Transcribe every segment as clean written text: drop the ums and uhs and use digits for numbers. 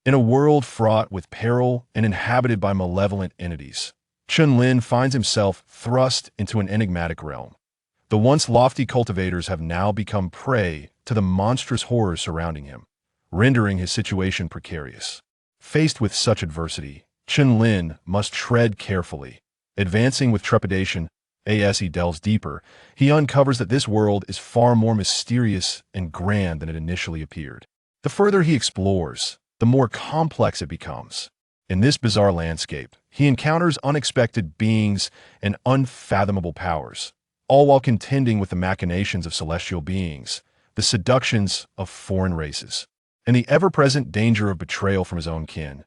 In a world fraught with peril and inhabited by malevolent entities, Chen Lin finds himself thrust into an enigmatic realm. The once lofty cultivators have now become prey to the monstrous horrors surrounding him, rendering his situation precarious. Faced with such adversity, Chen Lin must tread carefully. Advancing with trepidation, as he delves deeper, he uncovers that this world is far more mysterious and grand than it initially appeared. The further he explores, the more complex it becomes. In this bizarre landscape, he encounters unexpected beings and unfathomable powers, all while contending with the machinations of celestial beings, the seductions of foreign races, and the ever-present danger of betrayal from his own kin.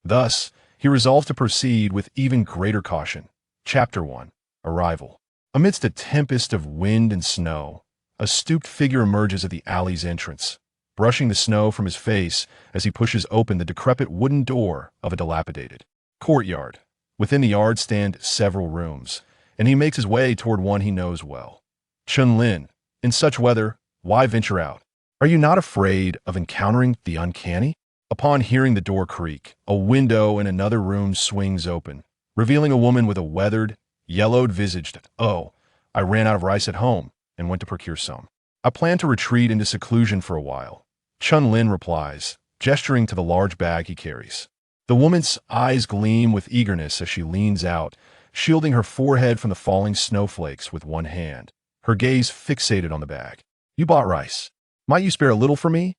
Thus, he resolves to proceed with even greater caution. Chapter 1. Arrival. Amidst a tempest of wind and snow, a stooped figure emerges at the alley's entrance, brushing the snow from his face as he pushes open the decrepit wooden door of a dilapidated courtyard. Within the yard stand several rooms, and he makes his way toward one he knows well. Chen Lin, in such weather, why venture out? Are you not afraid of encountering the uncanny? Upon hearing the door creak, a window in another room swings open, revealing a woman with a weathered, yellowed visage. "Oh, I ran out of rice at home and went to procure some. I plan to retreat into seclusion for a while," Chen Lin replies, gesturing to the large bag he carries. The woman's eyes gleam with eagerness as she leans out, shielding her forehead from the falling snowflakes with one hand, her gaze fixated on the bag. "You bought rice. Might you spare a little for me?"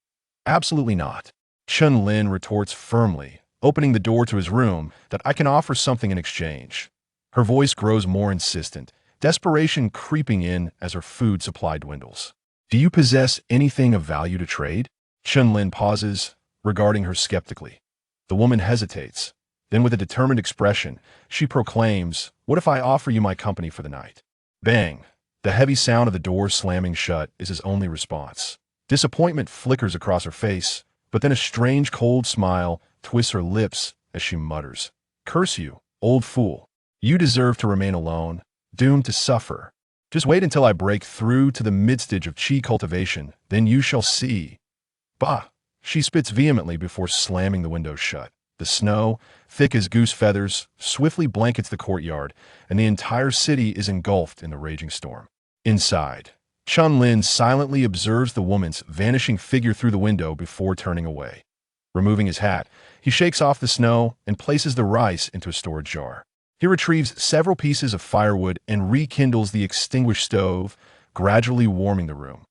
"Absolutely not," Chen Lin retorts firmly, opening the door to his room. "That I can offer something in exchange." Her voice grows more insistent, desperation creeping in as her food supply dwindles. "Do you possess anything of value to trade?" Chen Lin pauses, regarding her skeptically. The woman hesitates. Then with a determined expression, she proclaims, "What if I offer you my company for the night?" Bang! The heavy sound of the door slamming shut is his only response. Disappointment flickers across her face, but then a strange cold smile twists her lips as she mutters, "Curse you, old fool. You deserve to remain alone, doomed to suffer. Just wait until I break through to the midstage of chi cultivation, then you shall see." "Bah!" She spits vehemently before slamming the window shut. The snow, thick as goose feathers, swiftly blankets the courtyard, and the entire city is engulfed in the raging storm. Inside, Chen Lin silently observes the woman's vanishing figure through the window before turning away. Removing his hat, he shakes off the snow and places the rice into a storage jar. He retrieves several pieces of firewood and rekindles the extinguished stove, gradually warming the room.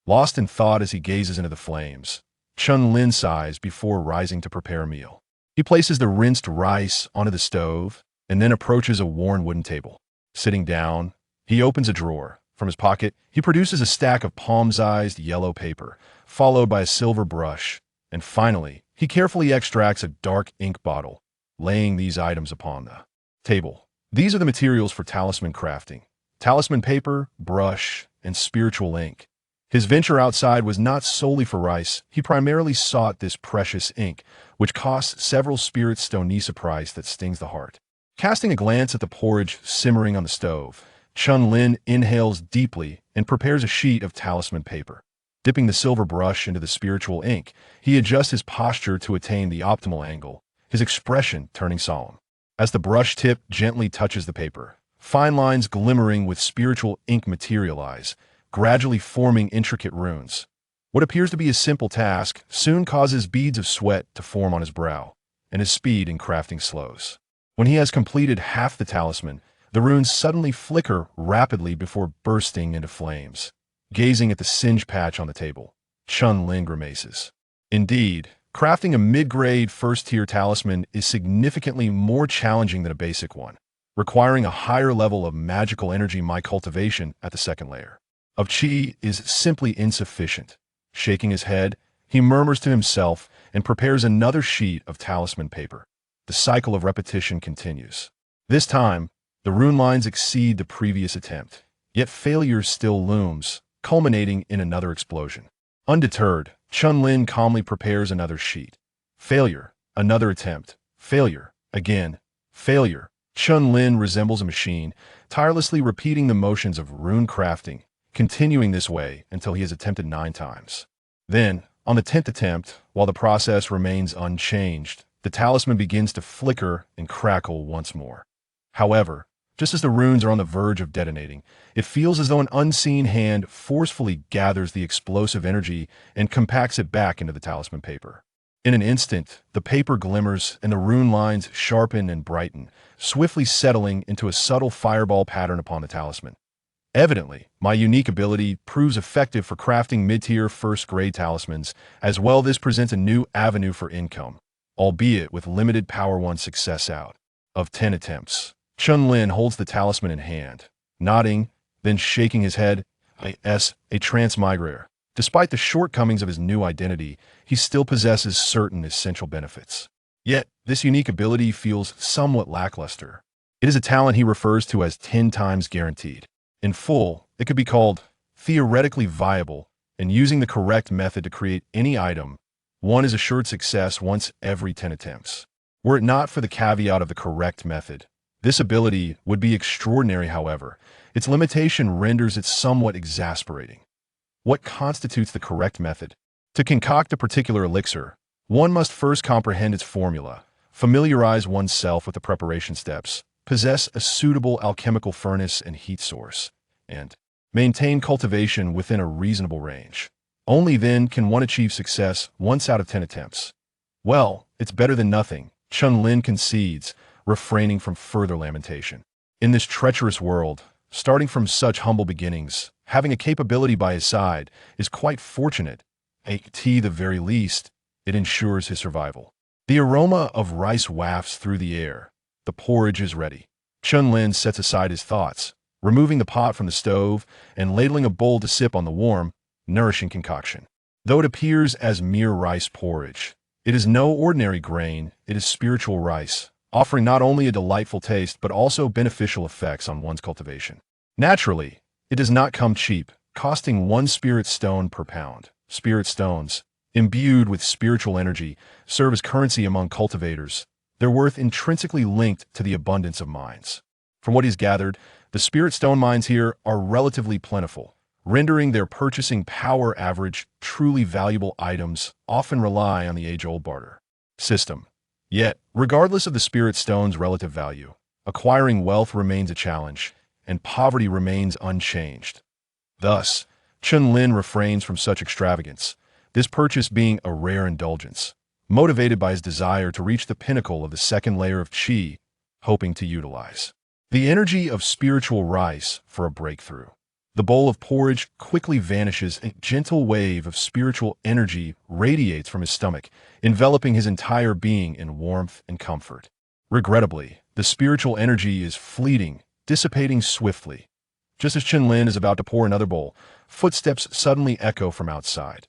Lost in thought as he gazes into the flames, Chen Lin sighs before rising to prepare a meal. He places the rinsed rice onto the stove and then approaches a worn wooden table. Sitting down, he opens a drawer. From his pocket, he produces a stack of palm-sized yellow paper, followed by a silver brush, and finally, he carefully extracts a dark ink bottle, laying these items upon the table. These are the materials for talisman crafting: talisman paper, brush, and spiritual ink. His venture outside was not solely for rice. He primarily sought this precious ink, which costs several spirit stonies, a price that stings the heart. Casting a glance at the porridge simmering on the stove, Chen Lin inhales deeply and prepares a sheet of talisman paper. Dipping the silver brush into the spiritual ink, he adjusts his posture to attain the optimal angle, his expression turning solemn. As the brush tip gently touches the paper, fine lines glimmering with spiritual ink materialize, gradually forming intricate runes. What appears to be a simple task soon causes beads of sweat to form on his brow, and his speed in crafting slows. When he has completed half the talisman, the runes suddenly flicker rapidly before bursting into flames. Gazing at the singe patch on the table, Chen Lin grimaces. Indeed, crafting a mid-grade first-tier talisman is significantly more challenging than a basic one, requiring a higher level of magical energy. My cultivation at the second layer of chi is simply insufficient. Shaking his head, he murmurs to himself and prepares another sheet of talisman paper. The cycle of repetition continues. This time, the rune lines exceed the previous attempt, yet failure still looms, culminating in another explosion. Undeterred, Chen Lin calmly prepares another sheet. Failure, another attempt, failure, again, failure. Chen Lin resembles a machine, tirelessly repeating the motions of rune crafting, continuing this way until he has attempted 9 times. Then, On the 10th attempt, while the process remains unchanged, the talisman begins to flicker and crackle once more. However, just as the runes are on the verge of detonating, it feels as though an unseen hand forcefully gathers the explosive energy and compacts it back into the talisman paper. In an instant, the paper glimmers and the rune lines sharpen and brighten, swiftly settling into a subtle fireball pattern upon the talisman. Evidently, my unique ability proves effective for crafting mid-tier first-grade talismans. As well, this presents a new avenue for income, albeit with limited power 1 success out of 10 attempts. Chen Lin holds the talisman in hand, nodding, then shaking his head. A transmigrator. Despite the shortcomings of his new identity, he still possesses certain essential benefits. Yet, this unique ability feels somewhat lackluster. It is a talent he refers to as 10 times guaranteed. In full, it could be called theoretically viable, and using the correct method to create any item, one is assured success once every 10 attempts. Were it not for the caveat of the correct method, this ability would be extraordinary. However, its limitation renders it somewhat exasperating. What constitutes the correct method? To concoct a particular elixir, one must first comprehend its formula, familiarize oneself with the preparation steps, possess a suitable alchemical furnace and heat source, and maintain cultivation within a reasonable range. Only then can one achieve success once out of 10 attempts. Well, it's better than nothing, Chen Lin concedes, refraining from further lamentation. In this treacherous world, starting from such humble beginnings, having a capability by his side is quite fortunate. At the very least, it ensures his survival. The aroma of rice wafts through the air. The porridge is ready. Chen Lin sets aside his thoughts, removing the pot from the stove and ladling a bowl to sip on the warm, nourishing concoction. Though it appears as mere rice porridge, it is no ordinary grain. It is spiritual rice, offering not only a delightful taste but also beneficial effects on one's cultivation. Naturally, it does not come cheap, costing 1 spirit stone per pound. Spirit stones, imbued with spiritual energy, serve as currency among cultivators, their worth intrinsically linked to the abundance of mines. From what he's gathered, the spirit stone mines here are relatively plentiful, rendering their purchasing power average. Truly valuable items often rely on the age-old barter system. Yet, regardless of the spirit stone's relative value, acquiring wealth remains a challenge, and poverty remains unchanged. Thus, Chen Lin refrains from such extravagance, this purchase being a rare indulgence, motivated by his desire to reach the pinnacle of the second layer of qi, hoping to utilize the energy of spiritual rice for a breakthrough. The bowl of porridge quickly vanishes. A gentle wave of spiritual energy radiates from his stomach, enveloping his entire being in warmth and comfort. Regrettably, the spiritual energy is fleeting, dissipating swiftly. Just as Chen Lin is about to pour another bowl, footsteps suddenly echo from outside.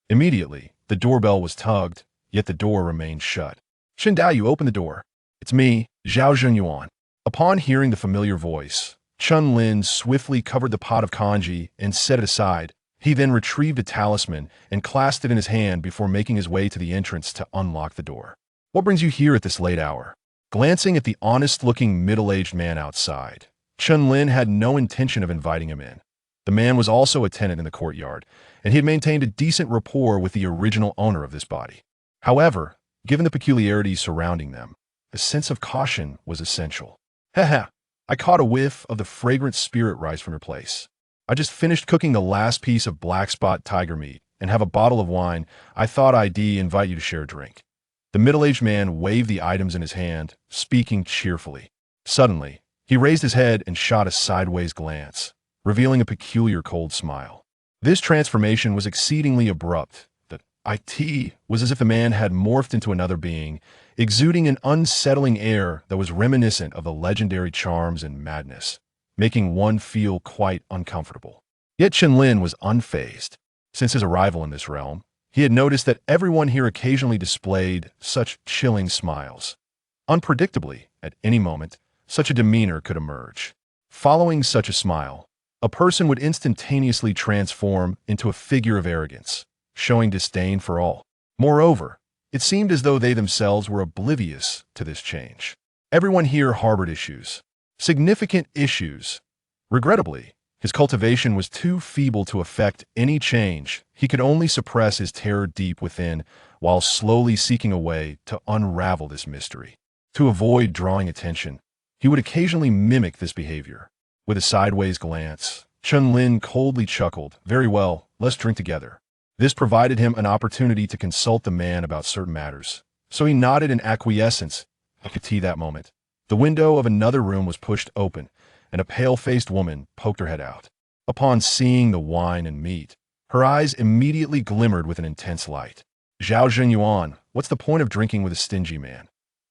Immediately, the doorbell was tugged, yet the door remained shut. "Chen Dao, you open the door." "It's me, Zhao Zhenyuan." Upon hearing the familiar voice, Chen Lin swiftly covered the pot of kanji and set it aside. He then retrieved a talisman and clasped it in his hand before making his way to the entrance to unlock the door. "What brings you here at this late hour?" Glancing at the honest-looking middle-aged man outside, Chen Lin had no intention of inviting him in. The man was also a tenant in the courtyard, and he had maintained a decent rapport with the original owner of this body. However, given the peculiarities surrounding them, a sense of caution was essential. "Haha, I caught a whiff of the fragrant spirit rice from your place. I just finished cooking the last piece of black spot tiger meat and have a bottle of wine. I thought I'd invite you to share a drink." The middle-aged man waved the items in his hand, speaking cheerfully. Suddenly, he raised his head and shot a sideways glance, revealing a peculiar cold smile. This transformation was exceedingly abrupt. The it was as if the man had morphed into another being, exuding an unsettling air that was reminiscent of the legendary charms and madness, making one feel quite uncomfortable. Yet Chen Lin was unfazed. Since his arrival in this realm, he had noticed that everyone here occasionally displayed such chilling smiles. Unpredictably, at any moment, such a demeanor could emerge. Following such a smile, a person would instantaneously transform into a figure of arrogance, showing disdain for all. Moreover, it seemed as though they themselves were oblivious to this change. Everyone here harbored issues. Significant issues. Regrettably, His cultivation was too feeble to effect any change. He could only suppress his terror deep within while slowly seeking a way to unravel this mystery. To avoid drawing attention, he would occasionally mimic this behavior. With a sideways glance, Chen Lin coldly chuckled. Very well, let's drink together. This provided him an opportunity to consult the man about certain matters. So he nodded in acquiescence. I could see that moment. The window of another room was pushed open, and a pale-faced woman poked her head out. Upon seeing the wine and meat, her eyes immediately glimmered with an intense light. Zhao Zhenyuan, what's the point of drinking with a stingy man?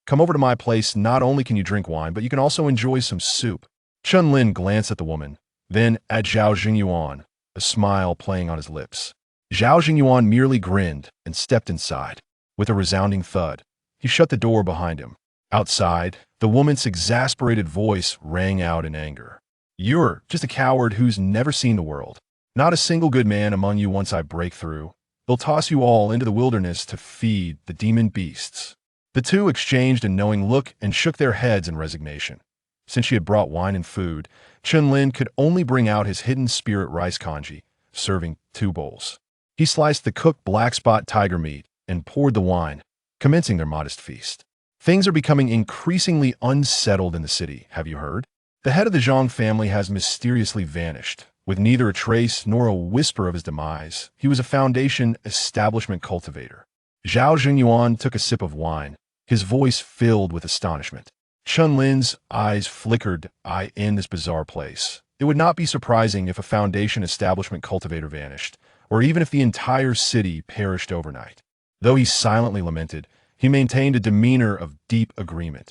Come over to my place. Not only can you drink wine, but you can also enjoy some soup. Chen Lin glanced at the woman, then at Zhao Zhenyuan, a smile playing on his lips. Zhao Zhenyuan merely grinned and stepped inside. With a resounding thud, he shut the door behind him. Outside, the woman's exasperated voice rang out in anger. You're just a coward who's never seen the world. Not a single good man among you once I break through. They'll toss you all into the wilderness to feed the demon beasts. The two exchanged a knowing look and shook their heads in resignation. Since she had brought wine and food, Chen Lin could only bring out his hidden spirit rice congee, serving 2 bowls. He sliced the cooked black spot tiger meat and poured the wine, commencing their modest feast. Things are becoming increasingly unsettled in the city, have you heard? The head of the Zhang family has mysteriously vanished, with neither a trace nor a whisper of his demise. He was a foundation establishment cultivator. Zhao Zhenyuan took a sip of wine, his voice filled with astonishment. Chen Lin's eyes flickered. In this bizarre place. It would not be surprising if a foundation establishment cultivator vanished, or even if the entire city perished overnight. Though he silently lamented, he maintained a demeanor of deep agreement.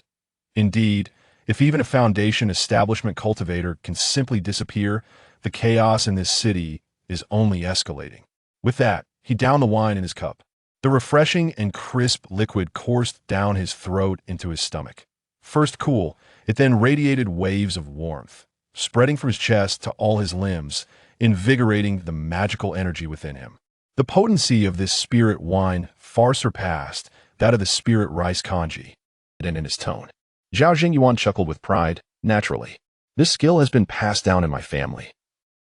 Indeed, if even a foundation establishment cultivator can simply disappear, the chaos in this city is only escalating. With that, he downed the wine in his cup. The refreshing and crisp liquid coursed down his throat into his stomach. First cool, it then radiated waves of warmth, spreading from his chest to all his limbs, invigorating the magical energy within him. The potency of this spirit wine far surpassed that of the spirit rice congee. And in his tone, Zhao Jingyuan chuckled with pride. Naturally, this skill has been passed down in my family.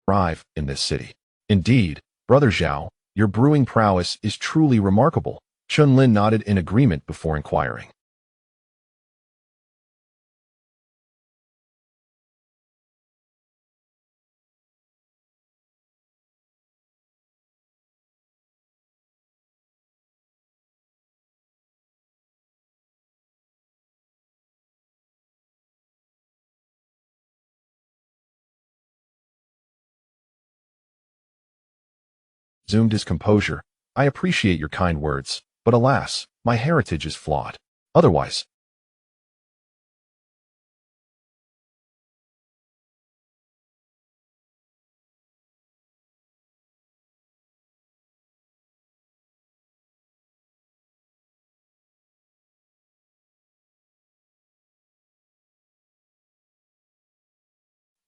Thrive in this city. Indeed, Brother Zhao, your brewing prowess is truly remarkable. Chen Lin nodded in agreement before inquiring. Resumed his composure. I appreciate your kind words, but alas, my heritage is flawed. Otherwise,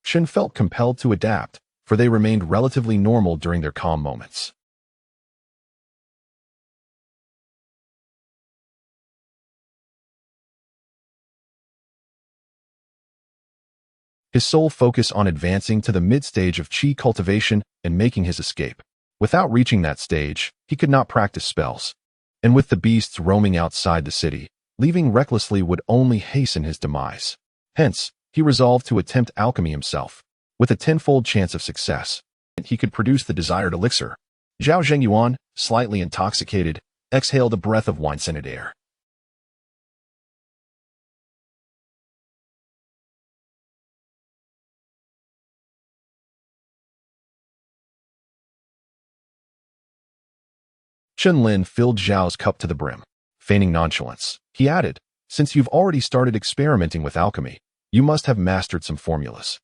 Shin felt compelled to adapt, for they remained relatively normal during their calm moments. His sole focus on advancing to the mid-stage of chi cultivation and making his escape. Without reaching that stage, he could not practice spells. And with the beasts roaming outside the city, leaving recklessly would only hasten his demise. Hence, he resolved to attempt alchemy himself. With a tenfold chance of success, he could produce the desired elixir. Zhao Zhengyuan, slightly intoxicated, exhaled a breath of wine-scented air. Chen Lin filled Zhao's cup to the brim. Feigning nonchalance, he added, since you've already started experimenting with alchemy, you must have mastered some formulas.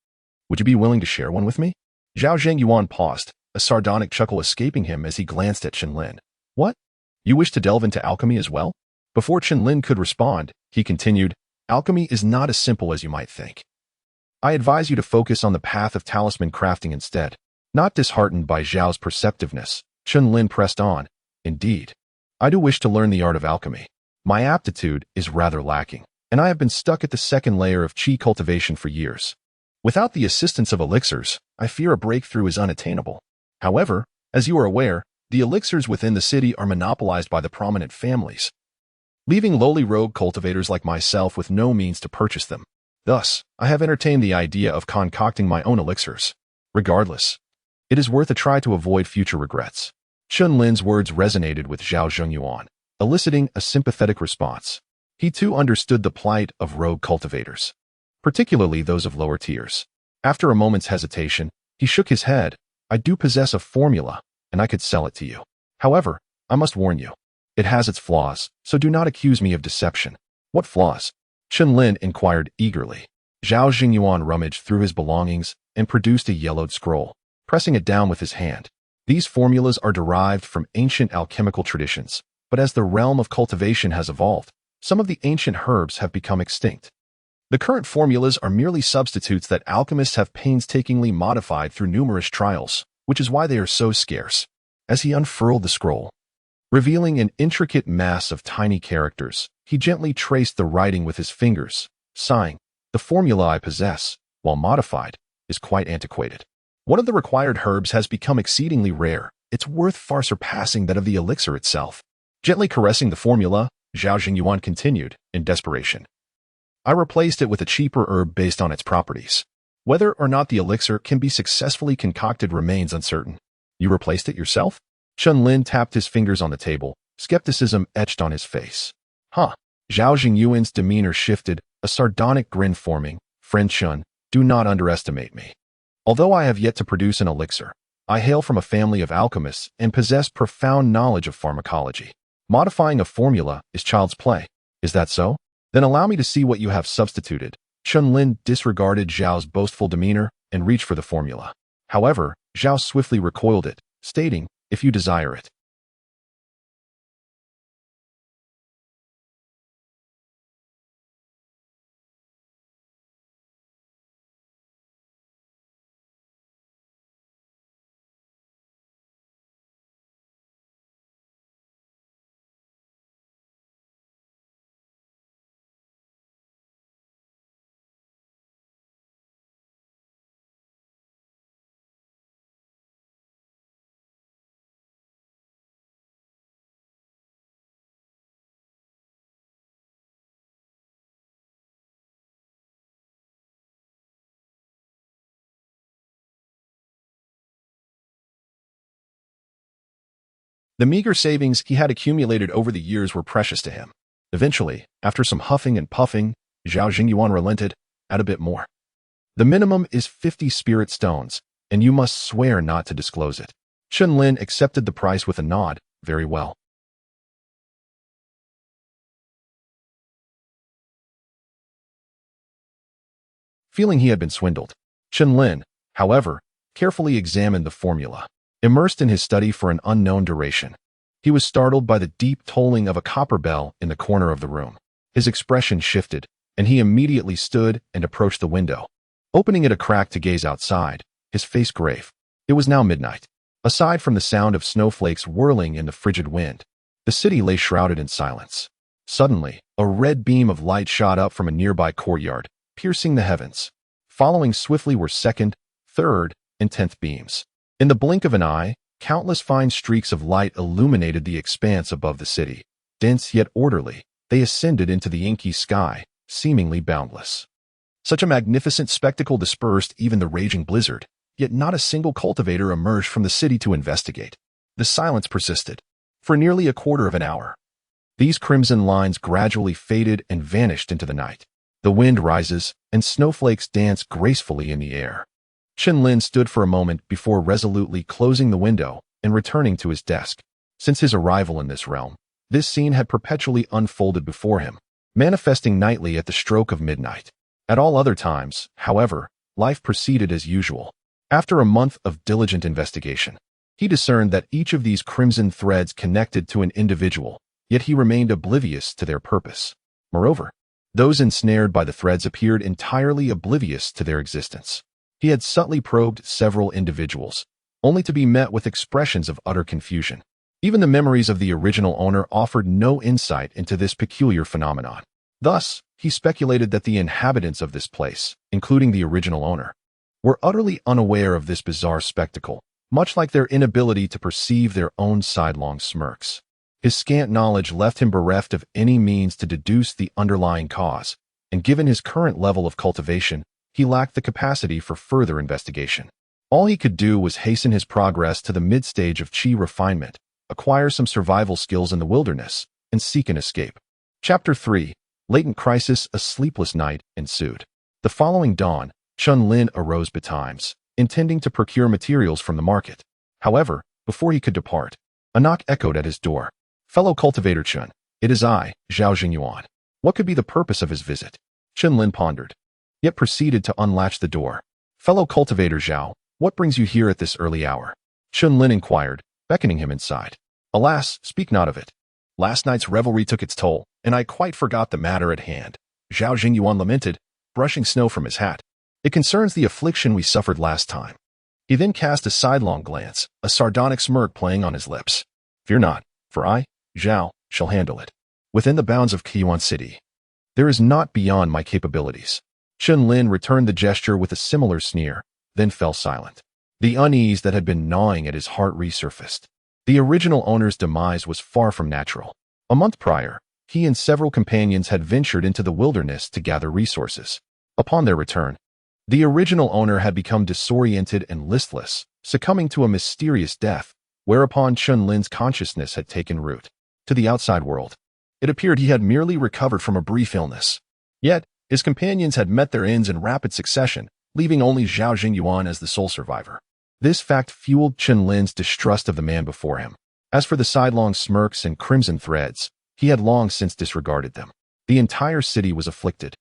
Would you be willing to share one with me? Zhao Zhengyuan paused, a sardonic chuckle escaping him as he glanced at Chen Lin. What? You wish to delve into alchemy as well? Before Chen Lin could respond, he continued, alchemy is not as simple as you might think. I advise you to focus on the path of talisman crafting instead. Not disheartened by Zhao's perceptiveness, Chen Lin pressed on. Indeed, I do wish to learn the art of alchemy. My aptitude is rather lacking, and I have been stuck at the second layer of chi cultivation for years. Without the assistance of elixirs, I fear a breakthrough is unattainable. However, as you are aware, the elixirs within the city are monopolized by the prominent families, leaving lowly rogue cultivators like myself with no means to purchase them. Thus, I have entertained the idea of concocting my own elixirs. Regardless, it is worth a try to avoid future regrets. Chen Lin's words resonated with Zhao Zhengyuan, eliciting a sympathetic response. He too understood the plight of rogue cultivators, particularly those of lower tiers. After a moment's hesitation, he shook his head. I do possess a formula, and I could sell it to you. However, I must warn you, it has its flaws, so do not accuse me of deception. What flaws? Chen Lin inquired eagerly. Zhao Xingyuan rummaged through his belongings and produced a yellowed scroll, pressing it down with his hand. These formulas are derived from ancient alchemical traditions, but as the realm of cultivation has evolved, some of the ancient herbs have become extinct. The current formulas are merely substitutes that alchemists have painstakingly modified through numerous trials, which is why they are so scarce. As he unfurled the scroll, revealing an intricate mass of tiny characters, he gently traced the writing with his fingers, sighing, "The formula I possess, while modified, is quite antiquated. One of the required herbs has become exceedingly rare. Its worth far surpassing that of the elixir itself." Gently caressing the formula, Zhao Xingyuan continued, in desperation. "I replaced it with a cheaper herb based on its properties. Whether or not the elixir can be successfully concocted remains uncertain." "You replaced it yourself?" Chen Lin tapped his fingers on the table, skepticism etched on his face. "Huh." Zhao Xingyuan's demeanor shifted, a sardonic grin forming. "Friend Chen, do not underestimate me. Although I have yet to produce an elixir, I hail from a family of alchemists and possess profound knowledge of pharmacology. Modifying a formula is child's play. Is that so? Then allow me to see what you have substituted." Chen Lin disregarded Zhao's boastful demeanor and reached for the formula. However, Zhao swiftly recoiled it, stating, "If you desire it." The meager savings he had accumulated over the years were precious to him. Eventually, after some huffing and puffing, Zhao Xingyuan relented. "Add a bit more. The minimum is 50 spirit stones, and you must swear not to disclose it." Chen Lin accepted the price with a nod. "Very well." Feeling he had been swindled, Chen Lin, however, carefully examined the formula. Immersed in his study for an unknown duration, he was startled by the deep tolling of a copper bell in the corner of the room. His expression shifted, and he immediately stood and approached the window. Opening it a crack to gaze outside, his face grave. It was now midnight. Aside from the sound of snowflakes whirling in the frigid wind, the city lay shrouded in silence. Suddenly, a red beam of light shot up from a nearby courtyard, piercing the heavens. Following swiftly were second, third, and 10th beams. In the blink of an eye, countless fine streaks of light illuminated the expanse above the city. Dense yet orderly, they ascended into the inky sky, seemingly boundless. Such a magnificent spectacle dispersed even the raging blizzard, yet not a single cultivator emerged from the city to investigate. The silence persisted. For nearly a quarter of an hour, these crimson lines gradually faded and vanished into the night. The wind rises, and snowflakes dance gracefully in the air. Chen Lin stood for a moment before resolutely closing the window and returning to his desk. Since his arrival in this realm, this scene had perpetually unfolded before him, manifesting nightly at the stroke of midnight. At all other times, however, life proceeded as usual. After a month of diligent investigation, he discerned that each of these crimson threads connected to an individual, yet he remained oblivious to their purpose. Moreover, those ensnared by the threads appeared entirely oblivious to their existence. He had subtly probed several individuals, only to be met with expressions of utter confusion. Even the memories of the original owner offered no insight into this peculiar phenomenon. Thus, he speculated that the inhabitants of this place, including the original owner, were utterly unaware of this bizarre spectacle, much like their inability to perceive their own sidelong smirks. His scant knowledge left him bereft of any means to deduce the underlying cause, and given his current level of cultivation, he lacked the capacity for further investigation. All he could do was hasten his progress to the mid-stage of chi refinement, acquire some survival skills in the wilderness, and seek an escape. Chapter 3. Latent crisis. A sleepless night ensued. The following dawn, Chen Lin arose betimes, intending to procure materials from the market. However, before he could depart, a knock echoed at his door. "Fellow cultivator Chen, it is I, Zhao Jingyuan." What could be the purpose of his visit? Chen Lin pondered, yet proceeded to unlatch the door. "Fellow cultivator Zhao, what brings you here at this early hour?" Chen Lin inquired, beckoning him inside. "Alas, speak not of it. Last night's revelry took its toll, and I quite forgot the matter at hand," Zhao Jingyuan lamented, brushing snow from his hat. "It concerns the affliction we suffered last time." He then cast a sidelong glance, a sardonic smirk playing on his lips. "Fear not, for I, Zhao, shall handle it. Within the bounds of Qiyuan City. There is naught beyond my capabilities." Chen Lin returned the gesture with a similar sneer, then fell silent. The unease that had been gnawing at his heart resurfaced. The original owner's demise was far from natural. A month prior, he and several companions had ventured into the wilderness to gather resources. Upon their return, the original owner had become disoriented and listless, succumbing to a mysterious death, whereupon Chen Lin's consciousness had taken root. To the outside world, it appeared he had merely recovered from a brief illness. Yet, his companions had met their ends in rapid succession, leaving only Zhao Jingyuan as the sole survivor. This fact fueled Chen Lin's distrust of the man before him. As for the sidelong smirks and crimson threads, he had long since disregarded them. The entire city was afflicted,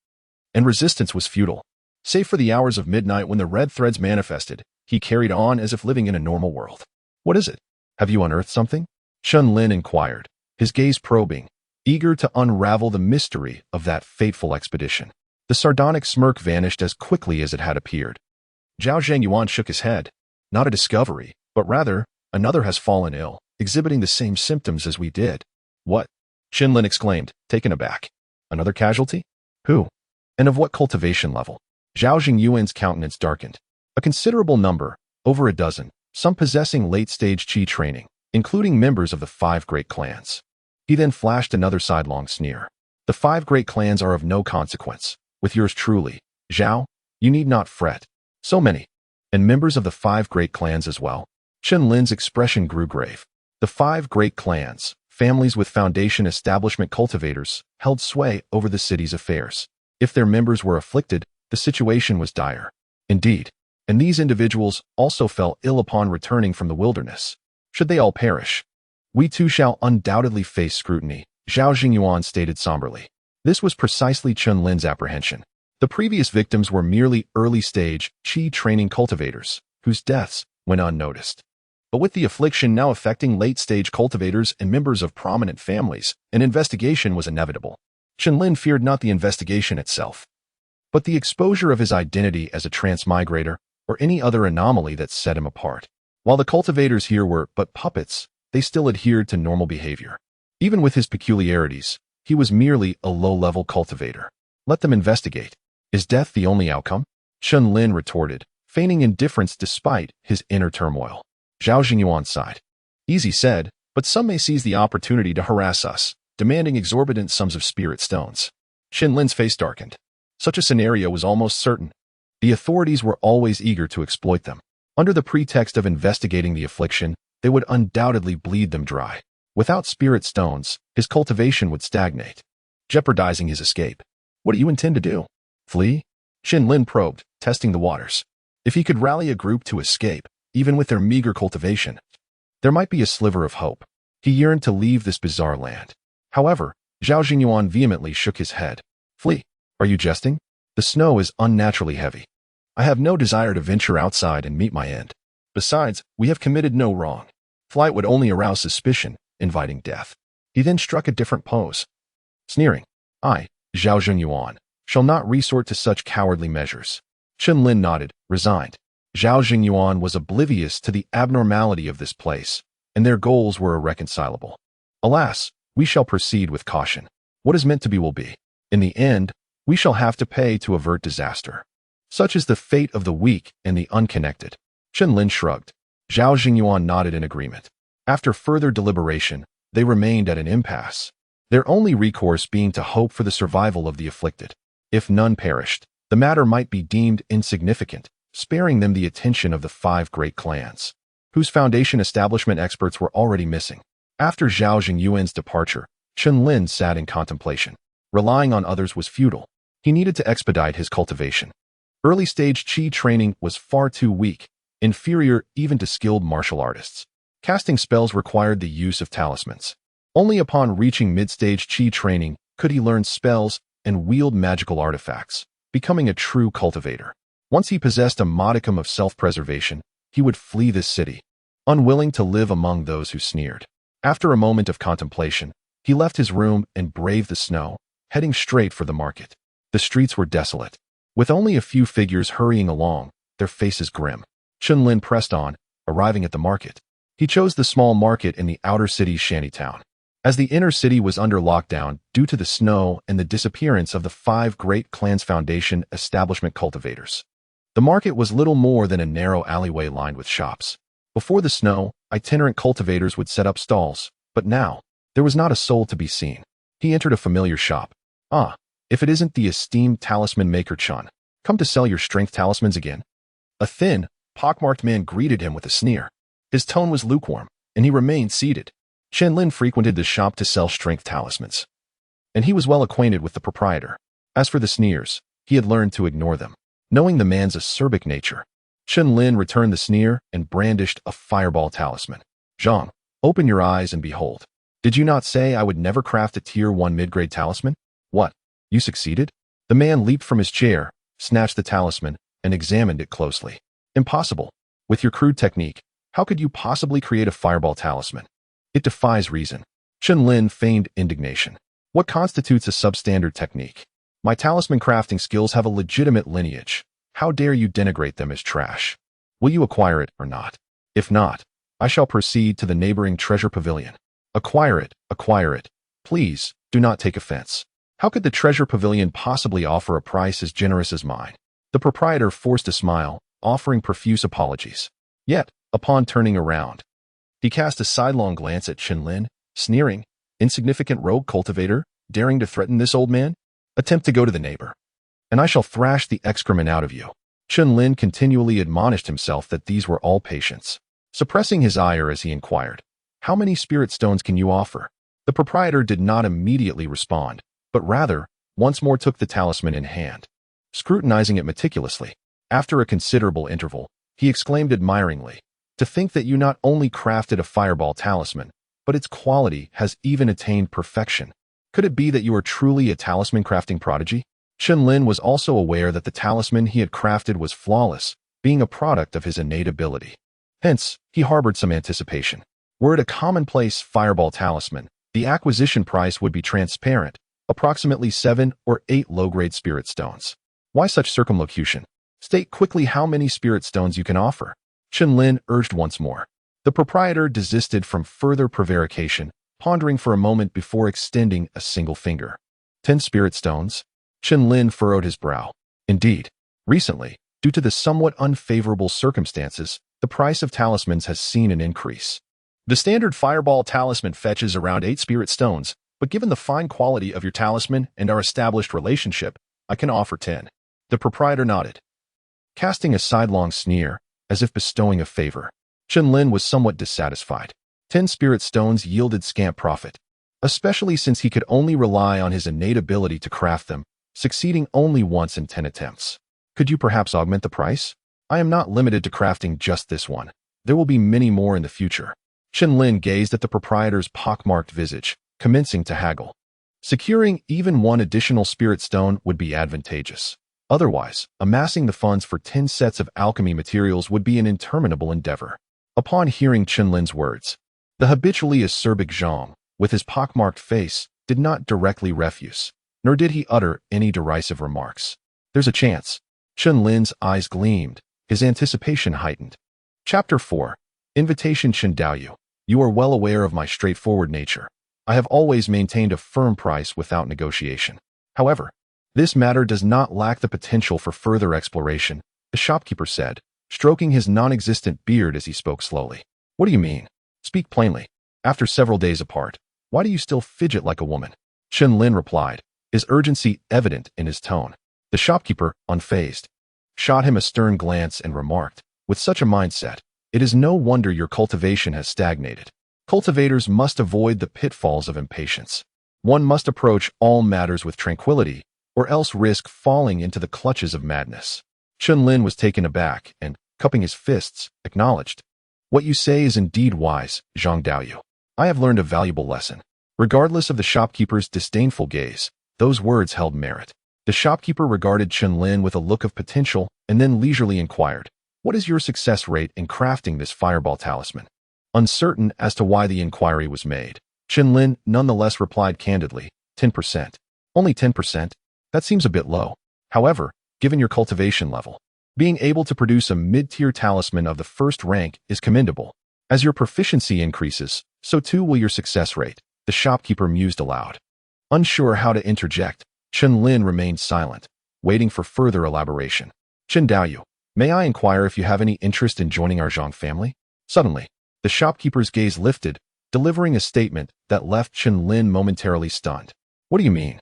and resistance was futile. Save for the hours of midnight when the red threads manifested, he carried on as if living in a normal world. "What is it? Have you unearthed something?" Chen Lin inquired, his gaze probing, eager to unravel the mystery of that fateful expedition. The sardonic smirk vanished as quickly as it had appeared. Zhao Zhengyuan shook his head. "Not a discovery, but rather, another has fallen ill, exhibiting the same symptoms as we did." "What?" Chen Lin exclaimed, taken aback. "Another casualty? Who? And of what cultivation level?" Zhao Jingyuan's countenance darkened. "A considerable number, over a dozen, some possessing late-stage qi training, including members of the 5 great clans." He then flashed another sidelong sneer. "The 5 great clans are of no consequence. With yours truly, Zhao, you need not fret. So many. And members of the 5 great clans as well." Chen Lin's expression grew grave. The 5 great clans, families with foundation establishment cultivators, held sway over the city's affairs. If their members were afflicted, the situation was dire. Indeed, and these individuals also fell ill upon returning from the wilderness. Should they all perish, we too shall undoubtedly face scrutiny, Zhao Jingyuan stated somberly. This was precisely Chen Lin's apprehension. The previous victims were merely early-stage, qi-training cultivators, whose deaths went unnoticed. But with the affliction now affecting late-stage cultivators and members of prominent families, an investigation was inevitable. Chen Lin feared not the investigation itself, but the exposure of his identity as a transmigrator or any other anomaly that set him apart. While the cultivators here were but puppets, they still adhered to normal behavior. Even with his peculiarities, he was merely a low-level cultivator. Let them investigate. Is death the only outcome? Chen Lin retorted, feigning indifference despite his inner turmoil. Zhao Jingyuan sighed. "Easy said, but some may seize the opportunity to harass us, demanding exorbitant sums of spirit stones." Chen Lin's face darkened. Such a scenario was almost certain. The authorities were always eager to exploit them. Under the pretext of investigating the affliction, they would undoubtedly bleed them dry. Without spirit stones, his cultivation would stagnate, jeopardizing his escape. "What do you intend to do? Flee?" Chen Lin probed, testing the waters. If he could rally a group to escape, even with their meager cultivation, there might be a sliver of hope. He yearned to leave this bizarre land. However, Zhao Jingyuan vehemently shook his head. "Flee? Are you jesting? The snow is unnaturally heavy. I have no desire to venture outside and meet my end. Besides, we have committed no wrong. Flight would only arouse suspicion, inviting death." He then struck a different pose, sneering. "I, Zhao Jingyuan, shall not resort to such cowardly measures." Chen Lin nodded, resigned. Zhao Jingyuan was oblivious to the abnormality of this place, and their goals were irreconcilable. "Alas, we shall proceed with caution. What is meant to be will be. In the end, we shall have to pay to avert disaster. Such is the fate of the weak and the unconnected. Chen Lin shrugged. Zhao Jingyuan nodded in agreement. After further deliberation, they remained at an impasse, their only recourse being to hope for the survival of the afflicted. If none perished, the matter might be deemed insignificant, sparing them the attention of the 5 great clans, whose foundation establishment experts were already missing. After Zhao Jingyuan's departure, Chen Lin sat in contemplation. Relying on others was futile. He needed to expedite his cultivation. Early-stage qi training was far too weak, inferior even to skilled martial artists. Casting spells required the use of talismans. Only upon reaching mid-stage qi training could he learn spells and wield magical artifacts, becoming a true cultivator. Once he possessed a modicum of self-preservation, he would flee this city, unwilling to live among those who sneered. After a moment of contemplation, he left his room and braved the snow, heading straight for the market. The streets were desolate, with only a few figures hurrying along, their faces grim. Chen Lin pressed on, arriving at the market. He chose the small market in the outer city's shantytown, as the inner city was under lockdown due to the snow and the disappearance of the 5 great clans' foundation establishment cultivators. The market was little more than a narrow alleyway lined with shops. Before the snow, itinerant cultivators would set up stalls, but now, there was not a soul to be seen. He entered a familiar shop. Ah, if it isn't the esteemed talisman maker Chen, come to sell your strength talismans again? A thin, pockmarked man greeted him with a sneer. His tone was lukewarm, and he remained seated. Chen Lin frequented the shop to sell strength talismans, and he was well acquainted with the proprietor. As for the sneers, he had learned to ignore them, knowing the man's acerbic nature. Chen Lin returned the sneer and brandished a fireball talisman. Zhang, open your eyes and behold. Did you not say I would never craft a tier 1 mid-grade talisman? What? You succeeded? The man leaped from his chair, snatched the talisman, and examined it closely. Impossible. With your crude technique, how could you possibly create a fireball talisman? It defies reason. Chen Lin feigned indignation. What constitutes a substandard technique? My talisman crafting skills have a legitimate lineage. How dare you denigrate them as trash? Will you acquire it or not? If not, I shall proceed to the neighboring treasure pavilion. Acquire it, acquire it. Please, do not take offense. How could the treasure pavilion possibly offer a price as generous as mine? The proprietor forced a smile, offering profuse apologies. Yet, upon turning around, he cast a sidelong glance at Chen Lin, sneering. Insignificant rogue cultivator, daring to threaten this old man? Attempt to go to the neighbor, and I shall thrash the excrement out of you. Chen Lin continually admonished himself that these were all patience, suppressing his ire as he inquired, how many spirit stones can you offer? The proprietor did not immediately respond, but rather, once more took the talisman in hand, scrutinizing it meticulously. After a considerable interval, he exclaimed admiringly, to think that you not only crafted a fireball talisman, but its quality has even attained perfection. Could it be that you are truly a talisman crafting prodigy? Chen Lin was also aware that the talisman he had crafted was flawless, being a product of his innate ability. Hence, he harbored some anticipation. Were it a commonplace fireball talisman, the acquisition price would be transparent, approximately 7 or 8 low-grade spirit stones. Why such circumlocution? State quickly how many spirit stones you can offer. Chen Lin urged once more. The proprietor desisted from further prevarication, pondering for a moment before extending a single finger. 10 spirit stones? Chen Lin furrowed his brow. Indeed, recently, due to the somewhat unfavorable circumstances, the price of talismans has seen an increase. The standard fireball talisman fetches around 8 spirit stones, but given the fine quality of your talisman and our established relationship, I can offer 10. The proprietor nodded, casting a sidelong sneer, as if bestowing a favor. Chen Lin was somewhat dissatisfied. 10 spirit stones yielded scant profit, especially since he could only rely on his innate ability to craft them, succeeding only once in 10 attempts. Could you perhaps augment the price? I am not limited to crafting just this one. There will be many more in the future. Chen Lin gazed at the proprietor's pockmarked visage, commencing to haggle. Securing even 1 additional spirit stone would be advantageous. Otherwise, amassing the funds for 10 sets of alchemy materials would be an interminable endeavor. Upon hearing Chen Lin's words, the habitually acerbic Zhang, with his pockmarked face, did not directly refuse, nor did he utter any derisive remarks. There's a chance. Chen Lin's eyes gleamed, his anticipation heightened. Chapter 4. Invitation. Chen Daoyu. You are well aware of my straightforward nature. I have always maintained a firm price without negotiation. However, this matter does not lack the potential for further exploration, the shopkeeper said, stroking his non-existent beard as he spoke slowly. What do you mean? Speak plainly. After several days apart, why do you still fidget like a woman? Chen Lin replied, his urgency evident in his tone. The shopkeeper, unfazed, shot him a stern glance and remarked, with such a mindset, it is no wonder your cultivation has stagnated. Cultivators must avoid the pitfalls of impatience. One must approach all matters with tranquility, or else risk falling into the clutches of madness. Chen Lin was taken aback and, cupping his fists, acknowledged. What you say is indeed wise, Zhang Daoyu. I have learned a valuable lesson. Regardless of the shopkeeper's disdainful gaze, those words held merit. The shopkeeper regarded Chen Lin with a look of potential and then leisurely inquired, what is your success rate in crafting this fireball talisman? Uncertain as to why the inquiry was made, Chen Lin nonetheless replied candidly, 10%. Only 10%? That seems a bit low. However, given your cultivation level, being able to produce a mid-tier talisman of the first rank is commendable. As your proficiency increases, so too will your success rate, the shopkeeper mused aloud. Unsure how to interject, Chen Lin remained silent, waiting for further elaboration. Chen Daoyu, may I inquire if you have any interest in joining our Zhang family? Suddenly, the shopkeeper's gaze lifted, delivering a statement that left Chen Lin momentarily stunned. What do you mean?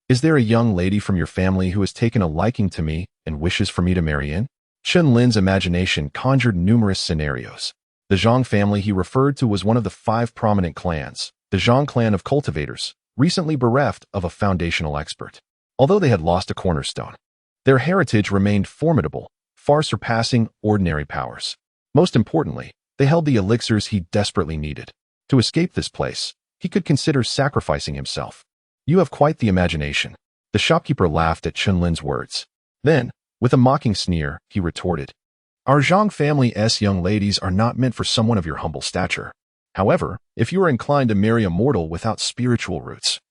Is there a young lady from your family who has taken a liking to me and wishes for me to marry in? Chen Lin's imagination conjured numerous scenarios. The Zhang family he referred to was one of the 5 prominent clans, the Zhang clan of cultivators, recently bereft of a foundational expert. Although they had lost a cornerstone, their heritage remained formidable, far surpassing ordinary powers. Most importantly, they held the elixirs he desperately needed. To escape this place, he could consider sacrificing himself. You have quite the imagination. The shopkeeper laughed at Chen Lin's words. Then, with a mocking sneer, he retorted, our Zhang family's young ladies are not meant for someone of your humble stature. However, if you are inclined to marry a mortal without spiritual roots,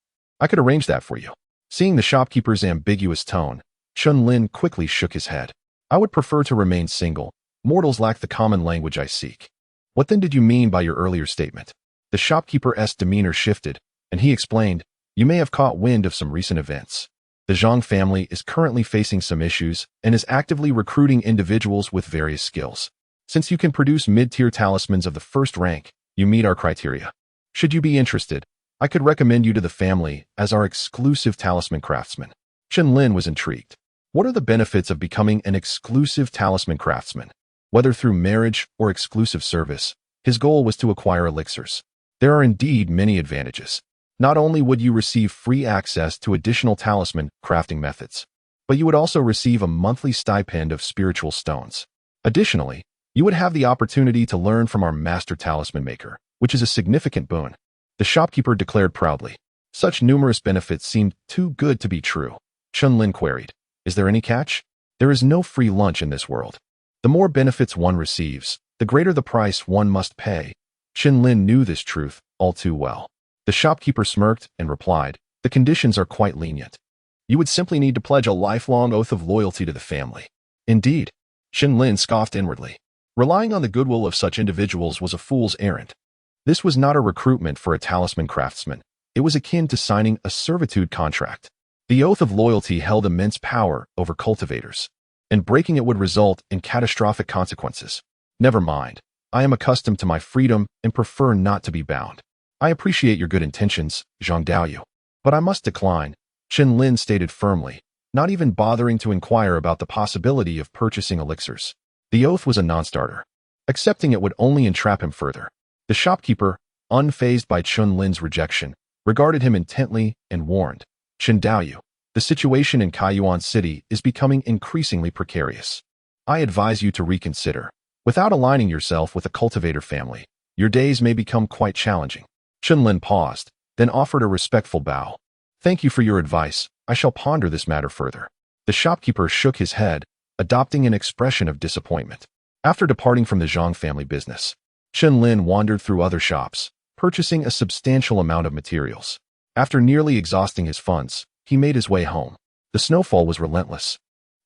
I could arrange that for you. Seeing the shopkeeper's ambiguous tone, Chen Lin quickly shook his head. I would prefer to remain single. Mortals lack the common language I seek. What then did you mean by your earlier statement? The shopkeeper's demeanor shifted, and he explained, you may have caught wind of some recent events. The Zhang family is currently facing some issues and is actively recruiting individuals with various skills. Since you can produce mid-tier talismans of the first rank, you meet our criteria. Should you be interested, I could recommend you to the family as our exclusive talisman craftsman. Chen Lin was intrigued. What are the benefits of becoming an exclusive talisman craftsman? Whether through marriage or exclusive service, his goal was to acquire elixirs. There are indeed many advantages. Not only would you receive free access to additional talisman crafting methods, but you would also receive a monthly stipend of spiritual stones. Additionally, you would have the opportunity to learn from our master talisman maker, which is a significant boon. The shopkeeper declared proudly. Such numerous benefits seemed too good to be true. Chen Lin queried, is there any catch? There is no free lunch in this world. The more benefits one receives, the greater the price one must pay. Chen Lin knew this truth all too well. The shopkeeper smirked and replied, the conditions are quite lenient. You would simply need to pledge a lifelong oath of loyalty to the family. Indeed, Chen Lin scoffed inwardly. Relying on the goodwill of such individuals was a fool's errand. This was not a recruitment for a talisman craftsman. It was akin to signing a servitude contract. The oath of loyalty held immense power over cultivators, and breaking it would result in catastrophic consequences. Never mind. I am accustomed to my freedom and prefer not to be bound. I appreciate your good intentions, Zhang Daoyu, but I must decline, Chen Lin stated firmly, not even bothering to inquire about the possibility of purchasing elixirs. The oath was a non-starter. Accepting it would only entrap him further. The shopkeeper, unfazed by Chen Lin's rejection, regarded him intently and warned, Chen Daoyu, the situation in Kaiyuan City is becoming increasingly precarious. I advise you to reconsider. Without aligning yourself with a cultivator family, your days may become quite challenging. Chen Lin paused, then offered a respectful bow. Thank you for your advice. I shall ponder this matter further. The shopkeeper shook his head, adopting an expression of disappointment. After departing from the Zhang family business, Chen Lin wandered through other shops, purchasing a substantial amount of materials. After nearly exhausting his funds, he made his way home. The snowfall was relentless,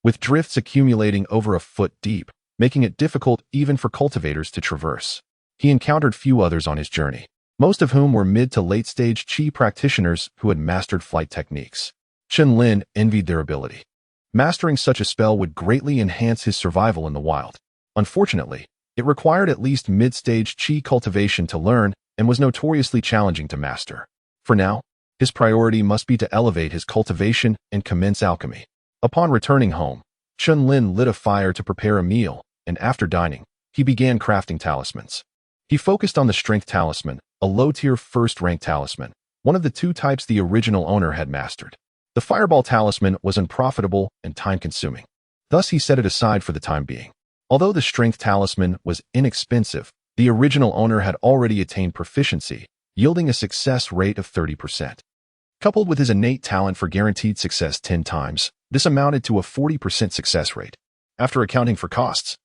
with drifts accumulating over a foot deep, making it difficult even for cultivators to traverse. He encountered few others on his journey, most of whom were mid to late-stage chi practitioners who had mastered flight techniques. Chen Lin envied their ability. Mastering such a spell would greatly enhance his survival in the wild. Unfortunately, it required at least mid-stage qi cultivation to learn and was notoriously challenging to master. For now, his priority must be to elevate his cultivation and commence alchemy. Upon returning home, Chen Lin lit a fire to prepare a meal, and after dining, he began crafting talismans. He focused on the strength talisman, a low-tier first-rank talisman, one of the two types the original owner had mastered. The fireball talisman was unprofitable and time-consuming. Thus, he set it aside for the time being. Although the strength talisman was inexpensive, the original owner had already attained proficiency, yielding a success rate of 30%. Coupled with his innate talent for guaranteed success 10 times, this amounted to a 40% success rate. After accounting for costs,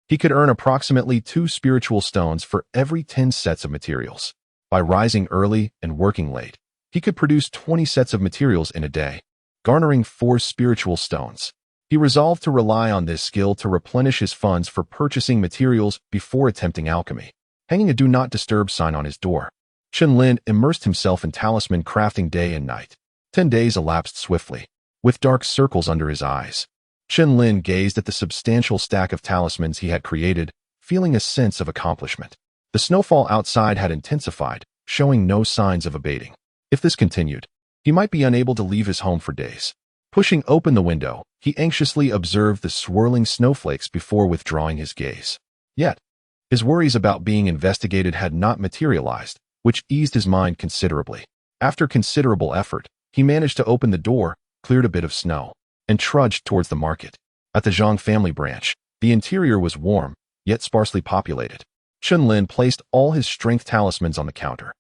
he could earn approximately 2 spiritual stones for every 10 sets of materials. By rising early and working late, he could produce 20 sets of materials in a day, garnering 4 spiritual stones. He resolved to rely on this skill to replenish his funds for purchasing materials before attempting alchemy. Hanging a do not disturb sign on his door, Chen Lin immersed himself in talisman crafting day and night. 10 days elapsed swiftly. With dark circles under his eyes, Chen Lin gazed at the substantial stack of talismans he had created, feeling a sense of accomplishment. The snowfall outside had intensified, showing no signs of abating. If this continued, he might be unable to leave his home for days. Pushing open the window, he anxiously observed the swirling snowflakes before withdrawing his gaze. Yet, his worries about being investigated had not materialized, which eased his mind considerably. After considerable effort, he managed to open the door, cleared a bit of snow, and trudged towards the market. At the Zhang family branch, the interior was warm, yet sparsely populated. Chen Lin placed all his strength talismans on the counter.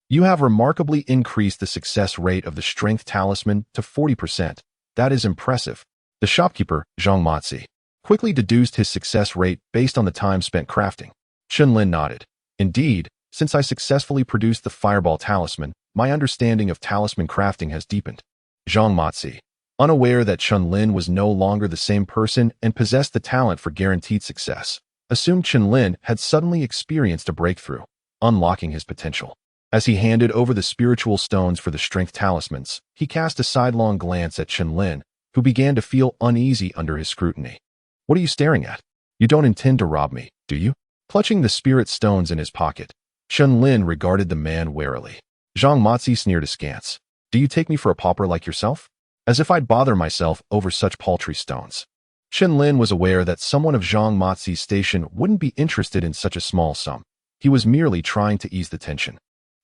You have remarkably increased the success rate of the strength talisman to 40%. That is impressive. The shopkeeper, Zhang Matzi, quickly deduced his success rate based on the time spent crafting. Chen Lin nodded. Indeed, since I successfully produced the fireball talisman, my understanding of talisman crafting has deepened. Zhang Matzi, unaware that Chen Lin was no longer the same person and possessed the talent for guaranteed success, assumed Chen Lin had suddenly experienced a breakthrough, unlocking his potential. As he handed over the spiritual stones for the strength talismans, he cast a sidelong glance at Chen Lin, who began to feel uneasy under his scrutiny. What are you staring at? You don't intend to rob me, do you? Clutching the spirit stones in his pocket, Chen Lin regarded the man warily. Zhang Matzi sneered askance. Do you take me for a pauper like yourself? As if I'd bother myself over such paltry stones. Chen Lin was aware that someone of Zhang Matzi's station wouldn't be interested in such a small sum. He was merely trying to ease the tension.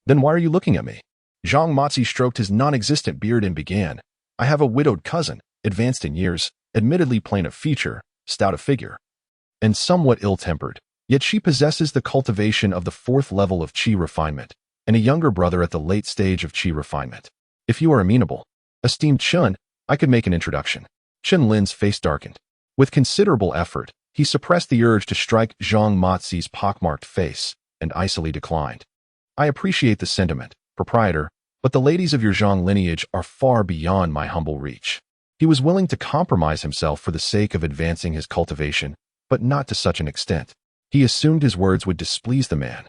Then why are you looking at me? Zhang Matzi stroked his non-existent beard and began. I have a widowed cousin, advanced in years, admittedly plain of feature, stout of figure, and somewhat ill-tempered. Yet she possesses the cultivation of the 4th level of qi refinement, and a younger brother at the late stage of qi refinement. If you are amenable, esteemed Chen, I could make an introduction. Chen Lin's face darkened. With considerable effort, he suppressed the urge to strike Zhang Matzi's pockmarked face, and icily declined. I appreciate the sentiment, proprietor, but the ladies of your Zhang lineage are far beyond my humble reach. He was willing to compromise himself for the sake of advancing his cultivation, but not to such an extent. He assumed his words would displease the man.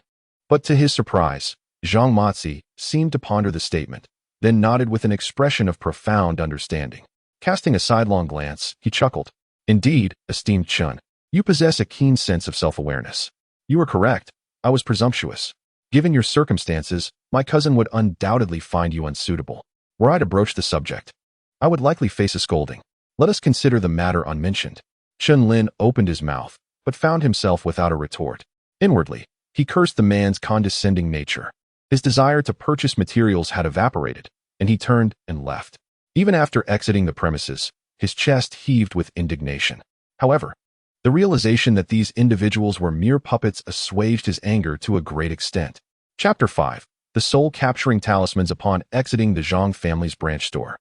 But to his surprise, Zhang Matzi seemed to ponder the statement, then nodded with an expression of profound understanding. Casting a sidelong glance, he chuckled. Indeed, esteemed Chen, you possess a keen sense of self-awareness. You are correct. I was presumptuous. Given your circumstances, my cousin would undoubtedly find you unsuitable. Were I to broach the subject, I would likely face a scolding. Let us consider the matter unmentioned. Chen Lin opened his mouth, but found himself without a retort. Inwardly, he cursed the man's condescending nature. His desire to purchase materials had evaporated, and he turned and left. Even after exiting the premises, his chest heaved with indignation. However, the realization that these individuals were mere puppets assuaged his anger to a great extent. Chapter 5. The Soul-Capturing Talismans Upon exiting the Zhang family's branch store.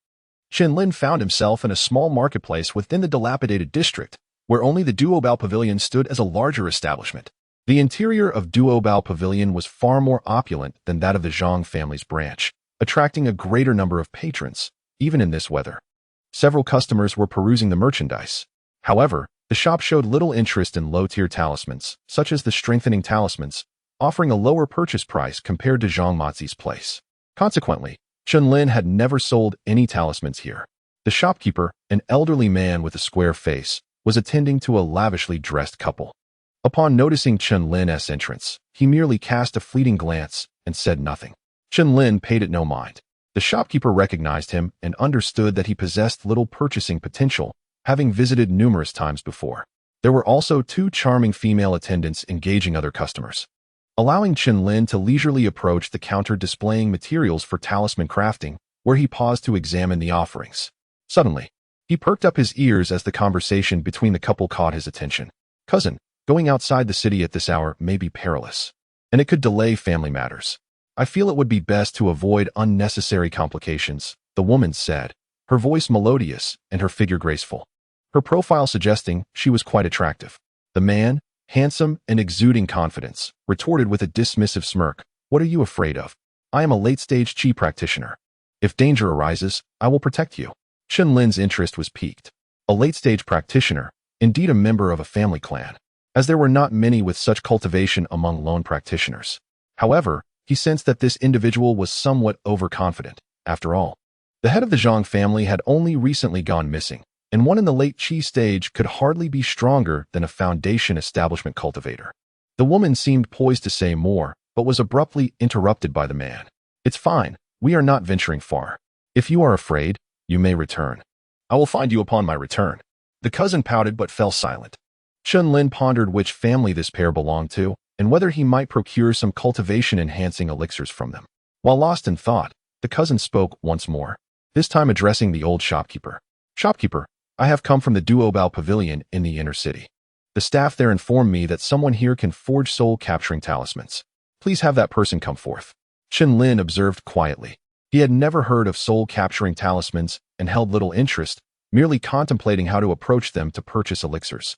Chen Lin found himself in a small marketplace within the dilapidated district, where only the Duobao Pavilion stood as a larger establishment. The interior of Duobao Pavilion was far more opulent than that of the Zhang family's branch, attracting a greater number of patrons, even in this weather. Several customers were perusing the merchandise. However, the shop showed little interest in low-tier talismans, such as the strengthening talismans, offering a lower purchase price compared to Zhang Matzi's place. Consequently, Chen Lin had never sold any talismans here. The shopkeeper, an elderly man with a square face, was attending to a lavishly dressed couple. Upon noticing Chen Lin's entrance, he merely cast a fleeting glance and said nothing. Chen Lin paid it no mind. The shopkeeper recognized him and understood that he possessed little purchasing potential, having visited numerous times before. There were also two charming female attendants engaging other customers. Allowing Chen Lin to leisurely approach the counter displaying materials for talisman crafting, where he paused to examine the offerings. Suddenly, he perked up his ears as the conversation between the couple caught his attention. "Cousin, going outside the city at this hour may be perilous, and it could delay family matters. I feel it would be best to avoid unnecessary complications," the woman said, her voice melodious and her figure graceful, her profile suggesting she was quite attractive. The man, handsome and exuding confidence, retorted with a dismissive smirk, "What are you afraid of? I am a late-stage chi practitioner. If danger arises, I will protect you." Chen Lin's interest was piqued. A late-stage practitioner, indeed a member of a family clan, as there were not many with such cultivation among lone practitioners. However, he sensed that this individual was somewhat overconfident. After all, the head of the Zhang family had only recently gone missing, and one in the late Qi stage could hardly be stronger than a foundation establishment cultivator. The woman seemed poised to say more, but was abruptly interrupted by the man. "It's fine, we are not venturing far. If you are afraid, you may return. I will find you upon my return." The cousin pouted but fell silent. Chen Lin pondered which family this pair belonged to, and whether he might procure some cultivation-enhancing elixirs from them. While lost in thought, the cousin spoke once more, this time addressing the old shopkeeper. "Shopkeeper, I have come from the Duobao Pavilion in the inner city. The staff there informed me that someone here can forge soul-capturing talismans. Please have that person come forth." Chen Lin observed quietly. He had never heard of soul-capturing talismans and held little interest, merely contemplating how to approach them to purchase elixirs.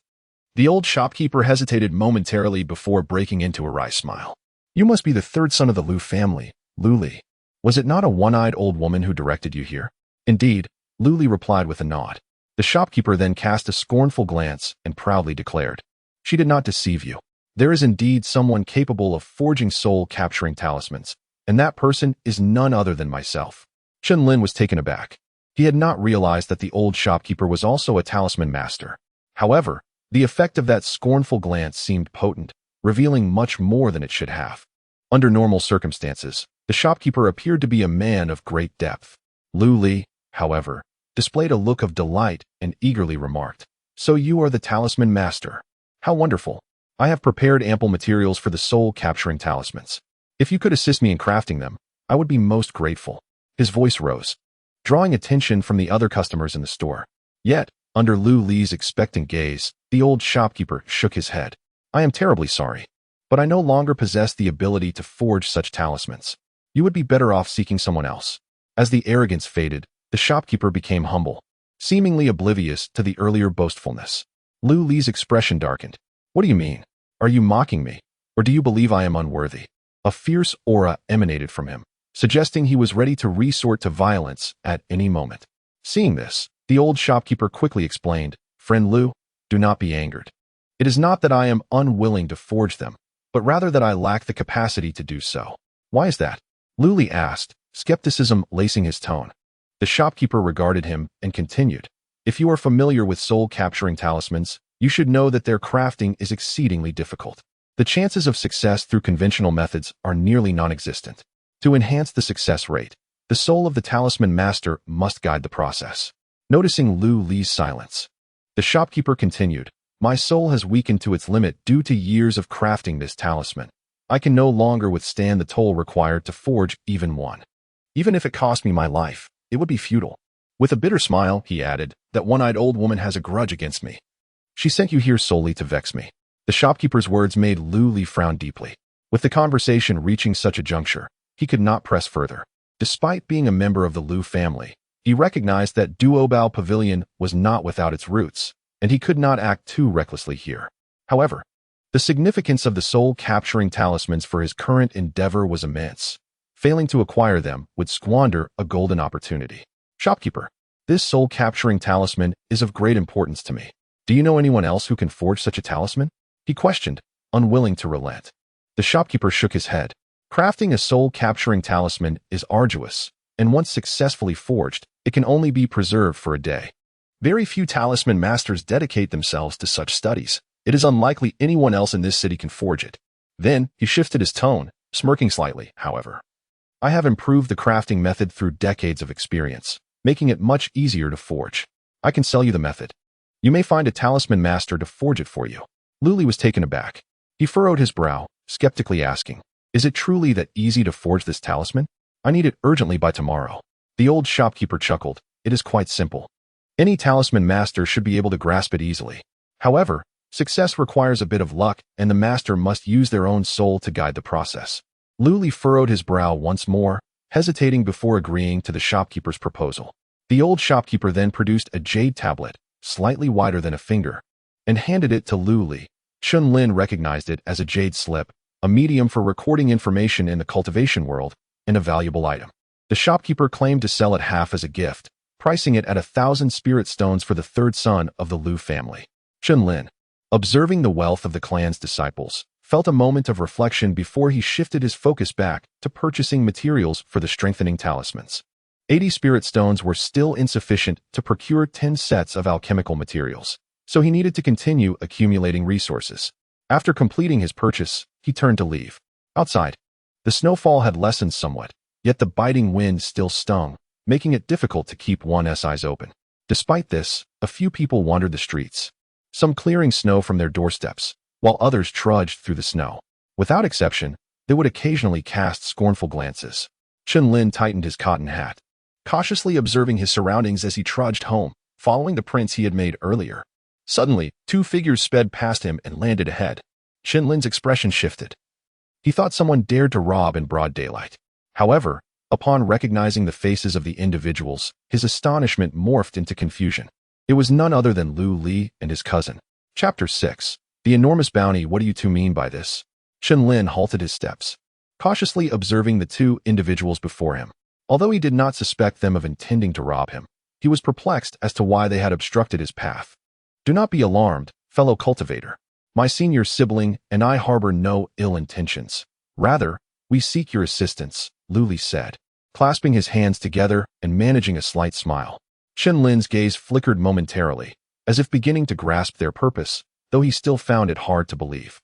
The old shopkeeper hesitated momentarily before breaking into a wry smile. "You must be the third son of the Lu family, Lu Li. Was it not a one-eyed old woman who directed you here?" "Indeed," Lu Li replied with a nod. The shopkeeper then cast a scornful glance and proudly declared, "She did not deceive you. There is indeed someone capable of forging soul-capturing talismans, and that person is none other than myself." Chen Lin was taken aback. He had not realized that the old shopkeeper was also a talisman master. However, the effect of that scornful glance seemed potent, revealing much more than it should have. Under normal circumstances, the shopkeeper appeared to be a man of great depth. Lu Li, however, displayed a look of delight and eagerly remarked, "So you are the talisman master. How wonderful. I have prepared ample materials for the soul-capturing talismans. If you could assist me in crafting them, I would be most grateful." His voice rose, drawing attention from the other customers in the store. Yet, under Lu Li's expectant gaze, the old shopkeeper shook his head. "I am terribly sorry, but I no longer possess the ability to forge such talismans. You would be better off seeking someone else." As the arrogance faded, the shopkeeper became humble, seemingly oblivious to the earlier boastfulness. Lu Li's expression darkened. "What do you mean? Are you mocking me? Or do you believe I am unworthy?" A fierce aura emanated from him, suggesting he was ready to resort to violence at any moment. Seeing this, the old shopkeeper quickly explained, "Friend Lu, do not be angered. It is not that I am unwilling to forge them, but rather that I lack the capacity to do so." "Why is that?" Lu Li asked, skepticism lacing his tone. The shopkeeper regarded him and continued, "If you are familiar with soul-capturing talismans, you should know that their crafting is exceedingly difficult. The chances of success through conventional methods are nearly non-existent. To enhance the success rate, the soul of the talisman master must guide the process." Noticing Lu Li's silence, the shopkeeper continued, "My soul has weakened to its limit due to years of crafting this talisman. I can no longer withstand the toll required to forge even one. Even if it cost me my life, it would be futile." With a bitter smile, he added, "That one-eyed old woman has a grudge against me. She sent you here solely to vex me." The shopkeeper's words made Lu Li frown deeply. With the conversation reaching such a juncture, he could not press further. Despite being a member of the Lu family, he recognized that Duobao Pavilion was not without its roots, and he could not act too recklessly here. However, the significance of the soul-capturing talismans for his current endeavor was immense. Failing to acquire them would squander a golden opportunity. "Shopkeeper, this soul-capturing talisman is of great importance to me. Do you know anyone else who can forge such a talisman?" he questioned, unwilling to relent. The shopkeeper shook his head. Crafting a soul-capturing talisman is arduous, and once successfully forged, it can only be preserved for a day. Very few talisman masters dedicate themselves to such studies. It is unlikely anyone else in this city can forge it. Then he shifted his tone, smirking slightly, however. I have improved the crafting method through decades of experience, making it much easier to forge. I can sell you the method. You may find a talisman master to forge it for you. Luli was taken aback. He furrowed his brow, skeptically asking, is it truly that easy to forge this talisman? I need it urgently by tomorrow. The old shopkeeper chuckled. It is quite simple. Any talisman master should be able to grasp it easily. However, success requires a bit of luck, and the master must use their own soul to guide the process. Luli furrowed his brow once more, hesitating before agreeing to the shopkeeper's proposal. The old shopkeeper then produced a jade tablet, slightly wider than a finger, and handed it to Luli. Chen Lin recognized it as a jade slip, a medium for recording information in the cultivation world, and a valuable item. The shopkeeper claimed to sell it half as a gift, pricing it at 1,000 spirit stones for the third son of the Lu family. Chen Lin, observing the wealth of the clan's disciples, felt a moment of reflection before he shifted his focus back to purchasing materials for the strengthening talismans. 80 spirit stones were still insufficient to procure 10 sets of alchemical materials, so he needed to continue accumulating resources. After completing his purchase, he turned to leave. Outside, the snowfall had lessened somewhat, yet the biting wind still stung, making it difficult to keep one's eyes open. Despite this, a few people wandered the streets, some clearing snow from their doorsteps, while others trudged through the snow. Without exception, they would occasionally cast scornful glances. Chen Lin tightened his cotton hat, cautiously observing his surroundings as he trudged home, following the prints he had made earlier. Suddenly, two figures sped past him and landed ahead. Chen Lin's expression shifted. He thought someone dared to rob in broad daylight. However, upon recognizing the faces of the individuals, his astonishment morphed into confusion. It was none other than Lu Li and his cousin. Chapter 6. The enormous bounty. What do you two mean by this? Chen Lin halted his steps, cautiously observing the two individuals before him. Although he did not suspect them of intending to rob him, he was perplexed as to why they had obstructed his path. Do not be alarmed, fellow cultivator. My senior sibling and I harbor no ill intentions. Rather, we seek your assistance, Luli said, clasping his hands together and managing a slight smile. Chen Lin's gaze flickered momentarily, as if beginning to grasp their purpose, though he still found it hard to believe.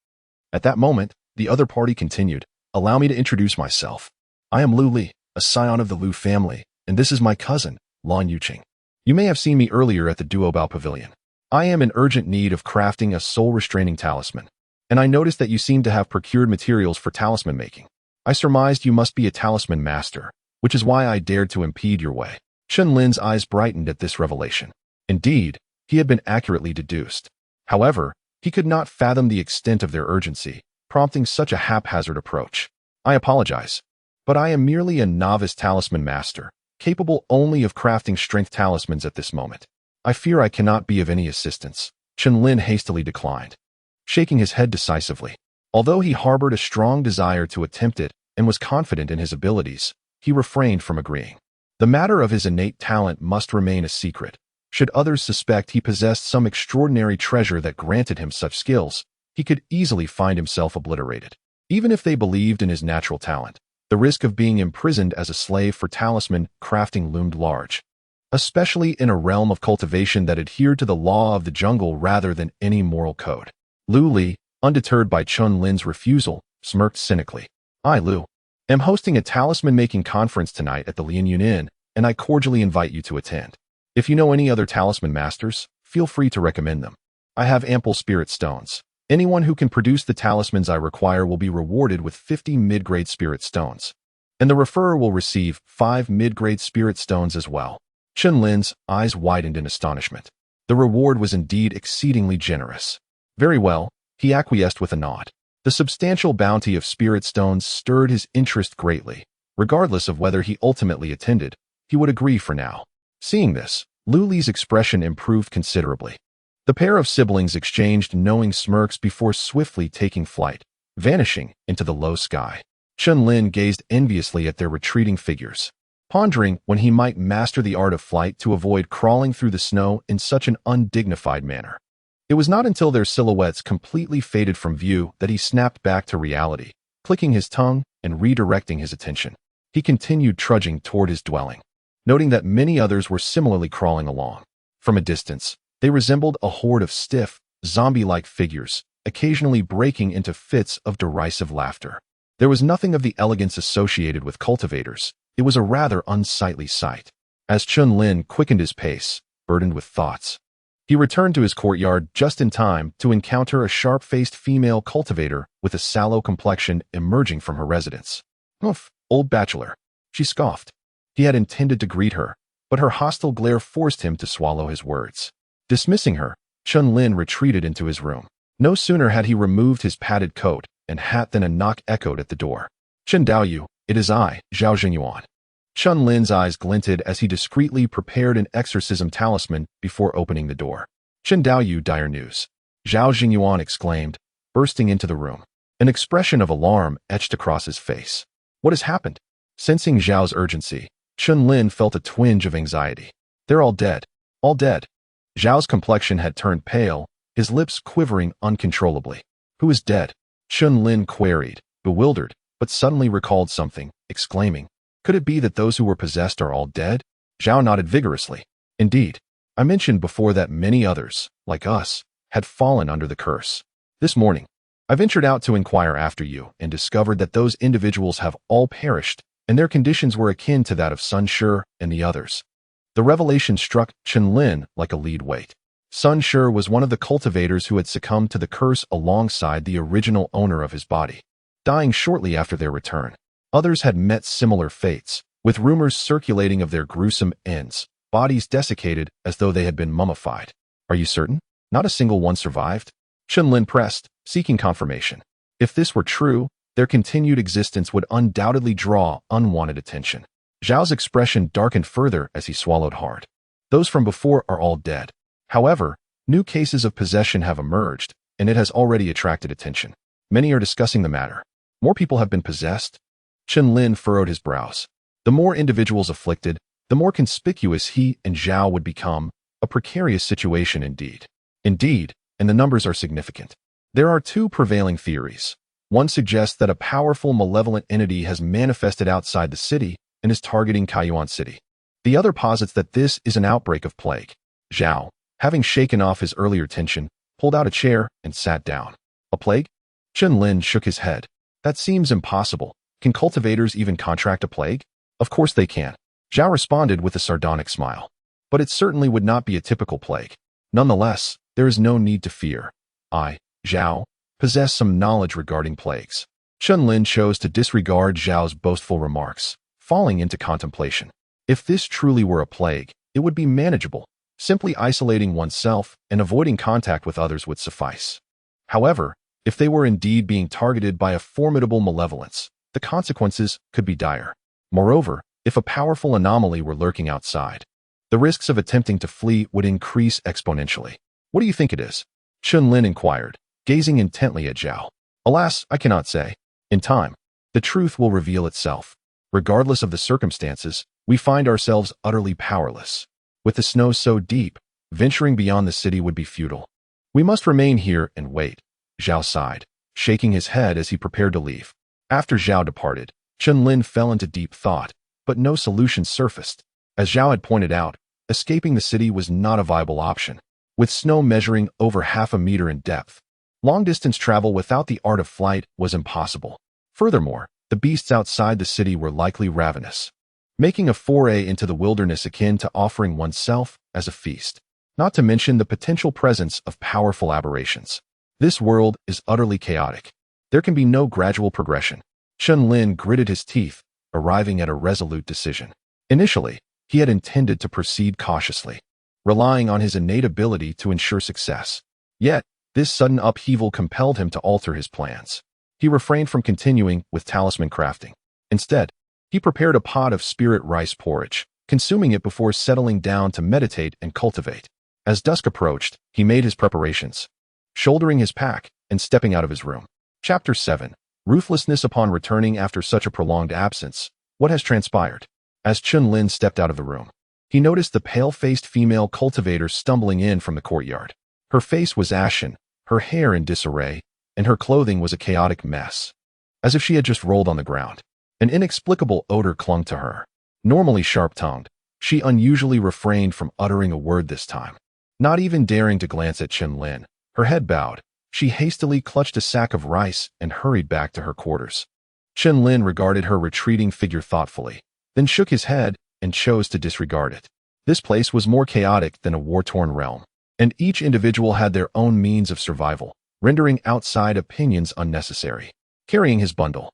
At that moment, the other party continued, allow me to introduce myself. I am Lu Li, a scion of the Lu family, and this is my cousin, Lan Yuqing. You may have seen me earlier at the Duobao Pavilion. I am in urgent need of crafting a soul-restraining talisman, and I noticed that you seem to have procured materials for talisman making. I surmised you must be a talisman master, which is why I dared to impede your way. Chen Lin's eyes brightened at this revelation. Indeed, he had been accurately deduced. However, he could not fathom the extent of their urgency, prompting such a haphazard approach. I apologize, but I am merely a novice talisman master, capable only of crafting strength talismans at this moment. I fear I cannot be of any assistance. Chen Lin hastily declined, shaking his head decisively. Although he harbored a strong desire to attempt it and was confident in his abilities, he refrained from agreeing. The matter of his innate talent must remain a secret. Should others suspect he possessed some extraordinary treasure that granted him such skills, he could easily find himself obliterated. Even if they believed in his natural talent, the risk of being imprisoned as a slave for talisman crafting loomed large, especially in a realm of cultivation that adhered to the law of the jungle rather than any moral code. Lu Li, undeterred by Chen Lin's refusal, smirked cynically. I, Lu, am hosting a talisman-making conference tonight at the Lianyun Inn, and I cordially invite you to attend. If you know any other talisman masters, feel free to recommend them. I have ample spirit stones. Anyone who can produce the talismans I require will be rewarded with 50 mid-grade spirit stones, and the referrer will receive 5 mid-grade spirit stones as well. Chen Lin's eyes widened in astonishment. The reward was indeed exceedingly generous. Very well, he acquiesced with a nod. The substantial bounty of spirit stones stirred his interest greatly. Regardless of whether he ultimately attended, he would agree for now. Seeing this, Lu Li's expression improved considerably. The pair of siblings exchanged knowing smirks before swiftly taking flight, vanishing into the low sky. Chen Lin gazed enviously at their retreating figures, pondering when he might master the art of flight to avoid crawling through the snow in such an undignified manner. It was not until their silhouettes completely faded from view that he snapped back to reality, clicking his tongue and redirecting his attention. He continued trudging toward his dwelling. noting that many others were similarly crawling along. From a distance, they resembled a horde of stiff, zombie-like figures, occasionally breaking into fits of derisive laughter. There was nothing of the elegance associated with cultivators. It was a rather unsightly sight. As Chen Lin quickened his pace, burdened with thoughts, he returned to his courtyard just in time to encounter a sharp-faced female cultivator with a sallow complexion emerging from her residence. "Oof, old bachelor," she scoffed. He had intended to greet her, but her hostile glare forced him to swallow his words. Dismissing her, Chen Lin retreated into his room. No sooner had he removed his padded coat and hat than a knock echoed at the door. "Chen Daoyu, it is I, Zhao Jingyuan." Chen Lin's eyes glinted as he discreetly prepared an exorcism talisman before opening the door. "Chen Daoyu, dire news," Zhao Jingyuan exclaimed, bursting into the room. An expression of alarm etched across his face. "What has happened?" Sensing Zhao's urgency, Chen Lin felt a twinge of anxiety. "They're all dead. All dead." Zhao's complexion had turned pale, his lips quivering uncontrollably. "Who is dead?" Chen Lin queried, bewildered, but suddenly recalled something, exclaiming, "Could it be that those who were possessed are all dead?" Zhao nodded vigorously. "Indeed. I mentioned before that many others, like us, had fallen under the curse. This morning, I ventured out to inquire after you and discovered that those individuals have all perished, and their conditions were akin to that of Sun Shi and the others." The revelation struck Chen Lin like a lead weight. Sun Shi was one of the cultivators who had succumbed to the curse alongside the original owner of his body, dying shortly after their return. Others had met similar fates, with rumors circulating of their gruesome ends, bodies desiccated as though they had been mummified. "Are you certain? Not a single one survived?" Chen Lin pressed, seeking confirmation. If this were true, their continued existence would undoubtedly draw unwanted attention. Zhao's expression darkened further as he swallowed hard. "Those from before are all dead. However, new cases of possession have emerged, and it has already attracted attention. Many are discussing the matter. More people have been possessed?" Chen Lin furrowed his brows. The more individuals afflicted, the more conspicuous he and Zhao would become, a precarious situation indeed. Indeed, and the numbers are significant. There are two prevailing theories. One suggests that a powerful malevolent entity has manifested outside the city and is targeting Kaiyuan City. The other posits that this is an outbreak of plague. Zhao, having shaken off his earlier tension, pulled out a chair and sat down. "A plague?" Chen Lin shook his head. "That seems impossible. Can cultivators even contract a plague?" "Of course they can," Zhao responded with a sardonic smile. "But it certainly would not be a typical plague. Nonetheless, there is no need to fear. I, Zhao, possess some knowledge regarding plagues." Chen Lin chose to disregard Zhao's boastful remarks, falling into contemplation. If this truly were a plague, it would be manageable. Simply isolating oneself and avoiding contact with others would suffice. However, if they were indeed being targeted by a formidable malevolence, the consequences could be dire. Moreover, if a powerful anomaly were lurking outside, the risks of attempting to flee would increase exponentially. "What do you think it is?" Chen Lin inquired, gazing intently at Zhao. "Alas, I cannot say. In time, the truth will reveal itself. Regardless of the circumstances, we find ourselves utterly powerless. With the snow so deep, venturing beyond the city would be futile. We must remain here and wait." Zhao sighed, shaking his head as he prepared to leave. After Zhao departed, Chen Lin fell into deep thought, but no solution surfaced. As Zhao had pointed out, escaping the city was not a viable option. With snow measuring over half a meter in depth, long-distance travel without the art of flight was impossible. Furthermore, the beasts outside the city were likely ravenous, making a foray into the wilderness akin to offering oneself as a feast. Not to mention the potential presence of powerful aberrations. This world is utterly chaotic. There can be no gradual progression. Chen Lin gritted his teeth, arriving at a resolute decision. Initially, he had intended to proceed cautiously, relying on his innate ability to ensure success. Yet, this sudden upheaval compelled him to alter his plans. He refrained from continuing with talisman crafting. Instead, he prepared a pot of spirit rice porridge, consuming it before settling down to meditate and cultivate. As dusk approached, he made his preparations, shouldering his pack and stepping out of his room. Chapter 7. Ruthlessness upon returning after such a prolonged absence. What has transpired? As Chen Lin stepped out of the room, he noticed the pale-faced female cultivator stumbling in from the courtyard. Her face was ashen, her hair in disarray, and her clothing was a chaotic mess, as if she had just rolled on the ground. An inexplicable odor clung to her. Normally sharp-tongued, She unusually refrained from uttering a word this time. Not even daring to glance at Chen Lin, her head bowed, she hastily clutched a sack of rice and hurried back to her quarters. Chen Lin regarded her retreating figure thoughtfully, then shook his head and chose to disregard it. This place was more chaotic than a war-torn realm, and each individual had their own means of survival, rendering outside opinions unnecessary. Carrying his bundle,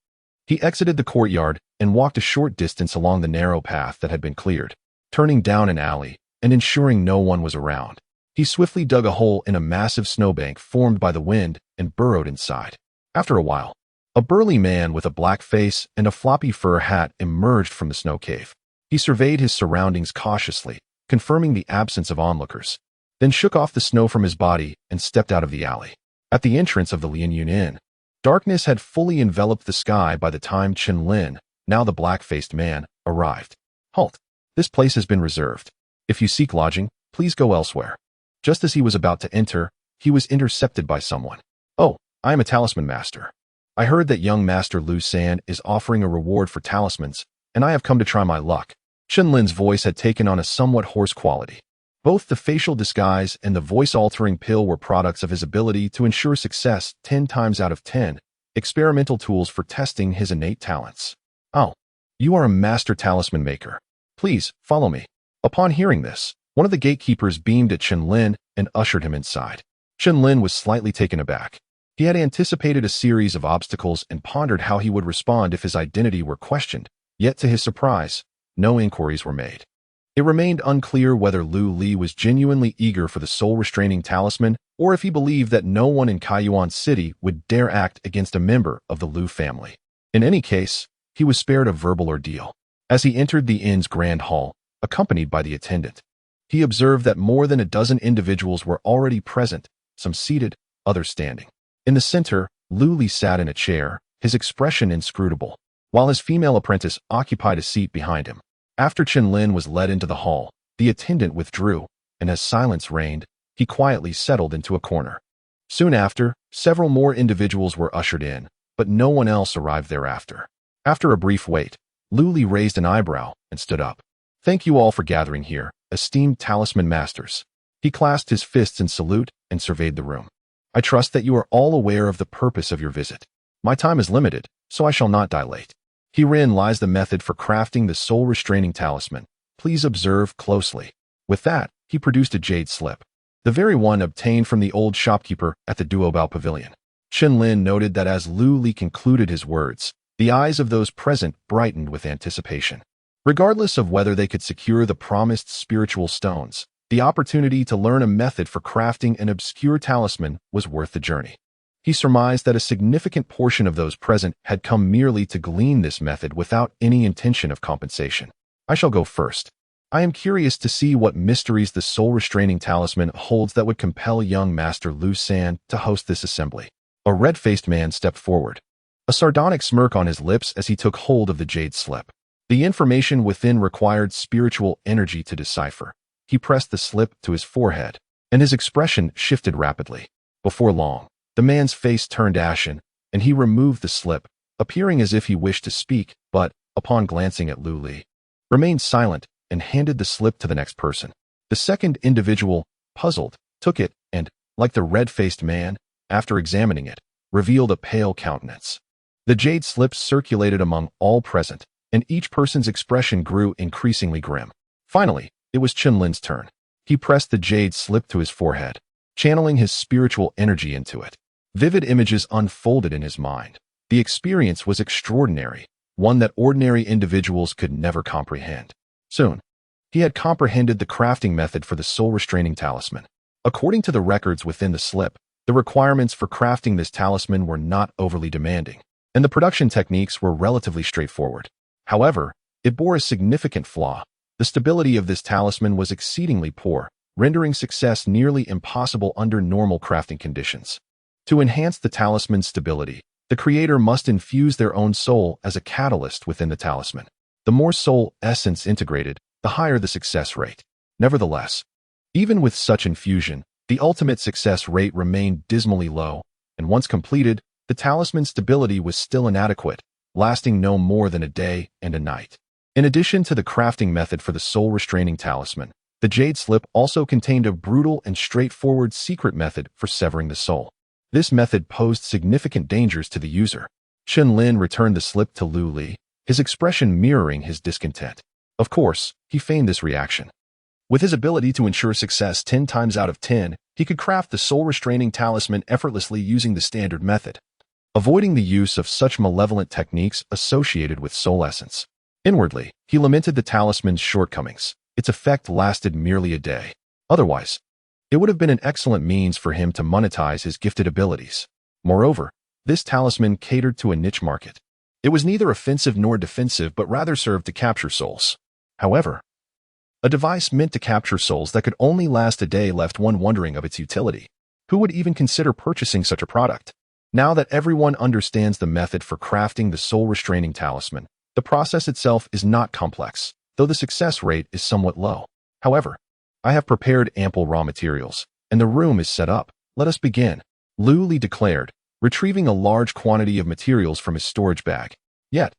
he exited the courtyard and walked a short distance along the narrow path that had been cleared, turning down an alley and ensuring no one was around. He swiftly dug a hole in a massive snowbank formed by the wind and burrowed inside. After a while, a burly man with a black face and a floppy fur hat emerged from the snow cave. He surveyed his surroundings cautiously, confirming the absence of onlookers, then shook off the snow from his body and stepped out of the alley. At the entrance of the Lianyun Inn, darkness had fully enveloped the sky by the time Chen Lin, now the black-faced man, arrived. Halt! This place has been reserved. If you seek lodging, please go elsewhere. Just as he was about to enter, he was intercepted by someone. Oh, I am a talisman master. I heard that young Master Lu San is offering a reward for talismans, and I have come to try my luck. Chen Lin's voice had taken on a somewhat hoarse quality. Both the facial disguise and the voice-altering pill were products of his ability to ensure success 10 times out of 10, experimental tools for testing his innate talents. Oh, you are a master talisman maker. Please, follow me. Upon hearing this, one of the gatekeepers beamed at Chen Lin and ushered him inside. Chen Lin was slightly taken aback. He had anticipated a series of obstacles and pondered how he would respond if his identity were questioned, yet to his surprise, no inquiries were made. It remained unclear whether Lu Li was genuinely eager for the soul-restraining talisman or if he believed that no one in Kaiyuan City would dare act against a member of the Lu family. In any case, he was spared a verbal ordeal. As he entered the inn's grand hall, accompanied by the attendant, he observed that more than a dozen individuals were already present, some seated, others standing. In the center, Lu Li sat in a chair, his expression inscrutable, while his female apprentice occupied a seat behind him. After Chen Lin was led into the hall, the attendant withdrew, and as silence reigned, he quietly settled into a corner. Soon after, several more individuals were ushered in, but no one else arrived thereafter. After a brief wait, Lu Li raised an eyebrow and stood up. Thank you all for gathering here, esteemed talisman masters. He clasped his fists in salute and surveyed the room. I trust that you are all aware of the purpose of your visit. My time is limited, so I shall not dilate. Herein lies the method for crafting the soul-restraining talisman. Please observe closely. With that, he produced a jade slip, the very one obtained from the old shopkeeper at the Duobao Pavilion. Chen Lin noted that as Lu Li concluded his words, the eyes of those present brightened with anticipation. Regardless of whether they could secure the promised spiritual stones, the opportunity to learn a method for crafting an obscure talisman was worth the journey. He surmised that a significant portion of those present had come merely to glean this method without any intention of compensation. I shall go first. I am curious to see what mysteries the soul-restraining talisman holds that would compel young Master Lu San to host this assembly. A red-faced man stepped forward, a sardonic smirk on his lips as he took hold of the jade slip. The information within required spiritual energy to decipher. He pressed the slip to his forehead, and his expression shifted rapidly. Before long, the man's face turned ashen, and he removed the slip, appearing as if he wished to speak, but, upon glancing at Lu Li, remained silent and handed the slip to the next person. The second individual, puzzled, took it and, like the red-faced man, after examining it, revealed a pale countenance. The jade slip circulated among all present, and each person's expression grew increasingly grim. Finally, it was Chen Lin's turn. He pressed the jade slip to his forehead, channeling his spiritual energy into it. Vivid images unfolded in his mind. The experience was extraordinary, one that ordinary individuals could never comprehend. Soon, he had comprehended the crafting method for the soul-restraining talisman. According to the records within the slip, the requirements for crafting this talisman were not overly demanding, and the production techniques were relatively straightforward. However, it bore a significant flaw. The stability of this talisman was exceedingly poor, rendering success nearly impossible under normal crafting conditions. To enhance the talisman's stability, the creator must infuse their own soul as a catalyst within the talisman. The more soul essence integrated, the higher the success rate. Nevertheless, even with such infusion, the ultimate success rate remained dismally low, and once completed, the talisman's stability was still inadequate, lasting no more than a day and a night. In addition to the crafting method for the soul-restraining talisman, the jade slip also contained a brutal and straightforward secret method for severing the soul. This method posed significant dangers to the user. Chen Lin returned the slip to Lu Li, his expression mirroring his discontent. Of course, he feigned this reaction. With his ability to ensure success 10 times out of 10, he could craft the soul-restraining talisman effortlessly using the standard method, avoiding the use of such malevolent techniques associated with soul essence. Inwardly, he lamented the talisman's shortcomings. Its effect lasted merely a day. Otherwise, it would have been an excellent means for him to monetize his gifted abilities. Moreover, this talisman catered to a niche market. It was neither offensive nor defensive but rather served to capture souls. However, a device meant to capture souls that could only last a day left one wondering of its utility. Who would even consider purchasing such a product? Now that everyone understands the method for crafting the soul-restraining talisman, the process itself is not complex, though the success rate is somewhat low. However, I have prepared ample raw materials, and the room is set up. Let us begin, Lu Li declared, retrieving a large quantity of materials from his storage bag. Yet,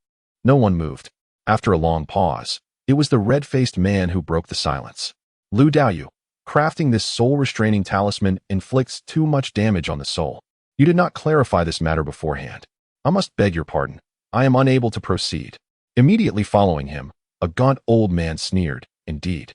no one moved. After a long pause, it was the red-faced man who broke the silence. Lu Daoyu, crafting this soul-restraining talisman inflicts too much damage on the soul. You did not clarify this matter beforehand. I must beg your pardon. I am unable to proceed. Immediately following him, a gaunt old man sneered. Indeed.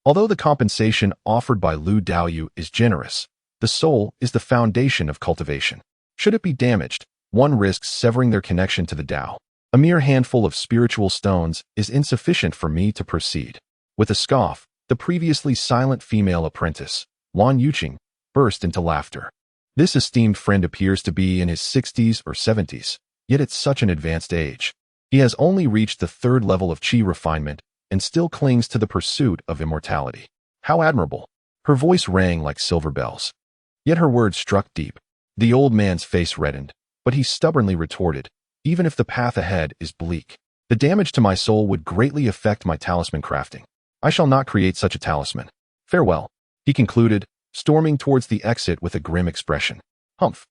Although the compensation offered by Lu Daoyu is generous, the soul is the foundation of cultivation. Should it be damaged, one risks severing their connection to the Tao. A mere handful of spiritual stones is insufficient for me to proceed. With a scoff, the previously silent female apprentice, Wan Yuqing, burst into laughter. This esteemed friend appears to be in his 60s or 70s, yet at such an advanced age. He has only reached the 3rd level of qi refinement and still clings to the pursuit of immortality. How admirable! Her voice rang like silver bells. Yet her words struck deep. The old man's face reddened, but he stubbornly retorted, even if the path ahead is bleak, the damage to my soul would greatly affect my talisman crafting. I shall not create such a talisman. Farewell, he concluded, storming towards the exit with a grim expression. Humph.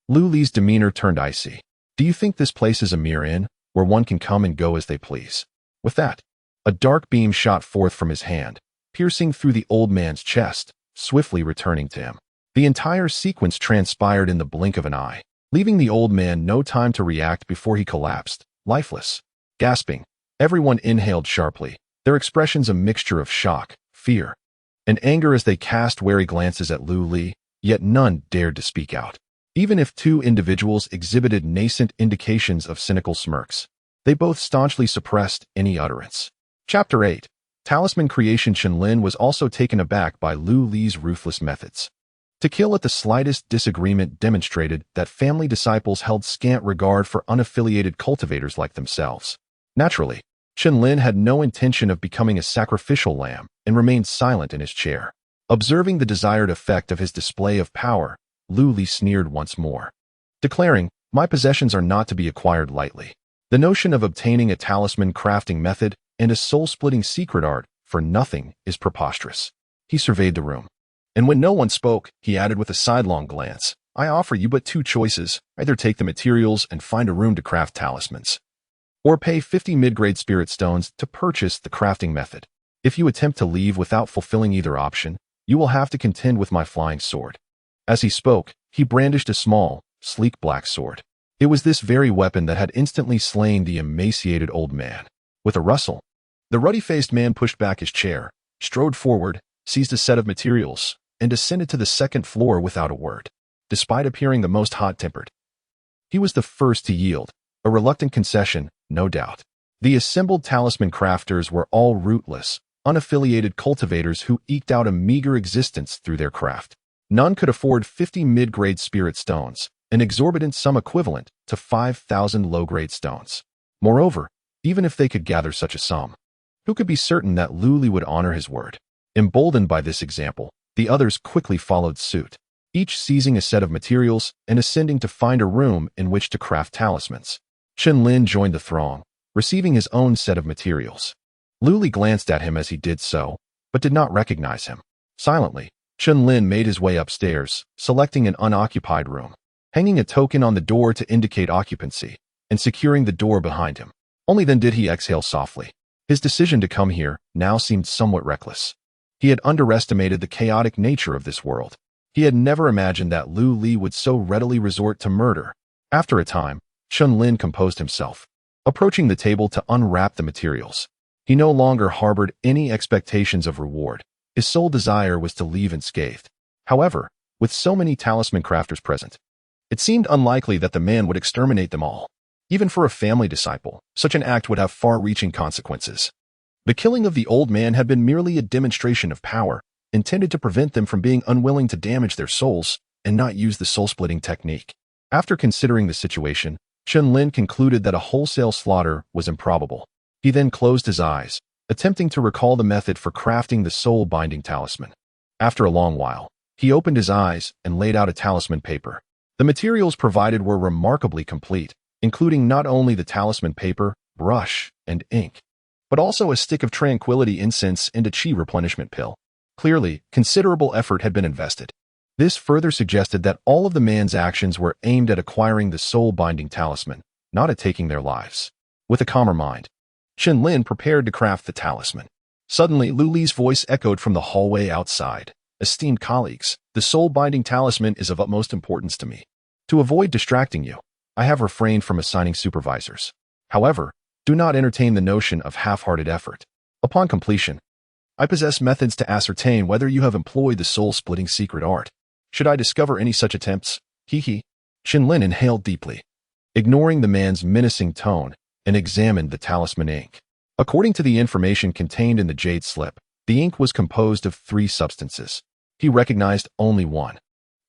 Lu Li's demeanor turned icy. Do you think this place is a mere inn, where one can come and go as they please? With that, a dark beam shot forth from his hand, piercing through the old man's chest, swiftly returning to him. The entire sequence transpired in the blink of an eye, leaving the old man no time to react before he collapsed, lifeless. Gasping, everyone inhaled sharply, their expressions a mixture of shock, fear, and anger as they cast wary glances at Lu Li, yet none dared to speak out. Even if two individuals exhibited nascent indications of cynical smirks, they both staunchly suppressed any utterance. Chapter 8. Talisman Creation. Chen Lin was also taken aback by Lu Li's ruthless methods. To kill at the slightest disagreement demonstrated that family disciples held scant regard for unaffiliated cultivators like themselves. Naturally, Chen Lin had no intention of becoming a sacrificial lamb and remained silent in his chair. Observing the desired effect of his display of power, Lu Li sneered once more, declaring, "My possessions are not to be acquired lightly. The notion of obtaining a talisman crafting method and a soul-splitting secret art for nothing is preposterous." He surveyed the room. And when no one spoke, he added with a sidelong glance, "I offer you but two choices. Either take the materials and find a room to craft talismans, or pay 50 mid-grade spirit stones to purchase the crafting method. If you attempt to leave without fulfilling either option, you will have to contend with my flying sword." As he spoke, he brandished a small, sleek black sword. It was this very weapon that had instantly slain the emaciated old man. With a rustle, the ruddy-faced man pushed back his chair, strode forward, seized a set of materials, and descended to the 2nd floor without a word. Despite appearing the most hot-tempered, he was the first to yield, a reluctant concession, no doubt. The assembled talisman crafters were all rootless, unaffiliated cultivators who eked out a meager existence through their craft. None could afford 50 mid-grade spirit stones, an exorbitant sum equivalent to 5,000 low-grade stones. Moreover, even if they could gather such a sum, who could be certain that Lu Li would honor his word? Emboldened by this example, the others quickly followed suit, each seizing a set of materials and ascending to find a room in which to craft talismans. Chen Lin joined the throng, receiving his own set of materials. Lu Li glanced at him as he did so, but did not recognize him. Silently, Chen Lin made his way upstairs, selecting an unoccupied room, hanging a token on the door to indicate occupancy, and securing the door behind him. Only then did he exhale softly. His decision to come here now seemed somewhat reckless. He had underestimated the chaotic nature of this world. He had never imagined that Lu Li would so readily resort to murder. After a time, Chen Lin composed himself, approaching the table to unwrap the materials. He no longer harbored any expectations of reward. His sole desire was to leave unscathed. However, with so many talisman crafters present, it seemed unlikely that the man would exterminate them all. Even for a family disciple, such an act would have far-reaching consequences. The killing of the old man had been merely a demonstration of power, intended to prevent them from being unwilling to damage their souls and not use the soul-splitting technique. After considering the situation, Chen Lin concluded that a wholesale slaughter was improbable. He then closed his eyes, attempting to recall the method for crafting the soul-binding talisman. After a long while, he opened his eyes and laid out a talisman paper. The materials provided were remarkably complete, including not only the talisman paper, brush, and ink, but also a stick of tranquility incense and a chi replenishment pill. Clearly, considerable effort had been invested. This further suggested that all of the man's actions were aimed at acquiring the soul-binding talisman, not at taking their lives. With a calmer mind, Chen Lin prepared to craft the talisman. Suddenly, Lu Li's voice echoed from the hallway outside. "Esteemed colleagues, the soul-binding talisman is of utmost importance to me. To avoid distracting you, I have refrained from assigning supervisors. However, do not entertain the notion of half-hearted effort. Upon completion, I possess methods to ascertain whether you have employed the soul-splitting secret art. Should I discover any such attempts, he." Chen Lin inhaled deeply, ignoring the man's menacing tone, and examined the talisman ink. According to the information contained in the jade slip, the ink was composed of 3 substances. He recognized only one: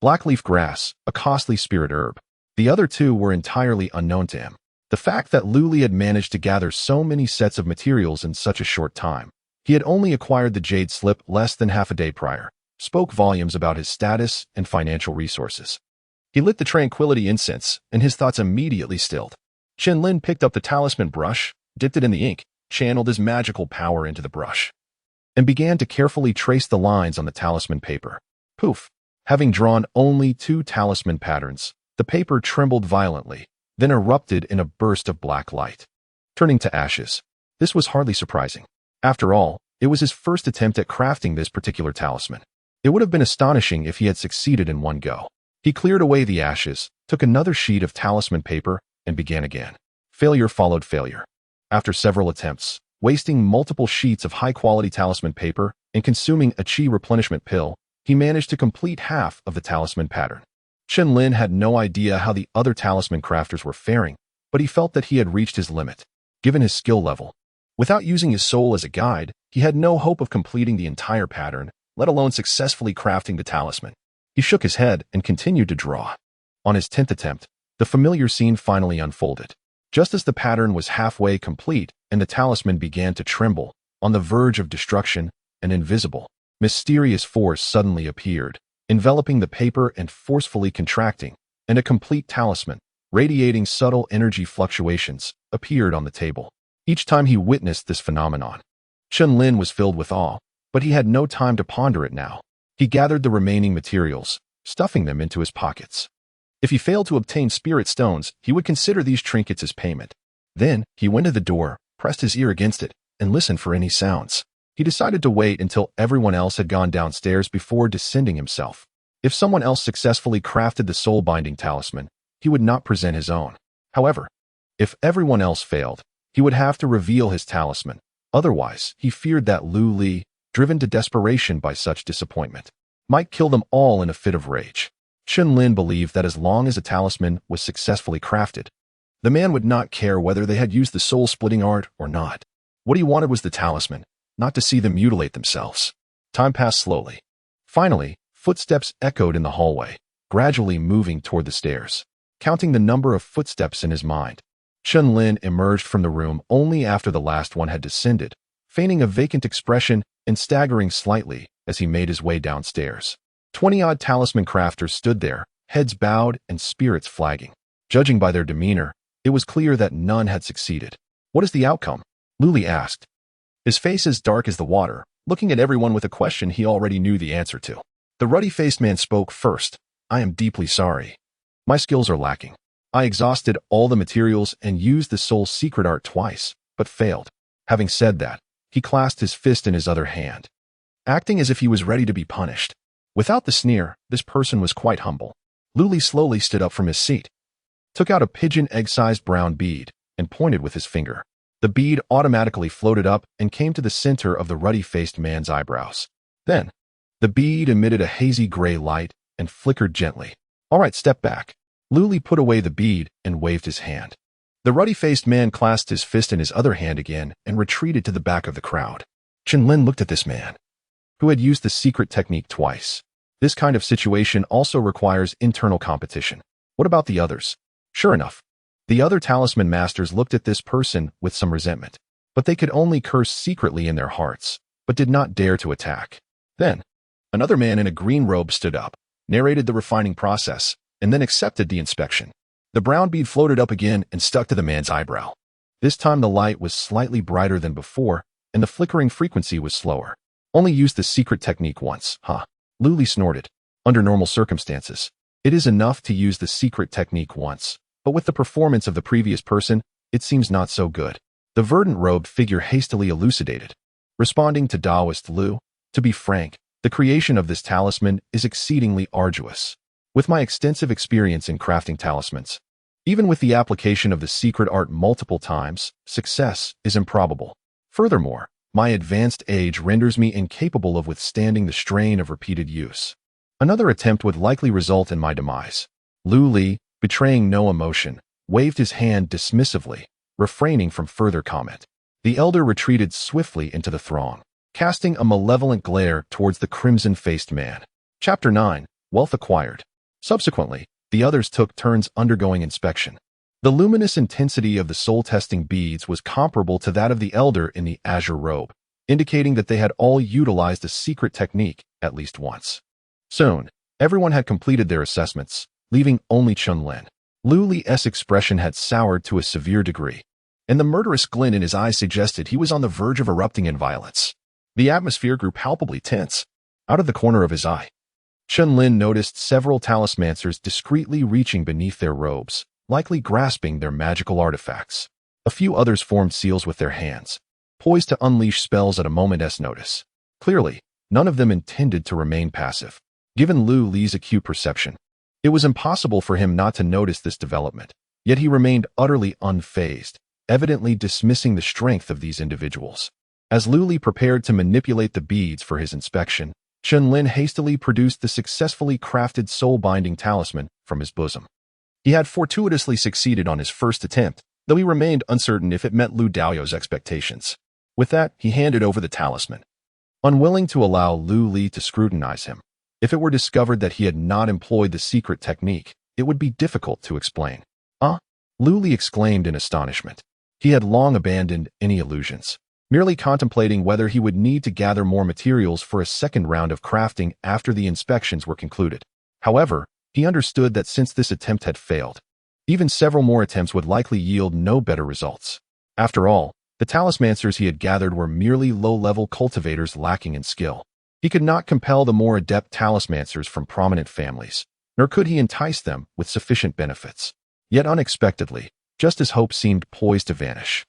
blackleaf grass, a costly spirit herb. The other 2 were entirely unknown to him. The fact that Lu Li had managed to gather so many sets of materials in such a short time, he had only acquired the jade slip less than half a day prior, spoke volumes about his status and financial resources. He lit the tranquility incense, and his thoughts immediately stilled. Chen Lin picked up the talisman brush, dipped it in the ink, channeled his magical power into the brush, and began to carefully trace the lines on the talisman paper. Poof! Having drawn only 2 talisman patterns, the paper trembled violently, then erupted in a burst of black light, turning to ashes. This was hardly surprising. After all, it was his first attempt at crafting this particular talisman. It would have been astonishing if he had succeeded in one go. He cleared away the ashes, took another sheet of talisman paper, and began again. Failure followed failure. After several attempts, wasting multiple sheets of high-quality talisman paper and consuming a chi replenishment pill, he managed to complete half of the talisman pattern. Chen Lin had no idea how the other talisman crafters were faring, but he felt that he had reached his limit, given his skill level. Without using his soul as a guide, he had no hope of completing the entire pattern, let alone successfully crafting the talisman. He shook his head and continued to draw. On his 10th attempt, the familiar scene finally unfolded. Just as the pattern was halfway complete and the talisman began to tremble, on the verge of destruction, an invisible, mysterious force suddenly appeared, enveloping the paper and forcefully contracting, and a complete talisman, radiating subtle energy fluctuations, appeared on the table. Each time he witnessed this phenomenon, Chen Lin was filled with awe, but he had no time to ponder it now. He gathered the remaining materials, stuffing them into his pockets. If he failed to obtain spirit stones, he would consider these trinkets as payment. Then, he went to the door, pressed his ear against it, and listened for any sounds. He decided to wait until everyone else had gone downstairs before descending himself. If someone else successfully crafted the soul-binding talisman, he would not present his own. However, if everyone else failed, he would have to reveal his talisman. Otherwise, he feared that Lu Li, driven to desperation by such disappointment, might kill them all in a fit of rage. Chen Lin believed that as long as a talisman was successfully crafted, the man would not care whether they had used the soul-splitting art or not. What he wanted was the talisman, not to see them mutilate themselves. Time passed slowly. Finally, footsteps echoed in the hallway, gradually moving toward the stairs. Counting the number of footsteps in his mind, Chen Lin emerged from the room only after the last one had descended, feigning a vacant expression and staggering slightly as he made his way downstairs. 20-odd talisman crafters stood there, heads bowed and spirits flagging. Judging by their demeanor, it was clear that none had succeeded. "What is the outcome?" Lu Li asked, his face as dark as the water, looking at everyone with a question he already knew the answer to. The ruddy-faced man spoke first. "I am deeply sorry. My skills are lacking. I exhausted all the materials and used the soul's secret art twice, but failed. Having said that, he clasped his fist in his other hand, acting as if he was ready to be punished. Without the sneer, this person was quite humble. Lu Li slowly stood up from his seat, took out a pigeon egg-sized brown bead, and pointed with his finger. The bead automatically floated up and came to the center of the ruddy-faced man's eyebrows. Then, the bead emitted a hazy gray light and flickered gently. "All right, step back." Lu Li put away the bead and waved his hand. The ruddy-faced man clasped his fist in his other hand again and retreated to the back of the crowd. Chen Lin looked at this man, who had used the secret technique twice. This kind of situation also requires internal competition. What about the others? Sure enough, the other talisman masters looked at this person with some resentment, but they could only curse secretly in their hearts, but did not dare to attack. Then, another man in a green robe stood up, narrated the refining process, and then accepted the inspection. The brown bead floated up again and stuck to the man's eyebrow. This time the light was slightly brighter than before, and the flickering frequency was slower. Only used the secret technique once, huh? Lu Li snorted. Under normal circumstances, it is enough to use the secret technique once, but with the performance of the previous person, it seems not so good. The verdant-robed figure hastily elucidated, responding to Taoist Lu. To be frank, the creation of this talisman is exceedingly arduous. With my extensive experience in crafting talismans, even with the application of the secret art multiple times, success is improbable. Furthermore, my advanced age renders me incapable of withstanding the strain of repeated use. Another attempt would likely result in my demise. Lu Li, betraying no emotion, waved his hand dismissively, refraining from further comment. The elder retreated swiftly into the throng, casting a malevolent glare towards the crimson-faced man. Chapter 9. Wealth Acquired. Subsequently, the others took turns undergoing inspection. The luminous intensity of the soul-testing beads was comparable to that of the elder in the azure robe, indicating that they had all utilized a secret technique at least once. Soon, everyone had completed their assessments, leaving only Chen Lin. Lu Li's expression had soured to a severe degree, and the murderous glint in his eyes suggested he was on the verge of erupting in violence. The atmosphere grew palpably tense. Out of the corner of his eye, Chen Lin noticed several talismancers discreetly reaching beneath their robes, likely grasping their magical artifacts. A few others formed seals with their hands, poised to unleash spells at a moment's notice. Clearly, none of them intended to remain passive. Given Lu Li's acute perception, it was impossible for him not to notice this development, yet he remained utterly unfazed, evidently dismissing the strength of these individuals. As Lu Li prepared to manipulate the beads for his inspection, Chen Lin hastily produced the successfully crafted soul-binding talisman from his bosom. He had fortuitously succeeded on his first attempt, though he remained uncertain if it met Lu Daoyou's expectations. With that, he handed over the talisman, unwilling to allow Lu Li to scrutinize him. If it were discovered that he had not employed the secret technique, it would be difficult to explain. Lu Li exclaimed in astonishment. He had long abandoned any illusions, merely contemplating whether he would need to gather more materials for a second round of crafting after the inspections were concluded. However, he understood that since this attempt had failed, even several more attempts would likely yield no better results. After all, the talismancers he had gathered were merely low-level cultivators lacking in skill. He could not compel the more adept talismancers from prominent families, nor could he entice them with sufficient benefits. Yet unexpectedly, just as hope seemed poised to vanish,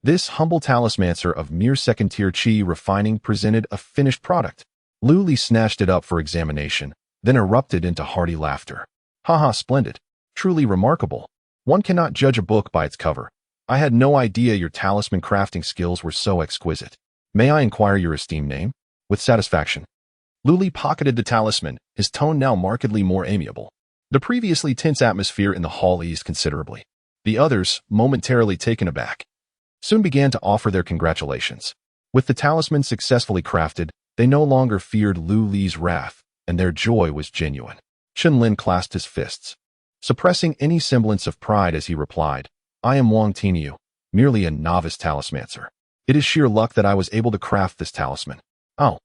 this humble talismancer of mere second-tier chi refining presented a finished product. Lu Li snatched it up for examination, then erupted into hearty laughter. "Haha, splendid. Truly remarkable. One cannot judge a book by its cover. I had no idea your talisman crafting skills were so exquisite. May I inquire your esteemed name?" With satisfaction, Lu Li pocketed the talisman, his tone now markedly more amiable. The previously tense atmosphere in the hall eased considerably. The others, momentarily taken aback, soon began to offer their congratulations. With the talisman successfully crafted, they no longer feared Lu Li's wrath, and their joy was genuine. Chen Lin clasped his fists, suppressing any semblance of pride as he replied, "I am Wang Tiniu, merely a novice talismancer. It is sheer luck that I was able to craft this talisman." "Oh,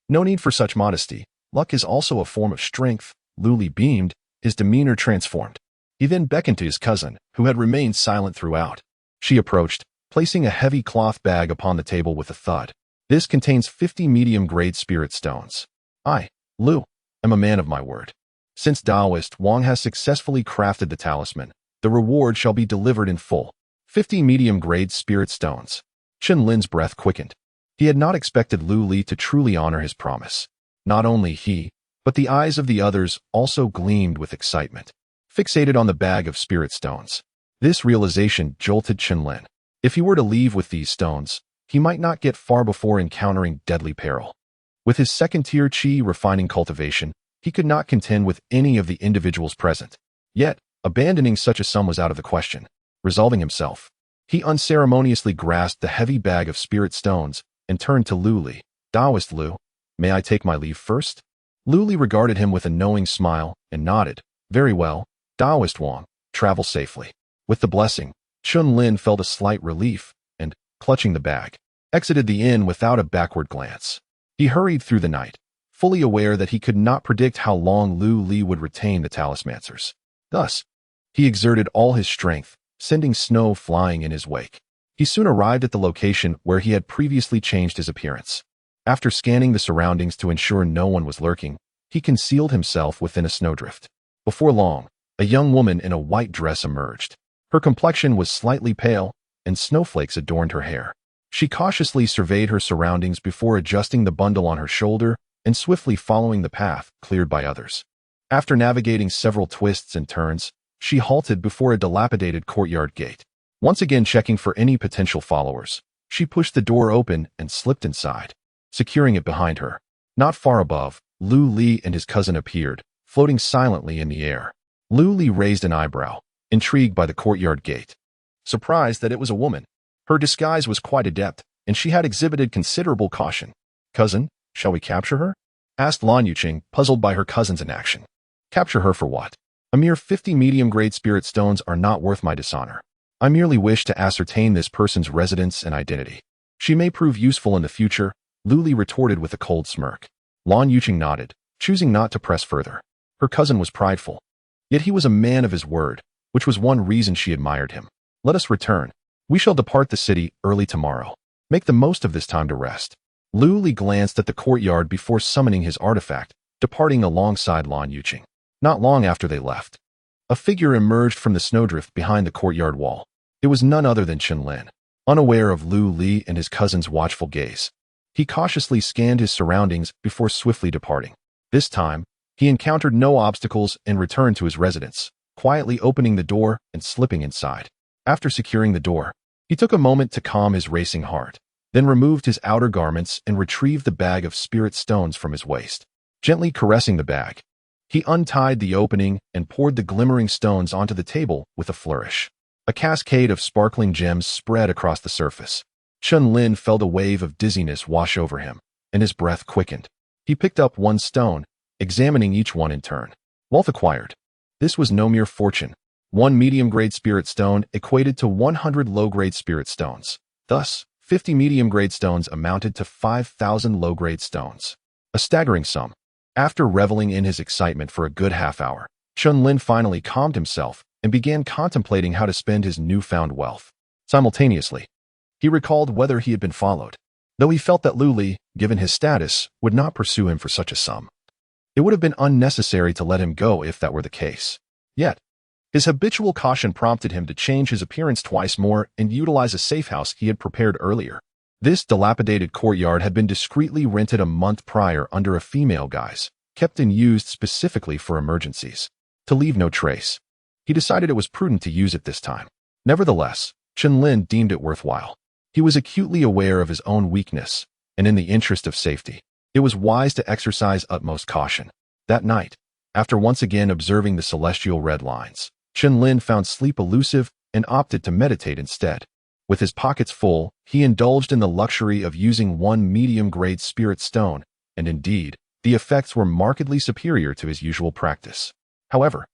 no need for such modesty. Luck is also a form of strength." Lu Li beamed, his demeanor transformed. He then beckoned to his cousin, who had remained silent throughout. She approached, placing a heavy cloth bag upon the table with a thud. "This contains 50 medium-grade spirit stones. I, Lu, am a man of my word. Since Taoist Wang has successfully crafted the talisman, the reward shall be delivered in full. 50 medium-grade spirit stones." Chen Lin's breath quickened. He had not expected Lu Li to truly honor his promise. Not only he, but the eyes of the others also gleamed with excitement, fixated on the bag of spirit stones. This realization jolted Chen Lin. If he were to leave with these stones, he might not get far before encountering deadly peril. With his second-tier qi refining cultivation, he could not contend with any of the individuals present. Yet, abandoning such a sum was out of the question. Resolving himself, he unceremoniously grasped the heavy bag of spirit stones and turned to Lu Li. Taoist Lu, may I take my leave first? Lu Li regarded him with a knowing smile and nodded. Very well, Taoist Wang, travel safely. With the blessing, Chen Lin felt a slight relief and, clutching the bag, exited the inn without a backward glance. He hurried through the night, fully aware that he could not predict how long Lu Li would retain the talismancers. Thus, he exerted all his strength, sending snow flying in his wake. He soon arrived at the location where he had previously changed his appearance. After scanning the surroundings to ensure no one was lurking, he concealed himself within a snowdrift. Before long, a young woman in a white dress emerged. Her complexion was slightly pale, and snowflakes adorned her hair. She cautiously surveyed her surroundings before adjusting the bundle on her shoulder and swiftly following the path cleared by others. After navigating several twists and turns, she halted before a dilapidated courtyard gate. Once again checking for any potential followers, she pushed the door open and slipped inside, securing it behind her. Not far above, Lu Li and his cousin appeared, floating silently in the air. Lu Li raised an eyebrow, intrigued by the courtyard gate. Surprised that it was a woman. Her disguise was quite adept, and she had exhibited considerable caution. Cousin, shall we capture her? Asked Lan Yuqing, puzzled by her cousin's inaction. Capture her for what? A mere 50 medium-grade spirit stones are not worth my dishonor. I merely wish to ascertain this person's residence and identity. She may prove useful in the future, Lu Li retorted with a cold smirk. Lan Yuqing nodded, choosing not to press further. Her cousin was prideful. Yet he was a man of his word, which was one reason she admired him. Let us return. We shall depart the city early tomorrow. Make the most of this time to rest. Lu Li glanced at the courtyard before summoning his artifact, departing alongside Lan Yuqing. Not long after they left, a figure emerged from the snowdrift behind the courtyard wall. It was none other than Chen Lin. Unaware of Lu Li and his cousin's watchful gaze, he cautiously scanned his surroundings before swiftly departing. This time, he encountered no obstacles and returned to his residence, quietly opening the door and slipping inside. After securing the door, he took a moment to calm his racing heart, then removed his outer garments and retrieved the bag of spirit stones from his waist. Gently caressing the bag, he untied the opening and poured the glimmering stones onto the table with a flourish. A cascade of sparkling gems spread across the surface. Chen Lin felt a wave of dizziness wash over him, and his breath quickened. He picked up one stone, examining each one in turn. Wealth acquired. This was no mere fortune. One medium-grade spirit stone equated to 100 low-grade spirit stones. Thus, 50 medium-grade stones amounted to 5,000 low-grade stones. A staggering sum. After reveling in his excitement for a good half-hour, Chen Lin finally calmed himself and began contemplating how to spend his newfound wealth. Simultaneously, he recalled whether he had been followed, though he felt that Lu Li, given his status, would not pursue him for such a sum. It would have been unnecessary to let him go if that were the case. Yet, his habitual caution prompted him to change his appearance twice more and utilize a safe house he had prepared earlier. This dilapidated courtyard had been discreetly rented a month prior under a female guise, kept and used specifically for emergencies. To leave no trace, he decided it was prudent to use it this time. Nevertheless, Chen Lin deemed it worthwhile. He was acutely aware of his own weakness, and in the interest of safety, it was wise to exercise utmost caution. That night, after once again observing the celestial red lines, Chen Lin found sleep elusive and opted to meditate instead. With his pockets full, he indulged in the luxury of using one medium-grade spirit stone, and indeed, the effects were markedly superior to his usual practice. However,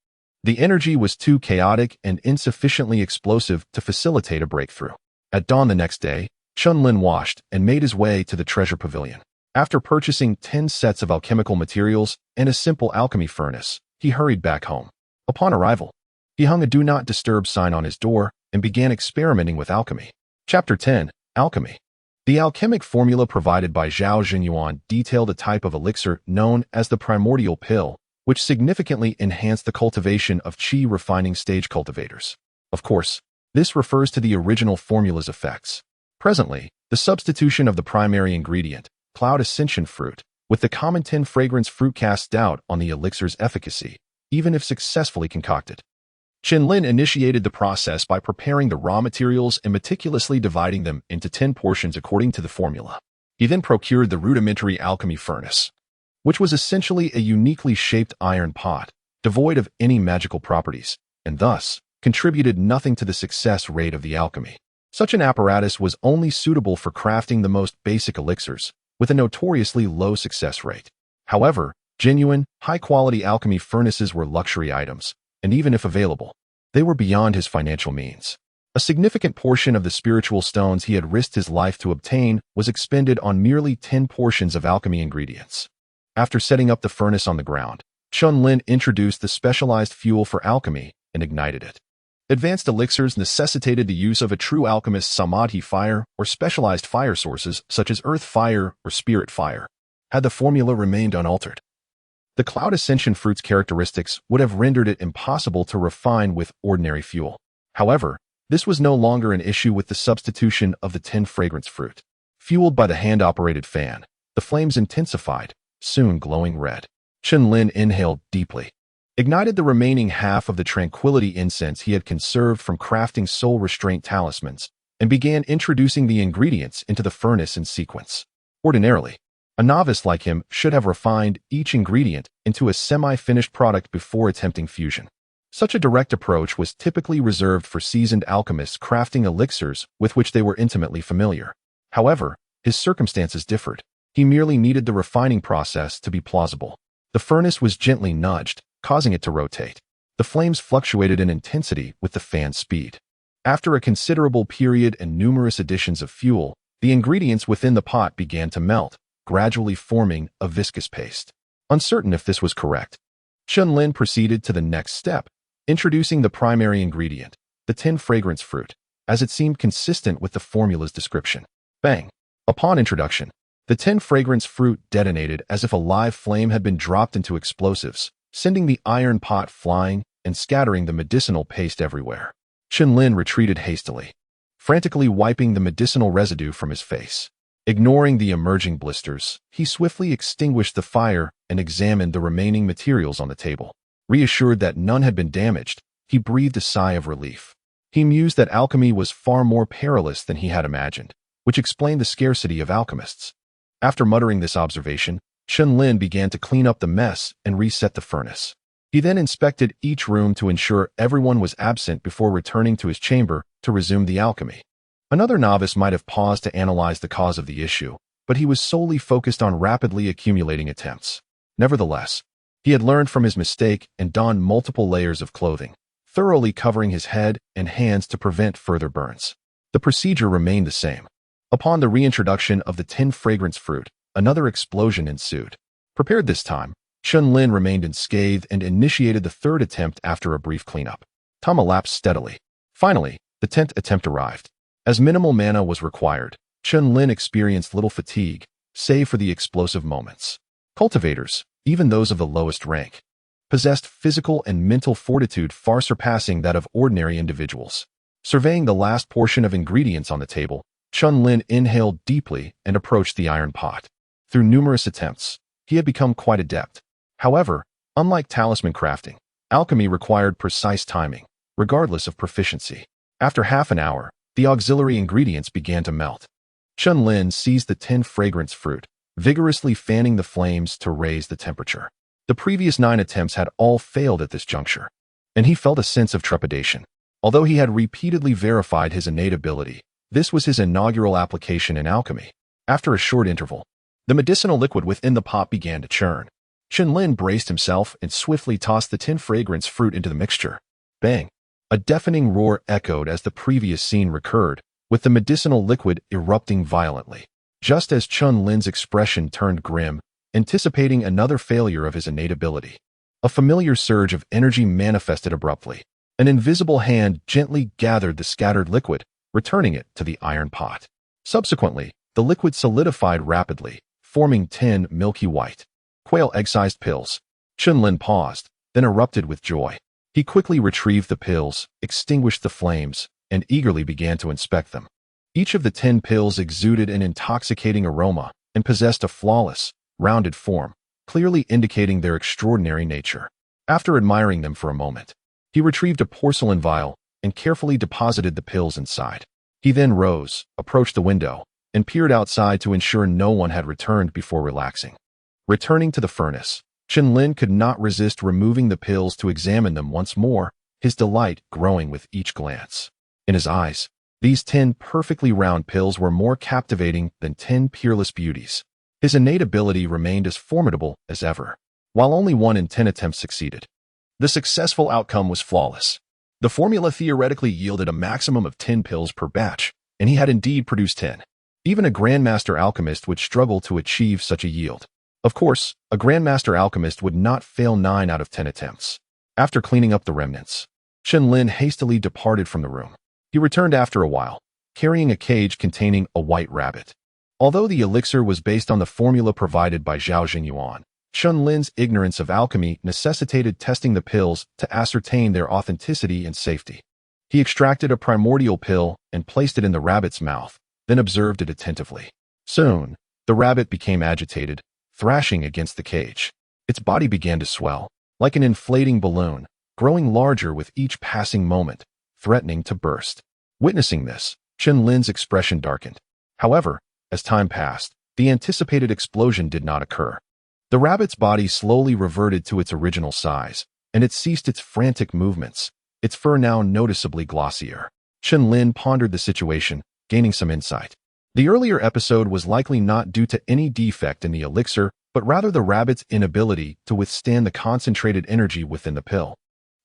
the energy was too chaotic and insufficiently explosive to facilitate a breakthrough. At dawn the next day, Chen Lin washed and made his way to the treasure pavilion. After purchasing 10 sets of alchemical materials and a simple alchemy furnace, he hurried back home. Upon arrival, he hung a Do Not Disturb sign on his door and began experimenting with alchemy. Chapter 10. Alchemy. The alchemic formula provided by Zhao Jinyuan detailed a type of elixir known as the primordial pill, which significantly enhanced the cultivation of qi refining stage cultivators. Of course, this refers to the original formula's effects. Presently, The substitution of the primary ingredient, cloud ascension fruit, with the common 10 fragrance fruit casts doubt on the elixir's efficacy, even if successfully concocted. Chen Lin initiated the process by preparing the raw materials and meticulously dividing them into 10 portions according to the formula. He then procured the rudimentary alchemy furnace, which was essentially a uniquely shaped iron pot, devoid of any magical properties, and thus contributed nothing to the success rate of the alchemy. Such an apparatus was only suitable for crafting the most basic elixirs, with a notoriously low success rate. However, genuine, high-quality alchemy furnaces were luxury items, and even if available, they were beyond his financial means. A significant portion of the spiritual stones he had risked his life to obtain was expended on merely 10 portions of alchemy ingredients. After setting up the furnace on the ground, Chen Lin introduced the specialized fuel for alchemy and ignited it. Advanced elixirs necessitated the use of a true alchemist's samadhi fire or specialized fire sources such as earth fire or spirit fire, had the formula remained unaltered. The cloud ascension fruit's characteristics would have rendered it impossible to refine with ordinary fuel. However, this was no longer an issue with the substitution of the 10 fragrance fruit. Fueled by the hand-operated fan, the flames intensified, soon glowing red. Chen Lin inhaled deeply, ignited the remaining half of the tranquility incense he had conserved from crafting soul restraint talismans, and began introducing the ingredients into the furnace in sequence. Ordinarily, a novice like him should have refined each ingredient into a semi-finished product before attempting fusion. Such a direct approach was typically reserved for seasoned alchemists crafting elixirs with which they were intimately familiar. However, his circumstances differed. He merely needed the refining process to be plausible. The furnace was gently nudged, causing it to rotate. The flames fluctuated in intensity with the fan's speed. After a considerable period and numerous additions of fuel, the ingredients within the pot began to melt, gradually forming a viscous paste. Uncertain if this was correct, Chen Lin proceeded to the next step, introducing the primary ingredient, the 10 fragrance fruit, as it seemed consistent with the formula's description. Bang! Upon introduction, the 10 fragrance fruit detonated as if a live flame had been dropped into explosives, sending the iron pot flying and scattering the medicinal paste everywhere. Chen Lin retreated hastily, frantically wiping the medicinal residue from his face. Ignoring the emerging blisters, he swiftly extinguished the fire and examined the remaining materials on the table. Reassured that none had been damaged, he breathed a sigh of relief. He mused that alchemy was far more perilous than he had imagined, which explained the scarcity of alchemists. After muttering this observation, Chen Lin began to clean up the mess and reset the furnace. He then inspected each room to ensure everyone was absent before returning to his chamber to resume the alchemy. Another novice might have paused to analyze the cause of the issue, but he was solely focused on rapidly accumulating attempts. Nevertheless, he had learned from his mistake and donned multiple layers of clothing, thoroughly covering his head and hands to prevent further burns. The procedure remained the same. Upon the reintroduction of the 10 fragrance fruit, another explosion ensued. Prepared this time, Chen Lin remained unscathed and initiated the third attempt after a brief cleanup. Time elapsed steadily. Finally, the 10th attempt arrived. As minimal mana was required, Chen Lin experienced little fatigue, save for the explosive moments. Cultivators, even those of the lowest rank, possessed physical and mental fortitude far surpassing that of ordinary individuals. Surveying the last portion of ingredients on the table, Chen Lin inhaled deeply and approached the iron pot. Through numerous attempts, he had become quite adept. However, unlike talisman crafting, alchemy required precise timing, regardless of proficiency. After half an hour, the auxiliary ingredients began to melt. Chen Lin seized the 10 fragrance fruit, vigorously fanning the flames to raise the temperature. The previous 9 attempts had all failed at this juncture, and he felt a sense of trepidation. Although he had repeatedly verified his innate ability, this was his inaugural application in alchemy. After a short interval, the medicinal liquid within the pot began to churn. Chen Lin braced himself and swiftly tossed the 10 fragrance fruit into the mixture. Bang! A deafening roar echoed as the previous scene recurred, with the medicinal liquid erupting violently. Just as Chen Lin's expression turned grim, anticipating another failure of his innate ability, a familiar surge of energy manifested abruptly. An invisible hand gently gathered the scattered liquid, returning it to the iron pot. Subsequently, the liquid solidified rapidly, forming 10 milky white, quail egg-sized pills. Chen Lin paused, then erupted with joy. He quickly retrieved the pills, extinguished the flames, and eagerly began to inspect them. Each of the 10 pills exuded an intoxicating aroma and possessed a flawless, rounded form, clearly indicating their extraordinary nature. After admiring them for a moment, he retrieved a porcelain vial and carefully deposited the pills inside. He then rose, approached the window, and peered outside to ensure no one had returned before relaxing. Returning to the furnace, Chen Lin could not resist removing the pills to examine them once more, his delight growing with each glance. In his eyes, these 10 perfectly round pills were more captivating than 10 peerless beauties. His innate ability remained as formidable as ever, while only 1 in 10 attempts succeeded. The successful outcome was flawless. The formula theoretically yielded a maximum of 10 pills per batch, and he had indeed produced 10. Even a Grandmaster Alchemist would struggle to achieve such a yield. Of course, a Grandmaster Alchemist would not fail 9 out of 10 attempts. After cleaning up the remnants, Chen Lin hastily departed from the room. He returned after a while, carrying a cage containing a white rabbit. Although the elixir was based on the formula provided by Zhao Jingyuan, Chen Lin's ignorance of alchemy necessitated testing the pills to ascertain their authenticity and safety. He extracted a primordial pill and placed it in the rabbit's mouth, then observed it attentively. Soon, the rabbit became agitated, thrashing against the cage. Its body began to swell, like an inflating balloon, growing larger with each passing moment, threatening to burst. Witnessing this, Chen Lin's expression darkened. However, as time passed, the anticipated explosion did not occur. The rabbit's body slowly reverted to its original size, and it ceased its frantic movements, its fur now noticeably glossier. Chen Lin pondered the situation, gaining some insight. The earlier episode was likely not due to any defect in the elixir, but rather the rabbit's inability to withstand the concentrated energy within the pill.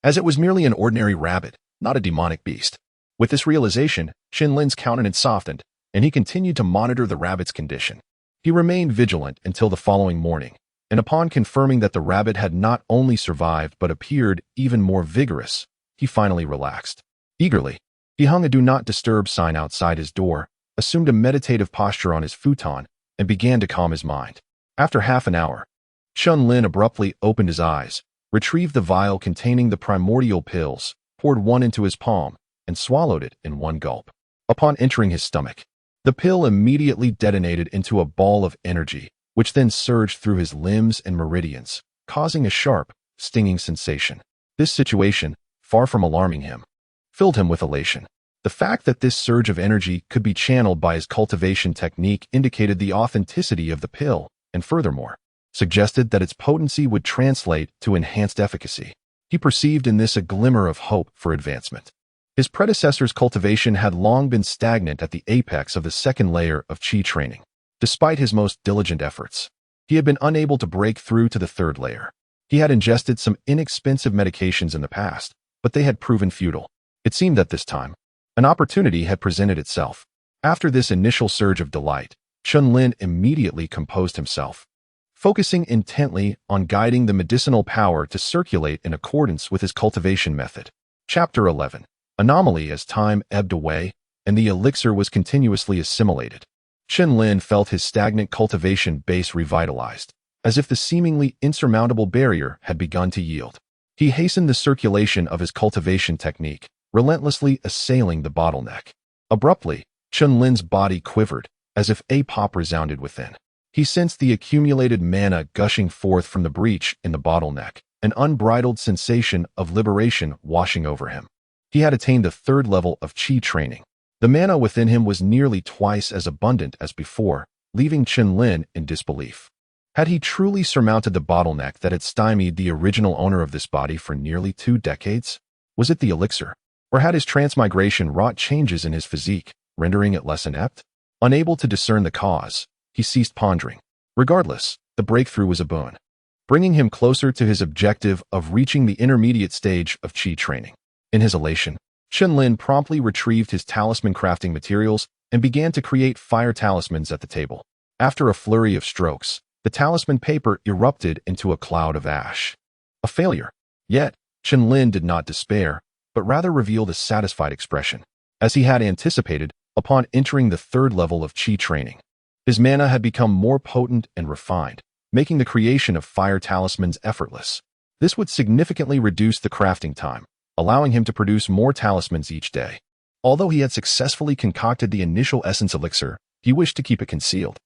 As it was merely an ordinary rabbit, not a demonic beast. With this realization, Chen Lin's countenance softened, and he continued to monitor the rabbit's condition. He remained vigilant until the following morning, and upon confirming that the rabbit had not only survived but appeared even more vigorous, he finally relaxed. Eagerly, he hung a do not disturb sign outside his door, assumed a meditative posture on his futon, and began to calm his mind. After half an hour, Chen Lin abruptly opened his eyes, retrieved the vial containing the primordial pills, poured one into his palm, and swallowed it in one gulp. Upon entering his stomach, the pill immediately detonated into a ball of energy, which then surged through his limbs and meridians, causing a sharp, stinging sensation. This situation, far from alarming him, filled him with elation. The fact that this surge of energy could be channeled by his cultivation technique indicated the authenticity of the pill, and furthermore, suggested that its potency would translate to enhanced efficacy. He perceived in this a glimmer of hope for advancement. His predecessor's cultivation had long been stagnant at the apex of the second layer of qi training. Despite his most diligent efforts, he had been unable to break through to the third layer. He had ingested some inexpensive medications in the past, but they had proven futile. It seemed that this time, an opportunity had presented itself. After this initial surge of delight, Chen Lin immediately composed himself, focusing intently on guiding the medicinal power to circulate in accordance with his cultivation method. Chapter 11. Anomaly. As time ebbed away, and the elixir was continuously assimilated, Chen Lin felt his stagnant cultivation base revitalized, as if the seemingly insurmountable barrier had begun to yield. He hastened the circulation of his cultivation technique, relentlessly assailing the bottleneck. Abruptly, Chen Lin's body quivered, as if a pop resounded within. He sensed the accumulated mana gushing forth from the breach in the bottleneck, an unbridled sensation of liberation washing over him. He had attained the third level of qi training. The mana within him was nearly twice as abundant as before, leaving Chen Lin in disbelief. Had he truly surmounted the bottleneck that had stymied the original owner of this body for nearly 2 decades? Was it the elixir? Or had his transmigration wrought changes in his physique, rendering it less inept? Unable to discern the cause, he ceased pondering. Regardless, the breakthrough was a boon, bringing him closer to his objective of reaching the intermediate stage of qi training. In his elation, Chen Lin promptly retrieved his talisman crafting materials and began to create fire talismans at the table. After a flurry of strokes, the talisman paper erupted into a cloud of ash. A failure. Yet, Chen Lin did not despair, but rather revealed a satisfied expression. As he had anticipated, upon entering the third level of qi training, his mana had become more potent and refined, making the creation of fire talismans effortless. This would significantly reduce the crafting time, allowing him to produce more talismans each day. Although he had successfully concocted the initial essence elixir, he wished to keep it concealed.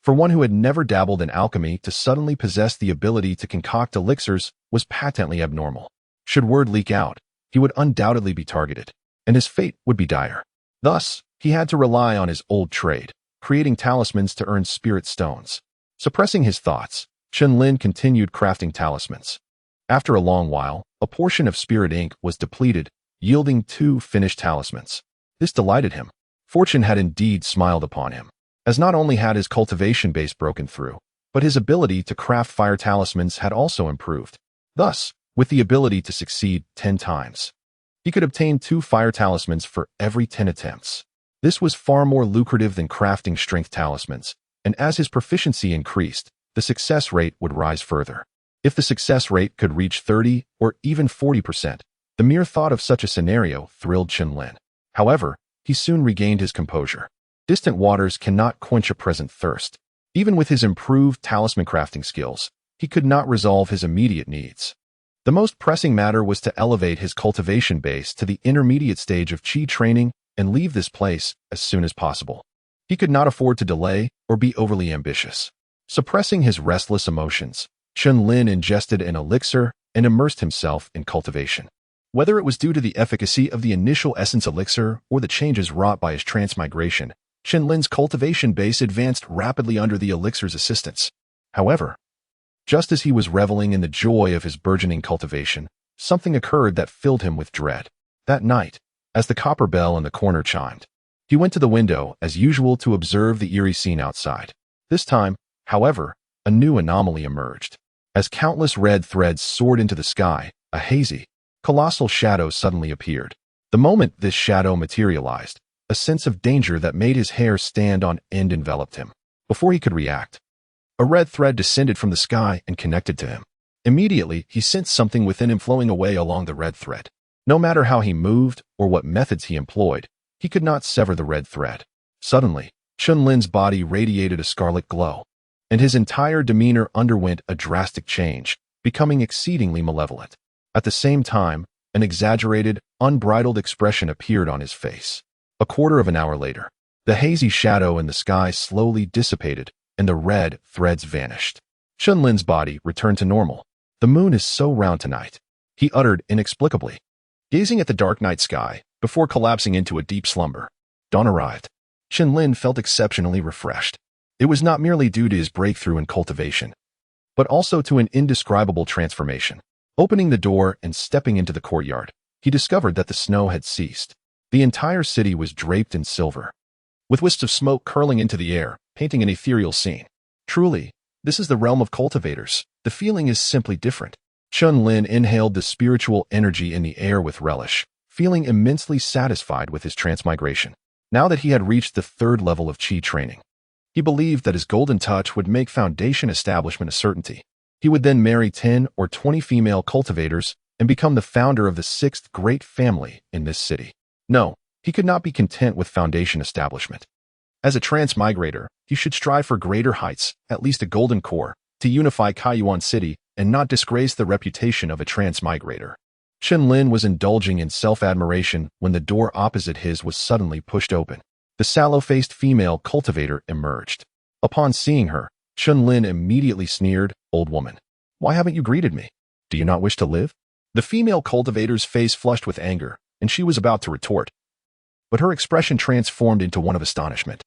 For one who had never dabbled in alchemy to suddenly possess the ability to concoct elixirs was patently abnormal. Should word leak out, he would undoubtedly be targeted, and his fate would be dire. Thus, he had to rely on his old trade, creating talismans to earn spirit stones. Suppressing his thoughts, Chen Lin continued crafting talismans. After a long while, a portion of spirit ink was depleted, yielding 2 finished talismans. This delighted him. Fortune had indeed smiled upon him, as not only had his cultivation base broken through, but his ability to craft fire talismans had also improved. Thus, with the ability to succeed 10 times, he could obtain 2 fire talismans for every 10 attempts. This was far more lucrative than crafting strength talismans, and as his proficiency increased, the success rate would rise further. If the success rate could reach 30 or even 40%, the mere thought of such a scenario thrilled Chen Lin. However, he soon regained his composure. Distant waters cannot quench a present thirst. Even with his improved talisman crafting skills, he could not resolve his immediate needs. The most pressing matter was to elevate his cultivation base to the intermediate stage of qi training and leave this place as soon as possible. He could not afford to delay or be overly ambitious. Suppressing his restless emotions, Chen Lin ingested an elixir and immersed himself in cultivation. Whether it was due to the efficacy of the initial essence elixir or the changes wrought by his transmigration, Chen Lin's cultivation base advanced rapidly under the elixir's assistance. However, just as he was reveling in the joy of his burgeoning cultivation, something occurred that filled him with dread. That night, as the copper bell in the corner chimed, he went to the window as usual to observe the eerie scene outside. This time, however, a new anomaly emerged. As countless red threads soared into the sky, a hazy, colossal shadow suddenly appeared. The moment this shadow materialized, a sense of danger that made his hair stand on end enveloped him. Before he could react, a red thread descended from the sky and connected to him. Immediately, he sensed something within him flowing away along the red thread. No matter how he moved or what methods he employed, he could not sever the red thread. Suddenly, Chen Lin's body radiated a scarlet glow, and his entire demeanor underwent a drastic change, becoming exceedingly malevolent. At the same time, an exaggerated, unbridled expression appeared on his face. A quarter of an hour later, the hazy shadow in the sky slowly dissipated, and the red threads vanished. Chen Lin's body returned to normal. "The moon is so round tonight," he uttered inexplicably, gazing at the dark night sky before collapsing into a deep slumber. Dawn arrived. Chen Lin felt exceptionally refreshed. It was not merely due to his breakthrough in cultivation, but also to an indescribable transformation. Opening the door and stepping into the courtyard, he discovered that the snow had ceased. The entire city was draped in silver, with wisps of smoke curling into the air, painting an ethereal scene. Truly, this is the realm of cultivators. The feeling is simply different. Chen Lin inhaled the spiritual energy in the air with relish, feeling immensely satisfied with his transmigration. Now that he had reached the 3rd level of qi training, he believed that his golden touch would make foundation establishment a certainty. He would then marry 10 or 20 female cultivators and become the founder of the 6th great family in this city. No, he could not be content with foundation establishment. As a transmigrator, he should strive for greater heights, at least a golden core, to unify Kaiyuan City and not disgrace the reputation of a transmigrator. Chen Lin was indulging in self-admiration when the door opposite his was suddenly pushed open. The sallow-faced female cultivator emerged. Upon seeing her, Chen Lin immediately sneered, "Old woman, why haven't you greeted me? Do you not wish to live?" The female cultivator's face flushed with anger, and she was about to retort, but her expression transformed into one of astonishment.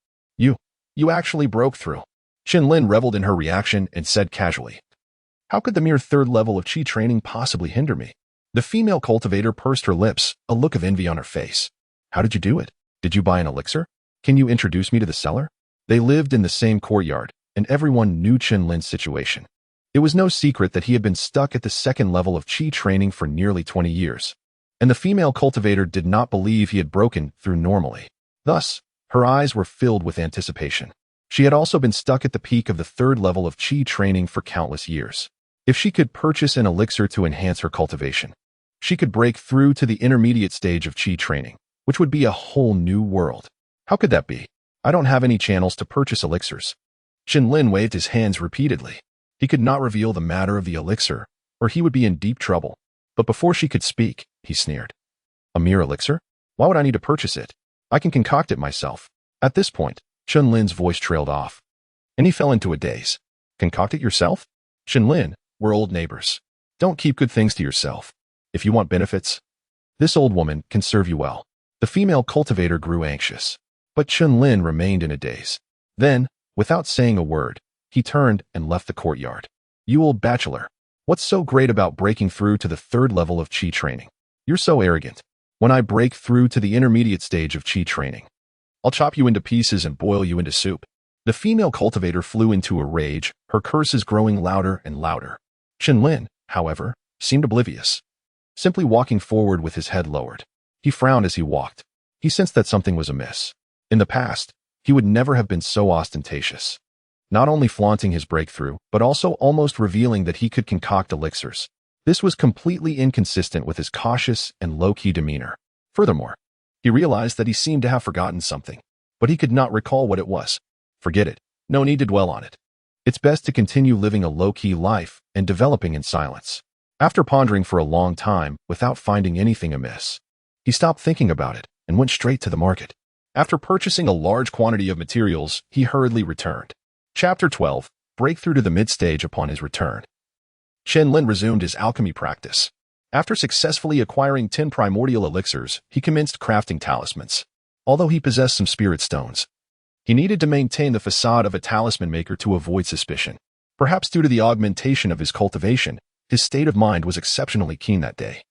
You actually broke through." Chen Lin reveled in her reaction and said casually, "How could the mere 3rd level of qi training possibly hinder me?" The female cultivator pursed her lips, a look of envy on her face. "How did you do it? Did you buy an elixir? Can you introduce me to the seller?" They lived in the same courtyard, and everyone knew Chen Lin's situation. It was no secret that he had been stuck at the 2nd level of qi training for nearly 20 years, and the female cultivator did not believe he had broken through normally. Thus, her eyes were filled with anticipation. She had also been stuck at the peak of the 3rd level of qi training for countless years. If she could purchase an elixir to enhance her cultivation, she could break through to the intermediate stage of qi training, which would be a whole new world. How could that be? I don't have any channels to purchase elixirs. Chen Lin waved his hands repeatedly. He could not reveal the matter of the elixir, or he would be in deep trouble. But before she could speak, he sneered. "A mere elixir? Why would I need to purchase it? I can concoct it myself. At this point, Chen Lin's voice trailed off, and he fell into a daze. Concoct it yourself? Chen Lin, we're old neighbors. Don't keep good things to yourself. If you want benefits, this old woman can serve you well. The female cultivator grew anxious, but Chen Lin remained in a daze. Then, without saying a word, he turned and left the courtyard. You old bachelor, what's so great about breaking through to the third level of Qi training? You're so arrogant. When I break through to the intermediate stage of Qi training, I'll chop you into pieces and boil you into soup. The female cultivator flew into a rage, her curses growing louder and louder. Chen Lin, however, seemed oblivious, simply walking forward with his head lowered. He frowned as he walked. He sensed that something was amiss. In the past, he would never have been so ostentatious, not only flaunting his breakthrough, but also almost revealing that he could concoct elixirs. This was completely inconsistent with his cautious and low-key demeanor. Furthermore, he realized that he seemed to have forgotten something, but he could not recall what it was. Forget it. No need to dwell on it. It's best to continue living a low-key life and developing in silence. After pondering for a long time without finding anything amiss, he stopped thinking about it and went straight to the market. After purchasing a large quantity of materials, he hurriedly returned. Chapter 12. Breakthrough to the mid-stage. Upon his return, Chen Lin resumed his alchemy practice. After successfully acquiring 10 primordial elixirs, he commenced crafting talismans. Although he possessed some spirit stones, he needed to maintain the facade of a talisman maker to avoid suspicion. Perhaps due to the augmentation of his cultivation, his state of mind was exceptionally keen that day,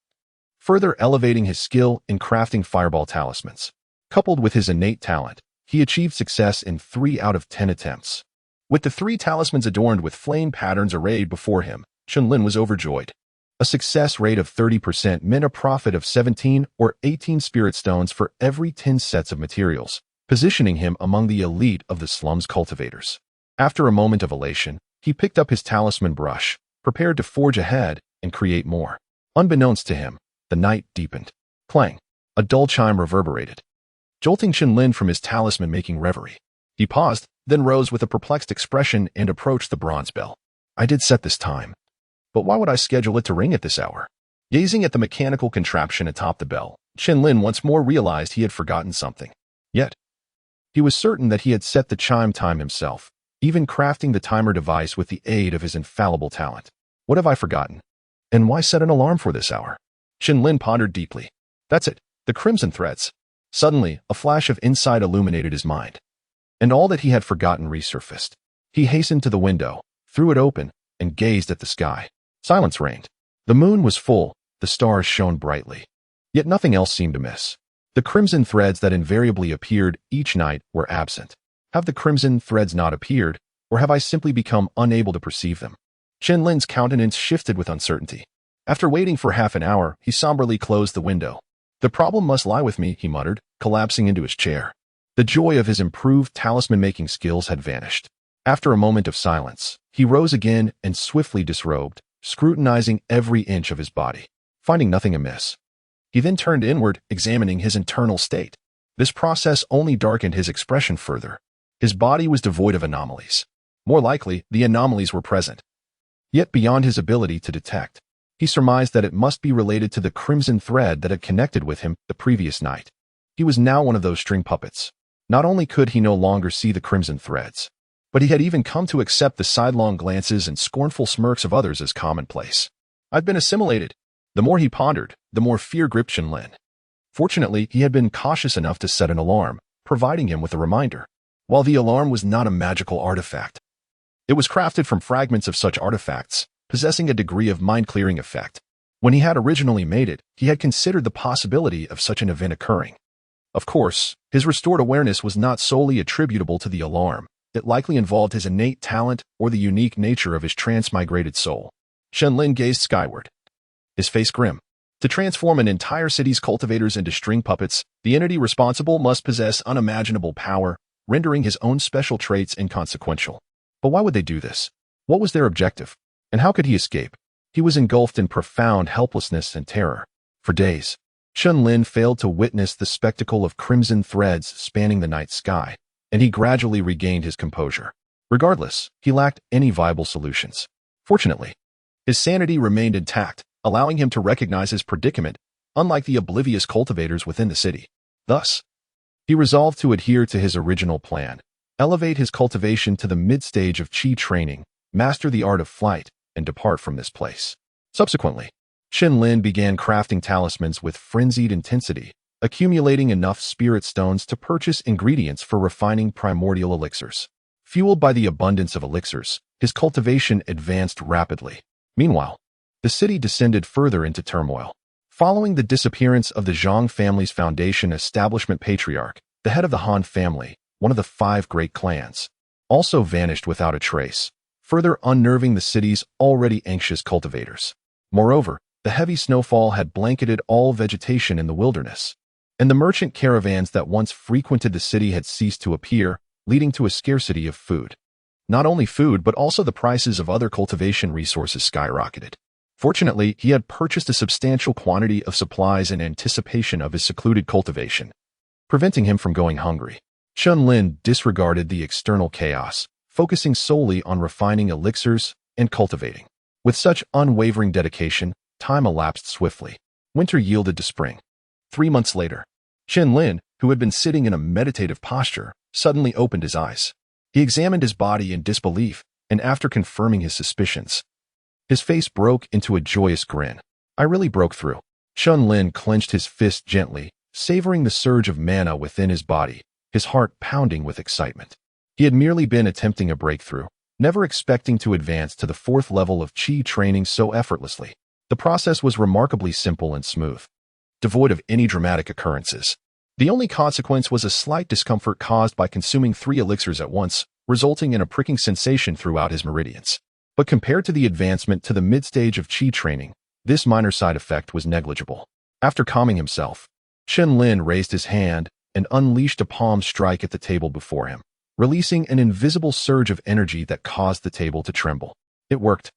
further elevating his skill in crafting fireball talismans. Coupled with his innate talent, he achieved success in 3 out of 10 attempts. With the 3 talismans adorned with flame patterns arrayed before him, Chen Lin was overjoyed. A success rate of 30% meant a profit of 17 or 18 spirit stones for every 10 sets of materials, positioning him among the elite of the slum's cultivators. After a moment of elation, he picked up his talisman brush, prepared to forge ahead and create more. Unbeknownst to him, the night deepened. Clang! A dull chime reverberated, jolting Chen Lin from his talisman-making reverie. He paused, then rose with a perplexed expression and approached the bronze bell. I did set this time, but why would I schedule it to ring at this hour? Gazing at the mechanical contraption atop the bell, Chen Lin once more realized he had forgotten something. Yet, he was certain that he had set the chime time himself, even crafting the timer device with the aid of his infallible talent. What have I forgotten? And why set an alarm for this hour? Chen Lin pondered deeply. That's it, the crimson threads. Suddenly, a flash of insight illuminated his mind, and all that he had forgotten resurfaced. He hastened to the window, threw it open, and gazed at the sky. Silence reigned. The moon was full, the stars shone brightly. Yet nothing else seemed amiss. The crimson threads that invariably appeared each night were absent. Have the crimson threads not appeared, or have I simply become unable to perceive them? Chen Lin's countenance shifted with uncertainty. After waiting for half an hour, he somberly closed the window. The problem must lie with me, he muttered, collapsing into his chair. The joy of his improved talisman-making skills had vanished. After a moment of silence, he rose again and swiftly disrobed, scrutinizing every inch of his body. Finding nothing amiss, he then turned inward, examining his internal state. This process only darkened his expression further. His body was devoid of anomalies. More likely, the anomalies were present, yet beyond his ability to detect. He surmised that it must be related to the crimson thread that had connected with him the previous night. He was now one of those string puppets. Not only could he no longer see the crimson threads, but he had even come to accept the sidelong glances and scornful smirks of others as commonplace. I've been assimilated. The more he pondered, the more fear gripped Chen Lin. Fortunately, he had been cautious enough to set an alarm, providing him with a reminder. While the alarm was not a magical artifact, it was crafted from fragments of such artifacts, possessing a degree of mind-clearing effect. When he had originally made it, he had considered the possibility of such an event occurring. Of course, his restored awareness was not solely attributable to the alarm. It likely involved his innate talent or the unique nature of his transmigrated soul. Chen Lin gazed skyward, his face grim. To transform an entire city's cultivators into string puppets, the entity responsible must possess unimaginable power, rendering his own special traits inconsequential. But why would they do this? What was their objective? And how could he escape? He was engulfed in profound helplessness and terror. For days, Chen Lin failed to witness the spectacle of crimson threads spanning the night sky, and he gradually regained his composure. Regardless, he lacked any viable solutions. Fortunately, his sanity remained intact, allowing him to recognize his predicament, unlike the oblivious cultivators within the city. Thus, He resolved to adhere to his original plan, elevate his cultivation to the mid-stage of qi training, master the art of flight, and depart from this place. Subsequently, Chen Lin began crafting talismans with frenzied intensity, accumulating enough spirit stones to purchase ingredients for refining primordial elixirs. Fueled by the abundance of elixirs, his cultivation advanced rapidly. Meanwhile, the city descended further into turmoil. Following the disappearance of the Zhang family's foundation establishment patriarch, the head of the Han family, one of the 5 great clans, also vanished without a trace, further unnerving the city's already anxious cultivators. Moreover, the heavy snowfall had blanketed all vegetation in the wilderness, and the merchant caravans that once frequented the city had ceased to appear, leading to a scarcity of food. Not only food, but also the prices of other cultivation resources skyrocketed. Fortunately, he had purchased a substantial quantity of supplies in anticipation of his secluded cultivation, preventing him from going hungry. Chen Lin disregarded the external chaos, focusing solely on refining elixirs and cultivating. With such unwavering dedication, time elapsed swiftly. Winter yielded to spring. 3 months later, Chen Lin, who had been sitting in a meditative posture, suddenly opened his eyes. He examined his body in disbelief, and after confirming his suspicions, his face broke into a joyous grin. I really broke through. Chen Lin clenched his fist gently, savoring the surge of mana within his body, his heart pounding with excitement. He had merely been attempting a breakthrough, never expecting to advance to the 4th level of qi training so effortlessly. The process was remarkably simple and smooth, devoid of any dramatic occurrences. The only consequence was a slight discomfort caused by consuming 3 elixirs at once, resulting in a pricking sensation throughout his meridians. But compared to the advancement to the mid-stage of qi training, this minor side effect was negligible. After calming himself, Chen Lin raised his hand and unleashed a palm strike at the table before him, releasing an invisible surge of energy that caused the table to tremble. It worked.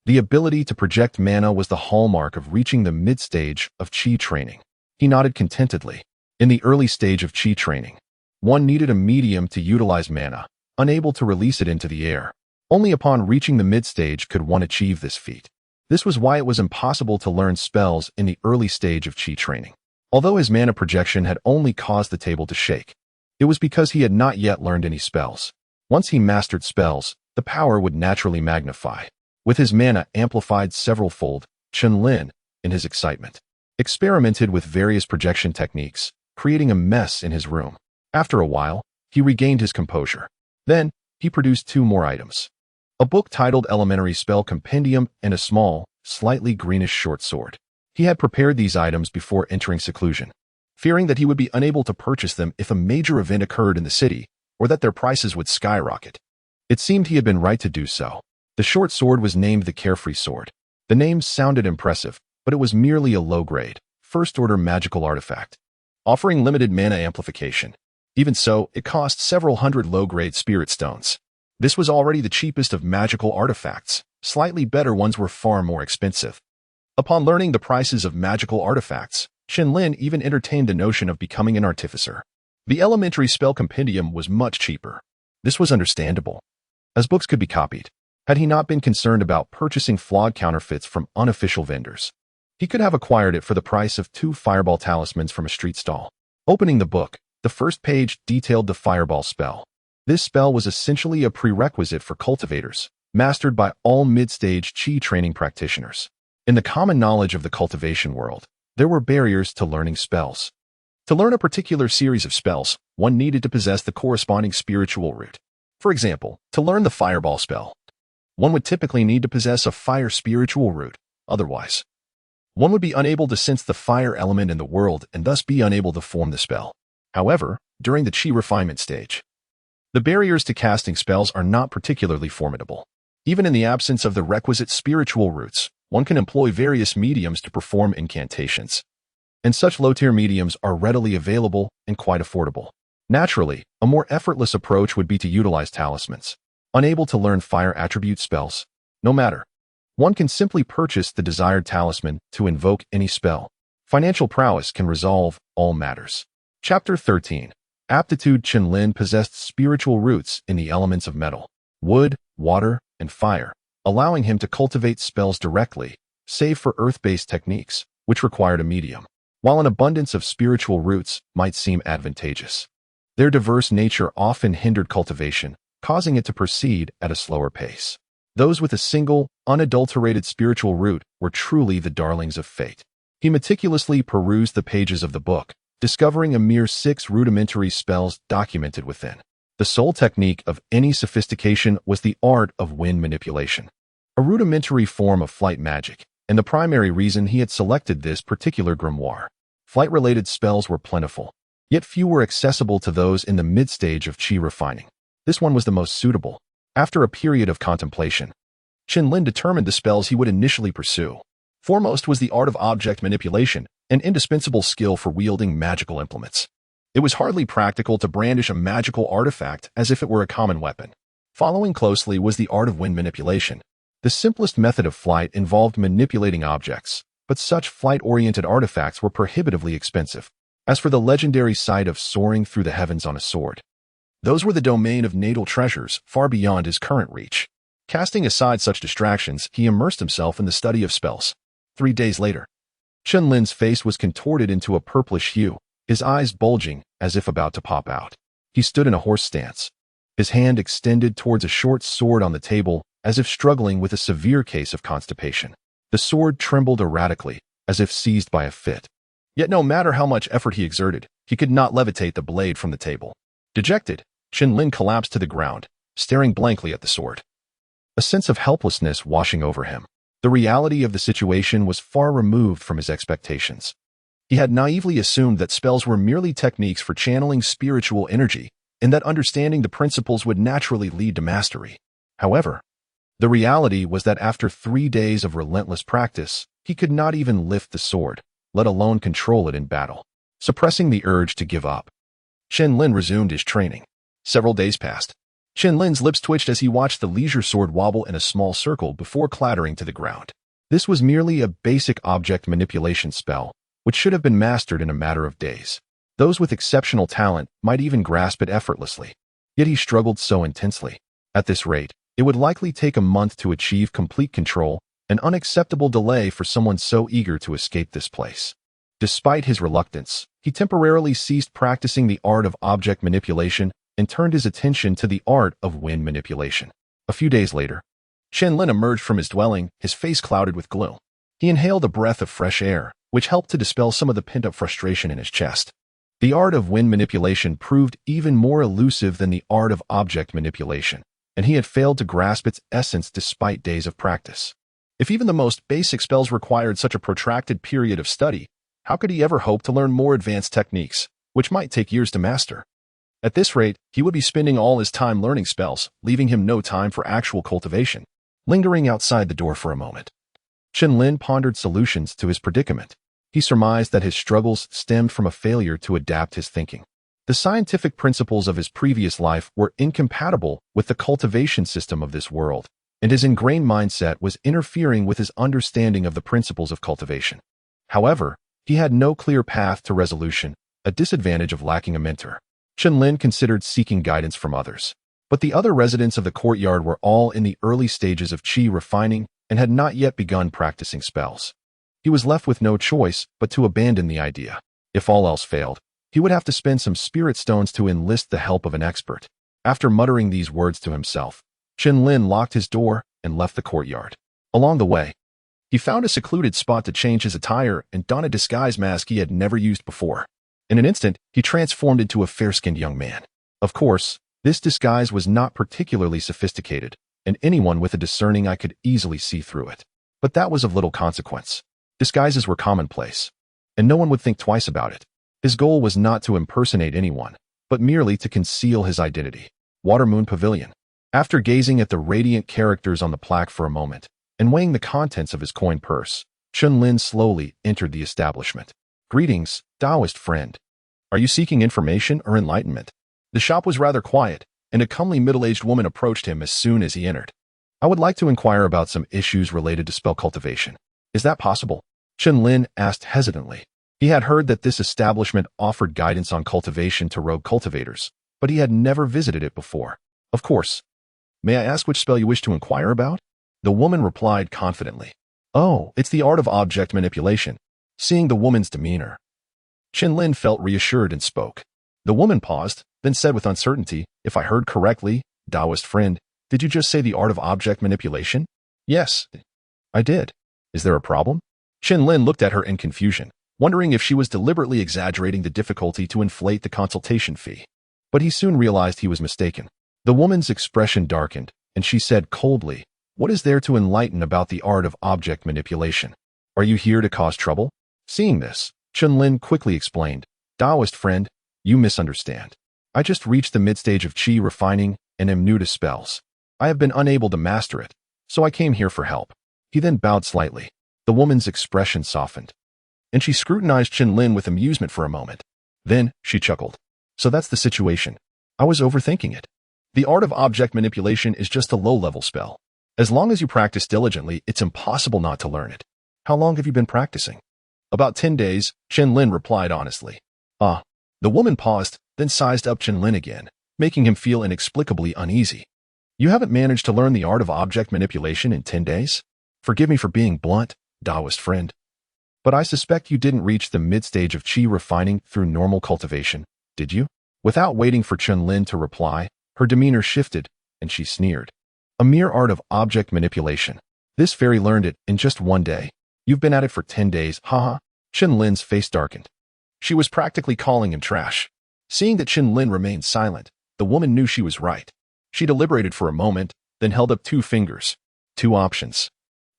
The ability to project mana was the hallmark of reaching the mid-stage of qi training. He nodded contentedly. In the early stage of qi training, one needed a medium to utilize mana, unable to release it into the air. Only upon reaching the mid-stage could one achieve this feat. This was why it was impossible to learn spells in the early stage of qi training. Although his mana projection had only caused the table to shake, it was because he had not yet learned any spells. Once he mastered spells, the power would naturally magnify. With his mana amplified several-fold, Chen Lin, in his excitement, experimented with various projection techniques, creating a mess in his room. After a while, he regained his composure. Then, he produced 2 more items: a book titled Elementary Spell Compendium and a small, slightly greenish short sword. He had prepared these items before entering seclusion, fearing that he would be unable to purchase them if a major event occurred in the city, or that their prices would skyrocket. It seemed he had been right to do so. The short sword was named the Carefree Sword. The name sounded impressive, but it was merely a low-grade, first-order magical artifact, offering limited mana amplification. Even so, it cost several hundred low-grade spirit stones. This was already the cheapest of magical artifacts. Slightly better ones were far more expensive. Upon learning the prices of magical artifacts, Chen Lin even entertained the notion of becoming an artificer. The Elementary Spell Compendium was much cheaper. This was understandable, as books could be copied. Had he not been concerned about purchasing flawed counterfeits from unofficial vendors, he could have acquired it for the price of 2 fireball talismans from a street stall. Opening the book, the first page detailed the fireball spell. This spell was essentially a prerequisite for cultivators, mastered by all mid-stage qi training practitioners. In the common knowledge of the cultivation world, there were barriers to learning spells. To learn a particular series of spells, one needed to possess the corresponding spiritual root. For example, to learn the fireball spell, one would typically need to possess a fire spiritual root. Otherwise, one would be unable to sense the fire element in the world and thus be unable to form the spell. However, during the qi refinement stage, the barriers to casting spells are not particularly formidable. Even in the absence of the requisite spiritual roots, one can employ various mediums to perform incantations, and such low-tier mediums are readily available and quite affordable. Naturally, a more effortless approach would be to utilize talismans. Unable to learn fire attribute spells, no matter, one can simply purchase the desired talisman to invoke any spell. Financial prowess can resolve all matters. Chapter 13. Aptitude. Chen Lin possessed spiritual roots in the elements of metal, wood, water, and fire, allowing him to cultivate spells directly, save for earth-based techniques, which required a medium. While an abundance of spiritual roots might seem advantageous, Their diverse nature often hindered cultivation, causing it to proceed at a slower pace. Those with a single, unadulterated spiritual root were truly the darlings of fate. He meticulously perused the pages of the book, discovering a mere 6 rudimentary spells documented within. The sole technique of any sophistication was the art of wind manipulation, a rudimentary form of flight magic, and the primary reason he had selected this particular grimoire. Flight-related spells were plentiful, yet few were accessible to those in the mid-stage of chi refining. This one was the most suitable. After a period of contemplation, Chen Lin determined the spells he would initially pursue. Foremost was the art of object manipulation, an indispensable skill for wielding magical implements. It was hardly practical to brandish a magical artifact as if it were a common weapon. Following closely was the art of wind manipulation. The simplest method of flight involved manipulating objects, but such flight-oriented artifacts were prohibitively expensive. As for the legendary sight of soaring through the heavens on a sword, those were the domain of natal treasures far beyond his current reach. Casting aside such distractions, he immersed himself in the study of spells. 3 days later, Chen Lin's face was contorted into a purplish hue, his eyes bulging as if about to pop out. He stood in a horse stance, his hand extended towards a short sword on the table, as if struggling with a severe case of constipation. The sword trembled erratically, as if seized by a fit. Yet no matter how much effort he exerted, he could not levitate the blade from the table. Dejected, Chen Lin collapsed to the ground, staring blankly at the sword. A sense of helplessness washing over him. The reality of the situation was far removed from his expectations. He had naively assumed that spells were merely techniques for channeling spiritual energy, and that understanding the principles would naturally lead to mastery. However, the reality was that after 3 days of relentless practice, he could not even lift the sword, let alone control it in battle. Suppressing the urge to give up, Chen Lin resumed his training. Several days passed. Chen Lin's lips twitched as he watched the leisure sword wobble in a small circle before clattering to the ground. This was merely a basic object manipulation spell, which should have been mastered in a matter of days. Those with exceptional talent might even grasp it effortlessly. Yet he struggled so intensely. At this rate, it would likely take a month to achieve complete control, an unacceptable delay for someone so eager to escape this place. Despite his reluctance, he temporarily ceased practicing the art of object manipulation and turned his attention to the art of wind manipulation. A few days later, Chen Lin emerged from his dwelling, his face clouded with gloom. He inhaled a breath of fresh air, which helped to dispel some of the pent-up frustration in his chest. The art of wind manipulation proved even more elusive than the art of object manipulation, and he had failed to grasp its essence despite days of practice. If even the most basic spells required such a protracted period of study, how could he ever hope to learn more advanced techniques, which might take years to master? At this rate, he would be spending all his time learning spells, leaving him no time for actual cultivation. Lingering outside the door for a moment, Chen Lin pondered solutions to his predicament. He surmised that his struggles stemmed from a failure to adapt his thinking. The scientific principles of his previous life were incompatible with the cultivation system of this world, and his ingrained mindset was interfering with his understanding of the principles of cultivation. However, he had no clear path to resolution, a disadvantage of lacking a mentor. Chen Lin considered seeking guidance from others, but the other residents of the courtyard were all in the early stages of chi refining and had not yet begun practicing spells. He was left with no choice but to abandon the idea. If all else failed, he would have to spend some spirit stones to enlist the help of an expert. After muttering these words to himself, Chen Lin locked his door and left the courtyard. Along the way, he found a secluded spot to change his attire and don a disguise mask he had never used before. In an instant, he transformed into a fair-skinned young man. Of course, this disguise was not particularly sophisticated, and anyone with a discerning eye could easily see through it. But that was of little consequence. Disguises were commonplace, and no one would think twice about it. His goal was not to impersonate anyone, but merely to conceal his identity. Watermoon Pavilion. After gazing at the radiant characters on the plaque for a moment, and weighing the contents of his coin purse, Chen Lin slowly entered the establishment. "Greetings, Taoist friend. Are you seeking information or enlightenment?" The shop was rather quiet, and a comely middle-aged woman approached him as soon as he entered. "I would like to inquire about some issues related to spell cultivation. Is that possible?" Chen Lin asked hesitantly. He had heard that this establishment offered guidance on cultivation to rogue cultivators, but he had never visited it before. "Of course. May I ask which spell you wish to inquire about?" The woman replied confidently. "Oh, it's the art of object manipulation." Seeing the woman's demeanor, Chen Lin felt reassured and spoke. The woman paused, then said with uncertainty, "If I heard correctly, Taoist friend, did you just say the art of object manipulation?" "Yes, I did. Is there a problem?" Chen Lin looked at her in confusion, wondering if she was deliberately exaggerating the difficulty to inflate the consultation fee. But he soon realized he was mistaken. The woman's expression darkened, and she said coldly, "What is there to enlighten about the art of object manipulation? Are you here to cause trouble?" Seeing this, Chen Lin quickly explained, "Taoist friend, you misunderstand. I just reached the mid-stage of qi refining and am new to spells. I have been unable to master it, so I came here for help." He then bowed slightly. The woman's expression softened, and she scrutinized Chen Lin with amusement for a moment. Then she chuckled. "So that's the situation. I was overthinking it. The art of object manipulation is just a low-level spell. As long as you practice diligently, it's impossible not to learn it. How long have you been practicing?" "About 10 days, Chen Lin replied honestly. "Ah." The woman paused, then sized up Chen Lin again, making him feel inexplicably uneasy. "You haven't managed to learn the art of object manipulation in 10 days? Forgive me for being blunt, Taoist friend. But I suspect you didn't reach the mid-stage of qi refining through normal cultivation, did you?" Without waiting for Chen Lin to reply, her demeanor shifted, and she sneered. "A mere art of object manipulation. This fairy learned it in just 1 day. You've been at it for 10 days, haha." Chen Lin's face darkened. She was practically calling him trash. Seeing that Chen Lin remained silent, the woman knew she was right. She deliberated for a moment, then held up 2 fingers. 2 options.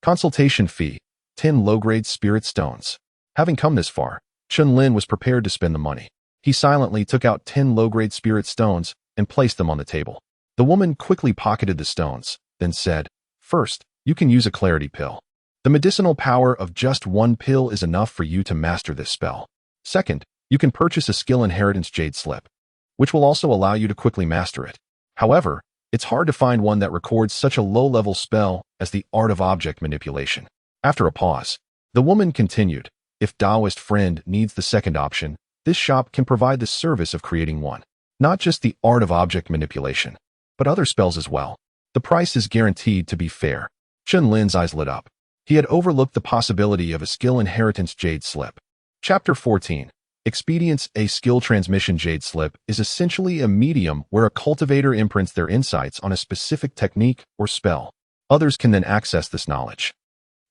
Consultation fee, 10 low-grade spirit stones. Having come this far, Chen Lin was prepared to spend the money. He silently took out 10 low-grade spirit stones and placed them on the table. The woman quickly pocketed the stones, then said, "First, you can use a clarity pill. The medicinal power of just 1 pill is enough for you to master this spell. Second, you can purchase a skill inheritance jade slip, which will also allow you to quickly master it. However, it's hard to find one that records such a low-level spell as the art of object manipulation." After a pause, the woman continued, "If Taoist friend needs the second option, this shop can provide the service of creating one. Not just the art of object manipulation, but other spells as well. The price is guaranteed to be fair." Chen Lin's eyes lit up. He had overlooked the possibility of a skill inheritance jade slip. Chapter 14. Expedience. A skill transmission jade slip is essentially a medium where a cultivator imprints their insights on a specific technique or spell. Others can then access this knowledge,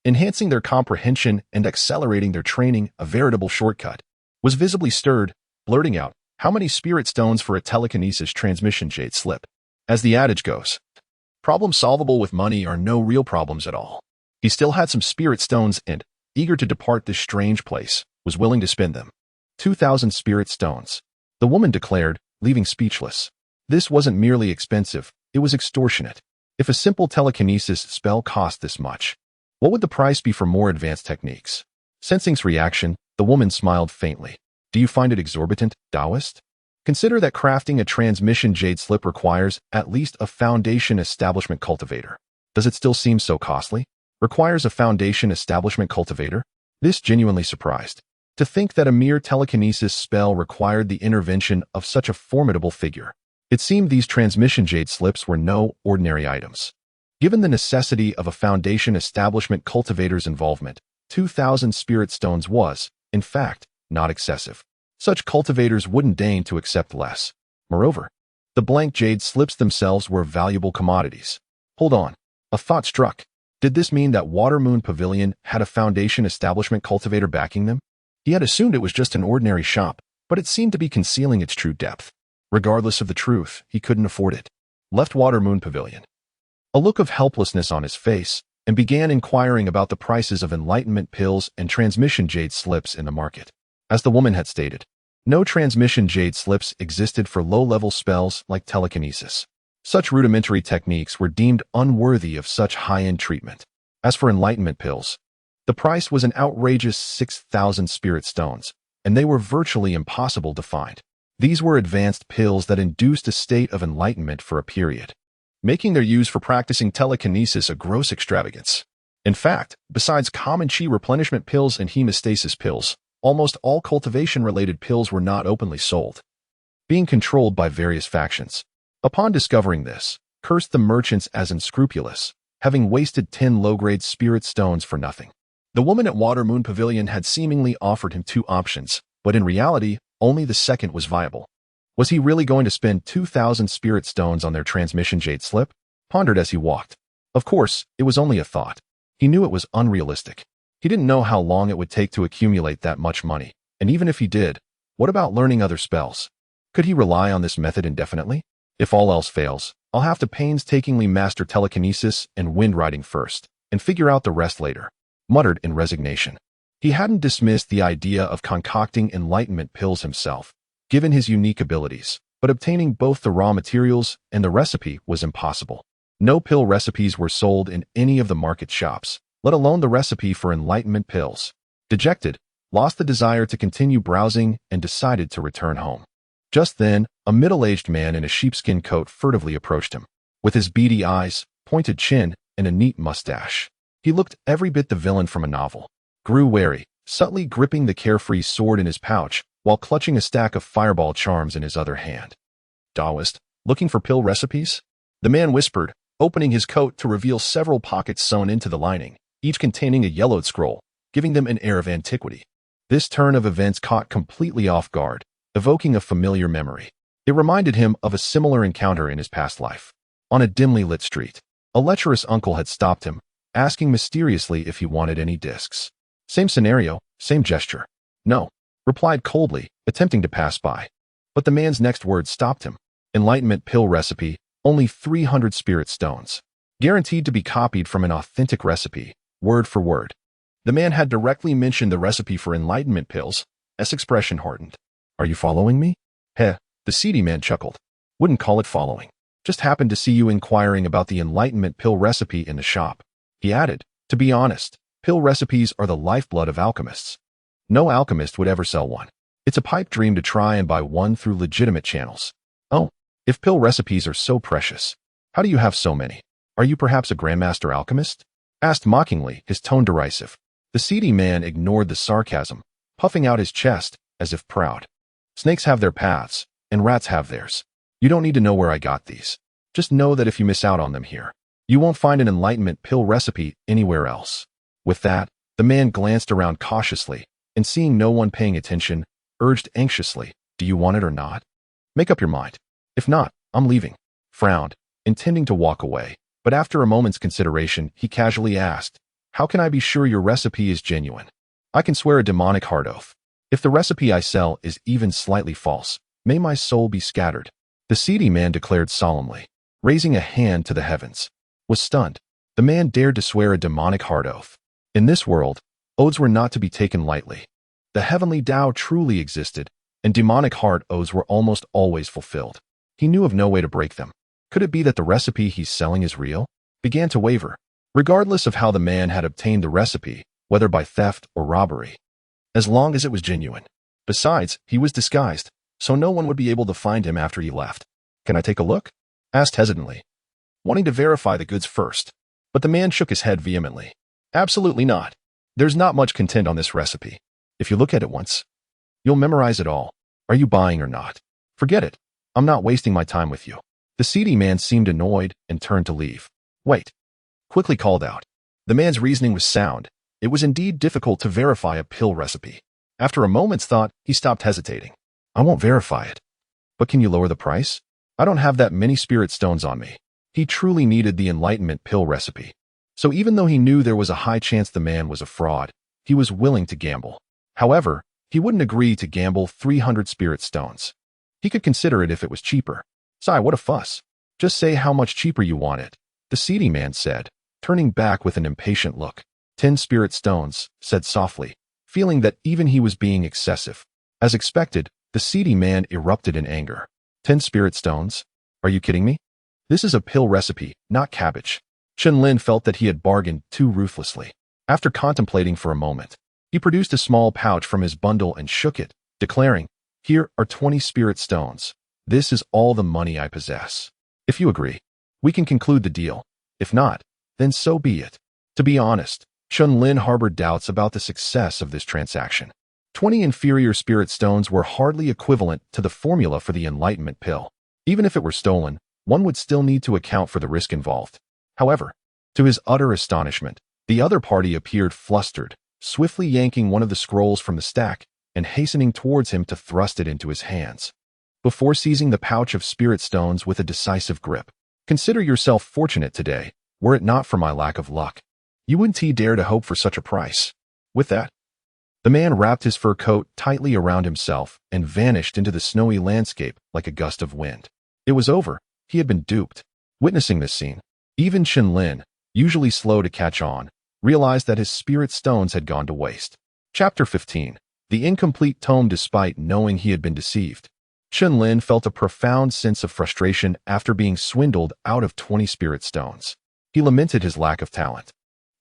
enhancing their comprehension and accelerating their training. A veritable shortcut. Was visibly stirred, blurting out, "How many spirit stones for a telekinesis transmission jade slip?" As the adage goes, problems solvable with money are no real problems at all. He still had some spirit stones and, eager to depart this strange place, was willing to spend them. 2,000 spirit stones. The woman declared, leaving speechless. This wasn't merely expensive, it was extortionate. If a simple telekinesis spell cost this much, what would the price be for more advanced techniques? Sensing's reaction, the woman smiled faintly. "Do you find it exorbitant, Taoist? Consider that crafting a transmission jade slip requires at least a foundation establishment cultivator. Does it still seem so costly? Requires a foundation establishment cultivator?" This genuinely surprised. To think that a mere telekinesis spell required the intervention of such a formidable figure. It seemed these transmission jade slips were no ordinary items. Given the necessity of a foundation establishment cultivator's involvement, 2,000 spirit stones was, in fact, not excessive. Such cultivators wouldn't deign to accept less. Moreover, the blank jade slips themselves were valuable commodities. Hold on. A thought struck. Did this mean that Watermoon Pavilion had a foundation establishment cultivator backing them? He had assumed it was just an ordinary shop, but it seemed to be concealing its true depth. Regardless of the truth, he couldn't afford it. Left Watermoon Pavilion, a look of helplessness on his face, and began inquiring about the prices of enlightenment pills and transmission jade slips in the market. As the woman had stated, no transmission jade slips existed for low-level spells like telekinesis. Such rudimentary techniques were deemed unworthy of such high-end treatment. As for enlightenment pills, the price was an outrageous 6,000 spirit stones, and they were virtually impossible to find. These were advanced pills that induced a state of enlightenment for a period, making their use for practicing telekinesis a gross extravagance. In fact, besides common chi replenishment pills and hemostasis pills, almost all cultivation-related pills were not openly sold, being controlled by various factions. Upon discovering this, cursed the merchants as unscrupulous, having wasted 10 low-grade spirit stones for nothing. The woman at Watermoon Pavilion had seemingly offered him 2 options, but in reality, only the second was viable. Was he really going to spend 2,000 spirit stones on their transmission jade slip? Pondered as he walked. Of course, it was only a thought. He knew it was unrealistic. He didn't know how long it would take to accumulate that much money, and even if he did, what about learning other spells? Could he rely on this method indefinitely? If all else fails, I'll have to painstakingly master telekinesis and wind riding first, and figure out the rest later, muttered in resignation. He hadn't dismissed the idea of concocting enlightenment pills himself, given his unique abilities, but obtaining both the raw materials and the recipe was impossible. No pill recipes were sold in any of the market shops, let alone the recipe for enlightenment pills. Dejected, lost the desire to continue browsing and decided to return home. Just then, a middle-aged man in a sheepskin coat furtively approached him. With his beady eyes, pointed chin, and a neat mustache, he looked every bit the villain from a novel. Grew wary, subtly gripping the carefree sword in his pouch while clutching a stack of fireball charms in his other hand. Taoist, looking for pill recipes? The man whispered, opening his coat to reveal several pockets sewn into the lining, each containing a yellowed scroll, giving them an air of antiquity. This turn of events caught completely off guard, evoking a familiar memory. It reminded him of a similar encounter in his past life. On a dimly lit street, a lecherous uncle had stopped him, asking mysteriously if he wanted any discs. Same scenario, same gesture. No, replied coldly, attempting to pass by. But the man's next words stopped him. Enlightenment pill recipe, only 300 spirit stones. Guaranteed to be copied from an authentic recipe, word for word. The man had directly mentioned the recipe for enlightenment pills. S expression hardened. Are you following me? Heh, the seedy man chuckled. Wouldn't call it following. Just happened to see you inquiring about the enlightenment pill recipe in the shop. He added, to be honest, pill recipes are the lifeblood of alchemists. No alchemist would ever sell one. It's a pipe dream to try and buy one through legitimate channels. Oh, if pill recipes are so precious, how do you have so many? Are you perhaps a grandmaster alchemist? Asked mockingly, his tone derisive. The seedy man ignored the sarcasm, puffing out his chest as if proud. Snakes have their paths, and rats have theirs. You don't need to know where I got these. Just know that if you miss out on them here, you won't find an enlightenment pill recipe anywhere else. With that, the man glanced around cautiously, and seeing no one paying attention, urged anxiously, do you want it or not? Make up your mind. If not, I'm leaving. Frowned, intending to walk away, but after a moment's consideration, he casually asked, how can I be sure your recipe is genuine? I can swear a demonic hard oath. If the recipe I sell is even slightly false, may my soul be scattered. The seedy man declared solemnly, raising a hand to the heavens. Was stunned. The man dared to swear a demonic hard oath. In this world, oaths were not to be taken lightly. The heavenly Tao truly existed, and demonic heart oaths were almost always fulfilled. He knew of no way to break them. Could it be that the recipe he's selling is real? Began to waver, regardless of how the man had obtained the recipe, whether by theft or robbery. As long as it was genuine. Besides, he was disguised, so no one would be able to find him after he left. Can I take a look? Asked hesitantly, wanting to verify the goods first. But the man shook his head vehemently. Absolutely not. There's not much content on this recipe. If you look at it once, you'll memorize it all. Are you buying or not? Forget it. I'm not wasting my time with you. The seedy man seemed annoyed and turned to leave. Wait. Quickly called out. The man's reasoning was sound. It was indeed difficult to verify a pill recipe. After a moment's thought, he stopped hesitating. I won't verify it. But can you lower the price? I don't have that many spirit stones on me. He truly needed the enlightenment pill recipe. So even though he knew there was a high chance the man was a fraud, he was willing to gamble. However, he wouldn't agree to gamble 300 spirit stones. He could consider it if it was cheaper. Sigh, what a fuss. Just say how much cheaper you want it, the seedy man said, turning back with an impatient look. 10 spirit stones, said softly, feeling that even he was being excessive. As expected, the seedy man erupted in anger. 10 spirit stones? Are you kidding me? This is a pill recipe, not cabbage. Chen Lin felt that he had bargained too ruthlessly. After contemplating for a moment, he produced a small pouch from his bundle and shook it, declaring, here are 20 spirit stones. This is all the money I possess. If you agree, we can conclude the deal. If not, then so be it. To be honest, Chen Lin harbored doubts about the success of this transaction. 20 inferior spirit stones were hardly equivalent to the formula for the enlightenment pill. Even if it were stolen, one would still need to account for the risk involved. However, to his utter astonishment, the other party appeared flustered, swiftly yanking one of the scrolls from the stack and hastening towards him to thrust it into his hands. before seizing the pouch of spirit stones with a decisive grip. Consider yourself fortunate today, were it not for my lack of luck. You wouldn't dare to hope for such a price. With that, the man wrapped his fur coat tightly around himself and vanished into the snowy landscape like a gust of wind. It was over. He had been duped. Witnessing this scene, even Chen Lin, usually slow to catch on, realized that his spirit stones had gone to waste. Chapter 15. The incomplete tome. Despite knowing he had been deceived, Chen Lin felt a profound sense of frustration after being swindled out of 20 spirit stones. He lamented his lack of talent,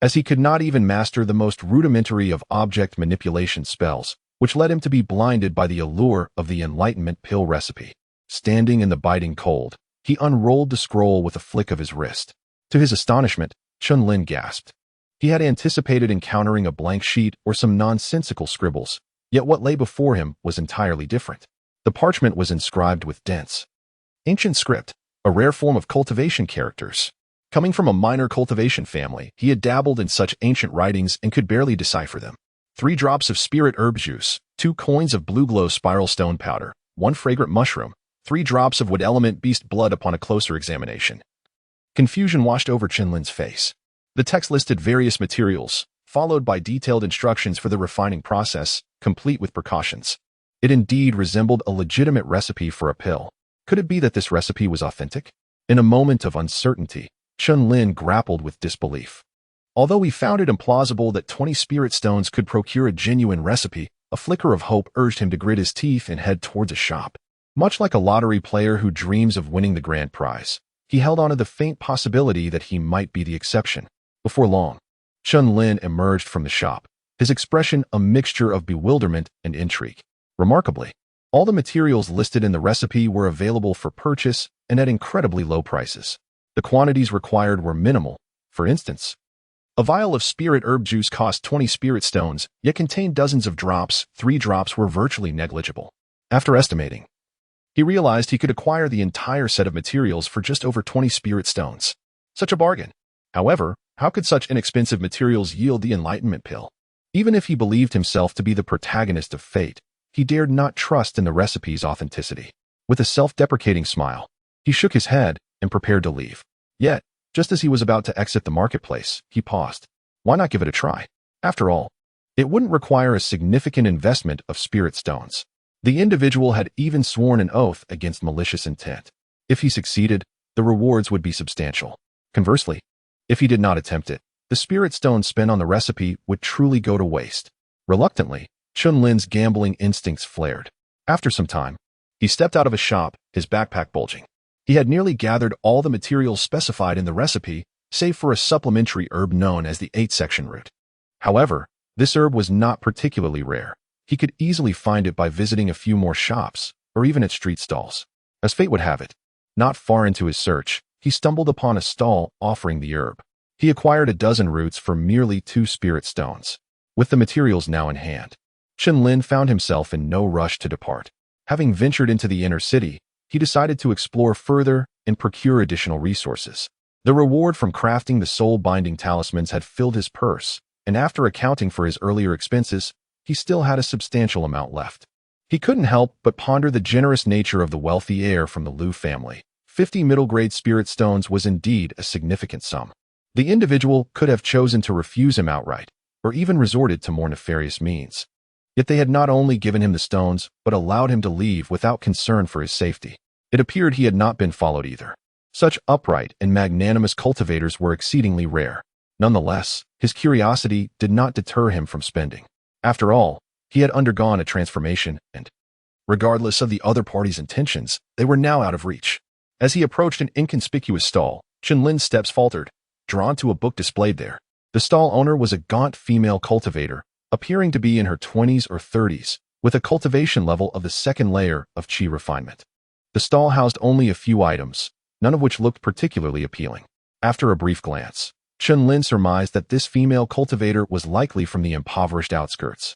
as he could not even master the most rudimentary of object manipulation spells, which led him to be blinded by the allure of the enlightenment pill recipe. Standing in the biting cold, he unrolled the scroll with a flick of his wrist. To his astonishment, Chen Lin gasped. He had anticipated encountering a blank sheet or some nonsensical scribbles, yet what lay before him was entirely different. The parchment was inscribed with dense, ancient script, a rare form of cultivation characters. Coming from a minor cultivation family, he had dabbled in such ancient writings and could barely decipher them. 3 drops of spirit herb juice, 2 coins of blue glow spiral stone powder, 1 fragrant mushroom, 3 drops of wood element beast blood. Upon a closer examination, confusion washed over Chen Lin's face. The text listed various materials, followed by detailed instructions for the refining process, complete with precautions. It indeed resembled a legitimate recipe for a pill. Could it be that this recipe was authentic? In a moment of uncertainty, Chen Lin grappled with disbelief. Although he found it implausible that 20 spirit stones could procure a genuine recipe, a flicker of hope urged him to grit his teeth and head towards a shop. Much like a lottery player who dreams of winning the grand prize, he held on to the faint possibility that he might be the exception. Before long, Chen Lin emerged from the shop, his expression a mixture of bewilderment and intrigue. Remarkably, all the materials listed in the recipe were available for purchase and at incredibly low prices. The quantities required were minimal. For instance, a vial of spirit herb juice cost 20 spirit stones, yet contained dozens of drops. 3 drops were virtually negligible. After estimating, he realized he could acquire the entire set of materials for just over 20 spirit stones. Such a bargain. However, how could such inexpensive materials yield the enlightenment pill? Even if he believed himself to be the protagonist of fate, he dared not trust in the recipe's authenticity. With a self-deprecating smile, he shook his head and prepared to leave. Yet, just as he was about to exit the marketplace, he paused. Why not give it a try? After all, it wouldn't require a significant investment of spirit stones. The individual had even sworn an oath against malicious intent. If he succeeded, the rewards would be substantial. Conversely, if he did not attempt it, the spirit stones spent on the recipe would truly go to waste. Reluctantly, Chen Lin's gambling instincts flared. After some time, he stepped out of a shop, his backpack bulging. He had nearly gathered all the materials specified in the recipe, save for a supplementary herb known as the 8-section root. However, this herb was not particularly rare. He could easily find it by visiting a few more shops, or even at street stalls. As fate would have it, not far into his search, he stumbled upon a stall offering the herb. He acquired a dozen roots for merely 2 spirit stones. With the materials now in hand, Chen Lin found himself in no rush to depart. Having ventured into the inner city, he decided to explore further and procure additional resources. The reward from crafting the soul-binding talismans had filled his purse, and after accounting for his earlier expenses, he still had a substantial amount left. He couldn't help but ponder the generous nature of the wealthy heir from the Liu family. 50 middle-grade spirit stones was indeed a significant sum. The individual could have chosen to refuse him outright, or even resorted to more nefarious means. Yet they had not only given him the stones, but allowed him to leave without concern for his safety. It appeared he had not been followed either. Such upright and magnanimous cultivators were exceedingly rare. Nonetheless, his curiosity did not deter him from spending. After all, he had undergone a transformation, and, regardless of the other party's intentions, they were now out of reach. As he approached an inconspicuous stall, Chen Lin's steps faltered, drawn to a book displayed there. The stall owner was a gaunt female cultivator, appearing to be in her 20s or 30s, with a cultivation level of the 2nd layer of qi refinement. The stall housed only a few items, none of which looked particularly appealing. After a brief glance, Chen Lin surmised that this female cultivator was likely from the impoverished outskirts,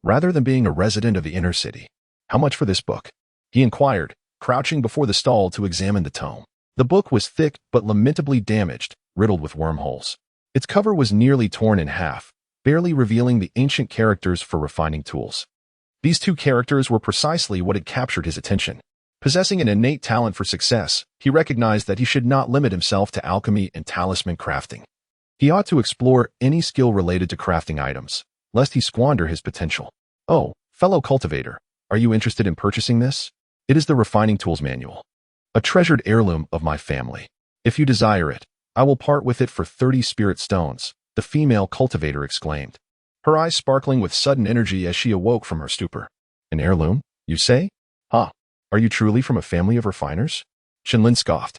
rather than being a resident of the inner city. How much for this book? He inquired, crouching before the stall to examine the tome. The book was thick but lamentably damaged, riddled with wormholes. Its cover was nearly torn in half, barely revealing the ancient characters for refining tools. These 2 characters were precisely what had captured his attention. Possessing an innate talent for success, he recognized that he should not limit himself to alchemy and talisman crafting. He ought to explore any skill related to crafting items, lest he squander his potential. Oh, fellow cultivator, are you interested in purchasing this? It is the Refining Tools Manual, a treasured heirloom of my family. If you desire it, I will part with it for 30 spirit stones, the female cultivator exclaimed, her eyes sparkling with sudden energy as she awoke from her stupor. An heirloom, you say? Huh. Are you truly from a family of refiners? Chen Lin scoffed,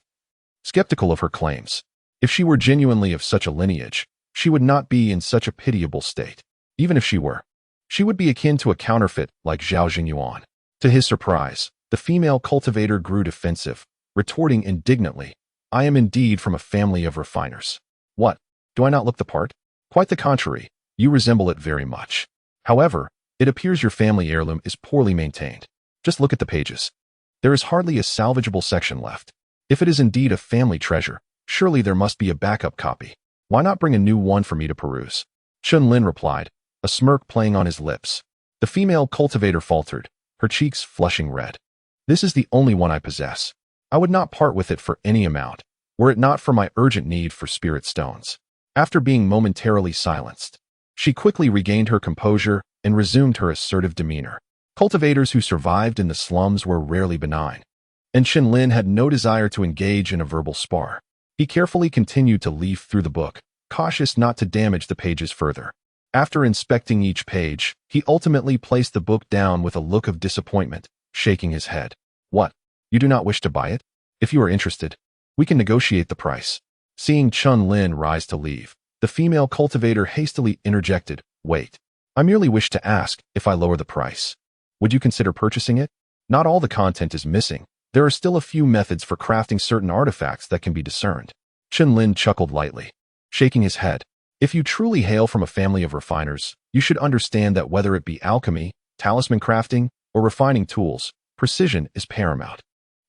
skeptical of her claims. If she were genuinely of such a lineage, she would not be in such a pitiable state. Even if she were, she would be akin to a counterfeit like Zhao Jingyuan. To his surprise, the female cultivator grew defensive, retorting indignantly, I am indeed from a family of refiners. What? Do I not look the part? Quite the contrary, you resemble it very much. However, it appears your family heirloom is poorly maintained. Just look at the pages. There is hardly a salvageable section left. If it is indeed a family treasure, surely there must be a backup copy. Why not bring a new one for me to peruse? Chen Lin replied, a smirk playing on his lips. The female cultivator faltered, her cheeks flushing red. This is the only one I possess. I would not part with it for any amount, were it not for my urgent need for spirit stones. After being momentarily silenced, she quickly regained her composure and resumed her assertive demeanor. Cultivators who survived in the slums were rarely benign, and Chen Lin had no desire to engage in a verbal spar. He carefully continued to leaf through the book, cautious not to damage the pages further. After inspecting each page, he ultimately placed the book down with a look of disappointment, shaking his head. What? You do not wish to buy it? If you are interested, we can negotiate the price. Seeing Chen Lin rise to leave, the female cultivator hastily interjected, wait. I merely wish to ask if I lower the price. Would you consider purchasing it? Not all the content is missing. There are still a few methods for crafting certain artifacts that can be discerned. Chen Lin chuckled lightly, shaking his head. If you truly hail from a family of refiners, you should understand that whether it be alchemy, talisman crafting, or refining tools, precision is paramount.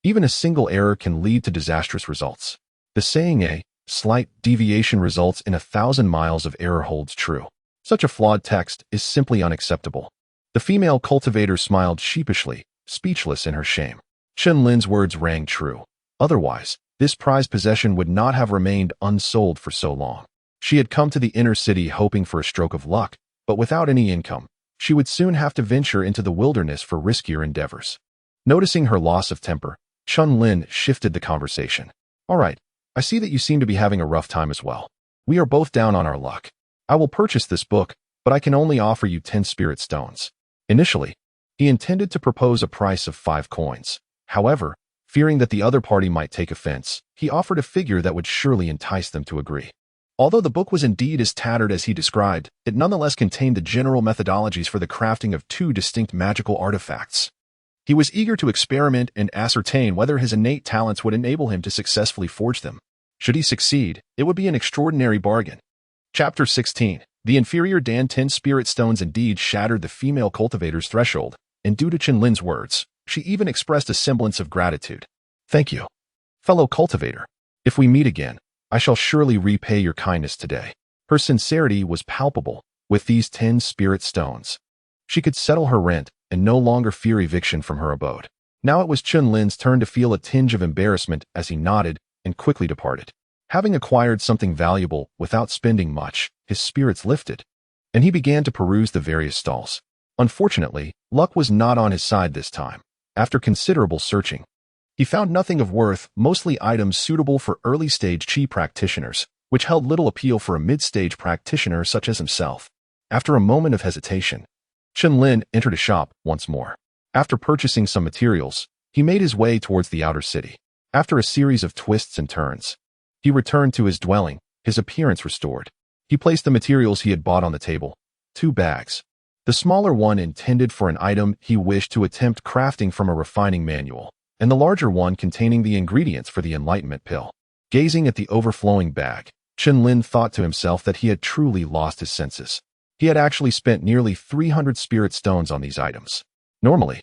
Even a single error can lead to disastrous results. The saying a slight deviation results in 1,000 miles of error holds true. Such a flawed text is simply unacceptable. The female cultivator smiled sheepishly, speechless in her shame. Chen Lin's words rang true. Otherwise, this prized possession would not have remained unsold for so long. She had come to the inner city hoping for a stroke of luck, but without any income, she would soon have to venture into the wilderness for riskier endeavors. Noticing her loss of temper, Chen Lin shifted the conversation. All right, I see that you seem to be having a rough time as well. We are both down on our luck. I will purchase this book, but I can only offer you 10 spirit stones. Initially, he intended to propose a price of 5 coins. However, fearing that the other party might take offense, he offered a figure that would surely entice them to agree. Although the book was indeed as tattered as he described, it nonetheless contained the general methodologies for the crafting of 2 distinct magical artifacts. He was eager to experiment and ascertain whether his innate talents would enable him to successfully forge them. Should he succeed, it would be an extraordinary bargain. Chapter 16. The inferior Dan 10 spirit stones indeed shattered the female cultivator's threshold, and due to Chen Lin's words, she even expressed a semblance of gratitude. Thank you, fellow cultivator. If we meet again, I shall surely repay your kindness today. Her sincerity was palpable. With these 10 spirit stones, she could settle her rent and no longer fear eviction from her abode. Now it was Chen Lin's turn to feel a tinge of embarrassment as he nodded and quickly departed. Having acquired something valuable without spending much, his spirits lifted, and he began to peruse the various stalls. Unfortunately, luck was not on his side this time. After considerable searching, he found nothing of worth, mostly items suitable for early-stage chi practitioners, which held little appeal for a mid-stage practitioner such as himself. After a moment of hesitation, Chen Lin entered a shop once more. After purchasing some materials, he made his way towards the outer city. After a series of twists and turns, he returned to his dwelling, his appearance restored. He placed the materials he had bought on the table, 2 bags. The smaller one intended for an item he wished to attempt crafting from a refining manual, and the larger one containing the ingredients for the enlightenment pill. Gazing at the overflowing bag, Chen Lin thought to himself that he had truly lost his senses. He had actually spent nearly 300 spirit stones on these items. Normally,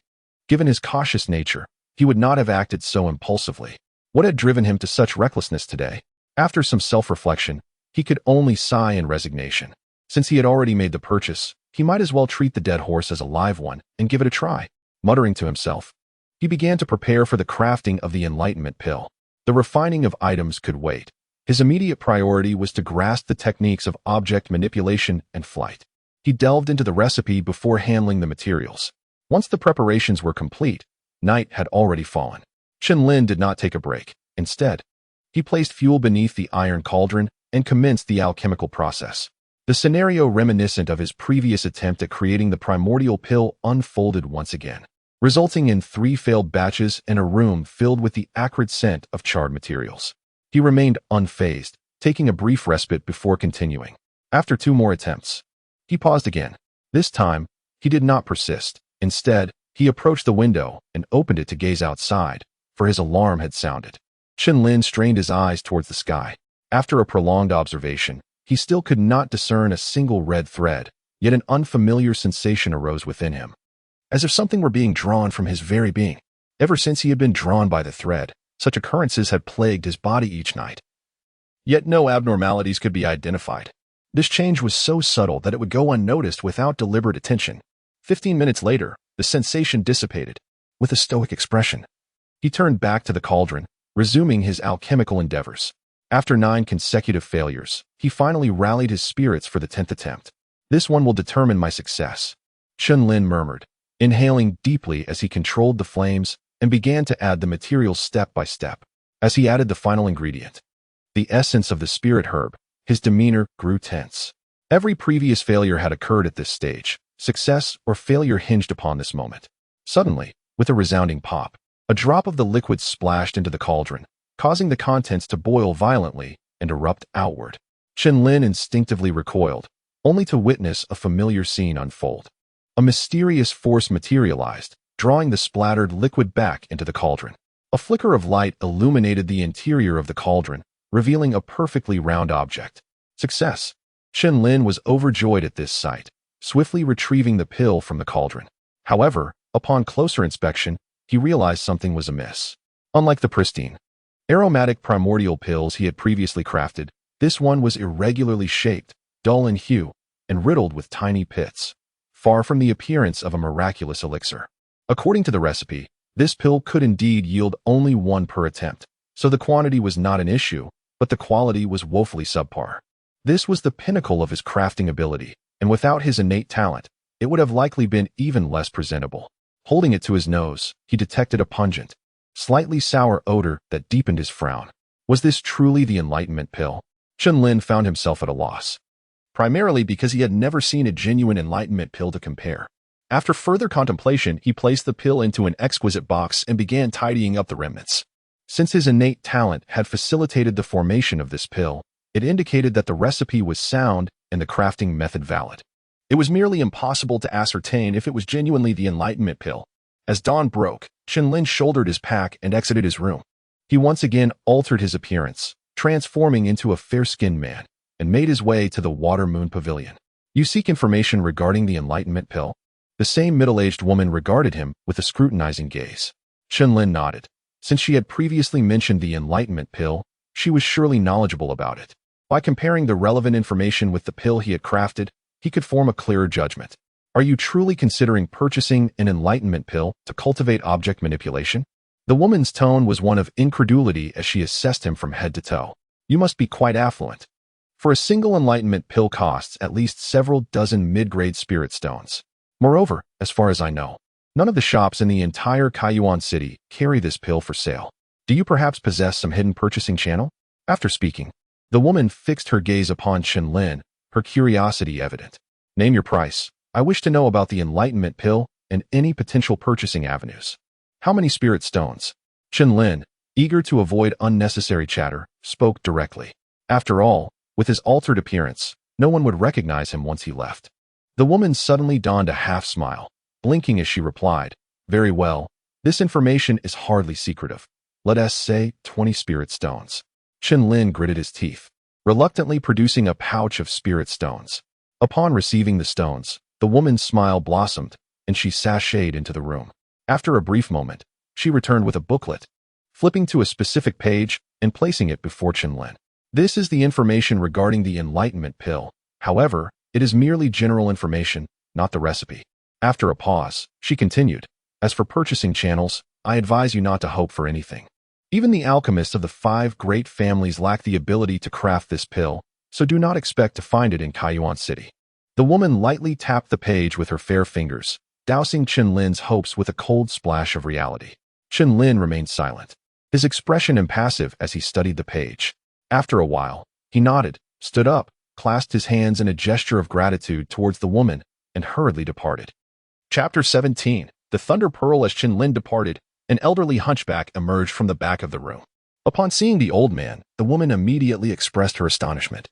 given his cautious nature, he would not have acted so impulsively. What had driven him to such recklessness today? After some self-reflection, he could only sigh in resignation. Since he had already made the purchase, he might as well treat the dead horse as a live one and give it a try. Muttering to himself, He began to prepare for the crafting of the enlightenment pill. The refining of items could wait. His immediate priority was to grasp the techniques of object manipulation and flight. He delved into the recipe before handling the materials. Once the preparations were complete, night had already fallen. Chen Lin did not take a break. Instead, he placed fuel beneath the iron cauldron and commenced the alchemical process. The scenario reminiscent of his previous attempt at creating the primordial pill unfolded once again, resulting in 3 failed batches and a room filled with the acrid scent of charred materials. He remained unfazed, taking a brief respite before continuing. After 2 more attempts, he paused again. This time, he did not persist. Instead, he approached the window and opened it to gaze outside, for his alarm had sounded. Chen Lin strained his eyes towards the sky. After a prolonged observation, he still could not discern a single red thread, yet an unfamiliar sensation arose within him, as if something were being drawn from his very being. Ever since he had been drawn by the thread, such occurrences had plagued his body each night. Yet no abnormalities could be identified. This change was so subtle that it would go unnoticed without deliberate attention. 15 minutes later, the sensation dissipated. With a stoic expression, he turned back to the cauldron, resuming his alchemical endeavors. After 9 consecutive failures, he finally rallied his spirits for the 10th attempt. This one will determine my success, Chen Lin murmured, inhaling deeply as he controlled the flames and began to add the materials step by step. As he added the final ingredient, the essence of the spirit herb, his demeanor grew tense. Every previous failure had occurred at this stage. Success or failure hinged upon this moment. Suddenly, with a resounding pop, a drop of the liquid splashed into the cauldron, causing the contents to boil violently and erupt outward. Chen Lin instinctively recoiled, only to witness a familiar scene unfold. A mysterious force materialized, drawing the splattered liquid back into the cauldron. A flicker of light illuminated the interior of the cauldron, revealing a perfectly round object. Success! Chen Lin was overjoyed at this sight, swiftly retrieving the pill from the cauldron. However, upon closer inspection, he realized something was amiss. Unlike the pristine, aromatic primordial pills he had previously crafted, this one was irregularly shaped, dull in hue, and riddled with tiny pits, far from the appearance of a miraculous elixir. According to the recipe, this pill could indeed yield only 1 per attempt, so the quantity was not an issue, but the quality was woefully subpar. This was the pinnacle of his crafting ability, and without his innate talent, it would have likely been even less presentable. Holding it to his nose, he detected a pungent, slightly sour odor that deepened his frown. Was this truly the enlightenment pill? Chen Lin found himself at a loss, primarily because he had never seen a genuine enlightenment pill to compare. After further contemplation, he placed the pill into an exquisite box and began tidying up the remnants. Since his innate talent had facilitated the formation of this pill, it indicated that the recipe was sound and the crafting method valid. It was merely impossible to ascertain if it was genuinely the enlightenment pill. As dawn broke, Chen Lin shouldered his pack and exited his room. He once again altered his appearance, transforming into a fair-skinned man, and made his way to the Water Moon Pavilion. You seek information regarding the enlightenment pill? The same middle-aged woman regarded him with a scrutinizing gaze. Chen Lin nodded. Since she had previously mentioned the enlightenment pill, she was surely knowledgeable about it. By comparing the relevant information with the pill he had crafted, he could form a clearer judgment. Are you truly considering purchasing an enlightenment pill to cultivate object manipulation? The woman's tone was one of incredulity as she assessed him from head to toe. You must be quite affluent. For a single enlightenment pill costs at least several dozen mid-grade spirit stones. Moreover, as far as I know, none of the shops in the entire Kaiyuan city carry this pill for sale. Do you perhaps possess some hidden purchasing channel? After speaking, the woman fixed her gaze upon Chen Lin, her curiosity evident. Name your price. I wish to know about the enlightenment pill and any potential purchasing avenues. How many spirit stones? Chen Lin, eager to avoid unnecessary chatter, spoke directly. After all, with his altered appearance, no one would recognize him once he left. The woman suddenly donned a half-smile, blinking as she replied, Very well, this information is hardly secretive. Let us say 20 spirit stones. Chen Lin gritted his teeth, reluctantly producing a pouch of spirit stones. Upon receiving the stones, the woman's smile blossomed, and she sashayed into the room. After a brief moment, she returned with a booklet, flipping to a specific page and placing it before Chen Lin. This is the information regarding the enlightenment pill. However, it is merely general information, not the recipe. After a pause, she continued, As for purchasing channels, I advise you not to hope for anything. Even the alchemists of the 5 great families lack the ability to craft this pill, so do not expect to find it in Kaiyuan City. The woman lightly tapped the page with her fair fingers, dousing Chen Lin's hopes with a cold splash of reality. Chen Lin remained silent, his expression impassive as he studied the page. After a while, he nodded, stood up, clasped his hands in a gesture of gratitude towards the woman, and hurriedly departed. Chapter 17. The Thunder Pearl. As Chen Lin departed, an elderly hunchback emerged from the back of the room. Upon seeing the old man, the woman immediately expressed her astonishment.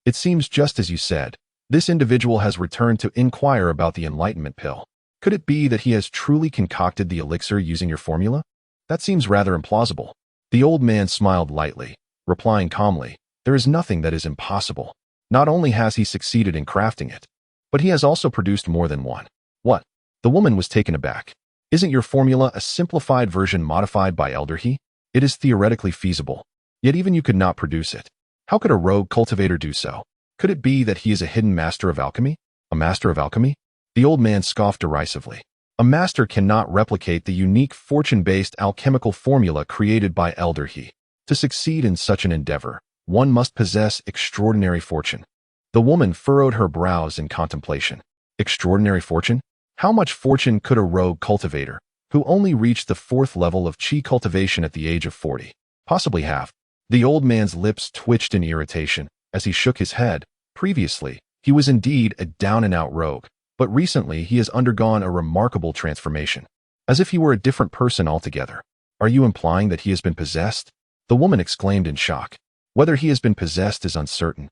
It seems just as you said. This individual has returned to inquire about the enlightenment pill. Could it be that he has truly concocted the elixir using your formula? That seems rather implausible. The old man smiled lightly, replying calmly, there is nothing that is impossible. Not only has he succeeded in crafting it, but he has also produced more than one. What? The woman was taken aback. Isn't your formula a simplified version modified by Elder He? It is theoretically feasible, yet even you could not produce it. How could a rogue cultivator do so? Could it be that he is a hidden master of alchemy? A master of alchemy? The old man scoffed derisively. A master cannot replicate the unique fortune-based alchemical formula created by Elder He. To succeed in such an endeavor, one must possess extraordinary fortune. The woman furrowed her brows in contemplation. Extraordinary fortune? How much fortune could a rogue cultivator, who only reached the 4th level of chi cultivation at the age of 40, possibly have? The old man's lips twitched in irritation as he shook his head. Previously, he was indeed a down-and-out rogue, but recently he has undergone a remarkable transformation, as if he were a different person altogether. Are you implying that he has been possessed? The woman exclaimed in shock. Whether he has been possessed is uncertain,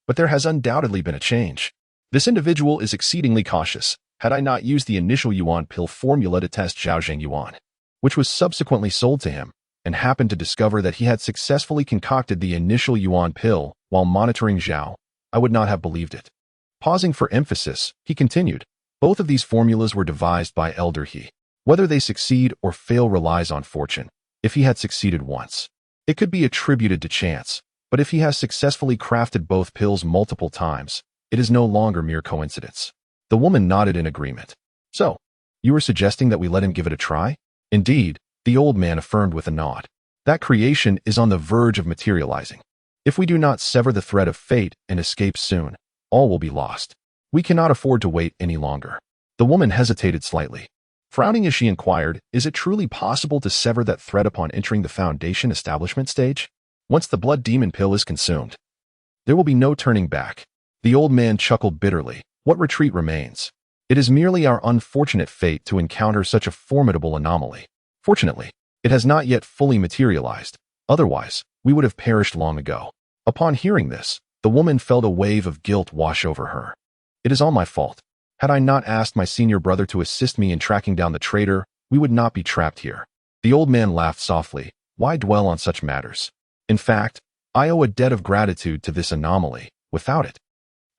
but there has undoubtedly been a change. This individual is exceedingly cautious. Had I not used the initial yuan pill formula to test Zhaozheng yuan, which was subsequently sold to him, and happened to discover that he had successfully concocted the initial yuan pill while monitoring Zhao, I would not have believed it. Pausing for emphasis, he continued, both of these formulas were devised by Elder He. Whether they succeed or fail relies on fortune. If he had succeeded once, it could be attributed to chance, but if he has successfully crafted both pills multiple times, it is no longer mere coincidence. The woman nodded in agreement. So, you are suggesting that we let him give it a try? Indeed, the old man affirmed with a nod. That creation is on the verge of materializing. If we do not sever the thread of fate and escape soon, all will be lost. We cannot afford to wait any longer. The woman hesitated slightly. Frowning as she inquired, is it truly possible to sever that thread upon entering the foundation establishment stage? Once the blood demon pill is consumed, there will be no turning back. The old man chuckled bitterly. What retreat remains? It is merely our unfortunate fate to encounter such a formidable anomaly. Fortunately, it has not yet fully materialized. Otherwise, we would have perished long ago. Upon hearing this, the woman felt a wave of guilt wash over her. It is all my fault. Had I not asked my senior brother to assist me in tracking down the traitor, we would not be trapped here. The old man laughed softly. Why dwell on such matters? In fact, I owe a debt of gratitude to this anomaly. Without it,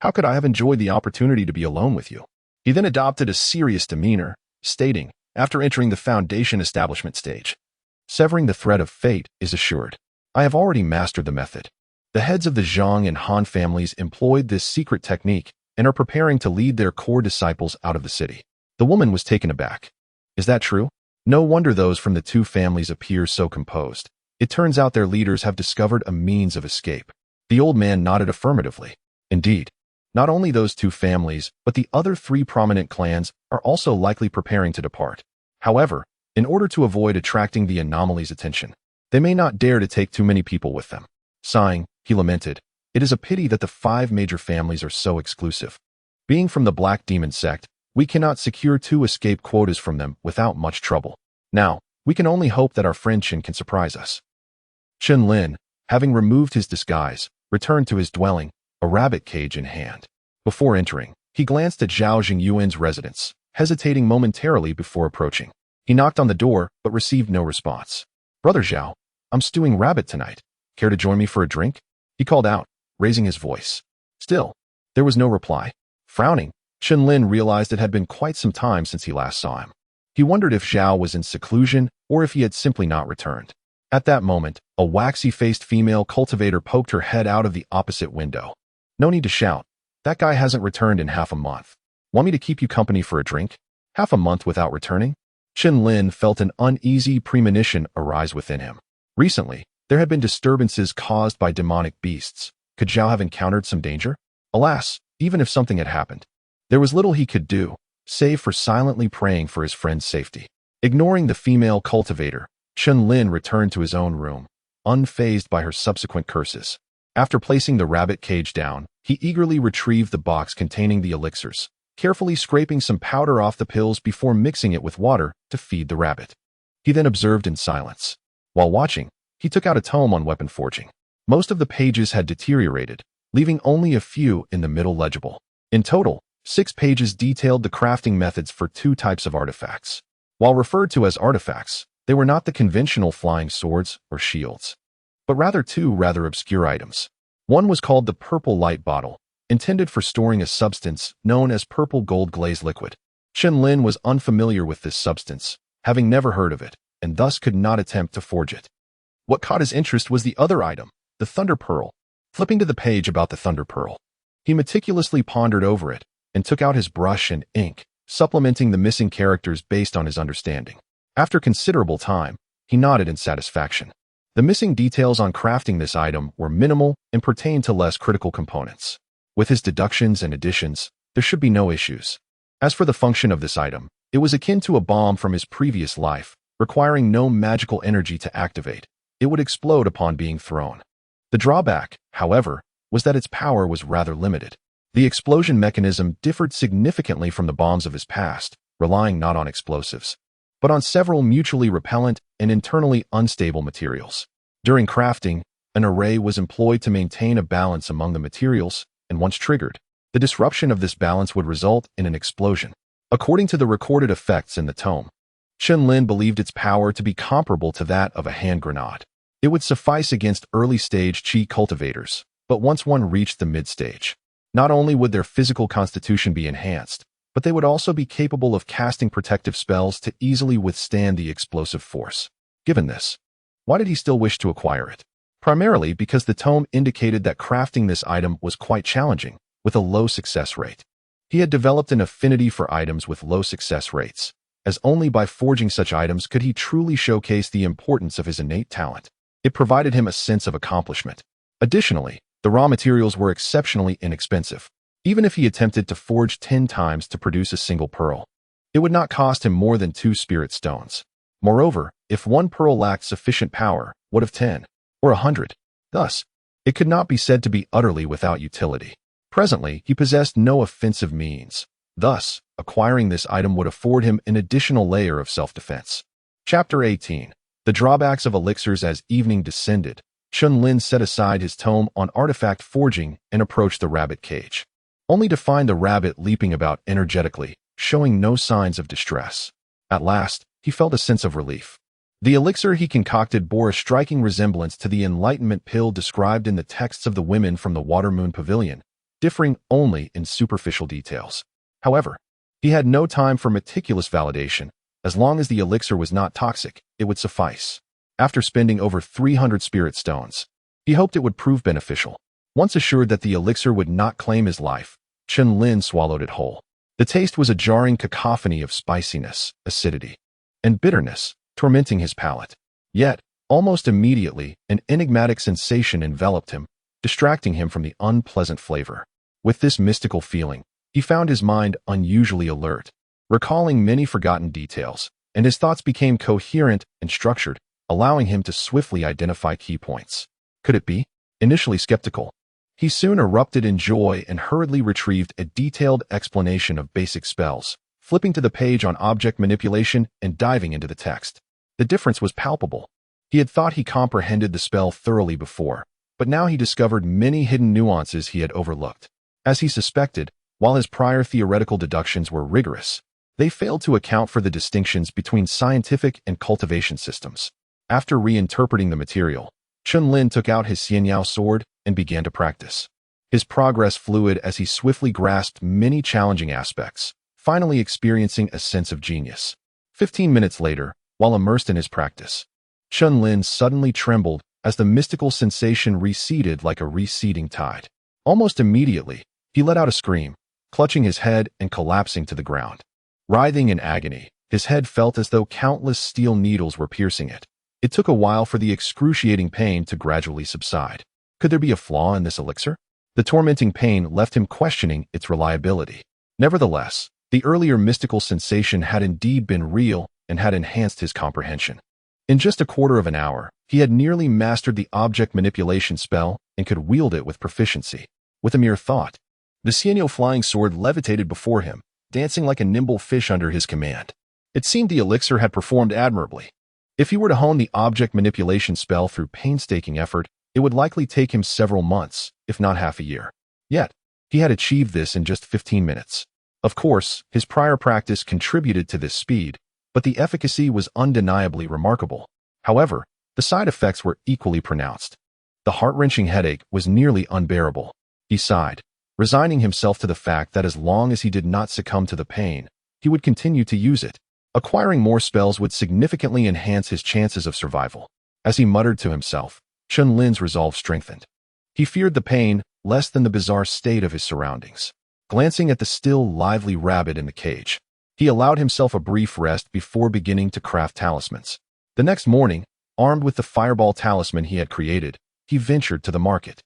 how could I have enjoyed the opportunity to be alone with you? He then adopted a serious demeanor, stating, after entering the foundation establishment stage, severing the thread of fate is assured. I have already mastered the method. The heads of the Zhang and Han families employed this secret technique and are preparing to lead their core disciples out of the city. The woman was taken aback. Is that true? No wonder those from the 2 families appear so composed. It turns out their leaders have discovered a means of escape. The old man nodded affirmatively. Indeed. Not only those 2 families, but the other 3 prominent clans are also likely preparing to depart. However, in order to avoid attracting the anomaly's attention, they may not dare to take too many people with them. Sighing, he lamented, it is a pity that the 5 major families are so exclusive. Being from the Black Demon sect, we cannot secure 2 escape quotas from them without much trouble. Now, we can only hope that our friend Chen can surprise us. Chen Lin, having removed his disguise, returned to his dwelling, a rabbit cage in hand. Before entering, he glanced at Zhao Jingyuan's residence, hesitating momentarily before approaching. He knocked on the door, but received no response. Brother Zhao, I'm stewing rabbit tonight. Care to join me for a drink? He called out, raising his voice. Still, there was no reply. Frowning, Chen Lin realized it had been quite some time since he last saw him. He wondered if Zhao was in seclusion or if he had simply not returned. At that moment, a waxy-faced female cultivator poked her head out of the opposite window. No need to shout. That guy hasn't returned in half a month. Want me to keep you company for a drink? Half a month without returning? Chen Lin felt an uneasy premonition arise within him. Recently, there had been disturbances caused by demonic beasts. Could Zhao have encountered some danger? Alas, even if something had happened, there was little he could do, save for silently praying for his friend's safety. Ignoring the female cultivator, Chen Lin returned to his own room, unfazed by her subsequent curses. After placing the rabbit cage down, he eagerly retrieved the box containing the elixirs, carefully scraping some powder off the pills before mixing it with water to feed the rabbit. He then observed in silence. While watching, he took out a tome on weapon forging. Most of the pages had deteriorated, leaving only a few in the middle legible. In total, 6 pages detailed the crafting methods for 2 types of artifacts. While referred to as artifacts, they were not the conventional flying swords or shields, but rather 2 rather obscure items. One was called the purple light bottle, intended for storing a substance known as purple gold glaze liquid. Chen Lin was unfamiliar with this substance, having never heard of it, and thus could not attempt to forge it. What caught his interest was the other item, the thunder pearl. Flipping to the page about the thunder pearl, he meticulously pondered over it and took out his brush and ink, supplementing the missing characters based on his understanding. After considerable time, he nodded in satisfaction. The missing details on crafting this item were minimal and pertained to less critical components. With his deductions and additions, there should be no issues. As for the function of this item, it was akin to a bomb from his previous life, requiring no magical energy to activate. It would explode upon being thrown. The drawback, however, was that its power was rather limited. The explosion mechanism differed significantly from the bombs of his past, relying not on explosives, but on several mutually repellent and internally unstable materials. During crafting, an array was employed to maintain a balance among the materials, and once triggered, the disruption of this balance would result in an explosion. According to the recorded effects in the tome, Chen Lin believed its power to be comparable to that of a hand grenade. It would suffice against early-stage chi cultivators, but once one reached the mid-stage, not only would their physical constitution be enhanced, but they would also be capable of casting protective spells to easily withstand the explosive force. Given this, why did he still wish to acquire it? Primarily because the tome indicated that crafting this item was quite challenging, with a low success rate. He had developed an affinity for items with low success rates, as only by forging such items could he truly showcase the importance of his innate talent. It provided him a sense of accomplishment. Additionally, the raw materials were exceptionally inexpensive. Even if he attempted to forge 10 times to produce a single pearl, it would not cost him more than 2 spirit stones. Moreover, if one pearl lacked sufficient power, what of 10? Or 100? Thus, it could not be said to be utterly without utility. Presently, he possessed no offensive means. Thus, acquiring this item would afford him an additional layer of self-defense. Chapter 18. The drawbacks of elixirs. As evening descended, Chen Lin set aside his tome on artifact forging and approached the rabbit cage, only to find the rabbit leaping about energetically, showing no signs of distress. At last, he felt a sense of relief. The elixir he concocted bore a striking resemblance to the enlightenment pill described in the texts of the women from the Water Moon Pavilion, differing only in superficial details. However, he had no time for meticulous validation. As long as the elixir was not toxic, it would suffice. After spending over 300 spirit stones, he hoped it would prove beneficial. Once assured that the elixir would not claim his life, Chen Lin swallowed it whole. The taste was a jarring cacophony of spiciness, acidity, and bitterness, tormenting his palate. Yet, almost immediately, an enigmatic sensation enveloped him, distracting him from the unpleasant flavor. With this mystical feeling, he found his mind unusually alert, recalling many forgotten details, and his thoughts became coherent and structured, allowing him to swiftly identify key points. Could it be? Initially skeptical, he soon erupted in joy and hurriedly retrieved a detailed explanation of basic spells, flipping to the page on object manipulation and diving into the text. The difference was palpable. He had thought he comprehended the spell thoroughly before, but now he discovered many hidden nuances he had overlooked. As he suspected, while his prior theoretical deductions were rigorous, they failed to account for the distinctions between scientific and cultivation systems. After reinterpreting the material, Chen Lin took out his xianyao sword and began to practice. His progress fluid as he swiftly grasped many challenging aspects, finally experiencing a sense of genius. 15 minutes later, while immersed in his practice, Chen Lin suddenly trembled as the mystical sensation receded like a receding tide. Almost immediately, he let out a scream, clutching his head and collapsing to the ground. Writhing in agony, His head felt as though countless steel needles were piercing it. It took a while for the excruciating pain to gradually subside. Could there be a flaw in this elixir? The tormenting pain left him questioning its reliability. Nevertheless, the earlier mystical sensation had indeed been real and had enhanced his comprehension. In just a quarter of an hour, he had nearly mastered the object manipulation spell and could wield it with proficiency. With a mere thought, the Xianyo flying sword levitated before him, dancing like a nimble fish under his command. It seemed the elixir had performed admirably. If he were to hone the object manipulation spell through painstaking effort, it would likely take him several months, if not half a year. Yet, he had achieved this in just 15 minutes. Of course, his prior practice contributed to this speed, but the efficacy was undeniably remarkable. However, the side effects were equally pronounced. The heart-wrenching headache was nearly unbearable. He sighed, resigning himself to the fact that as long as he did not succumb to the pain, he would continue to use it. Acquiring more spells would significantly enhance his chances of survival. As he muttered to himself, Chen Lin's resolve strengthened. He feared the pain less than the bizarre state of his surroundings. Glancing at the still lively rabbit in the cage, he allowed himself a brief rest before beginning to craft talismans. The next morning, armed with the fireball talisman he had created, he ventured to the market,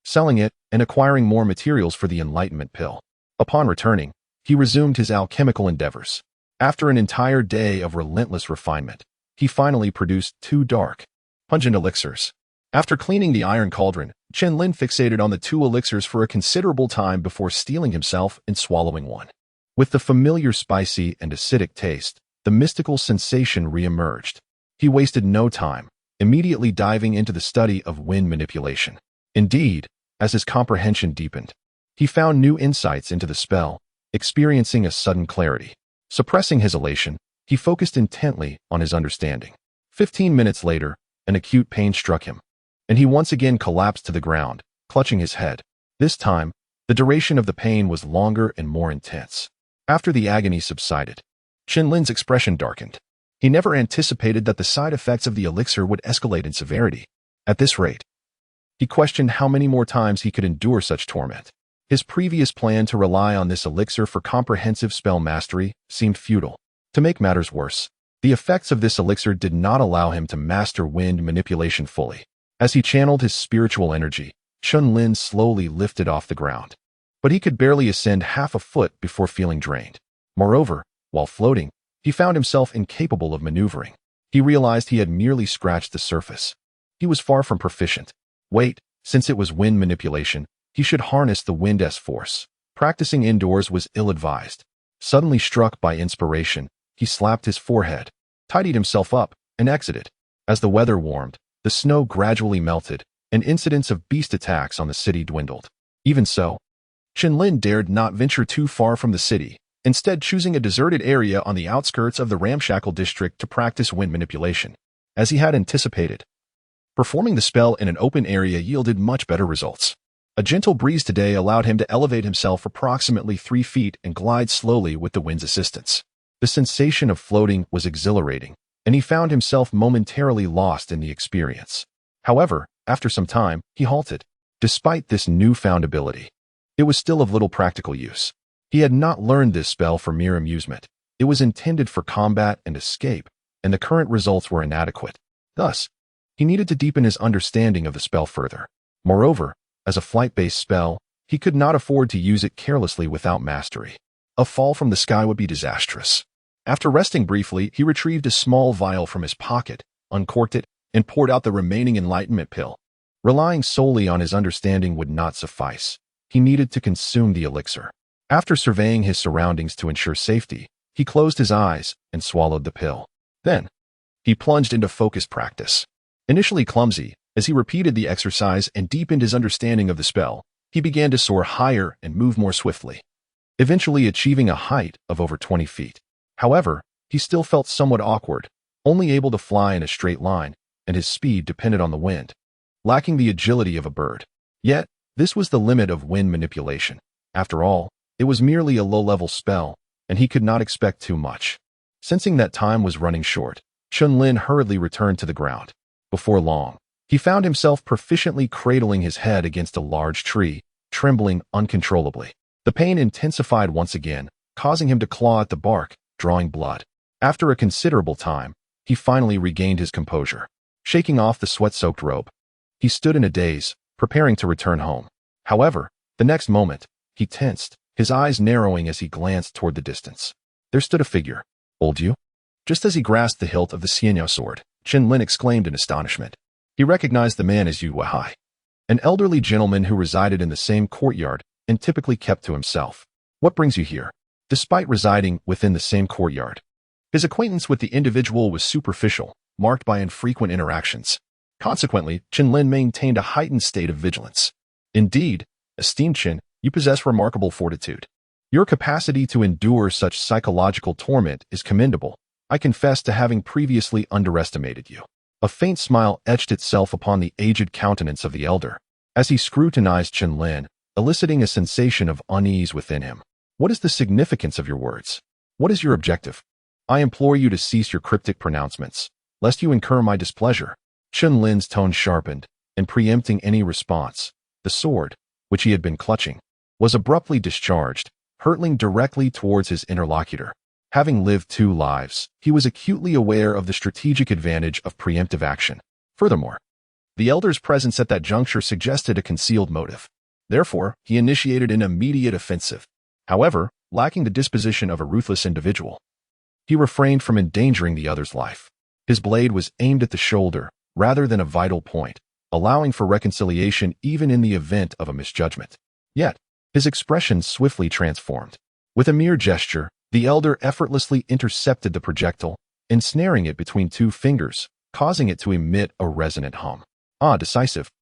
selling it and acquiring more materials for the enlightenment pill. Upon returning, he resumed his alchemical endeavors. After an entire day of relentless refinement, he finally produced 2 dark, pungent elixirs. After cleaning the iron cauldron, Chen Lin fixated on the 2 elixirs for a considerable time before steeling himself and swallowing one. With the familiar spicy and acidic taste, the mystical sensation re-emerged. He wasted no time, immediately diving into the study of wind manipulation. Indeed, as his comprehension deepened, he found new insights into the spell, experiencing a sudden clarity. Suppressing his elation, he focused intently on his understanding. 15 minutes later, an acute pain struck him, and he once again collapsed to the ground, clutching his head. This time, the duration of the pain was longer and more intense. After the agony subsided, Chen Lin's expression darkened. He never anticipated that the side effects of the elixir would escalate in severity. At this rate, he questioned how many more times he could endure such torment. His previous plan to rely on this elixir for comprehensive spell mastery seemed futile. To make matters worse, the effects of this elixir did not allow him to master wind manipulation fully. As he channeled his spiritual energy, Chen Lin slowly lifted off the ground. But he could barely ascend half a foot before feeling drained. Moreover, while floating, he found himself incapable of maneuvering. He realized he had merely scratched the surface. He was far from proficient. Wait, since it was wind manipulation, he should harness the wind's force. Practicing indoors was ill-advised. Suddenly struck by inspiration, he slapped his forehead, tidied himself up, and exited. As the weather warmed, the snow gradually melted, and incidents of beast attacks on the city dwindled. Even so, Chen Lin dared not venture too far from the city, instead choosing a deserted area on the outskirts of the ramshackle district to practice wind manipulation. As he had anticipated, performing the spell in an open area yielded much better results. A gentle breeze today allowed him to elevate himself approximately 3 feet and glide slowly with the wind's assistance. The sensation of floating was exhilarating, and he found himself momentarily lost in the experience. However, after some time, he halted. Despite this newfound ability, it was still of little practical use. He had not learned this spell for mere amusement. It was intended for combat and escape, and the current results were inadequate. Thus, he needed to deepen his understanding of the spell further. Moreover, as a flight-based spell, he could not afford to use it carelessly without mastery. A fall from the sky would be disastrous. After resting briefly, he retrieved a small vial from his pocket, uncorked it, and poured out the remaining enlightenment pill. Relying solely on his understanding would not suffice. He needed to consume the elixir. After surveying his surroundings to ensure safety, he closed his eyes and swallowed the pill. Then, he plunged into focused practice. Initially clumsy, as he repeated the exercise and deepened his understanding of the spell, he began to soar higher and move more swiftly, eventually achieving a height of over 20 feet. However, he still felt somewhat awkward, only able to fly in a straight line, and his speed depended on the wind, lacking the agility of a bird. Yet, this was the limit of wind manipulation. After all, it was merely a low-level spell, and he could not expect too much. Sensing that time was running short, Chen Lin hurriedly returned to the ground. Before long, he found himself proficiently cradling his head against a large tree, trembling uncontrollably. The pain intensified once again, causing him to claw at the bark, drawing blood. After a considerable time, he finally regained his composure. Shaking off the sweat-soaked robe, he stood in a daze, preparing to return home. However, the next moment, he tensed, his eyes narrowing as he glanced toward the distance. There stood a figure. "Old you?" Just as he grasped the hilt of the Xianyao sword, Chen Lin exclaimed in astonishment. He recognized the man as Yu Weihai, an elderly gentleman who resided in the same courtyard and typically kept to himself. "What brings you here?" Despite residing within the same courtyard, his acquaintance with the individual was superficial, marked by infrequent interactions. Consequently, Chen Lin maintained a heightened state of vigilance. "Indeed, esteemed Chen, you possess remarkable fortitude. Your capacity to endure such psychological torment is commendable. I confess to having previously underestimated you." A faint smile etched itself upon the aged countenance of the elder, as he scrutinized Chen Lin, eliciting a sensation of unease within him. "What is the significance of your words? What is your objective? I implore you to cease your cryptic pronouncements, lest you incur my displeasure." Chen Lin's tone sharpened, and preempting any response, the sword, which he had been clutching, was abruptly discharged, hurtling directly towards his interlocutor. Having lived 2 lives, he was acutely aware of the strategic advantage of preemptive action. Furthermore, the elder's presence at that juncture suggested a concealed motive. Therefore, he initiated an immediate offensive. However, lacking the disposition of a ruthless individual, he refrained from endangering the other's life. His blade was aimed at the shoulder, rather than a vital point, allowing for reconciliation even in the event of a misjudgment. Yet, his expression swiftly transformed. With a mere gesture, the elder effortlessly intercepted the projectile, ensnaring it between 2 fingers, causing it to emit a resonant hum. Decisive,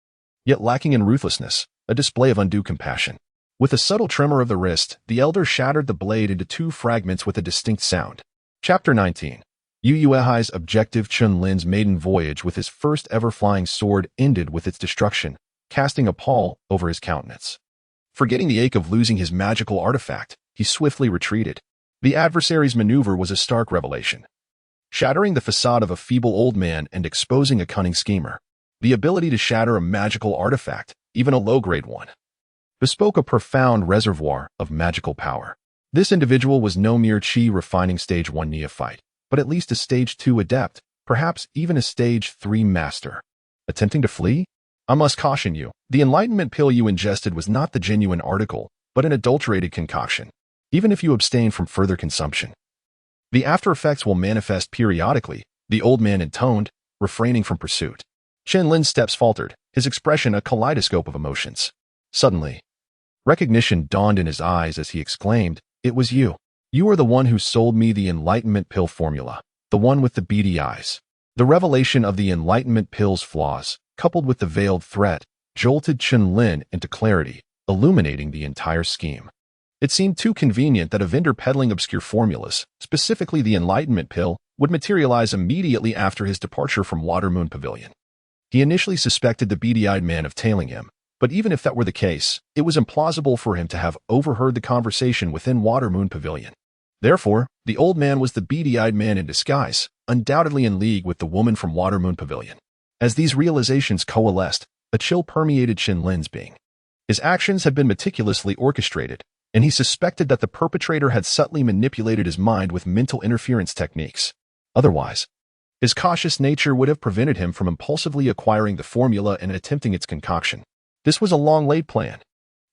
yet lacking in ruthlessness, a display of undue compassion. With a subtle tremor of the wrist, the elder shattered the blade into 2 fragments with a distinct sound. Chapter 19. Yu Weihai's objective. Chen Lin's maiden voyage with his first ever flying sword ended with its destruction, casting a pall over his countenance. Forgetting the ache of losing his magical artifact, he swiftly retreated. The adversary's maneuver was a stark revelation, shattering the facade of a feeble old man and exposing a cunning schemer. The ability to shatter a magical artifact, even a low-grade one, bespoke a profound reservoir of magical power. This individual was no mere Qi refining stage 1 neophyte, but at least a stage 2 adept, perhaps even a stage 3 master. Attempting to flee? I must caution you, the enlightenment pill you ingested was not the genuine article, but an adulterated concoction. Even if you abstain from further consumption, the after effects will manifest periodically, the old man intoned, refraining from pursuit. Chen Lin's steps faltered, his expression a kaleidoscope of emotions. Suddenly, recognition dawned in his eyes as he exclaimed, "It was you. You are the one who sold me the enlightenment pill formula, the one with the beady eyes." The revelation of the enlightenment pill's flaws, coupled with the veiled threat, jolted Chen Lin into clarity, illuminating the entire scheme. It seemed too convenient that a vendor peddling obscure formulas, specifically the enlightenment pill, would materialize immediately after his departure from Watermoon Pavilion. He initially suspected the beady-eyed man of tailing him, but even if that were the case, it was implausible for him to have overheard the conversation within Watermoon Pavilion. Therefore, the old man was the beady-eyed man in disguise, undoubtedly in league with the woman from Watermoon Pavilion. As these realizations coalesced, a chill permeated Chen Lin's being. His actions had been meticulously orchestrated, and he suspected that the perpetrator had subtly manipulated his mind with mental interference techniques. Otherwise, his cautious nature would have prevented him from impulsively acquiring the formula and attempting its concoction. This was a long-laid plan.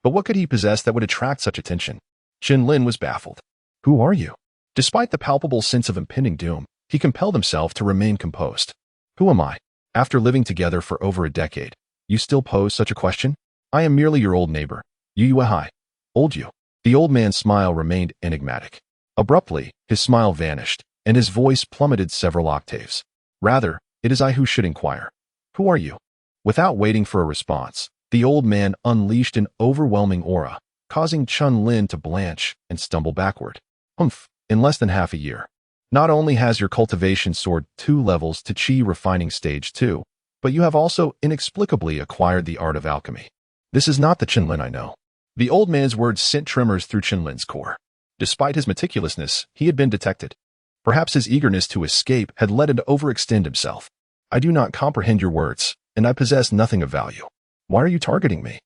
But what could he possess that would attract such attention? Chen Lin was baffled. "Who are you?" Despite the palpable sense of impending doom, he compelled himself to remain composed. "Who am I? After living together for over a decade, you still pose such a question?" "I am merely your old neighbor, Yu Weihai." "Old you?" The old man's smile remained enigmatic. Abruptly, his smile vanished, and his voice plummeted several octaves. "Rather, it is I who should inquire. Who are you?" Without waiting for a response, the old man unleashed an overwhelming aura, causing Chen Lin to blanch and stumble backward. "Humph, in less than half a year. Not only has your cultivation soared 2 levels to Qi refining stage 2, but you have also inexplicably acquired the art of alchemy. This is not the Chen Lin I know." The old man's words sent tremors through Chen Lin's core. Despite his meticulousness, he had been detected. Perhaps his eagerness to escape had led him to overextend himself. "I do not comprehend your words, and I possess nothing of value. Why are you targeting me?"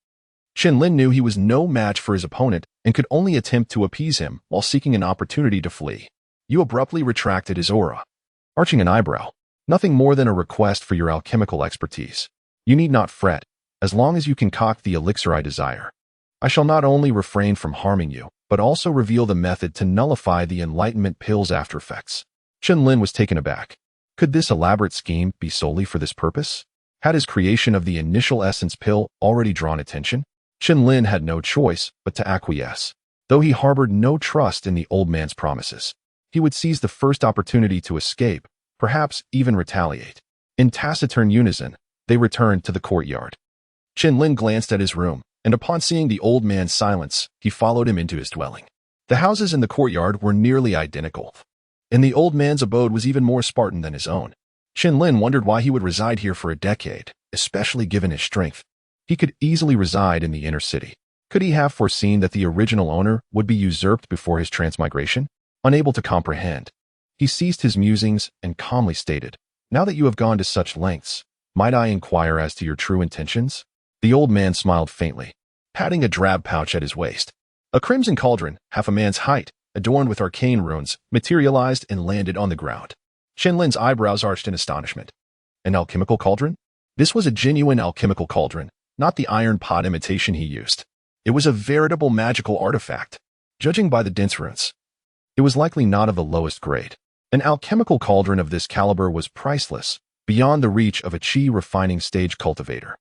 Chen Lin knew he was no match for his opponent and could only attempt to appease him while seeking an opportunity to flee. You abruptly retracted his aura, arching an eyebrow. Nothing more than a request for your alchemical expertise. You need not fret, as long as you concoct the elixir I desire. I shall not only refrain from harming you, but also reveal the method to nullify the enlightenment pill's aftereffects. Chen Lin was taken aback. Could this elaborate scheme be solely for this purpose? Had his creation of the initial essence pill already drawn attention? Chen Lin had no choice but to acquiesce. Though he harbored no trust in the old man's promises, he would seize the first opportunity to escape, perhaps even retaliate. In taciturn unison, they returned to the courtyard. Chen Lin glanced at his room, and upon seeing the old man's silence, he followed him into his dwelling. The houses in the courtyard were nearly identical, and the old man's abode was even more Spartan than his own. Chen Lin wondered why he would reside here for a decade, especially given his strength. He could easily reside in the inner city. Could he have foreseen that the original owner would be usurped before his transmigration? Unable to comprehend, he ceased his musings and calmly stated, "Now that you have gone to such lengths, might I inquire as to your true intentions?" The old man smiled faintly, patting a drab pouch at his waist. A crimson cauldron, half a man's height, adorned with arcane runes, materialized and landed on the ground. Chen Lin's eyebrows arched in astonishment. An alchemical cauldron? This was a genuine alchemical cauldron, not the iron pot imitation he used. It was a veritable magical artifact. Judging by the dense runes, it was likely not of the lowest grade. An alchemical cauldron of this caliber was priceless, beyond the reach of a chi refining stage cultivator.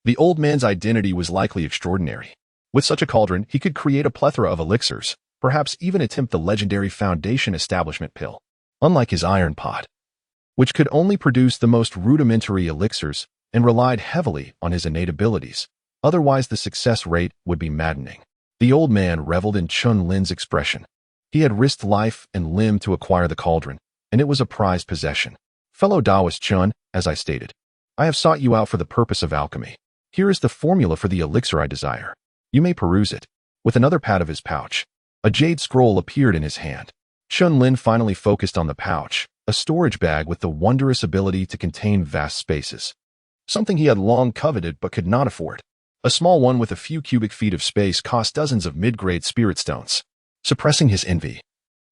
The old man's identity was likely extraordinary. With such a cauldron, he could create a plethora of elixirs, perhaps even attempt the legendary foundation establishment pill. Unlike his iron pot, which could only produce the most rudimentary elixirs and relied heavily on his innate abilities, otherwise the success rate would be maddening. The old man reveled in Chen Lin's expression. He had risked life and limb to acquire the cauldron, and it was a prized possession. Fellow Taoist Chen, as I stated, I have sought you out for the purpose of alchemy. Here is the formula for the elixir I desire. You may peruse it. With another pat of his pouch, a jade scroll appeared in his hand. Chen Lin finally focused on the pouch, a storage bag with the wondrous ability to contain vast spaces. Something he had long coveted but could not afford. A small one with a few cubic feet of space cost dozens of mid-grade spirit stones. Suppressing his envy,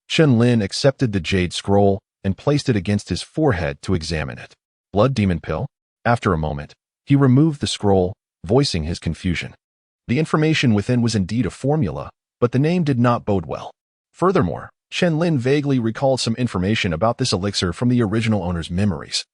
Chen Lin accepted the jade scroll and placed it against his forehead to examine it. Blood demon pill? After a moment, he removed the scroll, voicing his confusion. The information within was indeed a formula, but the name did not bode well. Furthermore, Chen Lin vaguely recalled some information about this elixir from the original owner's memories,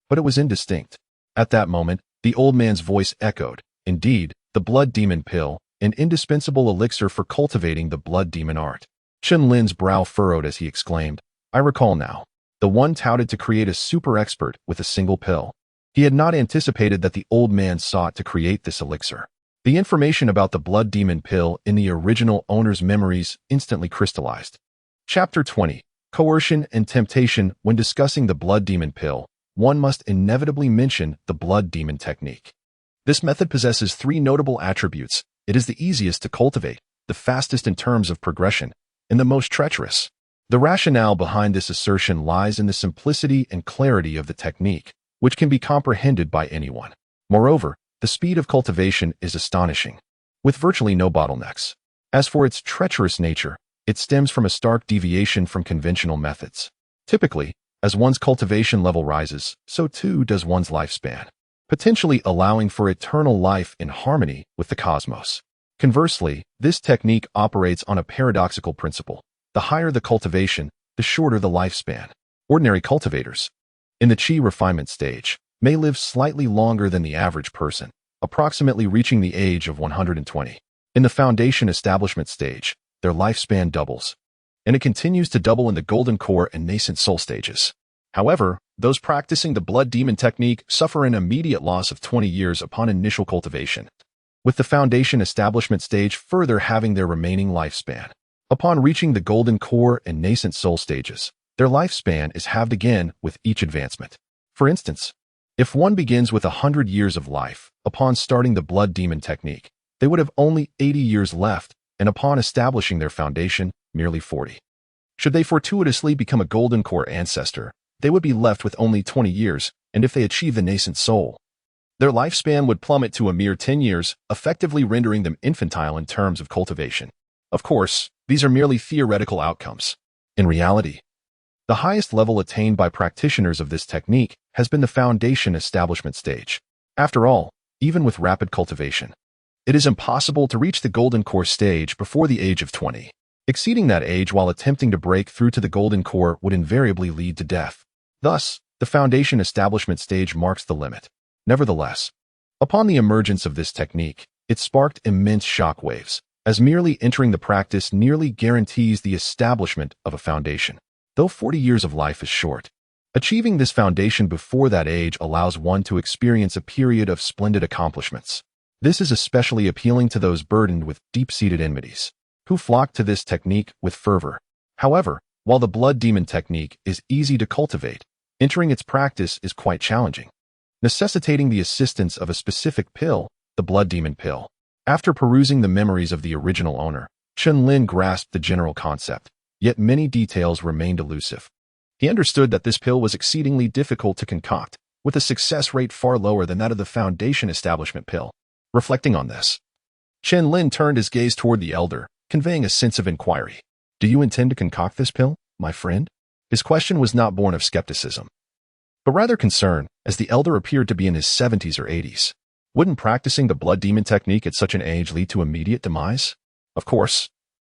but it was indistinct. At that moment, the old man's voice echoed, "Indeed, the blood demon pill, an indispensable elixir for cultivating the blood demon art." Chen Lin's brow furrowed as he exclaimed, "I recall now. The one touted to create a super expert with a single pill." He had not anticipated that the old man sought to create this elixir. The information about the blood demon pill in the original owner's memories instantly crystallized. Chapter 20. Coercion and Temptation. When discussing the blood demon pill, one must inevitably mention the blood demon technique. This method possesses three notable attributes. It is the easiest to cultivate, the fastest in terms of progression, and the most treacherous. The rationale behind this assertion lies in the simplicity and clarity of the technique, which can be comprehended by anyone. Moreover, the speed of cultivation is astonishing, with virtually no bottlenecks. As for its treacherous nature, it stems from a stark deviation from conventional methods. Typically, as one's cultivation level rises, so too does one's lifespan, potentially allowing for eternal life in harmony with the cosmos. Conversely, this technique operates on a paradoxical principle. The higher the cultivation, the shorter the lifespan. Ordinary cultivators, in the chi refinement stage, may live slightly longer than the average person, approximately reaching the age of 120. In the foundation establishment stage, their lifespan doubles, and it continues to double in the golden core and nascent soul stages. However, those practicing the blood demon technique suffer an immediate loss of 20 years upon initial cultivation, with the foundation establishment stage further having their remaining lifespan. Upon reaching the golden core and nascent soul stages, their lifespan is halved again with each advancement. For instance, if one begins with 100 years of life, upon starting the blood demon technique, they would have only 80 years left, and upon establishing their foundation, merely 40. Should they fortuitously become a golden core ancestor, they would be left with only 20 years, and if they achieve the nascent soul, their lifespan would plummet to a mere 10 years, effectively rendering them infantile in terms of cultivation. Of course, these are merely theoretical outcomes. In reality, The highest level attained by practitioners of this technique has been the foundation establishment stage. After all, even with rapid cultivation, it is impossible to reach the golden core stage before the age of 20. Exceeding that age while attempting to break through to the golden core would invariably lead to death. Thus, the foundation establishment stage marks the limit. Nevertheless, upon the emergence of this technique, it sparked immense shock waves, as merely entering the practice nearly guarantees the establishment of a foundation. Though 40 years of life is short, achieving this foundation before that age allows one to experience a period of splendid accomplishments. This is especially appealing to those burdened with deep-seated enmities, who flock to this technique with fervor. However, while the blood demon technique is easy to cultivate, entering its practice is quite challenging, necessitating the assistance of a specific pill, the blood demon pill. After perusing the memories of the original owner, Chen Lin grasped the general concept, yet many details remained elusive. He understood that this pill was exceedingly difficult to concoct, with a success rate far lower than that of the foundation establishment pill. Reflecting on this, Chen Lin turned his gaze toward the elder, conveying a sense of inquiry. "Do you intend to concoct this pill, my friend?" His question was not born of skepticism, but rather concern, as the elder appeared to be in his 70s or 80s. Wouldn't practicing the blood demon technique at such an age lead to immediate demise? Of course.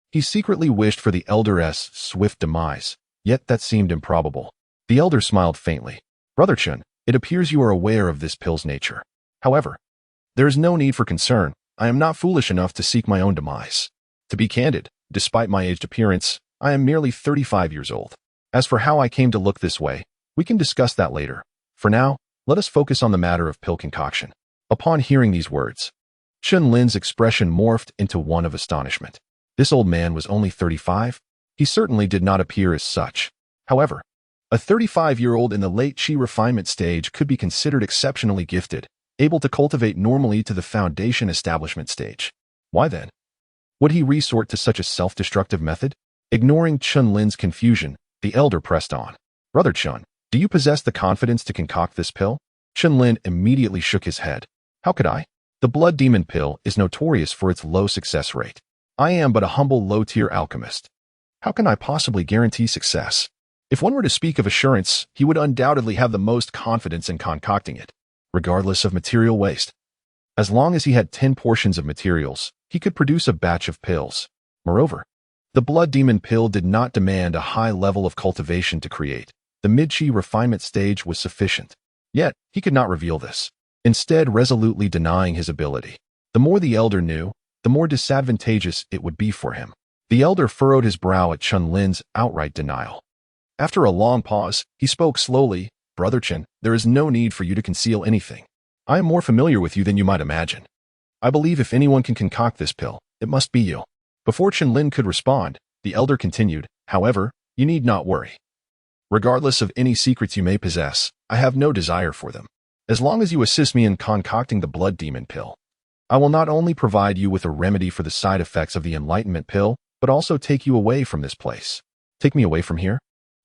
He secretly wished for the elder's swift demise, yet that seemed improbable. The elder smiled faintly. "Brother Chen, it appears you are aware of this pill's nature. However, there is no need for concern. I am not foolish enough to seek my own demise. To be candid, despite my aged appearance, I am merely 35 years old. As for how I came to look this way, we can discuss that later. For now, let us focus on the matter of pill concoction." Upon hearing these words, Chen Lin's expression morphed into one of astonishment. This old man was only 35? He certainly did not appear as such. However, a 35-year-old in the late Qi refinement stage could be considered exceptionally gifted, able to cultivate normally to the foundation establishment stage. Why then would he resort to such a self-destructive method? Ignoring Chen Lin's confusion, the elder pressed on. "Brother Chen, do you possess the confidence to concoct this pill?" Chen Lin immediately shook his head. "How could I? The blood demon pill is notorious for its low success rate. I am but a humble low-tier alchemist. How can I possibly guarantee success?" If one were to speak of assurance, he would undoubtedly have the most confidence in concocting it, regardless of material waste. As long as he had 10 portions of materials, he could produce a batch of pills. Moreover, the blood demon pill did not demand a high level of cultivation to create. The mid-Qi refinement stage was sufficient. Yet, he could not reveal this, instead resolutely denying his ability. The more the elder knew, the more disadvantageous it would be for him. The elder furrowed his brow at Chen Lin's outright denial. After a long pause, he spoke slowly. "Brother Chen, there is no need for you to conceal anything. I am more familiar with you than you might imagine. I believe if anyone can concoct this pill, it must be you." Before Chen Lin could respond, the elder continued, "However, you need not worry. Regardless of any secrets you may possess, I have no desire for them. As long as you assist me in concocting the blood demon pill, I will not only provide you with a remedy for the side effects of the enlightenment pill, but also take you away from this place." "Take me away from here?"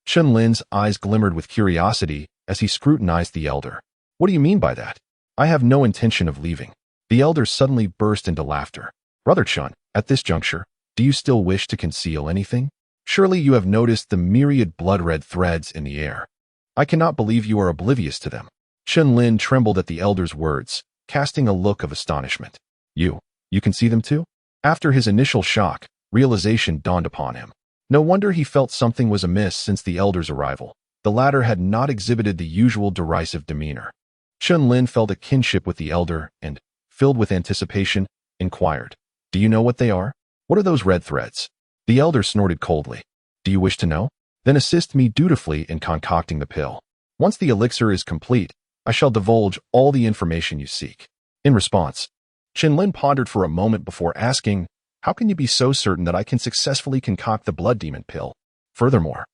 Chen Lin's eyes glimmered with curiosity as he scrutinized the elder. "What do you mean by that?" "I have no intention of leaving." The elder suddenly burst into laughter. "Brother Chen, at this juncture, do you still wish to conceal anything? Surely you have noticed the myriad blood-red threads in the air. I cannot believe you are oblivious to them." Chen Lin trembled at the elder's words, casting a look of astonishment. You can see them too?" After his initial shock, realization dawned upon him. No wonder he felt something was amiss since the elder's arrival. The latter had not exhibited the usual derisive demeanor. Chen Lin felt a kinship with the elder and, filled with anticipation, inquired, "Do you know what they are? What are those red threads?" The elder snorted coldly. "Do you wish to know? Then assist me dutifully in concocting the pill. Once the elixir is complete, I shall divulge all the information you seek." In response, Chen Lin pondered for a moment before asking, "How can you be so certain that I can successfully concoct the blood demon pill? Furthermore,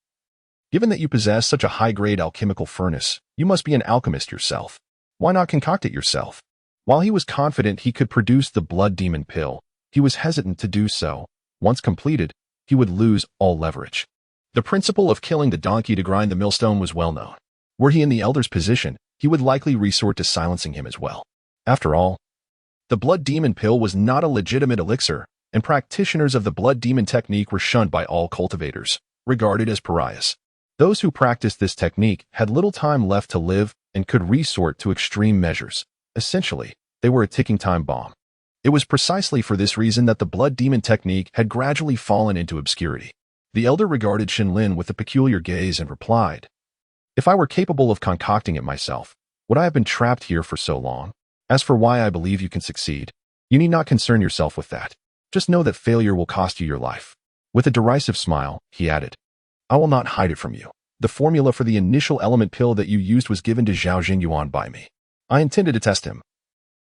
given that you possess such a high-grade alchemical furnace, you must be an alchemist yourself. Why not concoct it yourself?" While he was confident he could produce the blood demon pill, he was hesitant to do so. Once completed, he would lose all leverage. The principle of killing the donkey to grind the millstone was well known. Were he in the elder's position, he would likely resort to silencing him as well. After all, the blood demon pill was not a legitimate elixir, and practitioners of the blood demon technique were shunned by all cultivators, regarded as pariahs. Those who practiced this technique had little time left to live and could resort to extreme measures. Essentially, they were a ticking time bomb. It was precisely for this reason that the blood demon technique had gradually fallen into obscurity. The elder regarded Chen Lin with a peculiar gaze and replied, "If I were capable of concocting it myself, would I have been trapped here for so long? As for why I believe you can succeed, you need not concern yourself with that. Just know that failure will cost you your life." With a derisive smile, he added, "I will not hide it from you. The formula for the initial element pill that you used was given to Zhao Jingyuan by me. I intended to test him,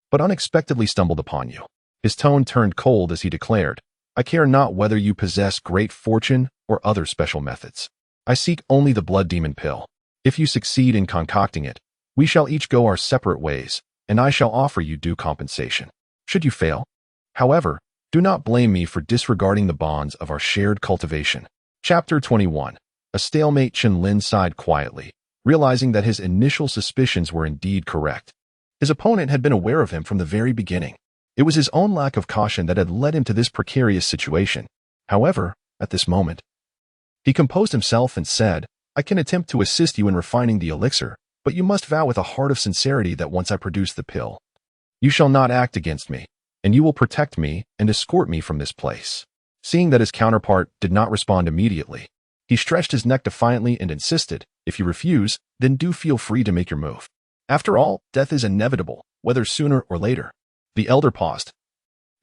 but unexpectedly stumbled upon you." His tone turned cold as he declared, "I care not whether you possess great fortune or other special methods. I seek only the blood demon pill. If you succeed in concocting it, we shall each go our separate ways, and I shall offer you due compensation. Should you fail, however, do not blame me for disregarding the bonds of our shared cultivation." Chapter 21. A stalemate. Chen Lin sighed quietly, realizing that his initial suspicions were indeed correct. His opponent had been aware of him from the very beginning. It was his own lack of caution that had led him to this precarious situation. However, at this moment, he composed himself and said, "I can attempt to assist you in refining the elixir, but you must vow with a heart of sincerity that once I produce the pill, you shall not act against me, and you will protect me and escort me from this place." Seeing that his counterpart did not respond immediately, he stretched his neck defiantly and insisted, "If you refuse, then do feel free to make your move. After all, death is inevitable, whether sooner or later." The elder paused,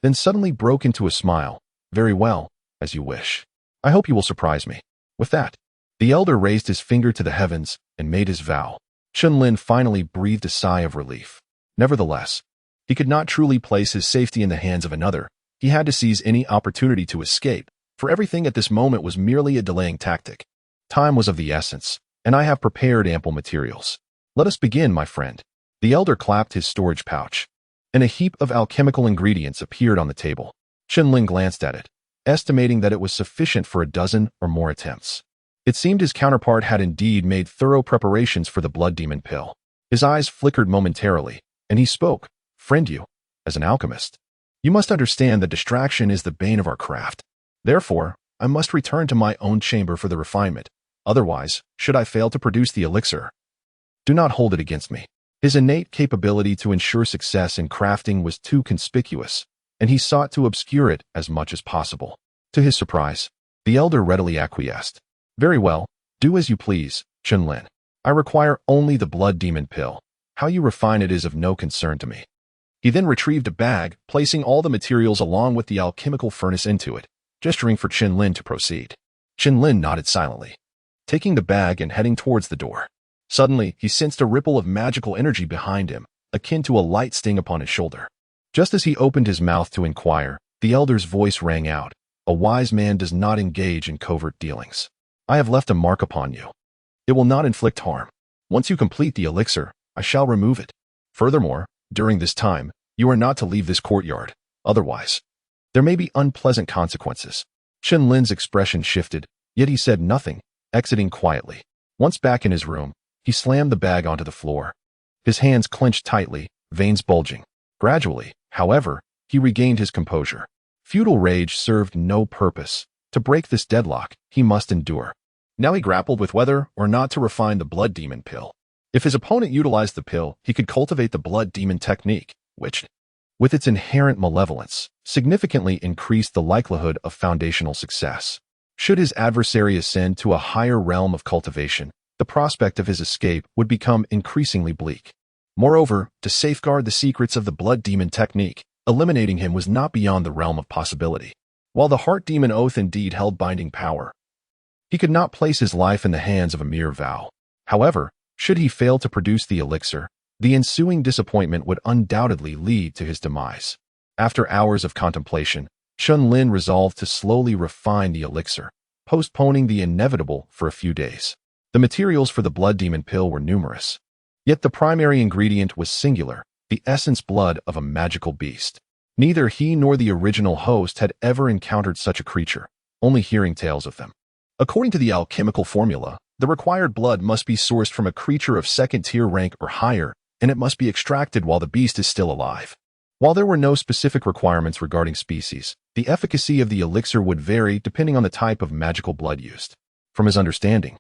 then suddenly broke into a smile. "Very well, as you wish. I hope you will surprise me." With that, the elder raised his finger to the heavens and made his vow. Chen Lin finally breathed a sigh of relief. Nevertheless, he could not truly place his safety in the hands of another. He had to seize any opportunity to escape, for everything at this moment was merely a delaying tactic. Time was of the essence, and I have prepared ample materials. Let us begin, my friend. The elder clapped his storage pouch, and a heap of alchemical ingredients appeared on the table. Chen Lin glanced at it, estimating that it was sufficient for a dozen or more attempts. It seemed his counterpart had indeed made thorough preparations for the blood demon pill. His eyes flickered momentarily, and he spoke, "Friend, you, as an alchemist, you must understand that distraction is the bane of our craft. Therefore, I must return to my own chamber for the refinement. Otherwise, should I fail to produce the elixir, do not hold it against me." His innate capability to ensure success in crafting was too conspicuous, and he sought to obscure it as much as possible. To his surprise, the elder readily acquiesced. "Very well, do as you please, Chen Lin. I require only the blood demon pill. How you refine it is of no concern to me." He then retrieved a bag, placing all the materials along with the alchemical furnace into it, gesturing for Chen Lin to proceed. Chen Lin nodded silently, taking the bag and heading towards the door. Suddenly, he sensed a ripple of magical energy behind him, akin to a light sting upon his shoulder. Just as he opened his mouth to inquire, the elder's voice rang out, "A wise man does not engage in covert dealings. I have left a mark upon you. It will not inflict harm. Once you complete the elixir, I shall remove it. Furthermore, during this time, you are not to leave this courtyard. Otherwise, there may be unpleasant consequences." Chen Lin's expression shifted, yet he said nothing, exiting quietly. Once back in his room, he slammed the bag onto the floor. His hands clenched tightly, veins bulging. Gradually, however, he regained his composure. Futile rage served no purpose. To break this deadlock, he must endure. Now he grappled with whether or not to refine the blood demon pill. If his opponent utilized the pill, he could cultivate the blood demon technique, which, with its inherent malevolence, significantly increased the likelihood of foundational success. Should his adversary ascend to a higher realm of cultivation, the prospect of his escape would become increasingly bleak. Moreover, to safeguard the secrets of the blood demon technique, eliminating him was not beyond the realm of possibility. While the heart demon oath indeed held binding power, he could not place his life in the hands of a mere vow. However, should he fail to produce the elixir, the ensuing disappointment would undoubtedly lead to his demise. After hours of contemplation, Chen Lin resolved to slowly refine the elixir, postponing the inevitable for a few days. The materials for the blood demon pill were numerous, yet the primary ingredient was singular, the essence blood of a magical beast. Neither he nor the original host had ever encountered such a creature, only hearing tales of them. According to the alchemical formula, the required blood must be sourced from a creature of second-tier rank or higher, and it must be extracted while the beast is still alive. While there were no specific requirements regarding species, the efficacy of the elixir would vary depending on the type of magical blood used. From his understanding,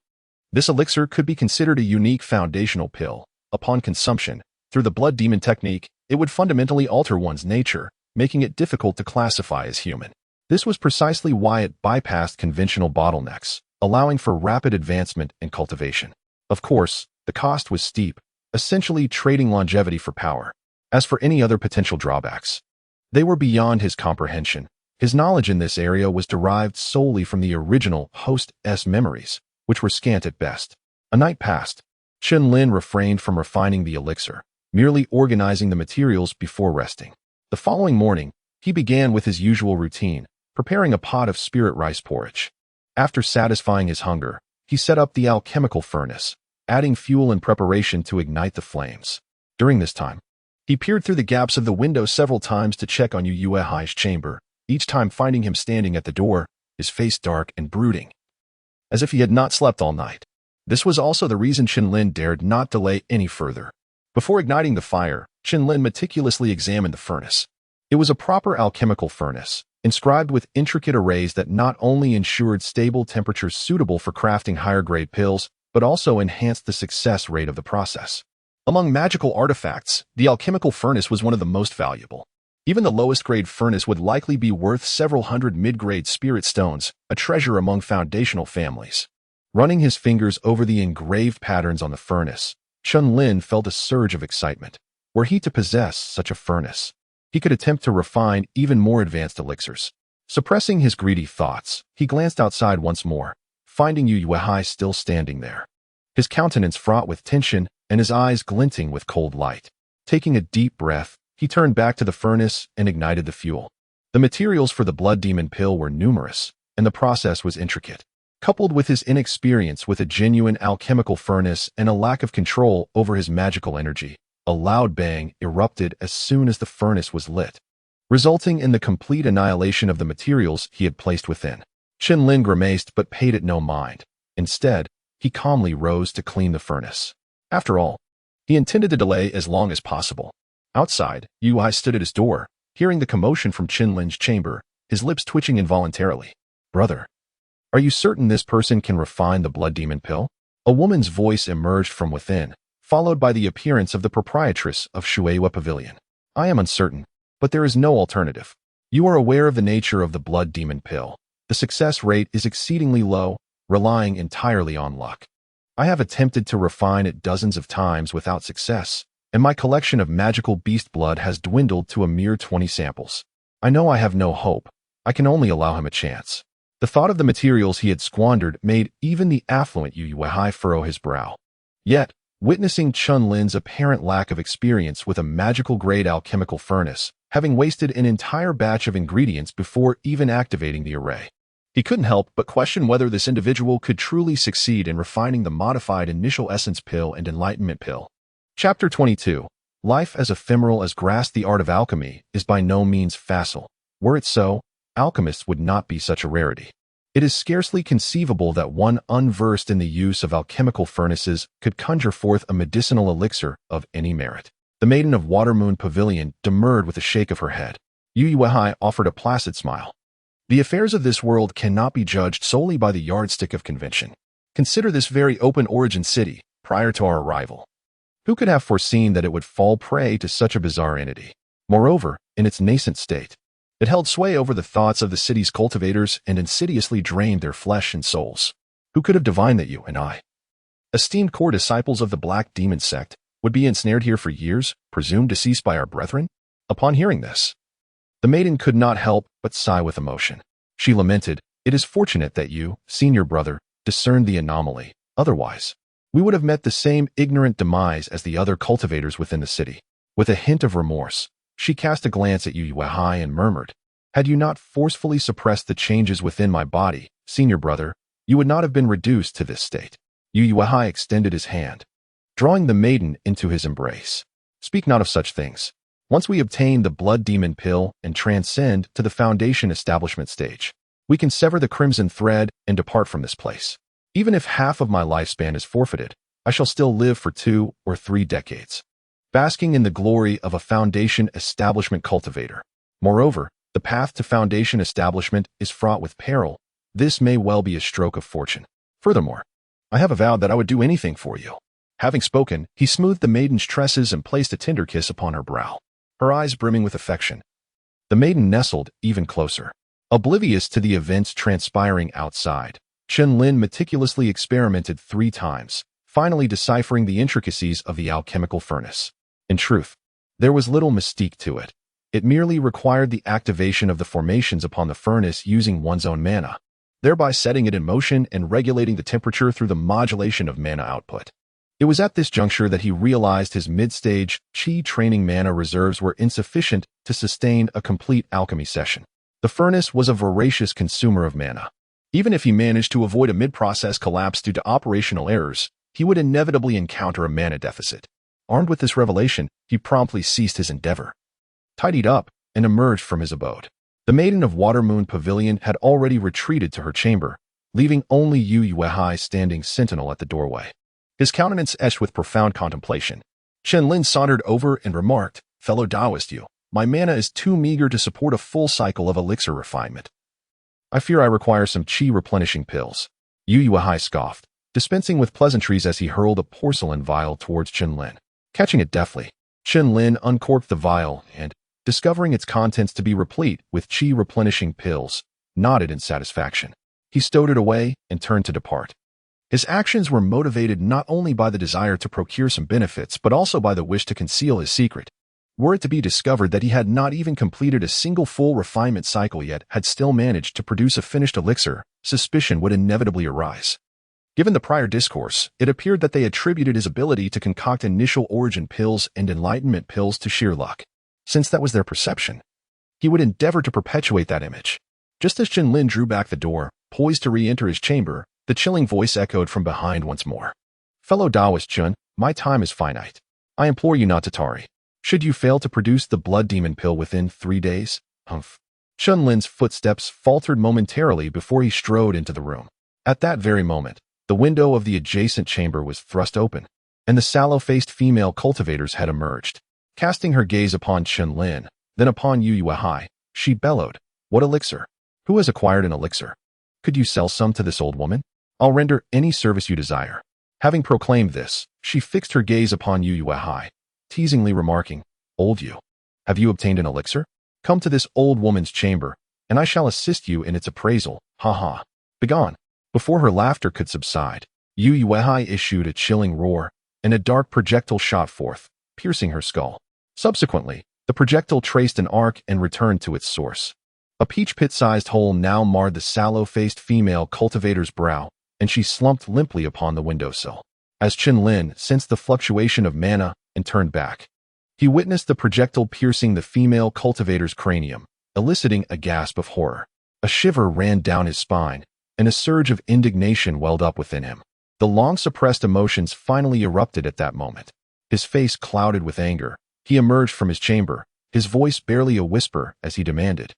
This elixir could be considered a unique foundational pill. Upon consumption, through the blood demon technique, it would fundamentally alter one's nature, making it difficult to classify as human. This was precisely why it bypassed conventional bottlenecks, allowing for rapid advancement and cultivation. Of course, the cost was steep, essentially trading longevity for power. As for any other potential drawbacks, they were beyond his comprehension. His knowledge in this area was derived solely from the original host's memories, which were scant at best. A night passed. Chen Lin refrained from refining the elixir, merely organizing the materials before resting. The following morning, he began with his usual routine, preparing a pot of spirit rice porridge. After satisfying his hunger, he set up the alchemical furnace, adding fuel in preparation to ignite the flames. During this time, he peered through the gaps of the window several times to check on Yu Yuehai's chamber, each time finding him standing at the door, his face dark and brooding, as if he had not slept all night. This was also the reason Chen Lin dared not delay any further. Before igniting the fire, Chen Lin meticulously examined the furnace. It was a proper alchemical furnace, inscribed with intricate arrays that not only ensured stable temperatures suitable for crafting higher-grade pills, but also enhanced the success rate of the process. Among magical artifacts, the alchemical furnace was one of the most valuable. Even the lowest-grade furnace would likely be worth several hundred mid-grade spirit stones, a treasure among foundational families. Running his fingers over the engraved patterns on the furnace, Chen Lin felt a surge of excitement. Were he to possess such a furnace, he could attempt to refine even more advanced elixirs. Suppressing his greedy thoughts, he glanced outside once more, finding Yu Yuehai still standing there, his countenance fraught with tension and his eyes glinting with cold light. Taking a deep breath, he turned back to the furnace and ignited the fuel. The materials for the blood demon pill were numerous, and the process was intricate. Coupled with his inexperience with a genuine alchemical furnace and a lack of control over his magical energy, a loud bang erupted as soon as the furnace was lit, resulting in the complete annihilation of the materials he had placed within. Chen Lin grimaced but paid it no mind. Instead, he calmly rose to clean the furnace. After all, he intended to delay as long as possible. Outside, Yu stood at his door, hearing the commotion from Chen Lin's chamber, his lips twitching involuntarily. "Brother, are you certain this person can refine the blood demon pill?" A woman's voice emerged from within, followed by the appearance of the proprietress of Shueihua Pavilion. "I am uncertain, but there is no alternative. You are aware of the nature of the blood demon pill. The success rate is exceedingly low, relying entirely on luck. I have attempted to refine it dozens of times without success, and my collection of magical beast blood has dwindled to a mere 20 samples. I know I have no hope. I can only allow him a chance." The thought of the materials he had squandered made even the affluent Yu Yuehai furrow his brow. Yet, witnessing Chen Lin's apparent lack of experience with a magical-grade alchemical furnace, having wasted an entire batch of ingredients before even activating the array, he couldn't help but question whether this individual could truly succeed in refining the modified initial essence pill and enlightenment pill. Chapter 22. Life as ephemeral as grass. The art of alchemy is by no means facile. Were it so, alchemists would not be such a rarity. It is scarcely conceivable that one unversed in the use of alchemical furnaces could conjure forth a medicinal elixir of any merit. The maiden of Watermoon Pavilion demurred with a shake of her head. Yu Yuehai offered a placid smile. The affairs of this world cannot be judged solely by the yardstick of convention. Consider this very open origin city, prior to our arrival. Who could have foreseen that it would fall prey to such a bizarre entity? Moreover, in its nascent state, it held sway over the thoughts of the city's cultivators and insidiously drained their flesh and souls. Who could have divined that you and I, esteemed core disciples of the Black Demon sect, would be ensnared here for years, presumed deceased by our brethren? Upon hearing this, the maiden could not help but sigh with emotion. She lamented, "It is fortunate that you, senior brother, discerned the anomaly. Otherwise, we would have met the same ignorant demise as the other cultivators within the city." With a hint of remorse, she cast a glance at Yu Yuehai and murmured, "Had you not forcefully suppressed the changes within my body, senior brother, you would not have been reduced to this state." Yu Yuehai extended his hand, drawing the maiden into his embrace. "Speak not of such things. Once we obtain the blood demon pill and transcend to the foundation establishment stage, we can sever the crimson thread and depart from this place. Even if half of my lifespan is forfeited, I shall still live for 2 or 3 decades, basking in the glory of a foundation establishment cultivator. Moreover, the path to foundation establishment is fraught with peril. This may well be a stroke of fortune. Furthermore, I have avowed that I would do anything for you." Having spoken, he smoothed the maiden's tresses and placed a tender kiss upon her brow, her eyes brimming with affection. The maiden nestled even closer. Oblivious to the events transpiring outside, Chen Lin meticulously experimented 3 times, finally deciphering the intricacies of the alchemical furnace. In truth, there was little mystique to it. It merely required the activation of the formations upon the furnace using one's own mana, thereby setting it in motion and regulating the temperature through the modulation of mana output. It was at this juncture that he realized his mid-stage chi training mana reserves were insufficient to sustain a complete alchemy session. The furnace was a voracious consumer of mana. Even if he managed to avoid a mid-process collapse due to operational errors, he would inevitably encounter a mana deficit. Armed with this revelation, he promptly ceased his endeavor, tidied up, and emerged from his abode. The Maiden of Watermoon Pavilion had already retreated to her chamber, leaving only Yu Yuehai standing sentinel at the doorway, his countenance etched with profound contemplation. Chen Lin sauntered over and remarked, "Fellow Taoist Yu, my mana is too meager to support a full cycle of elixir refinement. I fear I require some chi replenishing pills." Yu Yuehai scoffed, dispensing with pleasantries as he hurled a porcelain vial towards Chen Lin. Catching it deftly, Chen Lin uncorked the vial and, discovering its contents to be replete with chi replenishing pills, nodded in satisfaction. He stowed it away and turned to depart. His actions were motivated not only by the desire to procure some benefits but also by the wish to conceal his secret. Were it to be discovered that he had not even completed a single full refinement cycle yet had still managed to produce a finished elixir, suspicion would inevitably arise. Given the prior discourse, it appeared that they attributed his ability to concoct initial origin pills and enlightenment pills to sheer luck. Since that was their perception, he would endeavor to perpetuate that image. Just as Chen Lin drew back the door, poised to re-enter his chamber, the chilling voice echoed from behind once more. "Fellow Taoist Chun, my time is finite. I implore you not to tarry. Should you fail to produce the blood demon pill within 3 days?" Humph. Chen Lin's footsteps faltered momentarily before he strode into the room. At that very moment, the window of the adjacent chamber was thrust open, and the sallow-faced female cultivators had emerged. Casting her gaze upon Chen Lin, then upon Yu Yuehai, she bellowed, "What elixir? Who has acquired an elixir? Could you sell some to this old woman? I'll render any service you desire." Having proclaimed this, she fixed her gaze upon Yu Yuehai, teasingly remarking, "Old Yu, have you obtained an elixir? Come to this old woman's chamber, and I shall assist you in its appraisal. Ha ha. Begone." Before her laughter could subside, Yu Yuehai issued a chilling roar, and a dark projectile shot forth, piercing her skull. Subsequently, the projectile traced an arc and returned to its source. A peach pit-sized hole now marred the sallow-faced female cultivator's brow, and she slumped limply upon the windowsill. As Chen Lin sensed the fluctuation of mana and turned back, he witnessed the projectile piercing the female cultivator's cranium, eliciting a gasp of horror. A shiver ran down his spine, and a surge of indignation welled up within him. The long-suppressed emotions finally erupted at that moment. His face clouded with anger, he emerged from his chamber, his voice barely a whisper as he demanded,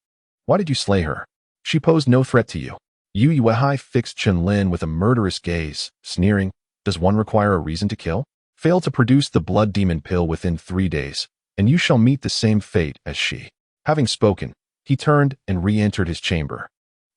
"Why did you slay her? She posed no threat to you." Yu Yuehai fixed Chen Lin with a murderous gaze, sneering, "Does one require a reason to kill? Fail to produce the blood demon pill within 3 days, and you shall meet the same fate as she." Having spoken, he turned and re-entered his chamber.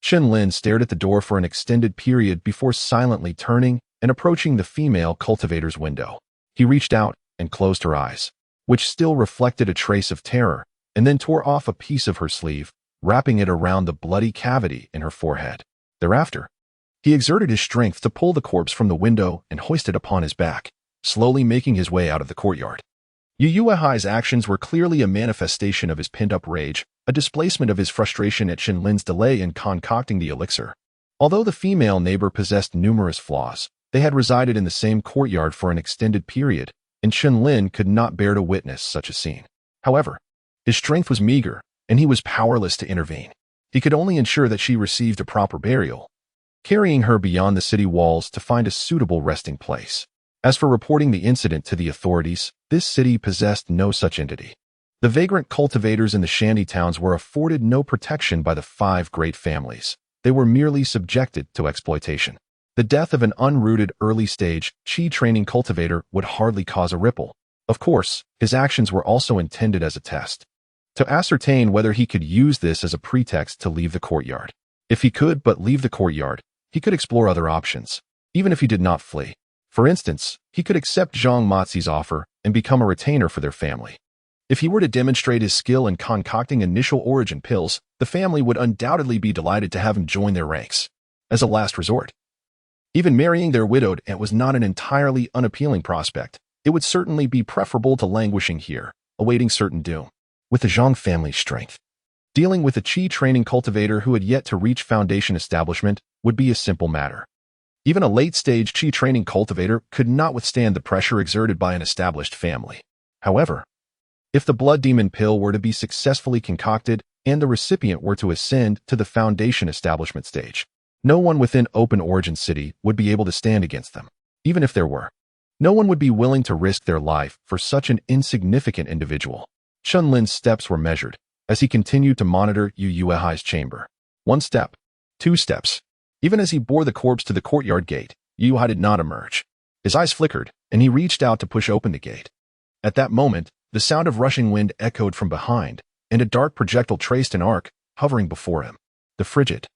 Chen Lin stared at the door for an extended period before silently turning and approaching the female cultivator's window. He reached out and closed her eyes, which still reflected a trace of terror, and then tore off a piece of her sleeve, wrapping it around the bloody cavity in her forehead. Thereafter, he exerted his strength to pull the corpse from the window and hoist it upon his back, slowly making his way out of the courtyard. Yu Yuehai's actions were clearly a manifestation of his pent-up rage, a displacement of his frustration at Chen Lin's delay in concocting the elixir. Although the female neighbor possessed numerous flaws, they had resided in the same courtyard for an extended period, and Chen Lin could not bear to witness such a scene. However, his strength was meager, and he was powerless to intervene. He could only ensure that she received a proper burial, carrying her beyond the city walls to find a suitable resting place. As for reporting the incident to the authorities, this city possessed no such entity. The vagrant cultivators in the shanty towns were afforded no protection by the 5 great families. They were merely subjected to exploitation. The death of an unrooted early-stage chi-training cultivator would hardly cause a ripple. Of course, his actions were also intended as a test, to ascertain whether he could use this as a pretext to leave the courtyard. If he could but leave the courtyard, he could explore other options. even if he did not flee. For instance, he could accept Zhang Mozi's offer and become a retainer for their family. If he were to demonstrate his skill in concocting initial origin pills, the family would undoubtedly be delighted to have him join their ranks. As a last resort, even marrying their widowed aunt was not an entirely unappealing prospect. It would certainly be preferable to languishing here, awaiting certain doom. With the Zhang family's strength, dealing with a Qi training cultivator who had yet to reach foundation establishment would be a simple matter. Even a late-stage Qi training cultivator could not withstand the pressure exerted by an established family. However, if the blood demon pill were to be successfully concocted and the recipient were to ascend to the foundation establishment stage, no one within Open Origin City would be able to stand against them. Even if there were, no one would be willing to risk their life for such an insignificant individual. Chen Lin's steps were measured as he continued to monitor Yu Yuehai's chamber. 1 step, 2 steps. Even as he bore the corpse to the courtyard gate, Yu Yuehai did not emerge. His eyes flickered, and he reached out to push open the gate. At that moment, the sound of rushing wind echoed from behind, and a dark projectile traced an arc, hovering before him. The frigid,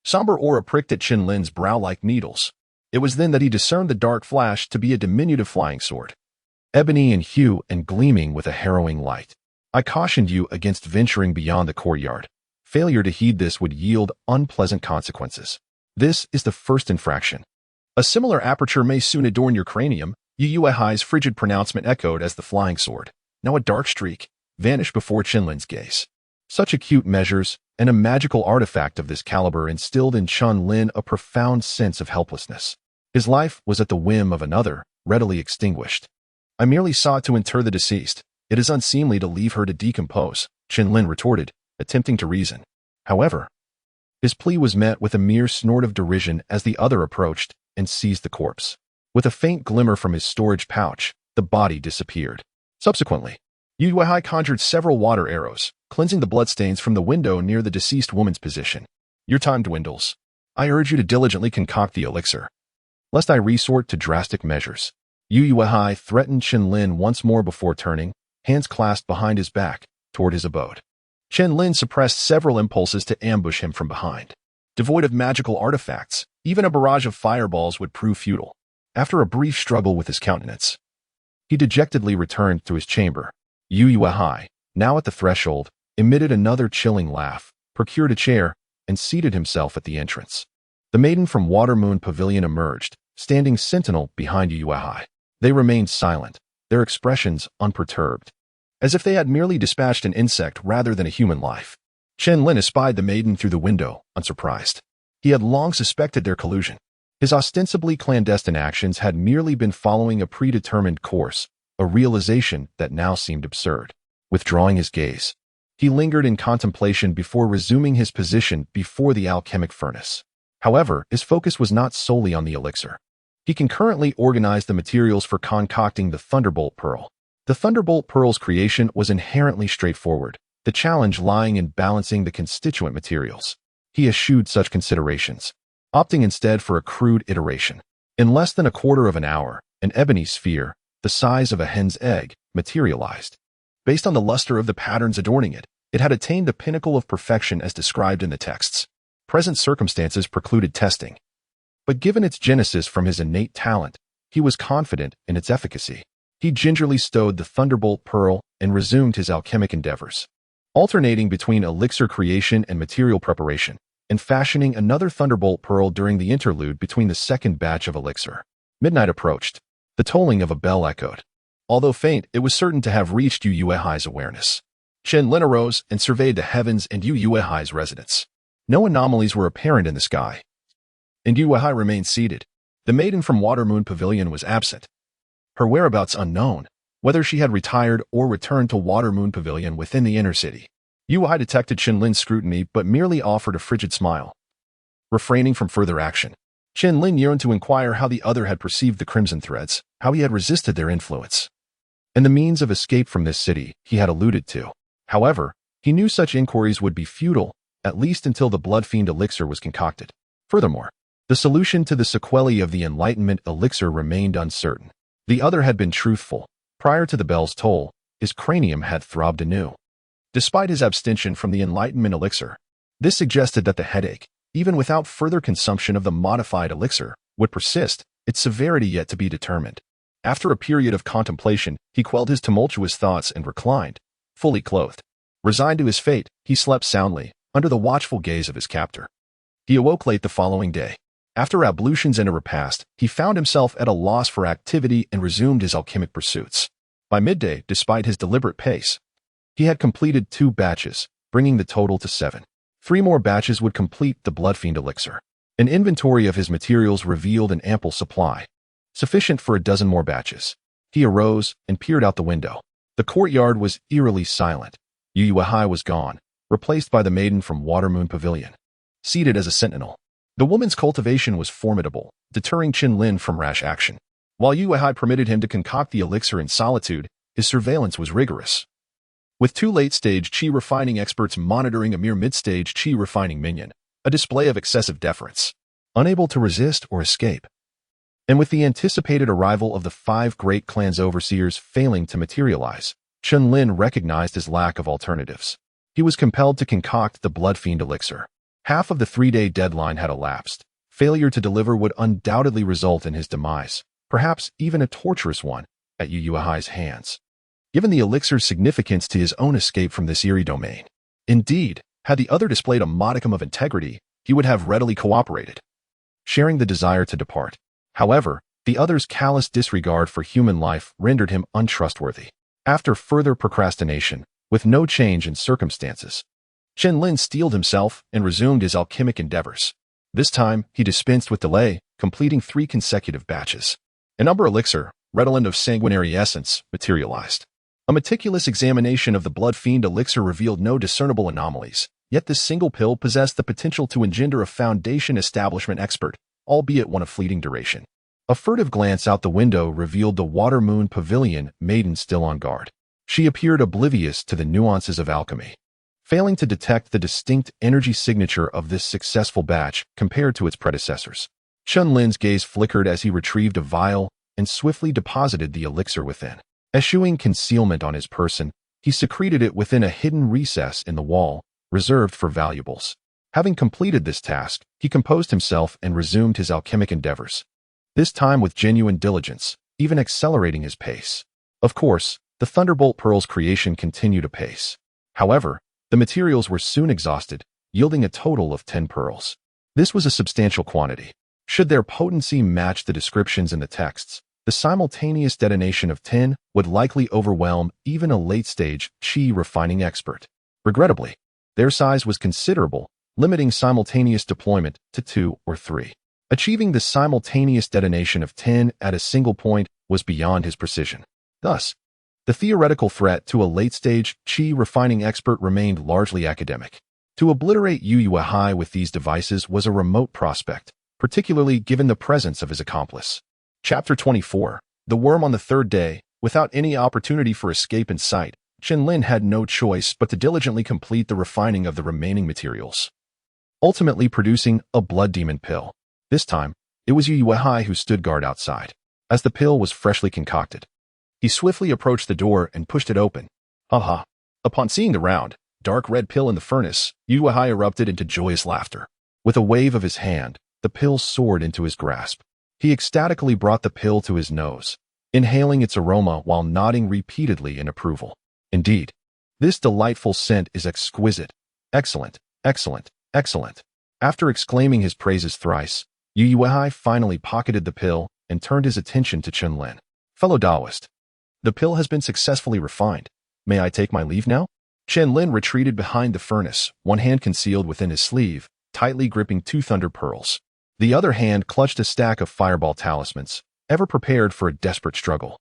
somber aura pricked at Chen Lin's brow like needles. It was then that he discerned the dark flash to be a diminutive flying sword, ebony in hue and gleaming with a harrowing light. I cautioned you against venturing beyond the courtyard. Failure to heed this would yield unpleasant consequences. This is the first infraction. A similar aperture may soon adorn your cranium. Yu Yuehai's frigid pronouncement echoed as the flying sword, now a dark streak, vanished before Chen Lin's gaze. Such acute measures and a magical artifact of this caliber instilled in Chen Lin a profound sense of helplessness. His life was at the whim of another, readily extinguished. I merely sought to inter the deceased. It is unseemly to leave her to decompose, Chen Lin retorted, attempting to reason. However, his plea was met with a mere snort of derision as the other approached and seized the corpse. With a faint glimmer from his storage pouch, the body disappeared. Subsequently, Yu Yuehai conjured several water arrows, cleansing the bloodstains from the window near the deceased woman's position. Your time dwindles. I urge you to diligently concoct the elixir, lest I resort to drastic measures. Yu Yuehai threatened Chen Lin once more before turning, hands clasped behind his back, toward his abode. Chen Lin suppressed several impulses to ambush him from behind. Devoid of magical artifacts, even a barrage of fireballs would prove futile. After a brief struggle with his countenance, he dejectedly returned to his chamber. Yu Yuehai, now at the threshold, emitted another chilling laugh, procured a chair, and seated himself at the entrance. The maiden from Watermoon Pavilion emerged, standing sentinel behind Yu Yuehai. They remained silent, their expressions unperturbed, as if they had merely dispatched an insect rather than a human life. Chen Lin espied the maiden through the window, unsurprised. He had long suspected their collusion. His ostensibly clandestine actions had merely been following a predetermined course, a realization that now seemed absurd. Withdrawing his gaze, he lingered in contemplation before resuming his position before the alchemic furnace. However, his focus was not solely on the elixir. He concurrently organized the materials for concocting the Thunderbolt Pearl. The Thunderbolt Pearl's creation was inherently straightforward, the challenge lying in balancing the constituent materials. He eschewed such considerations, opting instead for a crude iteration. In less than a quarter of an hour, an ebony sphere, the size of a hen's egg, materialized. Based on the luster of the patterns adorning it, it had attained the pinnacle of perfection as described in the texts. Present circumstances precluded testing, but given its genesis from his innate talent, he was confident in its efficacy. He gingerly stowed the Thunderbolt Pearl and resumed his alchemic endeavors, alternating between elixir creation and material preparation, and fashioning another Thunderbolt Pearl during the interlude between the second batch of elixir. Midnight approached. The tolling of a bell echoed. Although faint, it was certain to have reached Yu Yuehai's awareness. Chen Lin arose and surveyed the heavens and Yu Yuehai's residence. No anomalies were apparent in the sky, and Yu Yuehai remained seated. The maiden from Watermoon Pavilion was absent, her whereabouts unknown, whether she had retired or returned to Watermoon Pavilion within the inner city. Yu Yuehai detected Chen Lin's scrutiny but merely offered a frigid smile, refraining from further action. Chen Lin yearned to inquire how the other had perceived the crimson threads, how he had resisted their influence, and the means of escape from this city he had alluded to. However, he knew such inquiries would be futile, at least until the blood-fiend elixir was concocted. Furthermore, the solution to the sequelae of the Enlightenment elixir remained uncertain. The other had been truthful. Prior to the bell's toll, his cranium had throbbed anew. Despite his abstention from the Enlightenment elixir, this suggested that the headache, even without further consumption of the modified elixir, would persist, its severity yet to be determined. After a period of contemplation, he quelled his tumultuous thoughts and reclined, fully clothed. Resigned to his fate, he slept soundly, under the watchful gaze of his captor. He awoke late the following day. After ablutions and a repast, he found himself at a loss for activity and resumed his alchemic pursuits. By midday, despite his deliberate pace, he had completed 2 batches, bringing the total to 7. 3 more batches would complete the Bloodfiend elixir. An inventory of his materials revealed an ample supply, sufficient for a dozen more batches. He arose and peered out the window. The courtyard was eerily silent. Yu Yuehai was gone, replaced by the maiden from Watermoon Pavilion, seated as a sentinel. The woman's cultivation was formidable, deterring Chen Lin from rash action. While Yu Yuehai permitted him to concoct the elixir in solitude, his surveillance was rigorous, with 2 late-stage qi refining experts monitoring a mere mid-stage qi refining minion, a display of excessive deference, unable to resist or escape. And with the anticipated arrival of the 5 great clan's overseers failing to materialize, Chen Lin recognized his lack of alternatives. He was compelled to concoct the Bloodfiend elixir. Half of the 3-day deadline had elapsed. Failure to deliver would undoubtedly result in his demise, perhaps even a torturous one, at Yu Yuehai's hands, given the elixir's significance to his own escape from this eerie domain. Indeed, had the other displayed a modicum of integrity, he would have readily cooperated, sharing the desire to depart. However, the other's callous disregard for human life rendered him untrustworthy. After further procrastination, with no change in circumstances, Chen Lin steeled himself and resumed his alchemic endeavors. This time, he dispensed with delay, completing 3 consecutive batches. An umber elixir, redolent of sanguinary essence, materialized. A meticulous examination of the Bloodfiend elixir revealed no discernible anomalies, yet this single pill possessed the potential to engender a foundation establishment expert, albeit one of fleeting duration. A furtive glance out the window revealed the Watermoon Pavilion maiden still on guard. She appeared oblivious to the nuances of alchemy, failing to detect the distinct energy signature of this successful batch compared to its predecessors. Chen Lin's gaze flickered as he retrieved a vial and swiftly deposited the elixir within. Eschewing concealment on his person, he secreted it within a hidden recess in the wall, reserved for valuables. Having completed this task, he composed himself and resumed his alchemic endeavors, this time with genuine diligence, even accelerating his pace. Of course, the Thunderbolt Pearl's creation continued apace. However, the materials were soon exhausted, yielding a total of 10 pearls. This was a substantial quantity. Should their potency match the descriptions in the texts, the simultaneous detonation of 10 would likely overwhelm even a late-stage qi refining expert. Regrettably, their size was considerable, limiting simultaneous deployment to 2 or 3. Achieving the simultaneous detonation of 10 at a single point was beyond his precision. Thus, the theoretical threat to a late-stage qi refining expert remained largely academic. To obliterate Yu Yuehai with these devices was a remote prospect, particularly given the presence of his accomplice. Chapter 24. The Worm. On the 3rd day, without any opportunity for escape in sight, Chen Lin had no choice but to diligently complete the refining of the remaining materials, ultimately producing a blood demon pill. This time, it was Yu Yuehai who stood guard outside. As the pill was freshly concocted, he swiftly approached the door and pushed it open. Ha! Upon seeing the round, dark red pill in the furnace, Yu Yuehai erupted into joyous laughter. With a wave of his hand, the pill soared into his grasp. He ecstatically brought the pill to his nose, inhaling its aroma while nodding repeatedly in approval. Indeed, this delightful scent is exquisite. Excellent, excellent, excellent. After exclaiming his praises thrice, Yu Yuehai finally pocketed the pill and turned his attention to Chen Lin. Fellow Taoist, the pill has been successfully refined. May I take my leave now? Chen Lin retreated behind the furnace, one hand concealed within his sleeve, tightly gripping 2 thunder pearls. The other hand clutched a stack of fireball talismans, ever prepared for a desperate struggle.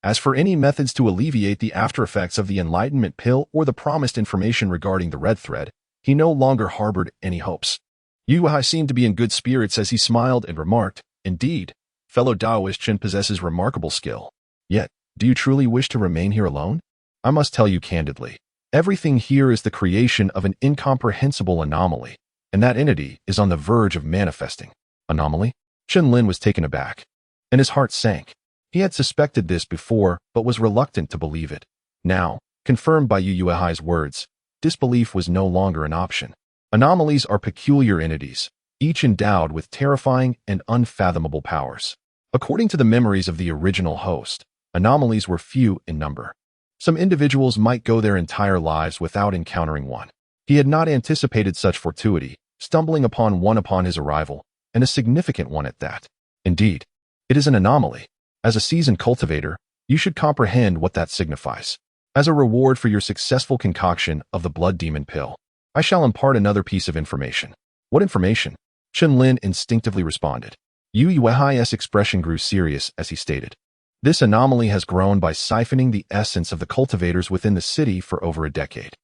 As for any methods to alleviate the after-effects of the enlightenment pill or the promised information regarding the red thread, he no longer harbored any hopes. Yu Yuehai seemed to be in good spirits as he smiled and remarked, "Indeed, fellow Taoist Chen possesses remarkable skill. Yet, do you truly wish to remain here alone? I must tell you candidly, everything here is the creation of an incomprehensible anomaly, and that entity is on the verge of manifesting." Anomaly? Chen Lin was taken aback, and his heart sank. He had suspected this before, but was reluctant to believe it. Now, confirmed by Yu Yuehai's words, disbelief was no longer an option. Anomalies are peculiar entities, each endowed with terrifying and unfathomable powers. According to the memories of the original host, anomalies were few in number. Some individuals might go their entire lives without encountering one. He had not anticipated such fortuity, stumbling upon one upon his arrival, and a significant one at that. Indeed, it is an anomaly. As a seasoned cultivator, you should comprehend what that signifies. As a reward for your successful concoction of the blood demon pill, I shall impart another piece of information. What information? Chen Lin instinctively responded. Yu Yuehai's expression grew serious as he stated. This anomaly has grown by siphoning the essence of the cultivators within the city for over a decade.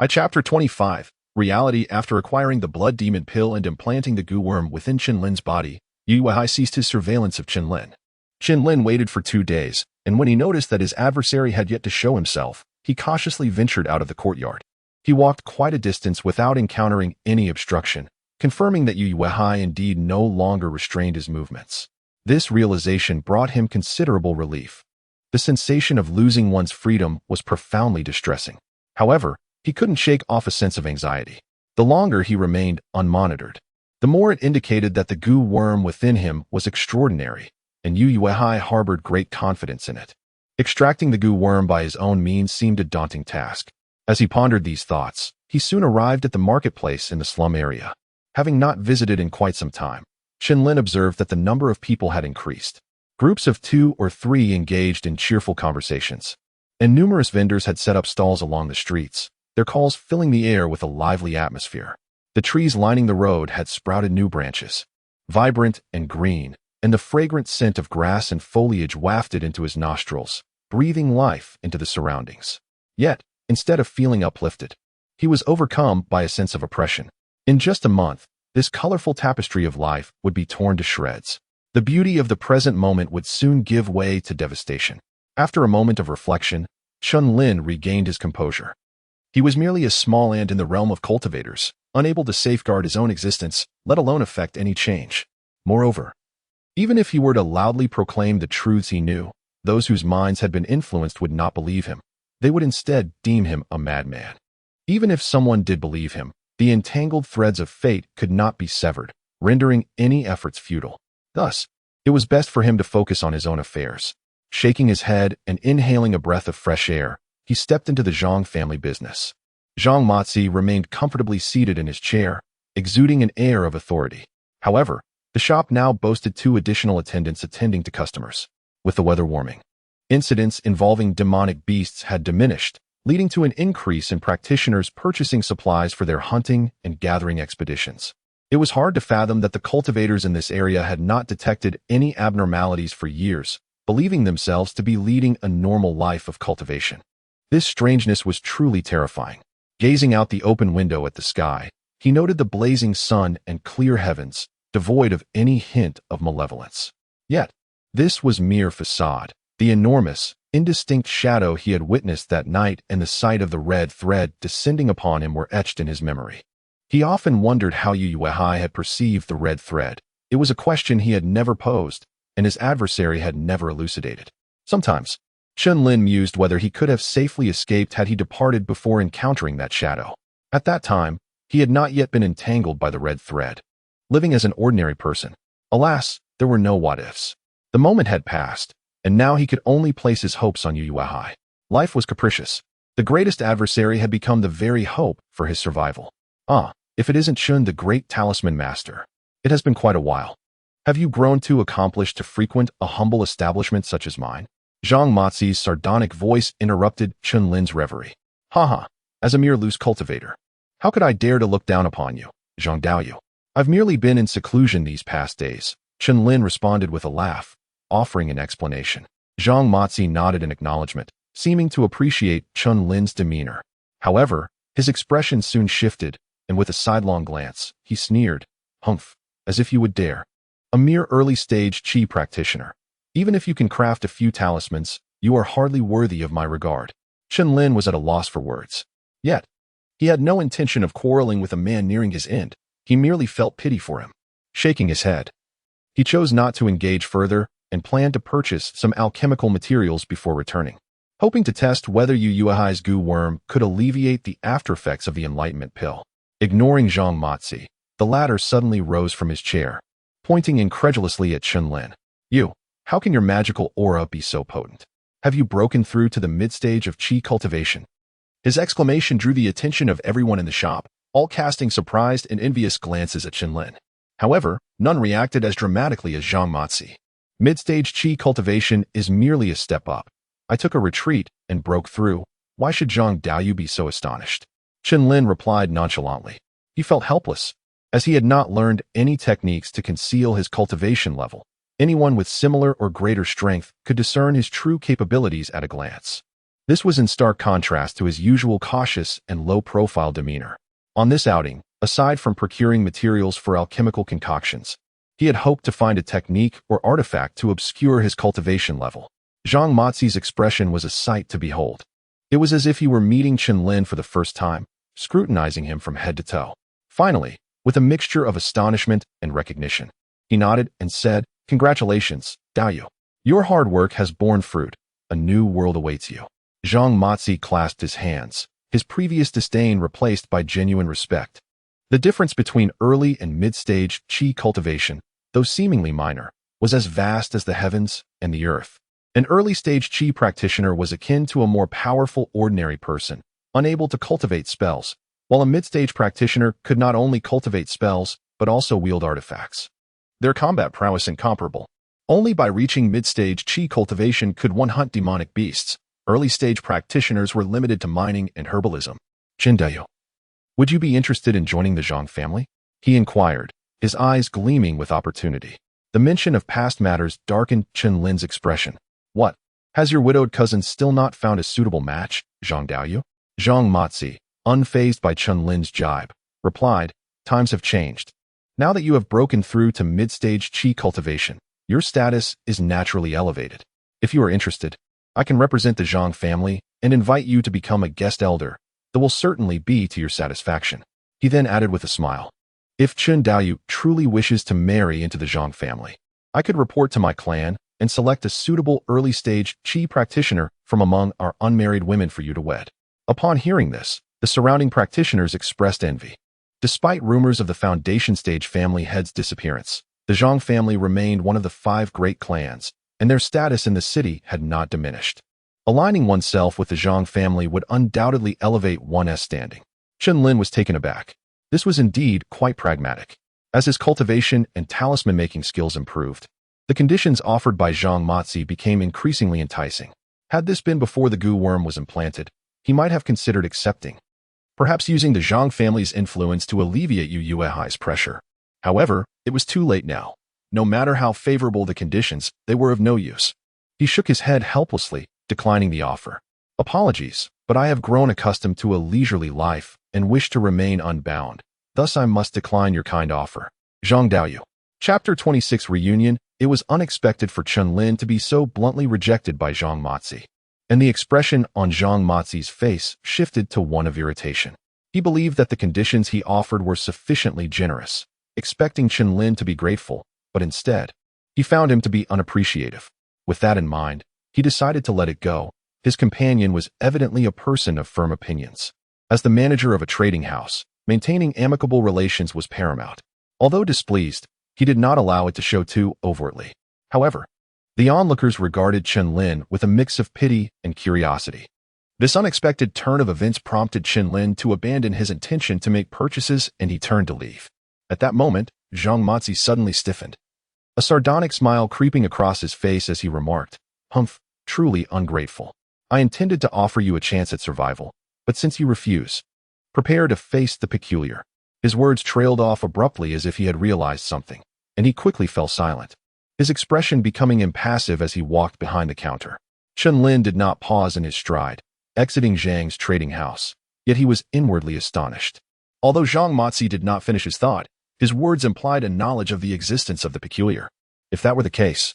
Chapter 25. Reality. After acquiring the blood demon pill and implanting the goo worm within Chen Lin's body, Yu Yuehai ceased his surveillance of Chen Lin. Chen Lin waited for 2 days, and when he noticed that his adversary had yet to show himself, he cautiously ventured out of the courtyard. He walked quite a distance without encountering any obstruction, confirming that Yu Yuehai indeed no longer restrained his movements. This realization brought him considerable relief. The sensation of losing one's freedom was profoundly distressing. However, he couldn't shake off a sense of anxiety. The longer he remained unmonitored, the more it indicated that the goo worm within him was extraordinary, and Yu Yuehai harbored great confidence in it. Extracting the goo worm by his own means seemed a daunting task. As he pondered these thoughts, he soon arrived at the marketplace in the slum area. Having not visited in quite some time, Chen Lin observed that the number of people had increased. Groups of 2 or 3 engaged in cheerful conversations, and numerous vendors had set up stalls along the streets, their calls filling the air with a lively atmosphere. The trees lining the road had sprouted new branches, vibrant and green, and the fragrant scent of grass and foliage wafted into his nostrils, breathing life into the surroundings. Yet, instead of feeling uplifted, he was overcome by a sense of oppression. In just a month, this colorful tapestry of life would be torn to shreds. The beauty of the present moment would soon give way to devastation. After a moment of reflection, Chen Lin regained his composure. He was merely a small ant in the realm of cultivators, unable to safeguard his own existence, let alone effect any change. Moreover, even if he were to loudly proclaim the truths he knew, those whose minds had been influenced would not believe him. They would instead deem him a madman. Even if someone did believe him, the entangled threads of fate could not be severed, rendering any efforts futile. Thus, it was best for him to focus on his own affairs. Shaking his head and inhaling a breath of fresh air, he stepped into the Zhang family business. Zhang Matzi remained comfortably seated in his chair, exuding an air of authority. However, the shop now boasted 2 additional attendants attending to customers. With the weather warming, incidents involving demonic beasts had diminished, leading to an increase in practitioners purchasing supplies for their hunting and gathering expeditions. It was hard to fathom that the cultivators in this area had not detected any abnormalities for years, believing themselves to be leading a normal life of cultivation. This strangeness was truly terrifying. Gazing out the open window at the sky, he noted the blazing sun and clear heavens, devoid of any hint of malevolence. Yet, this was mere facade. The enormous, indistinct shadow he had witnessed that night and the sight of the red thread descending upon him were etched in his memory. He often wondered how Yu Yuehai had perceived the red thread. It was a question he had never posed, and his adversary had never elucidated. Sometimes, Chen Lin mused whether he could have safely escaped had he departed before encountering that shadow. At that time, he had not yet been entangled by the red thread. Living as an ordinary person, alas, there were no what-ifs. The moment had passed, and now he could only place his hopes on Yu Yuehai. Life was capricious. The greatest adversary had become the very hope for his survival. If it isn't Chen, the great talisman master. It has been quite a while. Have you grown too accomplished to frequent a humble establishment such as mine? Zhang Matzi's sardonic voice interrupted Chen Lin's reverie. As a mere loose cultivator, how could I dare to look down upon you, Zhang Daoyu? I've merely been in seclusion these past days, Chen Lin responded with a laugh, offering an explanation. Zhang Matzi nodded in acknowledgement, seeming to appreciate Chen Lin's demeanor. However, his expression soon shifted, and with a sidelong glance, he sneered, "Humph, as if you would dare. A mere early-stage qi practitioner. Even if you can craft a few talismans, you are hardly worthy of my regard." Chen Lin was at a loss for words. Yet, he had no intention of quarreling with a man nearing his end. He merely felt pity for him. Shaking his head, he chose not to engage further and planned to purchase some alchemical materials before returning, hoping to test whether Yu Yuehai's goo worm could alleviate the aftereffects of the enlightenment pill. Ignoring Zhang Matzi, The latter suddenly rose from his chair, pointing incredulously at Chen Lin. You, how can your magical aura be so potent? Have you broken through to the mid-stage of qi cultivation? His exclamation drew the attention of everyone in the shop, all casting surprised and envious glances at Chen Lin. However, none reacted as dramatically as Zhang Matzi. Mid-stage qi cultivation is merely a step up. I took a retreat and broke through. Why should Zhang Daoyu be so astonished? Chen Lin replied nonchalantly. He felt helpless, as he had not learned any techniques to conceal his cultivation level. Anyone with similar or greater strength could discern his true capabilities at a glance. This was in stark contrast to his usual cautious and low-profile demeanor. On this outing, aside from procuring materials for alchemical concoctions, he had hoped to find a technique or artifact to obscure his cultivation level. Zhang Matzi's expression was a sight to behold. It was as if he were meeting Chen Lin for the first time, scrutinizing him from head to toe. Finally, with a mixture of astonishment and recognition, he nodded and said, "Congratulations, Daoyu. Your hard work has borne fruit. A new world awaits you." Zhang Matzi clasped his hands, his previous disdain replaced by genuine respect. The difference between early and mid-stage qi cultivation, though seemingly minor, was as vast as the heavens and the earth. An early-stage qi practitioner was akin to a more powerful ordinary person, unable to cultivate spells, while a mid-stage practitioner could not only cultivate spells, but also wield artifacts. Their combat prowess incomparable. Only by reaching mid-stage qi cultivation could one hunt demonic beasts. Early-stage practitioners were limited to mining and herbalism. Chen Daoyu, would you be interested in joining the Zhang family? He inquired, his eyes gleaming with opportunity. The mention of past matters darkened Chen Lin's expression. What? Has your widowed cousin still not found a suitable match, Zhang Daoyu? Zhang Matzi, unfazed by Chen Lin's jibe, replied, times have changed. Now that you have broken through to mid-stage qi cultivation, your status is naturally elevated. If you are interested, I can represent the Zhang family and invite you to become a guest elder. That will certainly be to your satisfaction. He then added with a smile. If Chen Daoyu truly wishes to marry into the Zhang family, I could report to my clan and select a suitable early-stage qi practitioner from among our unmarried women for you to wed. Upon hearing this, the surrounding practitioners expressed envy. Despite rumors of the foundation-stage family head's disappearance, the Zhang family remained one of the 5 great clans, and their status in the city had not diminished. Aligning oneself with the Zhang family would undoubtedly elevate one's standing. Chen Lin was taken aback. This was indeed quite pragmatic. As his cultivation and talisman-making skills improved, the conditions offered by Zhang Matzi became increasingly enticing. Had this been before the goo worm was implanted, he might have considered accepting, perhaps using the Zhang family's influence to alleviate Yu Yuehai's pressure. However, it was too late now. No matter how favorable the conditions, they were of no use. He shook his head helplessly, declining the offer. Apologies, but I have grown accustomed to a leisurely life and wish to remain unbound. Thus I must decline your kind offer. Zhang Daoyu. Chapter 26 Reunion. It was unexpected for Chen Lin to be so bluntly rejected by Zhang Matzi, and the expression on Zhang Matzi's face shifted to one of irritation. He believed that the conditions he offered were sufficiently generous, expecting Chen Lin to be grateful, but instead, he found him to be unappreciative. With that in mind, he decided to let it go. His companion was evidently a person of firm opinions. As the manager of a trading house, maintaining amicable relations was paramount. Although displeased, he did not allow it to show too overtly. However, the onlookers regarded Chen Lin with a mix of pity and curiosity. This unexpected turn of events prompted Chen Lin to abandon his intention to make purchases, and he turned to leave. At that moment, Zhang Matzi suddenly stiffened, a sardonic smile creeping across his face as he remarked, "Humph, truly ungrateful. I intended to offer you a chance at survival, but since you refuse, prepare to face the peculiar." His words trailed off abruptly as if he had realized something, and he quickly fell silent, his expression becoming impassive as he walked behind the counter. Chen Lin did not pause in his stride, exiting Zhang's trading house, yet he was inwardly astonished. Although Zhang Matzi did not finish his thought, his words implied a knowledge of the existence of the peculiar. If that were the case,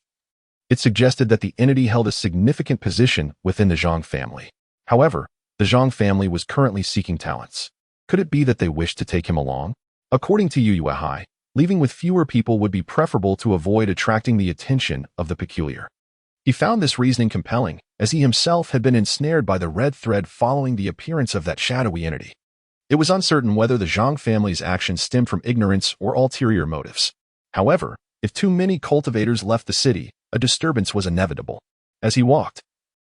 it suggested that the entity held a significant position within the Zhang family. However, the Zhang family was currently seeking talents. Could it be that they wished to take him along? According to Yu Yuehai, leaving with fewer people would be preferable to avoid attracting the attention of the peculiar. He found this reasoning compelling, as he himself had been ensnared by the red thread following the appearance of that shadowy entity. It was uncertain whether the Zhang family's actions stemmed from ignorance or ulterior motives. However, if too many cultivators left the city, a disturbance was inevitable. As he walked,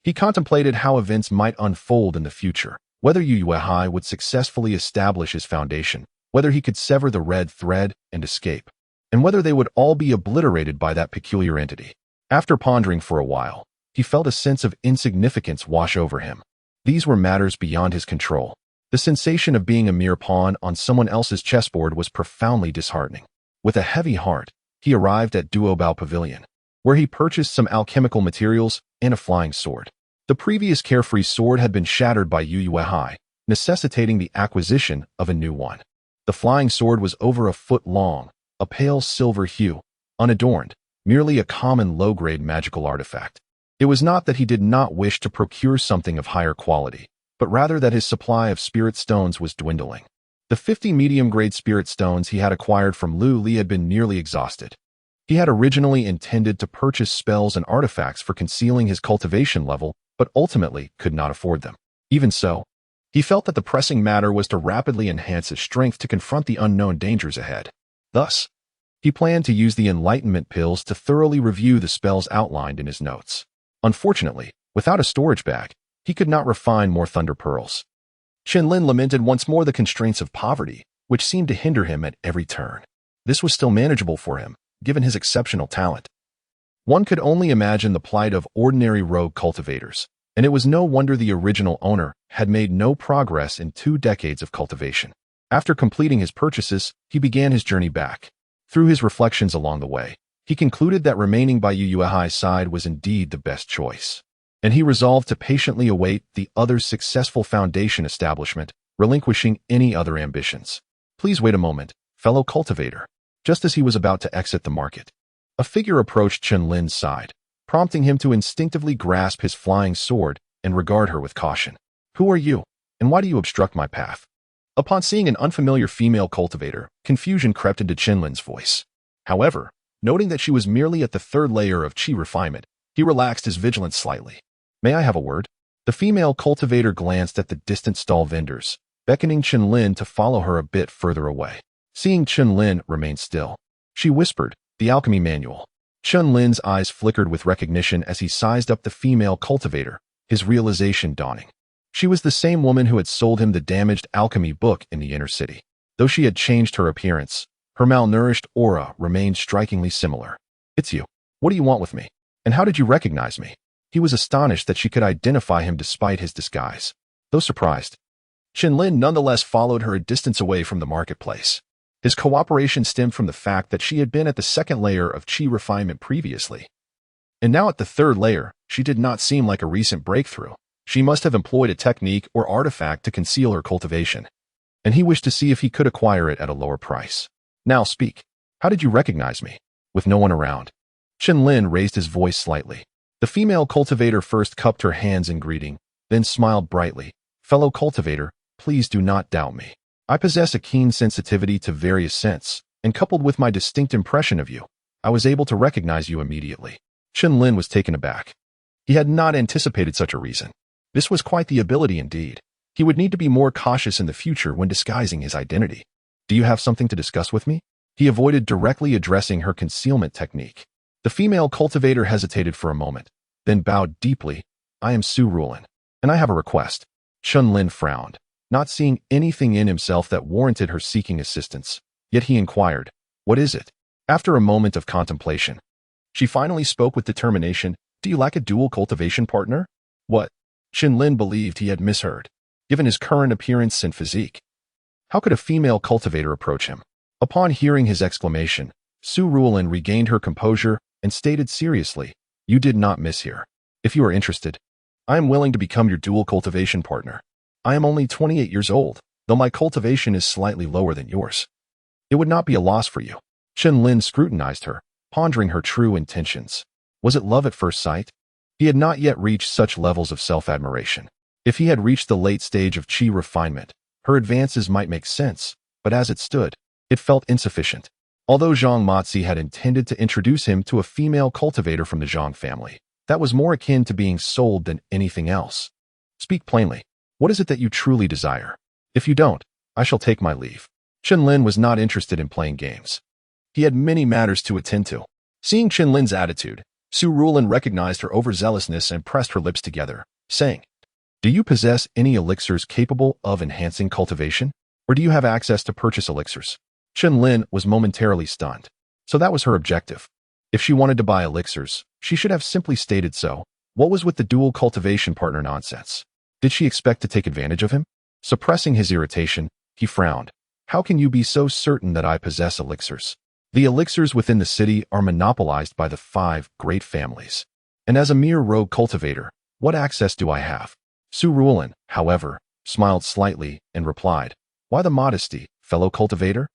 he contemplated how events might unfold in the future, whether Yu Yuehai would successfully establish his foundation, whether he could sever the red thread and escape, and whether they would all be obliterated by that peculiar entity. After pondering for a while, he felt a sense of insignificance wash over him. These were matters beyond his control. The sensation of being a mere pawn on someone else's chessboard was profoundly disheartening. With a heavy heart, he arrived at Duobao Pavilion, where he purchased some alchemical materials and a flying sword. The previous carefree sword had been shattered by Yu Yuehai, necessitating the acquisition of a new one. The flying sword was over a foot long, a pale silver hue, unadorned, merely a common low-grade magical artifact. It was not that he did not wish to procure something of higher quality, but rather that his supply of spirit stones was dwindling. The 50 medium-grade spirit stones he had acquired from Lu Li had been nearly exhausted. He had originally intended to purchase spells and artifacts for concealing his cultivation level, but ultimately could not afford them. Even so, he felt that the pressing matter was to rapidly enhance his strength to confront the unknown dangers ahead. Thus, he planned to use the enlightenment pills to thoroughly review the spells outlined in his notes. Unfortunately, without a storage bag, he could not refine more thunder pearls. Chen Lin lamented once more the constraints of poverty, which seemed to hinder him at every turn. This was still manageable for him, given his exceptional talent. One could only imagine the plight of ordinary rogue cultivators, and it was no wonder the original owner had made no progress in 2 decades of cultivation. After completing his purchases, he began his journey back. Through his reflections along the way, he concluded that remaining by Yu Yuehai's side was indeed the best choice, and he resolved to patiently await the other's successful foundation establishment, relinquishing any other ambitions. Please wait a moment, fellow cultivator. Just as he was about to exit the market, a figure approached Chen Lin's side, prompting him to instinctively grasp his flying sword and regard her with caution. Who are you, and why do you obstruct my path? Upon seeing an unfamiliar female cultivator, confusion crept into Chen Lin's voice. However, noting that she was merely at the 3rd layer of qi refinement, he relaxed his vigilance slightly. May I have a word? The female cultivator glanced at the distant stall vendors, beckoning Chen Lin to follow her a bit further away. Seeing Chen Lin remain still, she whispered, "The alchemy manual." Chen Lin's eyes flickered with recognition as he sized up the female cultivator, his realization dawning. She was the same woman who had sold him the damaged alchemy book in the inner city. Though she had changed her appearance, her malnourished aura remained strikingly similar. "It's you. What do you want with me? And how did you recognize me?" He was astonished that she could identify him despite his disguise. Though surprised, Chen Lin nonetheless followed her a distance away from the marketplace. His cooperation stemmed from the fact that she had been at the 2nd layer of qi refinement previously, and now at the 3rd layer, she did not seem like a recent breakthrough. She must have employed a technique or artifact to conceal her cultivation, and he wished to see if he could acquire it at a lower price. "Now speak. How did you recognize me?" With no one around, Chen Lin raised his voice slightly. The female cultivator first cupped her hands in greeting, then smiled brightly. "Fellow cultivator, please do not doubt me. I possess a keen sensitivity to various scents, and coupled with my distinct impression of you, I was able to recognize you immediately." Chen Lin was taken aback. He had not anticipated such a reason. This was quite the ability indeed. He would need to be more cautious in the future when disguising his identity. "Do you have something to discuss with me?" He avoided directly addressing her concealment technique. The female cultivator hesitated for a moment, then bowed deeply. "I am surreal, and I have a request." Chen Lin frowned, not seeing anything in himself that warranted her seeking assistance. Yet he inquired, "What is it?" After a moment of contemplation, she finally spoke with determination. "Do you lack a dual cultivation partner?" "What?" Chen Lin believed he had misheard. Given his current appearance and physique, how could a female cultivator approach him? Upon hearing his exclamation, Su Ruolin regained her composure and stated seriously, "You did not miss here. If you are interested, I am willing to become your dual cultivation partner. I am only 28 years old, though my cultivation is slightly lower than yours. It would not be a loss for you." Chen Lin scrutinized her, pondering her true intentions. Was it love at first sight? He had not yet reached such levels of self-admiration. If he had reached the late stage of qi refinement, her advances might make sense, but as it stood, it felt insufficient. Although Zhang Matzi had intended to introduce him to a female cultivator from the Zhang family, that was more akin to being sold than anything else. "Speak plainly. What is it that you truly desire? If you don't, I shall take my leave. Chen Lin was not interested in playing games. He had many matters to attend to. Seeing Chen Lin's attitude, Surreal recognized her overzealousness and pressed her lips together, saying, "Do you possess any elixirs capable of enhancing cultivation? Or do you have access to purchase elixirs?" Chen Lin was momentarily stunned. So that was her objective. If she wanted to buy elixirs, she should have simply stated so. What was with the dual cultivation partner nonsense? Did she expect to take advantage of him? Suppressing his irritation, he frowned. How can you be so certain that I possess elixirs? The elixirs within the city are monopolized by the 5 great families. And as a mere rogue cultivator, what access do I have? Surreal, however, smiled slightly and replied, "Why the modesty, fellow cultivator?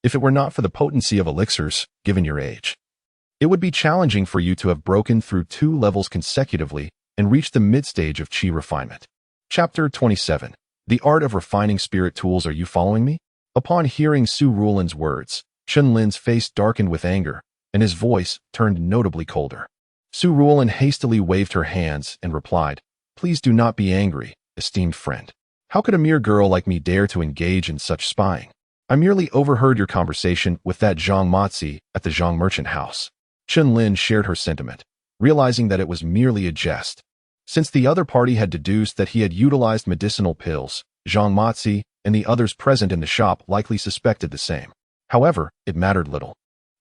If it were not for the potency of elixirs, given your age, it would be challenging for you to have broken through 2 levels consecutively and reached the mid-stage of chi refinement." Chapter 27. The Art of Refining Spirit Tools. Are you following me? Upon hearing Surreal's words, Chen Lin's face darkened with anger, and his voice turned notably colder. Surreal hastily waved her hands and replied, "Please do not be angry, esteemed friend. How could a mere girl like me dare to engage in such spying? I merely overheard your conversation with that Zhang Mozi at the Zhang merchant house." Chen Lin shared her sentiment, realizing that it was merely a jest. Since the other party had deduced that he had utilized medicinal pills, Zhang Mozi and the others present in the shop likely suspected the same. However, it mattered little.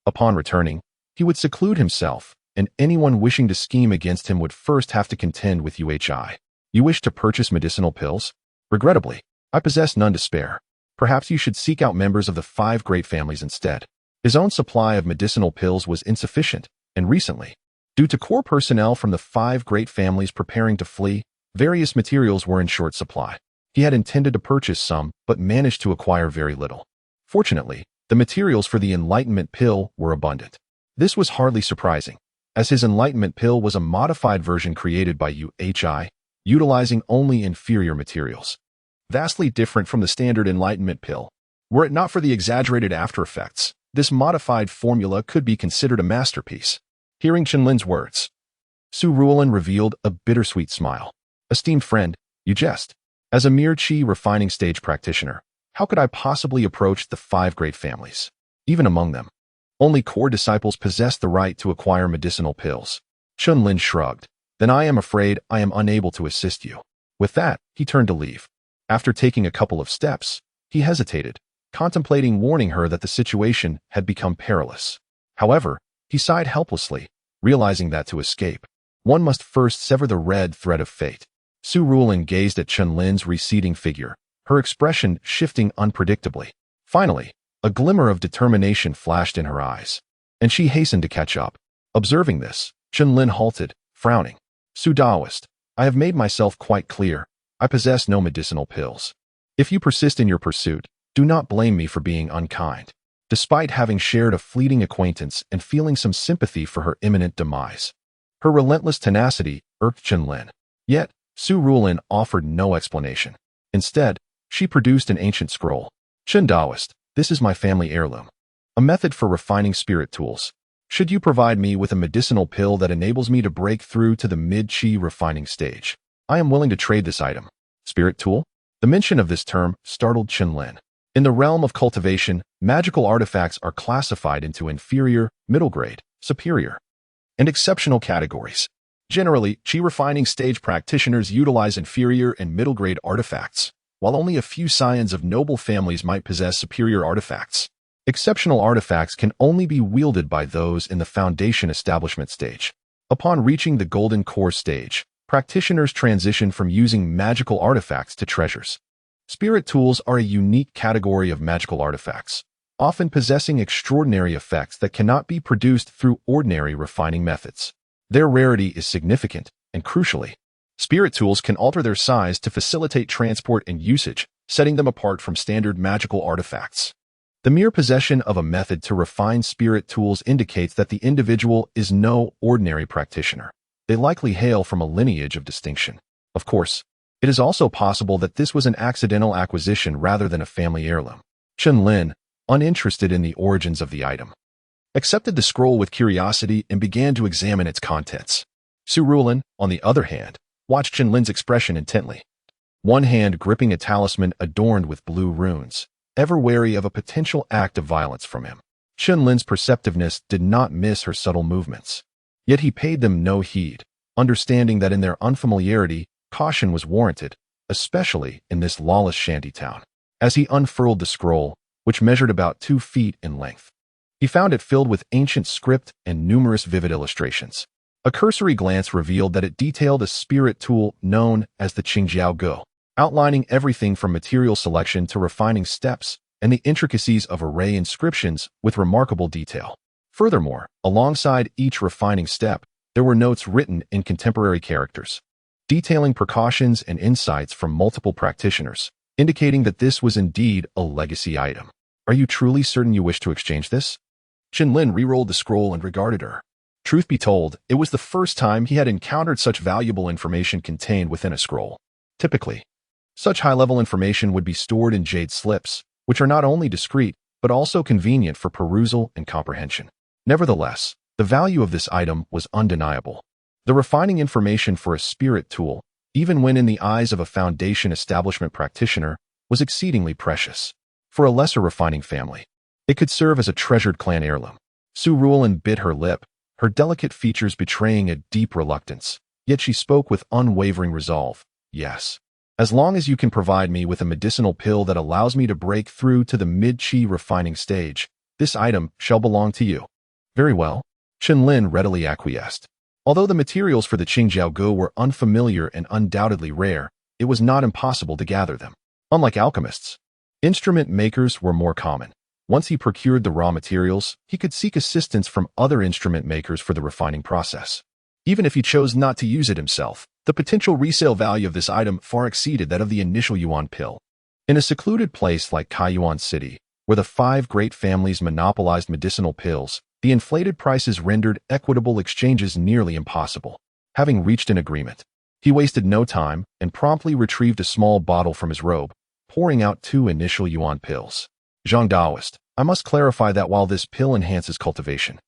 Upon returning, he would seclude himself, and anyone wishing to scheme against him would first have to contend with UHI. You wish to purchase medicinal pills? Regrettably, I possess none to spare. Perhaps you should seek out members of the 5 great families instead. His own supply of medicinal pills was insufficient, and recently, due to core personnel from the 5 great families preparing to flee, various materials were in short supply. He had intended to purchase some, but managed to acquire very little. Fortunately, the materials for the enlightenment pill were abundant. This was hardly surprising, as his enlightenment pill was a modified version created by UHI, utilizing only inferior materials. Vastly different from the standard enlightenment pill. Were it not for the exaggerated after effects, this modified formula could be considered a masterpiece. Hearing Chen Lin's words, Surreal revealed a bittersweet smile. "Esteemed friend, you jest. As a mere chi refining stage practitioner, how could I possibly approach the 5 great families? Even among them, only core disciples possess the right to acquire medicinal pills." Chen Lin shrugged. "Then I am afraid I am unable to assist you." With that, he turned to leave. After taking a couple of steps, he hesitated, contemplating warning her that the situation had become perilous. However, he sighed helplessly, realizing that to escape, one must first sever the red thread of fate. Surreal gazed at Chen Lin's receding figure, her expression shifting unpredictably. Finally, a glimmer of determination flashed in her eyes, and she hastened to catch up. Observing this, Chen Lin halted, frowning. "Su Daoist, I have made myself quite clear. I possess no medicinal pills. If you persist in your pursuit, do not blame me for being unkind." Despite having shared a fleeting acquaintance and feeling some sympathy for her imminent demise, her relentless tenacity irked Chen Lin. Yet, Surreal offered no explanation. Instead, she produced an ancient scroll. "Chen Daoist, this is my family heirloom. A method for refining spirit tools. Should you provide me with a medicinal pill that enables me to break through to the mid-chi refining stage, I am willing to trade this item." Spirit tool? The mention of this term startled Chen Lin. In the realm of cultivation, magical artifacts are classified into inferior, middle grade, superior, and exceptional categories. Generally, chi refining stage practitioners utilize inferior and middle grade artifacts, while only a few scions of noble families might possess superior artifacts. Exceptional artifacts can only be wielded by those in the foundation establishment stage. Upon reaching the golden core stage, practitioners transition from using magical artifacts to treasures. Spirit tools are a unique category of magical artifacts, often possessing extraordinary effects that cannot be produced through ordinary refining methods. Their rarity is significant, and crucially, spirit tools can alter their size to facilitate transport and usage, setting them apart from standard magical artifacts. The mere possession of a method to refine spirit tools indicates that the individual is no ordinary practitioner. They likely hail from a lineage of distinction. Of course, it is also possible that this was an accidental acquisition rather than a family heirloom. Chen Lin, uninterested in the origins of the item, accepted the scroll with curiosity and began to examine its contents. Surreal, on the other hand, watched Chen Lin's expression intently. one hand gripping a talisman adorned with blue runes, ever wary of a potential act of violence from him. Chen Lin's perceptiveness did not miss her subtle movements. Yet he paid them no heed, understanding that in their unfamiliarity, caution was warranted, especially in this lawless shantytown. As he unfurled the scroll, which measured about 2 feet in length, he found it filled with ancient script and numerous vivid illustrations. A cursory glance revealed that it detailed a spirit tool known as the Qingjiao Go, outlining everything from material selection to refining steps and the intricacies of array inscriptions with remarkable detail. Furthermore, alongside each refining step, there were notes written in contemporary characters, detailing precautions and insights from multiple practitioners, indicating that this was indeed a legacy item. Are you truly certain you wish to exchange this? Chen Lin re-rolled the scroll and regarded her. Truth be told, it was the first time he had encountered such valuable information contained within a scroll. Typically, such high-level information would be stored in jade slips, which are not only discreet, but also convenient for perusal and comprehension. Nevertheless, the value of this item was undeniable. The refining information for a spirit tool, even when in the eyes of a foundation establishment practitioner, was exceedingly precious. For a lesser refining family, it could serve as a treasured clan heirloom. Surreal bit her lip, her delicate features betraying a deep reluctance, yet she spoke with unwavering resolve. Yes. As long as you can provide me with a medicinal pill that allows me to break through to the mid-chi refining stage, this item shall belong to you. Very well. Chen Lin readily acquiesced. Although the materials for the Qingjiao Go were unfamiliar and undoubtedly rare, it was not impossible to gather them. Unlike alchemists, instrument makers were more common. Once he procured the raw materials, he could seek assistance from other instrument makers for the refining process. Even if he chose not to use it himself, the potential resale value of this item far exceeded that of the initial yuan pill. In a secluded place like Kaiyuan City, where the 5 great families monopolized medicinal pills, the inflated prices rendered equitable exchanges nearly impossible. Having reached an agreement, he wasted no time and promptly retrieved a small bottle from his robe, pouring out 2 initial yuan pills. Zhang Daoist, I must clarify that while this pill enhances cultivation,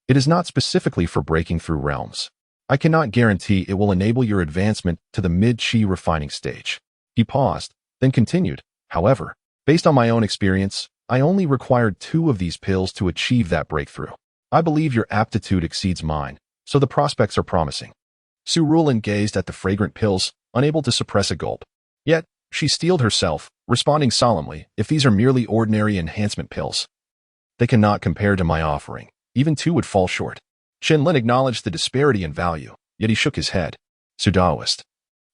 it is not specifically for breaking through realms. I cannot guarantee it will enable your advancement to the mid-chi refining stage. He paused, then continued. However, based on my own experience, I only required 2 of these pills to achieve that breakthrough. I believe your aptitude exceeds mine, so the prospects are promising. Surreal gazed at the fragrant pills, unable to suppress a gulp. Yet, she steeled herself, responding solemnly, if these are merely ordinary enhancement pills, they cannot compare to my offering. Even 2 would fall short. Chen Lin acknowledged the disparity in value, yet he shook his head. Daoist,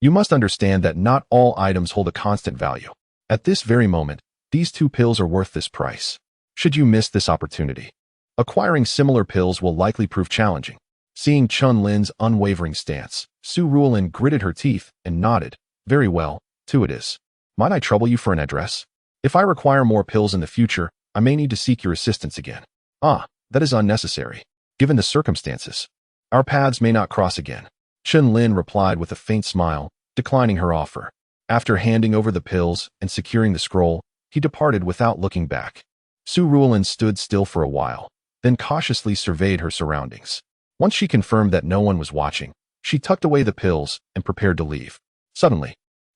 you must understand that not all items hold a constant value. At this very moment, these 2 pills are worth this price. Should you miss this opportunity, acquiring similar pills will likely prove challenging. Seeing Chen Lin's unwavering stance, Surreal gritted her teeth and nodded. Very well, 2 it is. Might I trouble you for an address? If I require more pills in the future, I may need to seek your assistance again. Ah, that is unnecessary. Given the circumstances, our paths may not cross again. Chen Lin replied with a faint smile, declining her offer. After handing over the pills and securing the scroll, he departed without looking back. Surreal stood still for a while, then cautiously surveyed her surroundings. Once she confirmed that no one was watching, she tucked away the pills and prepared to leave. Suddenly,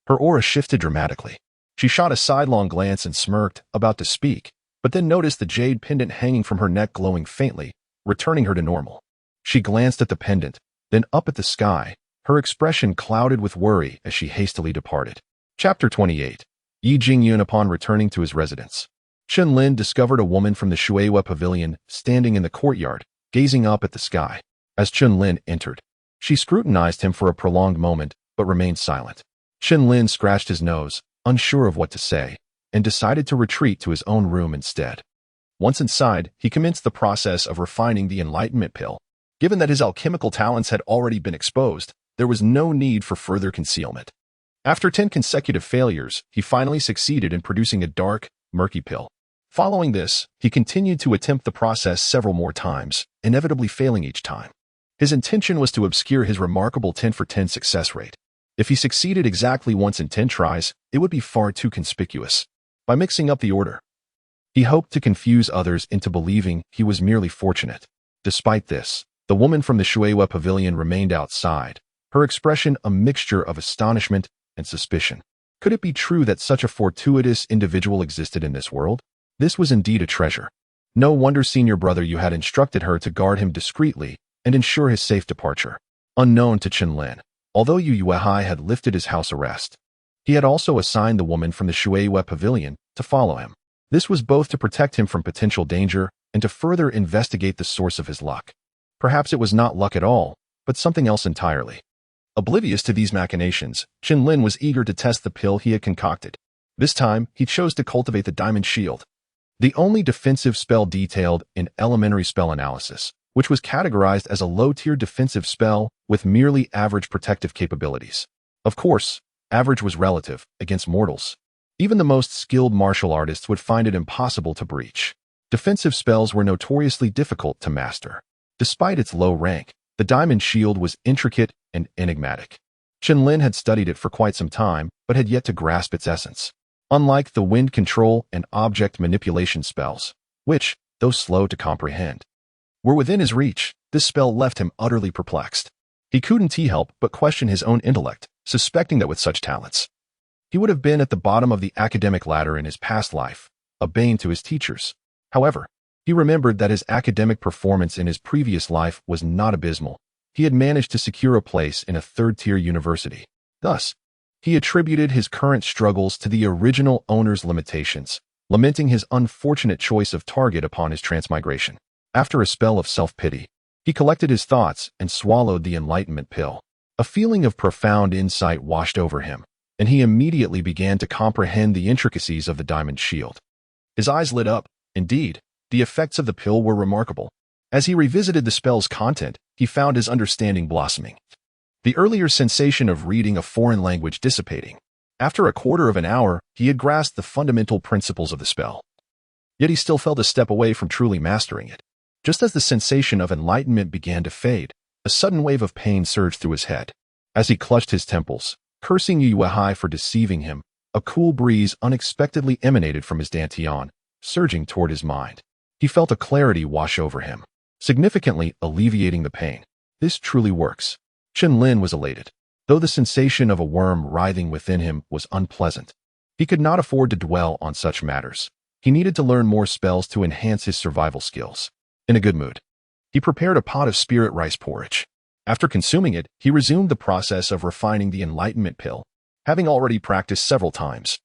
her aura shifted dramatically. She shot a sidelong glance and smirked, about to speak, but then noticed the jade pendant hanging from her neck glowing faintly, returning her to normal. She glanced at the pendant, then up at the sky, her expression clouded with worry as she hastily departed. Chapter 28. Yi Jingyun upon returning to his residence. Chen Lin discovered a woman from the Shueihua pavilion standing in the courtyard, gazing up at the sky. As Chen Lin entered, she scrutinized him for a prolonged moment, but remained silent. Chen Lin scratched his nose, unsure of what to say, and decided to retreat to his own room instead. Once inside, he commenced the process of refining the enlightenment pill. Given that his alchemical talents had already been exposed, there was no need for further concealment. After 10 consecutive failures, he finally succeeded in producing a dark, murky pill. Following this, he continued to attempt the process several more times, inevitably failing each time. His intention was to obscure his remarkable 10 for 10 success rate. If he succeeded exactly once in 10 tries, it would be far too conspicuous. By mixing up the order, he hoped to confuse others into believing he was merely fortunate. Despite this, the woman from the Shueihua pavilion remained outside, her expression a mixture of astonishment and suspicion. Could it be true that such a fortuitous individual existed in this world? This was indeed a treasure. No wonder senior brother Yu had instructed her to guard him discreetly and ensure his safe departure. Unknown to Chen Lin, although Yu Yuehai had lifted his house arrest, he had also assigned the woman from the Shueyue pavilion to follow him. This was both to protect him from potential danger and to further investigate the source of his luck. Perhaps it was not luck at all, but something else entirely. Oblivious to these machinations, Chen Lin was eager to test the pill he had concocted. This time, he chose to cultivate the diamond shield, the only defensive spell detailed in elementary spell analysis, which was categorized as a low-tier defensive spell with merely average protective capabilities. Of course, average was relative against mortals. Even the most skilled martial artists would find it impossible to breach. Defensive spells were notoriously difficult to master. Despite its low rank, the diamond shield was intricate and enigmatic. Chen Lin had studied it for quite some time, but had yet to grasp its essence. Unlike the wind control and object manipulation spells, which, though slow to comprehend, were within his reach, this spell left him utterly perplexed. He couldn't help but question his own intellect, suspecting that with such talents, he would have been at the bottom of the academic ladder in his past life, a bane to his teachers. However, he remembered that his academic performance in his previous life was not abysmal. He had managed to secure a place in a third-tier university. Thus, he attributed his current struggles to the original owner's limitations, lamenting his unfortunate choice of target upon his transmigration. After a spell of self-pity, he collected his thoughts and swallowed the enlightenment pill. A feeling of profound insight washed over him, and he immediately began to comprehend the intricacies of the diamond shield. His eyes lit up. Indeed, the effects of the pill were remarkable. As he revisited the spell's content, he found his understanding blossoming. The earlier sensation of reading a foreign language dissipating. After a quarter of an hour, he had grasped the fundamental principles of the spell. Yet he still felt a step away from truly mastering it. Just as the sensation of enlightenment began to fade, a sudden wave of pain surged through his head. As he clutched his temples, cursing Yu Yuehai for deceiving him, a cool breeze unexpectedly emanated from his dantian, surging toward his mind. He felt a clarity wash over him, significantly alleviating the pain. This truly works. Chen Lin was elated, though the sensation of a worm writhing within him was unpleasant. He could not afford to dwell on such matters. He needed to learn more spells to enhance his survival skills. In a good mood, he prepared a pot of spirit rice porridge. After consuming it, he resumed the process of refining the enlightenment pill, having already practiced several times.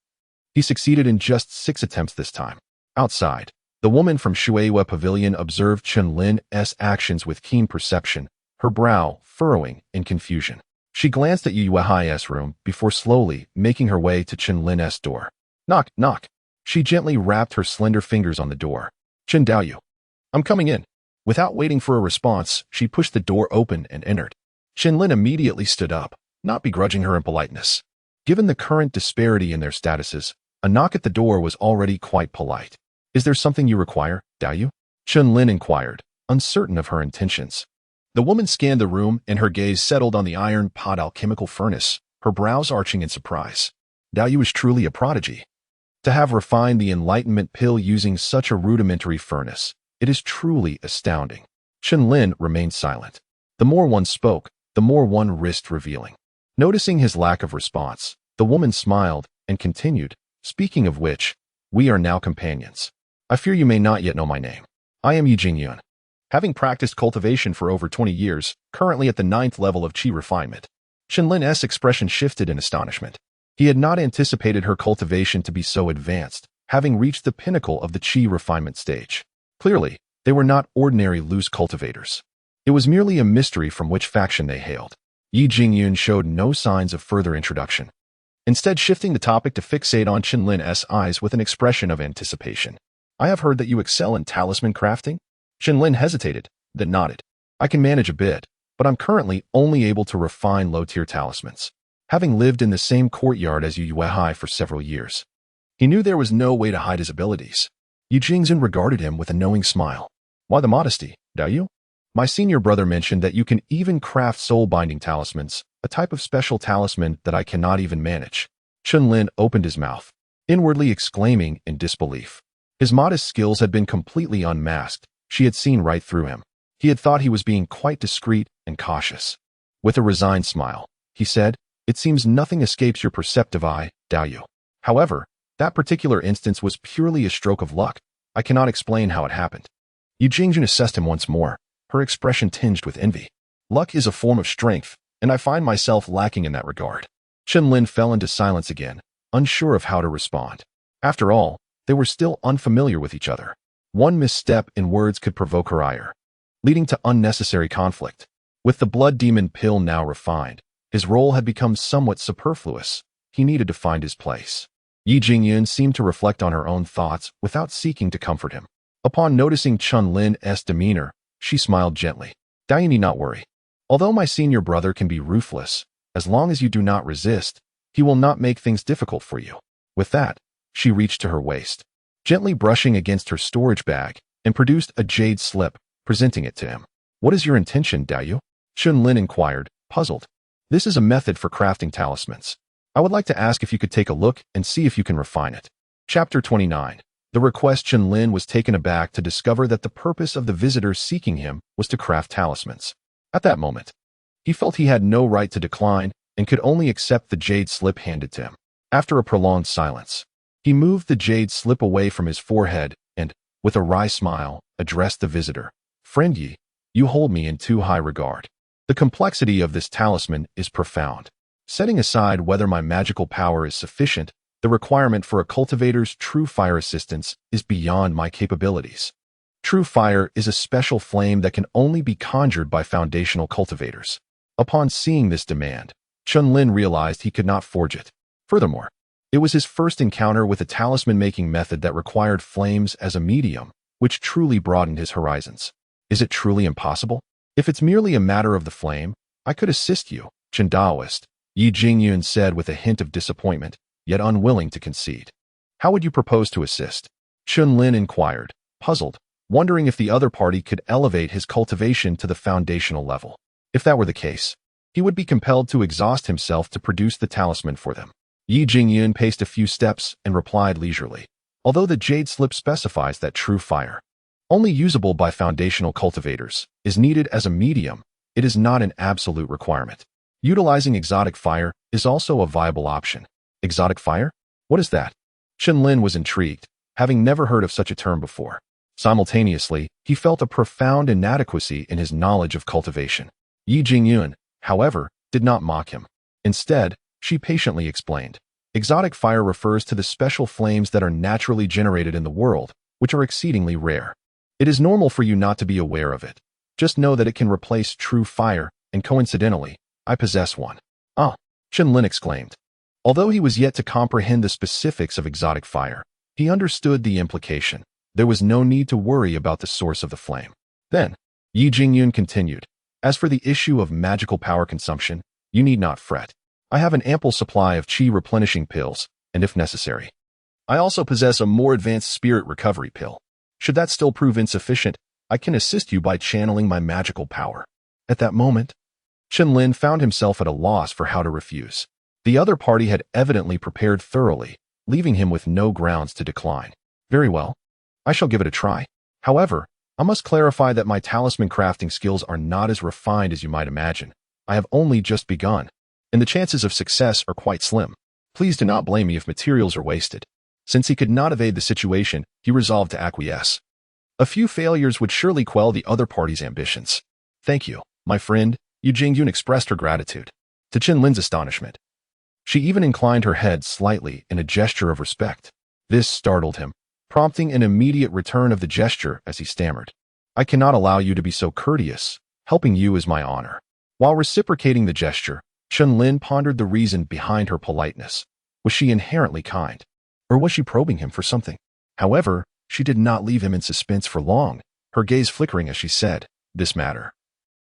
He succeeded in just 6 attempts this time. Outside, the woman from Shueyue Pavilion observed Chen Lin's actions with keen perception, her brow furrowing in confusion. She glanced at Yu Yuehai's room before slowly making her way to Chen Lin's door. Knock, knock. She gently rapped her slender fingers on the door. Chen Daoyu. I'm coming in. Without waiting for a response, she pushed the door open and entered. Chen Lin immediately stood up, not begrudging her impoliteness. Given the current disparity in their statuses, a knock at the door was already quite polite. Is there something you require, Daoyu? Chen Lin inquired, uncertain of her intentions. The woman scanned the room and her gaze settled on the iron pot alchemical furnace, her brows arching in surprise. Daoyu is truly a prodigy. To have refined the enlightenment pill using such a rudimentary furnace, it is truly astounding. Chen Lin remained silent. The more one spoke, the more one risked revealing. Noticing his lack of response, the woman smiled and continued, speaking of which, we are now companions. I fear you may not yet know my name. I am Yi Jingyun. Having practiced cultivation for over 20 years, currently at the 9th level of qi refinement. Chen Lin's expression shifted in astonishment. He had not anticipated her cultivation to be so advanced, having reached the pinnacle of the qi refinement stage. Clearly, they were not ordinary loose cultivators. It was merely a mystery from which faction they hailed. Yi Jingyun showed no signs of further introduction, instead shifting the topic to fixate on Chen Lin's eyes with an expression of anticipation. I have heard that you excel in talisman crafting? Chen Lin hesitated, then nodded. I can manage a bit, but I'm currently only able to refine low-tier talismans. Having lived in the same courtyard as Yu Yuehai for several years, he knew there was no way to hide his abilities. Yu Jingzhen regarded him with a knowing smile. Why the modesty, Daoyu? My senior brother mentioned that you can even craft soul-binding talismans, a type of special talisman that I cannot even manage. Chen Lin opened his mouth, inwardly exclaiming in disbelief. His modest skills had been completely unmasked. She had seen right through him. He had thought he was being quite discreet and cautious. With a resigned smile, he said, It seems nothing escapes your perceptive eye, Dao. However, that particular instance was purely a stroke of luck. I cannot explain how it happened. Yu Jingjun assessed him once more, her expression tinged with envy. Luck is a form of strength, and I find myself lacking in that regard. Chen Lin fell into silence again, unsure of how to respond. After all, they were still unfamiliar with each other. One misstep in words could provoke her ire, leading to unnecessary conflict. With the blood demon pill now refined, his role had become somewhat superfluous. He needed to find his place. Yi Jingyun seemed to reflect on her own thoughts without seeking to comfort him. Upon noticing Chen Lin's demeanor, she smiled gently. Dao, you need not worry. Although my senior brother can be ruthless, as long as you do not resist, he will not make things difficult for you. With that, she reached to her waist, gently brushing against her storage bag, and produced a jade slip, presenting it to him. What is your intention, Dao? Chen Lin inquired, puzzled. This is a method for crafting talismans. I would like to ask if you could take a look and see if you can refine it. Chapter 29. The request. Chen Lin was taken aback to discover that the purpose of the visitor seeking him was to craft talismans. At that moment, he felt he had no right to decline and could only accept the jade slip handed to him. After a prolonged silence, he moved the jade slip away from his forehead and, with a wry smile, addressed the visitor. Friend Yi, you hold me in too high regard. The complexity of this talisman is profound. Setting aside whether my magical power is sufficient, the requirement for a cultivator's true fire assistance is beyond my capabilities. True fire is a special flame that can only be conjured by foundational cultivators. Upon seeing this demand, Chen Lin realized he could not forge it. Furthermore, it was his first encounter with a talisman-making method that required flames as a medium, which truly broadened his horizons. Is it truly impossible? If it's merely a matter of the flame, I could assist you, Chen Daoist, Yi Jingyun said with a hint of disappointment, yet unwilling to concede. How would you propose to assist? Chen Lin inquired, puzzled, wondering if the other party could elevate his cultivation to the foundational level. If that were the case, he would be compelled to exhaust himself to produce the talisman for them. Yi Jingyun paced a few steps and replied leisurely. Although the jade slip specifies that true fire, only usable by foundational cultivators, is needed as a medium, it is not an absolute requirement. Utilizing exotic fire is also a viable option. Exotic fire? What is that? Chen Lin was intrigued, having never heard of such a term before. Simultaneously, he felt a profound inadequacy in his knowledge of cultivation. Yi Jingyun, however, did not mock him. Instead, she patiently explained. Exotic fire refers to the special flames that are naturally generated in the world, which are exceedingly rare. It is normal for you not to be aware of it. Just know that it can replace true fire, and coincidentally, I possess one. Ah, Chen Lin exclaimed. Although he was yet to comprehend the specifics of exotic fire, he understood the implication. There was no need to worry about the source of the flame. Then, Yi Jingyun continued. As for the issue of magical power consumption, you need not fret. I have an ample supply of chi replenishing pills, and if necessary, I also possess a more advanced spirit recovery pill. Should that still prove insufficient, I can assist you by channeling my magical power. At that moment, Chen Lin found himself at a loss for how to refuse. The other party had evidently prepared thoroughly, leaving him with no grounds to decline. Very well. I shall give it a try. However, I must clarify that my talisman crafting skills are not as refined as you might imagine. I have only just begun, and the chances of success are quite slim. Please do not blame me if materials are wasted. Since he could not evade the situation, he resolved to acquiesce. A few failures would surely quell the other party's ambitions. Thank you, my friend. Yu Jingyun expressed her gratitude. To Chen Lin's astonishment, she even inclined her head slightly in a gesture of respect. This startled him, prompting an immediate return of the gesture as he stammered. I cannot allow you to be so courteous. Helping you is my honor. While reciprocating the gesture, Chen Lin pondered the reason behind her politeness. Was she inherently kind? Or was she probing him for something? However, she did not leave him in suspense for long, her gaze flickering as she said, This matter,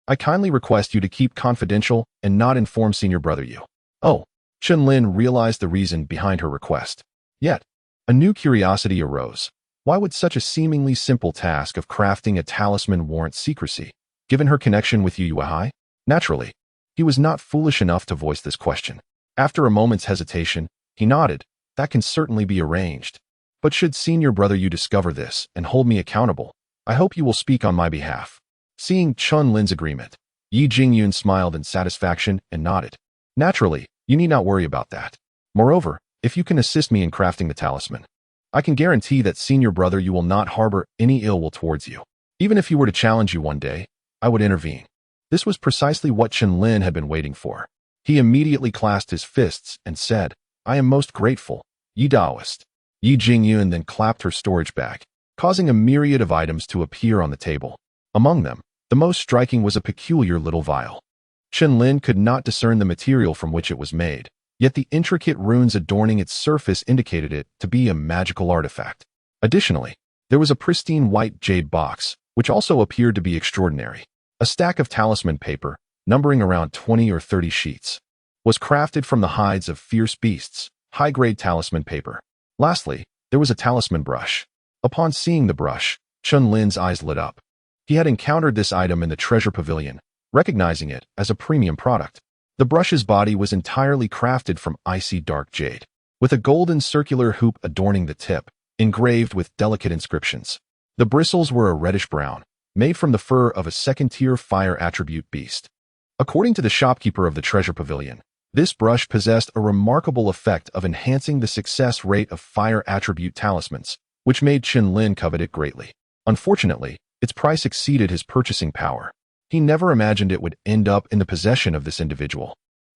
I kindly request you to keep confidential and not inform senior brother Yu. Oh, Chen Lin realized the reason behind her request. Yet, a new curiosity arose. Why would such a seemingly simple task of crafting a talisman warrant secrecy, given her connection with Yu Yuehai? Naturally, he was not foolish enough to voice this question. After a moment's hesitation, he nodded. That can certainly be arranged. But should senior brother Yu discover this and hold me accountable, I hope you will speak on my behalf. Seeing Chen Lin's agreement, Yi Jingyun smiled in satisfaction and nodded. Naturally, you need not worry about that. Moreover, If you can assist me in crafting the talisman, I can guarantee that, senior brother, you will not harbor any ill will towards you. Even if he were to challenge you one day, I would intervene. This was precisely what Chen Lin had been waiting for. He immediately clasped his fists and said, I am most grateful, ye Taoist. Yi Jingyun then clapped her storage bag, causing a myriad of items to appear on the table. Among them, the most striking was a peculiar little vial. Chen Lin could not discern the material from which it was made, yet the intricate runes adorning its surface indicated it to be a magical artifact. Additionally, there was a pristine white jade box, which also appeared to be extraordinary. A stack of talisman paper, numbering around 20 or 30 sheets, was crafted from the hides of fierce beasts, high-grade talisman paper. Lastly, there was a talisman brush. Upon seeing the brush, Chen Lin's eyes lit up. He had encountered this item in the treasure pavilion, recognizing it as a premium product. The brush's body was entirely crafted from icy dark jade, with a golden circular hoop adorning the tip, engraved with delicate inscriptions. The bristles were a reddish-brown, made from the fur of a second-tier fire attribute beast. According to the shopkeeper of the treasure pavilion, this brush possessed a remarkable effect of enhancing the success rate of fire attribute talismans, which made Chen Lin covet it greatly. Unfortunately, its price exceeded his purchasing power. He never imagined it would end up in the possession of this individual,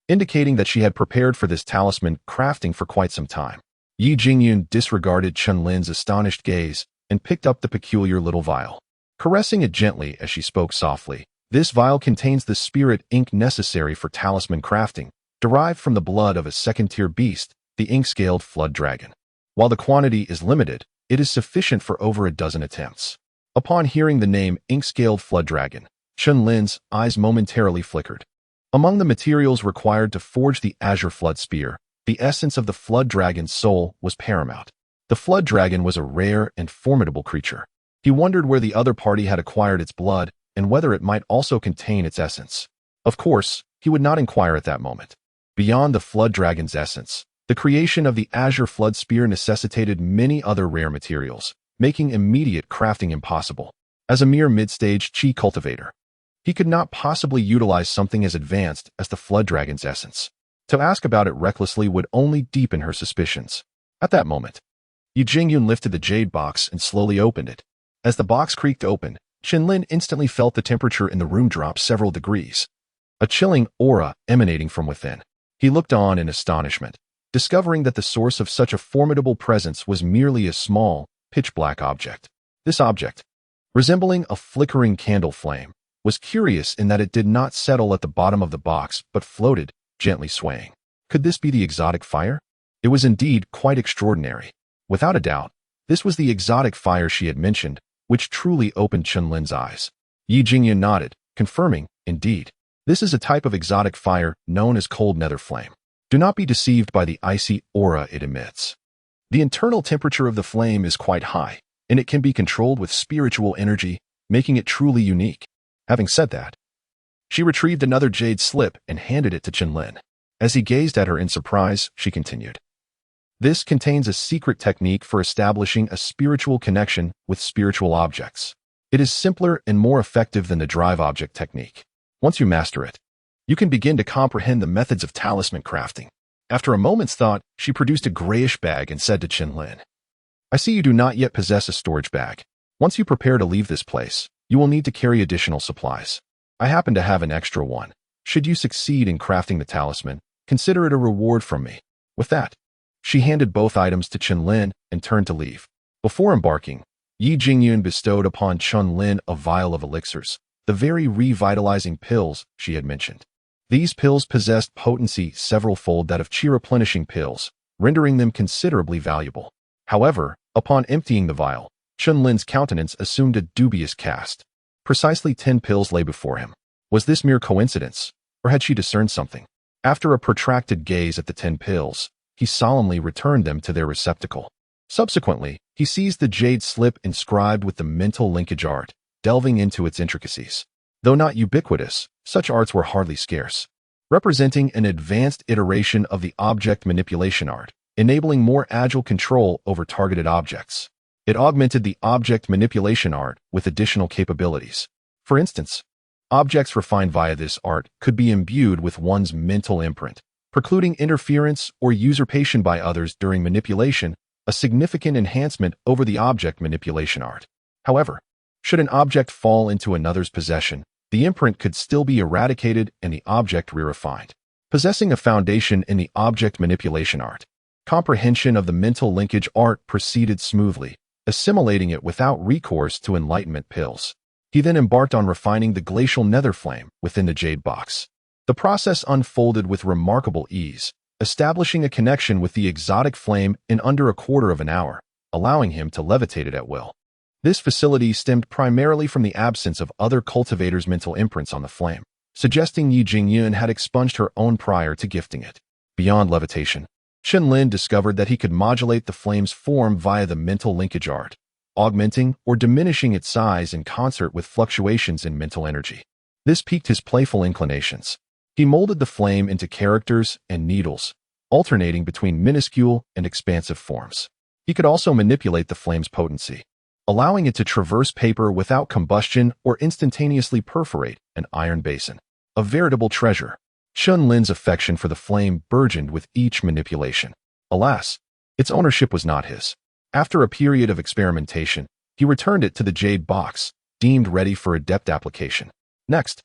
indicating that she had prepared for this talisman crafting for quite some time. Yi Jingyun disregarded Chen Lin's astonished gaze and picked up the peculiar little vial. Caressing it gently as she spoke softly, this vial contains the spirit ink necessary for talisman crafting, derived from the blood of a second-tier beast, the ink-scaled flood dragon. While the quantity is limited, it is sufficient for over a dozen attempts. Upon hearing the name ink-scaled flood dragon, Chen Lin's eyes momentarily flickered. Among the materials required to forge the azure flood spear, the essence of the flood dragon's soul was paramount. The flood dragon was a rare and formidable creature. He wondered where the other party had acquired its blood and whether it might also contain its essence. Of course, he would not inquire at that moment. Beyond the flood dragon's essence, the creation of the azure flood spear necessitated many other rare materials, making immediate crafting impossible. As a mere mid-stage chi cultivator, he could not possibly utilize something as advanced as the flood dragon's essence. To ask about it recklessly would only deepen her suspicions. At that moment, Yi Jingyun lifted the jade box and slowly opened it. As the box creaked open, Chen Lin instantly felt the temperature in the room drop several degrees, a chilling aura emanating from within. He looked on in astonishment, discovering that the source of such a formidable presence was merely a small, pitch-black object. This object, resembling a flickering candle flame, was curious in that it did not settle at the bottom of the box but floated, gently swaying. Could this be the exotic fire? It was indeed quite extraordinary. Without a doubt, this was the exotic fire she had mentioned, which truly opened Chen Lin's eyes. Yi Jingyun nodded, confirming, indeed. This is a type of exotic fire known as cold nether flame. Do not be deceived by the icy aura it emits. The internal temperature of the flame is quite high, and it can be controlled with spiritual energy, making it truly unique. Having said that, she retrieved another jade slip and handed it to Chen Lin. As he gazed at her in surprise, she continued, This contains a secret technique for establishing a spiritual connection with spiritual objects. It is simpler and more effective than the drive object technique. Once you master it, you can begin to comprehend the methods of talisman crafting. After a moment's thought, she produced a grayish bag and said to Chen Lin, I see you do not yet possess a storage bag. Once you prepare to leave this place, you will need to carry additional supplies. I happen to have an extra one. Should you succeed in crafting the talisman, consider it a reward from me. With that, she handed both items to Chen Lin and turned to leave. Before embarking, Yi Jingyun bestowed upon Chen Lin a vial of elixirs, the very revitalizing pills she had mentioned. These pills possessed potency several-fold that of chi-replenishing pills, rendering them considerably valuable. However, upon emptying the vial, Chen Lin's countenance assumed a dubious cast. Precisely 10 pills lay before him. Was this mere coincidence, or had she discerned something? After a protracted gaze at the 10 pills, he solemnly returned them to their receptacle. Subsequently, he seized the jade slip inscribed with the mental linkage art, delving into its intricacies. Though not ubiquitous, such arts were hardly scarce, representing an advanced iteration of the object manipulation art, enabling more agile control over targeted objects. It augmented the object manipulation art with additional capabilities. For instance, objects refined via this art could be imbued with one's mental imprint, precluding interference or usurpation by others during manipulation, a significant enhancement over the object manipulation art. However, should an object fall into another's possession, the imprint could still be eradicated and the object re-refined. Possessing a foundation in the object manipulation art, comprehension of the mental linkage art proceeded smoothly, assimilating it without recourse to enlightenment pills. He then embarked on refining the glacial nether flame within the jade box. The process unfolded with remarkable ease, establishing a connection with the exotic flame in under a quarter of an hour, allowing him to levitate it at will. This facility stemmed primarily from the absence of other cultivators' mental imprints on the flame, suggesting Yi Jingyun had expunged her own prior to gifting it. Beyond levitation, Chen Lin discovered that he could modulate the flame's form via the mental linkage art, augmenting or diminishing its size in concert with fluctuations in mental energy. This piqued his playful inclinations. He molded the flame into characters and needles, alternating between minuscule and expansive forms. He could also manipulate the flame's potency, allowing it to traverse paper without combustion or instantaneously perforate an iron basin. A veritable treasure. Chen Lin's affection for the flame burgeoned with each manipulation. Alas, its ownership was not his. After a period of experimentation, he returned it to the jade box, deemed ready for adept application. Next,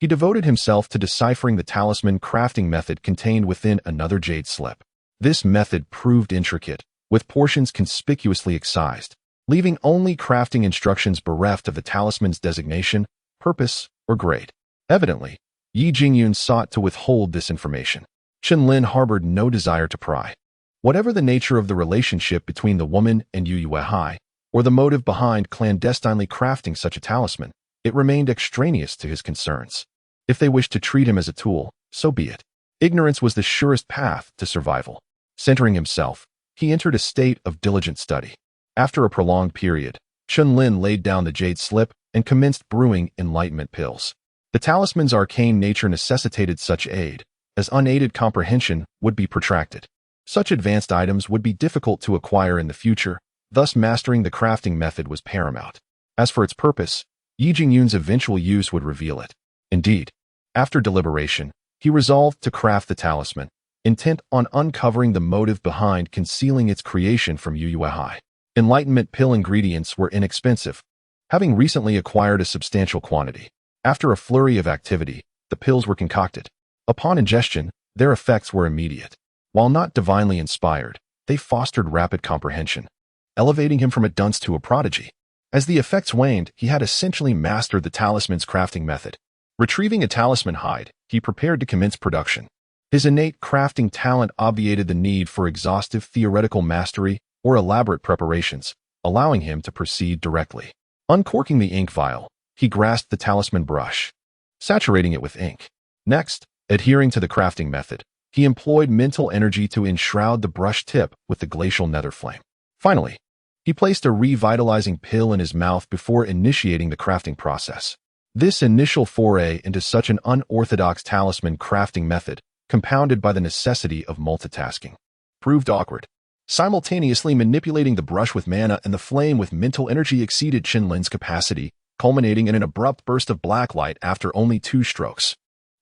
he devoted himself to deciphering the talisman crafting method contained within another jade slip. This method proved intricate, with portions conspicuously excised, leaving only crafting instructions bereft of the talisman's designation, purpose, or grade. Evidently, Yi Jingyun sought to withhold this information. Chen Lin harbored no desire to pry. Whatever the nature of the relationship between the woman and Yu Yuehai, or the motive behind clandestinely crafting such a talisman, it remained extraneous to his concerns. If they wished to treat him as a tool, so be it. Ignorance was the surest path to survival. Centering himself, he entered a state of diligent study. After a prolonged period, Chen Lin laid down the jade slip and commenced brewing enlightenment pills. The talisman's arcane nature necessitated such aid, as unaided comprehension would be protracted. Such advanced items would be difficult to acquire in the future, thus mastering the crafting method was paramount. As for its purpose, Yi Jingyun's eventual use would reveal it. Indeed, after deliberation, he resolved to craft the talisman, intent on uncovering the motive behind concealing its creation from Yu Yuehai. Enlightenment pill ingredients were inexpensive, having recently acquired a substantial quantity. After a flurry of activity, the pills were concocted. Upon ingestion, their effects were immediate. While not divinely inspired, they fostered rapid comprehension, elevating him from a dunce to a prodigy. As the effects waned, he had essentially mastered the talisman's crafting method. Retrieving a talisman hide, he prepared to commence production. His innate crafting talent obviated the need for exhaustive theoretical mastery or elaborate preparations, allowing him to proceed directly. Uncorking the ink vial, he grasped the talisman brush, saturating it with ink. Next, adhering to the crafting method, he employed mental energy to enshroud the brush tip with the glacial nether flame. Finally, he placed a revitalizing pill in his mouth before initiating the crafting process. This initial foray into such an unorthodox talisman crafting method, compounded by the necessity of multitasking, proved awkward. Simultaneously manipulating the brush with mana and the flame with mental energy exceeded Chen Lin's capacity, culminating in an abrupt burst of black light after only 2 strokes.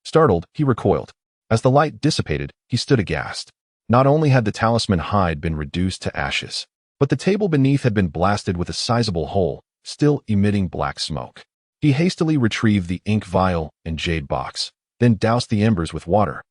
Startled, he recoiled. As the light dissipated, he stood aghast. Not only had the talisman hide been reduced to ashes, but the table beneath had been blasted with a sizable hole, still emitting black smoke. He hastily retrieved the ink vial and jade box, then doused the embers with water,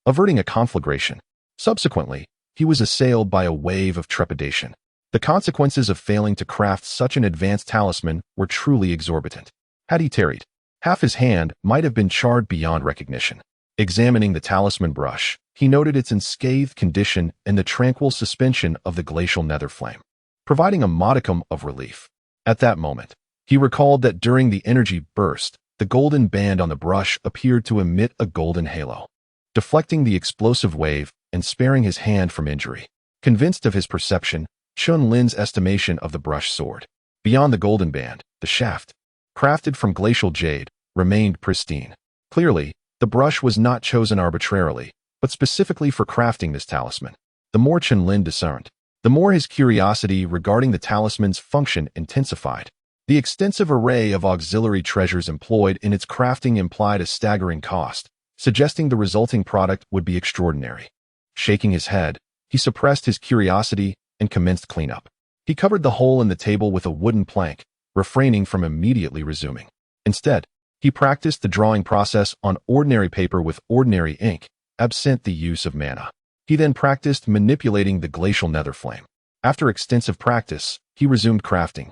averting a conflagration. Subsequently, he was assailed by a wave of trepidation. The consequences of failing to craft such an advanced talisman were truly exorbitant. Had he tarried, half his hand might have been charred beyond recognition. Examining the talisman brush, he noted its unscathed condition and the tranquil suspension of the glacial nether flame, providing a modicum of relief. At that moment, he recalled that during the energy burst, the golden band on the brush appeared to emit a golden halo, deflecting the explosive wave and sparing his hand from injury. Convinced of his perception, Chen Lin's estimation of the brush soared. Beyond the golden band, the shaft, crafted from glacial jade, remained pristine. Clearly, the brush was not chosen arbitrarily, but specifically for crafting this talisman. The more Chen Lin discerned, the more his curiosity regarding the talisman's function intensified. The extensive array of auxiliary treasures employed in its crafting implied a staggering cost, suggesting the resulting product would be extraordinary. Shaking his head, he suppressed his curiosity and commenced cleanup. He covered the hole in the table with a wooden plank, refraining from immediately resuming. Instead, he practiced the drawing process on ordinary paper with ordinary ink, absent the use of mana. He then practiced manipulating the glacial nether flame. After extensive practice, he resumed crafting,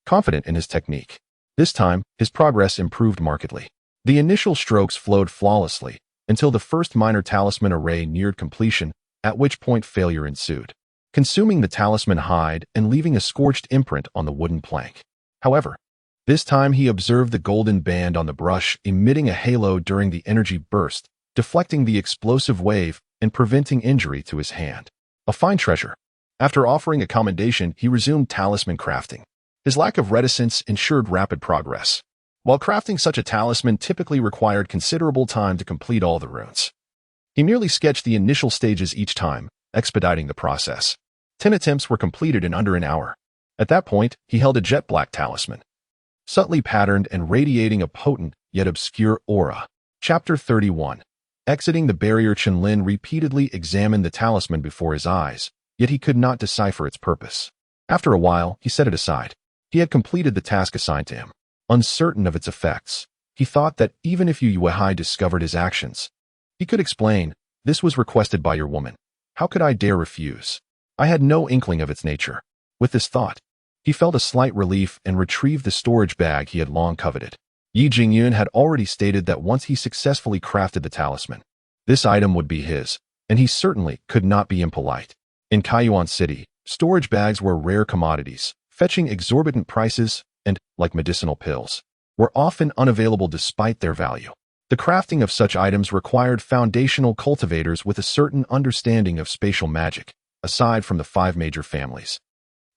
confident in his technique. This time, his progress improved markedly. The initial strokes flowed flawlessly until the first minor talisman array neared completion, at which point failure ensued, consuming the talisman hide and leaving a scorched imprint on the wooden plank. However, this time he observed the golden band on the brush emitting a halo during the energy burst, deflecting the explosive wave and preventing injury to his hand. A fine treasure. After offering a commendation, he resumed talisman crafting. His lack of reticence ensured rapid progress. While crafting such a talisman typically required considerable time to complete all the runes, he merely sketched the initial stages each time, expediting the process. 10 attempts were completed in under an hour. At that point, he held a jet black talisman, subtly patterned and radiating a potent yet obscure aura. Chapter 31. Exiting the barrier, Chen Lin repeatedly examined the talisman before his eyes, yet he could not decipher its purpose. After a while, he set it aside. He had completed the task assigned to him. Uncertain of its effects, he thought that even if Yu Yuehai discovered his actions, he could explain, "This was requested by your woman. How could I dare refuse? I had no inkling of its nature." With this thought, he felt a slight relief and retrieved the storage bag he had long coveted. Yi Jingyun had already stated that once he successfully crafted the talisman, this item would be his, and he certainly could not be impolite. In Kaiyuan City, storage bags were rare commodities, fetching exorbitant prices and, like medicinal pills, were often unavailable despite their value. The crafting of such items required foundational cultivators with a certain understanding of spatial magic, aside from the 5 major families.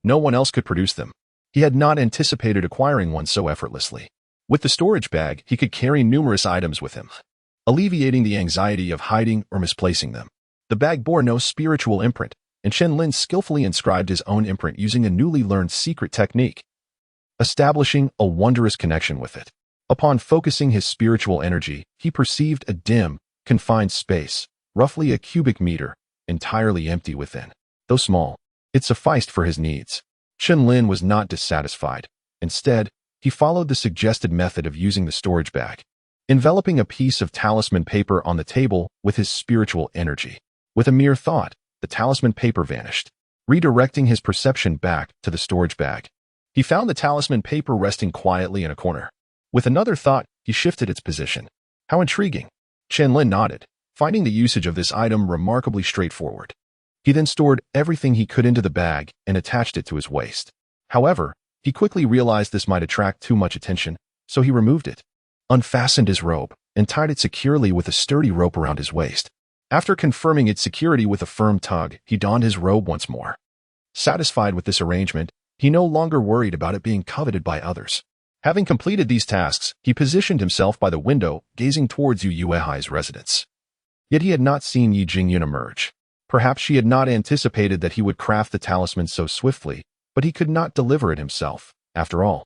No one else could produce them. He had not anticipated acquiring one so effortlessly. With the storage bag, he could carry numerous items with him, alleviating the anxiety of hiding or misplacing them. The bag bore no spiritual imprint, and Chen Lin skillfully inscribed his own imprint using a newly learned secret technique, establishing a wondrous connection with it. Upon focusing his spiritual energy, he perceived a dim, confined space, roughly a cubic meter, entirely empty within. Though small, it sufficed for his needs. Chen Lin was not dissatisfied. Instead, he followed the suggested method of using the storage bag, enveloping a piece of talisman paper on the table with his spiritual energy. With a mere thought, the talisman paper vanished, redirecting his perception back to the storage bag. He found the talisman paper resting quietly in a corner. With another thought, he shifted its position. How intriguing. Chen Lin nodded, finding the usage of this item remarkably straightforward. He then stored everything he could into the bag and attached it to his waist. However, he quickly realized this might attract too much attention, so he removed it, unfastened his robe, and tied it securely with a sturdy rope around his waist. After confirming its security with a firm tug, he donned his robe once more. Satisfied with this arrangement, he no longer worried about it being coveted by others. Having completed these tasks, he positioned himself by the window, gazing towards Yu Yuehai's residence. Yet he had not seen Yi Jingyun emerge. Perhaps she had not anticipated that he would craft the talisman so swiftly, but he could not deliver it himself. After all,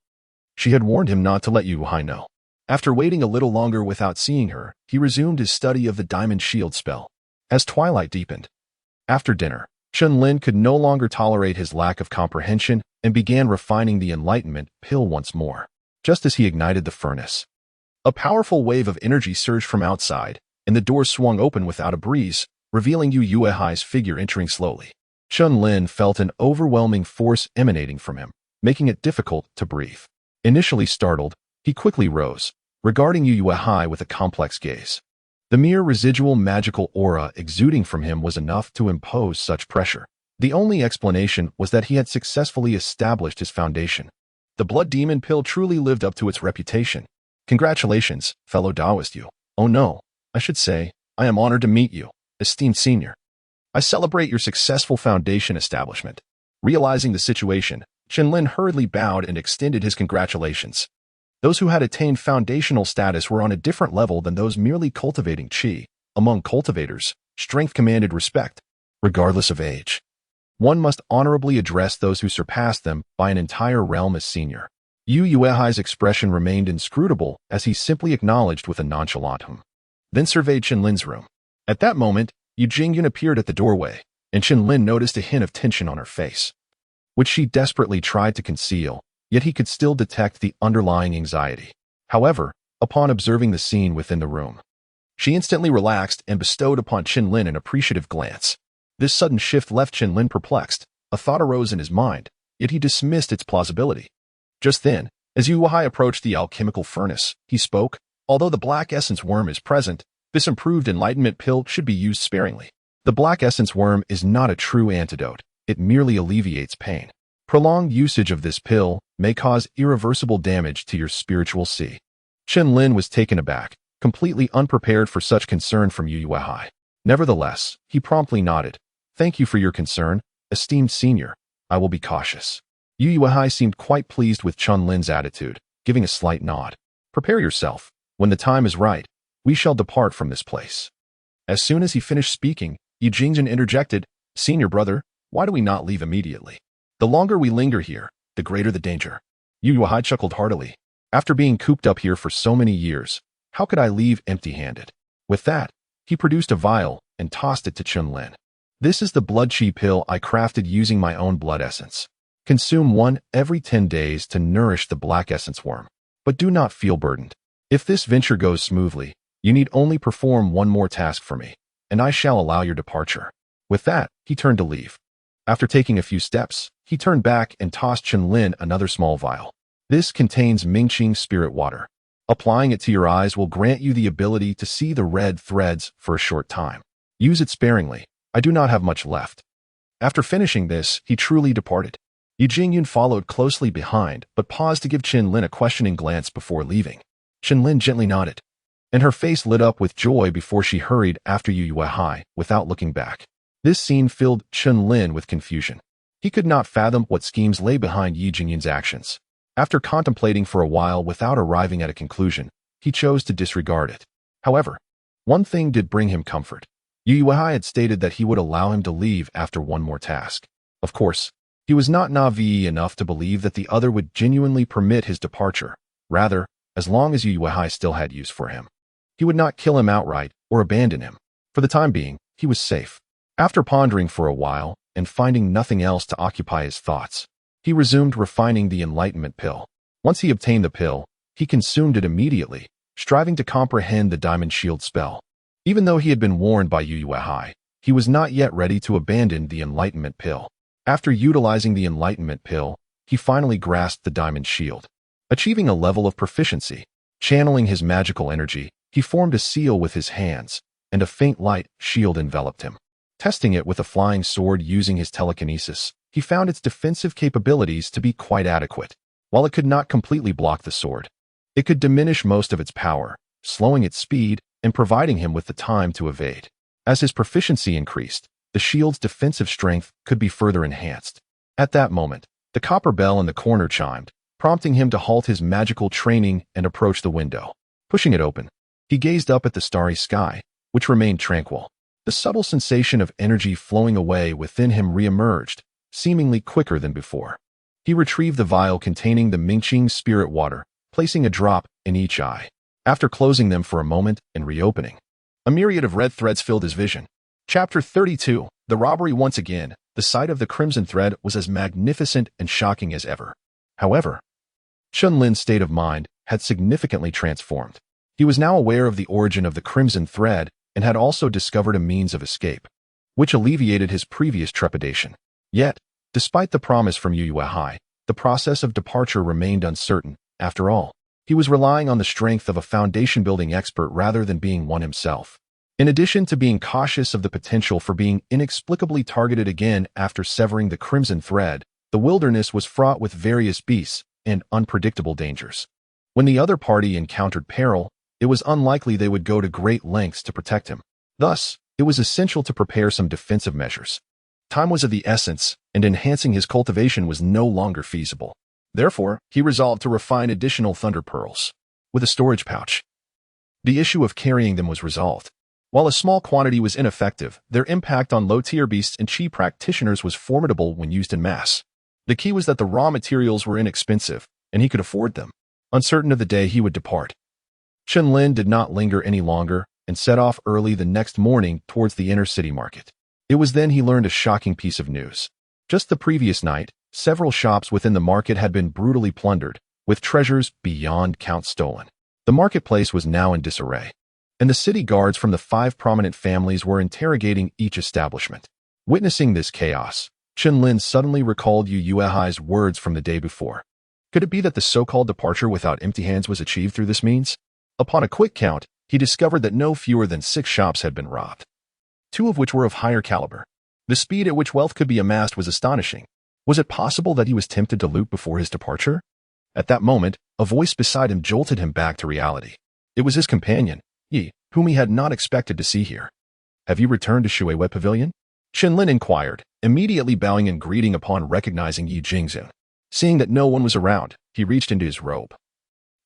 she had warned him not to let Yu Yuehai know. After waiting a little longer without seeing her, he resumed his study of the diamond shield spell. As twilight deepened, after dinner, Chen Lin could no longer tolerate his lack of comprehension and began refining the enlightenment pill once more. Just as he ignited the furnace, a powerful wave of energy surged from outside, and the door swung open without a breeze, revealing Yu Yuehai's figure entering slowly. Chen Lin felt an overwhelming force emanating from him, making it difficult to breathe. Initially startled, he quickly rose, regarding Yu Yuehai with a complex gaze. The mere residual magical aura exuding from him was enough to impose such pressure. The only explanation was that he had successfully established his foundation. The blood demon pill truly lived up to its reputation. Congratulations, fellow Taoist Yu. Oh no, I should say, I am honored to meet you, esteemed senior. I celebrate your successful foundation establishment. Realizing the situation, Chen Lin hurriedly bowed and extended his congratulations. Those who had attained foundational status were on a different level than those merely cultivating qi. Among cultivators, strength commanded respect, regardless of age. One must honorably address those who surpassed them by an entire realm as senior. Yu Yuehai's expression remained inscrutable as he simply acknowledged with a nonchalant hum. then surveyed Chen Lin's room. At that moment, Yu Jingyun appeared at the doorway, and Chen Lin noticed a hint of tension on her face, which she desperately tried to conceal, yet he could still detect the underlying anxiety. However, upon observing the scene within the room, she instantly relaxed and bestowed upon Chen Lin an appreciative glance. This sudden shift left Chen Lin perplexed. A thought arose in his mind, yet he dismissed its plausibility. Just then, as Yu Wahai approached the alchemical furnace, he spoke. Although the black essence worm is present, this improved enlightenment pill should be used sparingly. The black essence worm is not a true antidote. It merely alleviates pain. Prolonged usage of this pill may cause irreversible damage to your spiritual sea. Chen Lin was taken aback, completely unprepared for such concern from Yu Wahai. Nevertheless, he promptly nodded. Thank you for your concern, esteemed senior. I will be cautious. Yu Wahai seemed quite pleased with Chen Lin's attitude, giving a slight nod. Prepare yourself. When the time is right, we shall depart from this place. As soon as he finished speaking, Yu Jingjin interjected, Senior brother, why do we not leave immediately? The longer we linger here, the greater the danger. Yu Wahai chuckled heartily. After being cooped up here for so many years, how could I leave empty-handed? With that, he produced a vial and tossed it to Chen Lin. This is the blood chi pill I crafted using my own blood essence. Consume one every 10 days to nourish the black essence worm. But do not feel burdened. If this venture goes smoothly, you need only perform one more task for me, and I shall allow your departure. With that, he turned to leave. After taking a few steps, he turned back and tossed Chen Lin another small vial. This contains Mingqing spirit water. Applying it to your eyes will grant you the ability to see the red threads for a short time. Use it sparingly. I do not have much left. After finishing this, he truly departed. Yu Jingyun followed closely behind, but paused to give Chen Lin a questioning glance before leaving. Chen Lin gently nodded, and her face lit up with joy before she hurried after Yu Wahai without looking back. This scene filled Chen Lin with confusion. He could not fathom what schemes lay behind Yu Jingyun's actions. After contemplating for a while without arriving at a conclusion, he chose to disregard it. However, one thing did bring him comfort. Yu Wahai had stated that he would allow him to leave after one more task. Of course, he was not naive enough to believe that the other would genuinely permit his departure. Rather, as long as Yu Wahai still had use for him, he would not kill him outright or abandon him. For the time being, he was safe. After pondering for a while and finding nothing else to occupy his thoughts, he resumed refining the enlightenment pill. Once he obtained the pill, he consumed it immediately, striving to comprehend the diamond shield spell. Even though he had been warned by Yu Wahai, he was not yet ready to abandon the enlightenment pill. After utilizing the enlightenment pill, he finally grasped the diamond shield. Achieving a level of proficiency, channeling his magical energy, he formed a seal with his hands, and a faint light shield enveloped him. Testing it with a flying sword using his telekinesis, he found its defensive capabilities to be quite adequate. While it could not completely block the sword, it could diminish most of its power, slowing its speed and providing him with the time to evade. As his proficiency increased, the shield's defensive strength could be further enhanced. At that moment, the copper bell in the corner chimed, prompting him to halt his magical training and approach the window. Pushing it open, he gazed up at the starry sky, which remained tranquil. The subtle sensation of energy flowing away within him re-emerged, seemingly quicker than before. He retrieved the vial containing the Mingqing spirit water, placing a drop in each eye. After closing them for a moment and reopening, a myriad of red threads filled his vision. Chapter 32. The robbery once again. The sight of the crimson thread was as magnificent and shocking as ever. However, Chen Lin's state of mind had significantly transformed. He was now aware of the origin of the crimson thread and had also discovered a means of escape, which alleviated his previous trepidation. Yet, despite the promise from Yu Wahai, the process of departure remained uncertain. After all, he was relying on the strength of a foundation-building expert rather than being one himself. In addition to being cautious of the potential for being inexplicably targeted again after severing the crimson thread, the wilderness was fraught with various beasts and unpredictable dangers. When the other party encountered peril, it was unlikely they would go to great lengths to protect him. Thus, it was essential to prepare some defensive measures. Time was of the essence, and enhancing his cultivation was no longer feasible. Therefore, he resolved to refine additional thunder pearls with a storage pouch. The issue of carrying them was resolved. While a small quantity was ineffective, their impact on low-tier beasts and chi practitioners was formidable when used in mass. The key was that the raw materials were inexpensive, and he could afford them. Uncertain of the day he would depart, Chen Lin did not linger any longer and set off early the next morning towards the inner-city market. It was then he learned a shocking piece of news. Just the previous night, several shops within the market had been brutally plundered, with treasures beyond count stolen. The marketplace was now in disarray, and the city guards from the 5 prominent families were interrogating each establishment. Witnessing this chaos, Chen Lin suddenly recalled Yu Yuehai's words from the day before. Could it be that the so-called departure without empty hands was achieved through this means? Upon a quick count, he discovered that no fewer than 6 shops had been robbed, 2 of which were of higher caliber. The speed at which wealth could be amassed was astonishing. Was it possible that he was tempted to loot before his departure? At that moment, a voice beside him jolted him back to reality. It was his companion, Yi, whom he had not expected to see here. "Have you returned to Shuiwei Pavilion?" Chen Lin inquired, immediately bowing in greeting upon recognizing Yi Jingzun. Seeing that no one was around, he reached into his robe,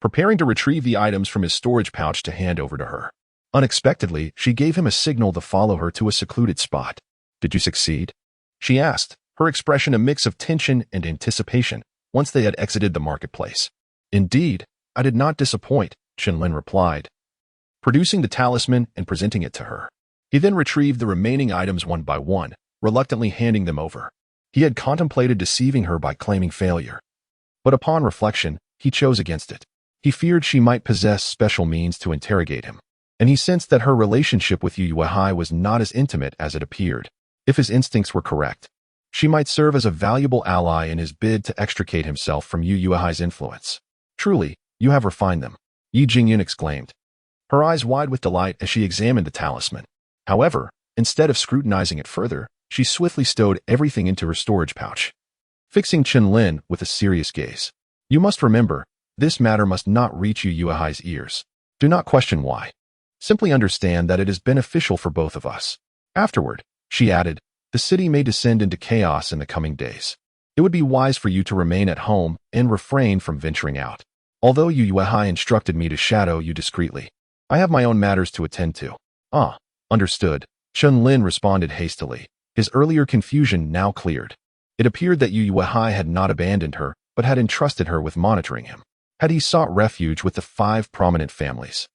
preparing to retrieve the items from his storage pouch to hand over to her. Unexpectedly, she gave him a signal to follow her to a secluded spot. "Did you succeed?" she asked, her expression a mix of tension and anticipation once they had exited the marketplace. "Indeed, I did not disappoint," Chen Lin replied, producing the talisman and presenting it to her. He then retrieved the remaining items one by one, reluctantly handing them over. He had contemplated deceiving her by claiming failure, but upon reflection, he chose against it. He feared she might possess special means to interrogate him, and he sensed that her relationship with Yu Yuehai was not as intimate as it appeared. If his instincts were correct, she might serve as a valuable ally in his bid to extricate himself from Yu Yuehai's influence. "Truly, you have refined them," Yi Jingyun exclaimed, her eyes wide with delight as she examined the talisman. However, instead of scrutinizing it further, she swiftly stowed everything into her storage pouch, fixing Chen Lin with a serious gaze. "You must remember, this matter must not reach Yu Yuehai's ears. Do not question why. Simply understand that it is beneficial for both of us. Afterward," she added, "the city may descend into chaos in the coming days. It would be wise for you to remain at home and refrain from venturing out. Although Yu Yuehai instructed me to shadow you discreetly, I have my own matters to attend to." "Ah, understood," Chen Lin responded hastily, his earlier confusion now cleared. It appeared that Yu Yuehai had not abandoned her, but had entrusted her with monitoring him. Had he sought refuge with the 5 prominent families,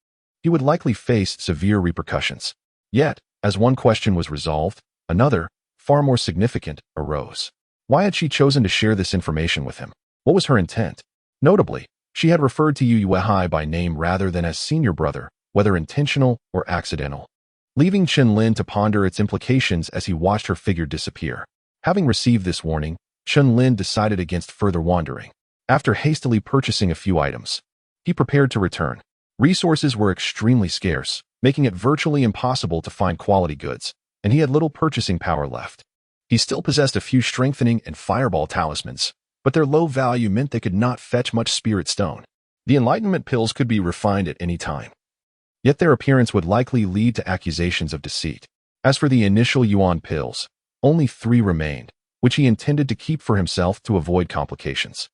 he would likely face severe repercussions. Yet, as one question was resolved, another, far more significant, arose. Why had she chosen to share this information with him? What was her intent? Notably, she had referred to Yu Yuehai by name rather than as senior brother, whether intentional or accidental, leaving Chen Lin to ponder its implications as he watched her figure disappear. Having received this warning, Chen Lin decided against further wandering. After hastily purchasing a few items, he prepared to return. Resources were extremely scarce, making it virtually impossible to find quality goods, and he had little purchasing power left. He still possessed a few strengthening and fireball talismans, but their low value meant they could not fetch much spirit stone. The enlightenment pills could be refined at any time, yet their appearance would likely lead to accusations of deceit. As for the initial yuan pills, only 3 remained, which he intended to keep for himself to avoid complications.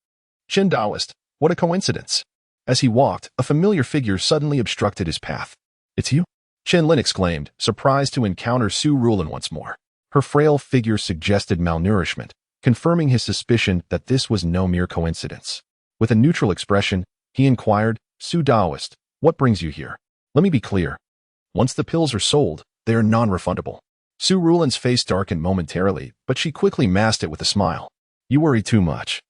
"Chen Daoist, what a coincidence!" As he walked, a familiar figure suddenly obstructed his path. "It's you?" Chen Lin exclaimed, surprised to encounter surreal once more. Her frail figure suggested malnourishment, confirming his suspicion that this was no mere coincidence. With a neutral expression, he inquired, "Su Daoist, what brings you here?" "Let me be clear. Once the pills are sold, they are non-refundable." Su Rulan's face darkened momentarily, but she quickly masked it with a smile. "You worry too much.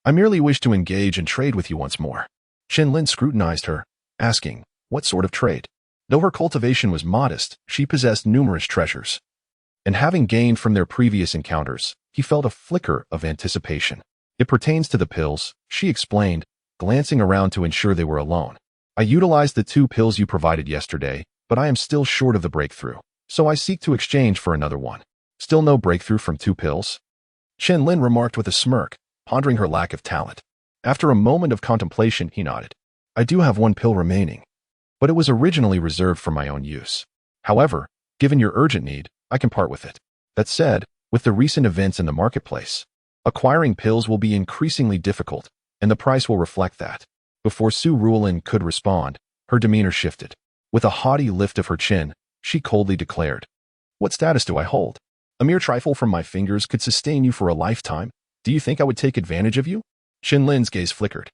I merely wish to engage and trade with you once more." Chen Lin scrutinized her, asking, "What sort of trade?" Though her cultivation was modest, she possessed numerous treasures, and having gained from their previous encounters, he felt a flicker of anticipation. "It pertains to the pills," she explained, glancing around to ensure they were alone. "I utilized the 2 pills you provided yesterday, but I am still short of the breakthrough, so I seek to exchange for another one." "Still no breakthrough from 2 pills?" Chen Lin remarked with a smirk, pondering her lack of talent. After a moment of contemplation, he nodded. "I do have 1 pill remaining, but it was originally reserved for my own use. However, given your urgent need, I can part with it. That said, with the recent events in the marketplace, acquiring pills will be increasingly difficult, and the price will reflect that." Before Su Rulan could respond, her demeanor shifted. With a haughty lift of her chin, she coldly declared, "What status do I hold? A mere trifle from my fingers could sustain you for a lifetime. Do you think I would take advantage of you?" Chen Lin's gaze flickered.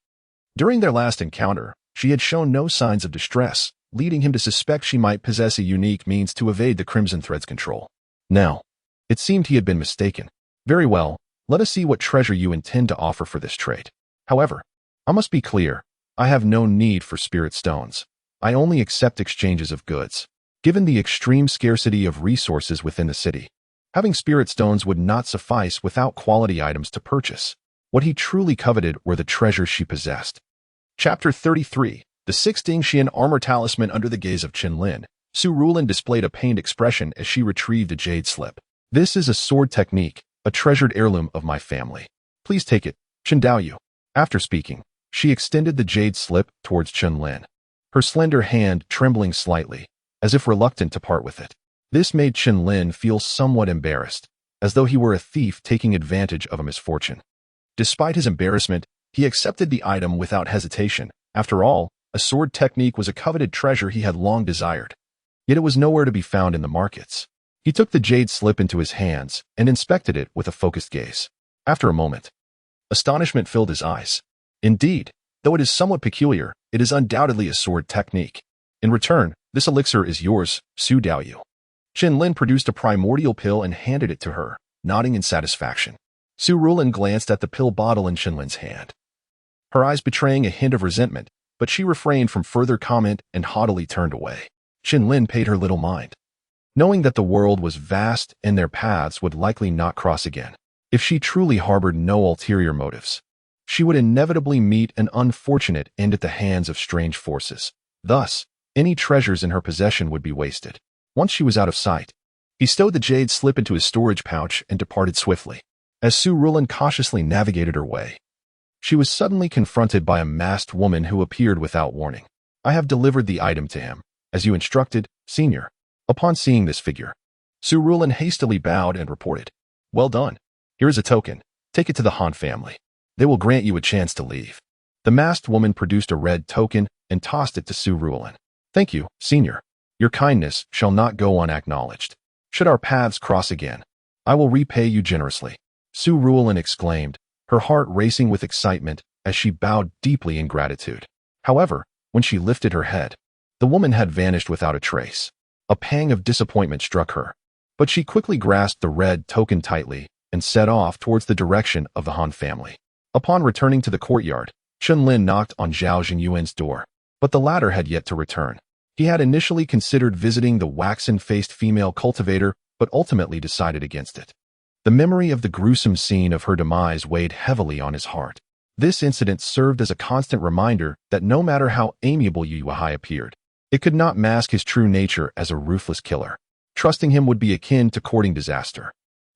During their last encounter, she had shown no signs of distress, leading him to suspect she might possess a unique means to evade the Crimson Thread's control. Now, it seemed he had been mistaken. Very well, let us see what treasure you intend to offer for this trade. However, I must be clear, I have no need for spirit stones. I only accept exchanges of goods. Given the extreme scarcity of resources within the city, having spirit stones would not suffice without quality items to purchase. What he truly coveted were the treasures she possessed. Chapter 33. The Six Ding Xian Armor Talisman. Under the gaze of Chen Lin, Surreal displayed a pained expression as she retrieved a jade slip. This is a sword technique, a treasured heirloom of my family. Please take it, Chen Daoyu. After speaking, she extended the jade slip towards Chen Lin, her slender hand trembling slightly, as if reluctant to part with it. This made Chen Lin feel somewhat embarrassed, as though he were a thief taking advantage of a misfortune. Despite his embarrassment, he accepted the item without hesitation. After all, a sword technique was a coveted treasure he had long desired. Yet it was nowhere to be found in the markets. He took the jade slip into his hands and inspected it with a focused gaze. After a moment, astonishment filled his eyes. Indeed, though it is somewhat peculiar, it is undoubtedly a sword technique. In return, this elixir is yours, Su Daoyu. Chen Lin produced a primordial pill and handed it to her, nodding in satisfaction. Su Rulin glanced at the pill bottle in Chen Lin's hand, her eyes betraying a hint of resentment, but she refrained from further comment and haughtily turned away. Chen Lin paid her little mind, knowing that the world was vast and their paths would likely not cross again. If she truly harbored no ulterior motives, she would inevitably meet an unfortunate end at the hands of strange forces. Thus, any treasures in her possession would be wasted. Once she was out of sight, he stowed the jade slip into his storage pouch and departed swiftly. As Su Rulin cautiously navigated her way, she was suddenly confronted by a masked woman who appeared without warning. I have delivered the item to him, as you instructed, Senior. Upon seeing this figure, Su Rulin hastily bowed and reported, Well done. Here is a token. Take it to the Han family. They will grant you a chance to leave. The masked woman produced a red token and tossed it to Su Rulin. Thank you, Senior. Your kindness shall not go unacknowledged. Should our paths cross again, I will repay you generously. Su Rulin exclaimed, her heart racing with excitement as she bowed deeply in gratitude. However, when she lifted her head, the woman had vanished without a trace. A pang of disappointment struck her, but she quickly grasped the red token tightly and set off towards the direction of the Han family. Upon returning to the courtyard, Chen Lin knocked on Zhao Jingyuan's door, but the latter had yet to return. He had initially considered visiting the waxen-faced female cultivator, but ultimately decided against it. The memory of the gruesome scene of her demise weighed heavily on his heart. This incident served as a constant reminder that no matter how amiable Yu Yuehai appeared, it could not mask his true nature as a ruthless killer. Trusting him would be akin to courting disaster.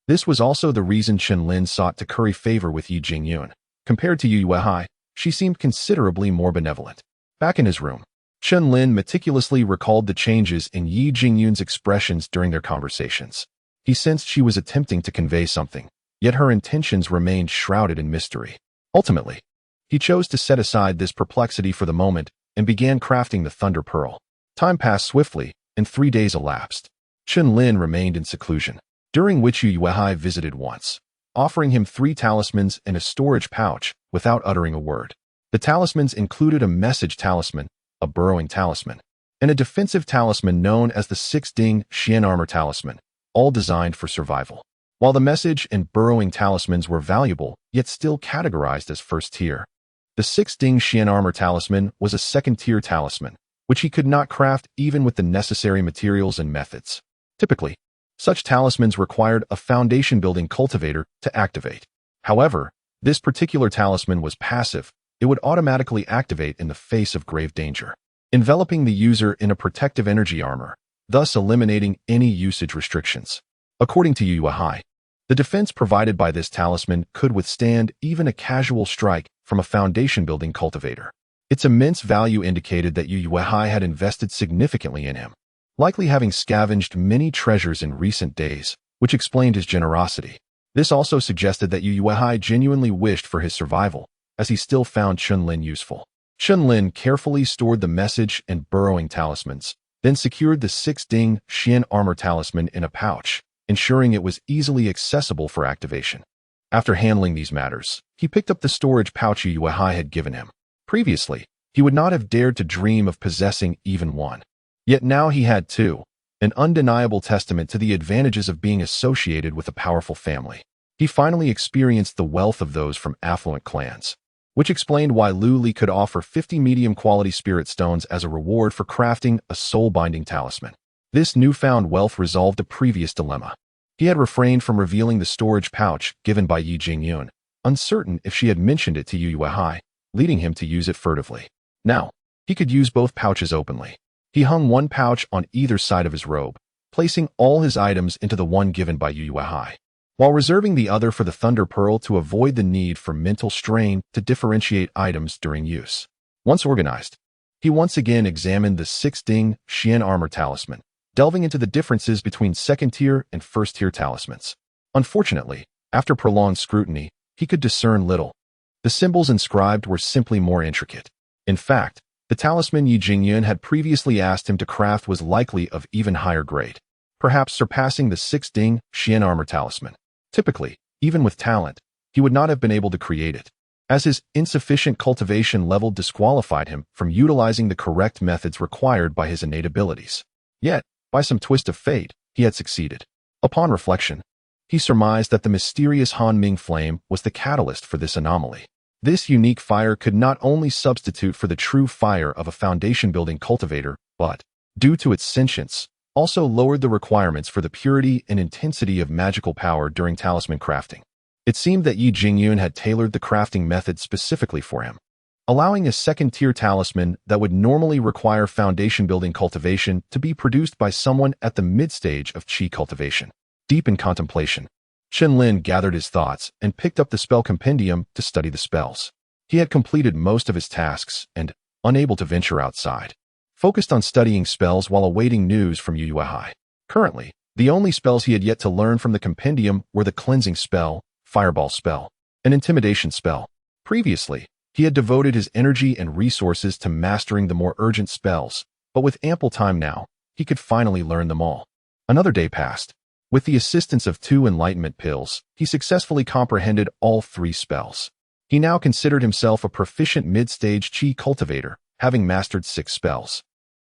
This was also the reason Chen Lin sought to curry favor with Yi Jingyun. Compared to Yu Yuehai, she seemed considerably more benevolent. Back in his room, Chen Lin meticulously recalled the changes in Yi Jingyun's expressions during their conversations. He sensed she was attempting to convey something, yet her intentions remained shrouded in mystery. Ultimately, he chose to set aside this perplexity for the moment and began crafting the Thunder Pearl. Time passed swiftly, and 3 days elapsed. Chen Lin remained in seclusion, during which Yu Yuehai visited once, offering him 3 talismans and a storage pouch without uttering a word. The talismans included a message talisman, a burrowing talisman, and a defensive talisman known as the Six Ding Xian Armor Talisman, all designed for survival. While the message and burrowing talismans were valuable, yet still categorized as first tier, the Six Ding Xian Armor Talisman was a second-tier talisman, which he could not craft even with the necessary materials and methods. Typically, such talismans required a foundation-building cultivator to activate. However, this particular talisman was passive. It would automatically activate in the face of grave danger, enveloping the user in a protective energy armor, thus eliminating any usage restrictions. According to Yu Yuehai, the defense provided by this talisman could withstand even a casual strike from a foundation-building cultivator. Its immense value indicated that Yu Yuehai had invested significantly in him, likely having scavenged many treasures in recent days, which explained his generosity. This also suggested that Yu Yuehai genuinely wished for his survival, as he still found Chen Lin useful. Chen Lin carefully stored the message and burrowing talismans, then secured the Six Ding Xian Armor Talisman in a pouch, ensuring it was easily accessible for activation. After handling these matters, he picked up the storage pouch Yu Yuehai had given him. Previously, he would not have dared to dream of possessing even one. Yet now he had two, an undeniable testament to the advantages of being associated with a powerful family. He finally experienced the wealth of those from affluent clans, which explained why Lu Li could offer 50 medium-quality spirit stones as a reward for crafting a soul-binding talisman. This newfound wealth resolved a previous dilemma. He had refrained from revealing the storage pouch given by Yi Jingyun, uncertain if she had mentioned it to Yu Yuehai, leading him to use it furtively. Now, he could use both pouches openly. He hung one pouch on either side of his robe, placing all his items into the one given by Yu Yuehai, while reserving the other for the Thunder Pearl to avoid the need for mental strain to differentiate items during use. Once organized, he once again examined the 6-ding Xian armor talisman, delving into the differences between second-tier and first-tier talismans. Unfortunately, after prolonged scrutiny, he could discern little. The symbols inscribed were simply more intricate. In fact, the talisman Yi Jingyun had previously asked him to craft was likely of even higher grade, perhaps surpassing the 6-ding Xian armor talisman. Typically, even with talent, he would not have been able to create it, as his insufficient cultivation level disqualified him from utilizing the correct methods required by his innate abilities. Yet, by some twist of fate, he had succeeded. Upon reflection, he surmised that the mysterious Han Ming flame was the catalyst for this anomaly. This unique fire could not only substitute for the true fire of a foundation-building cultivator, but, due to its sentience, also lowered the requirements for the purity and intensity of magical power during talisman crafting. It seemed that Yi Jingyun had tailored the crafting method specifically for him, allowing a second-tier talisman that would normally require foundation-building cultivation to be produced by someone at the mid-stage of qi cultivation. Deep in contemplation, Chen Lin gathered his thoughts and picked up the spell compendium to study the spells. He had completed most of his tasks and, unable to venture outside, focused on studying spells while awaiting news from Yu Yuehai. Currently, the only spells he had yet to learn from the compendium were the cleansing spell, fireball spell, and intimidation spell. Previously, he had devoted his energy and resources to mastering the more urgent spells, but with ample time now, he could finally learn them all. Another day passed. With the assistance of 2 enlightenment pills, he successfully comprehended all 3 spells. He now considered himself a proficient mid-stage qi cultivator, having mastered 6 spells.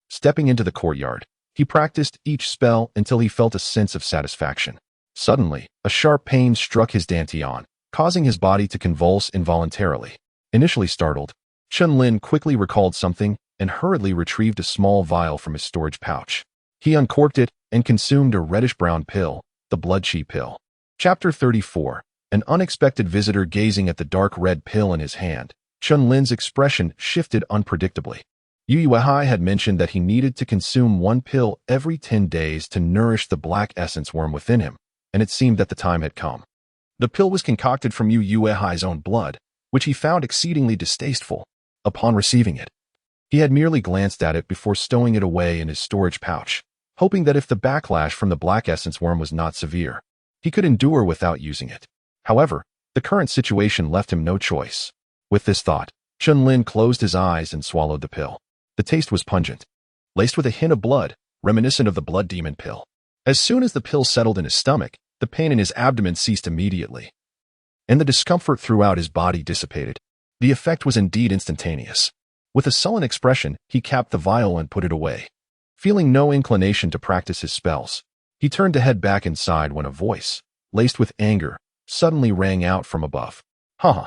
Stepping into the courtyard, he practiced each spell until he felt a sense of satisfaction. Suddenly, a sharp pain struck his dantian, causing his body to convulse involuntarily. Initially startled, Chen Lin quickly recalled something and hurriedly retrieved a small vial from his storage pouch. He uncorked it and consumed a reddish-brown pill, the blood qi pill. Chapter 34. An unexpected visitor gazing at the dark red pill in his hand. Chen Lin's expression shifted unpredictably. Yu Yuehai had mentioned that he needed to consume 1 pill every 10 days to nourish the black essence worm within him, and it seemed that the time had come. The pill was concocted from Yu Yuehai's own blood, which he found exceedingly distasteful. Upon receiving it, he had merely glanced at it before stowing it away in his storage pouch, hoping that if the backlash from the black essence worm was not severe, he could endure without using it. However, the current situation left him no choice. With this thought, Chen Lin closed his eyes and swallowed the pill. The taste was pungent, laced with a hint of blood, reminiscent of the blood demon pill. As soon as the pill settled in his stomach, the pain in his abdomen ceased immediately, and the discomfort throughout his body dissipated. The effect was indeed instantaneous. With a sullen expression, he capped the vial and put it away. Feeling no inclination to practice his spells, he turned to head back inside when a voice, laced with anger, suddenly rang out from above. "Haha,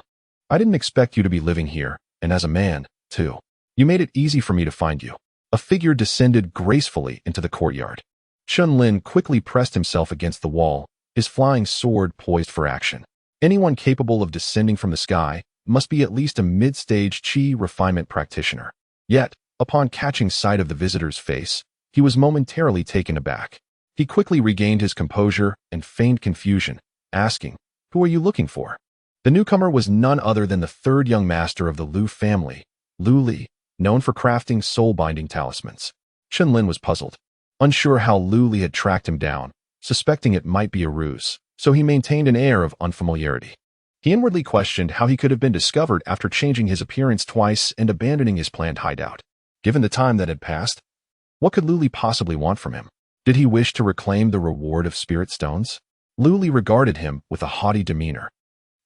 I didn't expect you to be living here, and as a man, too. You made it easy for me to find you." A figure descended gracefully into the courtyard. Chen Lin quickly pressed himself against the wall, his flying sword poised for action. Anyone capable of descending from the sky must be at least a mid-stage qi refinement practitioner. Yet, upon catching sight of the visitor's face, he was momentarily taken aback. He quickly regained his composure and feigned confusion, asking, "Who are you looking for?" The newcomer was none other than the 3rd young master of the Lu family, Lu Li, known for crafting soul-binding talismans. Chen Lin was puzzled, unsure how Lu Li had tracked him down, suspecting it might be a ruse, so he maintained an air of unfamiliarity. He inwardly questioned how he could have been discovered after changing his appearance twice and abandoning his planned hideout. Given the time that had passed, what could Lu Li possibly want from him? Did he wish to reclaim the reward of spirit stones? Lu Li regarded him with a haughty demeanor,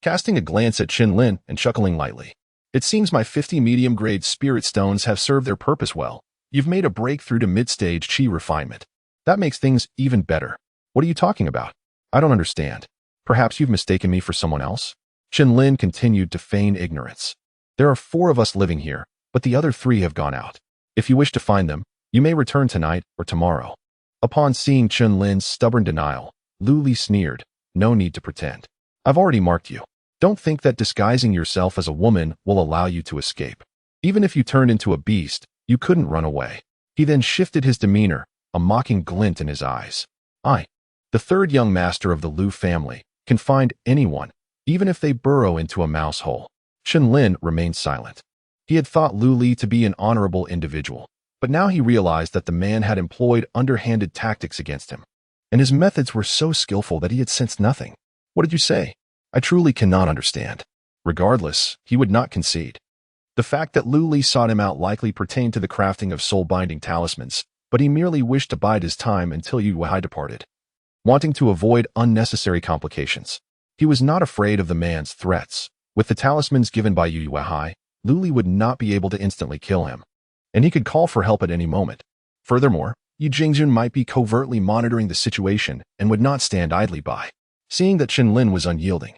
casting a glance at Chen Lin and chuckling lightly. "It seems my 50 medium-grade spirit stones have served their purpose well. You've made a breakthrough to mid-stage chi refinement. That makes things even better. What are you talking about? I don't understand. Perhaps you've mistaken me for someone else? Chen Lin continued to feign ignorance. There are 4 of us living here, but the other 3 have gone out. If you wish to find them, you may return tonight or tomorrow. Upon seeing Chen Lin's stubborn denial, Lu Li sneered, no need to pretend. I've already marked you. Don't think that disguising yourself as a woman will allow you to escape. Even if you turned into a beast, you couldn't run away. He then shifted his demeanor, a mocking glint in his eyes. I, the 3rd young master of the Lu family, can find anyone, even if they burrow into a mouse hole. Chen Lin remained silent. He had thought Lu Li to be an honorable individual, but now he realized that the man had employed underhanded tactics against him, and his methods were so skillful that he had sensed nothing. What did you say? I truly cannot understand. Regardless, he would not concede. The fact that Lu Li sought him out likely pertained to the crafting of soul-binding talismans, but he merely wished to bide his time until Yu Weihai departed. Wanting to avoid unnecessary complications, he was not afraid of the man's threats. With the talismans given by Yu Weihai, Lu Li would not be able to instantly kill him, and he could call for help at any moment. Furthermore, Yu Jingjun might be covertly monitoring the situation and would not stand idly by. Seeing that Chen Lin was unyielding,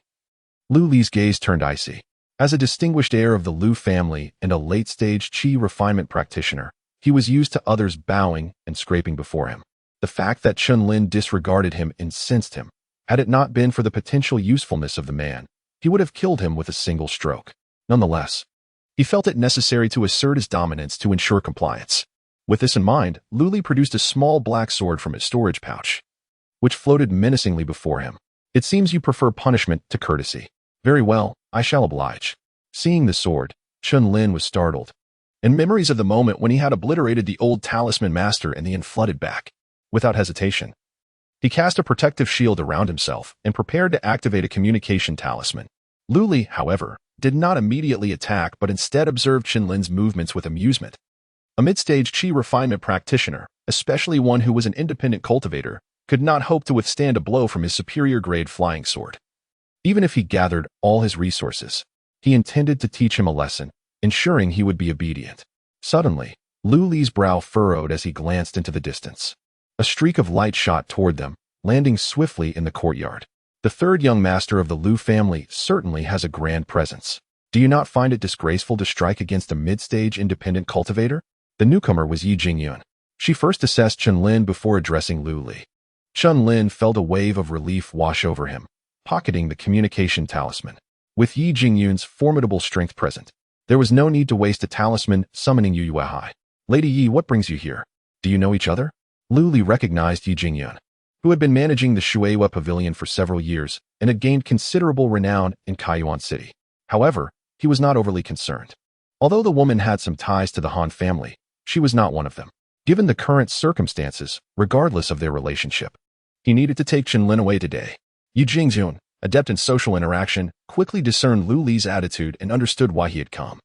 Lu Li's gaze turned icy. As a distinguished heir of the Lu family and a late-stage chi refinement practitioner, he was used to others bowing and scraping before him. The fact that Chen Lin disregarded him incensed him. Had it not been for the potential usefulness of the man, he would have killed him with a single stroke. Nonetheless, he felt it necessary to assert his dominance to ensure compliance. With this in mind, Lu Li produced a small black sword from his storage pouch, which floated menacingly before him. It seems you prefer punishment to courtesy. Very well, I shall oblige. Seeing the sword, Chen Lin was startled, and memories of the moment when he had obliterated the old talisman master and the inn flooded back. Without hesitation, he cast a protective shield around himself and prepared to activate a communication talisman. Lu Li, however, did not immediately attack but instead observed Chen Lin's movements with amusement. A mid-stage chi refinement practitioner, especially one who was an independent cultivator, could not hope to withstand a blow from his superior-grade flying sword. Even if he gathered all his resources, he intended to teach him a lesson, ensuring he would be obedient. Suddenly, Lu Li's brow furrowed as he glanced into the distance. A streak of light shot toward them, landing swiftly in the courtyard. The 3rd young master of the Lu family certainly has a grand presence. Do you not find it disgraceful to strike against a mid-stage independent cultivator? The newcomer was Yi Jingyun. She first assessed Chen Lin before addressing Lu Li. Chen Lin felt a wave of relief wash over him, pocketing the communication talisman. With Yi Jingyun's formidable strength present, there was no need to waste a talisman summoning Yu Weihai. Lady Yi, what brings you here? Do you know each other? Lu Li recognized Yi Jingyun, who had been managing the Shueihua Pavilion for several years and had gained considerable renown in Kaiyuan City. However, he was not overly concerned. Although the woman had some ties to the Han family, she was not one of them. Given the current circumstances, regardless of their relationship, he needed to take Chen Lin away today. Yi Jingjun, adept in social interaction, quickly discerned Lu Li's attitude and understood why he had come.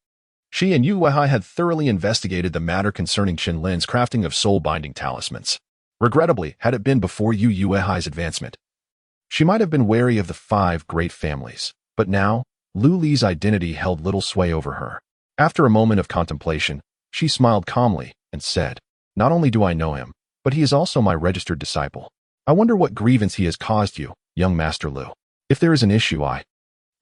She and Yu Weihai had thoroughly investigated the matter concerning Chen Lin's crafting of soul-binding talismans. Regrettably, had it been before Yu Weihai's advancement, she might have been wary of the 5 great families. But now, Lu Li's identity held little sway over her. After a moment of contemplation, she smiled calmly and said, "Not only do I know him, but he is also my registered disciple. I wonder what grievance he has caused you, young Master Lu. If there is an issue, I,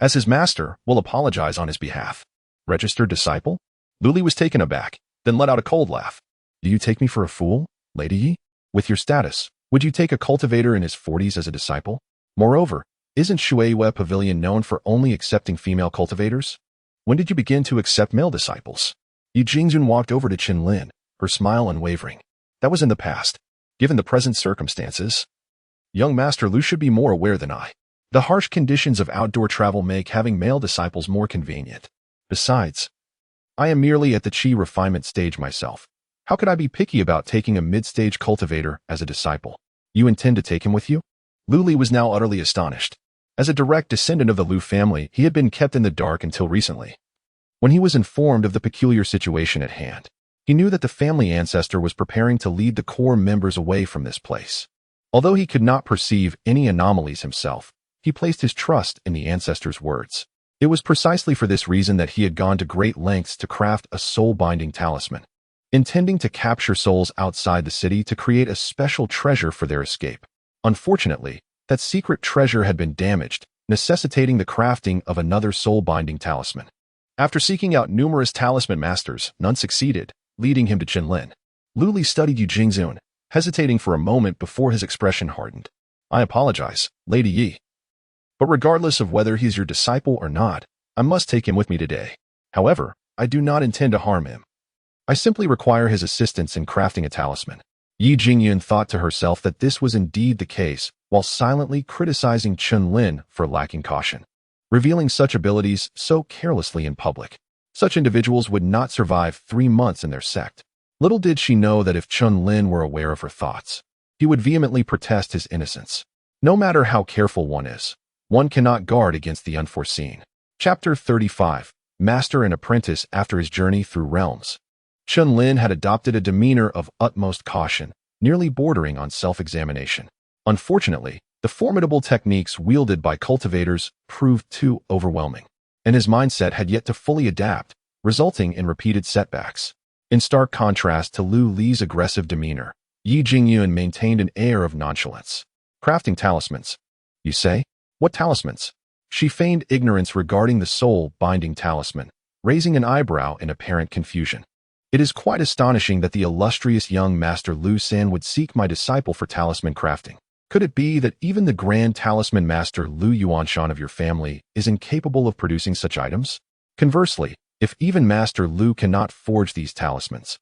as his master, will apologize on his behalf." Registered disciple? Lu Li was taken aback, then let out a cold laugh. Do you take me for a fool, Lady Yi? With your status, would you take a cultivator in his 40s as a disciple? Moreover, isn't Shueihua Pavilion known for only accepting female cultivators? When did you begin to accept male disciples? Yi Jingjun walked over to Chen Lin, her smile unwavering. That was in the past. Given the present circumstances, young Master Lu should be more aware than I. The harsh conditions of outdoor travel make having male disciples more convenient. Besides, I am merely at the chi refinement stage myself. How could I be picky about taking a mid-stage cultivator as a disciple? You intend to take him with you? Lu Li was now utterly astonished. As a direct descendant of the Lu family, he had been kept in the dark until recently. When he was informed of the peculiar situation at hand, he knew that the family ancestor was preparing to lead the core members away from this place. Although he could not perceive any anomalies himself, he placed his trust in the ancestor's words. It was precisely for this reason that he had gone to great lengths to craft a soul-binding talisman. intending to capture souls outside the city to create a special treasure for their escape. Unfortunately, that secret treasure had been damaged, necessitating the crafting of another soul-binding talisman. After seeking out numerous talisman masters, none succeeded, leading him to Chen Lin. Lu Li studied Yu Jingzun, hesitating for a moment before his expression hardened. "I apologize, Lady Yi. But regardless of whether he's your disciple or not, I must take him with me today. However, I do not intend to harm him. I simply require his assistance in crafting a talisman." Yi Jingyun thought to herself that this was indeed the case, while silently criticizing Chen Lin for lacking caution. Revealing such abilities so carelessly in public, such individuals would not survive 3 months in their sect. Little did she know that if Chen Lin were aware of her thoughts, he would vehemently protest his innocence. No matter how careful one is, one cannot guard against the unforeseen. Chapter 35. Master and Apprentice after his journey through realms. Chen Lin had adopted a demeanor of utmost caution, nearly bordering on self-examination. Unfortunately, the formidable techniques wielded by cultivators proved too overwhelming, and his mindset had yet to fully adapt, resulting in repeated setbacks. In stark contrast to Lu Li's aggressive demeanor, Yi Jingyun maintained an air of nonchalance. Crafting talismans. You say? What talismans? She feigned ignorance regarding the soul-binding talisman, raising an eyebrow in apparent confusion. It is quite astonishing that the illustrious young master Lu San would seek my disciple for talisman crafting. Could it be that even the grand talisman master Lu Yuanshan of your family is incapable of producing such items? Conversely, if even Master Lu cannot forge these talismans,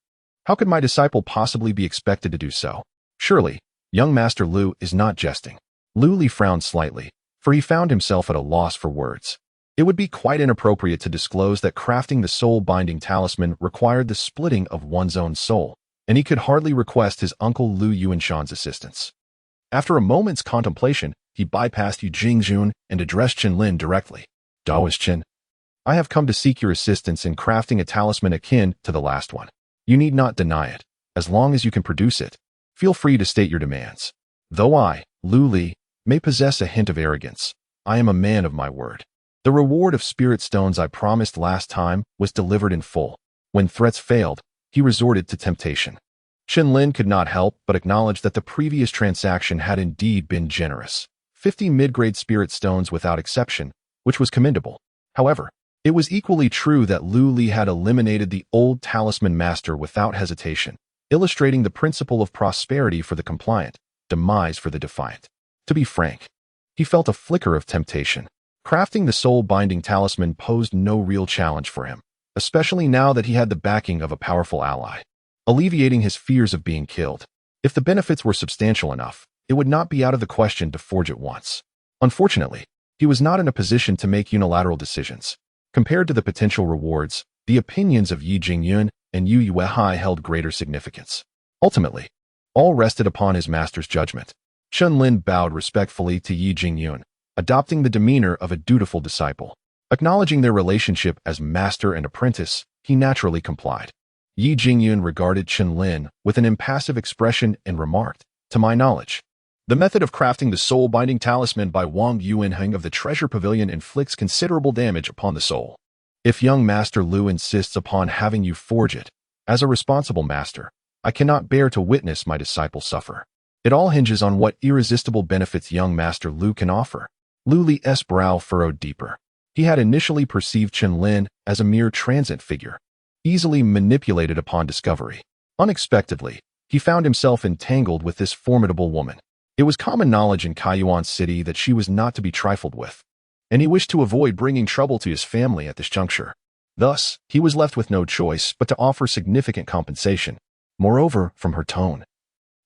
how could my disciple possibly be expected to do so? Surely, young Master Lu is not jesting. Lu Li frowned slightly, for he found himself at a loss for words. It would be quite inappropriate to disclose that crafting the soul-binding talisman required the splitting of one's own soul, and he could hardly request his uncle Lu Yuanshan's assistance. After a moment's contemplation, he bypassed Yu Jingzun and addressed Chen Lin directly. "Daoist Chen, I have come to seek your assistance in crafting a talisman akin to the last one. You need not deny it, as long as you can produce it. Feel free to state your demands. Though I, Lu Li, may possess a hint of arrogance, I am a man of my word. The reward of spirit stones I promised last time was delivered in full. When threats failed, he resorted to temptation." Chen Lin could not help but acknowledge that the previous transaction had indeed been generous. 50 mid-grade spirit stones without exception, which was commendable. However, it was equally true that Lu Li had eliminated the old talisman master without hesitation, illustrating the principle of prosperity for the compliant, demise for the defiant. To be frank, he felt a flicker of temptation. Crafting the soul-binding talisman posed no real challenge for him, especially now that he had the backing of a powerful ally, alleviating his fears of being killed. If the benefits were substantial enough, it would not be out of the question to forge at once. Unfortunately, he was not in a position to make unilateral decisions. Compared to the potential rewards, the opinions of Yi Jingyun and Yu Yuehai held greater significance. Ultimately, all rested upon his master's judgment. Chen Lin bowed respectfully to Yi Jingyun, adopting the demeanor of a dutiful disciple. Acknowledging their relationship as master and apprentice, he naturally complied. Yi Jingyun regarded Chen Lin with an impassive expression and remarked, "To my knowledge, the method of crafting the soul-binding talisman by Wang Yuanheng of the Treasure Pavilion inflicts considerable damage upon the soul. If young Master Lu insists upon having you forge it, as a responsible master, I cannot bear to witness my disciple suffer. It all hinges on what irresistible benefits young Master Lu can offer." Lu Li's brow furrowed deeper. He had initially perceived Chen Lin as a mere transient figure, easily manipulated upon discovery. Unexpectedly, he found himself entangled with this formidable woman. It was common knowledge in Kaiyuan City that she was not to be trifled with, and he wished to avoid bringing trouble to his family at this juncture. Thus, he was left with no choice but to offer significant compensation. Moreover, from her tone,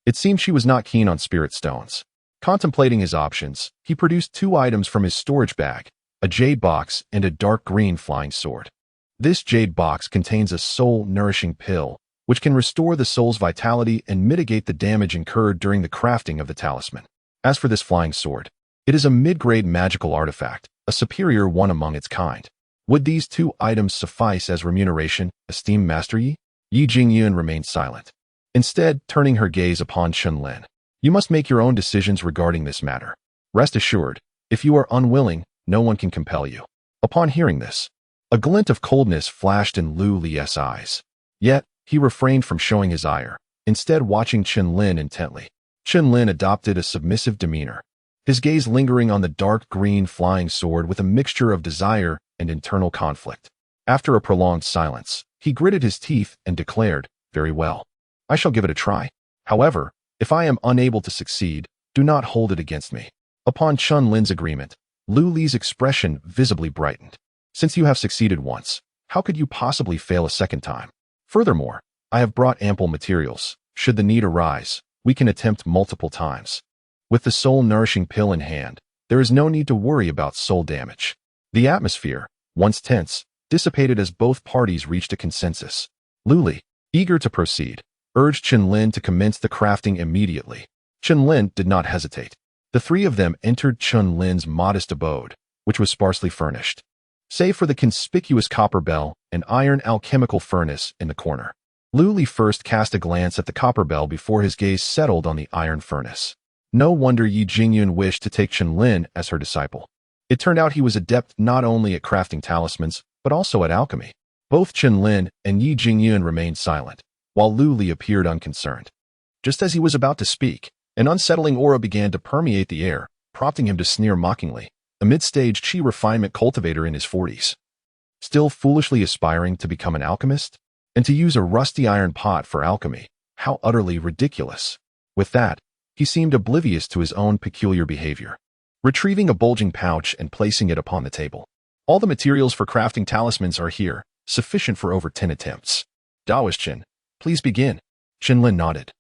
it seemed she was not keen on spirit stones. Contemplating his options, he produced 2 items from his storage bag, a jade box and a dark green flying sword. This jade box contains a soul-nourishing pill, which can restore the soul's vitality and mitigate the damage incurred during the crafting of the talisman. As for this flying sword, it is a mid-grade magical artifact, a superior one among its kind. Would these 2 items suffice as remuneration, esteemed Master Yi? Yi Jingyun remained silent, instead turning her gaze upon Chen Lin. "You must make your own decisions regarding this matter. Rest assured, if you are unwilling, no one can compel you." Upon hearing this, a glint of coldness flashed in Lu Li's eyes. Yet, He refrained from showing his ire, instead watching Chen Lin intently. Chen Lin adopted a submissive demeanor, his gaze lingering on the dark green flying sword with a mixture of desire and internal conflict. After a prolonged silence, he gritted his teeth and declared, "Very well. I shall give it a try. However, if I am unable to succeed, do not hold it against me." Upon Chen Lin's agreement, Lu Li's expression visibly brightened. "Since you have succeeded once, how could you possibly fail a second time? Furthermore, I have brought ample materials. Should the need arise, we can attempt multiple times. With the soul-nourishing pill in hand, there is no need to worry about soul damage." The atmosphere, once tense, dissipated as both parties reached a consensus. Lu Li, eager to proceed, urged Chen Lin to commence the crafting immediately. Chen Lin did not hesitate. The three of them entered Chen Lin's modest abode, which was sparsely furnished, save for the conspicuous copper bell and iron alchemical furnace in the corner. Lu Li first cast a glance at the copper bell before his gaze settled on the iron furnace. No wonder Yi Jingyun wished to take Chen Lin as her disciple. It turned out he was adept not only at crafting talismans, but also at alchemy. Both Chen Lin and Yi Jingyun remained silent, while Lu Li appeared unconcerned. Just as he was about to speak, an unsettling aura began to permeate the air, prompting him to sneer mockingly. A mid-stage chi refinement cultivator in his 40s. Still foolishly aspiring to become an alchemist? And to use a rusty iron pot for alchemy? How utterly ridiculous. With that, he seemed oblivious to his own peculiar behavior, retrieving a bulging pouch and placing it upon the table. "All the materials for crafting talismans are here, sufficient for over 10 attempts. Daoist Chen, please begin." Chen Lin nodded,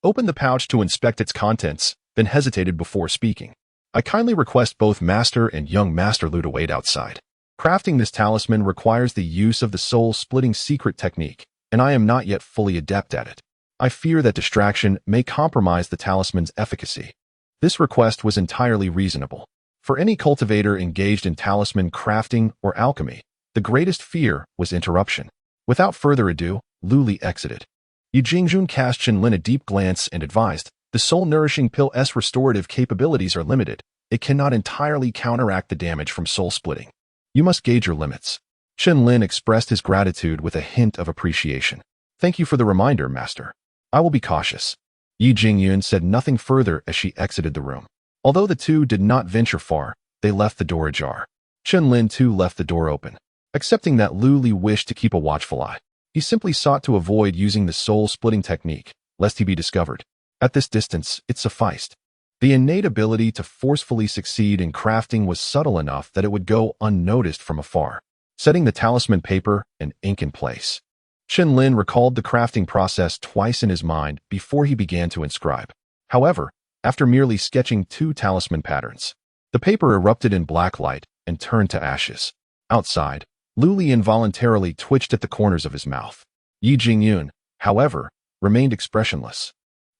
opened the pouch to inspect its contents, then hesitated before speaking. "I kindly request both Master and young Master Lu to wait outside. Crafting this talisman requires the use of the soul-splitting secret technique, and I am not yet fully adept at it. I fear that distraction may compromise the talisman's efficacy." This request was entirely reasonable. For any cultivator engaged in talisman crafting or alchemy, the greatest fear was interruption. Without further ado, Lu Li exited. Yi Jingjun cast Chen Lin a deep glance and advised, "The soul-nourishing pill's restorative capabilities are limited. It cannot entirely counteract the damage from soul-splitting. You must gauge your limits." Chen Lin expressed his gratitude with a hint of appreciation. "Thank you for the reminder, Master. I will be cautious." Yi Jingyun said nothing further as she exited the room. Although the two did not venture far, they left the door ajar. Chen Lin too left the door open, accepting that Lu Li wished to keep a watchful eye. He simply sought to avoid using the soul-splitting technique, lest he be discovered. At this distance, it sufficed. The innate ability to forcefully succeed in crafting was subtle enough that it would go unnoticed from afar. Setting the talisman paper and ink in place, Chen Lin recalled the crafting process twice in his mind before he began to inscribe. However, after merely sketching 2 talisman patterns, the paper erupted in black light and turned to ashes. Outside, Lu Li involuntarily twitched at the corners of his mouth. Yi Jingyun, however, remained expressionless.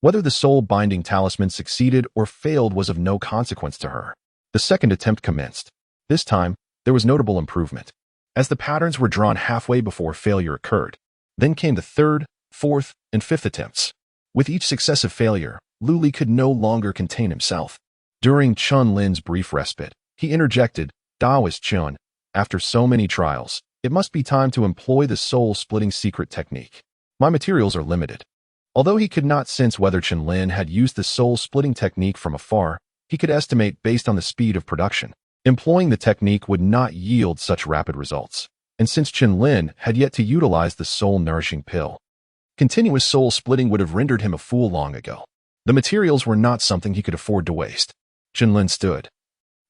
Whether the soul-binding talisman succeeded or failed was of no consequence to her. The second attempt commenced. This time, there was notable improvement, as the patterns were drawn halfway before failure occurred. Then came the third, fourth, and fifth attempts. With each successive failure, Lu Li could no longer contain himself. During Chen Lin's brief respite, he interjected, "Daoist Chen, after so many trials, it must be time to employ the soul-splitting secret technique. My materials are limited." Although he could not sense whether Chen Lin had used the soul-splitting technique from afar, he could estimate based on the speed of production. Employing the technique would not yield such rapid results. And since Chen Lin had yet to utilize the soul-nourishing pill, continuous soul-splitting would have rendered him a fool long ago. The materials were not something he could afford to waste. Chen Lin stood,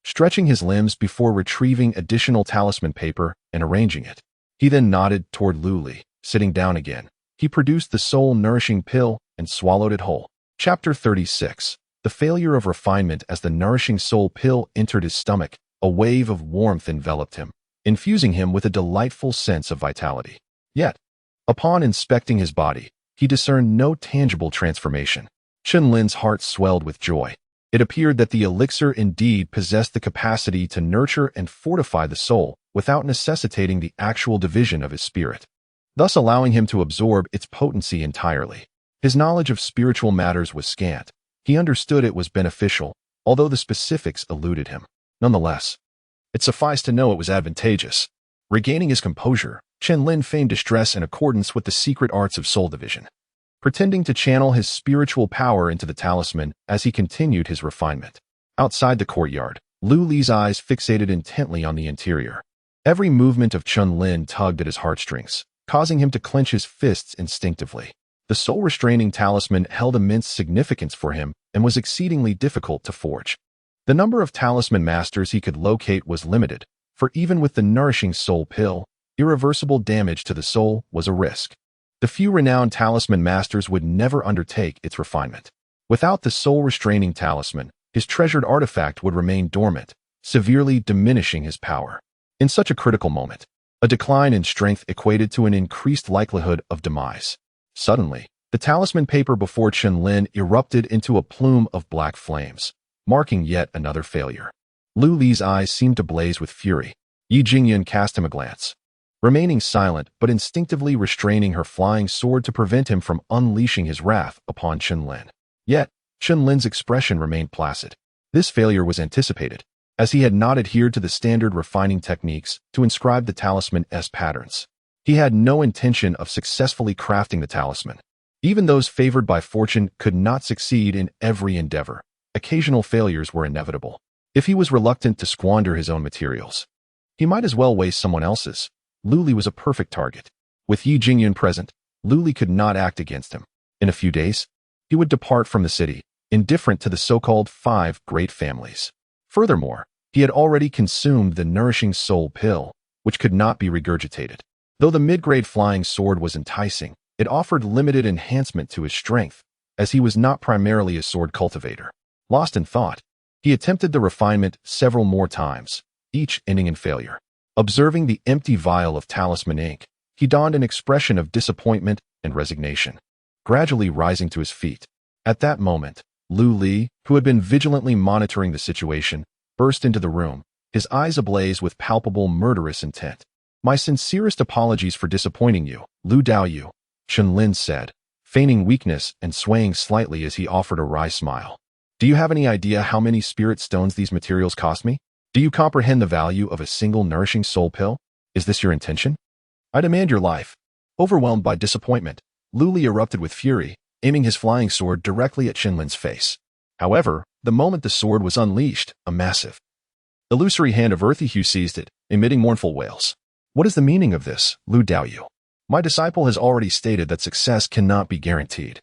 stretching his limbs before retrieving additional talisman paper and arranging it. He then nodded toward Lu Li, sitting down again. He produced the soul-nourishing pill and swallowed it whole. Chapter 36. The failure of refinement. As the nourishing soul pill entered his stomach, a wave of warmth enveloped him, infusing him with a delightful sense of vitality. Yet, upon inspecting his body, he discerned no tangible transformation. Chen Lin's heart swelled with joy. It appeared that the elixir indeed possessed the capacity to nurture and fortify the soul without necessitating the actual division of his spirit, thus allowing him to absorb its potency entirely. His knowledge of spiritual matters was scant. He understood it was beneficial, although the specifics eluded him. Nonetheless, it sufficed to know it was advantageous. Regaining his composure, Chen Lin feigned distress in accordance with the secret arts of soul division, pretending to channel his spiritual power into the talisman as he continued his refinement. Outside the courtyard, Lu Li's eyes fixated intently on the interior. Every movement of Chen Lin tugged at his heartstrings, causing him to clench his fists instinctively. The soul-restraining talisman held immense significance for him and was exceedingly difficult to forge. The number of talisman masters he could locate was limited, for even with the nourishing soul pill, irreversible damage to the soul was a risk. The few renowned talisman masters would never undertake its refinement. Without the soul-restraining talisman, his treasured artifact would remain dormant, severely diminishing his power. In such a critical moment, a decline in strength equated to an increased likelihood of demise. Suddenly, the talisman paper before Chen Lin erupted into a plume of black flames, marking yet another failure. Lu Li's eyes seemed to blaze with fury. Yi Jingyun cast him a glance, remaining silent but instinctively restraining her flying sword to prevent him from unleashing his wrath upon Chen Lin. Yet, Chen Lin's expression remained placid. This failure was anticipated, as he had not adhered to the standard refining techniques to inscribe the talisman's patterns. He had no intention of successfully crafting the talisman. Even those favored by fortune could not succeed in every endeavor. Occasional failures were inevitable. If he was reluctant to squander his own materials, he might as well waste someone else's. Lu Li was a perfect target. With Yi Jingyun present, Lu Li could not act against him. In a few days, he would depart from the city, indifferent to the so-called 5 great families. Furthermore, he had already consumed the nourishing soul pill, which could not be regurgitated. Though the mid-grade flying sword was enticing, it offered limited enhancement to his strength, as he was not primarily a sword cultivator. Lost in thought, he attempted the refinement several more times, each ending in failure. Observing the empty vial of talisman ink, he donned an expression of disappointment and resignation, gradually rising to his feet. At that moment, Lu Li, who had been vigilantly monitoring the situation, burst into the room, his eyes ablaze with palpable murderous intent. "My sincerest apologies for disappointing you, Lu Daoyu," Chen Lin said, feigning weakness and swaying slightly as he offered a wry smile. "Do you have any idea how many spirit stones these materials cost me? Do you comprehend the value of a single nourishing soul pill? Is this your intention? I demand your life." Overwhelmed by disappointment, Lu Li erupted with fury, aiming his flying sword directly at Chen Lin's face. However, the moment the sword was unleashed, a massive, illusory hand of earthy hue seized it, emitting mournful wails. "What is the meaning of this, Lu Daoyu? My disciple has already stated that success cannot be guaranteed,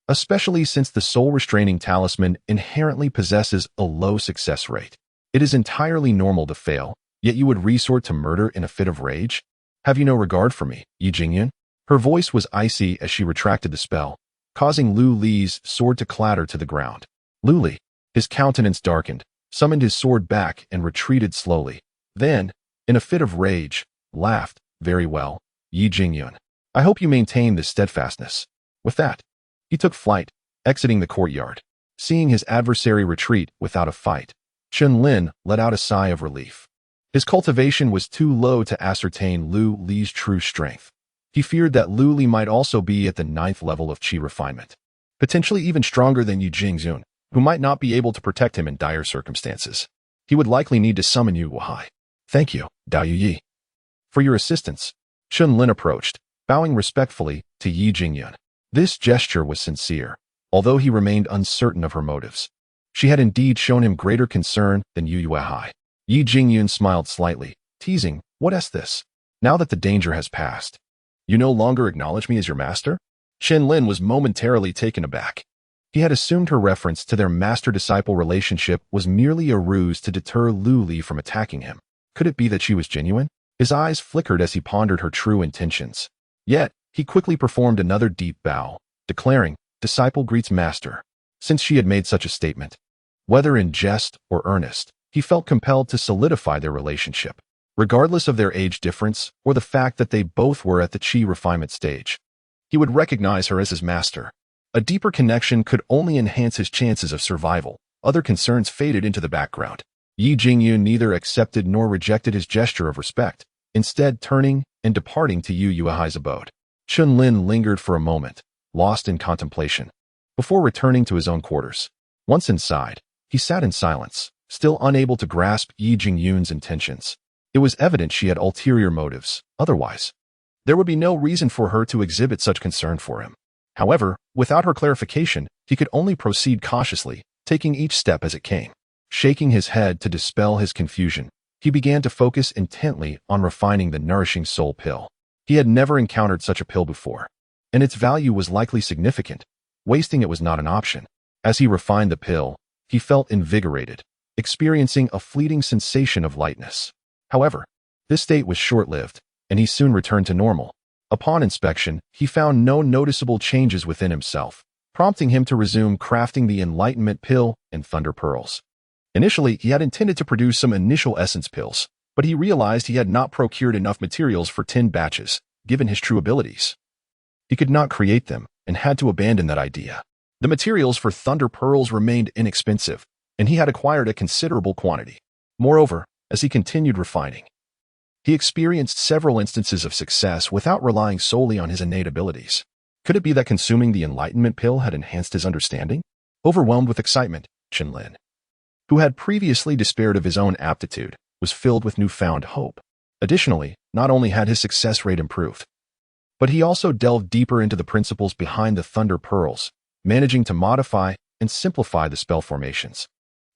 especially since the soul-restraining talisman inherently possesses a low success rate. It is entirely normal to fail, yet you would resort to murder in a fit of rage? Have you no regard for me, Yi Jingyun?" Her voice was icy as she retracted the spell, causing Lu Li's sword to clatter to the ground. Lu Li, his countenance darkened, summoned his sword back and retreated slowly. Then, in a fit of rage, laughed. "Very well, Yi Jingyun. I hope you maintain this steadfastness." With that, he took flight, exiting the courtyard. Seeing his adversary retreat without a fight, Chen Lin let out a sigh of relief. His cultivation was too low to ascertain Lu Li's true strength. He feared that Lu Li might also be at the 9th level of qi refinement, potentially even stronger than Yi Jingyun, who might not be able to protect him in dire circumstances. He would likely need to summon Yu Wahai. "Thank you, Daoyu Yi, for your assistance." Chen Lin approached, bowing respectfully to Yi Jingyun. This gesture was sincere, although he remained uncertain of her motives. She had indeed shown him greater concern than Yu Wahai. Yi Jingyun smiled slightly, teasing, "What is this? Now that the danger has passed, you no longer acknowledge me as your master?" Chen Lin was momentarily taken aback. He had assumed her reference to their master-disciple relationship was merely a ruse to deter Lu Li from attacking him. Could it be that she was genuine? His eyes flickered as he pondered her true intentions. Yet, he quickly performed another deep bow, declaring, "Disciple greets master." Since she had made such a statement, whether in jest or earnest, he felt compelled to solidify their relationship, regardless of their age difference or the fact that they both were at the qi refinement stage. He would recognize her as his master. A deeper connection could only enhance his chances of survival. Other concerns faded into the background. Yi Jingyun neither accepted nor rejected his gesture of respect, instead turning and departing to Yu Wahai's abode. Chen Lin lingered for a moment, lost in contemplation, before returning to his own quarters. Once inside, he sat in silence, still unable to grasp Yi Jingyun's intentions. It was evident she had ulterior motives. Otherwise, there would be no reason for her to exhibit such concern for him. However, without her clarification, he could only proceed cautiously, taking each step as it came. Shaking his head to dispel his confusion, he began to focus intently on refining the nourishing soul pill. He had never encountered such a pill before, and its value was likely significant. Wasting it was not an option. As he refined the pill, he felt invigorated, experiencing a fleeting sensation of lightness. However, this state was short-lived, and he soon returned to normal. Upon inspection, he found no noticeable changes within himself, prompting him to resume crafting the enlightenment pill and thunder pearls. Initially, he had intended to produce some initial essence pills, but he realized he had not procured enough materials for 10 batches, given his true abilities. He could not create them, and had to abandon that idea. The materials for thunder pearls remained inexpensive, and he had acquired a considerable quantity. Moreover, as he continued refining, he experienced several instances of success without relying solely on his innate abilities. Could it be that consuming the enlightenment pill had enhanced his understanding? Overwhelmed with excitement, Chen Lin, who had previously despaired of his own aptitude, was filled with newfound hope. Additionally, not only had his success rate improved, but he also delved deeper into the principles behind the thunder pearls, managing to modify and simplify the spell formations,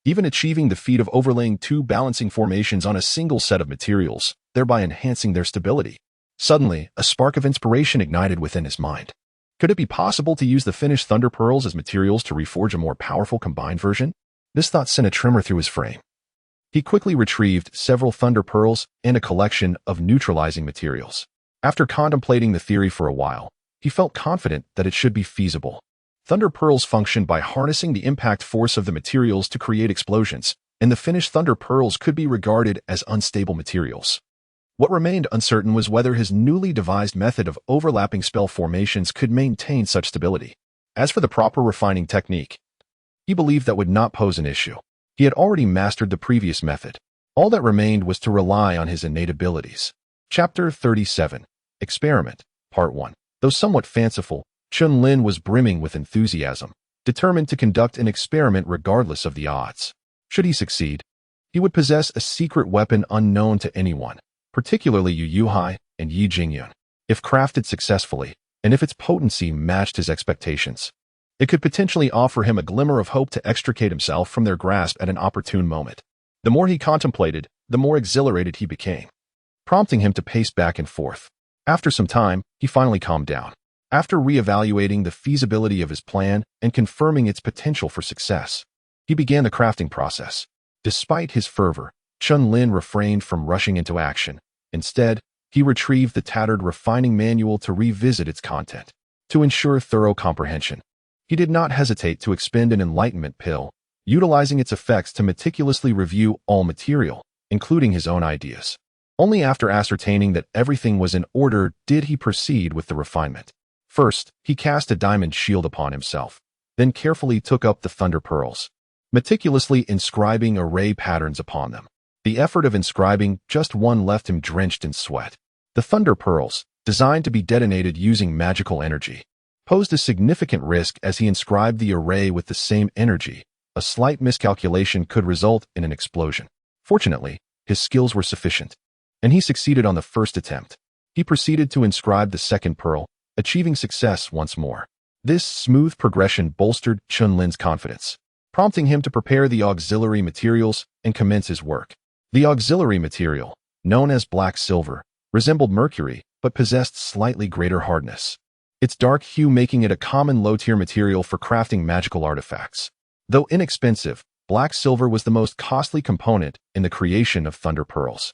even achieving the feat of overlaying 2 balancing formations on a single set of materials, thereby enhancing their stability. Suddenly, a spark of inspiration ignited within his mind. Could it be possible to use the finished thunder pearls as materials to reforge a more powerful combined version? This thought sent a tremor through his frame. He quickly retrieved several thunder pearls and a collection of neutralizing materials. After contemplating the theory for a while, he felt confident that it should be feasible. Thunder pearls function by harnessing the impact force of the materials to create explosions, and the finished thunder pearls could be regarded as unstable materials. What remained uncertain was whether his newly devised method of overlapping spell formations could maintain such stability. As for the proper refining technique, he believed that would not pose an issue. He had already mastered the previous method. All that remained was to rely on his innate abilities. Chapter 37. Experiment, Part 1. Though somewhat fanciful, Chen Lin was brimming with enthusiasm, determined to conduct an experiment regardless of the odds. Should he succeed, he would possess a secret weapon unknown to anyone, particularly Yu Yuhai and Yi Jingyun. If crafted successfully, and if its potency matched his expectations, it could potentially offer him a glimmer of hope to extricate himself from their grasp at an opportune moment. The more he contemplated, the more exhilarated he became, prompting him to pace back and forth. After some time, he finally calmed down. After re-evaluating the feasibility of his plan and confirming its potential for success, he began the crafting process. Despite his fervor, Chen Lin refrained from rushing into action. Instead, he retrieved the tattered refining manual to revisit its content. To ensure thorough comprehension, he did not hesitate to expend an enlightenment pill, utilizing its effects to meticulously review all material, including his own ideas. Only after ascertaining that everything was in order did he proceed with the refinement. First, he cast a diamond shield upon himself, then carefully took up the thunder pearls, meticulously inscribing array patterns upon them. The effort of inscribing just one left him drenched in sweat. The thunder pearls, designed to be detonated using magical energy, posed a significant risk as he inscribed the array with the same energy. A slight miscalculation could result in an explosion. Fortunately, his skills were sufficient, and he succeeded on the first attempt. He proceeded to inscribe the second pearl, achieving success once more. This smooth progression bolstered Chen Lin's confidence, prompting him to prepare the auxiliary materials and commence his work. The auxiliary material, known as black silver, resembled mercury but possessed slightly greater hardness, its dark hue making it a common low-tier material for crafting magical artifacts. Though inexpensive, black silver was the most costly component in the creation of thunder pearls.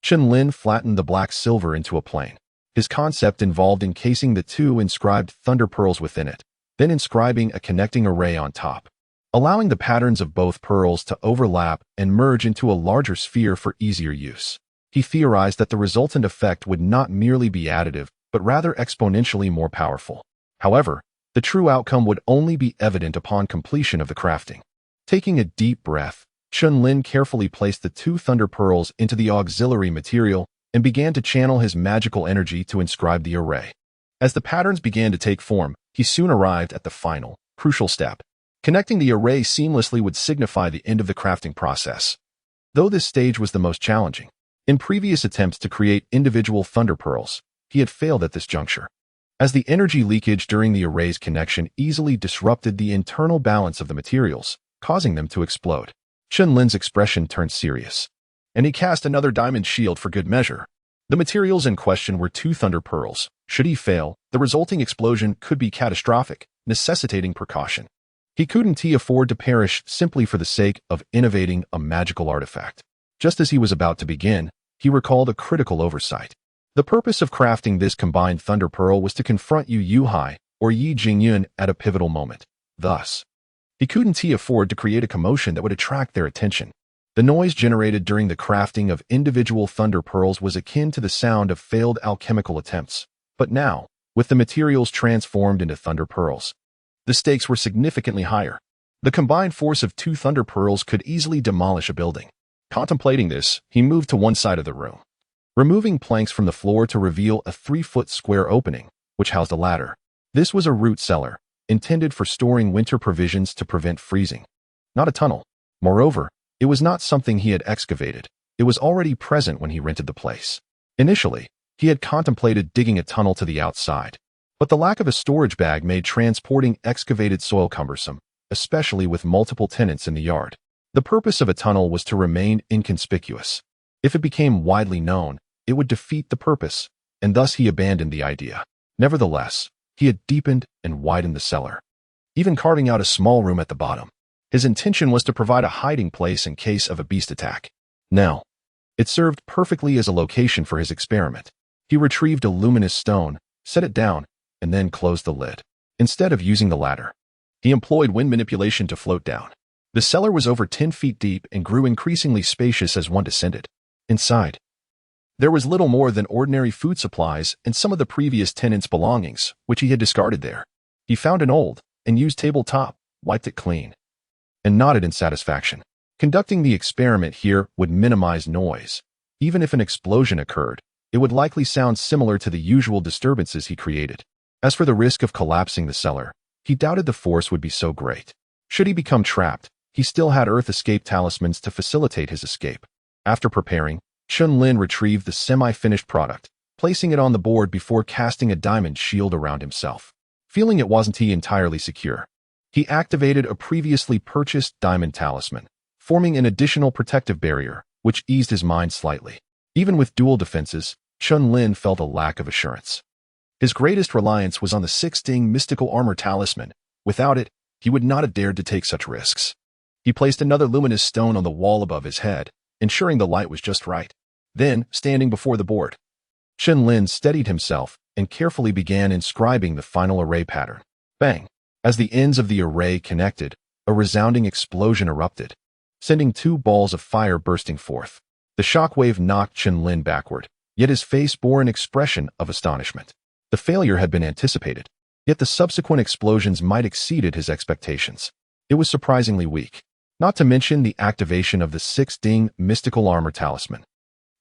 Chen Lin flattened the black silver into a plane. His concept involved encasing the 2 inscribed thunder pearls within it, then inscribing a connecting array on top, allowing the patterns of both pearls to overlap and merge into a larger sphere for easier use. He theorized that the resultant effect would not merely be additive, but rather exponentially more powerful. However, the true outcome would only be evident upon completion of the crafting. Taking a deep breath, Chen Lin carefully placed the 2 thunder pearls into the auxiliary material and began to channel his magical energy to inscribe the array. As the patterns began to take form, he soon arrived at the final, crucial step. Connecting the array seamlessly would signify the end of the crafting process. Though this stage was the most challenging, In previous attempts to create individual thunder pearls, he had failed at this juncture, as the energy leakage during the array's connection easily disrupted the internal balance of the materials, causing them to explode. Chen Lin's expression turned serious, and he cast another diamond shield for good measure. The materials in question were 2 thunder pearls. Should he fail, the resulting explosion could be catastrophic, necessitating precaution. He couldn't afford to perish simply for the sake of innovating a magical artifact. Just as he was about to begin, he recalled a critical oversight. The purpose of crafting this combined thunder pearl was to confront Yu Hai, or Yi Jingyun, at a pivotal moment. Thus, he couldn't afford to create a commotion that would attract their attention. The noise generated during the crafting of individual thunder pearls was akin to the sound of failed alchemical attempts. But now, with the materials transformed into thunder pearls, the stakes were significantly higher. The combined force of 2 thunder pearls could easily demolish a building. Contemplating this, he moved to one side of the room, removing planks from the floor to reveal a 3-foot square opening, which housed a ladder. This was a root cellar, intended for storing winter provisions to prevent freezing, not a tunnel. Moreover, it was not something he had excavated. It was already present when he rented the place. Initially, he had contemplated digging a tunnel to the outside, but the lack of a storage bag made transporting excavated soil cumbersome, especially with multiple tenants in the yard. The purpose of a tunnel was to remain inconspicuous. If it became widely known, it would defeat the purpose, and thus he abandoned the idea. Nevertheless, he had deepened and widened the cellar, even carving out a small room at the bottom. His intention was to provide a hiding place in case of a beast attack. Now, it served perfectly as a location for his experiment. He retrieved a luminous stone, set it down, and then closed the lid. Instead of using the ladder, he employed wind manipulation to float down. The cellar was over 10 feet deep and grew increasingly spacious as one descended. Inside, there was little more than ordinary food supplies and some of the previous tenants' belongings, which he had discarded there. He found an old and used tabletop, wiped it clean, and nodded in satisfaction. Conducting the experiment here would minimize noise. Even if an explosion occurred, it would likely sound similar to the usual disturbances he created. As for the risk of collapsing the cellar, he doubted the force would be so great. Should he become trapped, he still had Earth escape talismans to facilitate his escape. After preparing, Chen Lin retrieved the semi-finished product, placing it on the board before casting a diamond shield around himself. Feeling it wasn't entirely secure, he activated a previously purchased diamond talisman, forming an additional protective barrier, which eased his mind slightly. Even with dual defenses, Chen Lin felt a lack of assurance. His greatest reliance was on the 6-ding mystical armor talisman. Without it, he would not have dared to take such risks. He placed another luminous stone on the wall above his head, ensuring the light was just right. Then, standing before the board, Chen Lin steadied himself and carefully began inscribing the final array pattern. Bang! As the ends of the array connected, a resounding explosion erupted, sending 2 balls of fire bursting forth. The shockwave knocked Chen Lin backward, yet his face bore an expression of astonishment. The failure had been anticipated, yet the subsequent explosions might exceeded his expectations. It was surprisingly weak, not to mention the activation of the 6-ding mystical armor talisman.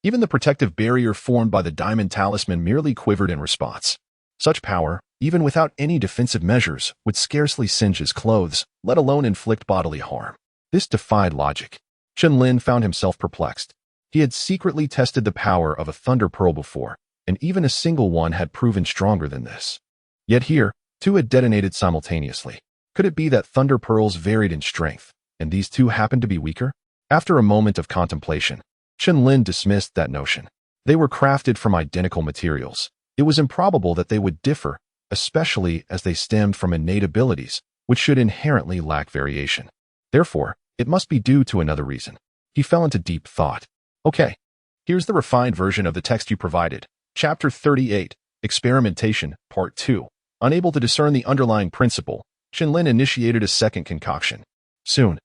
Even the protective barrier formed by the diamond talisman merely quivered in response. Such power, even without any defensive measures, would scarcely singe his clothes, let alone inflict bodily harm. This defied logic. Chen Lin found himself perplexed. He had secretly tested the power of a thunder pearl before, and even a single one had proven stronger than this. Yet here, 2 had detonated simultaneously. Could it be that thunder pearls varied in strength, and these 2 happened to be weaker? After a moment of contemplation, Chen Lin dismissed that notion. They were crafted from identical materials. It was improbable that they would differ, especially as they stemmed from innate abilities, which should inherently lack variation. Therefore, it must be due to another reason. He fell into deep thought. Okay, here's the refined version of the text you provided. Chapter 38, Experimentation, Part 2. Unable to discern the underlying principle, Chen Lin initiated a second concoction. Soon,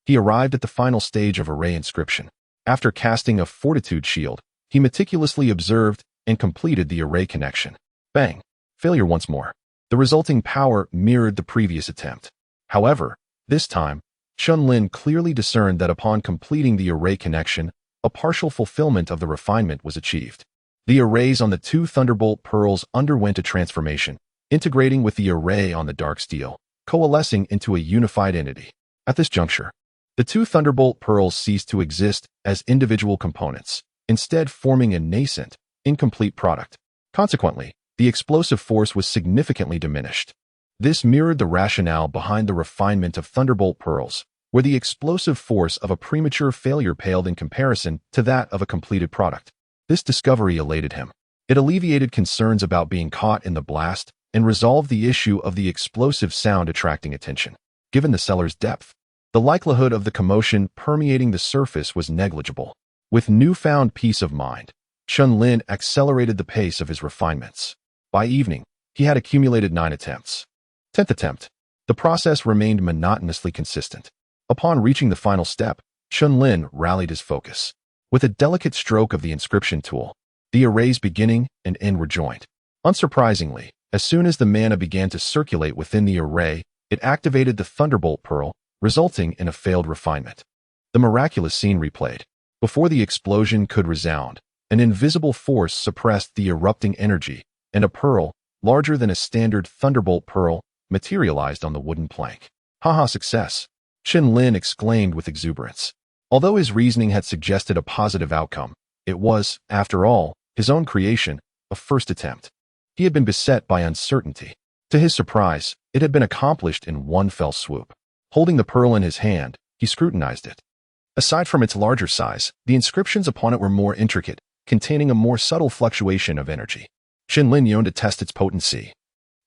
he arrived at the final stage of array inscription. After casting a fortitude shield, he meticulously observed and completed the array connection. Bang! Failure once more. The resulting power mirrored the previous attempt. However, this time, Chen Lin clearly discerned that upon completing the array connection, a partial fulfillment of the refinement was achieved. The arrays on the 2 thunderbolt pearls underwent a transformation, integrating with the array on the dark steel, coalescing into a unified entity. At this juncture, the 2 thunderbolt pearls ceased to exist as individual components. instead forming a nascent, incomplete product. Consequently, the explosive force was significantly diminished. This mirrored the rationale behind the refinement of thunderbolt pearls, where the explosive force of a premature failure paled in comparison to that of a completed product. This discovery elated him. It alleviated concerns about being caught in the blast and resolved the issue of the explosive sound attracting attention. Given the cellar's depth, the likelihood of the commotion permeating the surface was negligible. With newfound peace of mind, Chen Lin accelerated the pace of his refinements. By evening, he had accumulated 9 attempts. 10th attempt. The process remained monotonously consistent. Upon reaching the final step, Chen Lin rallied his focus. With a delicate stroke of the inscription tool, the array's beginning and end were joined. Unsurprisingly, as soon as the mana began to circulate within the array, it activated the thunderbolt pearl, resulting in a failed refinement. The miraculous scene replayed. Before the explosion could resound, an invisible force suppressed the erupting energy, and a pearl, larger than a standard thunderbolt pearl, materialized on the wooden plank. Haha, success! Chen Lin exclaimed with exuberance. Although his reasoning had suggested a positive outcome, it was, after all, his own creation, a first attempt. He had been beset by uncertainty. To his surprise, it had been accomplished in one fell swoop. Holding the pearl in his hand, he scrutinized it. Aside from its larger size, the inscriptions upon it were more intricate, containing a more subtle fluctuation of energy. Chen Lin yearned to test its potency,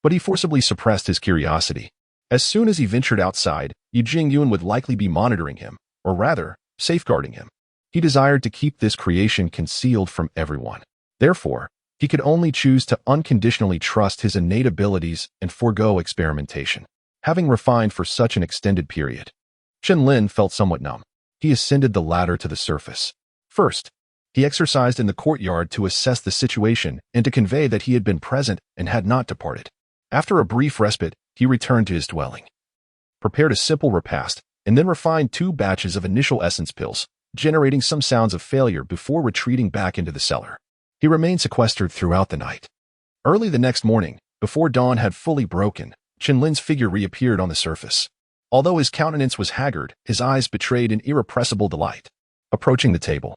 but he forcibly suppressed his curiosity. As soon as he ventured outside, Yu Jingyun would likely be monitoring him, or rather, safeguarding him. He desired to keep this creation concealed from everyone. Therefore, he could only choose to unconditionally trust his innate abilities and forego experimentation. Having refined for such an extended period, Chen Lin felt somewhat numb. He ascended the ladder to the surface. First, he exercised in the courtyard to assess the situation and to convey that he had been present and had not departed. After a brief respite, he returned to his dwelling, prepared a simple repast, and then refined 2 batches of initial essence pills, generating some sounds of failure before retreating back into the cellar. He remained sequestered throughout the night. Early the next morning, before dawn had fully broken, Chen Lin's figure reappeared on the surface. Although his countenance was haggard, his eyes betrayed an irrepressible delight. Approaching the table,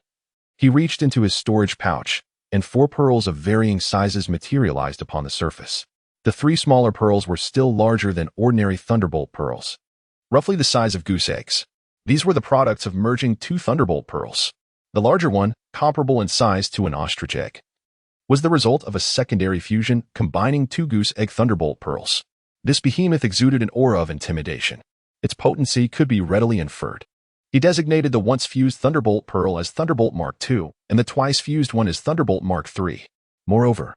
he reached into his storage pouch, and 4 pearls of varying sizes materialized upon the surface. The 3 smaller pearls were still larger than ordinary thunderbolt pearls, roughly the size of goose eggs. These were the products of merging 2 thunderbolt pearls. The larger one, comparable in size to an ostrich egg, was the result of a secondary fusion combining 2 goose egg thunderbolt pearls. This behemoth exuded an aura of intimidation. Its potency could be readily inferred. He designated the once fused thunderbolt pearl as Thunderbolt Mark II and the twice fused one as Thunderbolt Mark III. Moreover,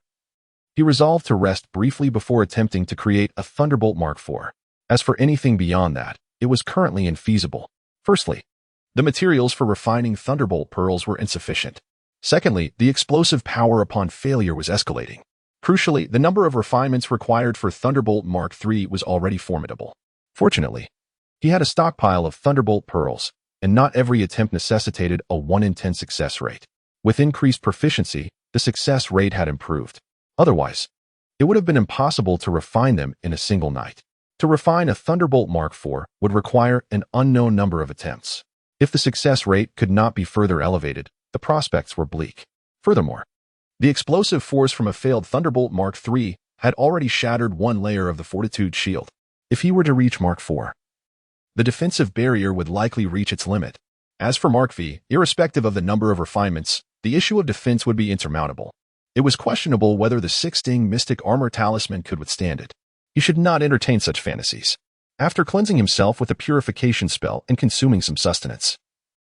he resolved to rest briefly before attempting to create a Thunderbolt Mark IV. As for anything beyond that, it was currently infeasible. Firstly, the materials for refining thunderbolt pearls were insufficient. Secondly, the explosive power upon failure was escalating. Crucially, the number of refinements required for Thunderbolt Mark III was already formidable. Fortunately, he had a stockpile of thunderbolt pearls, and not every attempt necessitated a 1 in 10 success rate. With increased proficiency, the success rate had improved. Otherwise, it would have been impossible to refine them in a single night. To refine a Thunderbolt Mark IV would require an unknown number of attempts. If the success rate could not be further elevated, the prospects were bleak. Furthermore, the explosive force from a failed Thunderbolt Mark III had already shattered 1 layer of the fortitude shield. If he were to reach Mark IV, the defensive barrier would likely reach its limit. As for Mark V, irrespective of the number of refinements, the issue of defense would be insurmountable. It was questionable whether the 6-sting mystic armor talisman could withstand it. He should not entertain such fantasies. After cleansing himself with a purification spell and consuming some sustenance,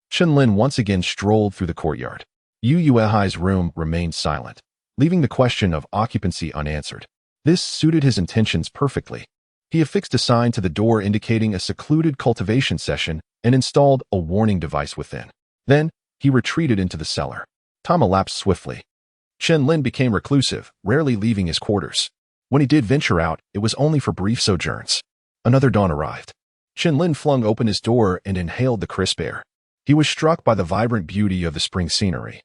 Chen Lin once again strolled through the courtyard. Yu Yuehai's room remained silent, leaving the question of occupancy unanswered. This suited his intentions perfectly. He affixed a sign to the door indicating a secluded cultivation session and installed a warning device within. Then, he retreated into the cellar. Time elapsed swiftly. Chen Lin became reclusive, rarely leaving his quarters. When he did venture out, it was only for brief sojourns. Another dawn arrived. Chen Lin flung open his door and inhaled the crisp air. He was struck by the vibrant beauty of the spring scenery.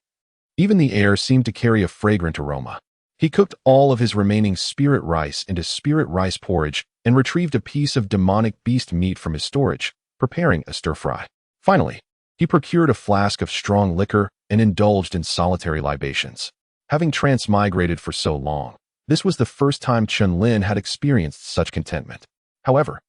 Even the air seemed to carry a fragrant aroma. He cooked all of his remaining spirit rice into spirit rice porridge and retrieved a piece of demonic beast meat from his storage, preparing a stir-fry. Finally, he procured a flask of strong liquor and indulged in solitary libations. Having transmigrated for so long, this was the first time Chen Lin had experienced such contentment. However,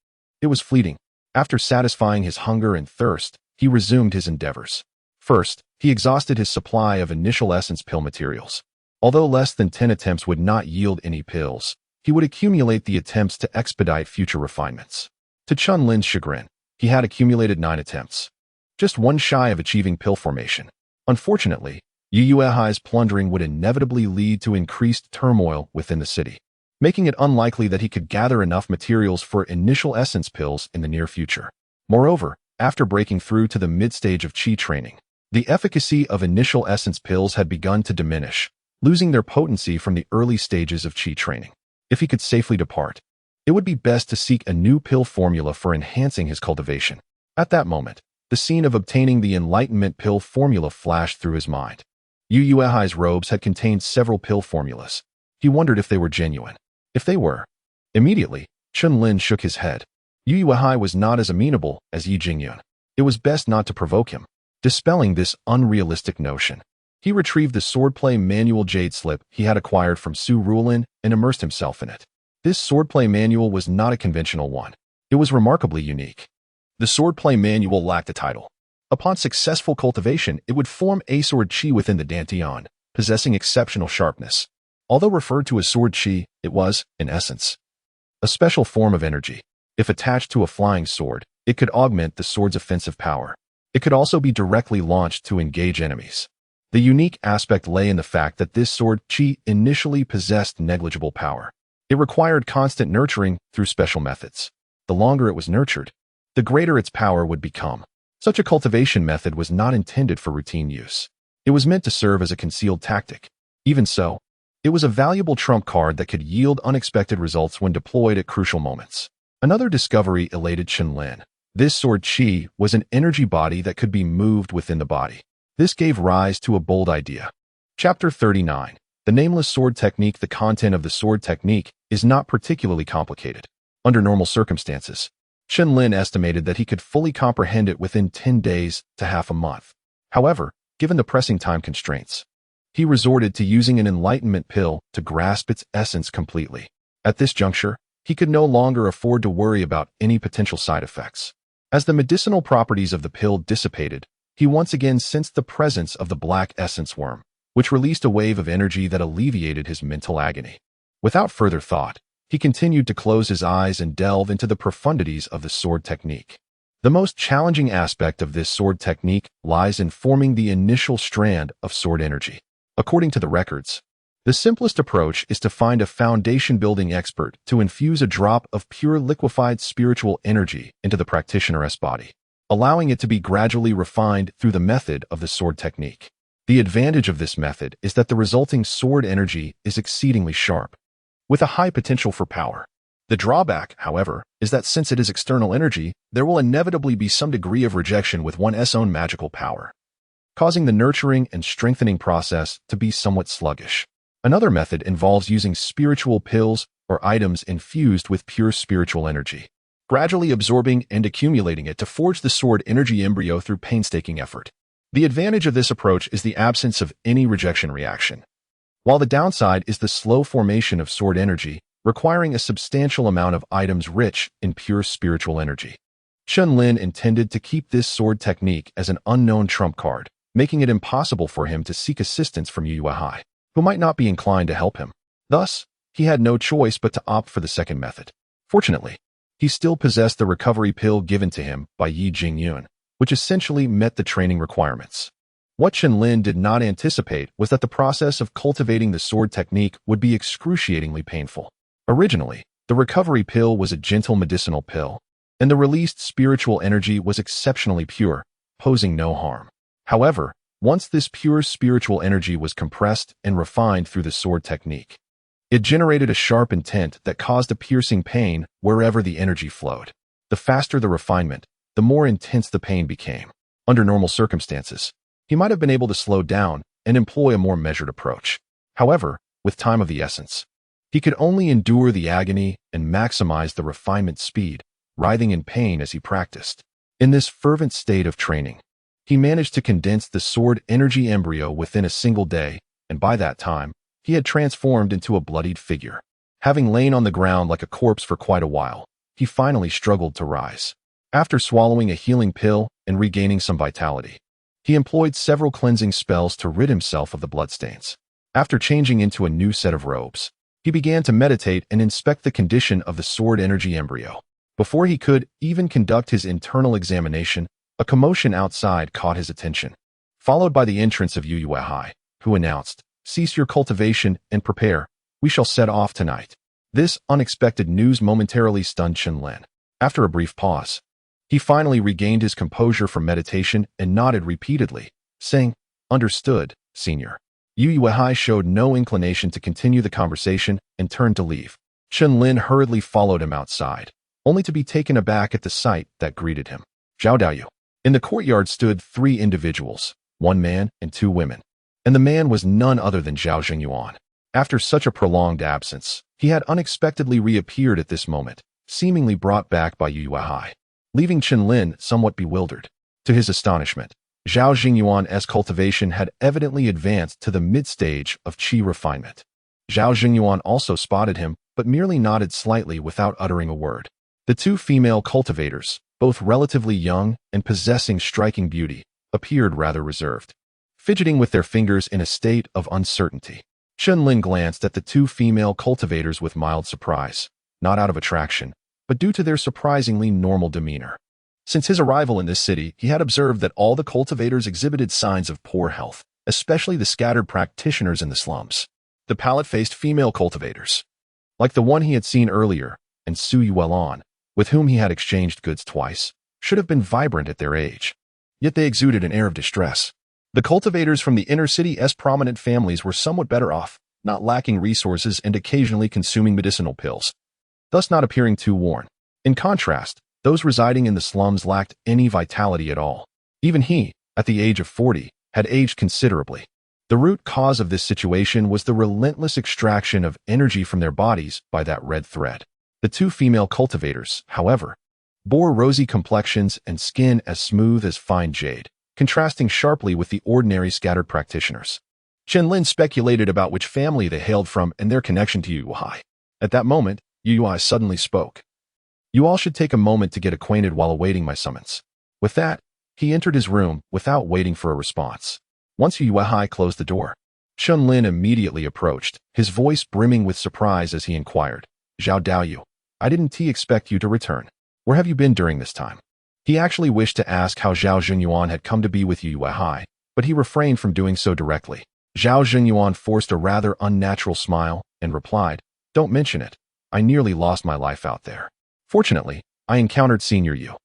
it was fleeting. After satisfying his hunger and thirst, he resumed his endeavors. First, he exhausted his supply of initial essence pill materials. Although less than 10 attempts would not yield any pills, he would accumulate the attempts to expedite future refinements. To Chen Lin's chagrin, he had accumulated 9 attempts, just one shy of achieving pill formation. Unfortunately, Yu Yuehai's plundering would inevitably lead to increased turmoil within the city, making it unlikely that he could gather enough materials for initial essence pills in the near future. Moreover, after breaking through to the mid-stage of Qi training, the efficacy of initial essence pills had begun to diminish, losing their potency from the early stages of Qi training. If he could safely depart, it would be best to seek a new pill formula for enhancing his cultivation. At that moment, the scene of obtaining the enlightenment pill formula flashed through his mind. Yu Yuehai's robes had contained several pill formulas. He wondered if they were genuine. If they were. Immediately, Chen Lin shook his head. Yu Yuehai was not as amenable as Yi Jingyun. It was best not to provoke him. Dispelling this unrealistic notion, he retrieved the swordplay manual jade slip he had acquired from Surreal and immersed himself in it. This swordplay manual was not a conventional one. It was remarkably unique. The swordplay manual lacked a title. Upon successful cultivation, it would form a sword qi within the dantian, possessing exceptional sharpness. Although referred to as sword qi, it was, in essence, a special form of energy. If attached to a flying sword, it could augment the sword's offensive power. It could also be directly launched to engage enemies. The unique aspect lay in the fact that this sword qi initially possessed negligible power. It required constant nurturing through special methods. The longer it was nurtured, the greater its power would become. Such a cultivation method was not intended for routine use. It was meant to serve as a concealed tactic. Even so, it was a valuable trump card that could yield unexpected results when deployed at crucial moments. Another discovery elated Chen Lin. This sword qi was an energy body that could be moved within the body. This gave rise to a bold idea. Chapter 39. The Nameless Sword Technique. The content of the sword technique is not particularly complicated. Under normal circumstances, Chen Lin estimated that he could fully comprehend it within 10 days to half a month. However, given the pressing time constraints, he resorted to using an enlightenment pill to grasp its essence completely. At this juncture, he could no longer afford to worry about any potential side effects. As the medicinal properties of the pill dissipated, he once again sensed the presence of the black essence worm, which released a wave of energy that alleviated his mental agony. Without further thought, he continued to close his eyes and delve into the profundities of the sword technique. The most challenging aspect of this sword technique lies in forming the initial strand of sword energy. According to the records, the simplest approach is to find a foundation-building expert to infuse a drop of pure liquefied spiritual energy into the practitioner's body, allowing it to be gradually refined through the method of the sword technique. The advantage of this method is that the resulting sword energy is exceedingly sharp, with a high potential for power. The drawback, however, is that since it is external energy, there will inevitably be some degree of rejection with one's own magical power, causing the nurturing and strengthening process to be somewhat sluggish. Another method involves using spiritual pills or items infused with pure spiritual energy, gradually absorbing and accumulating it to forge the sword energy embryo through painstaking effort. The advantage of this approach is the absence of any rejection reaction, while the downside is the slow formation of sword energy, requiring a substantial amount of items rich in pure spiritual energy. Chen Lin intended to keep this sword technique as an unknown trump card, making it impossible for him to seek assistance from Yu Yuehai, who might not be inclined to help him. Thus, he had no choice but to opt for the second method. Fortunately, he still possessed the recovery pill given to him by Yi Jingyun, which essentially met the training requirements. What Chen Lin did not anticipate was that the process of cultivating the sword technique would be excruciatingly painful. Originally, the recovery pill was a gentle medicinal pill, and the released spiritual energy was exceptionally pure, posing no harm. However, once this pure spiritual energy was compressed and refined through the sword technique, it generated a sharp intent that caused a piercing pain wherever the energy flowed. The faster the refinement, the more intense the pain became. Under normal circumstances, he might have been able to slow down and employ a more measured approach. However, with time of the essence, he could only endure the agony and maximize the refinement speed, writhing in pain as he practiced. In this fervent state of training, He managed to condense the sword energy embryo within a single day, and by that time, he had transformed into a bloodied figure. Having lain on the ground like a corpse for quite a while, he finally struggled to rise. After swallowing a healing pill and regaining some vitality, he employed several cleansing spells to rid himself of the bloodstains. After changing into a new set of robes, he began to meditate and inspect the condition of the sword energy embryo. Before he could even conduct his internal examination, a commotion outside caught his attention, followed by the entrance of Yu Yuehai, who announced, "Cease your cultivation and prepare. We shall set off tonight." This unexpected news momentarily stunned Chen Lin. After a brief pause, he finally regained his composure from meditation and nodded repeatedly, saying, "Understood, Senior." Yu Yuehai showed no inclination to continue the conversation and turned to leave. Chen Lin hurriedly followed him outside, only to be taken aback at the sight that greeted him. Zhao Daoyu. In the courtyard stood 3 individuals, 1 man and 2 women, and the man was none other than Zhao Xingyuan. After such a prolonged absence, he had unexpectedly reappeared at this moment, seemingly brought back by Yu Yuehai, leaving Chen Lin somewhat bewildered. To his astonishment, Zhao Xingyuan's cultivation had evidently advanced to the mid-stage of qi refinement. Zhao Xingyuan also spotted him, but merely nodded slightly without uttering a word. The 2 female cultivators, both relatively young and possessing striking beauty, appeared rather reserved, fidgeting with their fingers in a state of uncertainty. Chen Lin glanced at the 2 female cultivators with mild surprise, not out of attraction, but due to their surprisingly normal demeanor. Since his arrival in this city, he had observed that all the cultivators exhibited signs of poor health, especially the scattered practitioners in the slums. The pallid-faced female cultivators, like the one he had seen earlier, and Su Yuelan, with whom he had exchanged goods twice, should have been vibrant at their age. Yet they exuded an air of distress. The cultivators from the inner city's prominent families were somewhat better off, not lacking resources and occasionally consuming medicinal pills, thus not appearing too worn. In contrast, those residing in the slums lacked any vitality at all. Even he, at the age of 40, had aged considerably. The root cause of this situation was the relentless extraction of energy from their bodies by that red thread. The 2 female cultivators, however, bore rosy complexions and skin as smooth as fine jade, contrasting sharply with the ordinary scattered practitioners. Chen Lin speculated about which family they hailed from and their connection to Yu Yuehai. At that moment, Yu Yuehai suddenly spoke. "You all should take a moment to get acquainted while awaiting my summons." With that, he entered his room without waiting for a response. Once Yu Yuehai closed the door, Chen Lin immediately approached, his voice brimming with surprise as he inquired, "Zhao Daoyu, I didn't expect you to return. Where have you been during this time?" He actually wished to ask how Zhao Xingyuan had come to be with Yu Yuehai, but he refrained from doing so directly. Zhao Xingyuan forced a rather unnatural smile and replied, "Don't mention it. I nearly lost my life out there. Fortunately, I encountered Senior Yu,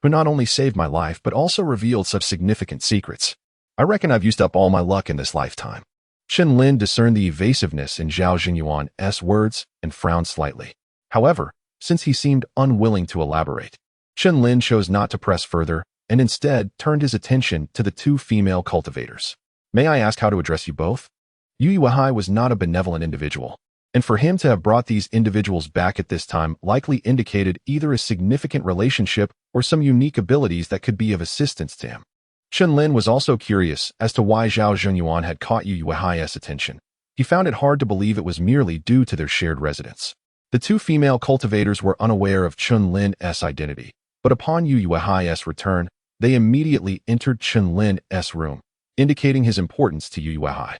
who not only saved my life but also revealed such significant secrets. I reckon I've used up all my luck in this lifetime." Chen Lin discerned the evasiveness in Zhao Xingyuan's words and frowned slightly. However, since he seemed unwilling to elaborate, Chen Lin chose not to press further and instead turned his attention to the 2 female cultivators. "May I ask how to address you both?" Yu Yuehai was not a benevolent individual, and for him to have brought these individuals back at this time likely indicated either a significant relationship or some unique abilities that could be of assistance to him. Chen Lin was also curious as to why Zhao Xingyuan had caught Yu Yuehai's attention. He found it hard to believe it was merely due to their shared residence. The 2 female cultivators were unaware of Chen Lin's identity, but upon Yu Yuehai's return, they immediately entered Chen Lin's room, indicating his importance to Yu Yuehai.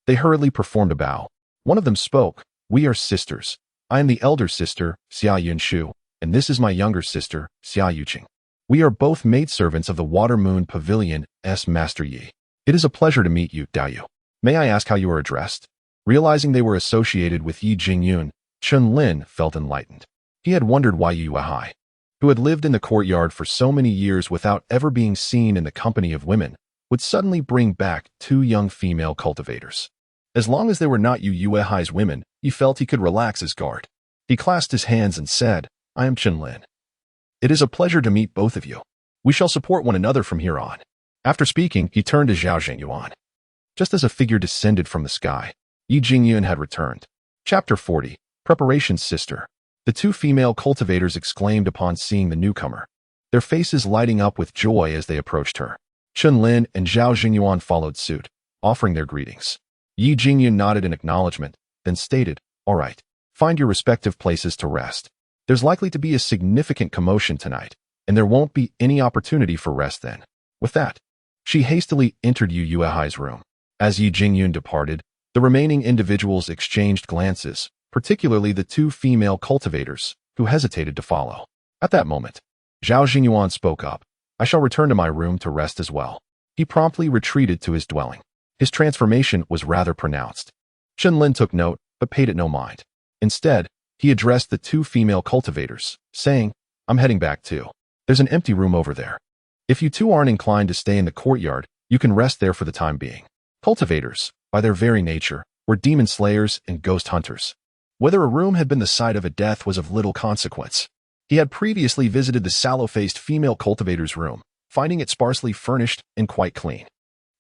They hurriedly performed a bow. One of them spoke, "We are sisters. I am the elder sister, Xia Yunshu, and this is my younger sister, Xia Yuqing. We are both maidservants of the Water Moon Pavilion's Master Yi. It is a pleasure to meet you, Daoyu. May I ask how you are addressed?" Realizing they were associated with Yi Jingyun, Chen Lin felt enlightened. He had wondered why Yu Yuehai, who had lived in the courtyard for so many years without ever being seen in the company of women, would suddenly bring back 2 young female cultivators. As long as they were not Yu Yuehai's women, he felt he could relax his guard. He clasped his hands and said, "I am Chen Lin. It is a pleasure to meet both of you. We shall support one another from here on." After speaking, he turned to Zhao Xingyuan. Just as a figure descended from the sky, Yi Jingyun had returned. Chapter 40. Preparations, Sister. The 2 female cultivators exclaimed upon seeing the newcomer, their faces lighting up with joy as they approached her. Chen Lin and Zhao Jingyuan followed suit, offering their greetings. Yi Jingyun nodded in acknowledgement, then stated, "All right, find your respective places to rest. There's likely to be a significant commotion tonight, and there won't be any opportunity for rest then." With that, she hastily entered Yu Yuehai's room. As Yi Jingyun departed, the remaining individuals exchanged glances, particularly the two female cultivators, who hesitated to follow. At that moment, Zhao Jingyuan spoke up. "I shall return to my room to rest as well." He promptly retreated to his dwelling. His transformation was rather pronounced. Chen Lin took note, but paid it no mind. Instead, he addressed the two female cultivators, saying, "I'm heading back too. There's an empty room over there. If you two aren't inclined to stay in the courtyard, you can rest there for the time being." Cultivators, by their very nature, were demon slayers and ghost hunters. Whether a room had been the site of a death was of little consequence. He had previously visited the sallow-faced female cultivator's room, finding it sparsely furnished and quite clean.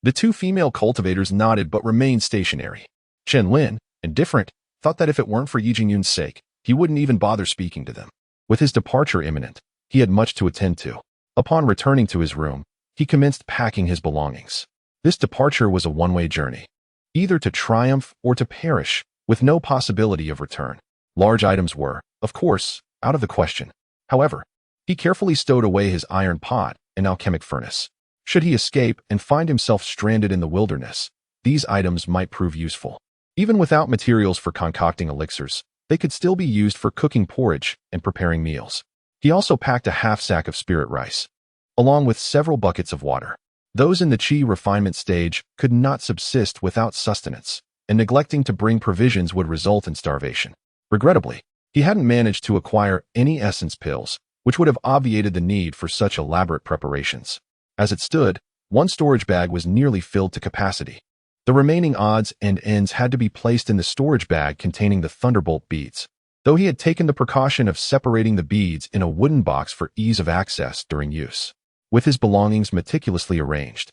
The two female cultivators nodded but remained stationary. Chen Lin, indifferent, thought that if it weren't for Yi Jingyun's sake, he wouldn't even bother speaking to them. With his departure imminent, he had much to attend to. Upon returning to his room, he commenced packing his belongings. This departure was a one-way journey, either to triumph or to perish, with no possibility of return. Large items were, of course, out of the question. However, he carefully stowed away his iron pot and alchemic furnace. Should he escape and find himself stranded in the wilderness, these items might prove useful. Even without materials for concocting elixirs, they could still be used for cooking porridge and preparing meals. He also packed a half-sack of spirit rice, along with several buckets of water. Those in the qi refinement stage could not subsist without sustenance, and neglecting to bring provisions would result in starvation. Regrettably, he hadn't managed to acquire any essence pills, which would have obviated the need for such elaborate preparations. As it stood, one storage bag was nearly filled to capacity. The remaining odds and ends had to be placed in the storage bag containing the thunderbolt beads, though he had taken the precaution of separating the beads in a wooden box for ease of access during use. With his belongings meticulously arranged,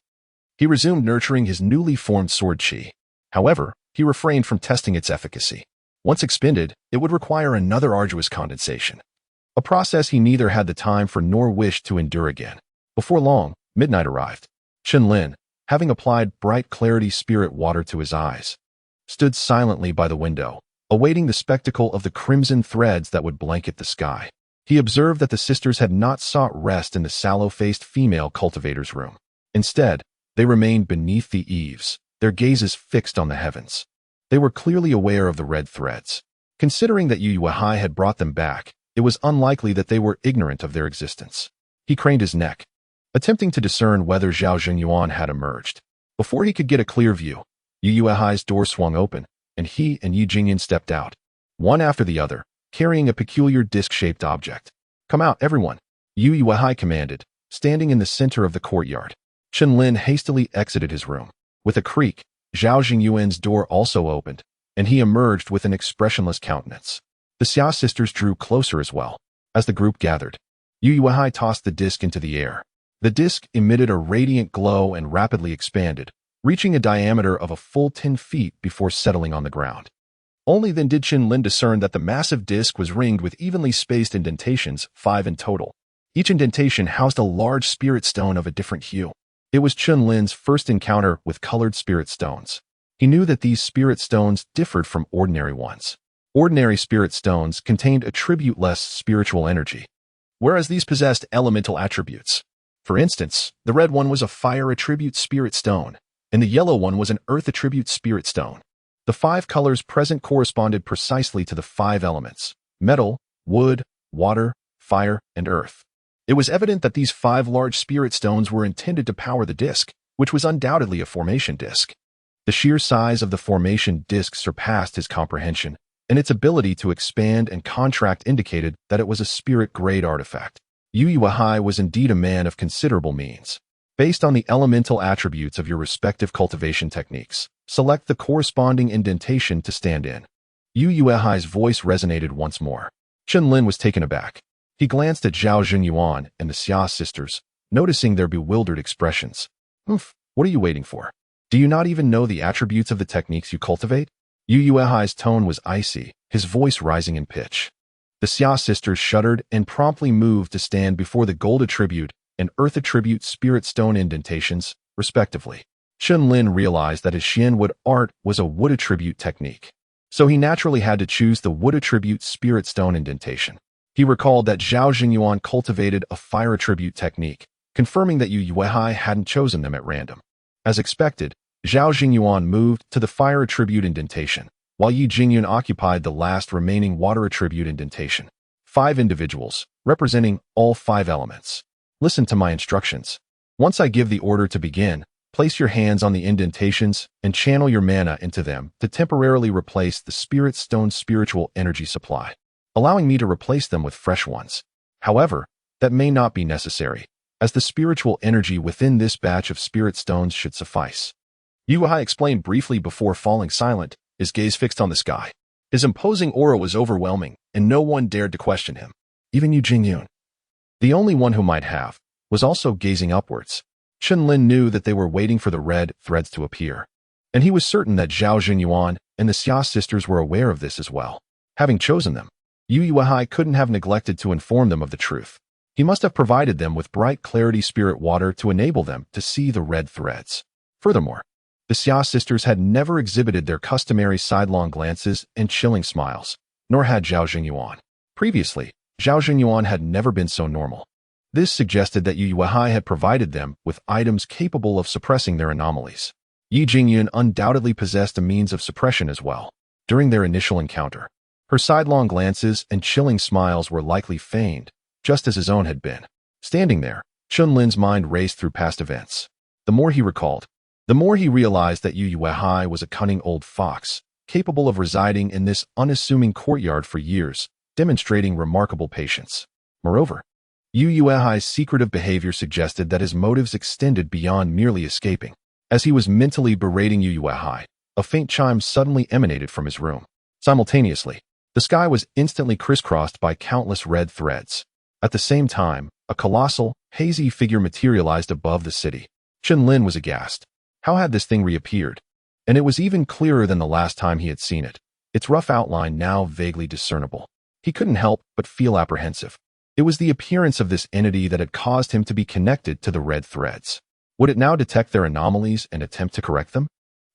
he resumed nurturing his newly formed sword qi. However, he refrained from testing its efficacy. Once expended, it would require another arduous condensation, a process he neither had the time for nor wished to endure again. Before long, midnight arrived. Chen Lin, having applied bright clarity spirit water to his eyes, stood silently by the window, awaiting the spectacle of the crimson threads that would blanket the sky. He observed that the sisters had not sought rest in the sallow-faced female cultivator's room. Instead, they remained beneath the eaves, their gazes fixed on the heavens. They were clearly aware of the red threads. Considering that Yu Yuehai had brought them back, it was unlikely that they were ignorant of their existence. He craned his neck, attempting to discern whether Zhao Jingyuan had emerged. Before he could get a clear view, Yu Yuehai's door swung open, and he and Yi Jingyun stepped out, one after the other, carrying a peculiar disc-shaped object. "Come out, everyone," Yu Yuehai commanded, standing in the center of the courtyard. Chen Lin hastily exited his room. With a creak, Zhao Jingyuan's door also opened, and he emerged with an expressionless countenance. The Xia sisters drew closer as well. As the group gathered, Yu Yuehai tossed the disc into the air. The disc emitted a radiant glow and rapidly expanded, reaching a diameter of a full 10 feet before settling on the ground. Only then did Chen Lin discern that the massive disc was ringed with evenly spaced indentations, 5 in total. Each indentation housed a large spirit stone of a different hue. It was Chen Lin's first encounter with colored spirit stones. He knew that these spirit stones differed from ordinary ones. Ordinary spirit stones contained attribute-less spiritual energy, whereas these possessed elemental attributes. For instance, the red one was a fire attribute spirit stone, and the yellow one was an earth attribute spirit stone. The 5 colors present corresponded precisely to the 5 elements: metal, wood, water, fire, and earth. It was evident that these 5 large spirit stones were intended to power the disc, which was undoubtedly a formation disc. The sheer size of the formation disc surpassed his comprehension, and its ability to expand and contract indicated that it was a spirit-grade artifact. Yu Yuehai was indeed a man of considerable means. Based on the elemental attributes of your respective cultivation techniques, select the corresponding indentation to stand in. Yu Yuehai's voice resonated once more. Chen Lin was taken aback. He glanced at Zhao Jingyuan and the Xia sisters, noticing their bewildered expressions. What are you waiting for? Do you not even know the attributes of the techniques you cultivate?" Yu Yuehai's tone was icy, his voice rising in pitch. The Xia sisters shuddered and promptly moved to stand before the gold attribute and earth attribute spirit stone indentations, respectively. Chen Lin realized that his Xianwood art was a wood attribute technique, so he naturally had to choose the wood attribute spirit stone indentation. He recalled that Zhao Jingyuan cultivated a fire attribute technique, confirming that Yu Yuehai hadn't chosen them at random. As expected, Zhao Jingyuan moved to the fire attribute indentation, while Yi Jingyun occupied the last remaining water attribute indentation. 5 individuals, representing all 5 elements. Listen to my instructions. Once I give the order to begin, place your hands on the indentations and channel your mana into them to temporarily replace the spirit stone's spiritual energy supply, allowing me to replace them with fresh ones. However, that may not be necessary, as the spiritual energy within this batch of spirit stones should suffice. Yuehai explained briefly before falling silent, his gaze fixed on the sky. His imposing aura was overwhelming, and no one dared to question him. Even Yu Jingyun, the only one who might have, was also gazing upwards. Chen Lin knew that they were waiting for the red threads to appear, and he was certain that Zhao Jingyuan and the Xia sisters were aware of this as well. Having chosen them, Yu Yuehai couldn't have neglected to inform them of the truth. He must have provided them with bright clarity spirit water to enable them to see the red threads. Furthermore, the Xia sisters had never exhibited their customary sidelong glances and chilling smiles, nor had Zhao Jingyuan. Previously, Zhao Jingyuan had never been so normal. This suggested that Yu Yuehai had provided them with items capable of suppressing their anomalies. Yi Jingyun undoubtedly possessed a means of suppression as well. During their initial encounter, her sidelong glances and chilling smiles were likely feigned, just as his own had been. Standing there, Chen Lin's mind raced through past events. The more he recalled, the more he realized that Yu Yuehai was a cunning old fox, capable of residing in this unassuming courtyard for years, demonstrating remarkable patience. Moreover, Yu Yuehai's secretive behavior suggested that his motives extended beyond merely escaping. As he was mentally berating Yu Yuehai, a faint chime suddenly emanated from his room. Simultaneously, the sky was instantly crisscrossed by countless red threads. At the same time, a colossal, hazy figure materialized above the city. Chen Lin was aghast. How had this thing reappeared? And it was even clearer than the last time he had seen it, its rough outline now vaguely discernible. He couldn't help but feel apprehensive. It was the appearance of this entity that had caused him to be connected to the red threads. Would it now detect their anomalies and attempt to correct them?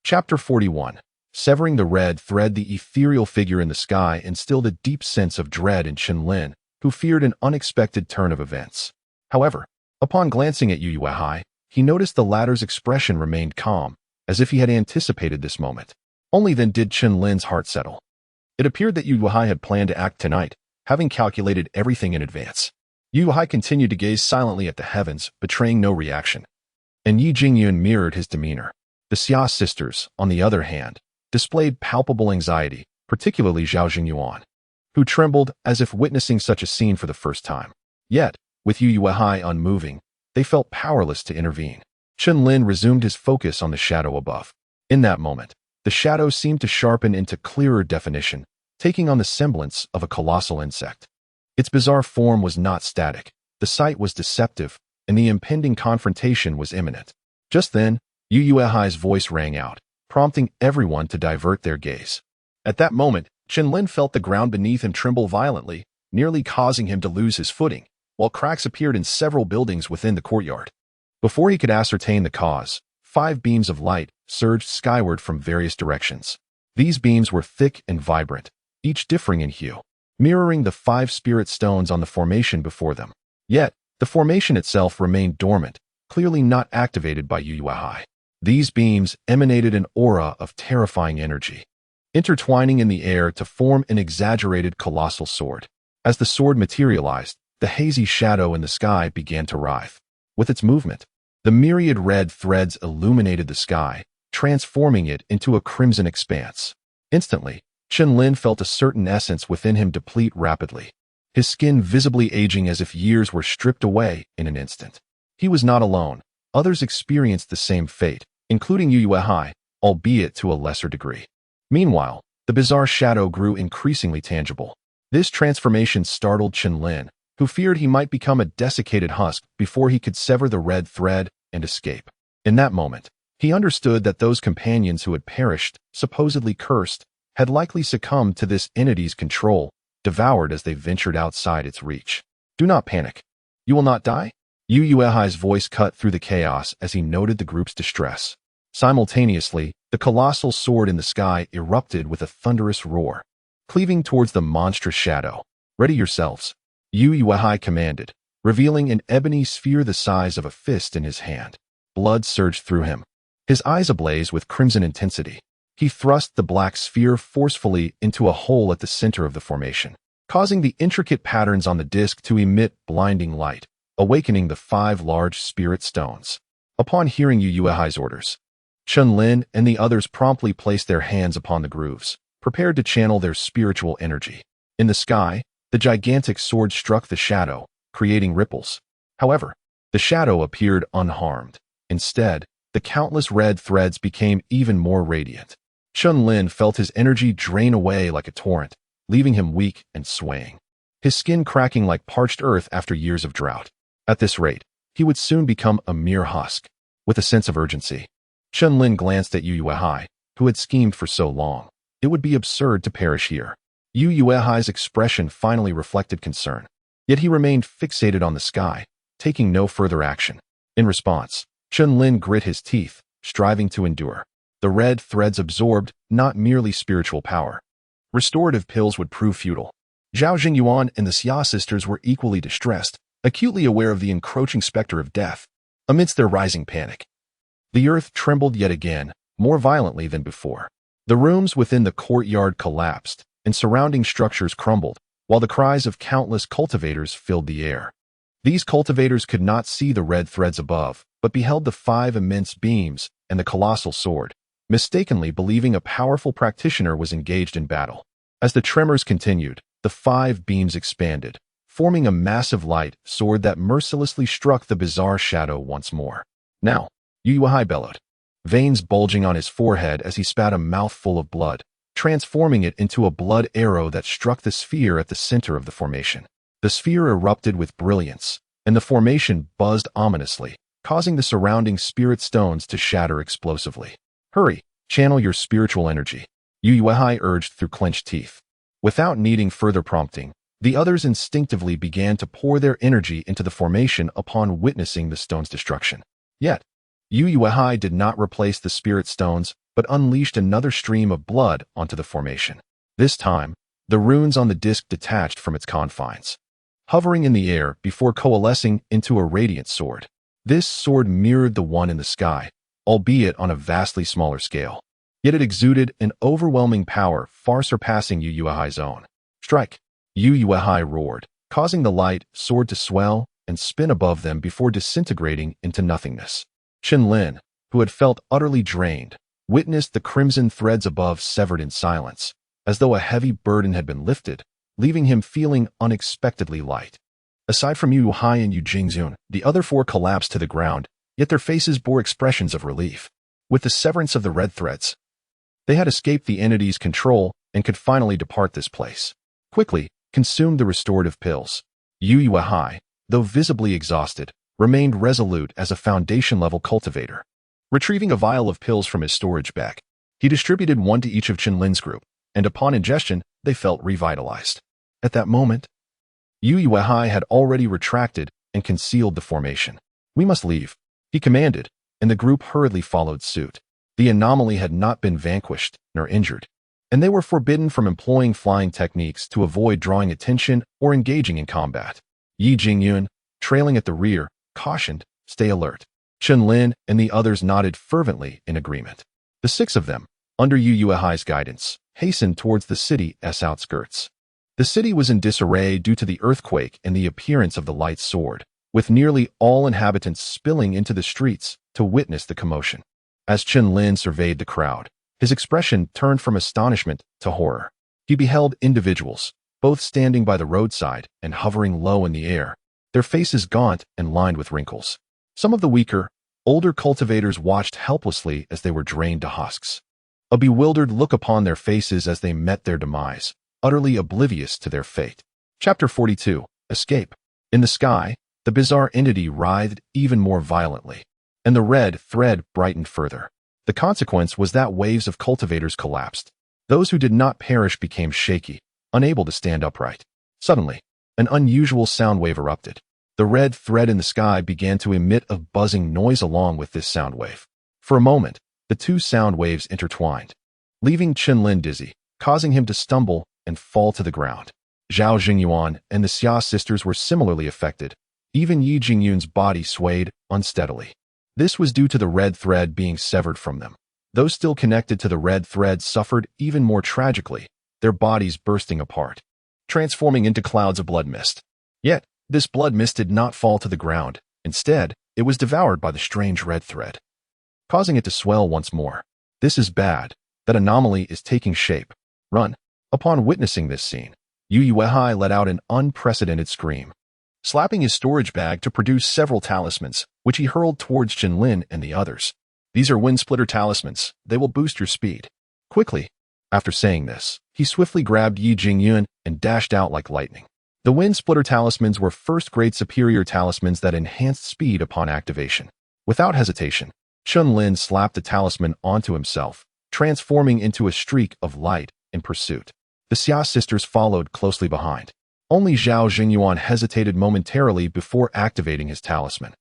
Chapter 41. Severing the red thread. The ethereal figure in the sky instilled a deep sense of dread in Chen Lin, who feared an unexpected turn of events. However, upon glancing at Yu Yuehai, he noticed the latter's expression remained calm, as if he had anticipated this moment. Only then did Chen Lin's heart settle. It appeared that Yu Yuehai had planned to act tonight, having calculated everything in advance. Yu Yuehai continued to gaze silently at the heavens, betraying no reaction. And Yi Jingyun mirrored his demeanor. The Xia sisters, on the other hand, displayed palpable anxiety, particularly Zhao Jingyuan, who trembled as if witnessing such a scene for the first time. Yet, with Yu Yuehai unmoving, they felt powerless to intervene. Chen Lin resumed his focus on the shadow above. In that moment, the shadow seemed to sharpen into clearer definition, taking on the semblance of a colossal insect. Its bizarre form was not static, the sight was deceptive, and the impending confrontation was imminent. Just then, Yu Yuehai's voice rang out, prompting everyone to divert their gaze. At that moment, Chen Lin felt the ground beneath him tremble violently, nearly causing him to lose his footing, while cracks appeared in several buildings within the courtyard. Before he could ascertain the cause, 5 beams of light surged skyward from various directions. These beams were thick and vibrant, each differing in hue, mirroring the 5 spirit stones on the formation before them. Yet, the formation itself remained dormant, clearly not activated by Yu Yuehai. These beams emanated an aura of terrifying energy, intertwining in the air to form an exaggerated colossal sword. As the sword materialized, the hazy shadow in the sky began to writhe. With its movement, the myriad red threads illuminated the sky, transforming it into a crimson expanse. Instantly, Chen Lin felt a certain essence within him deplete rapidly, his skin visibly aging as if years were stripped away in an instant. He was not alone. Others experienced the same fate, including Yu Yuehai, albeit to a lesser degree. Meanwhile, the bizarre shadow grew increasingly tangible. This transformation startled Chen Lin, who feared he might become a desiccated husk before he could sever the red thread and escape. In that moment, he understood that those companions who had perished, supposedly cursed, had likely succumbed to this entity's control, devoured as they ventured outside its reach. Do not panic. You will not die? Yu Yuehai's voice cut through the chaos as he noted the group's distress. Simultaneously, the colossal sword in the sky erupted with a thunderous roar, cleaving towards the monstrous shadow. "Ready yourselves," Yu Yuehai commanded, revealing an ebony sphere the size of a fist in his hand. Blood surged through him, his eyes ablaze with crimson intensity. He thrust the black sphere forcefully into a hole at the center of the formation, causing the intricate patterns on the disk to emit blinding light, awakening the 5 large spirit stones. Upon hearing Yu Yuehai's orders, Chen Lin and the others promptly placed their hands upon the grooves, prepared to channel their spiritual energy. In the sky, the gigantic sword struck the shadow, creating ripples. However, the shadow appeared unharmed. Instead, the countless red threads became even more radiant. Chen Lin felt his energy drain away like a torrent, leaving him weak and swaying, his skin cracking like parched earth after years of drought. At this rate, he would soon become a mere husk. With a sense of urgency, Chen Lin glanced at Yu Yuehai, who had schemed for so long. It would be absurd to perish here. Yu Yuehai's expression finally reflected concern, yet he remained fixated on the sky, taking no further action. In response, Chen Lin grit his teeth, striving to endure. The red threads absorbed not merely spiritual power. Restorative pills would prove futile. Zhao Jingyuan and the Xia sisters were equally distressed, acutely aware of the encroaching specter of death. Amidst their rising panic, the earth trembled yet again, more violently than before. The rooms within the courtyard collapsed, and surrounding structures crumbled, while the cries of countless cultivators filled the air. These cultivators could not see the red threads above, but beheld the 5 immense beams and the colossal sword, mistakenly believing a powerful practitioner was engaged in battle. As the tremors continued, the 5 beams expanded, forming a massive light sword that mercilessly struck the bizarre shadow once more. "Now," Yu Yuehai bellowed, veins bulging on his forehead as he spat a mouthful of blood, transforming it into a blood arrow that struck the sphere at the center of the formation. The sphere erupted with brilliance, and the formation buzzed ominously, causing the surrounding spirit stones to shatter explosively. "Hurry, channel your spiritual energy," Yu Yuehai urged through clenched teeth. Without needing further prompting, the others instinctively began to pour their energy into the formation upon witnessing the stone's destruction. Yet, Yu Yuehai did not replace the spirit stones, but unleashed another stream of blood onto the formation. This time, the runes on the disc detached from its confines, hovering in the air before coalescing into a radiant sword. This sword mirrored the one in the sky, albeit on a vastly smaller scale. Yet it exuded an overwhelming power far surpassing Yu Yuehai's own. "Strike!" Yu Yuehai roared, causing the light sword to swell and spin above them before disintegrating into nothingness. Chen Lin, who had felt utterly drained, witnessed the crimson threads above severed in silence, as though a heavy burden had been lifted, leaving him feeling unexpectedly light. Aside from Yu Yuehai and Yu Jingzun, the other 4 collapsed to the ground, yet their faces bore expressions of relief. With the severance of the red threads, they had escaped the entity's control and could finally depart this place. Quickly, consumed the restorative pills. Yu Yuehai, though visibly exhausted, remained resolute as a foundation-level cultivator. Retrieving a vial of pills from his storage bag, he distributed one to each of Chen Lin's group, and upon ingestion, they felt revitalized. At that moment, Yu Yuehai had already retracted and concealed the formation. "We must leave," he commanded, and the group hurriedly followed suit. The anomaly had not been vanquished nor injured, and they were forbidden from employing flying techniques to avoid drawing attention or engaging in combat. Yi Jingyun, trailing at the rear, cautioned, "Stay alert." Chen Lin and the others nodded fervently in agreement. The 6 of them, under Yu Yuehai's guidance, hastened towards the city's outskirts. The city was in disarray due to the earthquake and the appearance of the light sword, with nearly all inhabitants spilling into the streets to witness the commotion. As Chen Lin surveyed the crowd, his expression turned from astonishment to horror. He beheld individuals, both standing by the roadside and hovering low in the air, their faces gaunt and lined with wrinkles. Some of the weaker, older cultivators watched helplessly as they were drained to husks, a bewildered look upon their faces as they met their demise, utterly oblivious to their fate. Chapter 42. Escape. In the sky, the bizarre entity writhed even more violently, and the red thread brightened further. The consequence was that waves of cultivators collapsed. Those who did not perish became shaky, unable to stand upright. Suddenly, an unusual sound wave erupted. The red thread in the sky began to emit a buzzing noise along with this sound wave. For a moment, the two sound waves intertwined, leaving Chen Lin dizzy, causing him to stumble and fall to the ground. Zhao Jingyuan and the Xia sisters were similarly affected. Even Yi Jingyun's body swayed unsteadily. This was due to the red thread being severed from them. Those still connected to the red thread suffered even more tragically, their bodies bursting apart, transforming into clouds of blood mist. Yet, this blood mist did not fall to the ground. Instead, it was devoured by the strange red thread, causing it to swell once more. This is bad. That anomaly is taking shape. Run. Upon witnessing this scene, Yu Yuehai let out an unprecedented scream, slapping his storage bag to produce several talismans, which he hurled towards Chen Lin and the others. These are wind splitter talismans. They will boost your speed. Quickly. After saying this, he swiftly grabbed Yi Jingyun and dashed out like lightning. The wind splitter talismans were first-grade superior talismans that enhanced speed upon activation. Without hesitation, Chen Lin slapped the talisman onto himself, transforming into a streak of light in pursuit. The Xia sisters followed closely behind. Only Zhao Jingyuan hesitated momentarily before activating his talisman.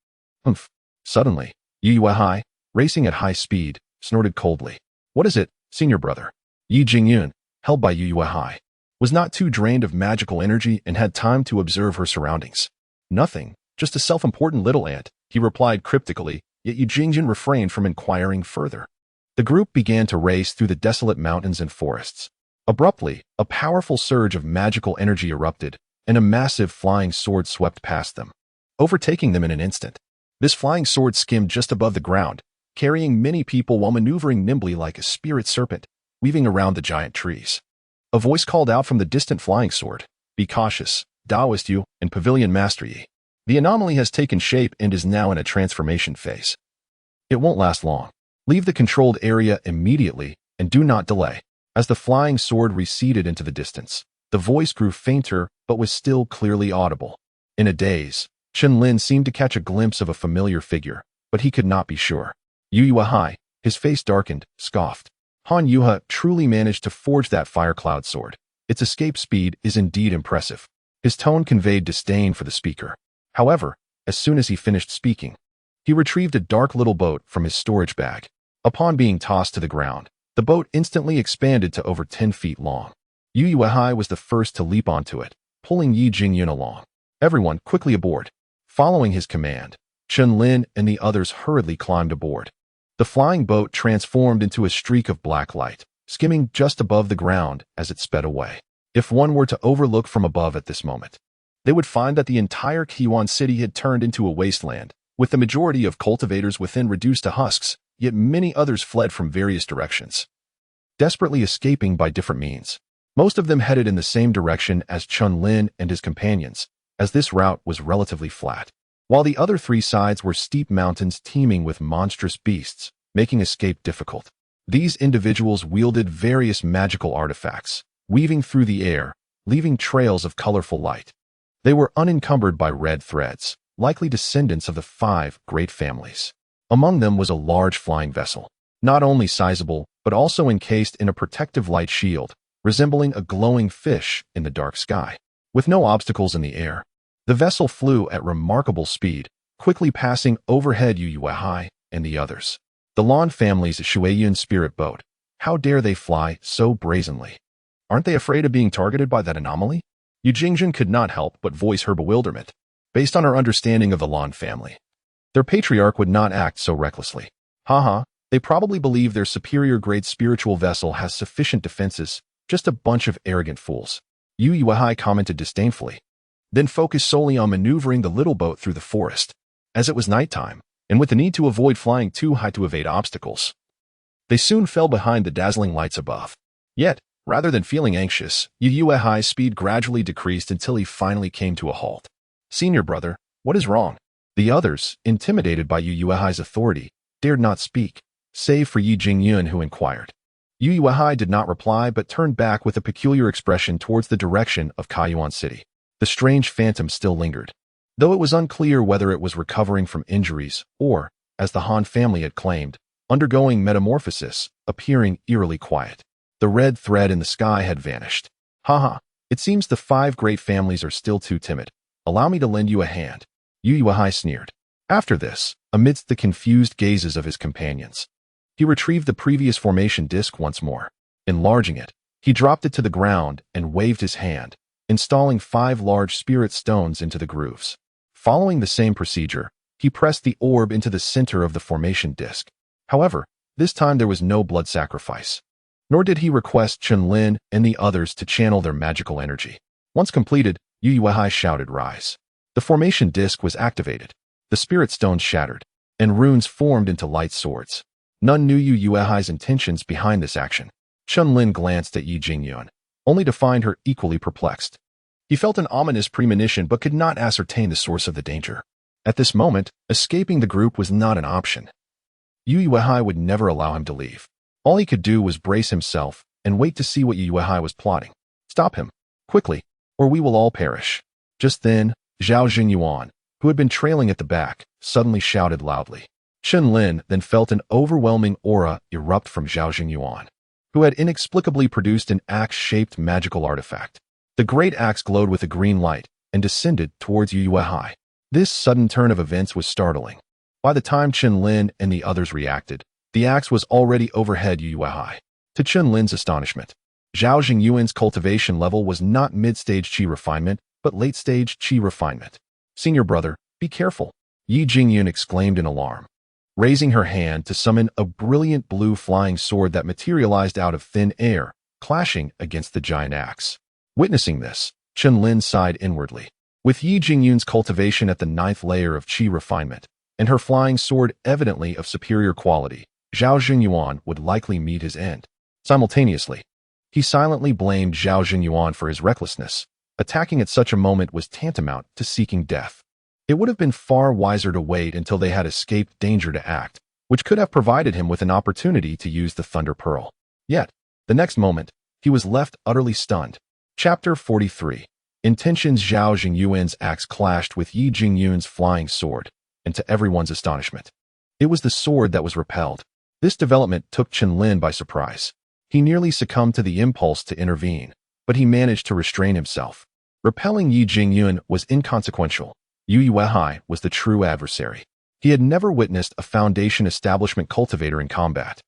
Humph. Suddenly, Yu Yuehai, racing at high speed, snorted coldly. What is it, senior brother? Yi Jingyun, held by Yu Yuehai, was not too drained of magical energy and had time to observe her surroundings. Nothing, just a self-important little ant, he replied cryptically, yet Yi Jingyun refrained from inquiring further. The group began to race through the desolate mountains and forests. Abruptly, a powerful surge of magical energy erupted, and a massive flying sword swept past them, overtaking them in an instant. This flying sword skimmed just above the ground, carrying many people while maneuvering nimbly like a spirit serpent, weaving around the giant trees. A voice called out from the distant flying sword, "Be cautious, Taoist Yu and Pavilion Master Yi. The anomaly has taken shape and is now in a transformation phase. It won't last long. Leave the controlled area immediately and do not delay." As the flying sword receded into the distance, the voice grew fainter but was still clearly audible. In a daze, Chen Lin seemed to catch a glimpse of a familiar figure, but he could not be sure. Yu Yuehai, his face darkened, scoffed. Han Yuha truly managed to forge that fire cloud sword. Its escape speed is indeed impressive. His tone conveyed disdain for the speaker. However, as soon as he finished speaking, he retrieved a dark little boat from his storage bag. Upon being tossed to the ground, the boat instantly expanded to over 10 feet long. Yu Yuehai was the first to leap onto it, pulling Yi Jingyun along. Everyone quickly aboard. Following his command, Chen Lin and the others hurriedly climbed aboard. The flying boat transformed into a streak of black light, skimming just above the ground as it sped away. If one were to overlook from above at this moment, they would find that the entire Qiwan city had turned into a wasteland, with the majority of cultivators within reduced to husks, yet many others fled from various directions, desperately escaping by different means. Most of them headed in the same direction as Chen Lin and his companions, as this route was relatively flat, while the other three sides were steep mountains teeming with monstrous beasts, making escape difficult. These individuals wielded various magical artifacts, weaving through the air, leaving trails of colorful light. They were unencumbered by red threads, likely descendants of the 5 great families. Among them was a large flying vessel, not only sizable, but also encased in a protective light shield, resembling a glowing fish in the dark sky. With no obstacles in the air, the vessel flew at remarkable speed, quickly passing overhead Yu Yuehai and the others. The Lan family's Shueyun spirit boat. How dare they fly so brazenly? Aren't they afraid of being targeted by that anomaly? Yu Jingjun could not help but voice her bewilderment. Based on her understanding of the Lan family, their patriarch would not act so recklessly. Haha, they probably believe their superior-grade spiritual vessel has sufficient defenses, just a bunch of arrogant fools. Yu Yuehai commented disdainfully, then focused solely on maneuvering the little boat through the forest. As it was nighttime, and with the need to avoid flying too high to evade obstacles, they soon fell behind the dazzling lights above. Yet, rather than feeling anxious, Yu Yuehai's speed gradually decreased until he finally came to a halt. "Senior brother, what is wrong?" The others, intimidated by Yu Yuehai's authority, dared not speak, save for Yi Jingyun, who inquired. Yu Yuehai did not reply but turned back with a peculiar expression towards the direction of Kaiyuan City. The strange phantom still lingered, though it was unclear whether it was recovering from injuries or, as the Han family had claimed, undergoing metamorphosis, appearing eerily quiet. The red thread in the sky had vanished. Haha, it seems the 5 great families are still too timid. Allow me to lend you a hand. Yu Yuehai sneered. After this, amidst the confused gazes of his companions, he retrieved the previous formation disc once more. Enlarging it, he dropped it to the ground and waved his hand, installing 5 large spirit stones into the grooves. Following the same procedure, he pressed the orb into the center of the formation disc. However, this time there was no blood sacrifice. Nor did he request Chen Lin and the others to channel their magical energy. Once completed, Yu Yuehai shouted, "Rise." The formation disc was activated. The spirit stones shattered, and runes formed into light swords. None knew Yu Yuehai's intentions behind this action. Chen Lin glanced at Yi Jingyun, only to find her equally perplexed. He felt an ominous premonition but could not ascertain the source of the danger. At this moment, escaping the group was not an option. Yu Yuehai would never allow him to leave. All he could do was brace himself and wait to see what Yu Yuehai was plotting. Stop him, quickly, or we will all perish. Just then, Zhao Jingyuan, who had been trailing at the back, suddenly shouted loudly. Chen Lin then felt an overwhelming aura erupt from Zhao Jingyuan, who had inexplicably produced an axe-shaped magical artifact. The great axe glowed with a green light and descended towards Yu Yuehai. This sudden turn of events was startling. By the time Chen Lin and the others reacted, the axe was already overhead Yu Yuehai. To Chen Lin's astonishment, Zhao Jingyuan's cultivation level was not mid-stage qi refinement, but late-stage qi refinement. "Senior brother, be careful," Yi Jingyun exclaimed in alarm, raising her hand to summon a brilliant blue flying sword that materialized out of thin air, clashing against the giant axe. Witnessing this, Chen Lin sighed inwardly. With Yi Jingyun's cultivation at the 9th layer of qi refinement, and her flying sword evidently of superior quality, Zhao Jingyuan would likely meet his end. Simultaneously, he silently blamed Zhao Jingyuan for his recklessness. Attacking at such a moment was tantamount to seeking death. It would have been far wiser to wait until they had escaped danger to act, which could have provided him with an opportunity to use the Thunder Pearl. Yet, the next moment, he was left utterly stunned. Chapter 43. Intentions. Zhao Jingyuan's axe clashed with Yi Jingyun's flying sword, and to everyone's astonishment, it was the sword that was repelled. This development took Chen Lin by surprise. He nearly succumbed to the impulse to intervene, but he managed to restrain himself. Repelling Yi Jingyun was inconsequential. Yu Yuehai was the true adversary. He had never witnessed a Foundation Establishment cultivator in combat,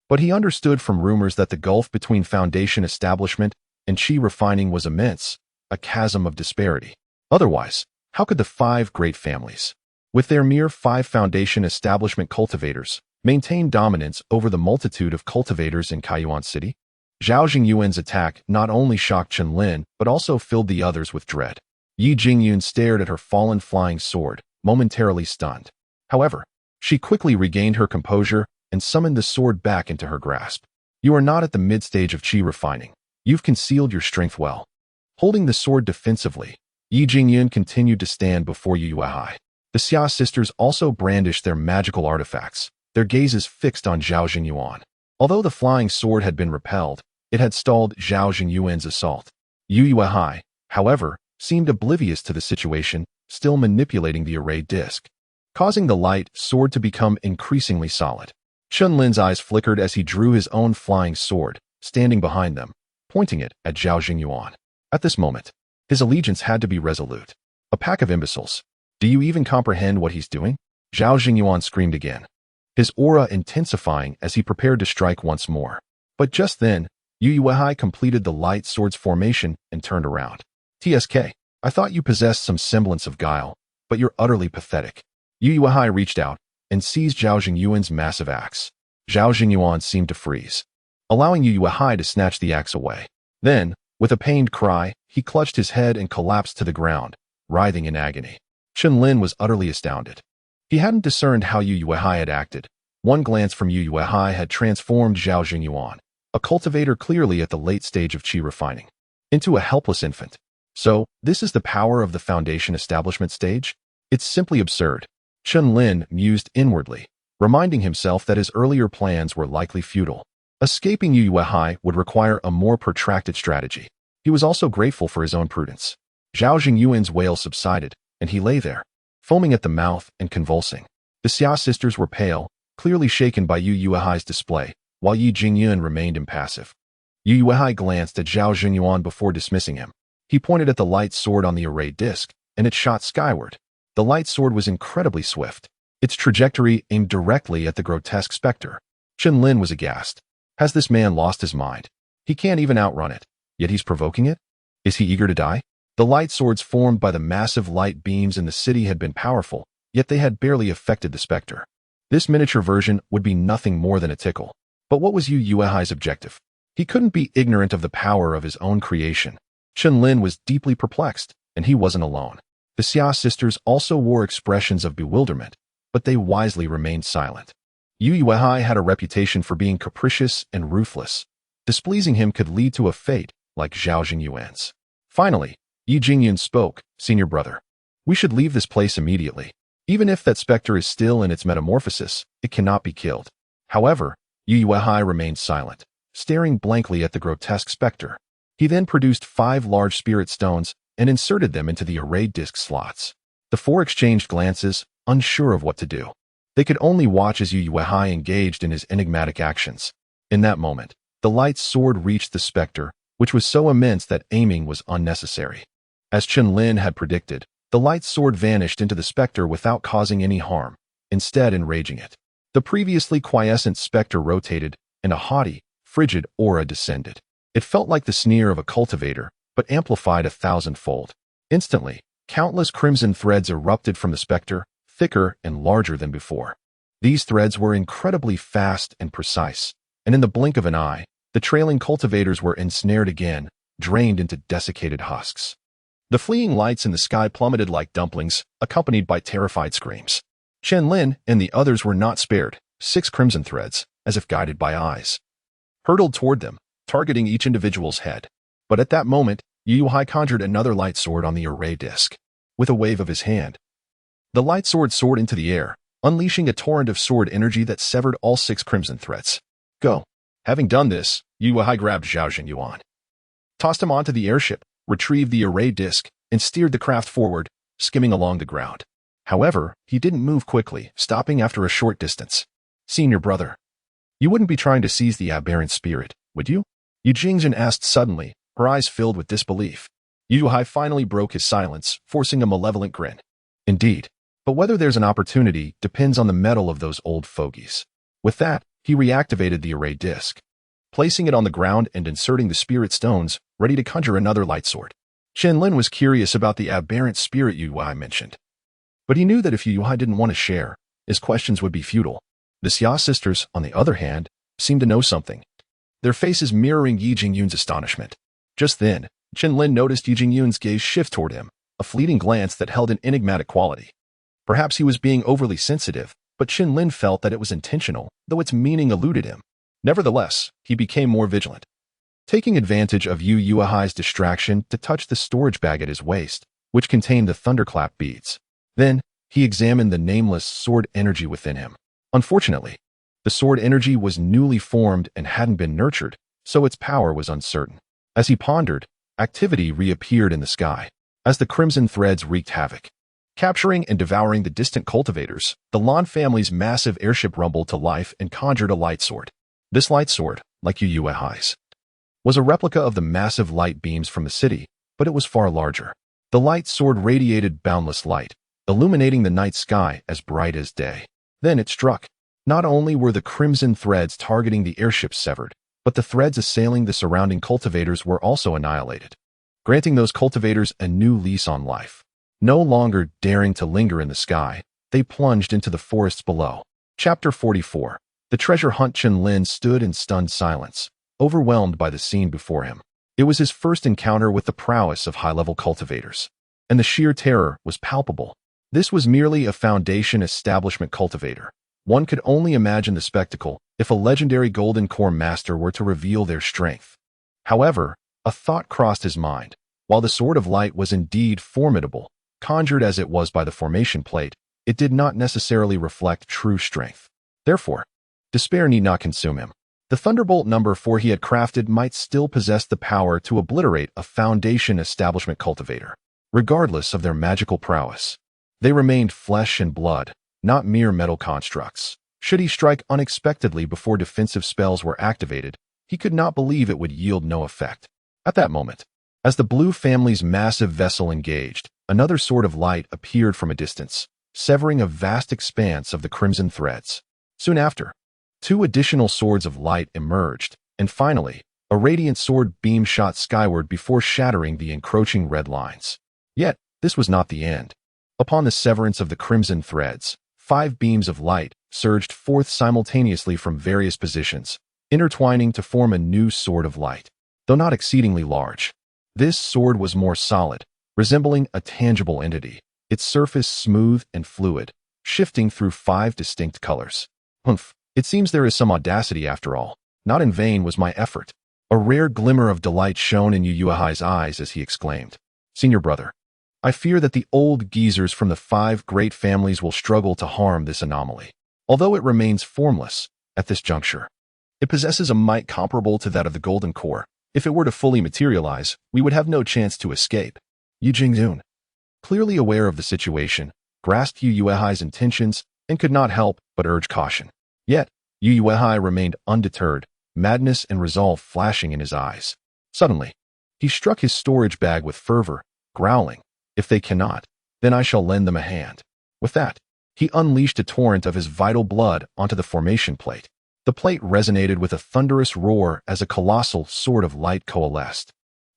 but he understood from rumors that the gulf between Foundation Establishment and qi refining was immense, a chasm of disparity. Otherwise, how could the 5 great families, with their mere 5 Foundation Establishment cultivators, maintain dominance over the multitude of cultivators in Kaiyuan City? Zhao Jingyuan's attack not only shocked Chen Lin, but also filled the others with dread. Yi Jingyun stared at her fallen flying sword, momentarily stunned. However, she quickly regained her composure and summoned the sword back into her grasp. "You are not at the mid-stage of qi refining. You've concealed your strength well." Holding the sword defensively, Yi Jingyun continued to stand before Yu Yuehai. The Xia sisters also brandished their magical artifacts, their gazes fixed on Zhao Jingyuan. Although the flying sword had been repelled, it had stalled Zhao Jingyuan's assault. Yu Yuehai, however, seemed oblivious to the situation, still manipulating the array disc, causing the light sword to become increasingly solid. Chen Lin's eyes flickered as he drew his own flying sword, standing behind them, pointing it at Zhao Jingyuan. At this moment, his allegiance had to be resolute. "A pack of imbeciles. Do you even comprehend what he's doing?" Zhao Jingyuan screamed again, his aura intensifying as he prepared to strike once more. But just then, Yu Yuehai completed the light sword's formation and turned around. "TSK, I thought you possessed some semblance of guile, but you're utterly pathetic." Yu Yuehai reached out and seized Zhao Jingyuan's massive axe. Zhao Jingyuan seemed to freeze, allowing Yu Yuehai to snatch the axe away. Then, with a pained cry, he clutched his head and collapsed to the ground, writhing in agony. Chen Lin was utterly astounded. He hadn't discerned how Yu Yuehai had acted. One glance from Yu Yuehai had transformed Zhao Jingyuan, a cultivator clearly at the late stage of qi refining, into a helpless infant. So, this is the power of the Foundation Establishment stage? It's simply absurd. Chen Lin mused inwardly, reminding himself that his earlier plans were likely futile. Escaping Yu Yuehai would require a more protracted strategy. He was also grateful for his own prudence. Zhao Jingyuan's wail subsided, and he lay there, foaming at the mouth and convulsing. The Xia sisters were pale, clearly shaken by Yu Yuehai's display, while Yi Jingyun remained impassive. Yu Yuehai glanced at Zhao Jingyuan before dismissing him. He pointed at the light sword on the array disc, and it shot skyward. The light sword was incredibly swift. Its trajectory aimed directly at the grotesque specter. Chen Lin was aghast. Has this man lost his mind? He can't even outrun it, yet he's provoking it? Is he eager to die? The light swords formed by the massive light beams in the city had been powerful, yet they had barely affected the specter. This miniature version would be nothing more than a tickle. But what was Yu Yuehai's objective? He couldn't be ignorant of the power of his own creation. Chen Lin was deeply perplexed, and he wasn't alone. The Xia sisters also wore expressions of bewilderment, but they wisely remained silent. Yu Yuehai had a reputation for being capricious and ruthless. Displeasing him could lead to a fate like Zhao Jingyuan's. Finally, Yi Jingyun spoke, "Senior brother, we should leave this place immediately. Even if that specter is still in its metamorphosis, it cannot be killed." However, Yu Yuehai remained silent, staring blankly at the grotesque specter. He then produced 5 large spirit stones and inserted them into the arrayed disc slots. The 4 exchanged glances, unsure of what to do. They could only watch as Yu Yuehai engaged in his enigmatic actions. In that moment, the light sword reached the specter, which was so immense that aiming was unnecessary. As Chen Lin had predicted, the light sword vanished into the specter without causing any harm, instead enraging it. The previously quiescent specter rotated, and a haughty, frigid aura descended. It felt like the sneer of a cultivator, but amplified 1,000-fold. Instantly, countless crimson threads erupted from the specter, thicker and larger than before. These threads were incredibly fast and precise, and in the blink of an eye, the trailing cultivators were ensnared again, drained into desiccated husks. The fleeing lights in the sky plummeted like dumplings, accompanied by terrified screams. Chen Lin and the others were not spared. 6 crimson threads, as if guided by eyes, hurtled toward them, targeting each individual's head. But at that moment, Yu Yuehai conjured another light sword on the array disc. With a wave of his hand, the light sword soared into the air, unleashing a torrent of sword energy that severed all 6 crimson threads. Go. Having done this, Yu Yuehai grabbed Zhao Jingyuan, tossed him onto the airship, retrieved the array disc, and steered the craft forward, skimming along the ground. However, he didn't move quickly, stopping after a short distance. "Senior brother, you wouldn't be trying to seize the aberrant spirit, would you?" Yu Jingjin asked suddenly, her eyes filled with disbelief. Yu Yuehai finally broke his silence, forcing a malevolent grin. "Indeed, but whether there's an opportunity depends on the mettle of those old fogies." With that, he reactivated the array disc, placing it on the ground and inserting the spirit stones, ready to conjure another light sword. Chen Lin was curious about the aberrant spirit Yu Yuehai mentioned, but he knew that if Yu Yuehai didn't want to share, his questions would be futile. The Xia sisters, on the other hand, seemed to know something, their faces mirroring Yi Jingyun's astonishment. Just then, Chen Lin noticed Yi Jingyun's gaze shift toward him, a fleeting glance that held an enigmatic quality. Perhaps he was being overly sensitive, but Chen Lin felt that it was intentional, though its meaning eluded him. Nevertheless, he became more vigilant, taking advantage of Yu Yuehai's distraction to touch the storage bag at his waist, which contained the thunderclap beads. Then, he examined the nameless sword energy within him. Unfortunately, the sword energy was newly formed and hadn't been nurtured, so its power was uncertain. As he pondered, activity reappeared in the sky, as the crimson threads wreaked havoc. Capturing and devouring the distant cultivators, the Lan family's massive airship rumbled to life and conjured a light sword. This light sword, like Yu Yuehai's, was a replica of the massive light beams from the city, but it was far larger. The light sword radiated boundless light, illuminating the night sky as bright as day. Then it struck. Not only were the crimson threads targeting the airship severed, but the threads assailing the surrounding cultivators were also annihilated, granting those cultivators a new lease on life. No longer daring to linger in the sky, they plunged into the forests below. Chapter 44. The treasure hunt. Chen Lin stood in stunned silence, overwhelmed by the scene before him. It was his first encounter with the prowess of high-level cultivators, and the sheer terror was palpable. This was merely a Foundation establishment cultivator. One could only imagine the spectacle if a legendary Golden Core master were to reveal their strength. However, a thought crossed his mind. While the Sword of Light was indeed formidable, conjured as it was by the formation plate, it did not necessarily reflect true strength. Therefore, despair need not consume him. The Thunderbolt number 4 he had crafted might still possess the power to obliterate a Foundation establishment cultivator, regardless of their magical prowess. They remained flesh and blood, not mere metal constructs. Should he strike unexpectedly before defensive spells were activated, he could not believe it would yield no effect. At that moment, as the Blue family's massive vessel engaged, Another sword of light appeared from a distance, severing a vast expanse of the crimson threads. Soon after, two additional swords of light emerged, and finally, a radiant sword beam shot skyward before shattering the encroaching red lines. Yet, this was not the end. Upon the severance of the crimson threads, 5 beams of light surged forth simultaneously from various positions, intertwining to form a new sword of light. Though not exceedingly large, this sword was more solid, resembling a tangible entity, its surface smooth and fluid, shifting through 5 distinct colors. Humph, it seems there is some audacity after all. Not in vain was my effort. A rare glimmer of delight shone in Yu Yuehai's eyes as he exclaimed, "Senior brother, I fear that the old geezers from the 5 great families will struggle to harm this anomaly. Although it remains formless at this juncture, it possesses a might comparable to that of the golden core. If it were to fully materialize, we would have no chance to escape." Yu Jingyun, clearly aware of the situation, grasped Yu Yuehai's intentions and could not help but urge caution. Yet, Yu Yuehai remained undeterred, madness and resolve flashing in his eyes. Suddenly, he struck his storage bag with fervor, growling, "If they cannot, then I shall lend them a hand." With that, he unleashed a torrent of his vital blood onto the formation plate. The plate resonated with a thunderous roar as a colossal sword of light coalesced.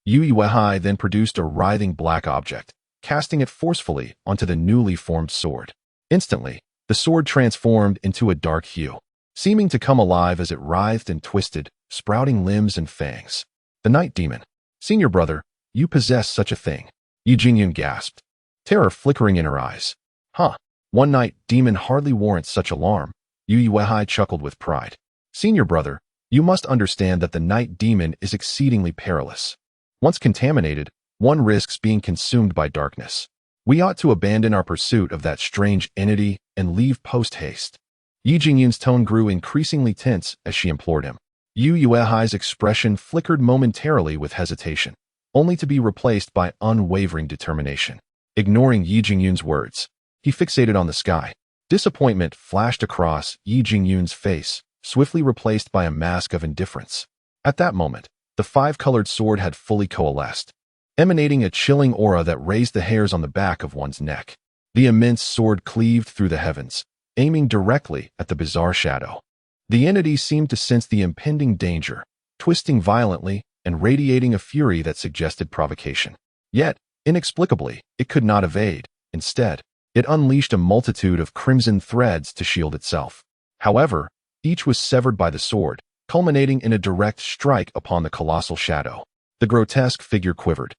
Yu Yuehai then produced a writhing black object, casting it forcefully onto the newly formed sword. Instantly, the sword transformed into a dark hue, seeming to come alive as it writhed and twisted, sprouting limbs and fangs. "The night demon. Senior brother, you possess such a thing." Yu Jingyun gasped, terror flickering in her eyes. "Huh, one night demon hardly warrants such alarm." Yu Yuehai chuckled with pride. "Senior brother, you must understand that the night demon is exceedingly perilous. Once contaminated, one risks being consumed by darkness. We ought to abandon our pursuit of that strange entity and leave post-haste." Yu Jingyun's tone grew increasingly tense as she implored him. Yu Yuehai's expression flickered momentarily with hesitation, only to be replaced by unwavering determination. Ignoring Yu Jingyun's words, he fixated on the sky. Disappointment flashed across Yu Jingyun's face, swiftly replaced by a mask of indifference. At that moment, the 5-colored sword had fully coalesced, emanating a chilling aura that raised the hairs on the back of one's neck. The immense sword cleaved through the heavens, aiming directly at the bizarre shadow. The entity seemed to sense the impending danger, twisting violently and radiating a fury that suggested provocation. Yet, inexplicably, it could not evade. Instead, it unleashed a multitude of crimson threads to shield itself. However, each was severed by the sword, culminating in a direct strike upon the colossal shadow. The grotesque figure quivered,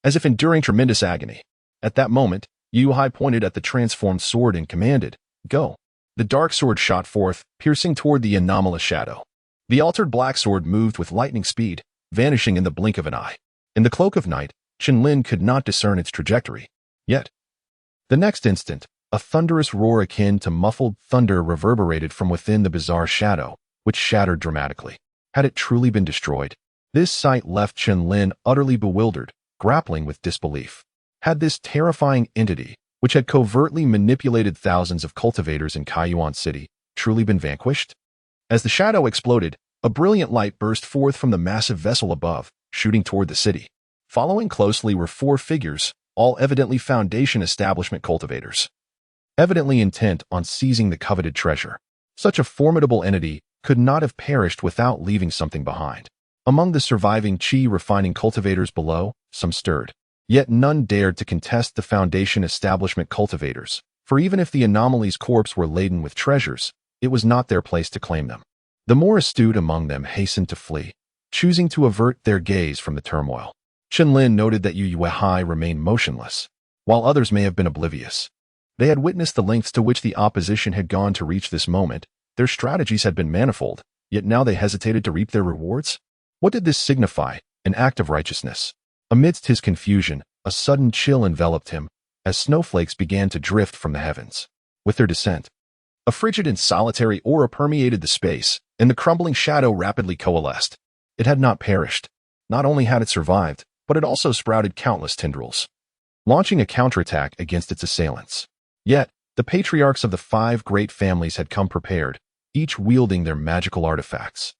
as if enduring tremendous agony. At that moment, Yu Yuehai pointed at the transformed sword and commanded, "Go." The dark sword shot forth, piercing toward the anomalous shadow. The altered black sword moved with lightning speed, vanishing in the blink of an eye. In the cloak of night, Chen Lin could not discern its trajectory. Yet, the next instant, a thunderous roar akin to muffled thunder reverberated from within the bizarre shadow, which shattered dramatically. Had it truly been destroyed? This sight left Chen Lin utterly bewildered, grappling with disbelief. Had this terrifying entity, which had covertly manipulated thousands of cultivators in Kaiyuan City, truly been vanquished? As the shadow exploded, a brilliant light burst forth from the massive vessel above, shooting toward the city. Following closely were 4 figures, all evidently Foundation establishment cultivators, evidently intent on seizing the coveted treasure. Such a formidable entity could not have perished without leaving something behind. Among the surviving Qi refining cultivators below, some stirred. Yet none dared to contest the Foundation establishment cultivators, for even if the anomaly's corpse were laden with treasures, it was not their place to claim them. The more astute among them hastened to flee, choosing to avert their gaze from the turmoil. Chen Lin noted that Yu Yuehai remained motionless, while others may have been oblivious. They had witnessed the lengths to which the opposition had gone to reach this moment. Their strategies had been manifold, yet now they hesitated to reap their rewards? What did this signify? An act of righteousness. Amidst his confusion, a sudden chill enveloped him, as snowflakes began to drift from the heavens. With their descent, a frigid and solitary aura permeated the space, and the crumbling shadow rapidly coalesced. It had not perished. Not only had it survived, but it also sprouted countless tendrils, launching a counterattack against its assailants. Yet, the patriarchs of the 5 great families had come prepared, each wielding their magical artifacts,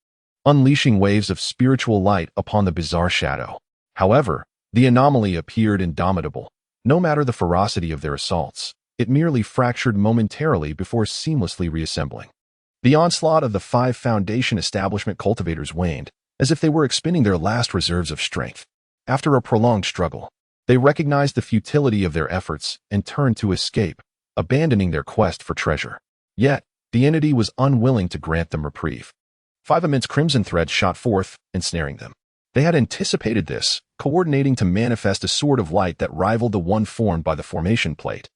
unleashing waves of spiritual light upon the bizarre shadow. However, the anomaly appeared indomitable, No matter the ferocity of their assaults, it merely fractured momentarily before seamlessly reassembling. The onslaught of the 5 Foundation establishment cultivators waned, as if they were expending their last reserves of strength. After a prolonged struggle, they recognized the futility of their efforts and turned to escape, abandoning their quest for treasure. Yet, the entity was unwilling to grant them reprieve. 5 immense crimson threads shot forth, ensnaring them. They had anticipated this, coordinating to manifest a sword of light that rivaled the one formed by the formation plate,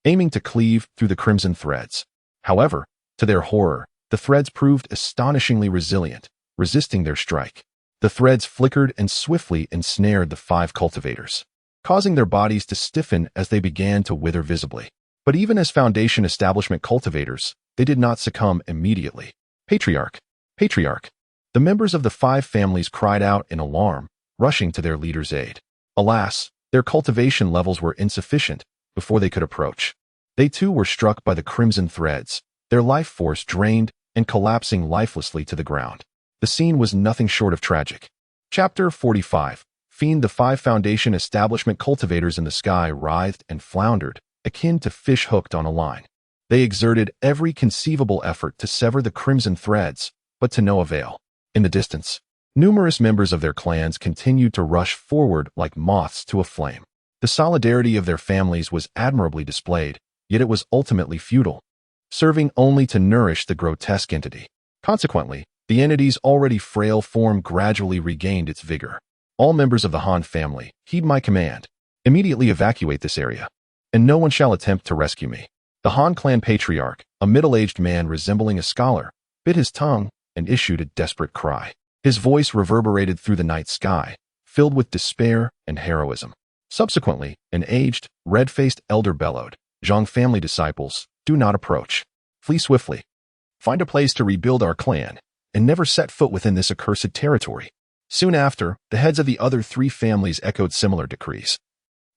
aiming to cleave through the crimson threads. However, to their horror, the threads proved astonishingly resilient, resisting their strike. The threads flickered and swiftly ensnared the 5 cultivators, causing their bodies to stiffen as they began to wither visibly. But even as Foundation establishment cultivators, they did not succumb immediately. Patriarch! Patriarch! The members of the 5 families cried out in alarm, rushing to their leader's aid. Alas, their cultivation levels were insufficient before they could approach. They too were struck by the crimson threads, their life force drained and collapsing lifelessly to the ground. The scene was nothing short of tragic. Chapter 45. Fiend. The 5 Foundation establishment cultivators in the sky writhed and floundered, akin to fish hooked on a line. They exerted every conceivable effort to sever the crimson threads, but to no avail. In the distance, numerous members of their clans continued to rush forward like moths to a flame. The solidarity of their families was admirably displayed, yet it was ultimately futile, serving only to nourish the grotesque entity. Consequently, the entity's already frail form gradually regained its vigor. All members of the Han family, heed my command. Immediately evacuate this area, and no one shall attempt to rescue me. The Han clan patriarch, a middle-aged man resembling a scholar, bit his tongue and issued a desperate cry. His voice reverberated through the night sky, filled with despair and heroism. Subsequently, an aged, red-faced elder bellowed, "Zhang family disciples, do not approach. Flee swiftly. Find a place to rebuild our clan, and never set foot within this accursed territory." Soon after, the heads of the other 3 families echoed similar decrees,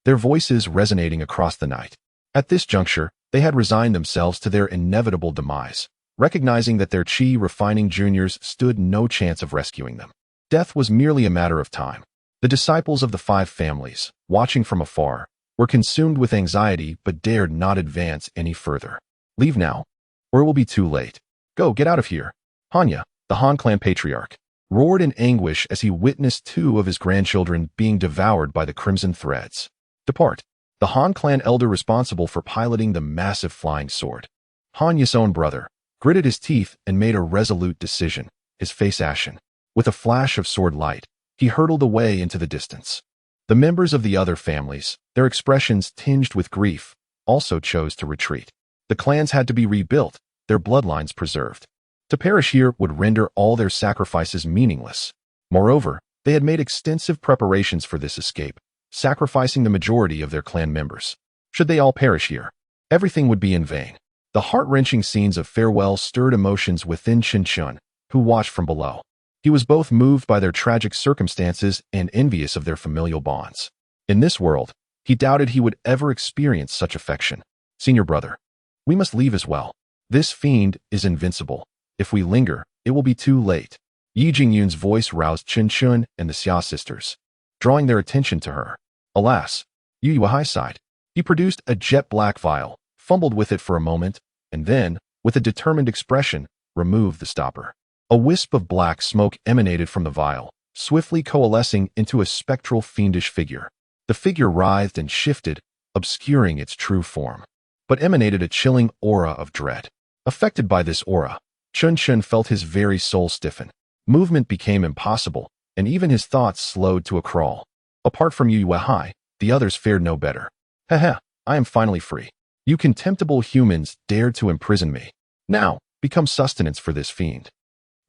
their voices resonating across the night. At this juncture, they had resigned themselves to their inevitable demise, recognizing that their chi-refining juniors stood no chance of rescuing them. Death was merely a matter of time. The disciples of the 5 families, watching from afar, were consumed with anxiety but dared not advance any further. Leave now, or it will be too late. Go, get out of here. Hanya, the Han clan patriarch, roared in anguish as he witnessed 2 of his grandchildren being devoured by the crimson threads. Depart. The Han clan elder responsible for piloting the massive flying sword, Hanya's own brother, gritted his teeth and made a resolute decision, his face ashen. With a flash of sword light, he hurtled away into the distance. The members of the other families, their expressions tinged with grief, also chose to retreat. The clans had to be rebuilt, their bloodlines preserved. To perish here would render all their sacrifices meaningless. Moreover, they had made extensive preparations for this escape, sacrificing the majority of their clan members. Should they all perish here, everything would be in vain. The heart-wrenching scenes of farewell stirred emotions within Chen Lin, who watched from below. He was both moved by their tragic circumstances and envious of their familial bonds. In this world, he doubted he would ever experience such affection. Senior brother, we must leave as well. This fiend is invincible. If we linger, it will be too late. Yi Jingyun's voice roused Chen Lin and the Xia sisters, drawing their attention to her. Alas, Yu Yuehai sighed. He produced a jet-black vial, fumbled with it for a moment, and then, with a determined expression, removed the stopper. A wisp of black smoke emanated from the vial, swiftly coalescing into a spectral fiendish figure. The figure writhed and shifted, obscuring its true form, but emanated a chilling aura of dread. Affected by this aura, Chen Lin felt his very soul stiffen. Movement became impossible, and even his thoughts slowed to a crawl. Apart from Yu Yuehai, the others fared no better. Heh, I am finally free. You contemptible humans dared to imprison me. Now, become sustenance for this fiend.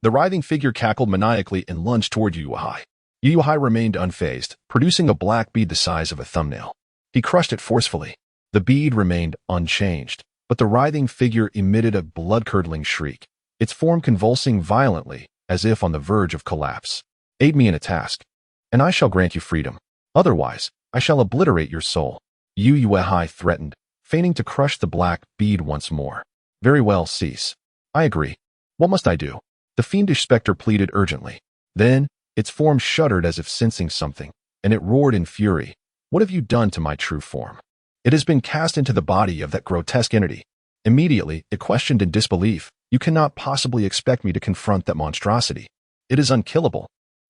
The writhing figure cackled maniacally and lunged toward Yu Yuehai. Yu Yuehai remained unfazed, producing a black bead the size of a thumbnail. He crushed it forcefully. The bead remained unchanged, but the writhing figure emitted a blood-curdling shriek, its form convulsing violently, as if on the verge of collapse. Aid me in a task, and I shall grant you freedom. Otherwise, I shall obliterate your soul. Yu Yuehai threatened, feigning to crush the black bead once more. Very well, cease. I agree. What must I do? The fiendish specter pleaded urgently. Then, its form shuddered as if sensing something, and it roared in fury, What have you done to my true form? It has been cast into the body of that grotesque entity. Immediately, it questioned in disbelief. You cannot possibly expect me to confront that monstrosity. It is unkillable.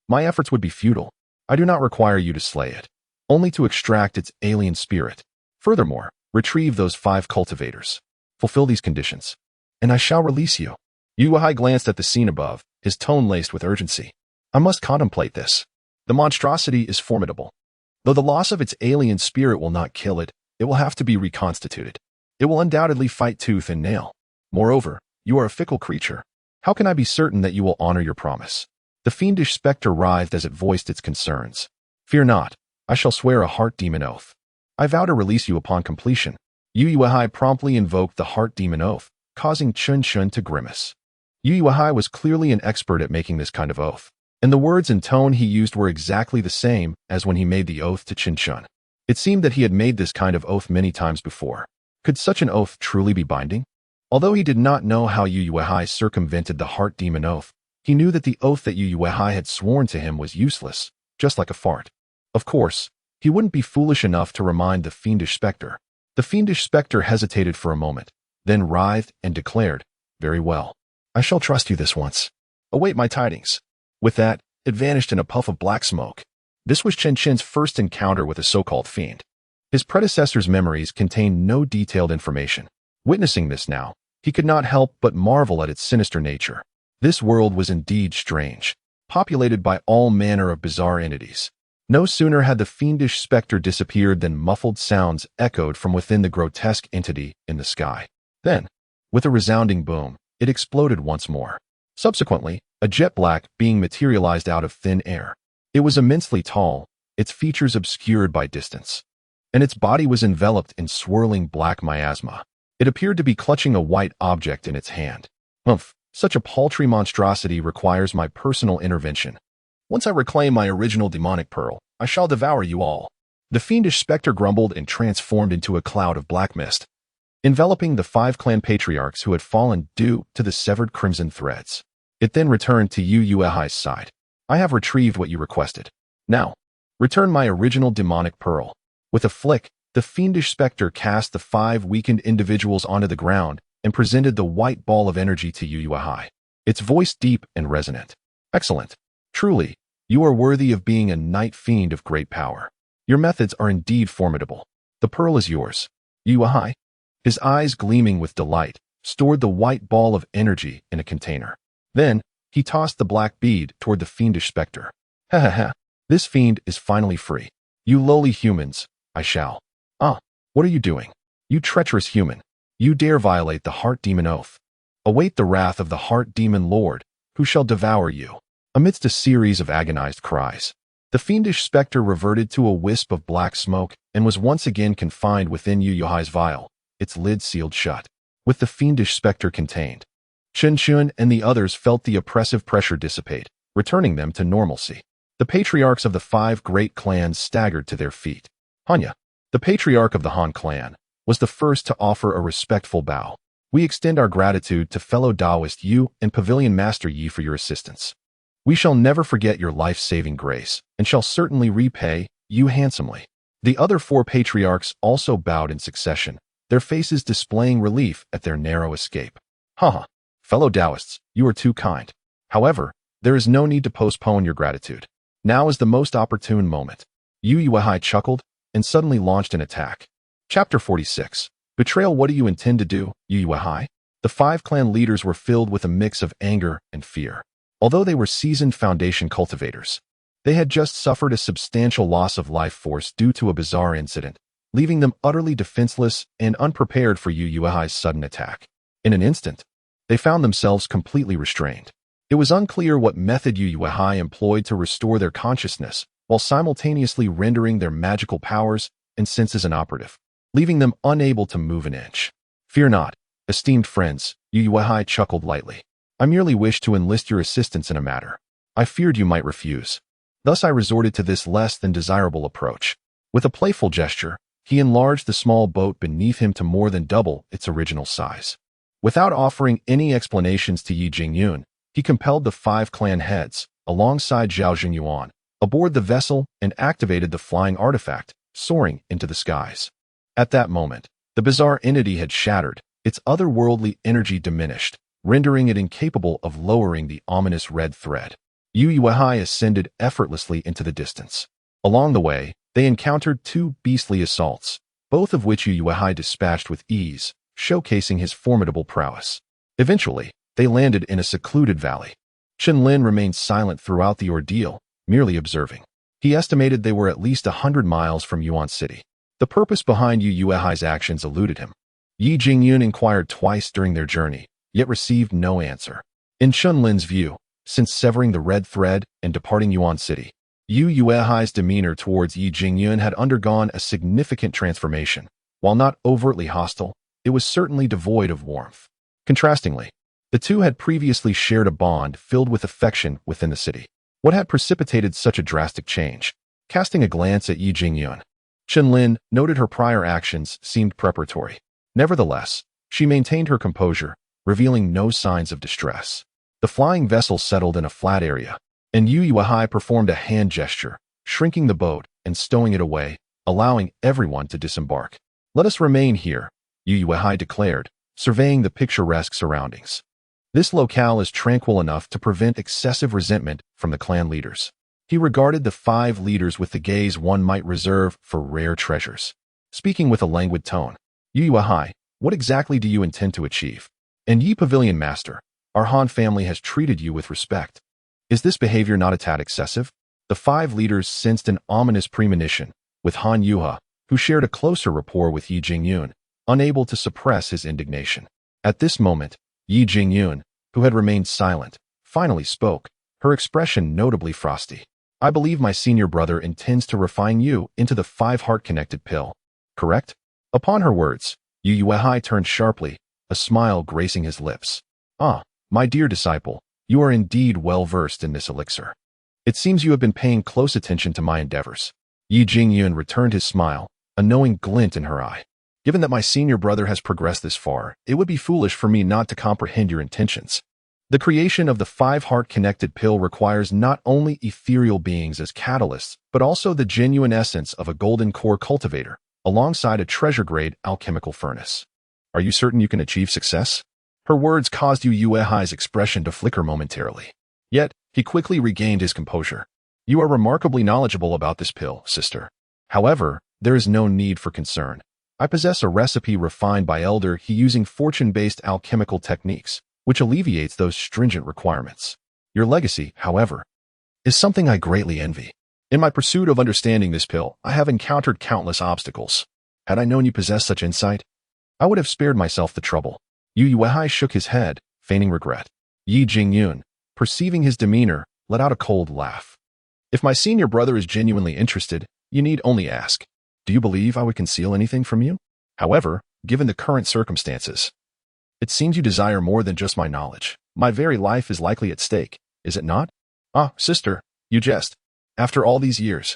My efforts would be futile. I do not require you to slay it, only to extract its alien spirit. Furthermore, retrieve those 5 cultivators. Fulfill these conditions, and I shall release you. Yu Yuhai glanced at the scene above, his tone laced with urgency. I must contemplate this. The monstrosity is formidable. Though the loss of its alien spirit will not kill it, it will have to be reconstituted. It will undoubtedly fight tooth and nail. Moreover, you are a fickle creature. How can I be certain that you will honor your promise? The fiendish specter writhed as it voiced its concerns. Fear not. I shall swear a heart demon oath. I vow to release you upon completion. Yu Yuhai promptly invoked the heart demon oath, causing Chen Lin to grimace. Yu Yuhai was clearly an expert at making this kind of oath, and the words and tone he used were exactly the same as when he made the oath to Chen Lin. It seemed that he had made this kind of oath many times before. Could such an oath truly be binding? Although he did not know how Yu Yuhai circumvented the heart demon oath, he knew that the oath that Yu Yuhai had sworn to him was useless, just like a fart. Of course, he wouldn't be foolish enough to remind the fiendish specter. The fiendish specter hesitated for a moment, then writhed and declared, Very well. I shall trust you this once. Await my tidings. With that, it vanished in a puff of black smoke. This was Chen Lin's first encounter with a so-called fiend. His predecessor's memories contained no detailed information. Witnessing this now, he could not help but marvel at its sinister nature. This world was indeed strange, populated by all manner of bizarre entities. No sooner had the fiendish specter disappeared than muffled sounds echoed from within the grotesque entity in the sky. Then, with a resounding boom, it exploded once more. Subsequently, a jet-black being materialized out of thin air. It was immensely tall, its features obscured by distance, and its body was enveloped in swirling black miasma. It appeared to be clutching a white object in its hand. Humph, such a paltry monstrosity requires my personal intervention. Once I reclaim my original demonic pearl, I shall devour you all. The fiendish specter grumbled and transformed into a cloud of black mist, enveloping the 5 clan patriarchs who had fallen due to the severed crimson threads. It then returned to Yu Yuhai's side. I have retrieved what you requested. Now, return my original demonic pearl. With a flick, the fiendish specter cast the 5 weakened individuals onto the ground and presented the white ball of energy to Yu Yuhai, its voice deep and resonant. Excellent. Truly, you are worthy of being a night fiend of great power. Your methods are indeed formidable. The pearl is yours. Yu Yuhai, his eyes gleaming with delight, stored the white ball of energy in a container. Then, he tossed the black bead toward the fiendish specter. Ha ha ha, this fiend is finally free. You lowly humans, I shall. Ah, what are you doing? You treacherous human. You dare violate the heart demon oath. Await the wrath of the heart demon lord, who shall devour you. Amidst a series of agonized cries, the fiendish specter reverted to a wisp of black smoke and was once again confined within Yu Yuhai's vial, its lid sealed shut. With the fiendish specter contained, Chen Lin and the others felt the oppressive pressure dissipate, returning them to normalcy. The patriarchs of the 5 great clans staggered to their feet. Hanya, the patriarch of the Han clan, was the first to offer a respectful bow. We extend our gratitude to fellow Taoist Yu and Pavilion Master Yi for your assistance. We shall never forget your life-saving grace, and shall certainly repay you handsomely. The other 4 patriarchs also bowed in succession, their faces displaying relief at their narrow escape. Haha, fellow Taoists, you are too kind. However, there is no need to postpone your gratitude. Now is the most opportune moment. Yu Yuhai chuckled and suddenly launched an attack. Chapter 46. Betrayal. What do you intend to do, Yu Yuhai? The 5 clan leaders were filled with a mix of anger and fear. Although they were seasoned foundation cultivators, they had just suffered a substantial loss of life force due to a bizarre incident, leaving them utterly defenseless and unprepared for Yu Yuhai's sudden attack. In an instant, they found themselves completely restrained. It was unclear what method Yu Yuhai employed to restore their consciousness, while simultaneously rendering their magical powers and senses inoperative, leaving them unable to move an inch. Fear not, esteemed friends, Yu Yuhai chuckled lightly. I merely wished to enlist your assistance in a matter. I feared you might refuse. Thus I resorted to this less than desirable approach. With a playful gesture, he enlarged the small boat beneath him to more than double its original size. Without offering any explanations to Yi Jingyun, he compelled the 5 clan heads, alongside Zhao Jinyuan, aboard the vessel and activated the flying artifact, soaring into the skies. At that moment, the bizarre entity had shattered, its otherworldly energy diminished, rendering it incapable of lowering the ominous red thread. Yu Yuehai ascended effortlessly into the distance. Along the way, they encountered two beastly assaults, both of which Yu Yuehai dispatched with ease, showcasing his formidable prowess. Eventually, they landed in a secluded valley. Chen Lin remained silent throughout the ordeal, merely observing. He estimated they were at least 100 miles from Yuan City. The purpose behind Yu Yuehai's actions eluded him. Yi Jingyun inquired twice during their journey, yet received no answer. In Chen Lin's view, since severing the red thread and departing Yuan City, Yu Yuehai's demeanor towards Yi Jingyun had undergone a significant transformation. While not overtly hostile, it was certainly devoid of warmth. Contrastingly, the two had previously shared a bond filled with affection within the city. What had precipitated such a drastic change? Casting a glance at Yi Jingyun, Chen Lin noted her prior actions seemed preparatory. Nevertheless, she maintained her composure, revealing no signs of distress. The flying vessel settled in a flat area, and Yu Yuehai performed a hand gesture, shrinking the boat and stowing it away, allowing everyone to disembark. "Let us remain here," Yu Yuehai declared, surveying the picturesque surroundings. This locale is tranquil enough to prevent excessive resentment from the clan leaders. He regarded the 5 leaders with the gaze one might reserve for rare treasures. Speaking with a languid tone, "Yu Yuehai, what exactly do you intend to achieve? And Yi Pavilion Master, our Han family has treated you with respect. Is this behavior not a tad excessive?" The 5 leaders sensed an ominous premonition, with Han Yuha, who shared a closer rapport with Yi Jingyun, unable to suppress his indignation. At this moment, Yi Jingyun, who had remained silent, finally spoke, her expression notably frosty. "I believe my senior brother intends to refine you into the 5-heart-connected pill, correct?" Upon her words, Yu Yuehai turned sharply, a smile gracing his lips. "Ah, my dear disciple, you are indeed well-versed in this elixir. It seems you have been paying close attention to my endeavors." Yi Jingyun returned his smile, a knowing glint in her eye. "Given that my senior brother has progressed this far, it would be foolish for me not to comprehend your intentions. The creation of the 5-heart-connected pill requires not only ethereal beings as catalysts, but also the genuine essence of a golden core cultivator, alongside a treasure-grade alchemical furnace. Are you certain you can achieve success?" Her words caused Yu Yuehai's expression to flicker momentarily. Yet, he quickly regained his composure. "You are remarkably knowledgeable about this pill, sister. However, there is no need for concern. I possess a recipe refined by Elder He using fortune-based alchemical techniques, which alleviates those stringent requirements. Your legacy, however, is something I greatly envy. In my pursuit of understanding this pill, I have encountered countless obstacles. Had I known you possessed such insight, I would have spared myself the trouble." Yu Yuehai shook his head, feigning regret. Yi Jingyun, perceiving his demeanor, let out a cold laugh. "If my senior brother is genuinely interested, you need only ask. Do you believe I would conceal anything from you? However, given the current circumstances, it seems you desire more than just my knowledge. My very life is likely at stake, is it not?" "Ah, sister, you jest. After all these years,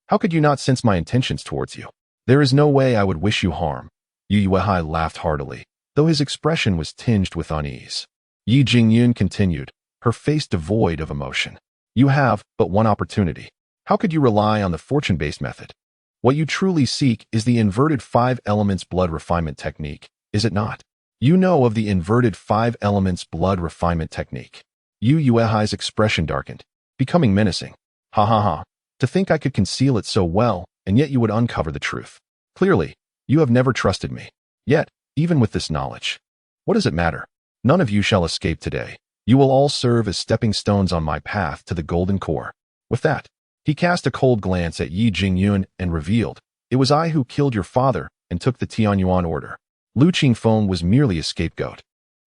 how could you not sense my intentions towards you? There is no way I would wish you harm." Yu Yuehai laughed heartily, though his expression was tinged with unease. Yi Jingyun continued, her face devoid of emotion. "You have but one opportunity. How could you rely on the fortune-based method? What you truly seek is the inverted 5 elements blood refinement technique, is it not? You know of the inverted 5 elements blood refinement technique." Yu Yuehai's expression darkened, becoming menacing. "Ha ha ha. To think I could conceal it so well, and yet you would uncover the truth. Clearly, you have never trusted me. Yet, even with this knowledge, what does it matter? None of you shall escape today. You will all serve as stepping stones on my path to the golden core." With that, he cast a cold glance at Yi Jingyun and revealed, "It was I who killed your father and took the Tianyuan order. Lu Qingfeng was merely a scapegoat.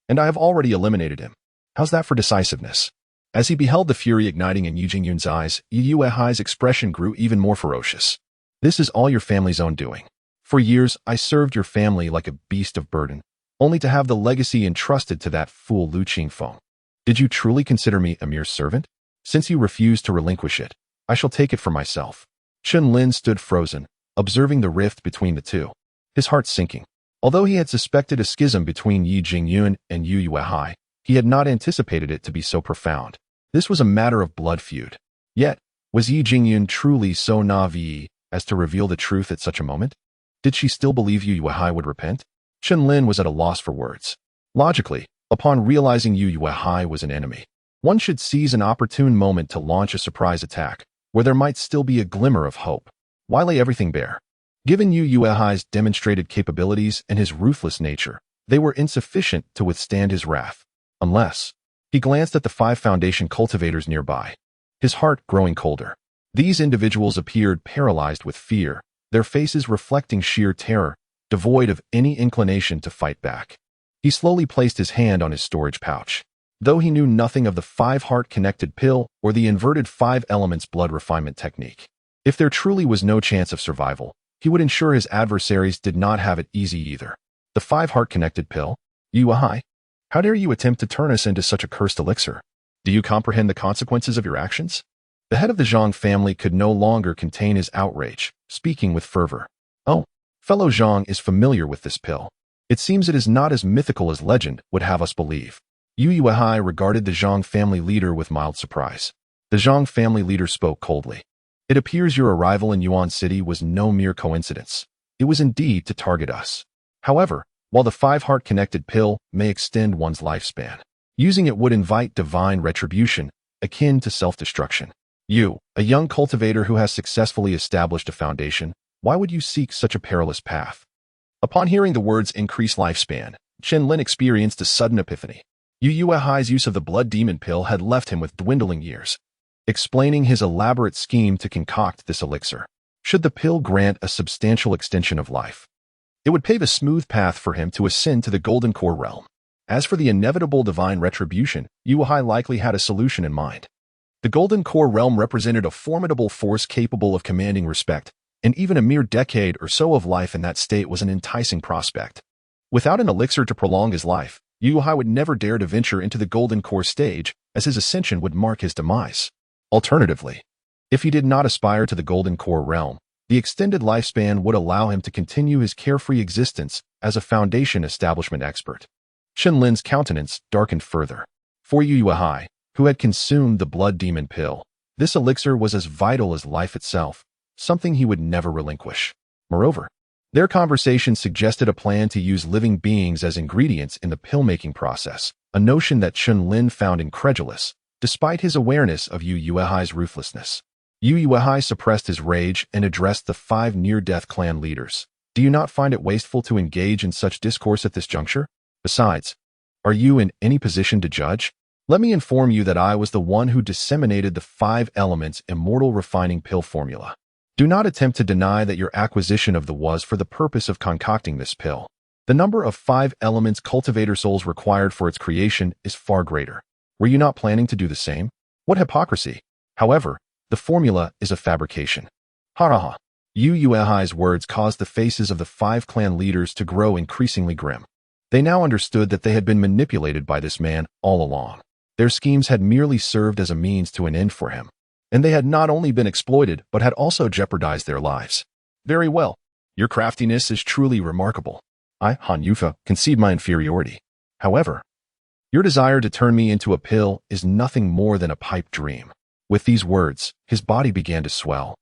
And I have already eliminated him. How's that for decisiveness?" As he beheld the fury igniting in Yi Jingyun's eyes, Yu Yuehai's expression grew even more ferocious. "This is all your family's own doing. For years, I served your family like a beast of burden, only to have the legacy entrusted to that fool Lu Qingfeng. Did you truly consider me a mere servant? Since you refuse to relinquish it, I shall take it for myself." Chen Lin stood frozen, observing the rift between the two, his heart sinking. Although he had suspected a schism between Yi Jingyun and Yu Yuehai, he had not anticipated it to be so profound. This was a matter of blood feud. Yet, was Yi Jingyun truly so naive as to reveal the truth at such a moment? Did she still believe Yu Yuehai would repent? Chen Lin was at a loss for words. Logically, upon realizing Yu Yuehai was an enemy, one should seize an opportune moment to launch a surprise attack, where there might still be a glimmer of hope. Why lay everything bare? Given Yu Yuehai's demonstrated capabilities and his ruthless nature, they were insufficient to withstand his wrath. Unless... He glanced at the 5 Foundation cultivators nearby, his heart growing colder. These individuals appeared paralyzed with fear, their faces reflecting sheer terror, devoid of any inclination to fight back. He slowly placed his hand on his storage pouch. Though he knew nothing of the 5-heart-connected pill or the inverted 5 elements blood refinement technique, if there truly was no chance of survival, he would ensure his adversaries did not have it easy either. The 5-heart-connected pill? Yuehai? How dare you attempt to turn us into such a cursed elixir? Do you comprehend the consequences of your actions? The head of the Zhang family could no longer contain his outrage, speaking with fervor. Oh, fellow Zhang is familiar with this pill. It seems it is not as mythical as legend would have us believe. Yu Yuehai regarded the Zhang family leader with mild surprise. The Zhang family leader spoke coldly. It appears your arrival in Yuan City was no mere coincidence. It was indeed to target us. However, while the 5-heart-connected pill may extend one's lifespan, using it would invite divine retribution, akin to self-destruction. You, a young cultivator who has successfully established a foundation, why would you seek such a perilous path? Upon hearing the words increase lifespan, Chen Lin experienced a sudden epiphany. Yu Yuehai's use of the blood demon pill had left him with dwindling years. Explaining his elaborate scheme to concoct this elixir, should the pill grant a substantial extension of life, it would pave a smooth path for him to ascend to the Golden Core realm. As for the inevitable divine retribution, Yuehai likely had a solution in mind. The Golden Core realm represented a formidable force capable of commanding respect, and even a mere decade or so of life in that state was an enticing prospect. Without an elixir to prolong his life, Yuehai would never dare to venture into the Golden Core stage, as his ascension would mark his demise. Alternatively, if he did not aspire to the Golden Core realm, the extended lifespan would allow him to continue his carefree existence as a foundation establishment expert. Chen Lin's countenance darkened further. For Yu Yuehai, who had consumed the blood demon pill, this elixir was as vital as life itself, something he would never relinquish. Moreover, their conversation suggested a plan to use living beings as ingredients in the pill-making process, a notion that Chen Lin found incredulous, despite his awareness of Yu Yuehai's ruthlessness. Yu Yuehai suppressed his rage and addressed the 5 near-death clan leaders. Do you not find it wasteful to engage in such discourse at this juncture? Besides, are you in any position to judge? Let me inform you that I was the one who disseminated the 5 elements immortal refining pill formula. Do not attempt to deny that your acquisition of the was for the purpose of concocting this pill. The number of 5 elements cultivator souls required for its creation is far greater. Were you not planning to do the same? What hypocrisy! However, the formula is a fabrication. Ha ha ha. Yu Yuehai's words caused the faces of the 5 clan leaders to grow increasingly grim. They now understood that they had been manipulated by this man all along. Their schemes had merely served as a means to an end for him, and they had not only been exploited but had also jeopardized their lives. Very well. Your craftiness is truly remarkable. I, Han Yufa, concede my inferiority. However, your desire to turn me into a pill is nothing more than a pipe dream. With these words, his body began to swell,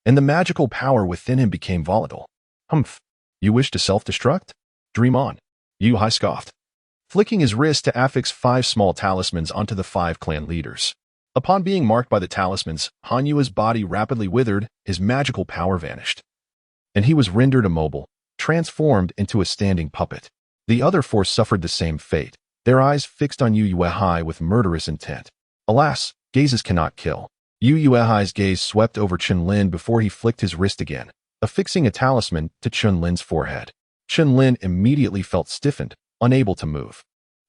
and the magical power within him became volatile. Humph. You wish to self-destruct? Dream on. Yuehai scoffed, flicking his wrist to affix 5 small talismans onto the 5 clan leaders. Upon being marked by the talismans, Han Yue's body rapidly withered, his magical power vanished, and he was rendered immobile, transformed into a standing puppet. The other 4 suffered the same fate, their eyes fixed on Yu Yuehai with murderous intent. Alas, gazes cannot kill. Yu Yuehai's gaze swept over Chen Lin before he flicked his wrist again, affixing a talisman to Chen Lin's forehead. Chen Lin immediately felt stiffened, unable to move.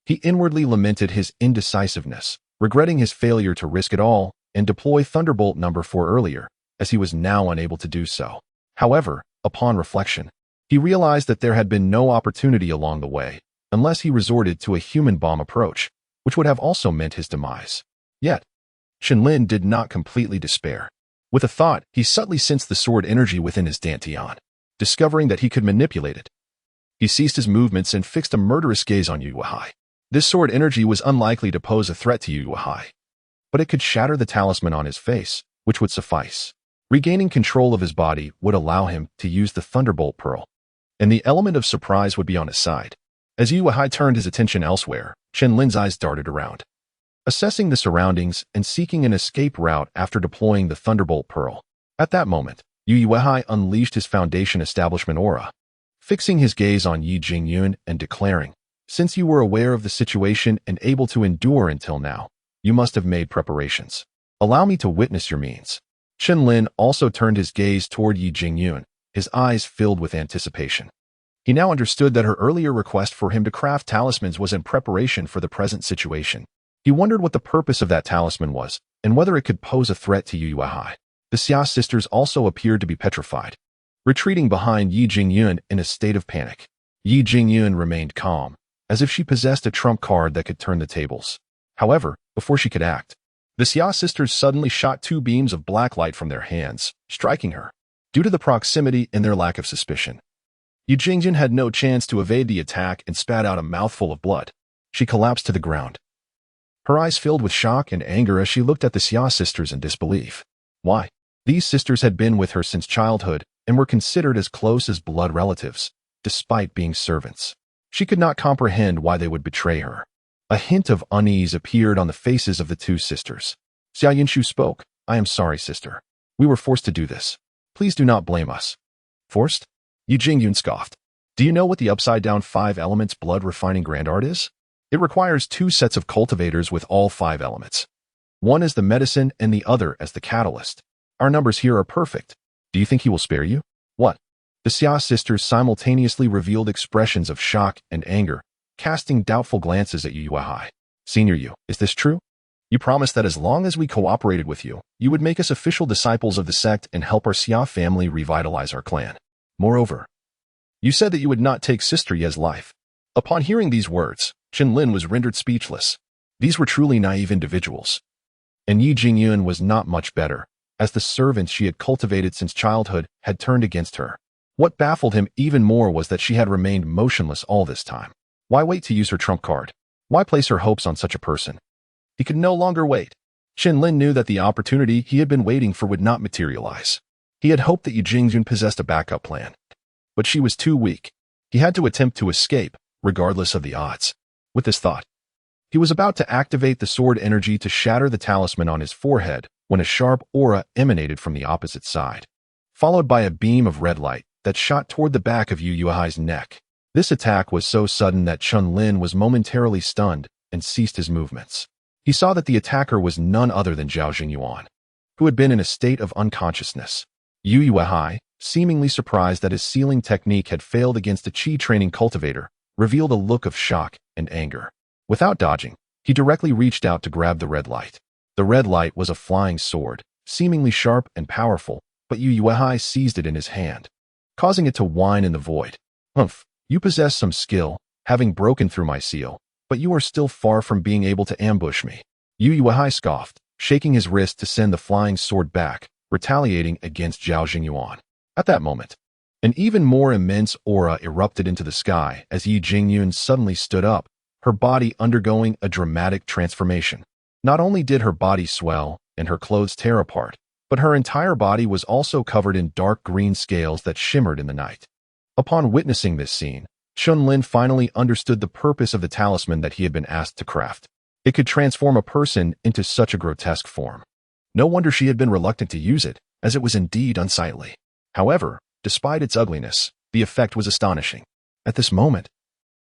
He inwardly lamented his indecisiveness, regretting his failure to risk it all and deploy Thunderbolt number 4 earlier, as he was now unable to do so. However, upon reflection, he realized that there had been no opportunity along the way, unless he resorted to a human bomb approach, which would have also meant his demise. Yet, Chen Lin did not completely despair. With a thought, he subtly sensed the sword energy within his dantian, discovering that he could manipulate it. He ceased his movements and fixed a murderous gaze on Yu Yuehai. This sword energy was unlikely to pose a threat to Yu Yuehai, but it could shatter the talisman on his face, which would suffice. Regaining control of his body would allow him to use the thunderbolt pearl, and the element of surprise would be on his side. As Yu Yuehai turned his attention elsewhere, Chen Lin's eyes darted around, assessing the surroundings and seeking an escape route after deploying the thunderbolt pearl. At that moment, Yu Yuehai unleashed his foundation establishment aura, fixing his gaze on Yi Jingyun and declaring, "Since you were aware of the situation and able to endure until now, you must have made preparations. Allow me to witness your means." Chen Lin also turned his gaze toward Yi Jingyun, his eyes filled with anticipation. He now understood that her earlier request for him to craft talismans was in preparation for the present situation. He wondered what the purpose of that talisman was, and whether it could pose a threat to Yu Yuehai. The Xia sisters also appeared to be petrified, retreating behind Yi Jingyun in a state of panic. Yi Jingyun remained calm, as if she possessed a trump card that could turn the tables. However, before she could act, the Xia sisters suddenly shot two beams of black light from their hands, striking her. Due to the proximity and their lack of suspicion, Yi Jingyun had no chance to evade the attack and spat out a mouthful of blood. She collapsed to the ground, her eyes filled with shock and anger as she looked at the Xia sisters in disbelief. Why? These sisters had been with her since childhood and were considered as close as blood relatives, despite being servants. She could not comprehend why they would betray her. A hint of unease appeared on the faces of the two sisters. Xia Yinshu spoke. "I am sorry, sister. We were forced to do this. Please do not blame us." "Forced?" Yi Jingyun scoffed. "Do you know what the upside-down 5 elements blood refining grand art is? It requires 2 sets of cultivators with all 5 elements. One as the medicine and the other as the catalyst. Our numbers here are perfect. Do you think he will spare you?" "What?" The Xia sisters simultaneously revealed expressions of shock and anger, casting doubtful glances at Yu Yuehai. "Senior Yu, is this true? You promised that as long as we cooperated with you, you would make us official disciples of the sect and help our Xia family revitalize our clan. Moreover, you said that you would not take Sister Ye's life." Upon hearing these words, Chen Lin was rendered speechless. These were truly naive individuals. And Yi Jingyun was not much better, as the servants she had cultivated since childhood had turned against her. What baffled him even more was that she had remained motionless all this time. Why wait to use her trump card? Why place her hopes on such a person? He could no longer wait. Chen Lin knew that the opportunity he had been waiting for would not materialize. He had hoped that Yi Jingyun possessed a backup plan. But she was too weak. He had to attempt to escape, regardless of the odds. With this thought, he was about to activate the sword energy to shatter the talisman on his forehead when a sharp aura emanated from the opposite side, followed by a beam of red light that shot toward the back of Yu Yuehai's neck. This attack was so sudden that Chen Lin was momentarily stunned and ceased his movements. He saw that the attacker was none other than Zhao Jingyuan, who had been in a state of unconsciousness. Yu Yuehai, seemingly surprised that his sealing technique had failed against a Qi training cultivator, revealed a look of shock and anger. Without dodging, he directly reached out to grab the red light. The red light was a flying sword, seemingly sharp and powerful, but Yu Yuehai seized it in his hand, causing it to whine in the void. "Humph, you possess some skill, having broken through my seal, but you are still far from being able to ambush me." Yu Yuehai scoffed, shaking his wrist to send the flying sword back, retaliating against Zhao Jingyuan. At that moment, an even more immense aura erupted into the sky as Yi Jingyun suddenly stood up, her body undergoing a dramatic transformation. Not only did her body swell and her clothes tear apart, but her entire body was also covered in dark green scales that shimmered in the night. Upon witnessing this scene, Chen Lin finally understood the purpose of the talisman that he had been asked to craft. It could transform a person into such a grotesque form. No wonder she had been reluctant to use it, as it was indeed unsightly. However, despite its ugliness, the effect was astonishing. At this moment,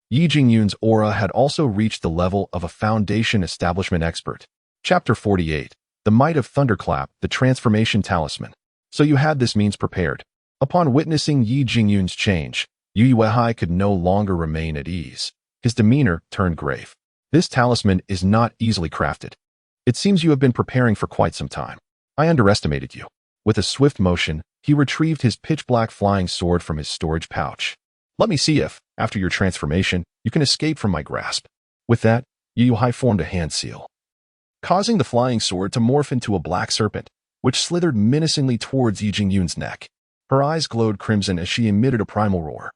Yi Jingyun's aura had also reached the level of a foundation establishment expert. Chapter 48. The Might of Thunderclap, the Transformation Talisman. So you had this means prepared. Upon witnessing Yi Jingyun's change, Yu Yuehai could no longer remain at ease. His demeanor turned grave. "This talisman is not easily crafted. It seems you have been preparing for quite some time. I underestimated you." With a swift motion, he retrieved his pitch-black flying sword from his storage pouch. "Let me see if, after your transformation, you can escape from my grasp." With that, Yu Yuehai formed a hand seal, causing the flying sword to morph into a black serpent, which slithered menacingly towards Yi Jingyun's neck. Her eyes glowed crimson as she emitted a primal roar,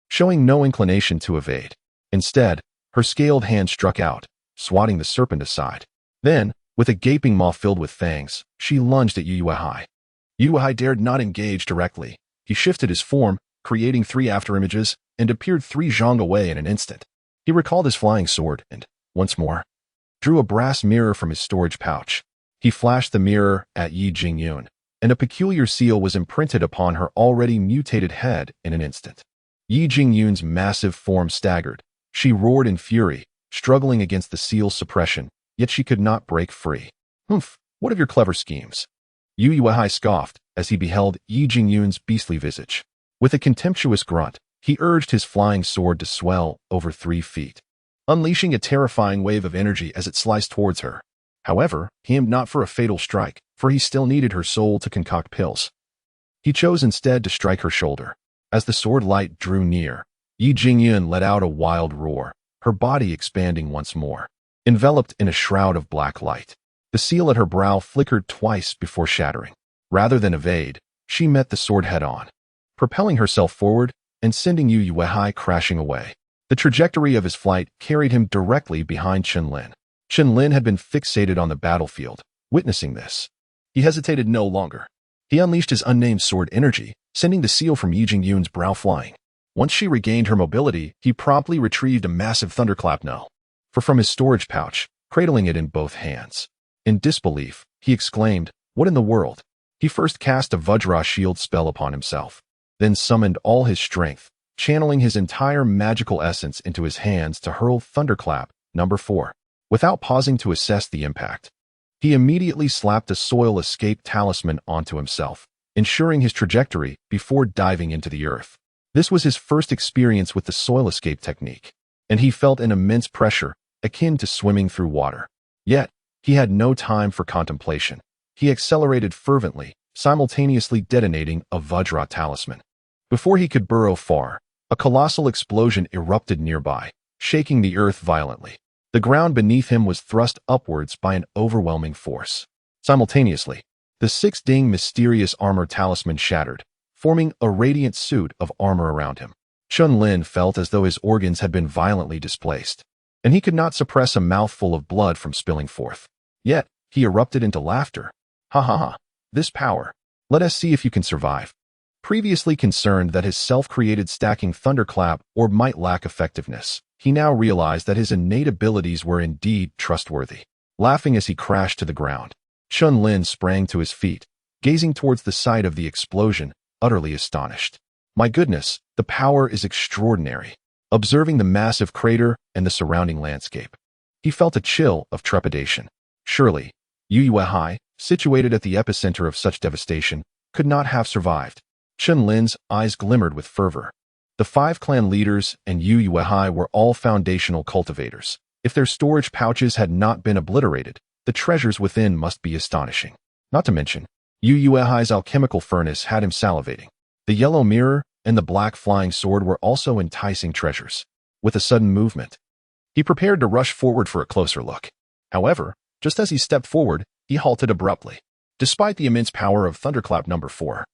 showing no inclination to evade. Instead, her scaled hand struck out, swatting the serpent aside. Then, with a gaping maw filled with fangs, she lunged at Yu Yuehai. Yu Yuhai dared not engage directly. He shifted his form, creating 3 afterimages, and appeared 3 zhang away in an instant. He recalled his flying sword and, once more, drew a brass mirror from his storage pouch. He flashed the mirror at Yi Jingyun, and a peculiar seal was imprinted upon her already mutated head in an instant. Yi Jingyun's massive form staggered. She roared in fury, struggling against the seal's suppression, yet she could not break free. Humph, what of your clever schemes? Yu Yuehai scoffed as he beheld Yi Jingyun's beastly visage. With a contemptuous grunt, he urged his flying sword to swell over 3 feet, unleashing a terrifying wave of energy as it sliced towards her. However, he aimed not for a fatal strike, for he still needed her soul to concoct pills. He chose instead to strike her shoulder. As the sword light drew near, Yi Jingyun let out a wild roar, her body expanding once more, enveloped in a shroud of black light. The seal at her brow flickered twice before shattering. Rather than evade, she met the sword head-on, propelling herself forward and sending Yu Yuehai crashing away. The trajectory of his flight carried him directly behind Chen Lin. Chen Lin had been fixated on the battlefield, witnessing this. He hesitated no longer. He unleashed his unnamed sword energy, sending the seal from Yi Jingyun's brow flying. Once she regained her mobility, he promptly retrieved a massive thunderclap knell from his storage pouch, cradling it in both hands. In disbelief, he exclaimed, "What in the world?" He first cast a Vajra shield spell upon himself, then summoned all his strength, channeling his entire magical essence into his hands to hurl Thunderclap number 4. Without pausing to assess the impact, he immediately slapped a soil escape talisman onto himself, ensuring his trajectory before diving into the earth. This was his first experience with the soil escape technique, and he felt an immense pressure akin to swimming through water. Yet, he had no time for contemplation. He accelerated fervently, simultaneously detonating a Vajra talisman. Before he could burrow far, a colossal explosion erupted nearby, shaking the earth violently. The ground beneath him was thrust upwards by an overwhelming force. Simultaneously, the 6-ding mysterious armor talisman shattered, forming a radiant suit of armor around him. Chen Lin felt as though his organs had been violently displaced, and he could not suppress a mouthful of blood from spilling forth. Yet, he erupted into laughter. Ha ha ha, this power. Let us see if you can survive. Previously concerned that his self-created stacking thunderclap orb might lack effectiveness, he now realized that his innate abilities were indeed trustworthy. Laughing as he crashed to the ground, Chen Lin sprang to his feet, gazing towards the site of the explosion, utterly astonished. My goodness, the power is extraordinary. Observing the massive crater and the surrounding landscape, he felt a chill of trepidation. Surely, Yu Yuehai, situated at the epicenter of such devastation, could not have survived. Chen Lin's eyes glimmered with fervor. The 5 clan leaders and Yu Yuehai were all foundational cultivators. If their storage pouches had not been obliterated, the treasures within must be astonishing. Not to mention, Yu Yuehai's alchemical furnace had him salivating. The yellow mirror and the black flying sword were also enticing treasures. With a sudden movement, he prepared to rush forward for a closer look. However, just as he stepped forward, he halted abruptly. Despite the immense power of Thunderclap number 4,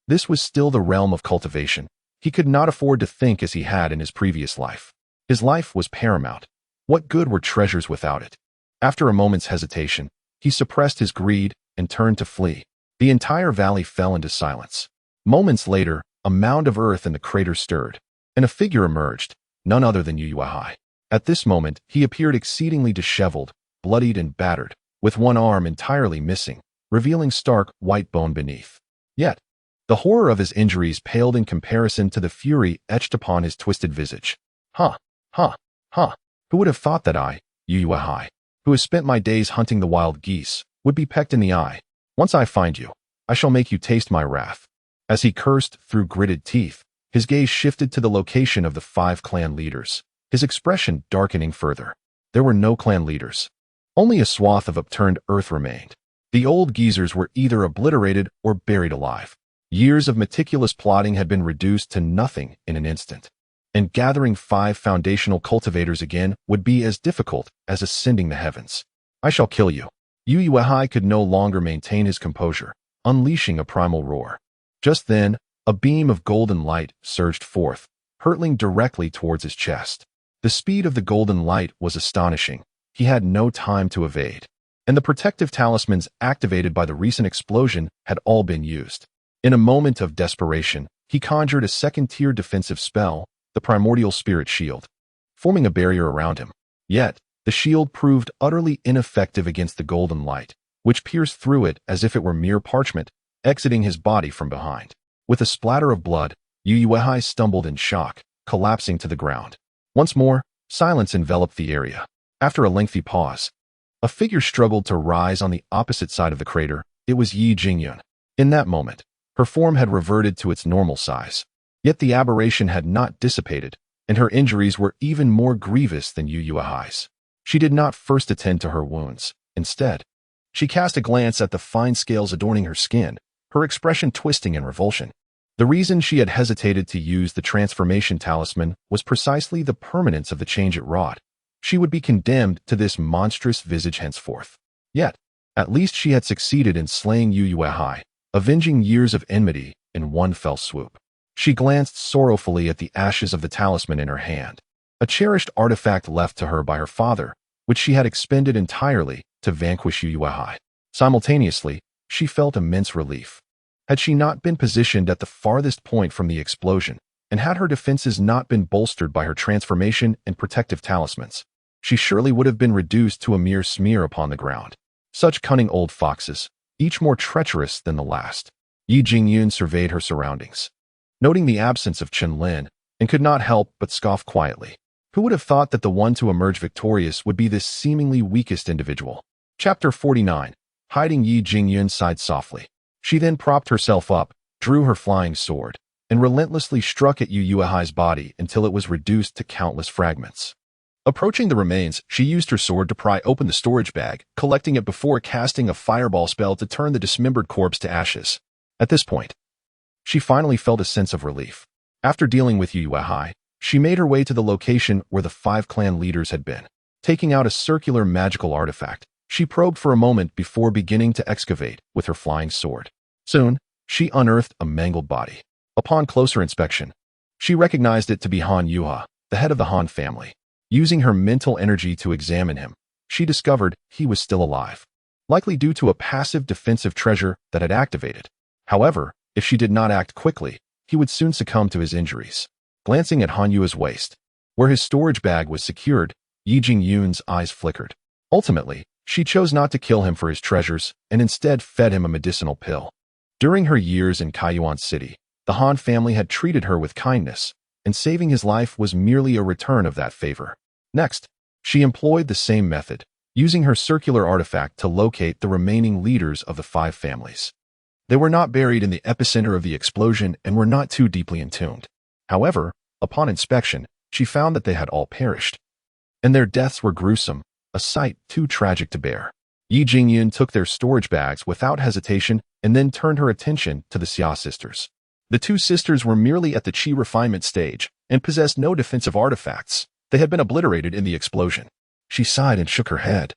this was still the realm of cultivation. He could not afford to think as he had in his previous life. His life was paramount. What good were treasures without it? After a moment's hesitation, he suppressed his greed and turned to flee. The entire valley fell into silence. Moments later, a mound of earth in the crater stirred, and a figure emerged, none other than Yu Yuehai. At this moment, he appeared exceedingly disheveled, bloodied and battered, with one arm entirely missing, revealing stark white bone beneath. Yet, the horror of his injuries paled in comparison to the fury etched upon his twisted visage. Ha, ha, ha. Who would have thought that I, Yu Yuehai, who has spent my days hunting the wild geese, would be pecked in the eye? Once I find you, I shall make you taste my wrath. As he cursed through gritted teeth, his gaze shifted to the location of the 5 clan leaders, his expression darkening further. There were no clan leaders. Only a swath of upturned earth remained. The old geezers were either obliterated or buried alive. Years of meticulous plotting had been reduced to nothing in an instant, and gathering 5 foundational cultivators again would be as difficult as ascending the heavens. I shall kill you. Yu Yuehai could no longer maintain his composure, unleashing a primal roar. Just then, a beam of golden light surged forth, hurtling directly towards his chest. The speed of the golden light was astonishing. He had no time to evade. and the protective talismans activated by the recent explosion had all been used. In a moment of desperation, he conjured a second-tier defensive spell, the primordial spirit shield, forming a barrier around him. Yet, the shield proved utterly ineffective against the golden light, which pierced through it as if it were mere parchment, exiting his body from behind. With a splatter of blood, Yu Yuehai stumbled in shock, collapsing to the ground. Once more, silence enveloped the area. After a lengthy pause, a figure struggled to rise on the opposite side of the crater. It was Yi Jingyun. In that moment, her form had reverted to its normal size. Yet the aberration had not dissipated, and her injuries were even more grievous than Yu Yuehai's. She did not first attend to her wounds. Instead, she cast a glance at the fine scales adorning her skin, her expression twisting in revulsion. The reason she had hesitated to use the transformation talisman was precisely the permanence of the change it wrought. She would be condemned to this monstrous visage henceforth. Yet, at least she had succeeded in slaying Yu Yuehai, avenging years of enmity in one fell swoop. She glanced sorrowfully at the ashes of the talisman in her hand, a cherished artifact left to her by her father, which she had expended entirely to vanquish Yu Yuehai. Simultaneously, she felt immense relief. Had she not been positioned at the farthest point from the explosion, and had her defenses not been bolstered by her transformation and protective talismans, she surely would have been reduced to a mere smear upon the ground. Such cunning old foxes, each more treacherous than the last. Yi Jingyun surveyed her surroundings, noting the absence of Chen Lin, and could not help but scoff quietly. Who would have thought that the one to emerge victorious would be this seemingly weakest individual? Chapter 49. Hiding. Yi Jingyun sighed softly. She then propped herself up, drew her flying sword, and relentlessly struck at Yu Yuehai's body until it was reduced to countless fragments. Approaching the remains, she used her sword to pry open the storage bag, collecting it before casting a fireball spell to turn the dismembered corpse to ashes. At this point, she finally felt a sense of relief. After dealing with Yu Yuehai, she made her way to the location where the 5 clan leaders had been. Taking out a circular magical artifact, she probed for a moment before beginning to excavate with her flying sword. Soon, she unearthed a mangled body. Upon closer inspection, she recognized it to be Han Yuha, the head of the Han family. Using her mental energy to examine him, she discovered he was still alive, likely due to a passive defensive treasure that had activated. However, if she did not act quickly, he would soon succumb to his injuries. Glancing at Han Yua's waist, where his storage bag was secured, Yi Jingyun's eyes flickered. Ultimately, she chose not to kill him for his treasures and instead fed him a medicinal pill. During her years in Kaiyuan City, the Han family had treated her with kindness, and saving his life was merely a return of that favor. Next, she employed the same method, using her circular artifact to locate the remaining leaders of the 5 families. They were not buried in the epicenter of the explosion and were not too deeply entombed. However, upon inspection, she found that they had all perished, and their deaths were gruesome, a sight too tragic to bear. Yi Jingyun took their storage bags without hesitation and then turned her attention to the Xia sisters. The 2 sisters were merely at the Qi refinement stage and possessed no defensive artifacts. They had been obliterated in the explosion. She sighed and shook her head.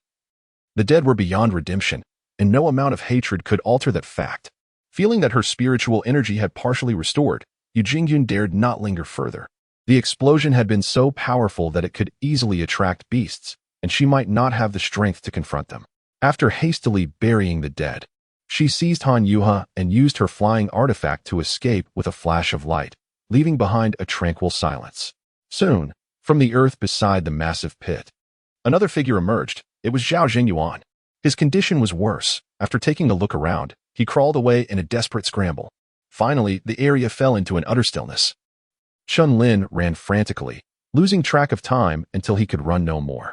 The dead were beyond redemption, and no amount of hatred could alter that fact. Feeling that her spiritual energy had partially restored, Yi Jingyun dared not linger further. The explosion had been so powerful that it could easily attract beasts, and she might not have the strength to confront them. After hastily burying the dead, she seized Han Yuha and used her flying artifact to escape with a flash of light, leaving behind a tranquil silence. Soon, from the earth beside the massive pit, another figure emerged. It was Zhao Jingyuan. His condition was worse. After taking a look around, he crawled away in a desperate scramble. Finally, the area fell into an utter stillness. Chen Lin ran frantically, losing track of time until he could run no more.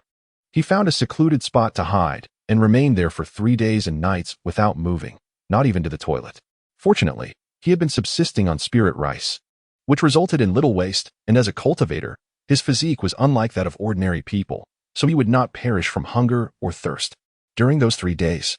He found a secluded spot to hide and remained there for 3 days and nights without moving, not even to the toilet. Fortunately, he had been subsisting on spirit rice, which resulted in little waste, and as a cultivator, his physique was unlike that of ordinary people, so he would not perish from hunger or thirst. During those 3 days,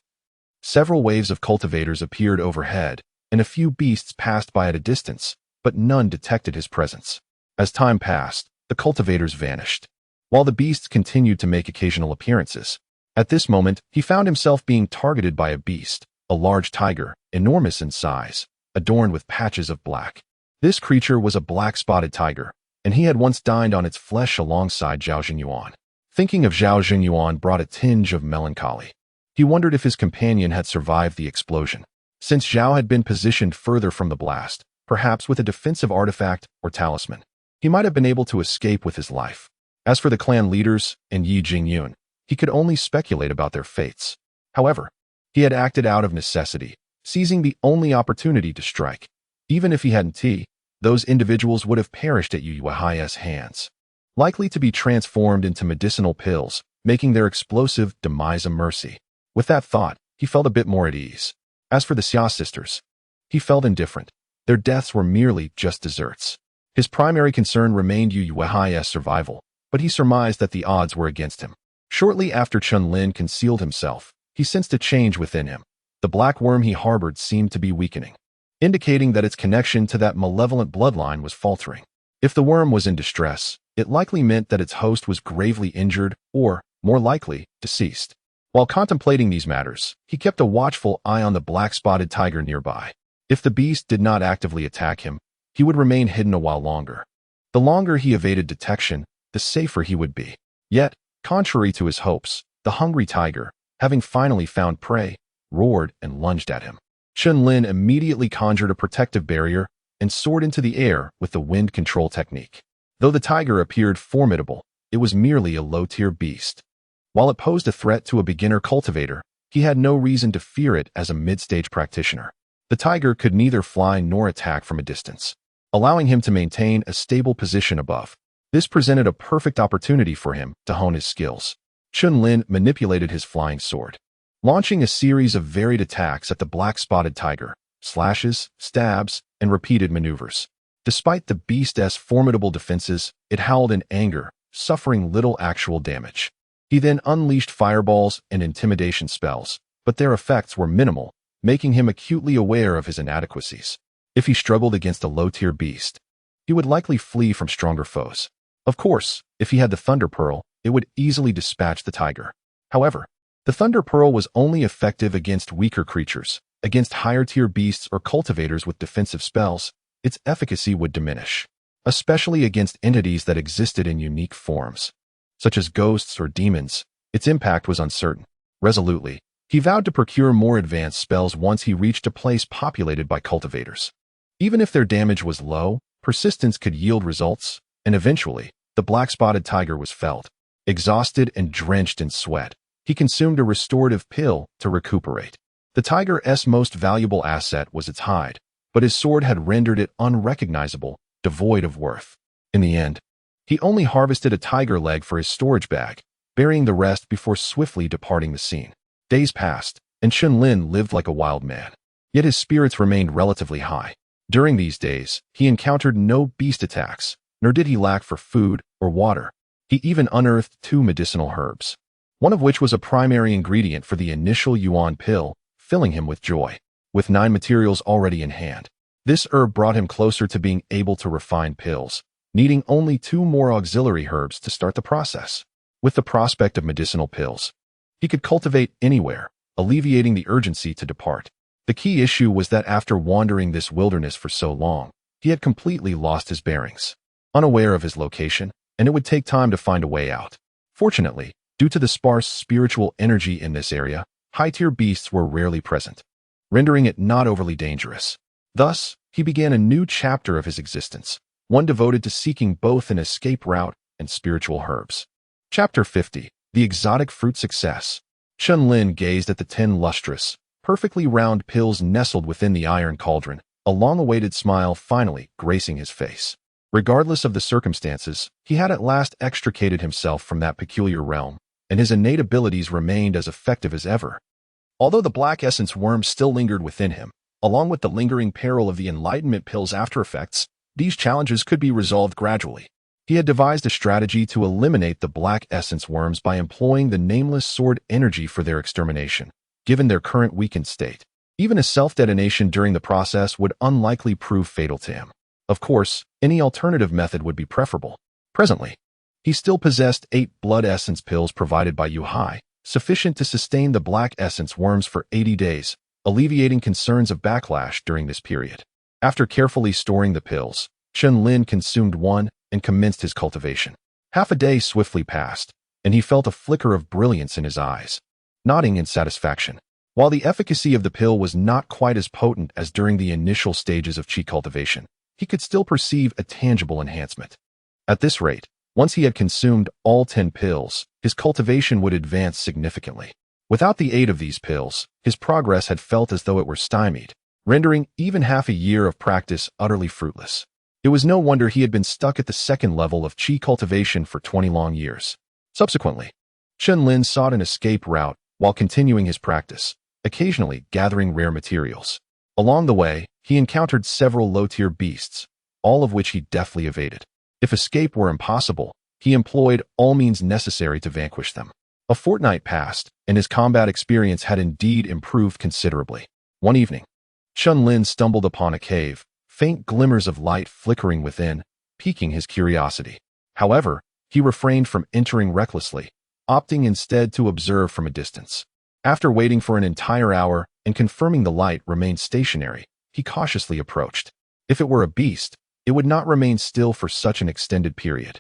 several waves of cultivators appeared overhead, and a few beasts passed by at a distance, but none detected his presence. As time passed, the cultivators vanished, while the beasts continued to make occasional appearances. At this moment, he found himself being targeted by a beast, a large tiger, enormous in size, adorned with patches of black. This creature was a black-spotted tiger, and he had once dined on its flesh alongside Zhao Jingyuan. Thinking of Zhao Jingyuan brought a tinge of melancholy. He wondered if his companion had survived the explosion. Since Zhao had been positioned further from the blast, perhaps with a defensive artifact or talisman, he might have been able to escape with his life. As for the clan leaders and Yi Jingyun, he could only speculate about their fates. However, he had acted out of necessity, seizing the only opportunity to strike. Even if he hadn't, those individuals would have perished at Yu Yuehai's hands, likely to be transformed into medicinal pills, making their explosive demise a mercy. With that thought, he felt a bit more at ease. As for the Xia sisters, he felt indifferent. Their deaths were merely just desserts. His primary concern remained Yu Yuehai's survival, but he surmised that the odds were against him. Shortly after Chen Lin concealed himself, he sensed a change within him. The black worm he harbored seemed to be weakening, indicating that its connection to that malevolent bloodline was faltering. If the worm was in distress, it likely meant that its host was gravely injured or, more likely, deceased. While contemplating these matters, he kept a watchful eye on the black-spotted tiger nearby. If the beast did not actively attack him, he would remain hidden a while longer. The longer he evaded detection, the safer he would be. Yet, contrary to his hopes, the hungry tiger, having finally found prey, roared and lunged at him. Chen Lin immediately conjured a protective barrier and soared into the air with the wind control technique. Though the tiger appeared formidable, it was merely a low-tier beast. While it posed a threat to a beginner cultivator, he had no reason to fear it as a mid-stage practitioner. The tiger could neither fly nor attack from a distance, allowing him to maintain a stable position above. This presented a perfect opportunity for him to hone his skills. Chen Lin manipulated his flying sword, launching a series of varied attacks at the black-spotted tiger, slashes, stabs, and repeated maneuvers. Despite the beast's formidable defenses, it howled in anger, suffering little actual damage. He then unleashed fireballs and intimidation spells, but their effects were minimal, making him acutely aware of his inadequacies. If he struggled against a low-tier beast, he would likely flee from stronger foes. Of course, if he had the Thunder Pearl, it would easily dispatch the tiger. However, the Thunder Pearl was only effective against weaker creatures. Against higher-tier beasts or cultivators with defensive spells, its efficacy would diminish, especially against entities that existed in unique forms, such as ghosts or demons. Its impact was uncertain. Resolutely, he vowed to procure more advanced spells once he reached a place populated by cultivators. Even if their damage was low, persistence could yield results, and eventually, the black-spotted tiger was felled. Exhausted and drenched in sweat, he consumed a restorative pill to recuperate. The tiger's most valuable asset was its hide, but his sword had rendered it unrecognizable, devoid of worth. In the end, he only harvested a tiger leg for his storage bag, burying the rest before swiftly departing the scene. Days passed, and Chen Lin lived like a wild man. Yet his spirits remained relatively high. During these days, he encountered no beast attacks, nor did he lack for food or water. He even unearthed 2 medicinal herbs, one of which was a primary ingredient for the initial yuan pill, filling him with joy. With 9 materials already in hand, this herb brought him closer to being able to refine pills, needing only 2 more auxiliary herbs to start the process. With the prospect of medicinal pills, he could cultivate anywhere, alleviating the urgency to depart. The key issue was that after wandering this wilderness for so long, he had completely lost his bearings, unaware of his location, and it would take time to find a way out. Fortunately, due to the sparse spiritual energy in this area, high-tier beasts were rarely present, rendering it not overly dangerous. Thus, he began a new chapter of his existence, one devoted to seeking both an escape route and spiritual herbs. Chapter 50. The Exotic Fruit Success. Chen Lin gazed at the 10 lustrous, perfectly round pills nestled within the iron cauldron, a long-awaited smile finally gracing his face. Regardless of the circumstances, he had at last extricated himself from that peculiar realm, and his innate abilities remained as effective as ever. Although the black essence worm still lingered within him, along with the lingering peril of the enlightenment pill's after-effects, these challenges could be resolved gradually. He had devised a strategy to eliminate the black essence worms by employing the nameless sword energy for their extermination, given their current weakened state. Even a self-detonation during the process would unlikely prove fatal to him. Of course, any alternative method would be preferable. Presently, he still possessed 8 blood essence pills provided by Yuhai, sufficient to sustain the black essence worms for 80 days, alleviating concerns of backlash during this period. After carefully storing the pills, Chen Lin consumed one and commenced his cultivation. Half a day swiftly passed, and he felt a flicker of brilliance in his eyes. nodding in satisfaction. While the efficacy of the pill was not quite as potent as during the initial stages of qi cultivation, he could still perceive a tangible enhancement. At this rate, once he had consumed all 10 pills, his cultivation would advance significantly. Without the aid of these pills, his progress had felt as though it were stymied, rendering even half a year of practice utterly fruitless. It was no wonder he had been stuck at the second level of qi cultivation for 20 long years. Subsequently, Chen Lin sought an escape route while continuing his practice, occasionally gathering rare materials. Along the way, he encountered several low-tier beasts, all of which he deftly evaded. If escape were impossible, he employed all means necessary to vanquish them. A fortnight passed, and his combat experience had indeed improved considerably. One evening, Chen Lin stumbled upon a cave, faint glimmers of light flickering within, piquing his curiosity. However, he refrained from entering recklessly, opting instead to observe from a distance. After waiting for an entire hour and confirming the light remained stationary, he cautiously approached. If it were a beast, it would not remain still for such an extended period.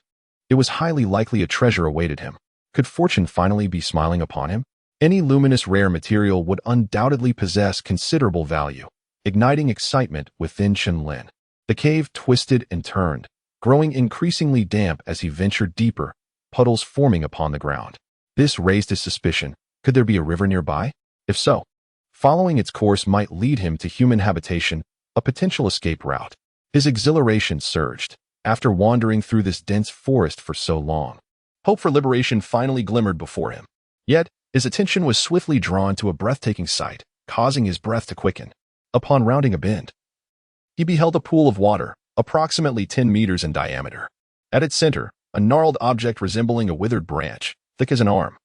It was highly likely a treasure awaited him. Could fortune finally be smiling upon him? Any luminous rare material would undoubtedly possess considerable value, igniting excitement within Chen Lin. The cave twisted and turned, growing increasingly damp as he ventured deeper, puddles forming upon the ground. This raised his suspicion. Could there be a river nearby? If so, following its course might lead him to human habitation, a potential escape route. His exhilaration surged. After wandering through this dense forest for so long, hope for liberation finally glimmered before him. Yet, his attention was swiftly drawn to a breathtaking sight, causing his breath to quicken. Upon rounding a bend, he beheld a pool of water, approximately 10 meters in diameter. At its center, a gnarled object resembling a withered branch, thick as an arm,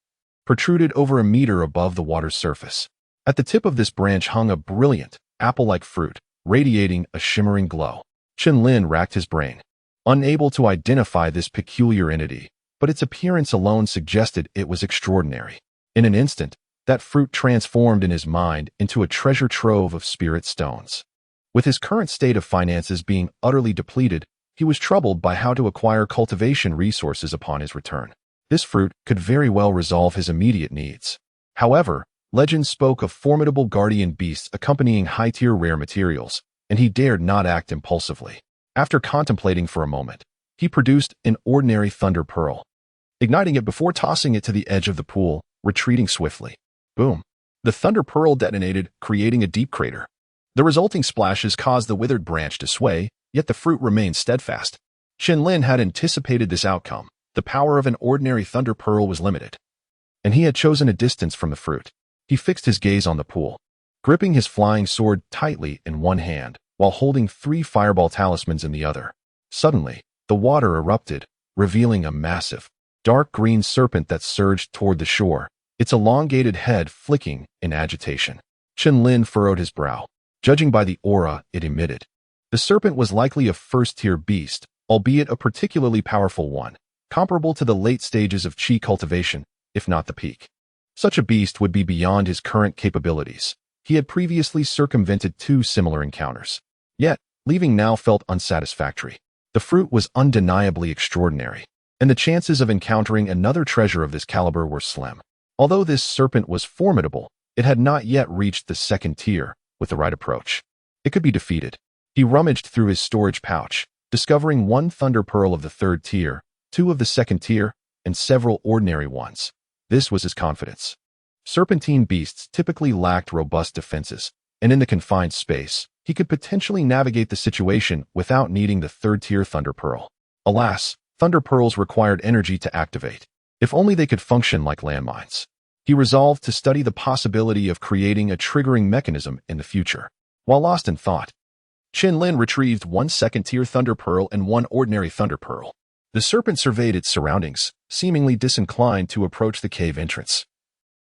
protruded over a meter above the water's surface. At the tip of this branch hung a brilliant, apple-like fruit, radiating a shimmering glow. Chen Lin racked his brain, unable to identify this peculiar entity, but its appearance alone suggested it was extraordinary. In an instant, that fruit transformed in his mind into a treasure trove of spirit stones. With his current state of finances being utterly depleted, he was troubled by how to acquire cultivation resources upon his return. This fruit could very well resolve his immediate needs. However, legend spoke of formidable guardian beasts accompanying high-tier rare materials, and he dared not act impulsively. After contemplating for a moment, he produced an ordinary thunder pearl, igniting it before tossing it to the edge of the pool, retreating swiftly. Boom! The thunder pearl detonated, creating a deep crater. The resulting splashes caused the withered branch to sway, yet the fruit remained steadfast. Chen Lin had anticipated this outcome. The power of an ordinary thunder pearl was limited, and he had chosen a distance from the fruit. He fixed his gaze on the pool, gripping his flying sword tightly in one hand, while holding 3 fireball talismans in the other. Suddenly, the water erupted, revealing a massive, dark green serpent that surged toward the shore, its elongated head flicking in agitation. Chen Lin furrowed his brow, judging by the aura it emitted. The serpent was likely a first-tier beast, albeit a particularly powerful one, comparable to the late stages of qi cultivation, if not the peak. Such a beast would be beyond his current capabilities. He had previously circumvented 2 similar encounters. Yet, leaving now felt unsatisfactory. The fruit was undeniably extraordinary, and the chances of encountering another treasure of this caliber were slim. Although this serpent was formidable, it had not yet reached the second tier. With the right approach, it could be defeated. He rummaged through his storage pouch, discovering 1 thunder pearl of the 3rd tier, 2 of the 2nd tier, and several ordinary ones. This was his confidence. Serpentine beasts typically lacked robust defenses, and in the confined space, he could potentially navigate the situation without needing the 3rd-tier thunder pearl. Alas, thunder pearls required energy to activate. If only they could function like landmines. He resolved to study the possibility of creating a triggering mechanism in the future. While lost in thought, Chen Lin retrieved 1 2nd-tier thunder pearl and 1 ordinary thunder pearl. The serpent surveyed its surroundings, seemingly disinclined to approach the cave entrance,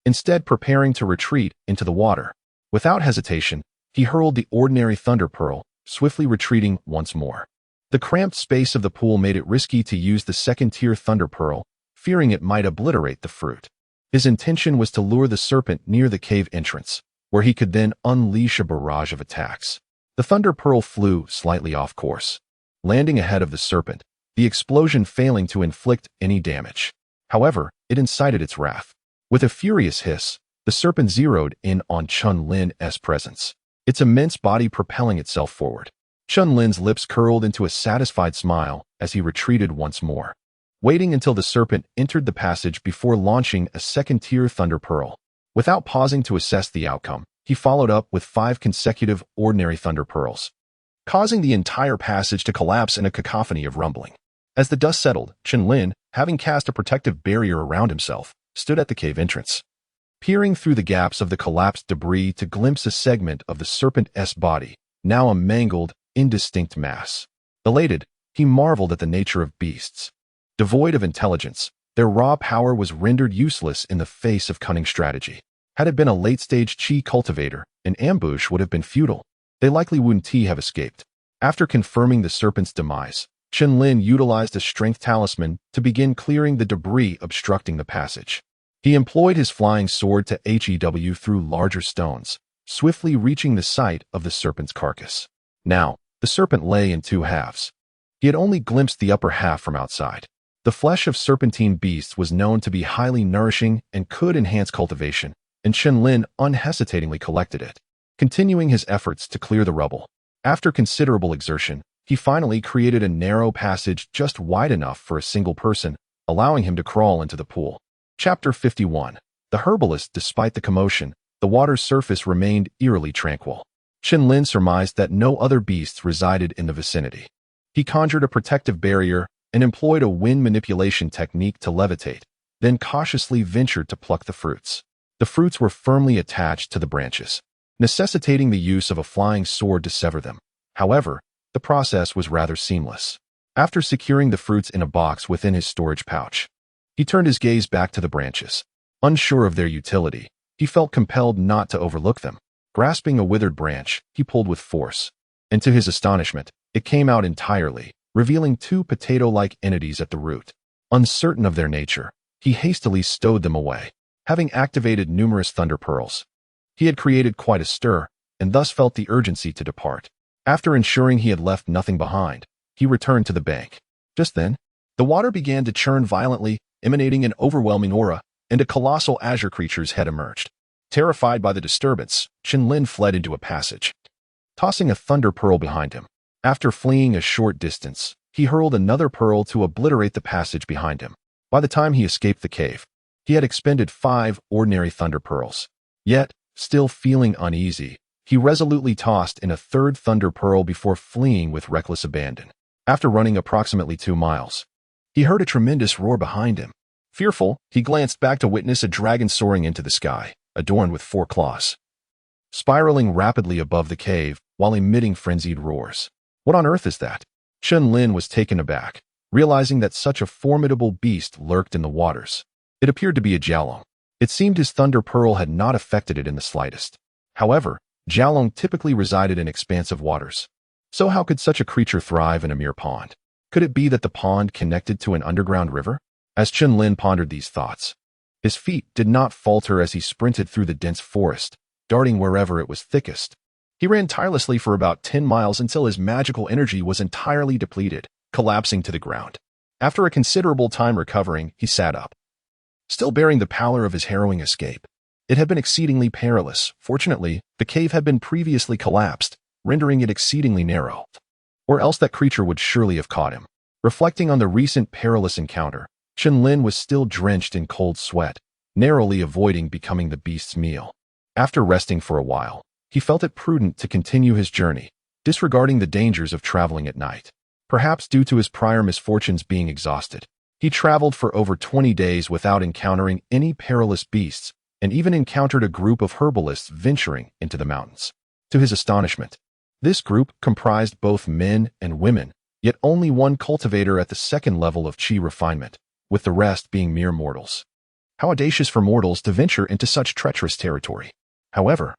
instead preparing to retreat into the water. Without hesitation, he hurled the ordinary thunder pearl, swiftly retreating once more. The cramped space of the pool made it risky to use the 2nd-tier thunder pearl, fearing it might obliterate the fruit. His intention was to lure the serpent near the cave entrance, where he could then unleash a barrage of attacks. The thunder pearl flew slightly off course, landing ahead of the serpent, the explosion failing to inflict any damage. However, it incited its wrath. With a furious hiss, The serpent zeroed in on Chen Lin's presence, its immense body propelling itself forward. Chen Lin's lips curled into a satisfied smile as he retreated once more, waiting until the serpent entered the passage before launching a second-tier thunder pearl. Without pausing to assess the outcome, he followed up with 5 consecutive ordinary thunder pearls, causing the entire passage to collapse in a cacophony of rumbling. As the dust settled, Chen Lin, having cast a protective barrier around himself, stood at the cave entrance, peering through the gaps of the collapsed debris to glimpse a segment of the serpent's body, now a mangled, indistinct mass. Elated, he marveled at the nature of beasts. Devoid of intelligence, their raw power was rendered useless in the face of cunning strategy. Had it been a late-stage Qi cultivator, an ambush would have been futile. They likely wouldn't have escaped. After confirming the serpent's demise, Chen Lin utilized a strength talisman to begin clearing the debris obstructing the passage. He employed his flying sword to hew through larger stones, swiftly reaching the site of the serpent's carcass. Now, the serpent lay in 2 halves. He had only glimpsed the upper half from outside. The flesh of serpentine beasts was known to be highly nourishing and could enhance cultivation, and Chen Lin unhesitatingly collected it, continuing his efforts to clear the rubble. After considerable exertion, he finally created a narrow passage just wide enough for a single person, allowing him to crawl into the pool. Chapter 51. The herbalist. Despite the commotion, the water's surface remained eerily tranquil. Chen Lin surmised that no other beasts resided in the vicinity. He conjured a protective barrier and employed a wind manipulation technique to levitate, then cautiously ventured to pluck the fruits. The fruits were firmly attached to the branches, necessitating the use of a flying sword to sever them. However, the process was rather seamless. After securing the fruits in a box within his storage pouch, he turned his gaze back to the branches. Unsure of their utility, he felt compelled not to overlook them. Grasping a withered branch, he pulled with force, and to his astonishment, it came out entirely, revealing 2 potato-like entities at the root. Uncertain of their nature, he hastily stowed them away. Having activated numerous thunder pearls, he had created quite a stir, and thus felt the urgency to depart. After ensuring he had left nothing behind, he returned to the bank. Just then, the water began to churn violently, emanating an overwhelming aura, and a colossal azure creature's head emerged. Terrified by the disturbance, Chen Lin fled into a passage, tossing a thunder pearl behind him. After fleeing a short distance, he hurled another pearl to obliterate the passage behind him. By the time he escaped the cave, he had expended 5 ordinary thunder pearls. Yet, still feeling uneasy, he resolutely tossed in a 3rd thunder pearl before fleeing with reckless abandon. After running approximately 2 miles, he heard a tremendous roar behind him. Fearful, he glanced back to witness a dragon soaring into the sky, adorned with 4 claws, spiraling rapidly above the cave while emitting frenzied roars. What on earth is that? Chen Lin was taken aback, realizing that such a formidable beast lurked in the waters. It appeared to be a jiaolong. It seemed his thunder pearl had not affected it in the slightest. However, jiaolong typically resided in expansive waters. So how could such a creature thrive in a mere pond? Could it be that the pond connected to an underground river? As Chen Lin pondered these thoughts, his feet did not falter as he sprinted through the dense forest, darting wherever it was thickest. He ran tirelessly for about 10 miles until his magical energy was entirely depleted, collapsing to the ground. After a considerable time recovering, he sat up, still bearing the pallor of his harrowing escape. It had been exceedingly perilous. Fortunately, the cave had been previously collapsed, rendering it exceedingly narrow, or else that creature would surely have caught him. Reflecting on the recent perilous encounter, Chen Lin was still drenched in cold sweat, narrowly avoiding becoming the beast's meal. After resting for a while, he felt it prudent to continue his journey, disregarding the dangers of traveling at night. Perhaps due to his prior misfortunes being exhausted, he traveled for over 20 days without encountering any perilous beasts, and even encountered a group of herbalists venturing into the mountains. To his astonishment, this group comprised both men and women, yet only one cultivator at the 2nd level of Qi refinement, with the rest being mere mortals. How audacious for mortals to venture into such treacherous territory. However,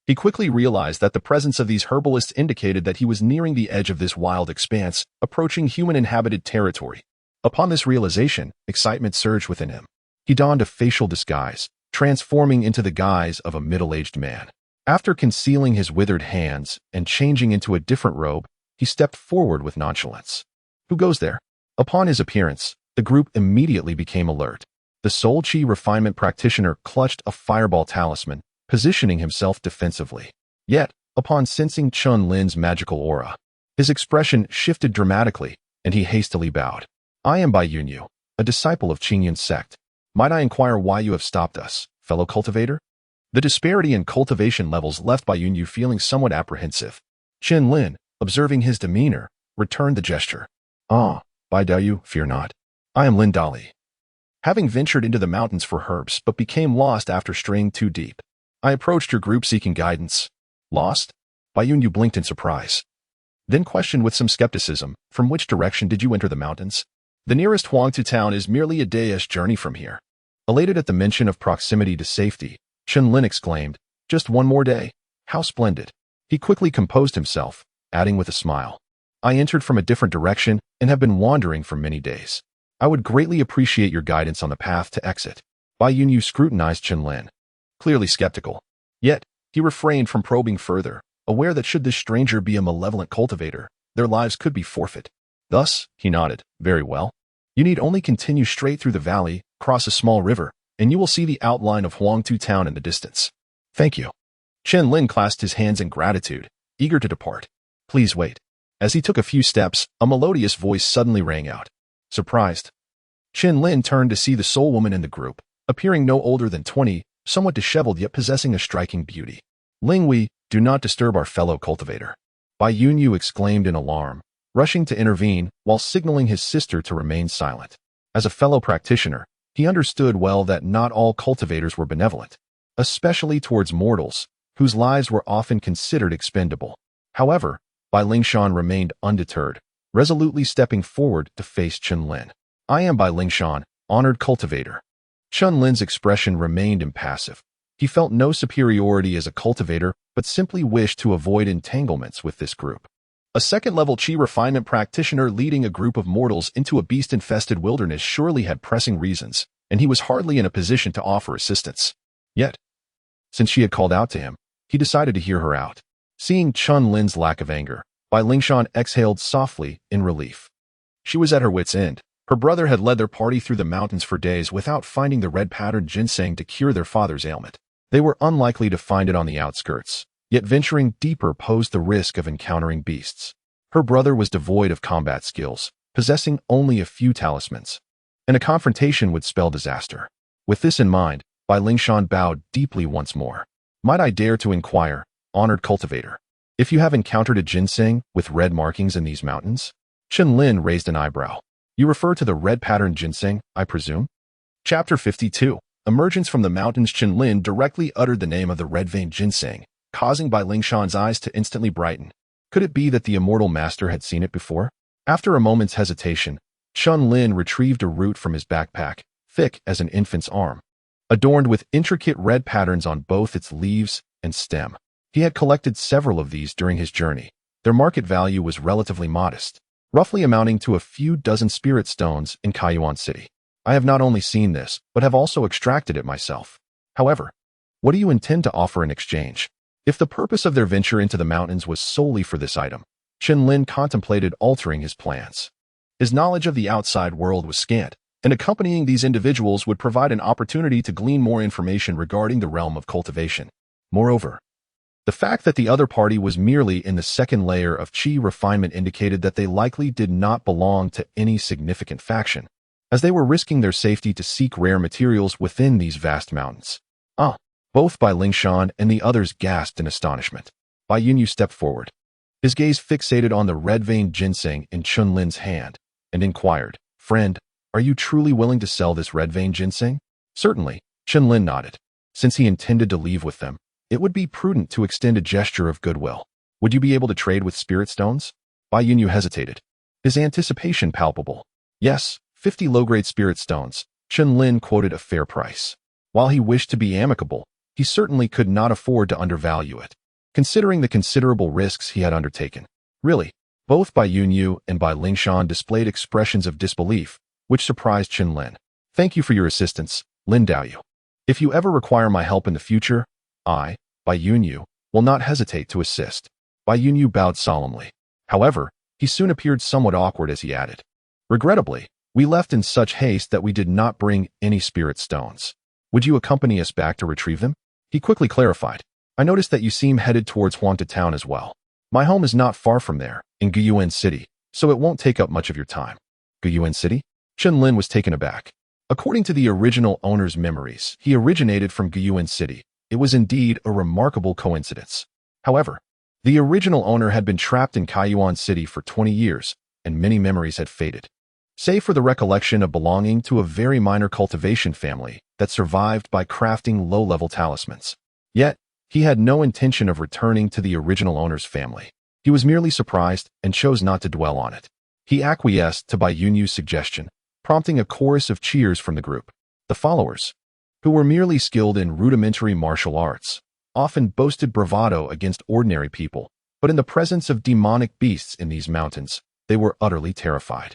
he quickly realized that the presence of these herbalists indicated that he was nearing the edge of this wild expanse, approaching human-inhabited territory. Upon this realization, excitement surged within him. He donned a facial disguise, transforming into the guise of a middle-aged man. After concealing his withered hands and changing into a different robe, he stepped forward with nonchalance. Who goes there? Upon his appearance, the group immediately became alert. The Soul Chi refinement practitioner clutched a fireball talisman, positioning himself defensively. Yet, upon sensing Chen Lin's magical aura, his expression shifted dramatically, and he hastily bowed. I am Bai Yunyu, a disciple of Qingyun's sect. Might I inquire why you have stopped us, fellow cultivator? The disparity in cultivation levels left Bai Yunyu feeling somewhat apprehensive. Chen Lin, observing his demeanor, returned the gesture. Ah, Bai Dayu, fear not. I am Lin Dali. Having ventured into the mountains for herbs but became lost after straying too deep, I approached your group seeking guidance. Lost? Bai Yunyu blinked in surprise. Then questioned with some skepticism, from which direction did you enter the mountains? The nearest Huangtu town is merely a day's journey from here. Elated at the mention of proximity to safety, Chen Lin exclaimed, just one more day. How splendid. He quickly composed himself, adding with a smile. I entered from a different direction and have been wandering for many days. I would greatly appreciate your guidance on the path to exit. Bai Yunyu scrutinized Chen Lin, clearly skeptical. Yet, he refrained from probing further, aware that should this stranger be a malevolent cultivator, their lives could be forfeit. Thus, he nodded, very well. You need only continue straight through the valley, cross a small river, and you will see the outline of Huangtu town in the distance. Thank you. Chen Lin clasped his hands in gratitude, eager to depart. Please wait. As he took a few steps, a melodious voice suddenly rang out. Surprised, Chen Lin turned to see the sole woman in the group, appearing no older than 20, somewhat disheveled yet possessing a striking beauty. Lingwei, do not disturb our fellow cultivator. Bai Yunyu exclaimed in alarm, rushing to intervene while signaling his sister to remain silent. As a fellow practitioner, he understood well that not all cultivators were benevolent, especially towards mortals, whose lives were often considered expendable. However, Bai Lingshan remained undeterred, resolutely stepping forward to face Chen Lin. I am Bai Lingshan, honored cultivator. Chen Lin's expression remained impassive. He felt no superiority as a cultivator, but simply wished to avoid entanglements with this group. A second-level Qi refinement practitioner leading a group of mortals into a beast-infested wilderness surely had pressing reasons, and he was hardly in a position to offer assistance. Yet, since she had called out to him, he decided to hear her out. Seeing Chen Lin's lack of anger, Bai Lingshan exhaled softly in relief. She was at her wit's end. Her brother had led their party through the mountains for days without finding the red-patterned ginseng to cure their father's ailment. They were unlikely to find it on the outskirts, yet venturing deeper posed the risk of encountering beasts. Her brother was devoid of combat skills, possessing only a few talismans, and a confrontation would spell disaster. With this in mind, Bai Lingshan bowed deeply once more. Might I dare to inquire, honored cultivator, if you have encountered a ginseng with red markings in these mountains? Chen Lin raised an eyebrow. You refer to the red-patterned ginseng, I presume? Chapter 52. Emergence from the mountains. Chen Lin directly uttered the name of the red-veined ginseng, causing Bai Lingshan's eyes to instantly brighten. Could it be that the immortal master had seen it before? After a moment's hesitation, Chen Lin retrieved a root from his backpack, thick as an infant's arm, adorned with intricate red patterns on both its leaves and stem. He had collected several of these during his journey. Their market value was relatively modest, roughly amounting to a few dozen spirit stones in Kaiyuan City. I have not only seen this, but have also extracted it myself. However, what do you intend to offer in exchange? If the purpose of their venture into the mountains was solely for this item, Chen Lin contemplated altering his plans. His knowledge of the outside world was scant, and accompanying these individuals would provide an opportunity to glean more information regarding the realm of cultivation. Moreover, the fact that the other party was merely in the second layer of Qi refinement indicated that they likely did not belong to any significant faction, as they were risking their safety to seek rare materials within these vast mountains. Both Bai Lingshan and the others gasped in astonishment. Bai Yunyu stepped forward, his gaze fixated on the red-veined ginseng in Chen Lin's hand, and inquired, Friend, are you truly willing to sell this red-veined ginseng? Certainly, Chen Lin nodded. Since he intended to leave with them, it would be prudent to extend a gesture of goodwill. Would you be able to trade with spirit stones? Bai Yunyu hesitated, his anticipation palpable. Yes, 50 low-grade spirit stones. Chen Lin quoted a fair price. While he wished to be amicable, he certainly could not afford to undervalue it, considering the considerable risks he had undertaken. Really, both Bai Yunyu and Bai Lingshan displayed expressions of disbelief, which surprised Chen Lin. Thank you for your assistance, Lin Daoyu. If you ever require my help in the future, I, Bai Yunyu, will not hesitate to assist. Bai Yunyu bowed solemnly. However, he soon appeared somewhat awkward as he added, Regrettably, We left in such haste that we did not bring any spirit stones. Would you accompany us back to retrieve them? He quickly clarified. I noticed that you seem headed towards Haunted Town as well. My home is not far from there, in Guyuan City, so it won't take up much of your time. Guyuan City? Chen Lin was taken aback. According to the original owner's memories, he originated from Guyuan City. It was indeed a remarkable coincidence. However, the original owner had been trapped in Guyuan City for 20 years, and many memories had faded. Save for the recollection of belonging to a very minor cultivation family that survived by crafting low-level talismans. Yet, he had no intention of returning to the original owner's family. He was merely surprised and chose not to dwell on it. He acquiesced to Bai Yunyu's suggestion, prompting a chorus of cheers from the group. The followers, who were merely skilled in rudimentary martial arts, often boasted bravado against ordinary people, but in the presence of demonic beasts in these mountains, they were utterly terrified.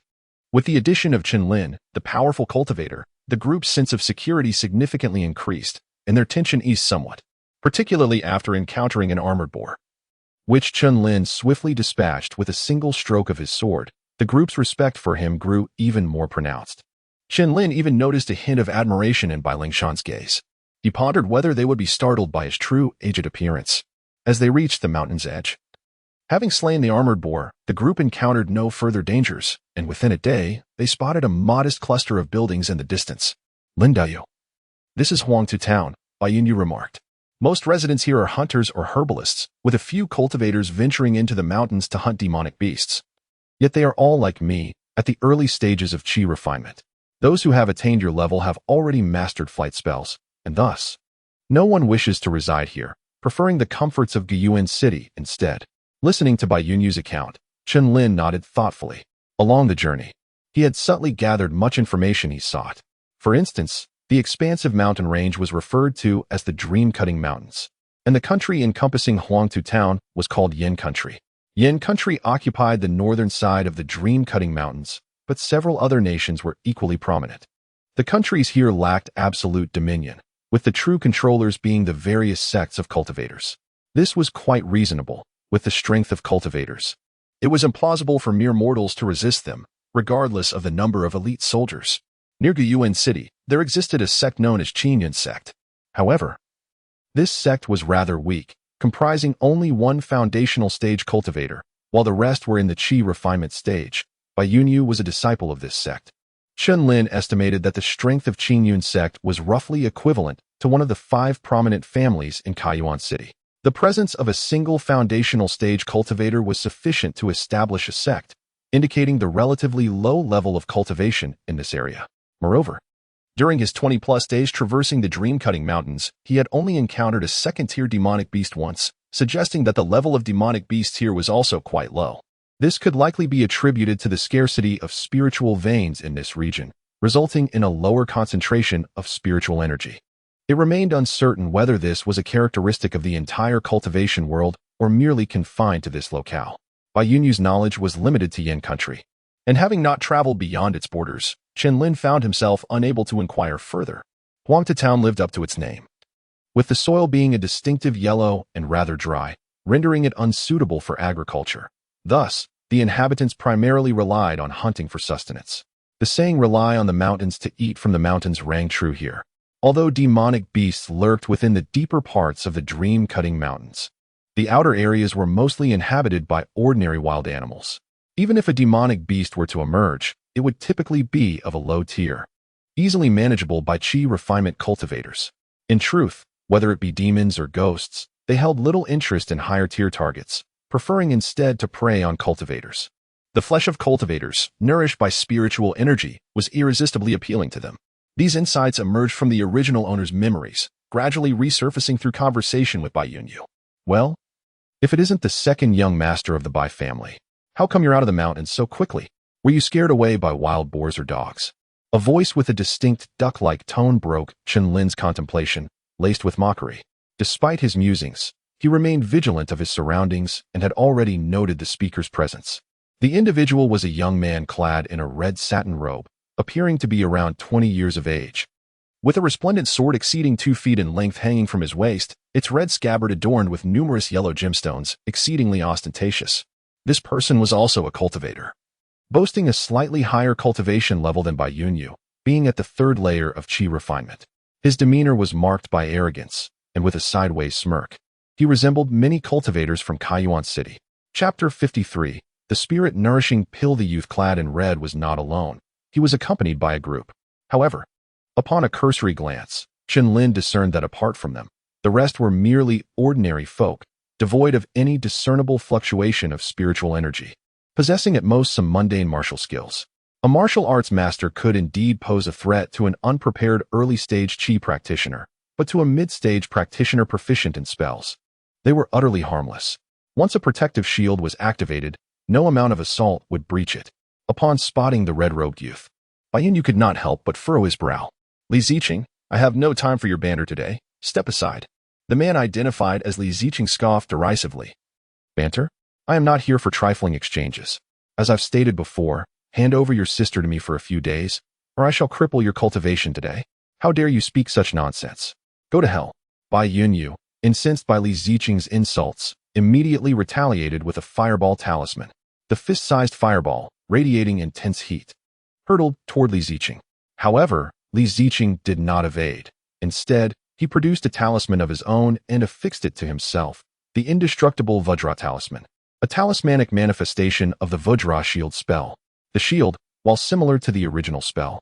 With the addition of Chen Lin, the powerful cultivator, the group's sense of security significantly increased, and their tension eased somewhat, particularly after encountering an armored boar, which Chen Lin swiftly dispatched with a single stroke of his sword. The group's respect for him grew even more pronounced. Chen Lin even noticed a hint of admiration in Bai Lingshan's gaze. He pondered whether they would be startled by his true, aged appearance. As they reached the mountain's edge, having slain the armored boar, the group encountered no further dangers, and within a day, they spotted a modest cluster of buildings in the distance. Lindayu. This is Huangtu Town, Bai Yunyu remarked. Most residents here are hunters or herbalists, with a few cultivators venturing into the mountains to hunt demonic beasts. Yet they are all like me, at the early stages of chi refinement. Those who have attained your level have already mastered flight spells, and thus, no one wishes to reside here, preferring the comforts of Guyuan City instead. Listening to Bai Yunyu's account, Chen Lin nodded thoughtfully. Along the journey, he had subtly gathered much information he sought. For instance, the expansive mountain range was referred to as the Dream-Cutting Mountains, and the country encompassing Huangtu Town was called Yin Country. Yin Country occupied the northern side of the Dream-Cutting Mountains, but several other nations were equally prominent. The countries here lacked absolute dominion, with the true controllers being the various sects of cultivators. This was quite reasonable, with the strength of cultivators. It was implausible for mere mortals to resist them, regardless of the number of elite soldiers. Near Guyuan City, there existed a sect known as Qingyun sect. However, this sect was rather weak, comprising only one foundational stage cultivator, while the rest were in the Qi refinement stage. Bai Yunyu was a disciple of this sect. Chen Lin estimated that the strength of Qingyun sect was roughly equivalent to one of the 5 prominent families in Guyuan City. The presence of a single foundational stage cultivator was sufficient to establish a sect, indicating the relatively low level of cultivation in this area. Moreover, during his 20-plus days traversing the Dream-Cutting Mountains, he had only encountered a second-tier demonic beast once, suggesting that the level of demonic beasts here was also quite low. This could likely be attributed to the scarcity of spiritual veins in this region, resulting in a lower concentration of spiritual energy. It remained uncertain whether this was a characteristic of the entire cultivation world or merely confined to this locale. Bai Yunyu's knowledge was limited to Yin Country, and having not traveled beyond its borders, Chen Lin found himself unable to inquire further. Huangtu Town lived up to its name, with the soil being a distinctive yellow and rather dry, rendering it unsuitable for agriculture. Thus, the inhabitants primarily relied on hunting for sustenance. The saying "rely on the mountains to eat from the mountains" rang true here. Although demonic beasts lurked within the deeper parts of the Dream-Cutting Mountains, the outer areas were mostly inhabited by ordinary wild animals. Even if a demonic beast were to emerge, it would typically be of a low tier, easily manageable by Qi refinement cultivators. In truth, whether it be demons or ghosts, they held little interest in higher-tier targets, preferring instead to prey on cultivators. The flesh of cultivators, nourished by spiritual energy, was irresistibly appealing to them. These insights emerged from the original owner's memories, gradually resurfacing through conversation with Bai Yunyu. Well, if it isn't the second young master of the Bai family, how come you're out of the mountains so quickly? Were you scared away by wild boars or dogs? A voice with a distinct duck-like tone broke Chen Lin's contemplation, laced with mockery. Despite his musings, he remained vigilant of his surroundings and had already noted the speaker's presence. The individual was a young man clad in a red satin robe, appearing to be around 20 years of age. With a resplendent sword exceeding 2 feet in length hanging from his waist, its red scabbard adorned with numerous yellow gemstones, exceedingly ostentatious. This person was also a cultivator. boasting a slightly higher cultivation level than Bai Yunyu, being at the third layer of qi refinement. His demeanor was marked by arrogance, and with a sideways smirk. He resembled many cultivators from Kaiyuan City. Chapter 53. The spirit-nourishing pill. The youth clad in red was not alone. He was accompanied by a group. However, upon a cursory glance, Chen Lin discerned that apart from them, the rest were merely ordinary folk, devoid of any discernible fluctuation of spiritual energy, possessing at most some mundane martial skills. A martial arts master could indeed pose a threat to an unprepared early-stage qi practitioner, but to a mid-stage practitioner proficient in spells, they were utterly harmless. Once a protective shield was activated, no amount of assault would breach it. Upon spotting the red-robed youth, Bai Yunyu could not help but furrow his brow. Li Ziqing, I have no time for your banter today. Step aside. The man identified as Li Ziqing scoffed derisively. Banter? I am not here for trifling exchanges. As I've stated before, hand over your sister to me for a few days, or I shall cripple your cultivation today. How dare you speak such nonsense? Go to hell. Bai Yunyu, incensed by Li Ziqing's insults, immediately retaliated with a fireball talisman. The fist-sized fireball, radiating intense heat, hurtled toward Li Ziqing. However, Li Ziqing did not evade. Instead, he produced a talisman of his own and affixed it to himself, the indestructible Vajra talisman, a talismanic manifestation of the Vajra shield spell. The shield, while similar to the original spell,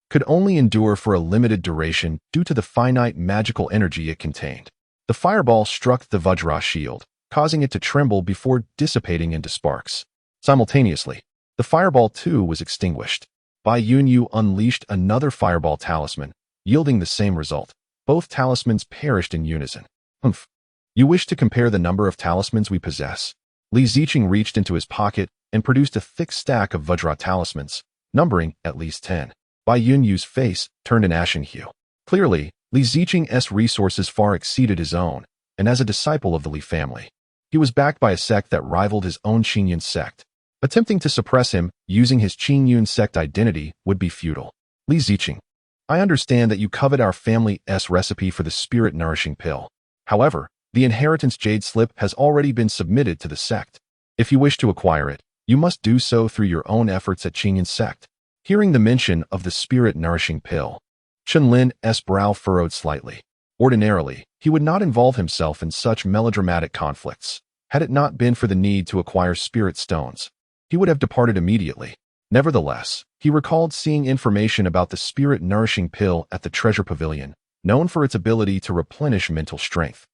could only endure for a limited duration due to the finite magical energy it contained. The fireball struck the Vajra shield, causing it to tremble before dissipating into sparks. Simultaneously, the fireball too was extinguished. Bai Yunyu unleashed another fireball talisman, yielding the same result. Both talismans perished in unison. Humph. You wish to compare the number of talismans we possess? Li Ziqing reached into his pocket and produced a thick stack of Vajra talismans, numbering at least 10. Bai Yunyu's face turned an ashen hue. Clearly, Li Ziqing's resources far exceeded his own, and as a disciple of the Li family, he was backed by a sect that rivaled his own Qingyun sect. Attempting to suppress him using his Qingyun sect identity would be futile. Li Ziqing, I understand that you covet our family's recipe for the spirit-nourishing pill. However, the inheritance jade slip has already been submitted to the sect. If you wish to acquire it, you must do so through your own efforts at Qingyun sect. Hearing the mention of the spirit-nourishing pill, Chen Lin's brow furrowed slightly. Ordinarily, he would not involve himself in such melodramatic conflicts. Had it not been for the need to acquire spirit stones, he would have departed immediately. Nevertheless, he recalled seeing information about the spirit-nourishing pill at the treasure pavilion, known for its ability to replenish mental strength.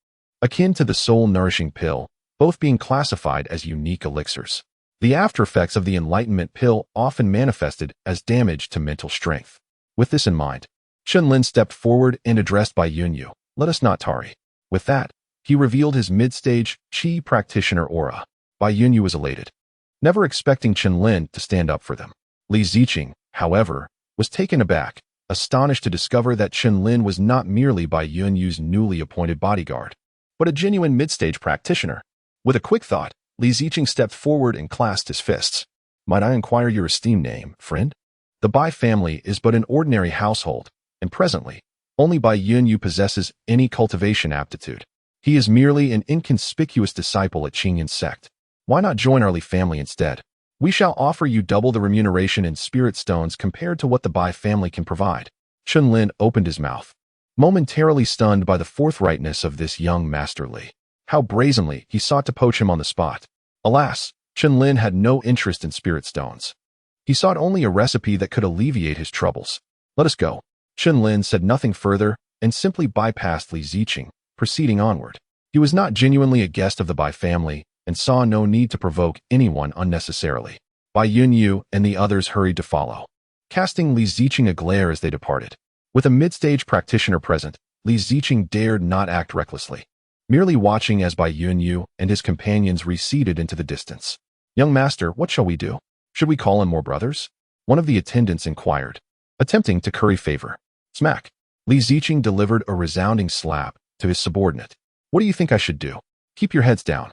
Akin to the soul-nourishing pill, both being classified as unique elixirs. The after-effects of the enlightenment pill often manifested as damage to mental strength. With this in mind, Chen Lin stepped forward and addressed Bai Yunyu, let us not tarry. With that, he revealed his mid-stage qi practitioner aura. Bai Yunyu was elated, never expecting Chen Lin to stand up for them. Li Ziqing, however, was taken aback, astonished to discover that Chen Lin was not merely Bai Yunyu's newly appointed bodyguard, but a genuine mid-stage practitioner. With a quick thought, Li Ziqing stepped forward and clasped his fists. Might I inquire your esteemed name, friend? The Bai family is but an ordinary household, and presently, only Bai Yunyu possesses any cultivation aptitude. He is merely an inconspicuous disciple at Qingyun sect. Why not join our Li family instead? We shall offer you double the remuneration in spirit stones compared to what the Bai family can provide. Chen Lin opened his mouth, momentarily stunned by the forthrightness of this young Master Li. How brazenly he sought to poach him on the spot. Alas, Chen Lin had no interest in spirit stones. He sought only a recipe that could alleviate his troubles. Let us go. Chen Lin said nothing further and simply bypassed Li Ziqing, proceeding onward. He was not genuinely a guest of the Bai family and saw no need to provoke anyone unnecessarily. Bai Yunyu and the others hurried to follow, casting Li Ziqing a glare as they departed. With a mid-stage practitioner present, Li Ziqing dared not act recklessly, merely watching as Bai Yunyu and his companions receded into the distance. Young master, what shall we do? Should we call in more brothers? One of the attendants inquired, attempting to curry favor. Smack! Li Ziqing delivered a resounding slap to his subordinate. What do you think I should do? Keep your heads down.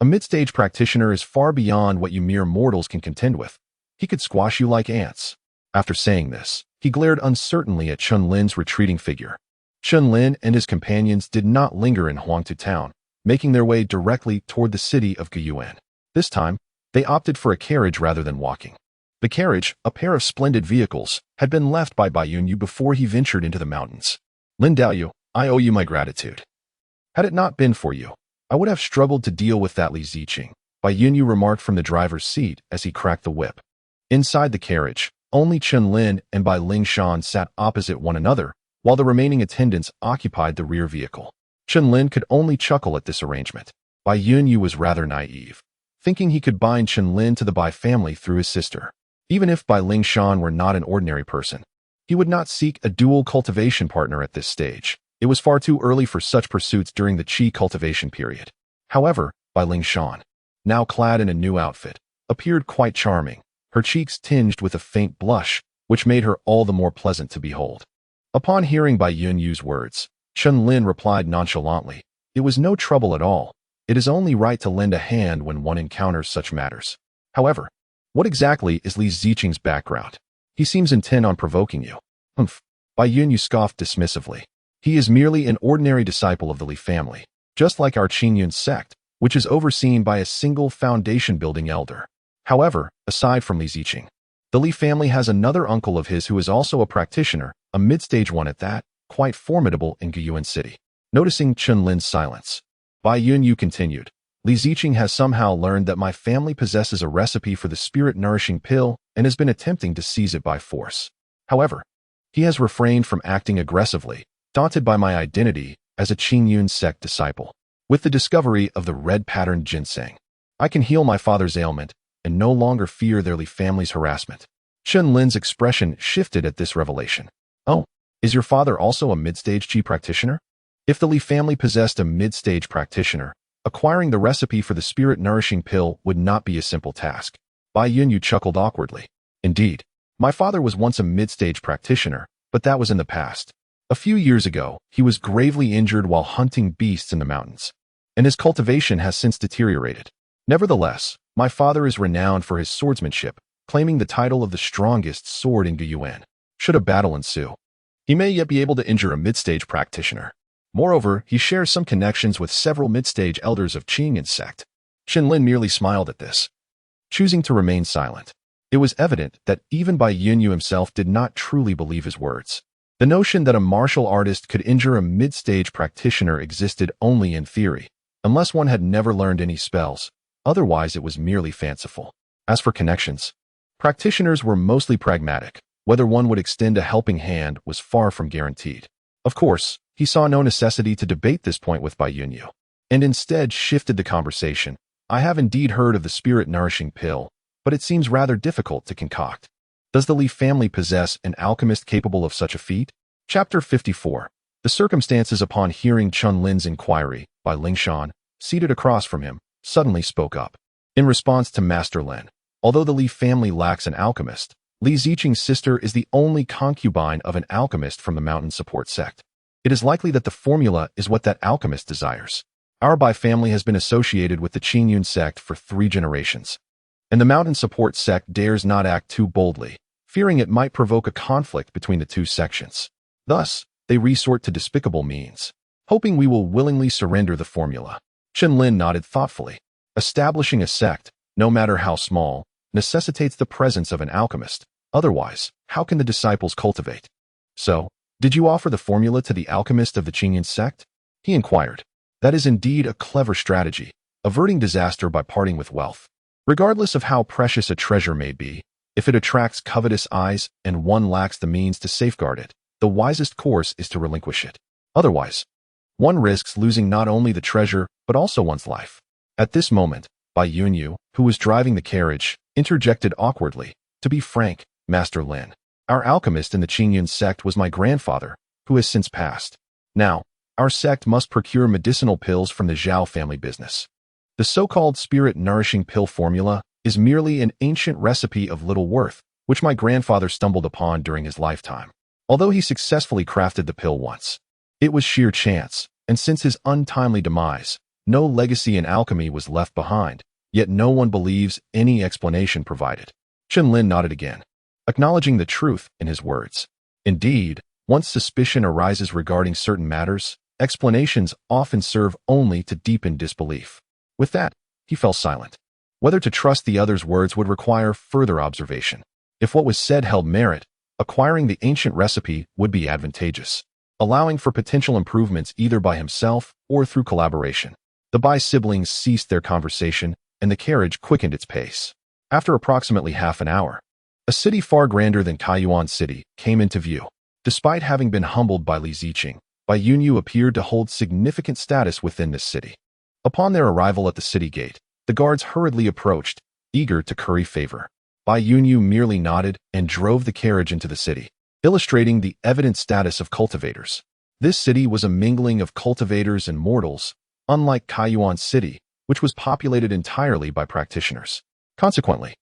A mid-stage practitioner is far beyond what you mere mortals can contend with. He could squash you like ants. After saying this, he glared uncertainly at Chen Lin's retreating figure. Chen Lin and his companions did not linger in Huangtu town, making their way directly toward the city of Guyuan. This time, they opted for a carriage rather than walking. The carriage, a pair of splendid vehicles, had been left by Bai Yunyu before he ventured into the mountains. Lin Daoyu, I owe you my gratitude. Had it not been for you, I would have struggled to deal with that Li Ziqing, Bai Yunyu remarked from the driver's seat as he cracked the whip. Inside the carriage, only Chen Lin and Bai Lingshan sat opposite one another, while the remaining attendants occupied the rear vehicle. Chen Lin could only chuckle at this arrangement. Bai Yunyu was rather naive, thinking he could bind Chen Lin to the Bai family through his sister. Even if Bai Lingshan were not an ordinary person, he would not seek a dual cultivation partner at this stage. It was far too early for such pursuits during the Qi cultivation period. However, Bai Lingshan, now clad in a new outfit, appeared quite charming, her cheeks tinged with a faint blush, which made her all the more pleasant to behold. Upon hearing Bai Yunyu's words, Chen Lin replied nonchalantly, "It was no trouble at all. It is only right to lend a hand when one encounters such matters. However, what exactly is Li Ziqing's background? He seems intent on provoking you." "Humph," Bai Yunyu scoffed dismissively. "He is merely an ordinary disciple of the Li family, just like our Qingyun sect, which is overseen by a single foundation-building elder. However, aside from Li Ziqing, the Li family has another uncle of his who is also a practitioner, a mid-stage one at that, quite formidable in Guyuan City." Noticing Chen Lin's silence, Bai Yunyu continued, "Li Ziqing has somehow learned that my family possesses a recipe for the spirit-nourishing pill and has been attempting to seize it by force. However, he has refrained from acting aggressively, daunted by my identity as a Qingyun sect disciple. With the discovery of the red-patterned ginseng, I can heal my father's ailment and no longer fear their Li family's harassment." Chen Lin's expression shifted at this revelation. "Oh, is your father also a mid-stage Qi practitioner? If the Li family possessed a mid-stage practitioner, acquiring the recipe for the spirit-nourishing pill would not be a simple task." Bai Yunyu chuckled awkwardly. "Indeed, my father was once a mid-stage practitioner, but that was in the past. A few years ago, he was gravely injured while hunting beasts in the mountains, and his cultivation has since deteriorated. Nevertheless, my father is renowned for his swordsmanship, claiming the title of the strongest sword in Guyuan. Should a battle ensue, he may yet be able to injure a mid-stage practitioner. Moreover, he shares some connections with several mid-stage elders of Qingyun sect." Chen Lin merely smiled at this, choosing to remain silent. It was evident that even Bai Yunyu himself did not truly believe his words. The notion that a martial artist could injure a mid-stage practitioner existed only in theory, unless one had never learned any spells. Otherwise, it was merely fanciful. As for connections, practitioners were mostly pragmatic. Whether one would extend a helping hand was far from guaranteed. Of course, he saw no necessity to debate this point with Bai Yunyu, and instead shifted the conversation. "I have indeed heard of the spirit-nourishing pill, but it seems rather difficult to concoct. Does the Li family possess an alchemist capable of such a feat?" Chapter 54. The circumstances. Upon hearing Chen Lin's inquiry, Bai Lingshan, seated across from him, suddenly spoke up. In response to Master Lin, although the Li family lacks an alchemist, Li Ziqing's sister is the only concubine of an alchemist from the mountain support sect. It is likely that the formula is what that alchemist desires. Our Bai family has been associated with the Qingyun sect for 3 generations, and the mountain support sect dares not act too boldly, fearing it might provoke a conflict between the two sections. Thus, they resort to despicable means, hoping we will willingly surrender the formula. Chen Lin nodded thoughtfully. Establishing a sect, no matter how small, necessitates the presence of an alchemist. Otherwise, how can the disciples cultivate? "So, did you offer the formula to the alchemist of the Qingyun sect?" he inquired. "That is indeed a clever strategy, averting disaster by parting with wealth. Regardless of how precious a treasure may be, if it attracts covetous eyes and one lacks the means to safeguard it, the wisest course is to relinquish it. Otherwise, one risks losing not only the treasure, but also one's life." At this moment, Bai Yunyu, who was driving the carriage, interjected awkwardly. "To be frank, Master Lin, our alchemist in the Qingyun sect was my grandfather, who has since passed. Now, our sect must procure medicinal pills from the Zhao family business. The so-called spirit-nourishing pill formula is merely an ancient recipe of little worth, which my grandfather stumbled upon during his lifetime. Although he successfully crafted the pill once, it was sheer chance, and since his untimely demise, no legacy in alchemy was left behind, yet no one believes any explanation provided." Chen Lin nodded again, acknowledging the truth in his words. Indeed, once suspicion arises regarding certain matters, explanations often serve only to deepen disbelief. With that, he fell silent. Whether to trust the other's words would require further observation. If what was said held merit, acquiring the ancient recipe would be advantageous, allowing for potential improvements either by himself or through collaboration. The Bai siblings ceased their conversation, and the carriage quickened its pace. After approximately half an hour, a city far grander than Kaiyuan City came into view. Despite having been humbled by Li Ziqing, Bai Yunyu appeared to hold significant status within this city. Upon their arrival at the city gate, the guards hurriedly approached, eager to curry favor. Bai Yunyu merely nodded and drove the carriage into the city, illustrating the evident status of cultivators. This city was a mingling of cultivators and mortals, unlike Kaiyuan City, which was populated entirely by practitioners. Consequently,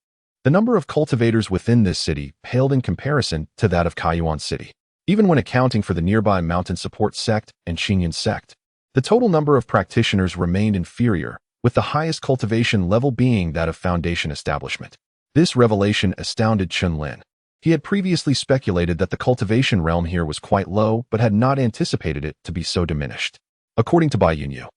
the number of cultivators within this city paled in comparison to that of Kaiyuan City. Even when accounting for the nearby Mountain Support Sect and Qingyan Sect, the total number of practitioners remained inferior, with the highest cultivation level being that of Foundation Establishment. This revelation astounded Chen Lin. He had previously speculated that the cultivation realm here was quite low, but had not anticipated it to be so diminished. According to Bai Yunyu,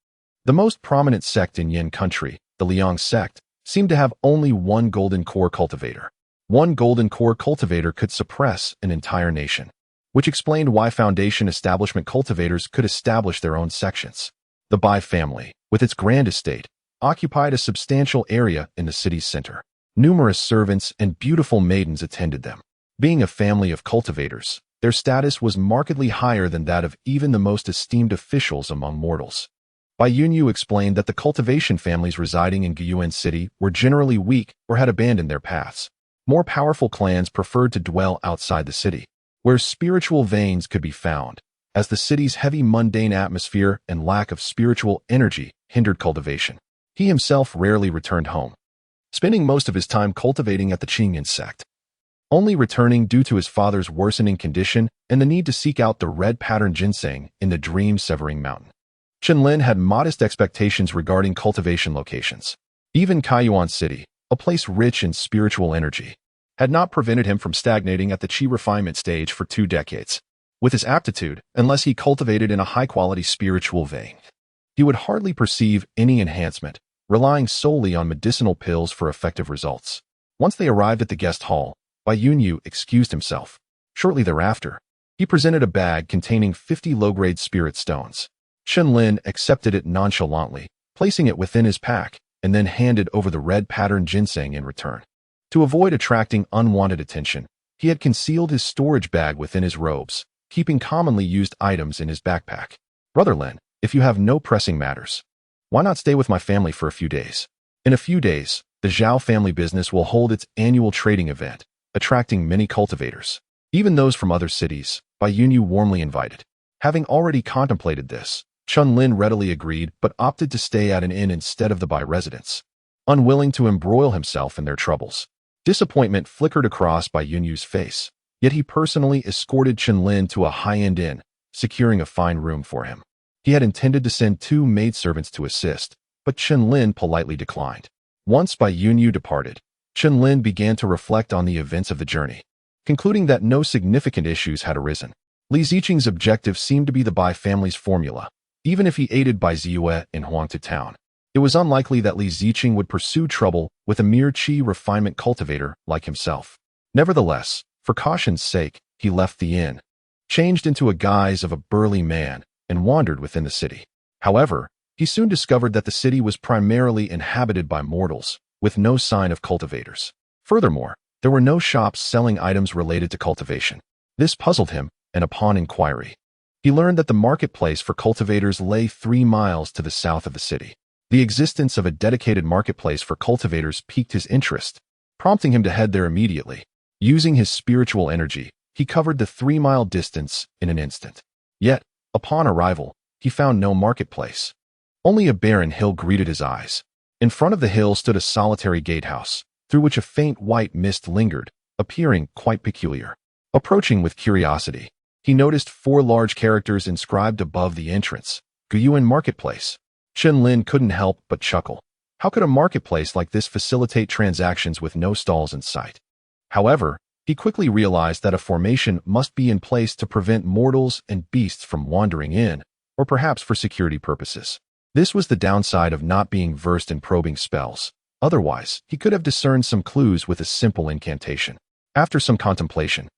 the most prominent sect in Yin country, the Liang sect, seemed to have only one golden core cultivator. One golden core cultivator could suppress an entire nation, which explained why Foundation Establishment cultivators could establish their own sections. The Bai family, with its grand estate, occupied a substantial area in the city's center. Numerous servants and beautiful maidens attended them. Being a family of cultivators, their status was markedly higher than that of even the most esteemed officials among mortals. Bai Yunyu explained that the cultivation families residing in Guiyuan City were generally weak or had abandoned their paths. More powerful clans preferred to dwell outside the city, where spiritual veins could be found, as the city's heavy mundane atmosphere and lack of spiritual energy hindered cultivation. He himself rarely returned home, spending most of his time cultivating at the Qingyan sect, only returning due to his father's worsening condition and the need to seek out the red pattern ginseng in the dream-severing mountain. Chen Lin had modest expectations regarding cultivation locations. Even Kaiyuan City, a place rich in spiritual energy, had not prevented him from stagnating at the qi refinement stage for 2 decades. With his aptitude, unless he cultivated in a high-quality spiritual vein, he would hardly perceive any enhancement, relying solely on medicinal pills for effective results. Once they arrived at the guest hall, Bai Yunyu excused himself. Shortly thereafter, he presented a bag containing 50 low-grade spirit stones. Chen Lin accepted it nonchalantly, placing it within his pack, and then handed over the red pattern ginseng in return. To avoid attracting unwanted attention, he had concealed his storage bag within his robes, keeping commonly used items in his backpack. Brother Lin, if you have no pressing matters, why not stay with my family for a few days? In a few days, the Zhao family business will hold its annual trading event, attracting many cultivators, even those from other cities. Bai Yunyu warmly invited. Having already contemplated this, Chen Lin readily agreed but opted to stay at an inn instead of the Bai residence, unwilling to embroil himself in their troubles. Disappointment flickered across Bai Yunyu's face, yet he personally escorted Chen Lin to a high-end inn, securing a fine room for him. He had intended to send 2 maidservants to assist, but Chen Lin politely declined. Once Bai Yunyu departed, Chen Lin began to reflect on the events of the journey, concluding that no significant issues had arisen. Li Ziqing's objective seemed to be the Bai family's formula. Even if he aided Bai Ziyue in Huangtu town, it was unlikely that Li Ziqing would pursue trouble with a mere qi refinement cultivator like himself. Nevertheless, for caution's sake, he left the inn, changed into a guise of a burly man, and wandered within the city. However, he soon discovered that the city was primarily inhabited by mortals, with no sign of cultivators. Furthermore, there were no shops selling items related to cultivation. This puzzled him, and upon inquiry, he learned that the marketplace for cultivators lay 3 miles to the south of the city. The existence of a dedicated marketplace for cultivators piqued his interest, prompting him to head there immediately. Using his spiritual energy, he covered the 3-mile distance in an instant. Yet, upon arrival, he found no marketplace. Only a barren hill greeted his eyes. In front of the hill stood a solitary gatehouse, through which a faint white mist lingered, appearing quite peculiar. Approaching with curiosity, he noticed 4 large characters inscribed above the entrance: Guiyuan Marketplace. Chen Lin couldn't help but chuckle. How could a marketplace like this facilitate transactions with no stalls in sight? However, he quickly realized that a formation must be in place to prevent mortals and beasts from wandering in, or perhaps for security purposes. This was the downside of not being versed in probing spells. Otherwise, he could have discerned some clues with a simple incantation. After some contemplation,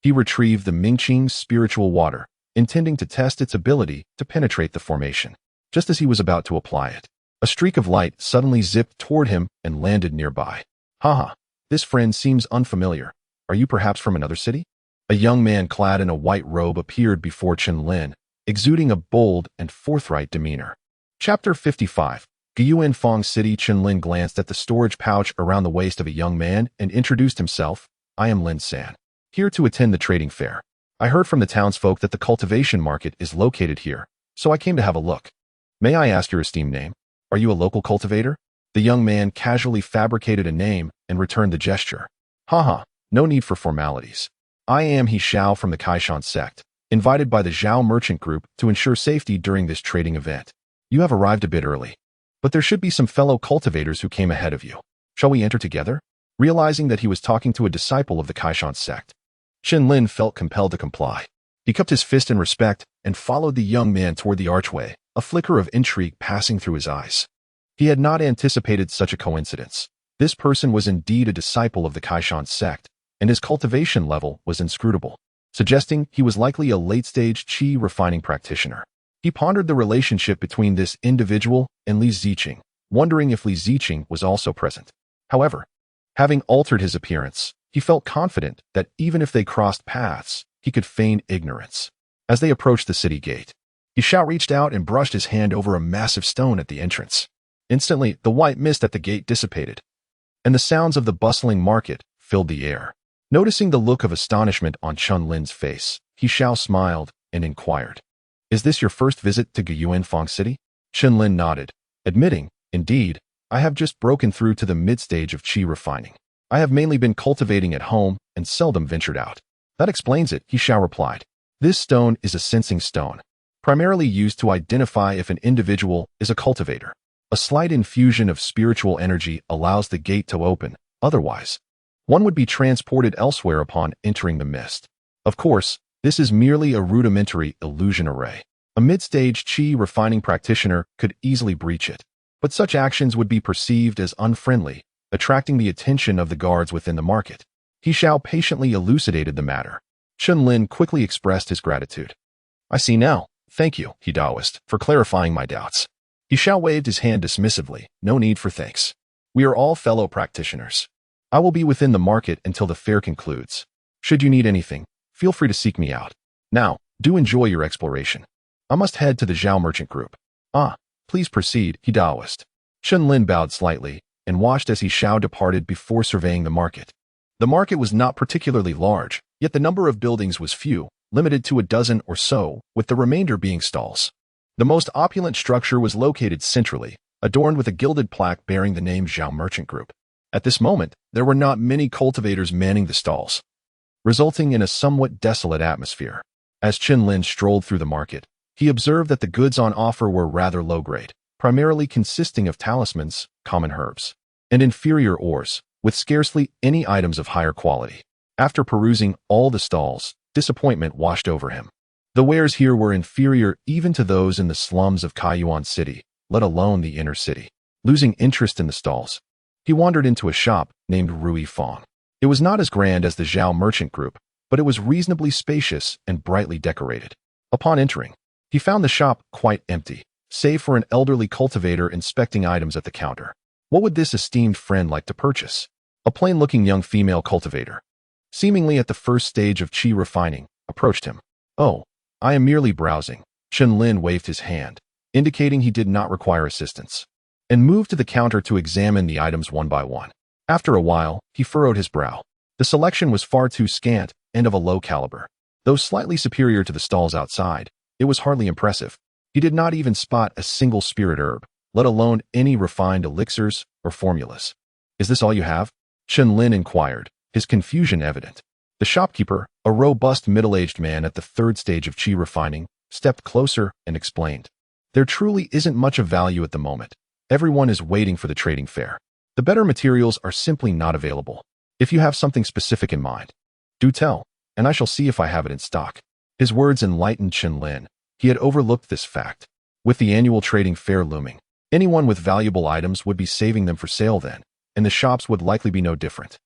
he retrieved the Mingqing's spiritual water, intending to test its ability to penetrate the formation. Just as he was about to apply it, a streak of light suddenly zipped toward him and landed nearby. Haha, this friend seems unfamiliar. Are you perhaps from another city? A young man clad in a white robe appeared before Chen Lin, exuding a bold and forthright demeanor. Chapter 55. Guiyuanfang City. Chen Lin glanced at the storage pouch around the waist of a young man and introduced himself. I am Lin San, here to attend the trading fair. I heard from the townsfolk that the cultivation market is located here, so I came to have a look. May I ask your esteemed name? Are you a local cultivator? The young man casually fabricated a name and returned the gesture. Haha, no need for formalities. I am He Xiao from the Kaishan sect, invited by the Zhao merchant group to ensure safety during this trading event. You have arrived a bit early, but there should be some fellow cultivators who came ahead of you. Shall we enter together? Realizing that he was talking to a disciple of the Kaishan sect, Chen Lin felt compelled to comply. He cupped his fist in respect and followed the young man toward the archway, a flicker of intrigue passing through his eyes. He had not anticipated such a coincidence. This person was indeed a disciple of the Kaishan sect, and his cultivation level was inscrutable, suggesting he was likely a late-stage qi refining practitioner. He pondered the relationship between this individual and Li Ziqing, wondering if Li Ziqing was also present. However, having altered his appearance, he felt confident that even if they crossed paths, he could feign ignorance. As they approached the city gate, He Xiao reached out and brushed his hand over a massive stone at the entrance. Instantly, the white mist at the gate dissipated, and the sounds of the bustling market filled the air. Noticing the look of astonishment on Chen Lin's face, He Xiao smiled and inquired, "Is this your first visit to Guiyuanfang City?" Chen Lin nodded, admitting, "Indeed, I have just broken through to the mid-stage of qi refining. I have mainly been cultivating at home and seldom ventured out." "That explains it," He Xiao replied. "This stone is a sensing stone, primarily used to identify if an individual is a cultivator. A slight infusion of spiritual energy allows the gate to open, otherwise, one would be transported elsewhere upon entering the mist. Of course, this is merely a rudimentary illusion array. A mid-stage qi refining practitioner could easily breach it, but such actions would be perceived as unfriendly, attracting the attention of the guards within the market." He Xiao patiently elucidated the matter. Chen Lin quickly expressed his gratitude. "I see now. Thank you, he Taoist, for clarifying my doubts." He Xiao waved his hand dismissively. "No need for thanks. We are all fellow practitioners. I will be within the market until the fair concludes. Should you need anything, feel free to seek me out. Now, do enjoy your exploration. I must head to the Zhao merchant group." "Ah, please proceed," he Taoist. Chen Lin bowed slightly and watched as He Xiao departed before surveying the market. The market was not particularly large, yet the number of buildings was few, limited to a dozen or so, with the remainder being stalls. The most opulent structure was located centrally, adorned with a gilded plaque bearing the name Zhao Merchant Group. At this moment, there were not many cultivators manning the stalls, resulting in a somewhat desolate atmosphere. As Chen Lin strolled through the market, he observed that the goods on offer were rather low-grade, primarily consisting of talismans, common herbs, and inferior ores, with scarcely any items of higher quality. After perusing all the stalls, disappointment washed over him. The wares here were inferior even to those in the slums of Kaiyuan City, let alone the inner city. Losing interest in the stalls, he wandered into a shop named Rui Fong. It was not as grand as the Zhao Merchant Group, but it was reasonably spacious and brightly decorated. Upon entering, he found the shop quite empty, save for an elderly cultivator inspecting items at the counter. What would this esteemed friend like to purchase? A plain-looking young female cultivator, seemingly at the first stage of qi refining, approached him. "Oh, I am merely browsing." Chen Lin waved his hand, indicating he did not require assistance, and moved to the counter to examine the items one by one. After a while, he furrowed his brow. The selection was far too scant and of a low caliber. Though slightly superior to the stalls outside, it was hardly impressive. He did not even spot a single spirit herb, let alone any refined elixirs or formulas. "Is this all you have?" Chen Lin inquired, his confusion evident. The shopkeeper, a robust middle-aged man at the third stage of qi refining, stepped closer and explained, "There truly isn't much of value at the moment. Everyone is waiting for the trading fair. The better materials are simply not available. If you have something specific in mind, do tell, and I shall see if I have it in stock." His words enlightened Chen Lin. He had overlooked this fact. With the annual trading fair looming, anyone with valuable items would be saving them for sale then, and the shops would likely be no different.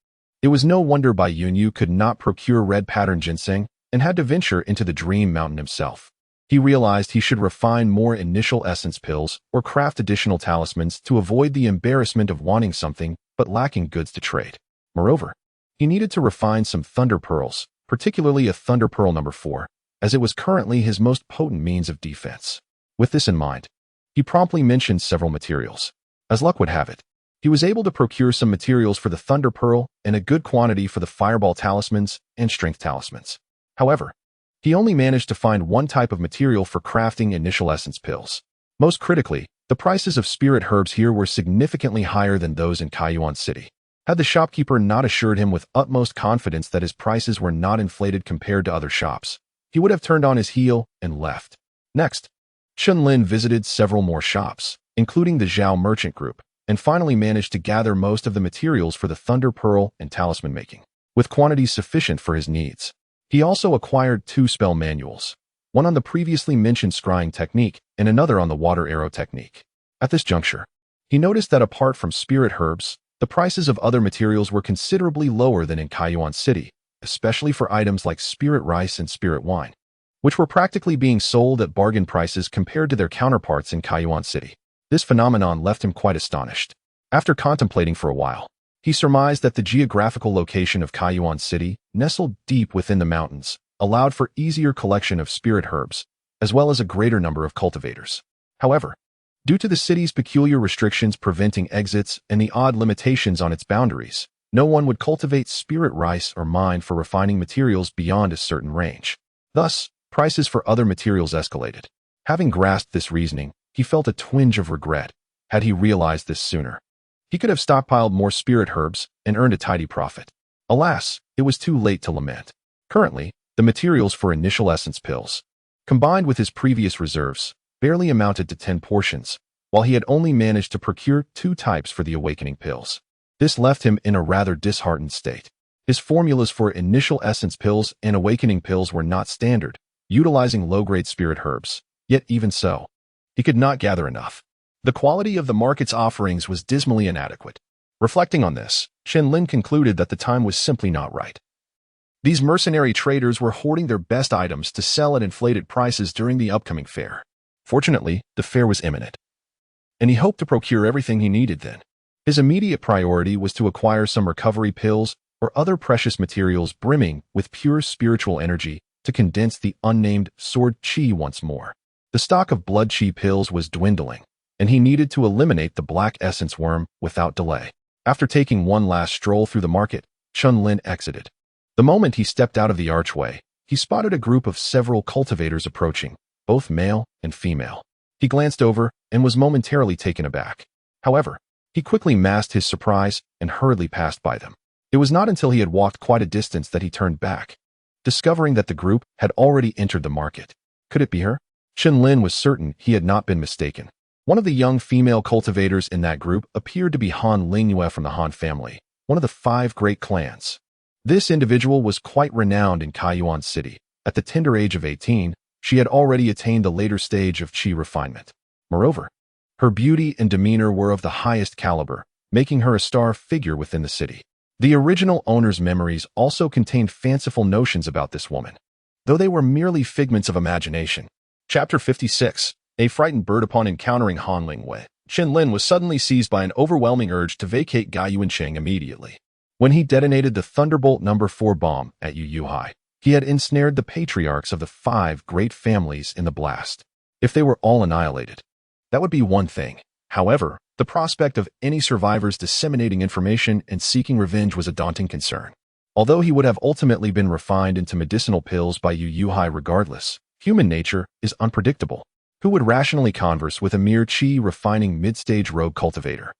It was no wonder Bai Yunyu could not procure red pattern ginseng and had to venture into the dream mountain himself. He realized he should refine more initial essence pills or craft additional talismans to avoid the embarrassment of wanting something but lacking goods to trade. Moreover, he needed to refine some thunder pearls, particularly a thunder pearl number 4, as it was currently his most potent means of defense. With this in mind, he promptly mentioned several materials. As luck would have it, he was able to procure some materials for the thunder pearl and a good quantity for the fireball talismans and strength talismans. However, he only managed to find one type of material for crafting initial essence pills. Most critically, the prices of spirit herbs here were significantly higher than those in Kaiyuan City. Had the shopkeeper not assured him with utmost confidence that his prices were not inflated compared to other shops, he would have turned on his heel and left. Next, Chen Lin visited several more shops, including the Zhao merchant group, and finally managed to gather most of the materials for the thunder pearl and talisman making, with quantities sufficient for his needs. He also acquired 2 spell manuals, one on the previously mentioned scrying technique and another on the water arrow technique. At this juncture, he noticed that apart from spirit herbs, the prices of other materials were considerably lower than in Kaiyuan City, especially for items like spirit rice and spirit wine, which were practically being sold at bargain prices compared to their counterparts in Kaiyuan City. This phenomenon left him quite astonished. After contemplating for a while, he surmised that the geographical location of Kaiyuan City, nestled deep within the mountains, allowed for easier collection of spirit herbs, as well as a greater number of cultivators. However, due to the city's peculiar restrictions preventing exits and the odd limitations on its boundaries, no one would cultivate spirit rice or mine for refining materials beyond a certain range. Thus, prices for other materials escalated. Having grasped this reasoning, he felt a twinge of regret. Had he realized this sooner, he could have stockpiled more spirit herbs and earned a tidy profit. Alas, it was too late to lament. Currently, the materials for initial essence pills, combined with his previous reserves, barely amounted to 10 portions, while he had only managed to procure 2 types for the awakening pills. This left him in a rather disheartened state. His formulas for initial essence pills and awakening pills were not standard, utilizing low-grade spirit herbs. Yet even so, he could not gather enough. The quality of the market's offerings was dismally inadequate. Reflecting on this, Chen Lin concluded that the time was simply not right. These mercenary traders were hoarding their best items to sell at inflated prices during the upcoming fair. Fortunately, the fair was imminent, and he hoped to procure everything he needed then. His immediate priority was to acquire some recovery pills or other precious materials brimming with pure spiritual energy to condense the unnamed sword chi once more. The stock of blood chi pills was dwindling, and he needed to eliminate the black essence worm without delay. After taking one last stroll through the market, Chen Lin exited. The moment he stepped out of the archway, he spotted a group of several cultivators approaching, both male and female. He glanced over and was momentarily taken aback. However, he quickly masked his surprise and hurriedly passed by them. It was not until he had walked quite a distance that he turned back, discovering that the group had already entered the market. Could it be her? Chen Lin was certain he had not been mistaken. One of the young female cultivators in that group appeared to be Han Lingyue from the Han family, one of the 5 great clans. This individual was quite renowned in Kaiyuan City. At the tender age of 18, she had already attained the later stage of chi refinement. Moreover, her beauty and demeanor were of the highest caliber, making her a star figure within the city. The original owner's memories also contained fanciful notions about this woman, though they were merely figments of imagination. Chapter 56. A frightened bird. Upon encountering Han Lingyue, Chen Lin was suddenly seized by an overwhelming urge to vacate Gaiyuancheng immediately. When he detonated the Thunderbolt No. 4 bomb at Yuyuhai, he had ensnared the patriarchs of the 5 great families in the blast. If they were all annihilated, that would be one thing. However, the prospect of any survivors disseminating information and seeking revenge was a daunting concern. Although he would have ultimately been refined into medicinal pills by Yuyuhai regardless, human nature is unpredictable. Who would rationally converse with a mere chi-refining mid-stage rogue cultivator?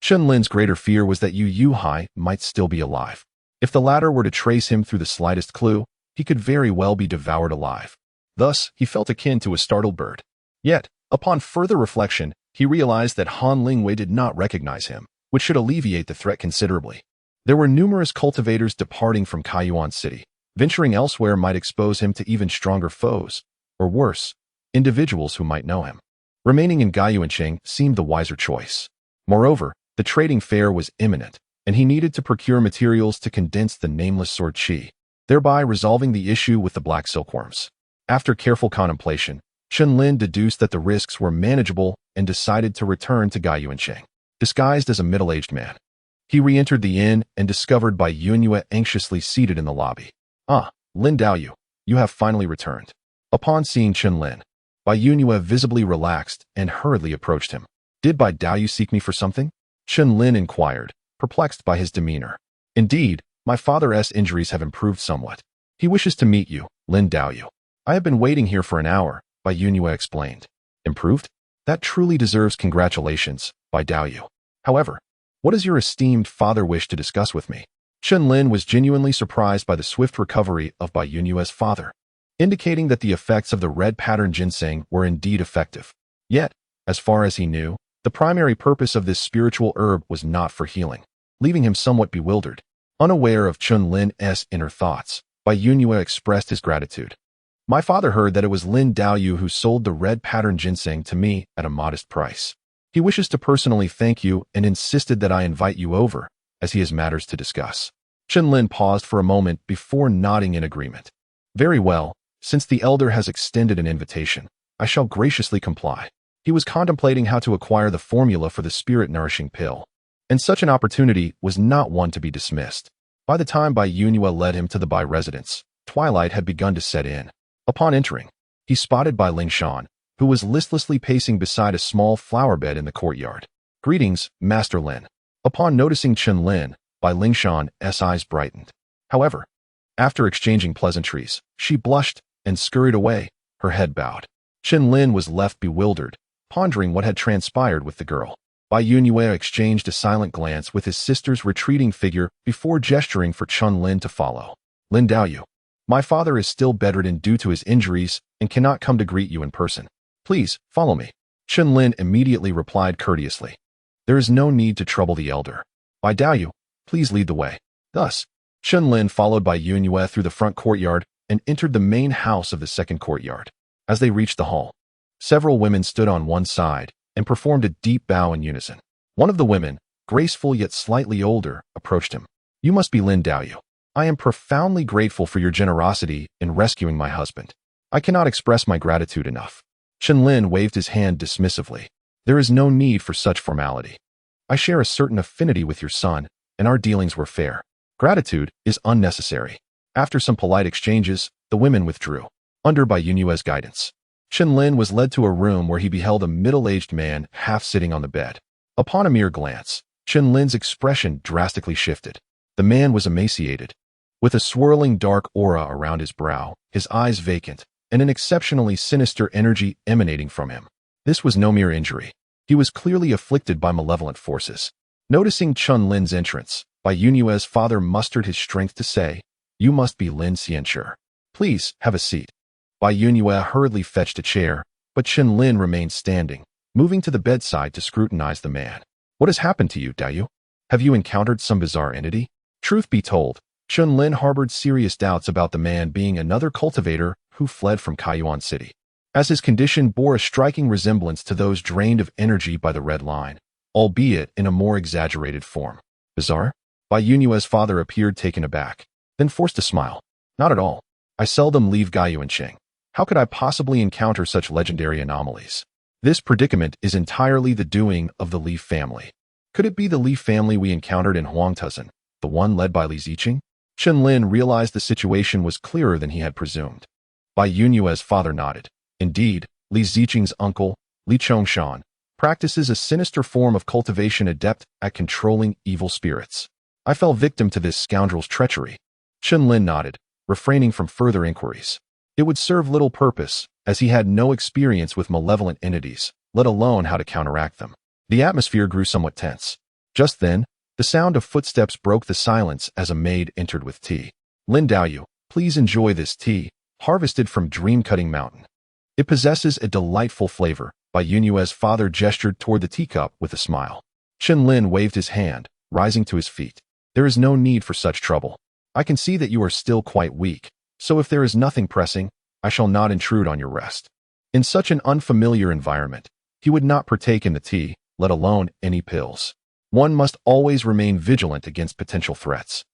Chen Lin's greater fear was that Yuyuhai might still be alive. If the latter were to trace him through the slightest clue, he could very well be devoured alive. Thus, he felt akin to a startled bird. Yet, upon further reflection, he realized that Han Lingyue did not recognize him, which should alleviate the threat considerably. There were numerous cultivators departing from Kaiyuan City. Venturing elsewhere might expose him to even stronger foes, or worse, individuals who might know him. Remaining in Gaiyuancheng seemed the wiser choice. Moreover, the trading fair was imminent, and he needed to procure materials to condense the nameless sword qi, thereby resolving the issue with the black silkworms. After careful contemplation, Chen Lin deduced that the risks were manageable and decided to return to Gai Yuansheng, disguised as a middle-aged man. He re-entered the inn and discovered Bai Yunyue anxiously seated in the lobby. "Ah, Lin Daoyu, you have finally returned." Upon seeing Chen Lin, Bai Yunyue visibly relaxed and hurriedly approached him. "Did Bai Daoyu seek me for something?" Chen Lin inquired, perplexed by his demeanor. "Indeed, my father's injuries have improved somewhat. He wishes to meet you, Lin Daoyu." "I have been waiting here for an hour," Bai Yunyue explained. "Improved? That truly deserves congratulations, Bai Daoyu. However, what does your esteemed father wish to discuss with me?" Chen Lin was genuinely surprised by the swift recovery of Bai Yunyue's father, indicating that the effects of the red pattern ginseng were indeed effective. Yet, as far as he knew, the primary purpose of this spiritual herb was not for healing, leaving him somewhat bewildered. Unaware of Chen Lin's inner thoughts, Bai Yunyue expressed his gratitude. "My father heard that it was Lin Daoyu who sold the red pattern ginseng to me at a modest price. He wishes to personally thank you and insisted that I invite you over, as he has matters to discuss." Chen Lin paused for a moment before nodding in agreement. "Very well, since the elder has extended an invitation, I shall graciously comply." He was contemplating how to acquire the formula for the spirit-nourishing pill, and such an opportunity was not one to be dismissed. By the time Bai Yunyue led him to the Bai residence, twilight had begun to set in. Upon entering, he spotted Bai Lingshan, who was listlessly pacing beside a small flower bed in the courtyard. "Greetings, Master Lin." Upon noticing Chen Lin, Bai Lingshan's eyes brightened. However, after exchanging pleasantries, she blushed and scurried away, her head bowed. Chen Lin was left bewildered, pondering what had transpired with the girl. Bai Yunyue exchanged a silent glance with his sister's retreating figure before gesturing for Chen Lin to follow. "Lin Daoyu, my father is still bedridden due to his injuries and cannot come to greet you in person. Please, follow me." Chen Lin immediately replied courteously. "There is no need to trouble the elder. Bai Daoyu, please lead the way." Thus, Chen Lin followed Bai Yunyue through the front courtyard and entered the main house of the second courtyard. As they reached the hall, several women stood on one side and performed a deep bow in unison. One of the women, graceful yet slightly older, approached him. "You must be Lin Daoyu. I am profoundly grateful for your generosity in rescuing my husband. I cannot express my gratitude enough." Chen Lin waved his hand dismissively. "There is no need for such formality. I share a certain affinity with your son, and our dealings were fair. Gratitude is unnecessary." After some polite exchanges, the women withdrew. Under Bai Yunyue's guidance, Chen Lin was led to a room where he beheld a middle-aged man half sitting on the bed. Upon a mere glance, Chen Lin's expression drastically shifted. The man was emaciated, with a swirling dark aura around his brow, his eyes vacant, and an exceptionally sinister energy emanating from him. This was no mere injury. He was clearly afflicted by malevolent forces. Noticing Chen Lin's entrance, Bai Yunyue's father mustered his strength to say, "You must be Lin Xianshi. Please, have a seat." Bai Yunyue hurriedly fetched a chair, but Chen Lin remained standing, moving to the bedside to scrutinize the man. "What has happened to you, Daoyu? Have you encountered some bizarre entity?" Truth be told, Chen Lin harbored serious doubts about the man being another cultivator who fled from Kaiyuan City, as his condition bore a striking resemblance to those drained of energy by the Red Line, albeit in a more exaggerated form. "Bizarre?" Bai Yunyue's father appeared taken aback, then forced a smile. "Not at all. I seldom leave Gai Yuansheng. How could I possibly encounter such legendary anomalies? This predicament is entirely the doing of the Li family. Could it be the Li family we encountered in Huangtuzan, the one led by Li Ziqing?" Chen Lin realized the situation was clearer than he had presumed. Bai Yunyue's father nodded. "Indeed, Li Ziqing's uncle, Li Chongshan, practices a sinister form of cultivation adept at controlling evil spirits. I fell victim to this scoundrel's treachery." Chen Lin nodded, refraining from further inquiries. It would serve little purpose, as he had no experience with malevolent entities, let alone how to counteract them. The atmosphere grew somewhat tense. Just then, the sound of footsteps broke the silence as a maid entered with tea. "Lin Daoyu, please enjoy this tea, harvested from Dream-Cutting Mountain. It possesses a delightful flavor." Bai Yunyue's father gestured toward the teacup with a smile. Chen Lin waved his hand, rising to his feet. "There is no need for such trouble. I can see that you are still quite weak, so if there is nothing pressing, I shall not intrude on your rest." In such an unfamiliar environment, he would not partake in the tea, let alone any pills. One must always remain vigilant against potential threats.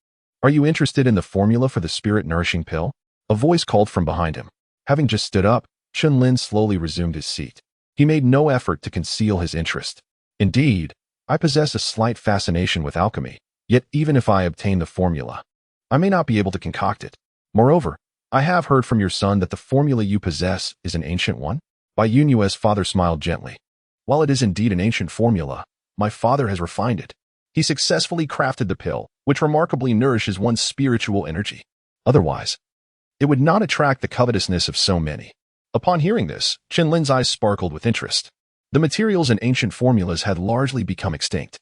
Are you interested in the formula for the spirit-nourishing pill? A voice called from behind him. Having just stood up, Chen Lin slowly resumed his seat. He made no effort to conceal his interest. Indeed, I possess a slight fascination with alchemy, yet even if I obtain the formula, I may not be able to concoct it. Moreover, I have heard from your son that the formula you possess is an ancient one. Bai Yunyue's father smiled gently. While it is indeed an ancient formula, my father has refined it. He successfully crafted the pill, which remarkably nourishes one's spiritual energy. Otherwise, it would not attract the covetousness of so many. Upon hearing this, Chen Lin's eyes sparkled with interest. The materials in ancient formulas had largely become extinct,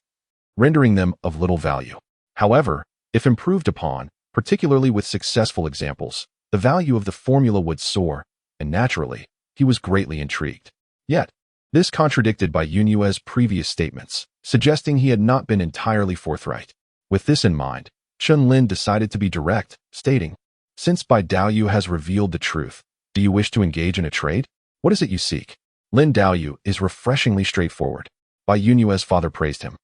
rendering them of little value. However, if improved upon, particularly with successful examples, the value of the formula would soar, and naturally, he was greatly intrigued. Yet, this contradicted Bai Yunyue's previous statements, suggesting he had not been entirely forthright. With this in mind, Chen Lin decided to be direct, stating, "Since Bai Daoyu has revealed the truth, do you wish to engage in a trade? What is it you seek?" Lin Daoyu is refreshingly straightforward. Bai Yunyue's father praised him,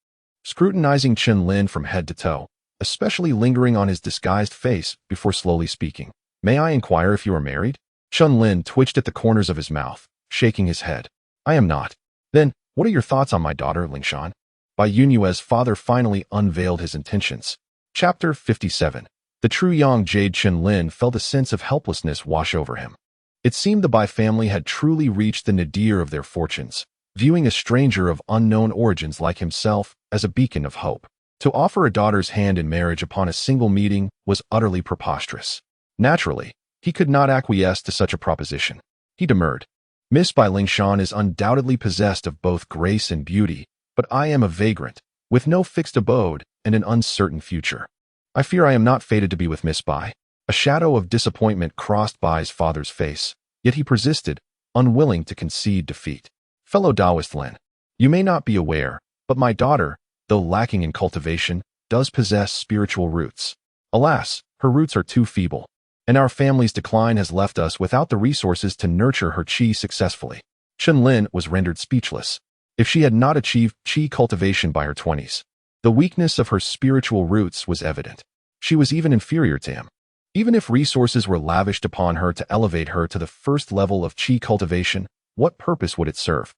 scrutinizing Chen Lin from head to toe, especially lingering on his disguised face before slowly speaking. "May I inquire if you are married?" Chen Lin twitched at the corners of his mouth, shaking his head. "I am not." "Then, what are your thoughts on my daughter, Lingshan?" Bai Yunyue's father finally unveiled his intentions. Chapter 57. The true young jade. Chen Lin felt a sense of helplessness wash over him. It seemed the Bai family had truly reached the nadir of their fortunes, viewing a stranger of unknown origins like himself as a beacon of hope. To offer a daughter's hand in marriage upon a single meeting was utterly preposterous. Naturally, he could not acquiesce to such a proposition. He demurred. "Miss Bai Lingshan is undoubtedly possessed of both grace and beauty, but I am a vagrant, with no fixed abode and an uncertain future. I fear I am not fated to be with Miss Bai." A shadow of disappointment crossed Bai's father's face, yet he persisted, unwilling to concede defeat. "Fellow Taoist Lin, you may not be aware, but my daughter, though lacking in cultivation, does possess spiritual roots. Alas, her roots are too feeble, and our family's decline has left us without the resources to nurture her qi successfully." Chen Lin was rendered speechless. If she had not achieved qi cultivation by her 20s, the weakness of her spiritual roots was evident. She was even inferior to him. Even if resources were lavished upon her to elevate her to the first level of qi cultivation, what purpose would it serve?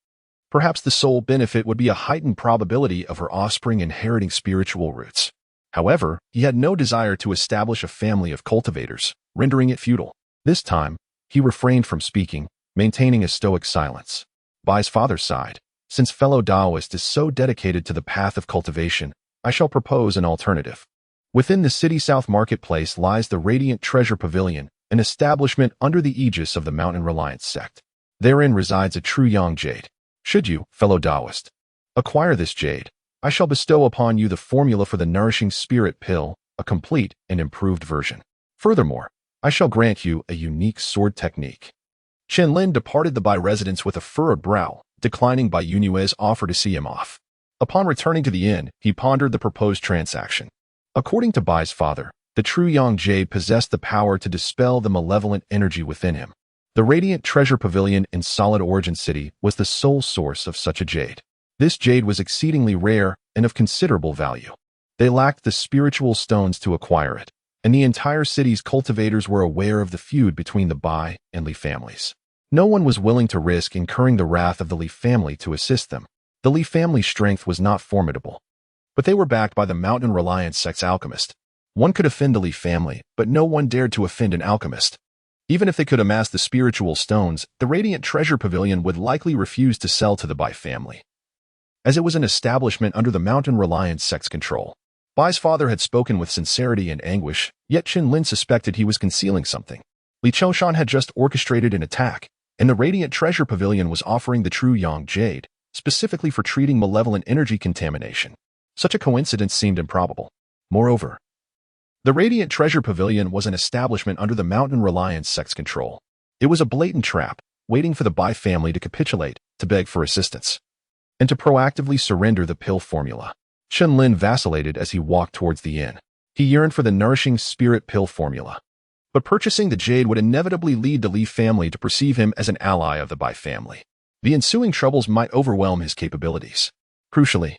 Perhaps the sole benefit would be a heightened probability of her offspring inheriting spiritual roots. However, he had no desire to establish a family of cultivators, rendering it futile. This time, he refrained from speaking, maintaining a stoic silence. Bai's father sighed. "Since fellow Taoist is so dedicated to the path of cultivation, I shall propose an alternative. Within the city South Marketplace lies the Radiant Treasure Pavilion, an establishment under the aegis of the Mountain Reliance sect. Therein resides a true yang jade. Should you, fellow Taoist, acquire this jade, I shall bestow upon you the formula for the nourishing spirit pill, a complete and improved version. Furthermore, I shall grant you a unique sword technique." Chen Lin departed the Bai residence with a furrowed brow, declining Bai Yunyue's offer to see him off. Upon returning to the inn, he pondered the proposed transaction. According to Bai's father, the true yang jade possessed the power to dispel the malevolent energy within him. The Radiant Treasure Pavilion in Solid Origin City was the sole source of such a jade. This jade was exceedingly rare and of considerable value. They lacked the spiritual stones to acquire it, and the entire city's cultivators were aware of the feud between the Bai and Li families. No one was willing to risk incurring the wrath of the Li family to assist them. The Li family's strength was not formidable, but they were backed by the Mountain Reliance sect's alchemist. One could offend the Li family, but no one dared to offend an alchemist. Even if they could amass the spiritual stones, the Radiant Treasure Pavilion would likely refuse to sell to the Bai family, as it was an establishment under the Mountain Reliance sect's control. Bai's father had spoken with sincerity and anguish, yet Chen Lin suspected he was concealing something. Li Choshan had just orchestrated an attack, and the Radiant Treasure Pavilion was offering the true yang jade, specifically for treating malevolent energy contamination. Such a coincidence seemed improbable. Moreover, the Radiant Treasure Pavilion was an establishment under the Mountain Reliance sect's control. It was a blatant trap, waiting for the Bai family to capitulate, to beg for assistance, and to proactively surrender the pill formula. Chen Lin vacillated as he walked towards the inn. He yearned for the nourishing spirit pill formula. But purchasing the jade would inevitably lead the Li family to perceive him as an ally of the Bai family. The ensuing troubles might overwhelm his capabilities. Crucially,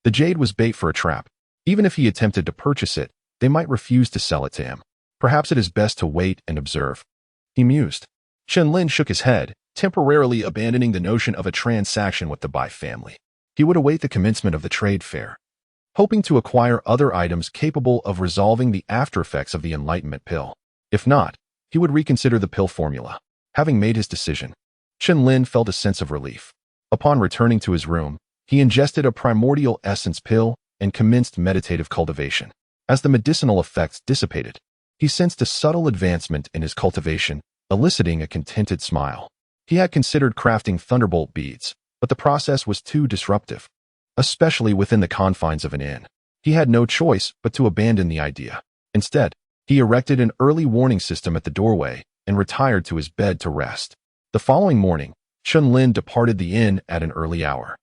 The jade was bait for a trap. Even if he attempted to purchase it, they might refuse to sell it to him. Perhaps it is best to wait and observe, he mused. Chen Lin shook his head, temporarily abandoning the notion of a transaction with the Bai family. He would await the commencement of the trade fair, hoping to acquire other items capable of resolving the aftereffects of the enlightenment pill. If not, he would reconsider the pill formula. Having made his decision, Chen Lin felt a sense of relief. Upon returning to his room, he ingested a primordial essence pill and commenced meditative cultivation. As the medicinal effects dissipated, he sensed a subtle advancement in his cultivation, eliciting a contented smile. He had considered crafting thunderbolt beads, but the process was too disruptive, especially within the confines of an inn. He had no choice but to abandon the idea. Instead, he erected an early warning system at the doorway and retired to his bed to rest. The following morning, Chen Lin departed the inn at an early hour.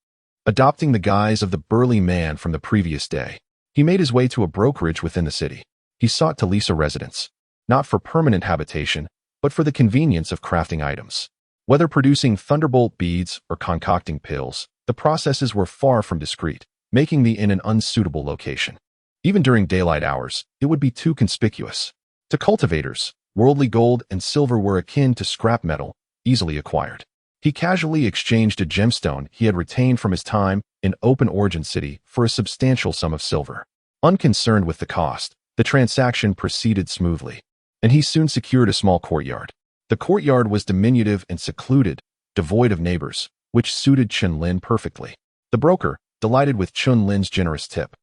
Adopting the guise of the burly man from the previous day, he made his way to a brokerage within the city. He sought to lease a residence, not for permanent habitation, but for the convenience of crafting items. Whether producing thunderbolt beads or concocting pills, the processes were far from discreet, making the inn an unsuitable location. Even during daylight hours, it would be too conspicuous. To cultivators, worldly gold and silver were akin to scrap metal, easily acquired. He casually exchanged a gemstone he had retained from his time in Open Origin City for a substantial sum of silver. Unconcerned with the cost, the transaction proceeded smoothly, and he soon secured a small courtyard. The courtyard was diminutive and secluded, devoid of neighbors, which suited Chen Lin perfectly. The broker, delighted with Chen Lin's generous tip,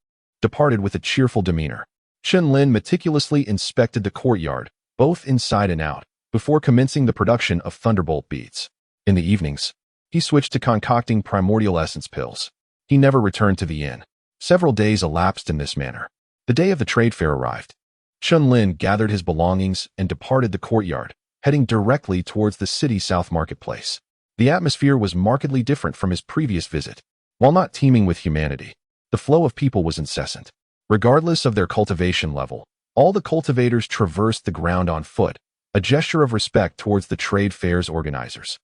departed with a cheerful demeanor. Chen Lin meticulously inspected the courtyard, both inside and out, before commencing the production of thunderbolt beads. In the evenings, he switched to concocting primordial essence pills. He never returned to the inn. Several days elapsed in this manner. The day of the trade fair arrived. Chen Lin gathered his belongings and departed the courtyard, heading directly towards the city south marketplace. The atmosphere was markedly different from his previous visit. While not teeming with humanity, the flow of people was incessant. Regardless of their cultivation level, all the cultivators traversed the ground on foot, a gesture of respect towards the trade fair's organizers.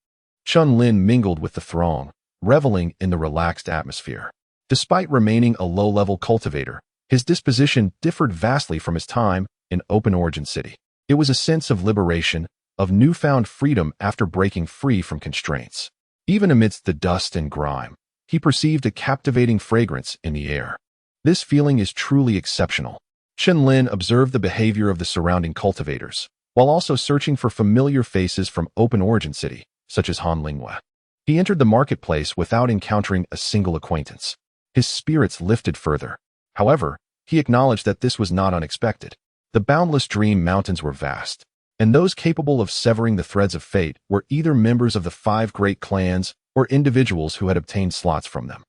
Chen Lin mingled with the throng, reveling in the relaxed atmosphere. Despite remaining a low-level cultivator, his disposition differed vastly from his time in Open Origin City. It was a sense of liberation, of newfound freedom after breaking free from constraints. Even amidst the dust and grime, he perceived a captivating fragrance in the air. This feeling is truly exceptional. Chen Lin observed the behavior of the surrounding cultivators, while also searching for familiar faces from Open Origin City, such as Han Lingwei. He entered the marketplace without encountering a single acquaintance. His spirits lifted further. However, he acknowledged that this was not unexpected. The boundless dream mountains were vast, and those capable of severing the threads of fate were either members of the 5 great clans or individuals who had obtained slots from them.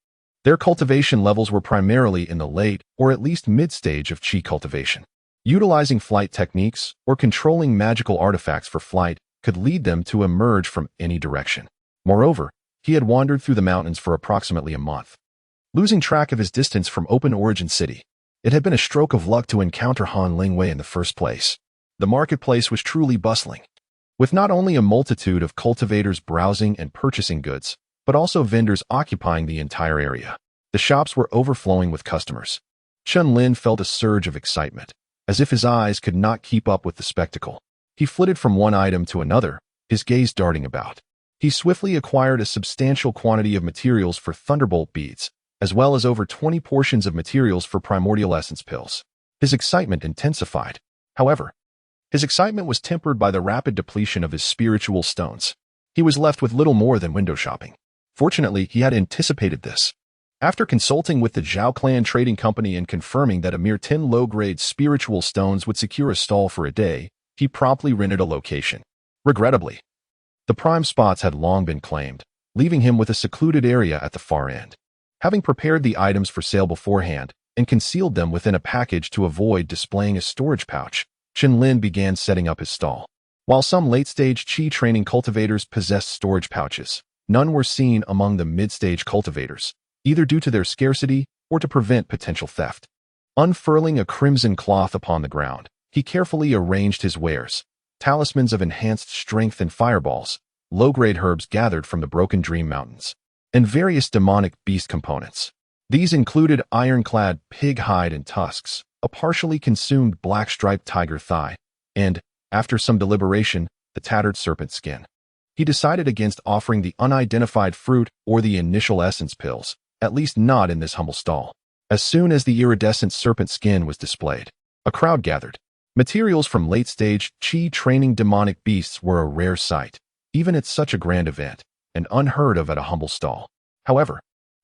Their cultivation levels were primarily in the late or at least mid-stage of qi cultivation. Utilizing flight techniques or controlling magical artifacts for flight could lead them to emerge from any direction. Moreover, he had wandered through the mountains for approximately a month, losing track of his distance from Open Origin City. It had been a stroke of luck to encounter Han Lingwei in the first place. The marketplace was truly bustling, with not only a multitude of cultivators browsing and purchasing goods, but also vendors occupying the entire area. The shops were overflowing with customers. Chen Lin felt a surge of excitement, as if his eyes could not keep up with the spectacle. He flitted from one item to another, his gaze darting about. He swiftly acquired a substantial quantity of materials for thunderbolt beads, as well as over 20 portions of materials for primordial essence pills. His excitement intensified. However, his excitement was tempered by the rapid depletion of his spiritual stones. He was left with little more than window shopping. Fortunately, he had anticipated this. After consulting with the Zhao Clan Trading Company and confirming that a mere 10 low-grade spiritual stones would secure a stall for a day, he promptly rented a location. Regrettably, the prime spots had long been claimed, leaving him with a secluded area at the far end. Having prepared the items for sale beforehand and concealed them within a package to avoid displaying a storage pouch, Chen Lin began setting up his stall. While some late-stage qi training cultivators possessed storage pouches, none were seen among the mid-stage cultivators, either due to their scarcity or to prevent potential theft. Unfurling a crimson cloth upon the ground, he carefully arranged his wares: talismans of enhanced strength and fireballs, low-grade herbs gathered from the Broken Dream Mountains, and various demonic beast components. These included ironclad pig hide and tusks, a partially consumed black-striped tiger thigh, and, after some deliberation, the tattered serpent skin. He decided against offering the unidentified fruit or the initial essence pills, at least not in this humble stall. As soon as the iridescent serpent skin was displayed, a crowd gathered. Materials from late-stage Qi training demonic beasts were a rare sight, even at such a grand event, and unheard of at a humble stall. However,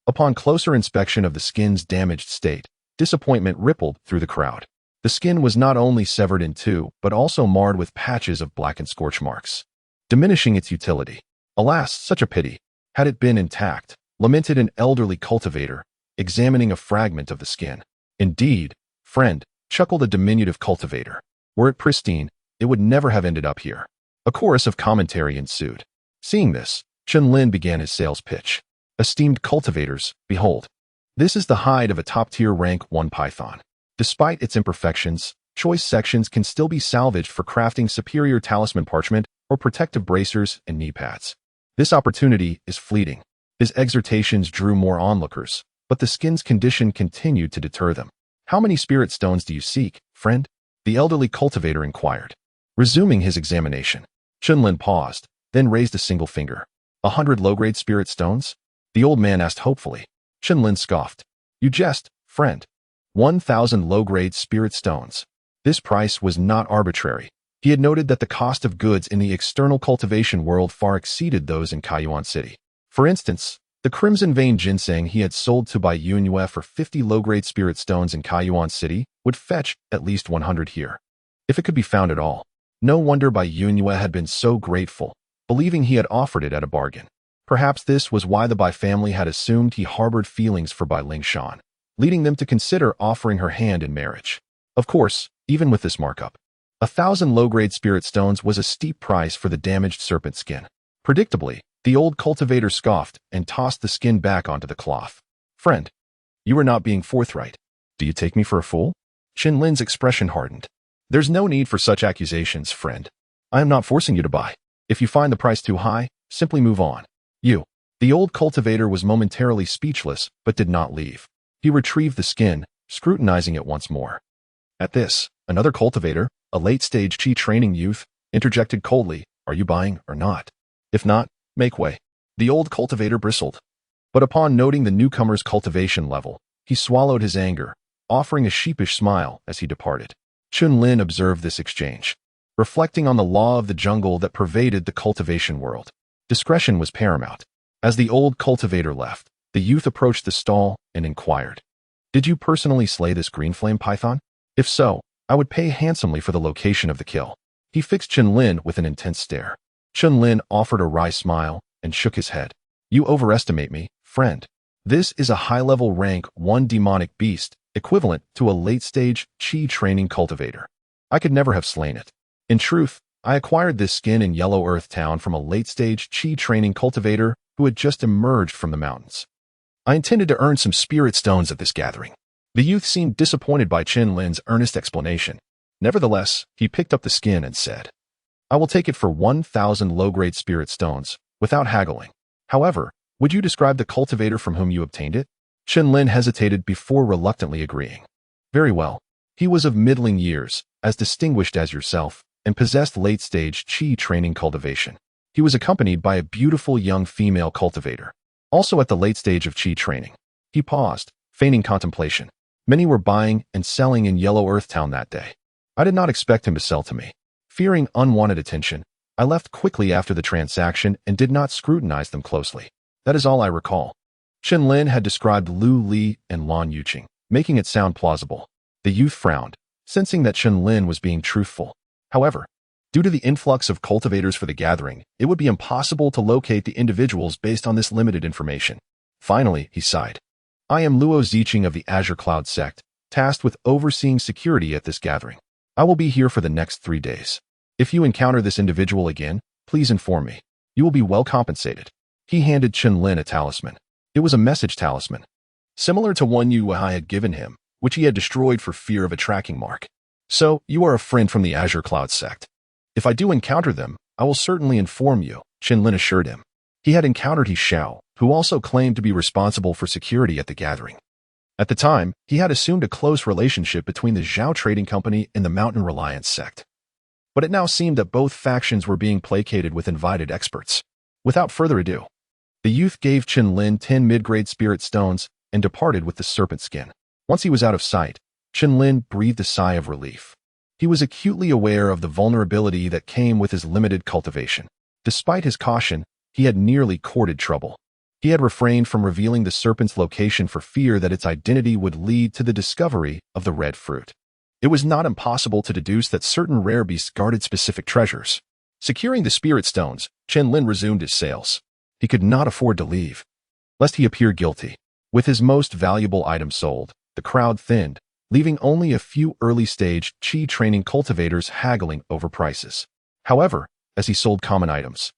upon closer inspection of the skin's damaged state, disappointment rippled through the crowd. The skin was not only severed in two, but also marred with patches of blackened scorch marks, diminishing its utility. Alas, such a pity. Had it been intact, lamented an elderly cultivator, examining a fragment of the skin. Indeed, friend, chuckled a diminutive cultivator. Were it pristine, it would never have ended up here. A chorus of commentary ensued. Seeing this, Chen Lin began his sales pitch. Esteemed cultivators, behold. This is the hide of a top-tier rank 1 python. Despite its imperfections, choice sections can still be salvaged for crafting superior talisman parchment or protective bracers and knee pads. This opportunity is fleeting. His exhortations drew more onlookers, but the skin's condition continued to deter them. How many spirit stones do you seek, friend? The elderly cultivator inquired. Resuming his examination, Chen Lin paused, then raised a single finger. 100 low-grade spirit stones? The old man asked hopefully. Chen Lin scoffed. You jest, friend. 1,000 low-grade spirit stones. This price was not arbitrary. He had noted that the cost of goods in the external cultivation world far exceeded those in Kaiyuan City. For instance, the crimson vein ginseng he had sold to Bai Yunyue for 50 low-grade spirit stones in Kaiyuan City would fetch at least 100 here, if it could be found at all. No wonder Bai Yunyue had been so grateful, believing he had offered it at a bargain. Perhaps this was why the Bai family had assumed he harbored feelings for Bai Lingshan, leading them to consider offering her hand in marriage. Of course, even with this markup, 1,000 low-grade spirit stones was a steep price for the damaged serpent skin. Predictably, the old cultivator scoffed and tossed the skin back onto the cloth. Friend, you are not being forthright. Do you take me for a fool? Chen Lin's expression hardened. There's no need for such accusations, friend. I am not forcing you to buy. If you find the price too high, simply move on. The old cultivator was momentarily speechless, but did not leave. He retrieved the skin, scrutinizing it once more. At this, another cultivator, a late-stage Qi training youth, interjected coldly, are you buying or not? If not, make way. The old cultivator bristled. But upon noting the newcomer's cultivation level, he swallowed his anger, offering a sheepish smile as he departed. Chen Lin observed this exchange, reflecting on the law of the jungle that pervaded the cultivation world. Discretion was paramount. As the old cultivator left, the youth approached the stall and inquired, did you personally slay this green flame python? If so, I would pay handsomely for the location of the kill. He fixed Chen Lin with an intense stare. Chen Lin offered a wry smile and shook his head. You overestimate me, friend. This is a high-level rank 1 demonic beast, equivalent to a late-stage Qi training cultivator. I could never have slain it. In truth, I acquired this skin in Yellow Earth Town from a late-stage Qi training cultivator who had just emerged from the mountains. I intended to earn some spirit stones at this gathering. The youth seemed disappointed by Chen Lin's earnest explanation. Nevertheless, he picked up the skin and said, I will take it for 1,000 low-grade spirit stones, without haggling. However, would you describe the cultivator from whom you obtained it? Chen Lin hesitated before reluctantly agreeing. Very well. He was of middling years, as distinguished as yourself, and possessed late-stage Qi training cultivation. He was accompanied by a beautiful young female cultivator, also at the late stage of Qi training. He paused, feigning contemplation. Many were buying and selling in Yellow Earth Town that day. I did not expect him to sell to me. Fearing unwanted attention, I left quickly after the transaction and did not scrutinize them closely. That is all I recall. Chen Lin had described Lu Li and Lan Yuqing, making it sound plausible. The youth frowned, sensing that Chen Lin was being truthful. However, due to the influx of cultivators for the gathering, it would be impossible to locate the individuals based on this limited information. Finally, he sighed. I am Luo Ziqing of the Azure Cloud sect, tasked with overseeing security at this gathering. I will be here for the next 3 days. If you encounter this individual again, please inform me. You will be well compensated. He handed Chen Lin a talisman. It was a message talisman, similar to one Yu Wei had given him, which he had destroyed for fear of a tracking mark. So, you are a friend from the Azure Cloud sect. If I do encounter them, I will certainly inform you, Chen Lin assured him. He had encountered He Xiao, who also claimed to be responsible for security at the gathering. At the time, he had assumed a close relationship between the Zhao Trading Company and the Mountain Reliance sect. But it now seemed that both factions were being placated with invited experts. Without further ado, the youth gave Chen Lin 10 mid-grade spirit stones and departed with the serpent skin. Once he was out of sight, Chen Lin breathed a sigh of relief. He was acutely aware of the vulnerability that came with his limited cultivation. Despite his caution, he had nearly courted trouble. He had refrained from revealing the serpent's location for fear that its identity would lead to the discovery of the red fruit. It was not impossible to deduce that certain rare beasts guarded specific treasures. Securing the spirit stones, Chen Lin resumed his sales. He could not afford to leave, lest he appear guilty. With his most valuable items sold, the crowd thinned, leaving only a few early-stage Qi training cultivators haggling over prices. However, as he sold common items,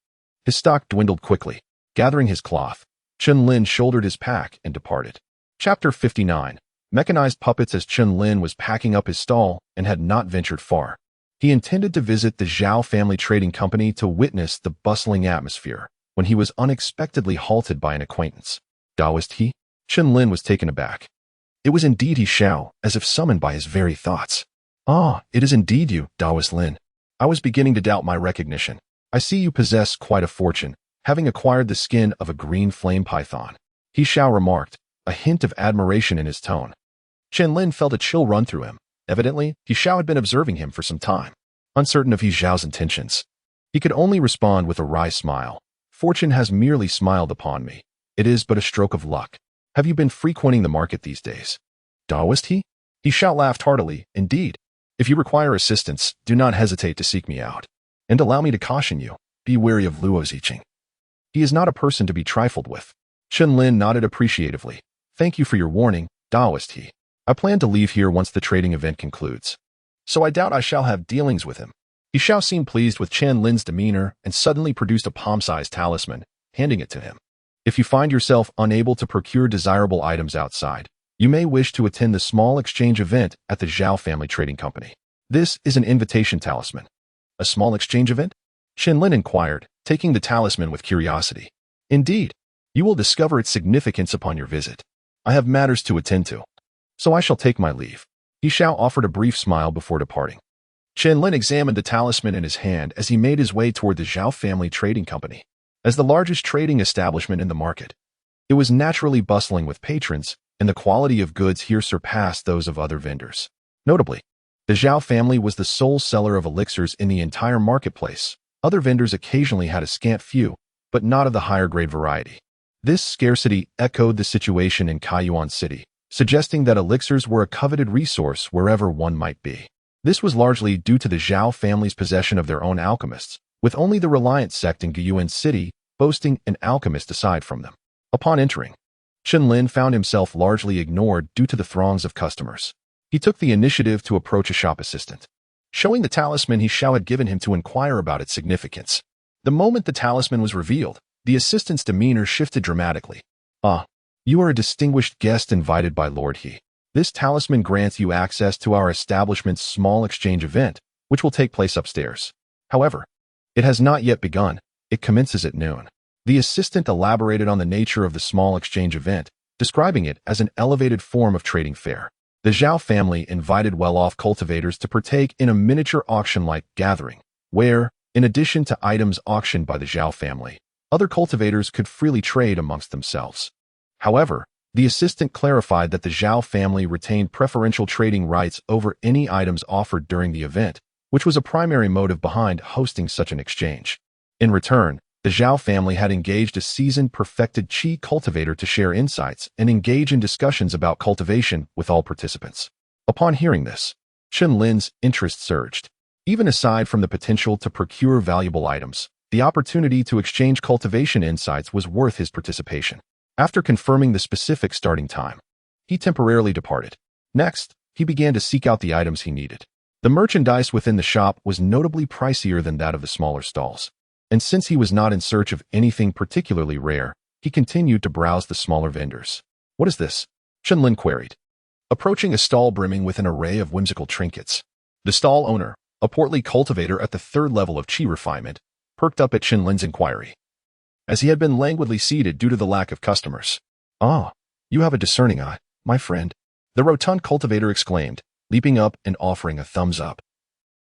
his stock dwindled quickly. Gathering his cloth, Chen Lin shouldered his pack and departed. Chapter 59. Mechanized puppets. As Chen Lin was packing up his stall and had not ventured far, he intended to visit the Zhao family trading company to witness the bustling atmosphere when he was unexpectedly halted by an acquaintance. Daoist he? Chen Lin was taken aback. It was indeed he Xiao, as if summoned by his very thoughts. Ah, it is indeed you, Daoist Lin. I was beginning to doubt my recognition. I see you possess quite a fortune, having acquired the skin of a green flame python. He Xiao remarked, a hint of admiration in his tone. Chen Lin felt a chill run through him. Evidently, He Xiao had been observing him for some time. Uncertain of He Xiao's intentions, he could only respond with a wry smile. Fortune has merely smiled upon me. It is but a stroke of luck. Have you been frequenting the market these days? Daoist he? He Xiao laughed heartily. Indeed. If you require assistance, do not hesitate to seek me out. And allow me to caution you, be wary of Luo's I Ching. He is not a person to be trifled with. Chen Lin nodded appreciatively. Thank you for your warning, Daoist he. I plan to leave here once the trading event concludes, so I doubt I shall have dealings with him. He Xiao seemed pleased with Chen Lin's demeanor and suddenly produced a palm-sized talisman, handing it to him. If you find yourself unable to procure desirable items outside, you may wish to attend the small exchange event at the Zhao family trading company. This is an invitation talisman. A small exchange event? Chen Lin inquired, taking the talisman with curiosity. Indeed, you will discover its significance upon your visit. I have matters to attend to, so I shall take my leave. He Xiao offered a brief smile before departing. Chen Lin examined the talisman in his hand as he made his way toward the Zhao family trading company. As the largest trading establishment in the market, it was naturally bustling with patrons, and the quality of goods here surpassed those of other vendors. Notably, the Zhao family was the sole seller of elixirs in the entire marketplace. Other vendors occasionally had a scant few, but not of the higher-grade variety. This scarcity echoed the situation in Kaiyuan City, suggesting that elixirs were a coveted resource wherever one might be. This was largely due to the Zhao family's possession of their own alchemists, with only the Reliant sect in Kaiyuan City boasting an alchemist aside from them. Upon entering, Chen Lin found himself largely ignored due to the throngs of customers. He took the initiative to approach a shop assistant, showing the talisman He Xiao had given him to inquire about its significance. The moment the talisman was revealed, the assistant's demeanor shifted dramatically. Ah, you are a distinguished guest invited by Lord He. This talisman grants you access to our establishment's small exchange event, which will take place upstairs. However, it has not yet begun. It commences at noon. The assistant elaborated on the nature of the small exchange event, describing it as an elevated form of trading fair. The Zhao family invited well-off cultivators to partake in a miniature auction-like gathering, where, in addition to items auctioned by the Zhao family, other cultivators could freely trade amongst themselves. However, the assistant clarified that the Zhao family retained preferential trading rights over any items offered during the event, which was a primary motive behind hosting such an exchange. In return, the Zhao family had engaged a seasoned, perfected Qi cultivator to share insights and engage in discussions about cultivation with all participants. Upon hearing this, Chen Lin's interest surged. Even aside from the potential to procure valuable items, the opportunity to exchange cultivation insights was worth his participation. After confirming the specific starting time, he temporarily departed. Next, he began to seek out the items he needed. The merchandise within the shop was notably pricier than that of the smaller stalls, and since he was not in search of anything particularly rare, he continued to browse the smaller vendors. What is this? Chen Lin queried, approaching a stall brimming with an array of whimsical trinkets. The stall owner, a portly cultivator at the third level of Qi refinement, perked up at Chen Lin's inquiry, as he had been languidly seated due to the lack of customers. Ah, you have a discerning eye. my friend," the rotund cultivator exclaimed, leaping up and offering a thumbs up,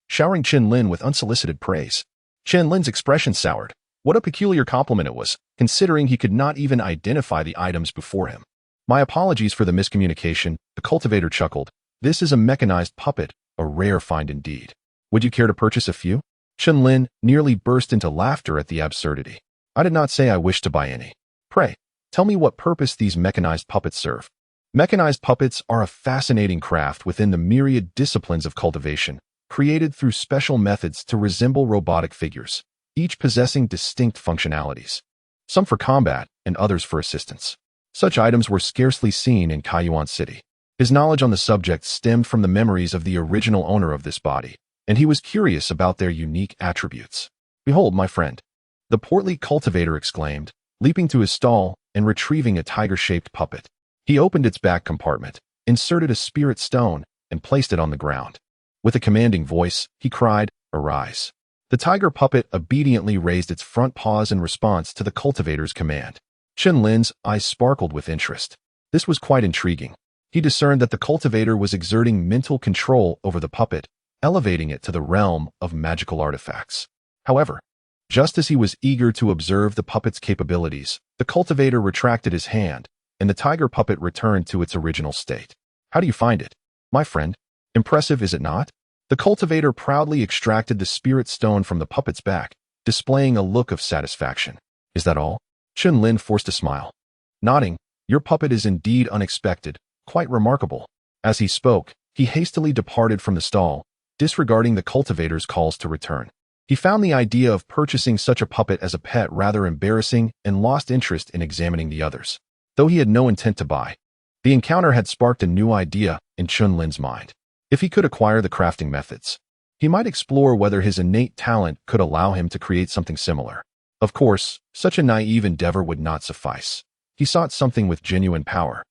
showering Chen Lin with unsolicited praise. Chen Lin's expression soured. What a peculiar compliment it was, considering he could not even identify the items before him. "My apologies for the miscommunication," the cultivator chuckled. "This is a mechanized puppet, a rare find indeed. Would you care to purchase a few?" Chen Lin nearly burst into laughter at the absurdity. "I did not say I wished to buy any. Pray, tell me what purpose these mechanized puppets serve." Mechanized puppets are a fascinating craft within the myriad disciplines of cultivation, created through special methods to resemble robotic figures, each possessing distinct functionalities, some for combat and others for assistance. Such items were scarcely seen in Kaiyuan City. His knowledge on the subject stemmed from the memories of the original owner of this body, and he was curious about their unique attributes. "Behold, my friend," the portly cultivator exclaimed, leaping to his stall and retrieving a tiger-shaped puppet. He opened its back compartment, inserted a spirit stone, and placed it on the ground. With a commanding voice, he cried, "Arise." The tiger puppet obediently raised its front paws in response to the cultivator's command. Chen Lin's eyes sparkled with interest. This was quite intriguing. He discerned that the cultivator was exerting mental control over the puppet, elevating it to the realm of magical artifacts. However, just as he was eager to observe the puppet's capabilities, the cultivator retracted his hand, and the tiger puppet returned to its original state. "How do you find it, my friend? Impressive, is it not?" The cultivator proudly extracted the spirit stone from the puppet's back, displaying a look of satisfaction. "Is that all?" Chen Lin forced a smile. Nodding, "Your puppet is indeed unexpected, quite remarkable." As he spoke, he hastily departed from the stall, disregarding the cultivator's calls to return. He found the idea of purchasing such a puppet as a pet rather embarrassing and lost interest in examining the others. Though he had no intent to buy, the encounter had sparked a new idea in Chen Lin's mind. If he could acquire the crafting methods, he might explore whether his innate talent could allow him to create something similar. Of course, such a naive endeavor would not suffice. He sought something with genuine power,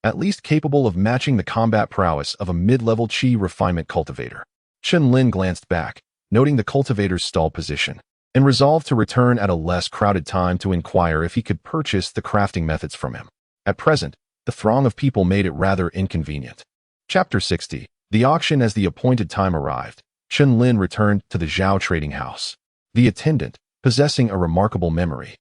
at least capable of matching the combat prowess of a mid-level chi refinement cultivator. Chen Lin glanced back, noting the cultivator's stall position, and resolved to return at a less crowded time to inquire if he could purchase the crafting methods from him. At present, the throng of people made it rather inconvenient. Chapter 60. The auction. As the appointed time arrived, Chen Lin returned to the Zhao trading house. The attendant, possessing a remarkable memory,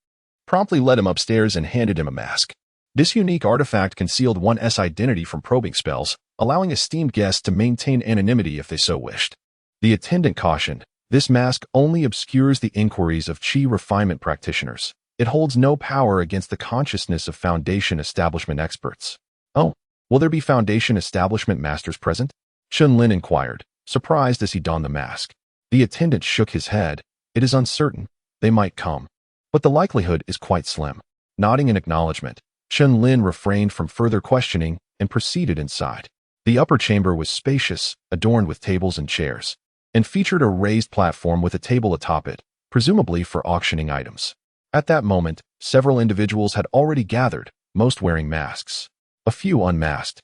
promptly led him upstairs and handed him a mask. This unique artifact concealed one's identity from probing spells, allowing esteemed guests to maintain anonymity if they so wished. The attendant cautioned, "This mask only obscures the inquiries of chi refinement practitioners. It holds no power against the consciousness of Foundation establishment experts." "Oh, will there be Foundation establishment masters present?" Chen Lin inquired, surprised as he donned the mask. The attendant shook his head. "It is uncertain. They might come, but the likelihood is quite slim." Nodding in acknowledgement, Chen Lin refrained from further questioning and proceeded inside. The upper chamber was spacious, adorned with tables and chairs, and featured a raised platform with a table atop it, presumably for auctioning items. At that moment, several individuals had already gathered, most wearing masks. A few unmasked,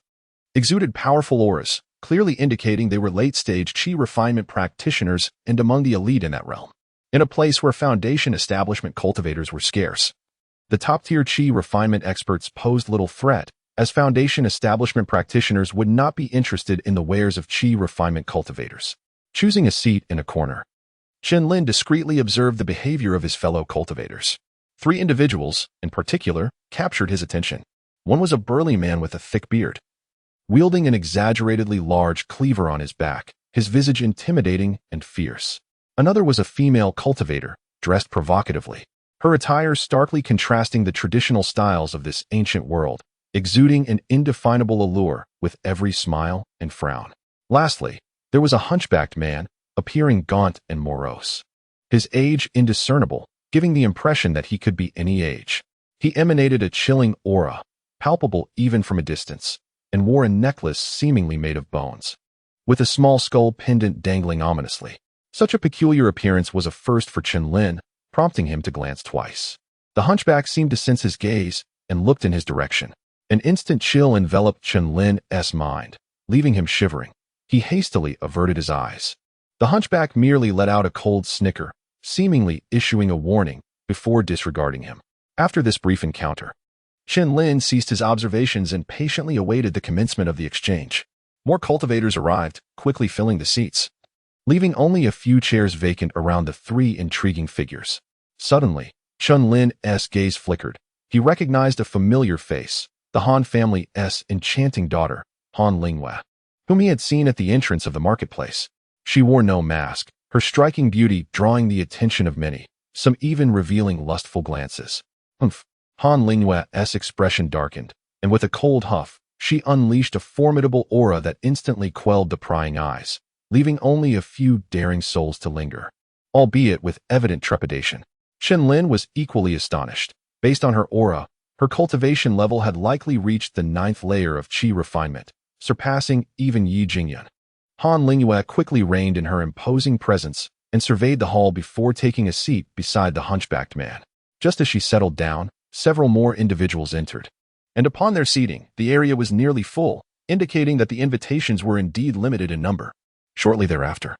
exuded powerful auras, clearly indicating they were late-stage chi refinement practitioners and among the elite in that realm. In a place where Foundation establishment cultivators were scarce, the top-tier chi refinement experts posed little threat, as Foundation establishment practitioners would not be interested in the wares of chi refinement cultivators. Choosing a seat in a corner, Chen Lin discreetly observed the behavior of his fellow cultivators. 3 individuals, in particular, captured his attention. One was a burly man with a thick beard, wielding an exaggeratedly large cleaver on his back, his visage intimidating and fierce. Another was a female cultivator, dressed provocatively, her attire starkly contrasting the traditional styles of this ancient world, exuding an indefinable allure with every smile and frown. Lastly, there was a hunchbacked man, appearing gaunt and morose, his age indiscernible, giving the impression that he could be any age. He emanated a chilling aura, palpable even from a distance, and wore a necklace seemingly made of bones, with a small skull pendant dangling ominously. Such a peculiar appearance was a first for Chen Lin, prompting him to glance twice. The hunchback seemed to sense his gaze and looked in his direction. An instant chill enveloped Chen Lin's mind, leaving him shivering. He hastily averted his eyes. The hunchback merely let out a cold snicker, seemingly issuing a warning, before disregarding him. After this brief encounter, Chen Lin ceased his observations and patiently awaited the commencement of the exchange. More cultivators arrived, quickly filling the seats, leaving only a few chairs vacant around the three intriguing figures. Suddenly, Chen Lin's gaze flickered. He recognized a familiar face, the Han family's enchanting daughter, Han Lingyue, whom he had seen at the entrance of the marketplace. She wore no mask, her striking beauty drawing the attention of many, some even revealing lustful glances. Han Lingyue's expression darkened, and with a cold huff, she unleashed a formidable aura that instantly quelled the prying eyes, leaving only a few daring souls to linger, albeit with evident trepidation. Chen Lin was equally astonished. Based on her aura, her cultivation level had likely reached the 9th layer of qi refinement, surpassing even Yi Jingyan. Han Lingyue quickly reigned in her imposing presence and surveyed the hall before taking a seat beside the hunchbacked man. Just as she settled down, several more individuals entered, and upon their seating, the area was nearly full, indicating that the invitations were indeed limited in number. Shortly thereafter,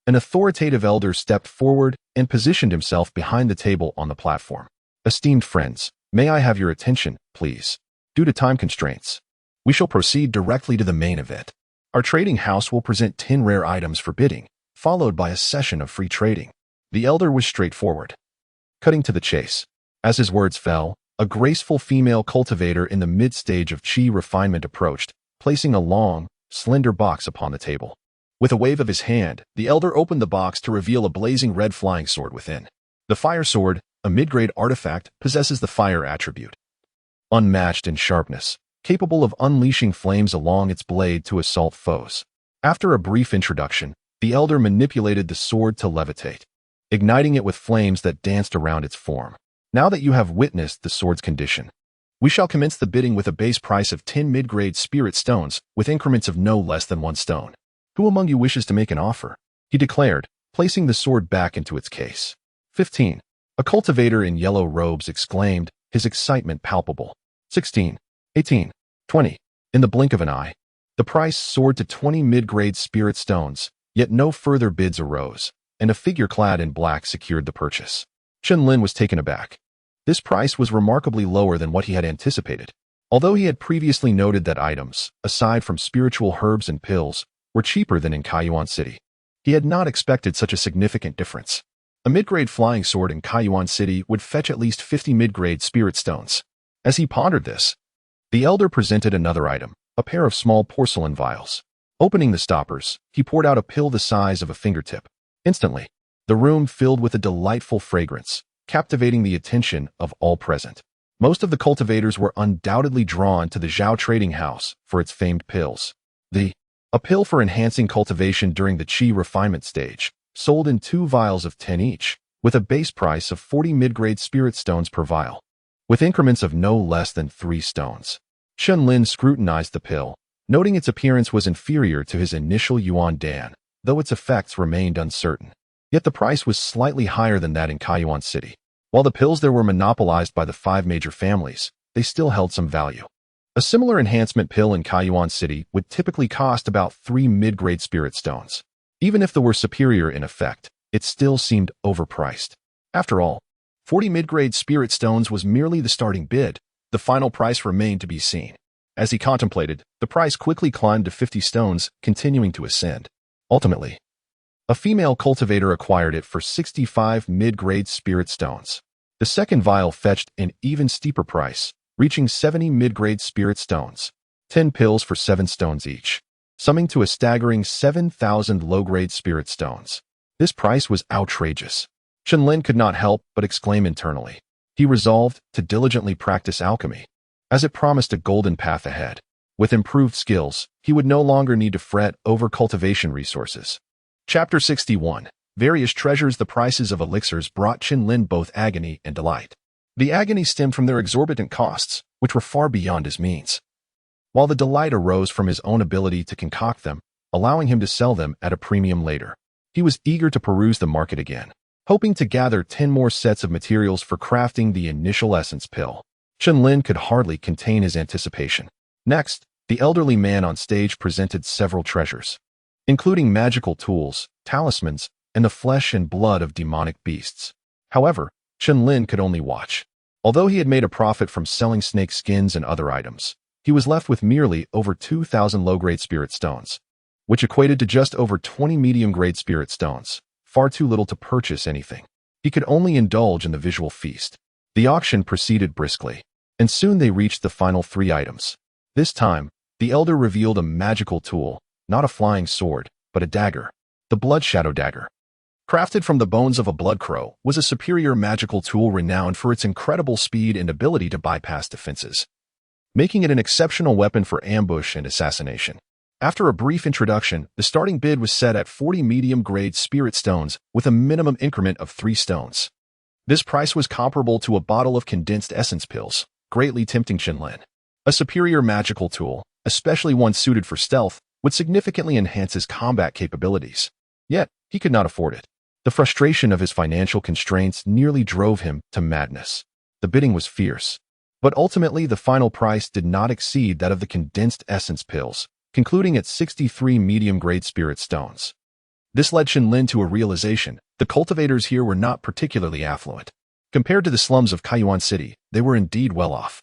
an authoritative elder stepped forward and positioned himself behind the table on the platform. Esteemed friends, may I have your attention, please? Due to time constraints, we shall proceed directly to the main event. Our trading house will present 10 rare items for bidding, followed by a session of free trading. The elder was straightforward, cutting to the chase. As his words fell, a graceful female cultivator in the mid-stage of qi refinement approached, placing a long, slender box upon the table. With a wave of his hand, the elder opened the box to reveal a blazing red flying sword within. The fire sword, a mid-grade artifact, possesses the fire attribute, unmatched in sharpness, capable of unleashing flames along its blade to assault foes. After a brief introduction, the elder manipulated the sword to levitate, igniting it with flames that danced around its form. Now that you have witnessed the sword's condition, we shall commence the bidding with a base price of 10 mid-grade spirit stones with increments of no less than 1 stone. Who among you wishes to make an offer? He declared, placing the sword back into its case. 15. A cultivator in yellow robes exclaimed, his excitement palpable. 16. 18. 20. In the blink of an eye, the price soared to 20 mid-grade spirit stones, yet no further bids arose, and a figure clad in black secured the purchase. Chen Lin was taken aback. This price was remarkably lower than what he had anticipated. Although he had previously noted that items, aside from spiritual herbs and pills, were cheaper than in Kaiyuan City, he had not expected such a significant difference. A mid-grade flying sword in Kaiyuan City would fetch at least 50 mid-grade spirit stones. As he pondered this, the elder presented another item, a pair of small porcelain vials. Opening the stoppers, he poured out a pill the size of a fingertip. Instantly, the room filled with a delightful fragrance, captivating the attention of all present. Most of the cultivators were undoubtedly drawn to the Zhao trading house for its famed pills. A pill for enhancing cultivation during the qi refinement stage, sold in 2 vials of 10 each, with a base price of 40 mid-grade spirit stones per vial, with increments of no less than 3 stones. Chen Lin scrutinized the pill, noting its appearance was inferior to his initial Yuan Dan, though its effects remained uncertain. Yet the price was slightly higher than that in Kaiyuan City. While the pills there were monopolized by the 5 major families, they still held some value. A similar enhancement pill in Kaiyuan City would typically cost about 3 mid-grade spirit stones. Even if they were superior in effect, it still seemed overpriced. After all, 40 mid-grade spirit stones was merely the starting bid. The final price remained to be seen. As he contemplated, the price quickly climbed to 50 stones, continuing to ascend. Ultimately, a female cultivator acquired it for 65 mid-grade spirit stones. The second vial fetched an even steeper price, reaching 70 mid-grade spirit stones. 10 pills for 7 stones each, summing to a staggering 7,000 low-grade spirit stones. This price was outrageous. Chen Lin could not help but exclaim internally. He resolved to diligently practice alchemy, as it promised a golden path ahead. With improved skills, he would no longer need to fret over cultivation resources. Chapter 61. Various treasures. The prices of elixirs brought Chen Lin both agony and delight. The agony stemmed from their exorbitant costs, which were far beyond his means, while the delight arose from his own ability to concoct them, allowing him to sell them at a premium later. He was eager to peruse the market again, hoping to gather 10 more sets of materials for crafting the initial essence pill. Chen Lin could hardly contain his anticipation. Next, the elderly man on stage presented several treasures, including magical tools, talismans, and the flesh and blood of demonic beasts. However, Chen Lin could only watch. Although he had made a profit from selling snake skins and other items, he was left with merely over 2,000 low-grade spirit stones, which equated to just over 20 medium-grade spirit stones, far too little to purchase anything. He could only indulge in the visual feast. The auction proceeded briskly, and soon they reached the final 3 items. This time, the elder revealed a magical tool, not a flying sword, but a dagger. The blood shadow dagger. Crafted from the bones of a blood crow, was a superior magical tool renowned for its incredible speed and ability to bypass defenses, making it an exceptional weapon for ambush and assassination. After a brief introduction, the starting bid was set at 40 medium-grade spirit stones with a minimum increment of 3 stones. This price was comparable to a bottle of condensed essence pills, greatly tempting Chen Lin. A superior magical tool, especially one suited for stealth, would significantly enhance his combat capabilities. Yet, he could not afford it. The frustration of his financial constraints nearly drove him to madness. The bidding was fierce, but ultimately the final price did not exceed that of the condensed essence pills, concluding at 63 medium-grade spirit stones. This led Chen Lin to a realization: the cultivators here were not particularly affluent. Compared to the slums of Kaiyuan City, they were indeed well off.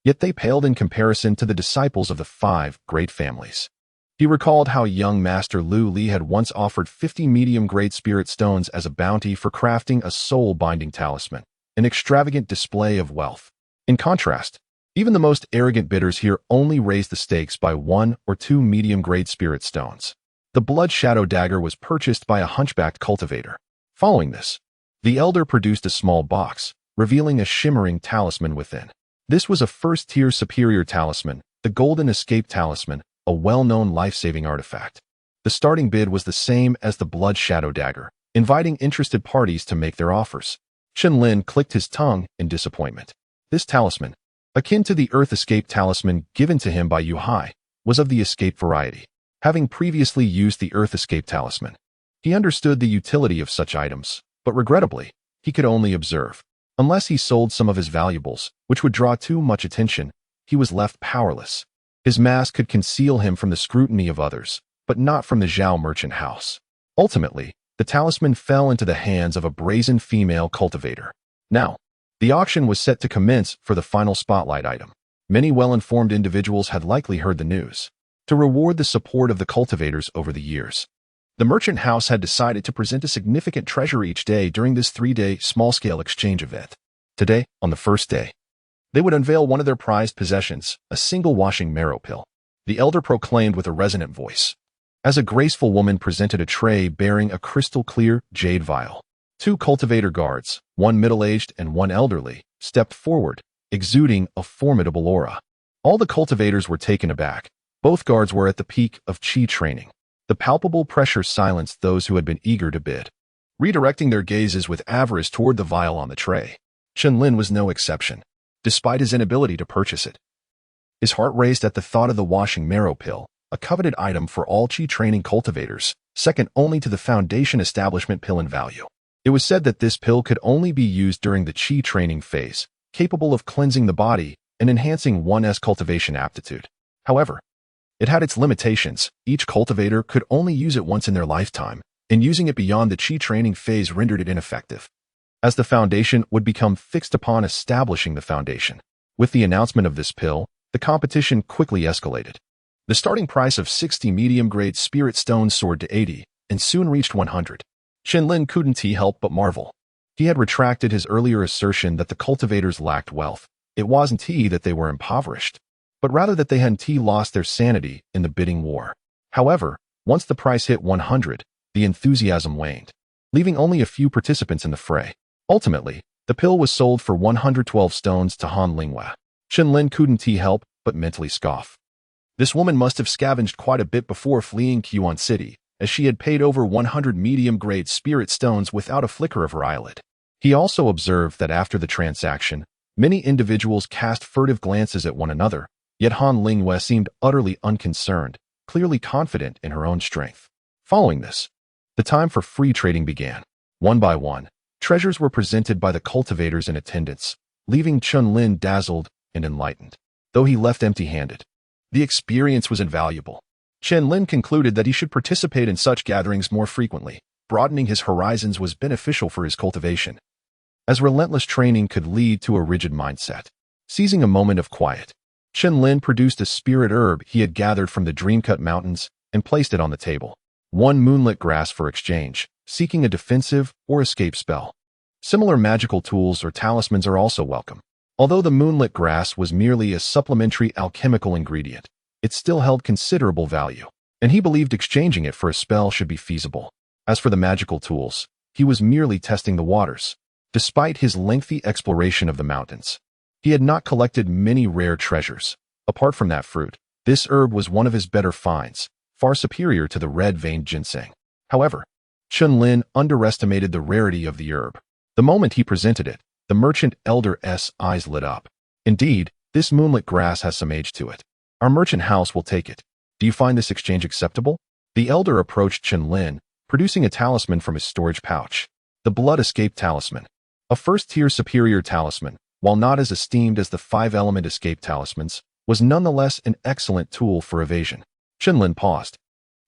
Yet they paled in comparison to the disciples of the 5 great families. He recalled how young Master Lu Li had once offered 50 medium-grade spirit stones as a bounty for crafting a soul-binding talisman, an extravagant display of wealth. In contrast, even the most arrogant bidders here only raised the stakes by 1 or 2 medium-grade spirit stones. The blood shadow dagger was purchased by a hunchbacked cultivator. Following this, the elder produced a small box, revealing a shimmering talisman within. This was a first-tier superior talisman, the Golden Escape Talisman, a well-known life-saving artifact. The starting bid was the same as the blood shadow dagger, inviting interested parties to make their offers. Chen Lin clicked his tongue in disappointment. This talisman, akin to the Earth Escape Talisman given to him by Yu Hai, was of the escape variety. Having previously used the Earth Escape Talisman, he understood the utility of such items, but regrettably, he could only observe. Unless he sold some of his valuables, which would draw too much attention, he was left powerless. His mask could conceal him from the scrutiny of others, but not from the Zhao merchant house. Ultimately, the talisman fell into the hands of a brazen female cultivator. Now, the auction was set to commence for the final spotlight item. Many well-informed individuals had likely heard the news. To reward the support of the cultivators over the years, the merchant house had decided to present a significant treasure each day during this 3-day small-scale exchange event. Today, on the first day, they would unveil one of their prized possessions, a single washing marrow pill. The elder proclaimed with a resonant voice, as a graceful woman presented a tray bearing a crystal-clear jade vial. 2 cultivator guards, one middle-aged and one elderly, stepped forward, exuding a formidable aura. All the cultivators were taken aback. Both guards were at the peak of qi training. The palpable pressure silenced those who had been eager to bid, redirecting their gazes with avarice toward the vial on the tray. Chen Lin was no exception, despite his inability to purchase it. His heart raced at the thought of the washing marrow pill, a coveted item for all qi training cultivators, second only to the foundation establishment pill in value. It was said that this pill could only be used during the qi training phase, capable of cleansing the body and enhancing one's cultivation aptitude. However, it had its limitations. Each cultivator could only use it once in their lifetime, and using it beyond the qi training phase rendered it ineffective, as the foundation would become fixed upon establishing the foundation. With the announcement of this pill, the competition quickly escalated. The starting price of 60 medium-grade spirit stones soared to 80, and soon reached 100. Chen Lin couldn't help but marvel. He had retracted his earlier assertion that the cultivators lacked wealth. It wasn't that they were impoverished, but rather that they hadn't lost their sanity in the bidding war. However, once the price hit 100, the enthusiasm waned, leaving only a few participants in the fray. Ultimately, the pill was sold for 112 stones to Han Linghua. Chen Lin couldn't help but mentally scoff. This woman must have scavenged quite a bit before fleeing Kaiyuan City, as she had paid over 100 medium-grade spirit stones without a flicker of her eyelid. He also observed that after the transaction, many individuals cast furtive glances at one another, yet Han Linghua seemed utterly unconcerned, clearly confident in her own strength. Following this, the time for free trading began. One by one, treasures were presented by the cultivators in attendance, leaving Chen Lin dazzled and enlightened, though he left empty-handed. The experience was invaluable. Chen Lin concluded that he should participate in such gatherings more frequently. Broadening his horizons was beneficial for his cultivation. as relentless training could lead to a rigid mindset. Seizing a moment of quiet, Chen Lin produced a spirit herb he had gathered from the dream-cut mountains and placed it on the table. One moonlit grass for exchange, seeking a defensive or escape spell. Similar magical tools or talismans are also welcome. Although the moonlit grass was merely a supplementary alchemical ingredient, it still held considerable value, and he believed exchanging it for a spell should be feasible. As for the magical tools, he was merely testing the waters. Despite his lengthy exploration of the mountains, he had not collected many rare treasures. Apart from that fruit, this herb was one of his better finds, far superior to the red-veined ginseng. However, Chen Lin underestimated the rarity of the herb. The moment he presented it, the merchant elder's eyes lit up. Indeed, this moonlit grass has some age to it. Our merchant house will take it. Do you find this exchange acceptable? The elder approached Chen Lin, producing a talisman from his storage pouch. The Blood Escape Talisman. A first-tier superior talisman, while not as esteemed as the 5-element escape talismans, was nonetheless an excellent tool for evasion. Chen Lin paused,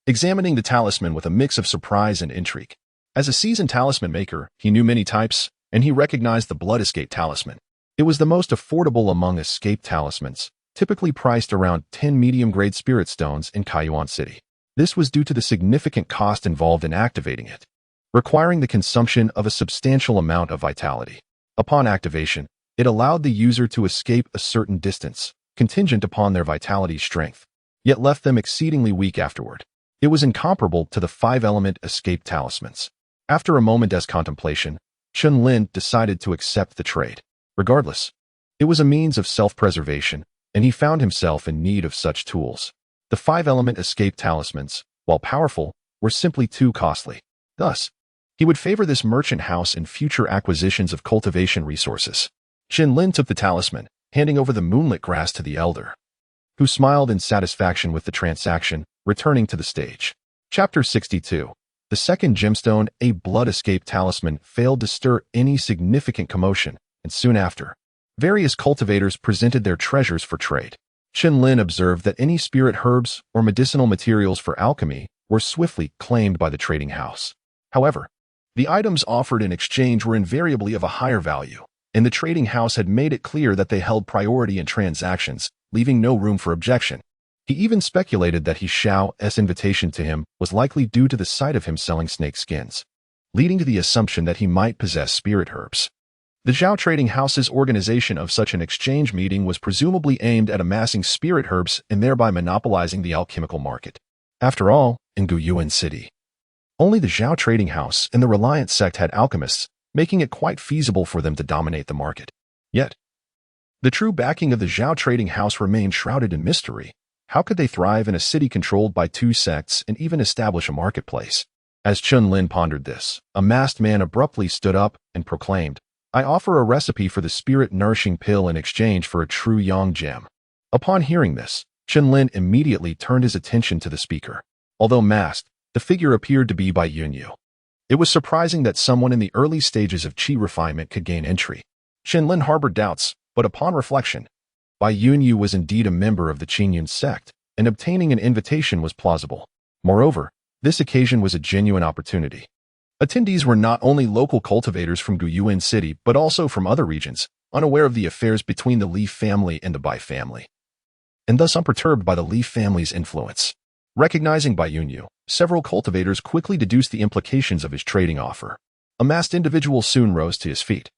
examining the talisman with a mix of surprise and intrigue. As a seasoned talisman maker, he knew many types, and he recognized the Blood Escape Talisman. It was the most affordable among escape talismans, typically priced around 10 medium-grade spirit stones in Kaiyuan City. This was due to the significant cost involved in activating it, requiring the consumption of a substantial amount of vitality. Upon activation, it allowed the user to escape a certain distance, contingent upon their vitality strength, yet left them exceedingly weak afterward. It was incomparable to the 5-element escape talismans. After a moment's contemplation, Chen Lin decided to accept the trade. Regardless, it was a means of self-preservation, and he found himself in need of such tools. The 5-element escape talismans, while powerful, were simply too costly. Thus, he would favor this merchant house in future acquisitions of cultivation resources. Chen Lin took the talisman, handing over the moonlit grass to the elder, who smiled in satisfaction with the transaction, returning to the stage. Chapter 62. The second gemstone, a Blood Escape Talisman, failed to stir any significant commotion, and soon after, various cultivators presented their treasures for trade. Chen Lin observed that any spirit herbs or medicinal materials for alchemy were swiftly claimed by the trading house. However, the items offered in exchange were invariably of a higher value, and the trading house had made it clear that they held priority in transactions, leaving no room for objection. He even speculated that Xiao's invitation to him was likely due to the sight of him selling snake skins, leading to the assumption that he might possess spirit herbs. The Zhao Trading House's organization of such an exchange meeting was presumably aimed at amassing spirit herbs and thereby monopolizing the alchemical market. After all, in Guyuan City, only the Zhao Trading House and the Reliant sect had alchemists, making it quite feasible for them to dominate the market. Yet, the true backing of the Zhao Trading House remained shrouded in mystery. How could they thrive in a city controlled by two sects and even establish a marketplace? As Chen Lin pondered this, a masked man abruptly stood up and proclaimed, "I offer a recipe for the spirit-nourishing pill in exchange for a true yang gem." Upon hearing this, Chen Lin immediately turned his attention to the speaker. Although masked, the figure appeared to be Bai Yunyu. It was surprising that someone in the early stages of qi refinement could gain entry. Chen Lin harbored doubts, but upon reflection, Bai Yunyu was indeed a member of the Qingyun sect, and obtaining an invitation was plausible. Moreover, this occasion was a genuine opportunity. Attendees were not only local cultivators from Guyuan City, but also from other regions, unaware of the affairs between the Li family and the Bai family, and thus unperturbed by the Li family's influence. Recognizing Bai Yunyu, several cultivators quickly deduced the implications of his trading offer. A masked individual soon rose to his feet,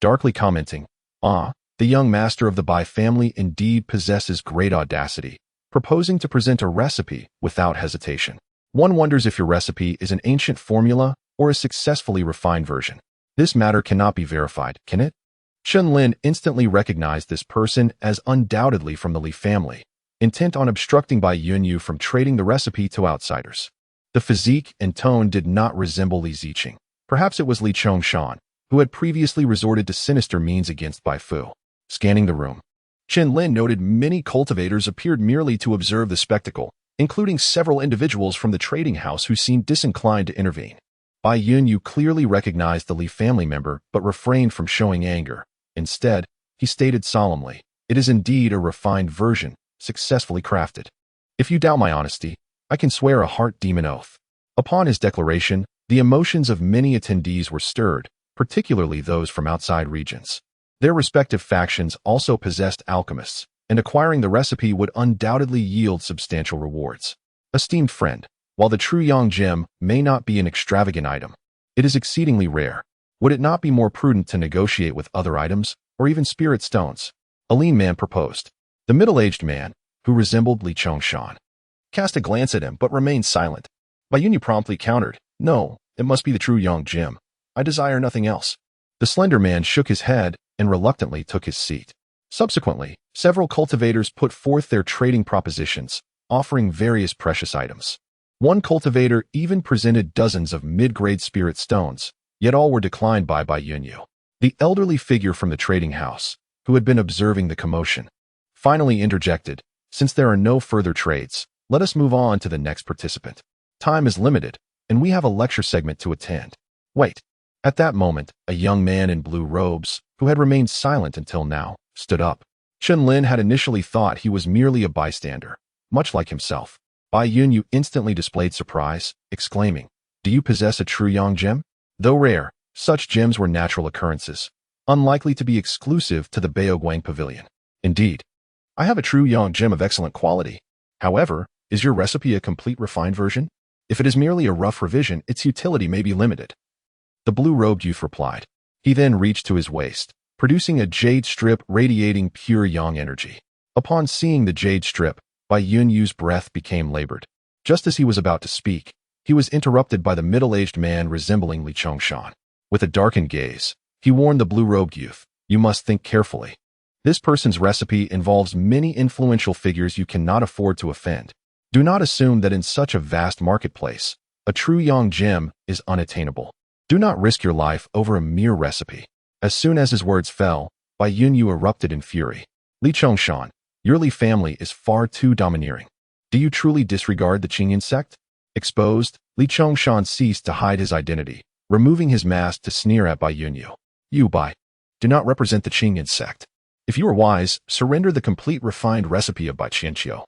darkly commenting, "Ah, the young master of the Bai family indeed possesses great audacity, proposing to present a recipe without hesitation. One wonders if your recipe is an ancient formula or a successfully refined version. This matter cannot be verified, can it?" Chen Lin instantly recognized this person as undoubtedly from the Li family, intent on obstructing Bai Yunyu from trading the recipe to outsiders. The physique and tone did not resemble Li Ziqing. Perhaps it was Li Chongshan, who had previously resorted to sinister means against Bai Fu. Scanning the room, Chen Lin noted many cultivators appeared merely to observe the spectacle, including several individuals from the trading house who seemed disinclined to intervene. Bai Yunyu clearly recognized the Li family member but refrained from showing anger. Instead, he stated solemnly, "It is indeed a refined version, successfully crafted. If you doubt my honesty, I can swear a heart demon oath." Upon his declaration, the emotions of many attendees were stirred, particularly those from outside regions. Their respective factions also possessed alchemists, and acquiring the recipe would undoubtedly yield substantial rewards. Esteemed friend, while the true yang gem may not be an extravagant item, it is exceedingly rare. Would it not be more prudent to negotiate with other items, or even spirit stones? A lean man proposed. The middle-aged man, who resembled Li Chongshan, cast a glance at him but remained silent. Bai Yunyu promptly countered, "No, it must be the true yang gem. I desire nothing else." The slender man shook his head and reluctantly took his seat. Subsequently, several cultivators put forth their trading propositions, offering various precious items. One cultivator even presented dozens of mid-grade spirit stones, yet all were declined by Bai Yunyu. The elderly figure from the trading house, who had been observing the commotion, finally interjected, "Since there are no further trades, let us move on to the next participant. Time is limited, and we have a lecture segment to attend." Wait. At that moment, a young man in blue robes, who had remained silent until now, stood up. Chen Lin had initially thought he was merely a bystander, much like himself. Bai Yunyu instantly displayed surprise, exclaiming, "Do you possess a true yang gem?" Though rare, such gems were natural occurrences, unlikely to be exclusive to the Baoguang Pavilion. "Indeed, I have a true yang gem of excellent quality. However, is your recipe a complete refined version? If it is merely a rough revision, its utility may be limited." The blue-robed youth replied. He then reached to his waist, producing a jade strip radiating pure yang energy. Upon seeing the jade strip, Bai Yunyu's breath became labored. Just as he was about to speak, he was interrupted by the middle-aged man resembling Li Chongshan. With a darkened gaze, he warned the blue-robed youth, "You must think carefully. This person's recipe involves many influential figures you cannot afford to offend. Do not assume that in such a vast marketplace, a true yang gem is unattainable. Do not risk your life over a mere recipe." As soon as his words fell, Bai Yunyu erupted in fury. "Li Chongshan, your Li family is far too domineering. Do you truly disregard the Qingyan sect?" Exposed, Li Chongshan ceased to hide his identity, removing his mask to sneer at Bai Yunyu. "You, Bai, do not represent the Qingyan sect. If you are wise, surrender the complete refined recipe of Bai Qianqiu,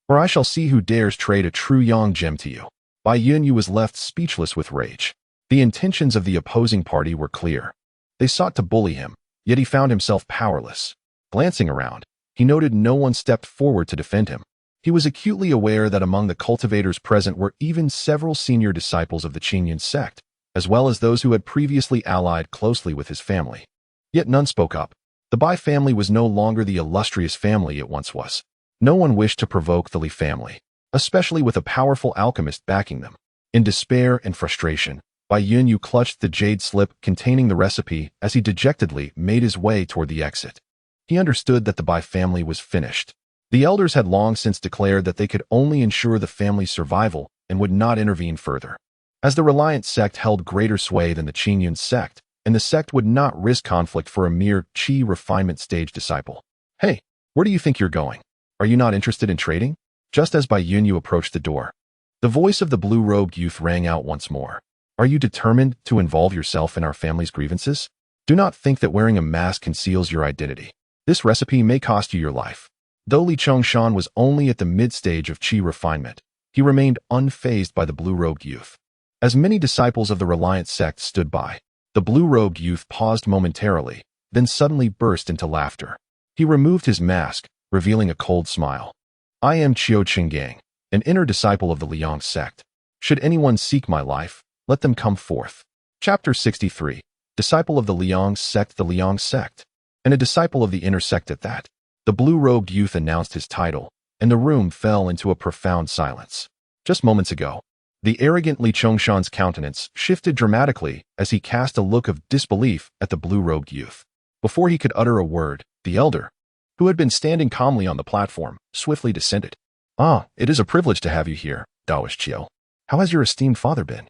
or I shall see who dares trade a true yang gem to you." Bai Yunyu was left speechless with rage. The intentions of the opposing party were clear. They sought to bully him, yet he found himself powerless. Glancing around, he noted no one stepped forward to defend him. He was acutely aware that among the cultivators present were even several senior disciples of the Qingyan sect, as well as those who had previously allied closely with his family. Yet none spoke up. The Bai family was no longer the illustrious family it once was. No one wished to provoke the Li family, especially with a powerful alchemist backing them. In despair and frustration, Bai Yunyu clutched the jade slip containing the recipe as he dejectedly made his way toward the exit. He understood that the Bai family was finished. The elders had long since declared that they could only ensure the family's survival and would not intervene further. As the Reliant sect held greater sway than the Qingyan sect, and the sect would not risk conflict for a mere Qi refinement stage disciple. "Hey, where do you think you're going? Are you not interested in trading?" Just as Bai Yunyu approached the door, the voice of the blue-robed youth rang out once more. "Are you determined to involve yourself in our family's grievances? Do not think that wearing a mask conceals your identity. This recipe may cost you your life." Though Li Chongshan was only at the mid-stage of Qi refinement, he remained unfazed by the blue-robed youth. As many disciples of the Reliant sect stood by, the blue-robed youth paused momentarily, then suddenly burst into laughter. He removed his mask, revealing a cold smile. "I am Qiu Qinggang, an inner disciple of the Liang sect. Should anyone seek my life, let them come forth." Chapter 63. Disciple of the Liang sect, the Liang sect, and a disciple of the inner sect at that. The blue-robed youth announced his title, and the room fell into a profound silence. Just moments ago, the arrogant Li Chongshan's countenance shifted dramatically as he cast a look of disbelief at the blue-robed youth. Before he could utter a word, the elder, who had been standing calmly on the platform, swiftly descended. "Ah, it is a privilege to have you here, Daoist Chiu. How has your esteemed father been?"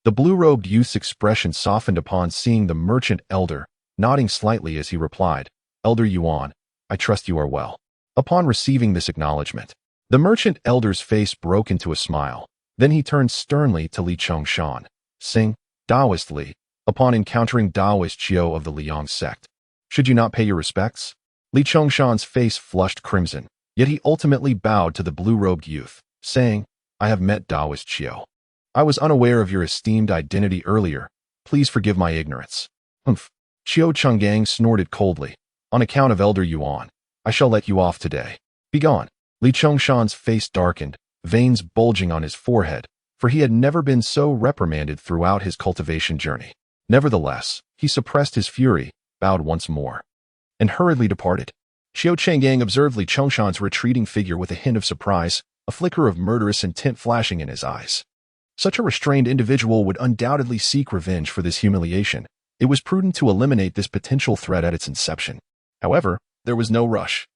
The blue-robed youth's expression softened upon seeing the merchant elder, nodding slightly as he replied, "Elder Yuan, I trust you are well." Upon receiving this acknowledgement, the merchant elder's face broke into a smile. Then he turned sternly to Li Chongshan, saying, "Daoist Li, upon encountering Daoist Chiu of the Liang sect, should you not pay your respects?" Li Chongshan's face flushed crimson, yet he ultimately bowed to the blue-robed youth, saying, "I have met Daoist Chiu. I was unaware of your esteemed identity earlier. Please forgive my ignorance." Humph. Qiu Chenggang snorted coldly. On account of Elder Yuan, I shall let you off today. Begone. Li Chongshan's face darkened, veins bulging on his forehead, for he had never been so reprimanded throughout his cultivation journey. Nevertheless, he suppressed his fury, bowed once more, and hurriedly departed. Qiu Chenggang observed Li Chongshan's retreating figure with a hint of surprise, a flicker of murderous intent flashing in his eyes. Such a restrained individual would undoubtedly seek revenge for this humiliation. It was prudent to eliminate this potential threat at its inception. However, there was no rush.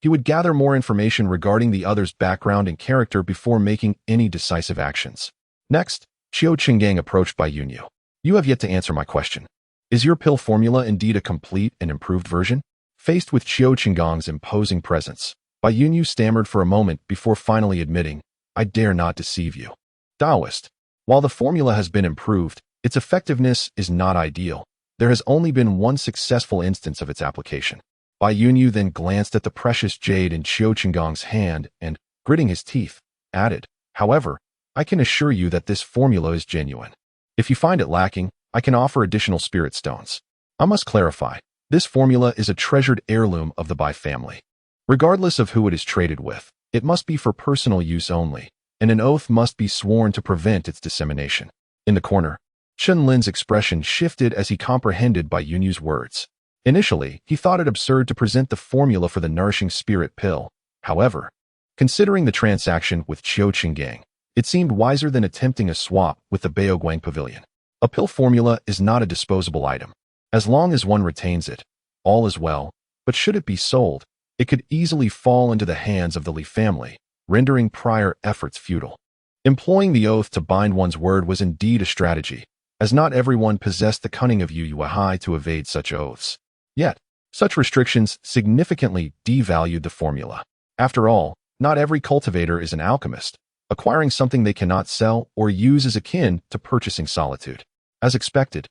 He would gather more information regarding the other's background and character before making any decisive actions. Next, Qiu Chenggang approached Bai Yunyu. You have yet to answer my question. Is your pill formula indeed a complete and improved version? Faced with Qiu Chenggang's imposing presence, Bai Yunyu stammered for a moment before finally admitting, I dare not deceive you. Taoist. While the formula has been improved, its effectiveness is not ideal. There has only been one successful instance of its application. Bai Yunyu then glanced at the precious jade in Qiu Chenggang's hand and, gritting his teeth, added, However, I can assure you that this formula is genuine. If you find it lacking, I can offer additional spirit stones. I must clarify, this formula is a treasured heirloom of the Bai family. Regardless of who it is traded with, it must be for personal use only, and an oath must be sworn to prevent its dissemination. In the corner, Chen Lin's expression shifted as he comprehended Bai Yunyu's words. Initially, he thought it absurd to present the formula for the nourishing spirit pill. However, considering the transaction with Qiu Chenggang, it seemed wiser than attempting a swap with the Baoguang Pavilion. A pill formula is not a disposable item. As long as one retains it, all is well, but should it be sold, it could easily fall into the hands of the Li family, rendering prior efforts futile. Employing the oath to bind one's word was indeed a strategy, as not everyone possessed the cunning of Yu Yuehai to evade such oaths. Yet, such restrictions significantly devalued the formula. After all, not every cultivator is an alchemist. Acquiring something they cannot sell or use is akin to purchasing solitude. As expected,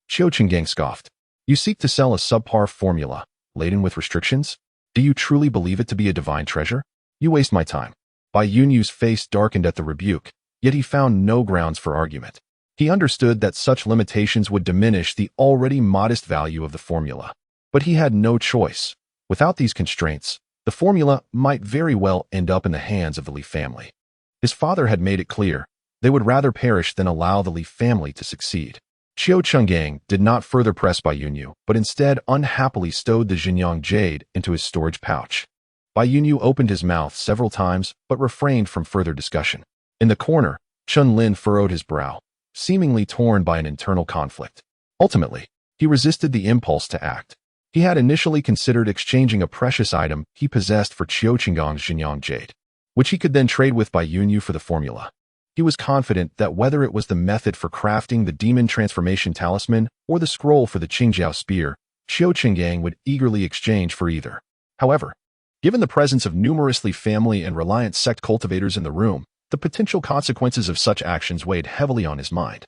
Qiu Chenggang scoffed. You seek to sell a subpar formula, laden with restrictions? Do you truly believe it to be a divine treasure? You waste my time. Bai Yunyu's face darkened at the rebuke, yet he found no grounds for argument. He understood that such limitations would diminish the already modest value of the formula. But he had no choice. Without these constraints, the formula might very well end up in the hands of the Li family. His father had made it clear, they would rather perish than allow the Li family to succeed. Qiu Chenggang did not further press Bai Yunyu, but instead unhappily stowed the Xinjiang jade into his storage pouch. Bai Yunyu opened his mouth several times, but refrained from further discussion. In the corner, Chen Lin furrowed his brow, seemingly torn by an internal conflict. Ultimately, he resisted the impulse to act. He had initially considered exchanging a precious item he possessed for Qiu Chenggang's Xinjiang jade, which he could then trade with Bai Yunyu for the formula. He was confident that whether it was the method for crafting the demon transformation talisman or the scroll for the Qingjiao spear, Qiu Chenggang would eagerly exchange for either. However, given the presence of numerously family and reliant sect cultivators in the room, the potential consequences of such actions weighed heavily on his mind,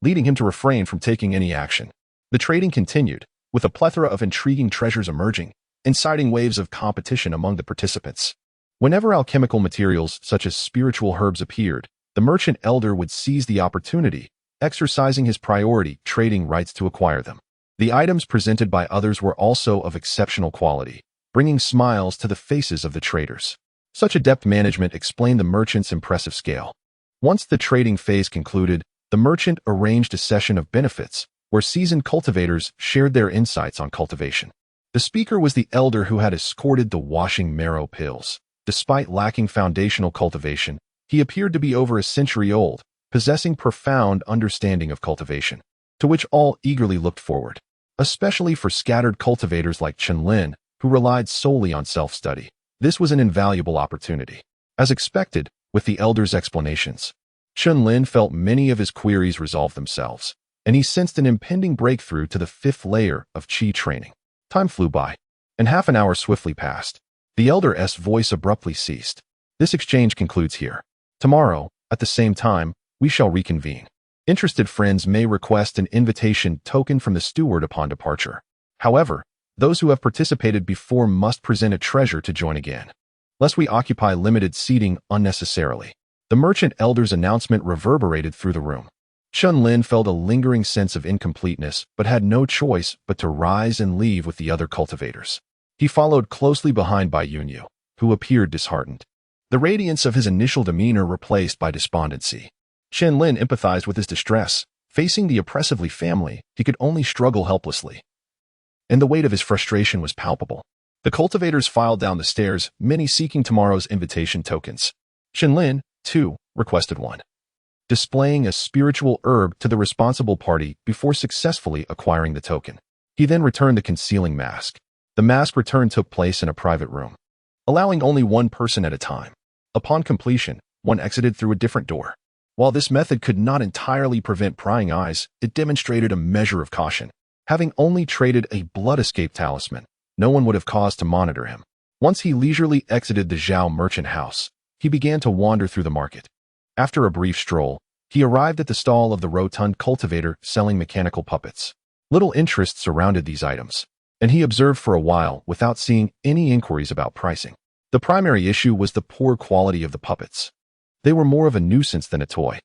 leading him to refrain from taking any action. The trading continued, with a plethora of intriguing treasures emerging, inciting waves of competition among the participants. Whenever alchemical materials such as spiritual herbs appeared, the merchant elder would seize the opportunity, exercising his priority trading rights to acquire them. The items presented by others were also of exceptional quality, bringing smiles to the faces of the traders. Such adept management explained the merchant's impressive scale. Once the trading phase concluded, the merchant arranged a session of benefits, where seasoned cultivators shared their insights on cultivation. The speaker was the elder who had escorted the washing marrow pills. Despite lacking foundational cultivation, he appeared to be over a century old, possessing profound understanding of cultivation, to which all eagerly looked forward, especially for scattered cultivators like Chen Lin, who relied solely on self-study. This was an invaluable opportunity. As expected, with the elder's explanations, Chen Lin felt many of his queries resolve themselves, and he sensed an impending breakthrough to the fifth layer of qi training. Time flew by, and half an hour swiftly passed. The elder's voice abruptly ceased. This exchange concludes here. Tomorrow, at the same time, we shall reconvene. Interested friends may request an invitation token from the steward upon departure. However, those who have participated before must present a treasure to join again, lest we occupy limited seating unnecessarily. The merchant elder's announcement reverberated through the room. Chen Lin felt a lingering sense of incompleteness, but had no choice but to rise and leave with the other cultivators. He followed closely behind by Yunyu, who appeared disheartened. The radiance of his initial demeanor replaced by despondency. Chen Lin empathized with his distress. Facing the oppressively family, he could only struggle helplessly. And the weight of his frustration was palpable. The cultivators filed down the stairs, many seeking tomorrow's invitation tokens. Chen Lin, too, requested one, displaying a spiritual herb to the responsible party before successfully acquiring the token. He then returned the concealing mask. The mask return took place in a private room, allowing only one person at a time. Upon completion, one exited through a different door. While this method could not entirely prevent prying eyes, it demonstrated a measure of caution. Having only traded a blood escape talisman, no one would have cause to monitor him. Once he leisurely exited the Zhao merchant house, he began to wander through the market. After a brief stroll, he arrived at the stall of the rotund cultivator selling mechanical puppets. Little interest surrounded these items, and he observed for a while without seeing any inquiries about pricing. The primary issue was the poor quality of the puppets. They were more of a nuisance than a toy.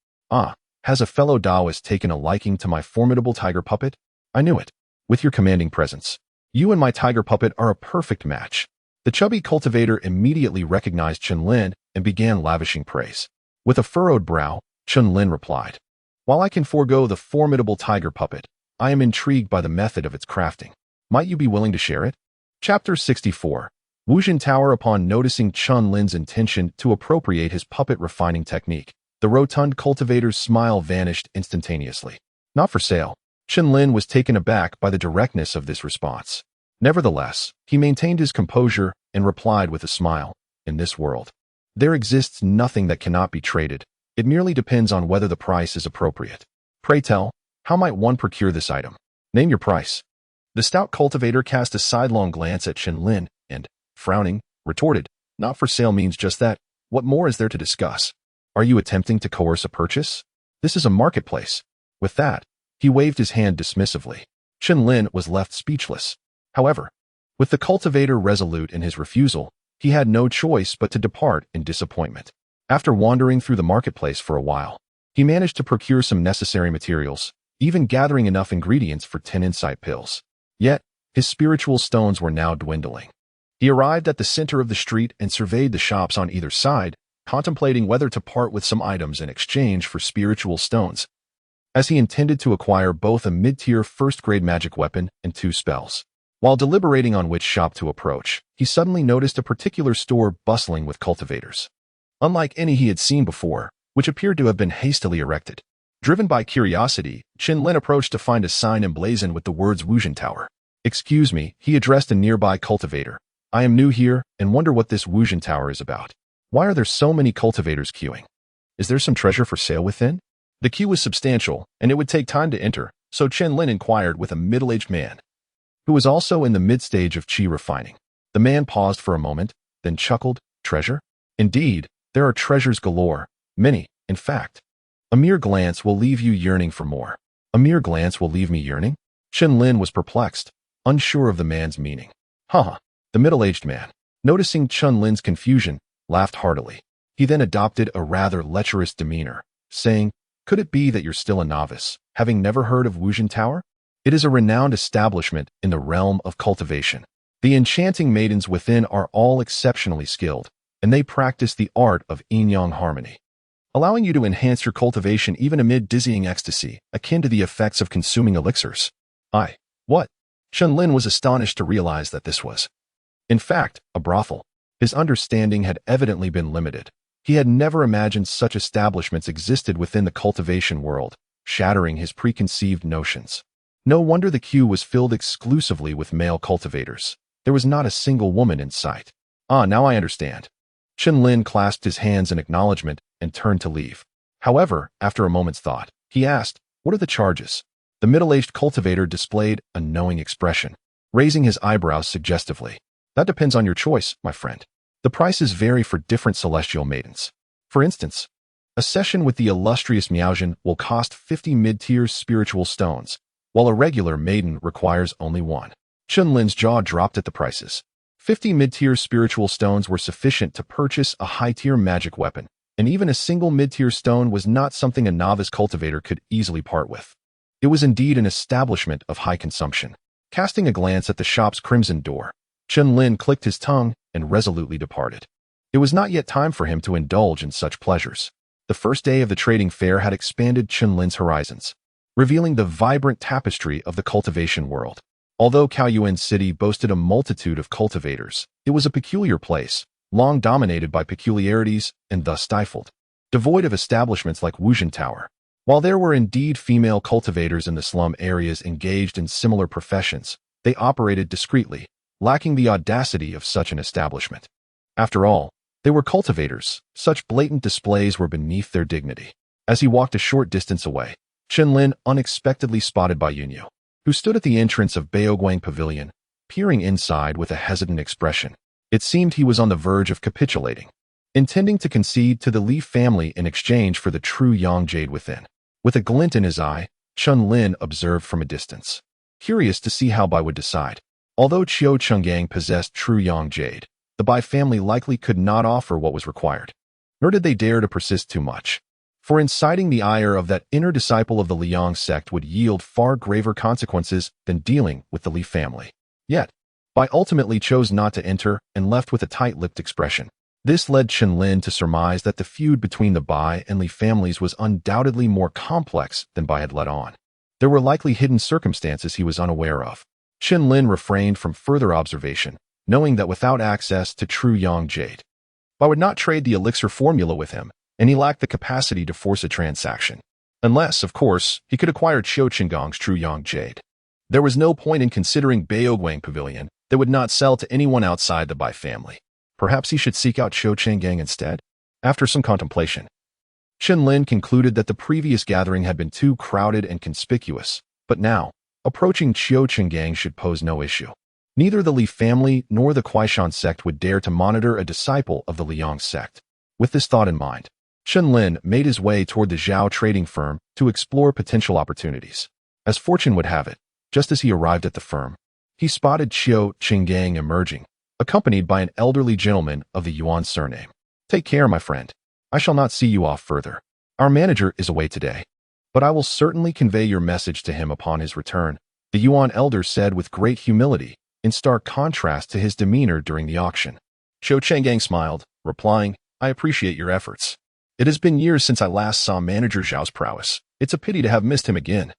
Has a fellow Taoist taken a liking to my formidable tiger puppet? I knew it. With your commanding presence, you and my tiger puppet are a perfect match. The chubby cultivator immediately recognized Chen Lin and began lavishing praise. With a furrowed brow, Chen Lin replied, "While I can forego the formidable tiger puppet, I am intrigued by the method of its crafting. Might you be willing to share it?" Chapter 64. Wujin Tower. Upon noticing Chen Lin's intention to appropriate his puppet refining technique, the rotund cultivator's smile vanished instantaneously. Not for sale. Chen Lin was taken aback by the directness of this response. Nevertheless, he maintained his composure and replied with a smile, "In this world, there exists nothing that cannot be traded. It merely depends on whether the price is appropriate. Pray tell, how might one procure this item? Name your price." The stout cultivator cast a sidelong glance at Chen Lin and, frowning, retorted, "Not for sale means just that. What more is there to discuss? Are you attempting to coerce a purchase? This is a marketplace." With that, he waved his hand dismissively. Chen Lin was left speechless. However, with the cultivator resolute in his refusal, he had no choice but to depart in disappointment. After wandering through the marketplace for a while, he managed to procure some necessary materials, even gathering enough ingredients for 10 insight pills. Yet, his spiritual stones were now dwindling. He arrived at the center of the street and surveyed the shops on either side, contemplating whether to part with some items in exchange for spiritual stones, as he intended to acquire both a mid-tier first-grade magic weapon and 2 spells. While deliberating on which shop to approach, he suddenly noticed a particular store bustling with cultivators, unlike any he had seen before, which appeared to have been hastily erected. Driven by curiosity, Chen Lin approached to find a sign emblazoned with the words Wujin Tower. "Excuse me," he addressed a nearby cultivator. "I am new here and wonder what this Wujin Tower is about. Why are there so many cultivators queuing? Is there some treasure for sale within?" The queue was substantial, and it would take time to enter, so Chen Lin inquired with a middle-aged man, who was also in the mid-stage of qi refining. The man paused for a moment, then chuckled, "Treasure? Indeed, there are treasures galore, many, in fact. A mere glance will leave you yearning for more." "A mere glance will leave me yearning?" Chen Lin was perplexed, unsure of the man's meaning. The middle-aged man, noticing Chen Lin's confusion, laughed heartily. He then adopted a rather lecherous demeanor, saying, "Could it be that you're still a novice, having never heard of Wujin Tower? It is a renowned establishment in the realm of cultivation. The enchanting maidens within are all exceptionally skilled, and they practice the art of yin-yang harmony, allowing you to enhance your cultivation even amid dizzying ecstasy, akin to the effects of consuming elixirs." What? Chen Lin was astonished to realize that this was, in fact, a brothel. His understanding had evidently been limited. He had never imagined such establishments existed within the cultivation world, shattering his preconceived notions. No wonder the queue was filled exclusively with male cultivators. There was not a single woman in sight. Now I understand. Chen Lin clasped his hands in acknowledgement and turned to leave. However, after a moment's thought, he asked, "What are the charges?" The middle-aged cultivator displayed a knowing expression, raising his eyebrows suggestively. "That depends on your choice, my friend. The prices vary for different celestial maidens. For instance, a session with the illustrious Miaojin will cost 50 mid-tier spiritual stones, while a regular maiden requires only 1. Chen Lin's jaw dropped at the prices. 50 mid-tier spiritual stones were sufficient to purchase a high-tier magic weapon, and even a single mid-tier stone was not something a novice cultivator could easily part with. It was indeed an establishment of high consumption. Casting a glance at the shop's crimson door, Chen Lin clicked his tongue and resolutely departed. It was not yet time for him to indulge in such pleasures. The first day of the trading fair had expanded Chen Lin's horizons, revealing the vibrant tapestry of the cultivation world. Although Kaoyuan City boasted a multitude of cultivators, it was a peculiar place, long dominated by peculiarities and thus stifled, devoid of establishments like Wuzhen Tower. While there were indeed female cultivators in the slum areas engaged in similar professions, they operated discreetly, lacking the audacity of such an establishment. After all, they were cultivators. Such blatant displays were beneath their dignity. As he walked a short distance away, Chen Lin unexpectedly spotted Bai Yunyu, who stood at the entrance of Baoguang Pavilion, peering inside with a hesitant expression. It seemed he was on the verge of capitulating, intending to concede to the Li family in exchange for the true Yang jade within. With a glint in his eye, Chen Lin observed from a distance, curious to see how Bai would decide. Although Qiu Chenggang possessed true Yang jade, the Bai family likely could not offer what was required. Nor did they dare to persist too much, for inciting the ire of that inner disciple of the Liang sect would yield far graver consequences than dealing with the Li family. Yet, Bai ultimately chose not to enter and left with a tight-lipped expression. This led Chen Lin to surmise that the feud between the Bai and Li families was undoubtedly more complex than Bai had let on. There were likely hidden circumstances he was unaware of. Chen Lin refrained from further observation, knowing that without access to true Yang jade, Bai would not trade the elixir formula with him, and he lacked the capacity to force a transaction. Unless, of course, he could acquire Qiu Chenggang's true Yang jade. There was no point in considering Baoguang Pavilion that would not sell to anyone outside the Bai family. Perhaps he should seek out Qiu Chenggang instead? After some contemplation, Chen Lin concluded that the previous gathering had been too crowded and conspicuous, but now, approaching Qiu Chenggang should pose no issue. Neither the Li family nor the Kuaishan sect would dare to monitor a disciple of the Liang sect. With this thought in mind, Chen Lin made his way toward the Zhao trading firm to explore potential opportunities. As fortune would have it, just as he arrived at the firm, he spotted Qiu Chenggang emerging, accompanied by an elderly gentleman of the Yuan surname. Take care, my friend. I shall not see you off further. Our manager is away today, but I will certainly convey your message to him upon his return, the Yuan elder said with great humility, in stark contrast to his demeanor during the auction. Qiu Chenggang smiled, replying, I appreciate your efforts. It has been years since I last saw Manager Zhao's prowess. It's a pity to have missed him again.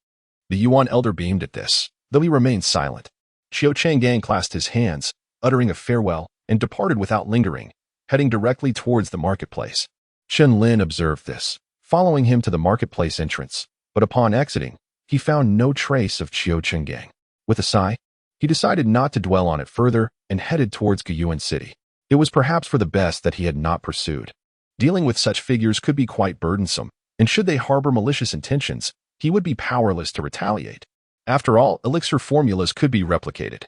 The Yuan elder beamed at this, though he remained silent. Qiu Chenggang clasped his hands, uttering a farewell, and departed without lingering, heading directly towards the marketplace. Chen Lin observed this, following him to the marketplace entrance, but upon exiting, he found no trace of Qiu Chenggang. With a sigh, he decided not to dwell on it further and headed towards Kaoyuan City. It was perhaps for the best that he had not pursued. Dealing with such figures could be quite burdensome, and should they harbor malicious intentions, he would be powerless to retaliate. After all, elixir formulas could be replicated.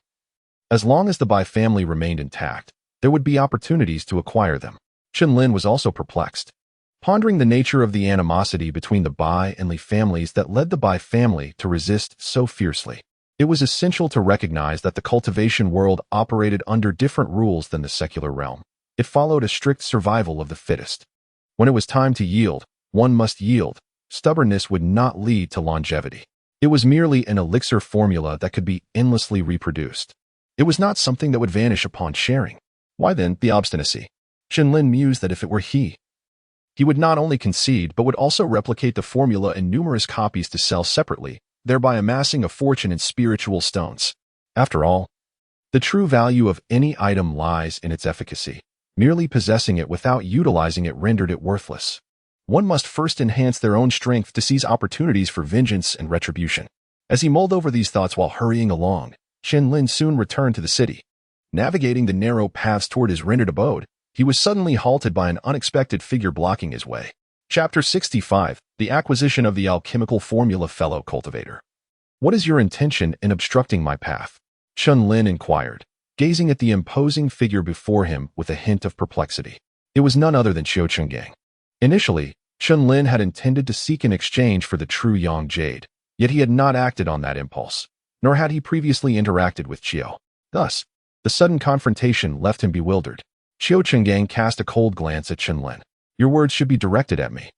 As long as the Bai family remained intact, there would be opportunities to acquire them. Chen Lin was also perplexed, pondering the nature of the animosity between the Bai and Li families that led the Bai family to resist so fiercely. It was essential to recognize that the cultivation world operated under different rules than the secular realm. It followed a strict survival of the fittest. When it was time to yield, one must yield. Stubbornness would not lead to longevity. It was merely an elixir formula that could be endlessly reproduced. It was not something that would vanish upon sharing. Why then the obstinacy? Chen Lin mused that if it were he would not only concede but would also replicate the formula in numerous copies to sell separately, thereby amassing a fortune in spiritual stones. After all, the true value of any item lies in its efficacy. Merely possessing it without utilizing it rendered it worthless. One must first enhance their own strength to seize opportunities for vengeance and retribution. As he mulled over these thoughts while hurrying along, Chen Lin soon returned to the city. Navigating the narrow paths toward his rendered abode, he was suddenly halted by an unexpected figure blocking his way. Chapter 65, The Acquisition of the Alchemical Formula. Fellow cultivator. What is your intention in obstructing my path? Chen Lin inquired, gazing at the imposing figure before him with a hint of perplexity. It was none other than Qiu Chenggang. Initially, Chen Lin had intended to seek an exchange for the true Yang jade, yet he had not acted on that impulse, nor had he previously interacted with Qiu. Thus, the sudden confrontation left him bewildered. Qiu Chenggang cast a cold glance at Chen Lin. Your words should be directed at me.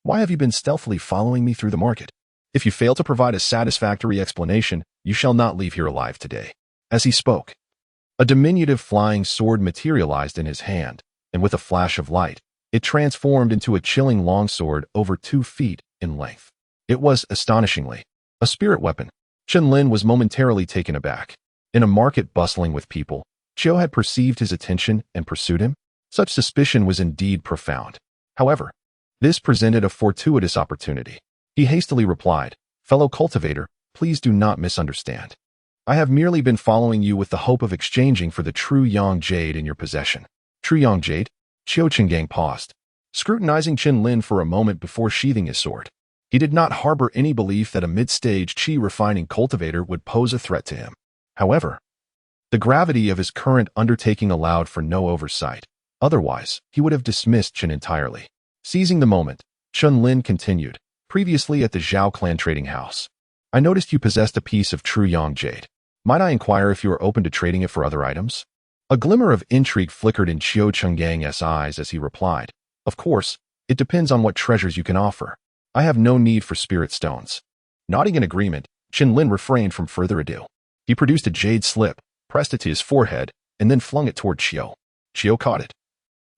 Why have you been stealthily following me through the market? If you fail to provide a satisfactory explanation, you shall not leave here alive today." As he spoke, a diminutive flying sword materialized in his hand, and with a flash of light, it transformed into a chilling longsword over 2 feet in length. It was, astonishingly, a spirit weapon. Chen Lin was momentarily taken aback. In a market bustling with people, Chiu had perceived his attention and pursued him. Such suspicion was indeed profound. However, this presented a fortuitous opportunity. He hastily replied, "Fellow cultivator, please do not misunderstand. I have merely been following you with the hope of exchanging for the true Yang Jade in your possession." True Yang Jade? Chiu Chenggang paused, scrutinizing Chen Lin for a moment before sheathing his sword. He did not harbor any belief that a mid-stage qi-refining cultivator would pose a threat to him. However, the gravity of his current undertaking allowed for no oversight. Otherwise, he would have dismissed Chen entirely. Seizing the moment, Chen Lin continued, "Previously at the Zhao clan trading house, I noticed you possessed a piece of true Yang Jade. Might I inquire if you are open to trading it for other items?" A glimmer of intrigue flickered in Chiu Chenggang's eyes as he replied, "Of course, it depends on what treasures you can offer. I have no need for spirit stones." Nodding in agreement, Chen Lin refrained from further ado. He produced a jade slip, pressed it to his forehead, and then flung it toward Chiu. Chiu caught it,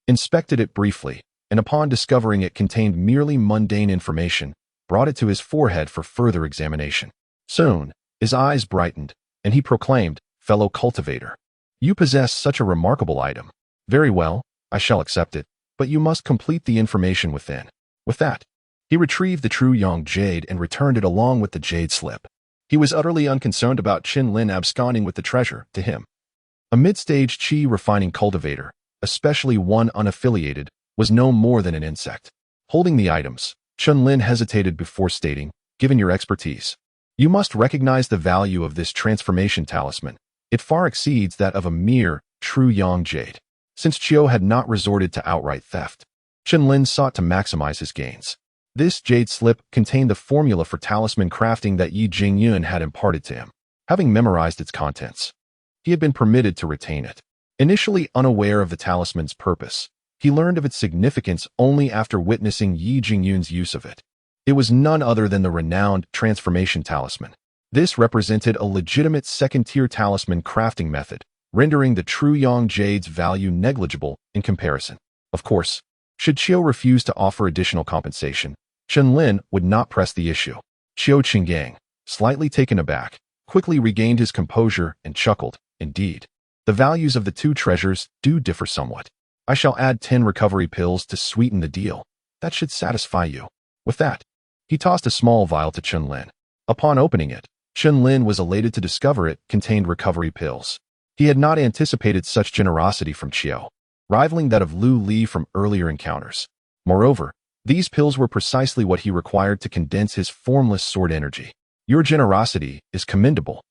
inspected it briefly, and upon discovering it contained merely mundane information, brought it to his forehead for further examination. Soon, his eyes brightened, and he proclaimed, "Fellow cultivator, you possess such a remarkable item. Very well, I shall accept it, but you must complete the information within." With that, he retrieved the true Yang Jade and returned it along with the jade slip. He was utterly unconcerned about Chen Lin absconding with the treasure. To him, a mid-stage qi refining cultivator, especially one unaffiliated, was no more than an insect. Holding the items, Chen Lin hesitated before stating, "Given your expertise, you must recognize the value of this transformation talisman. It far exceeds that of a mere true Yang Jade." Since Chiu had not resorted to outright theft, Chen Lin sought to maximize his gains. This jade slip contained the formula for talisman crafting that Yi Jingyun had imparted to him. Having memorized its contents, he had been permitted to retain it. Initially unaware of the talisman's purpose, he learned of its significance only after witnessing Yi Jingyun's use of it. It was none other than the renowned transformation talisman. This represented a legitimate second-tier talisman crafting method, rendering the true Yang Jade's value negligible in comparison. Of course, should Chiu refuse to offer additional compensation, Chen Lin would not press the issue. Chiu Chenggang, slightly taken aback, quickly regained his composure and chuckled, "Indeed, the values of the two treasures do differ somewhat. I shall add 10 recovery pills to sweeten the deal. That should satisfy you." With that, he tossed a small vial to Chen Lin. Upon opening it, Chen Lin was elated to discover it contained recovery pills. He had not anticipated such generosity from Chiu, rivaling that of Lu Li from earlier encounters. Moreover, these pills were precisely what he required to condense his formless sword energy. "Your generosity is commendable.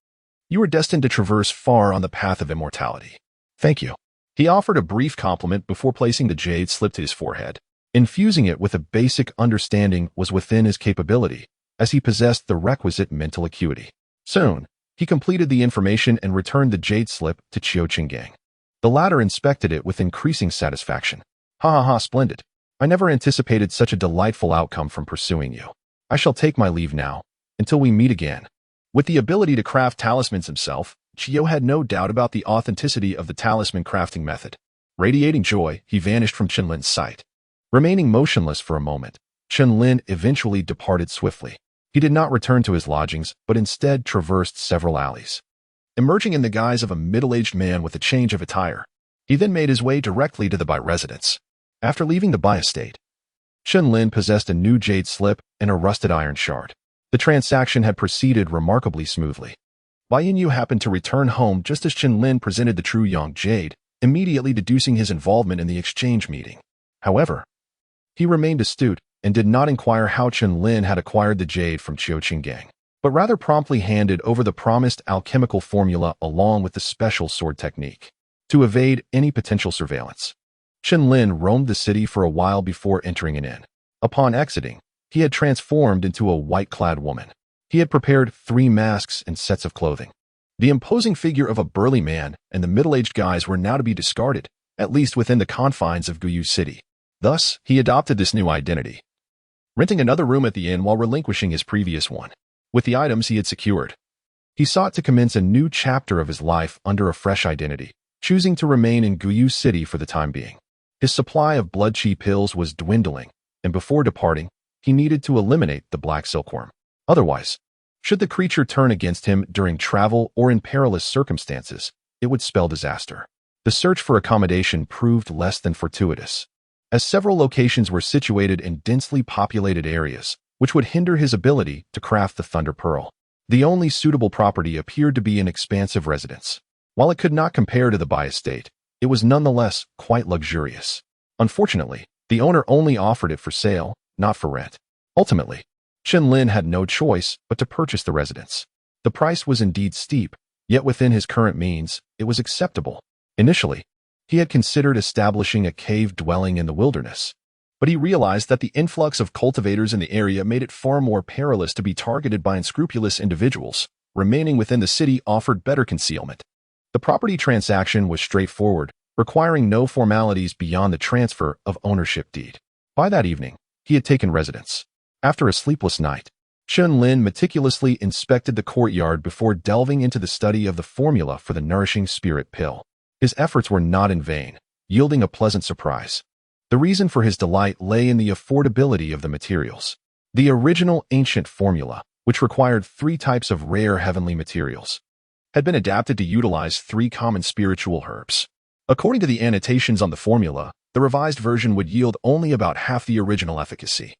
You are destined to traverse far on the path of immortality." "Thank you." He offered a brief compliment before placing the jade slip to his forehead. Infusing it with a basic understanding was within his capability, as he possessed the requisite mental acuity. Soon, he completed the information and returned the jade slip to Chiu Chenggang. The latter inspected it with increasing satisfaction. "Ha ha ha, splendid. I never anticipated such a delightful outcome from pursuing you. I shall take my leave now, until we meet again." With the ability to craft talismans himself, Chiu had no doubt about the authenticity of the talisman crafting method. Radiating joy, he vanished from Chen Lin's sight. Remaining motionless for a moment, Chen Lin eventually departed swiftly. He did not return to his lodgings, but instead traversed several alleys. Emerging in the guise of a middle-aged man with a change of attire, he then made his way directly to the Bai residence. After leaving the Bai estate, Chen Lin possessed a new jade slip and a rusted iron shard. The transaction had proceeded remarkably smoothly. Bai Yinyu happened to return home just as Chen Lin presented the true Yang Jade, immediately deducing his involvement in the exchange meeting. However, he remained astute and did not inquire how Chen Lin had acquired the jade from Chiu Chenggang, but rather promptly handed over the promised alchemical formula along with the special sword technique. To evade any potential surveillance, Chen Lin roamed the city for a while before entering an inn. Upon exiting, he had transformed into a white-clad woman. He had prepared 3 masks and sets of clothing. The imposing figure of a burly man and the middle-aged guys were now to be discarded, at least within the confines of Guyu City. Thus, he adopted this new identity, renting another room at the inn while relinquishing his previous one. With the items he had secured, he sought to commence a new chapter of his life under a fresh identity, choosing to remain in Guyu City for the time being. His supply of blood chi pills was dwindling, and before departing, he needed to eliminate the black silkworm. Otherwise, should the creature turn against him during travel or in perilous circumstances, it would spell disaster. The search for accommodation proved less than fortuitous, as several locations were situated in densely populated areas, which would hinder his ability to craft the Thunder Pearl. The only suitable property appeared to be an expansive residence. While it could not compare to the Bai estate, it was nonetheless quite luxurious. Unfortunately, the owner only offered it for sale, not for rent. Ultimately, Chen Lin had no choice but to purchase the residence. The price was indeed steep, yet within his current means, it was acceptable. Initially, he had considered establishing a cave dwelling in the wilderness, but he realized that the influx of cultivators in the area made it far more perilous to be targeted by unscrupulous individuals. Remaining within the city offered better concealment. The property transaction was straightforward, requiring no formalities beyond the transfer of ownership deed. By that evening, he had taken residence. After a sleepless night, Chen Lin meticulously inspected the courtyard before delving into the study of the formula for the nourishing spirit pill. His efforts were not in vain, yielding a pleasant surprise. The reason for his delight lay in the affordability of the materials. The original ancient formula, which required 3 types of rare heavenly materials, had been adapted to utilize 3 common spiritual herbs. According to the annotations on the formula, the revised version would yield only about half the original efficacy,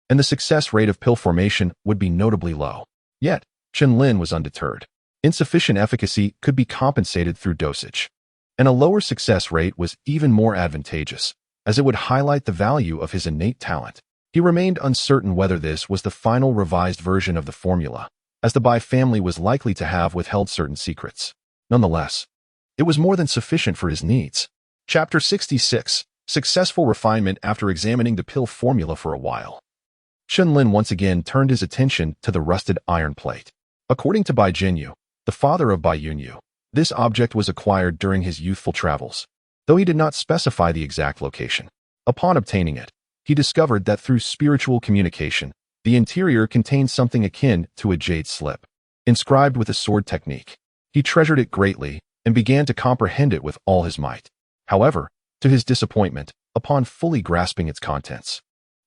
and the success rate of pill formation would be notably low. Yet, Chen Lin was undeterred. Insufficient efficacy could be compensated through dosage, and a lower success rate was even more advantageous, as it would highlight the value of his innate talent. He remained uncertain whether this was the final revised version of the formula, as the Bai family was likely to have withheld certain secrets. Nonetheless, it was more than sufficient for his needs. Chapter 66. Successful refinement. After examining the pill formula for a while, Chen Lin once again turned his attention to the rusted iron plate. According to Bai Jinyu, the father of Bai Yunyu, this object was acquired during his youthful travels, though he did not specify the exact location. Upon obtaining it, he discovered that through spiritual communication, the interior contained something akin to a jade slip, inscribed with a sword technique. He treasured it greatly and began to comprehend it with all his might. However, to his disappointment, upon fully grasping its contents,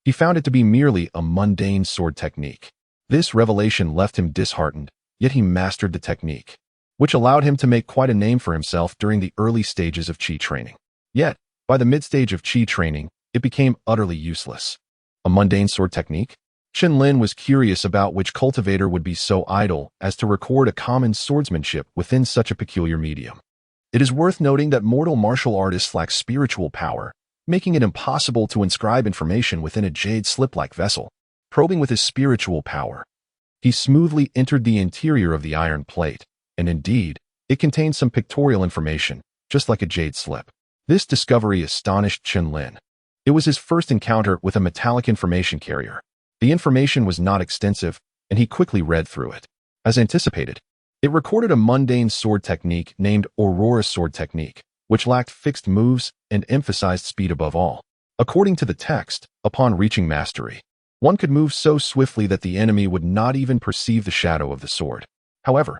he found it to be merely a mundane sword technique. This revelation left him disheartened, yet he mastered the technique, which allowed him to make quite a name for himself during the early stages of Qi training. Yet, by the mid-stage of Qi training, it became utterly useless. A mundane sword technique? Chen Lin was curious about which cultivator would be so idle as to record a common swordsmanship within such a peculiar medium. It is worth noting that mortal martial artists lack spiritual power, making it impossible to inscribe information within a jade slip-like vessel. Probing with his spiritual power, he smoothly entered the interior of the iron plate, and indeed, it contained some pictorial information, just like a jade slip. This discovery astonished Chen Lin. It was his first encounter with a metallic information carrier. The information was not extensive, and he quickly read through it. As anticipated, it recorded a mundane sword technique named Aurora Sword Technique, which lacked fixed moves and emphasized speed above all. According to the text, upon reaching mastery, one could move so swiftly that the enemy would not even perceive the shadow of the sword. However,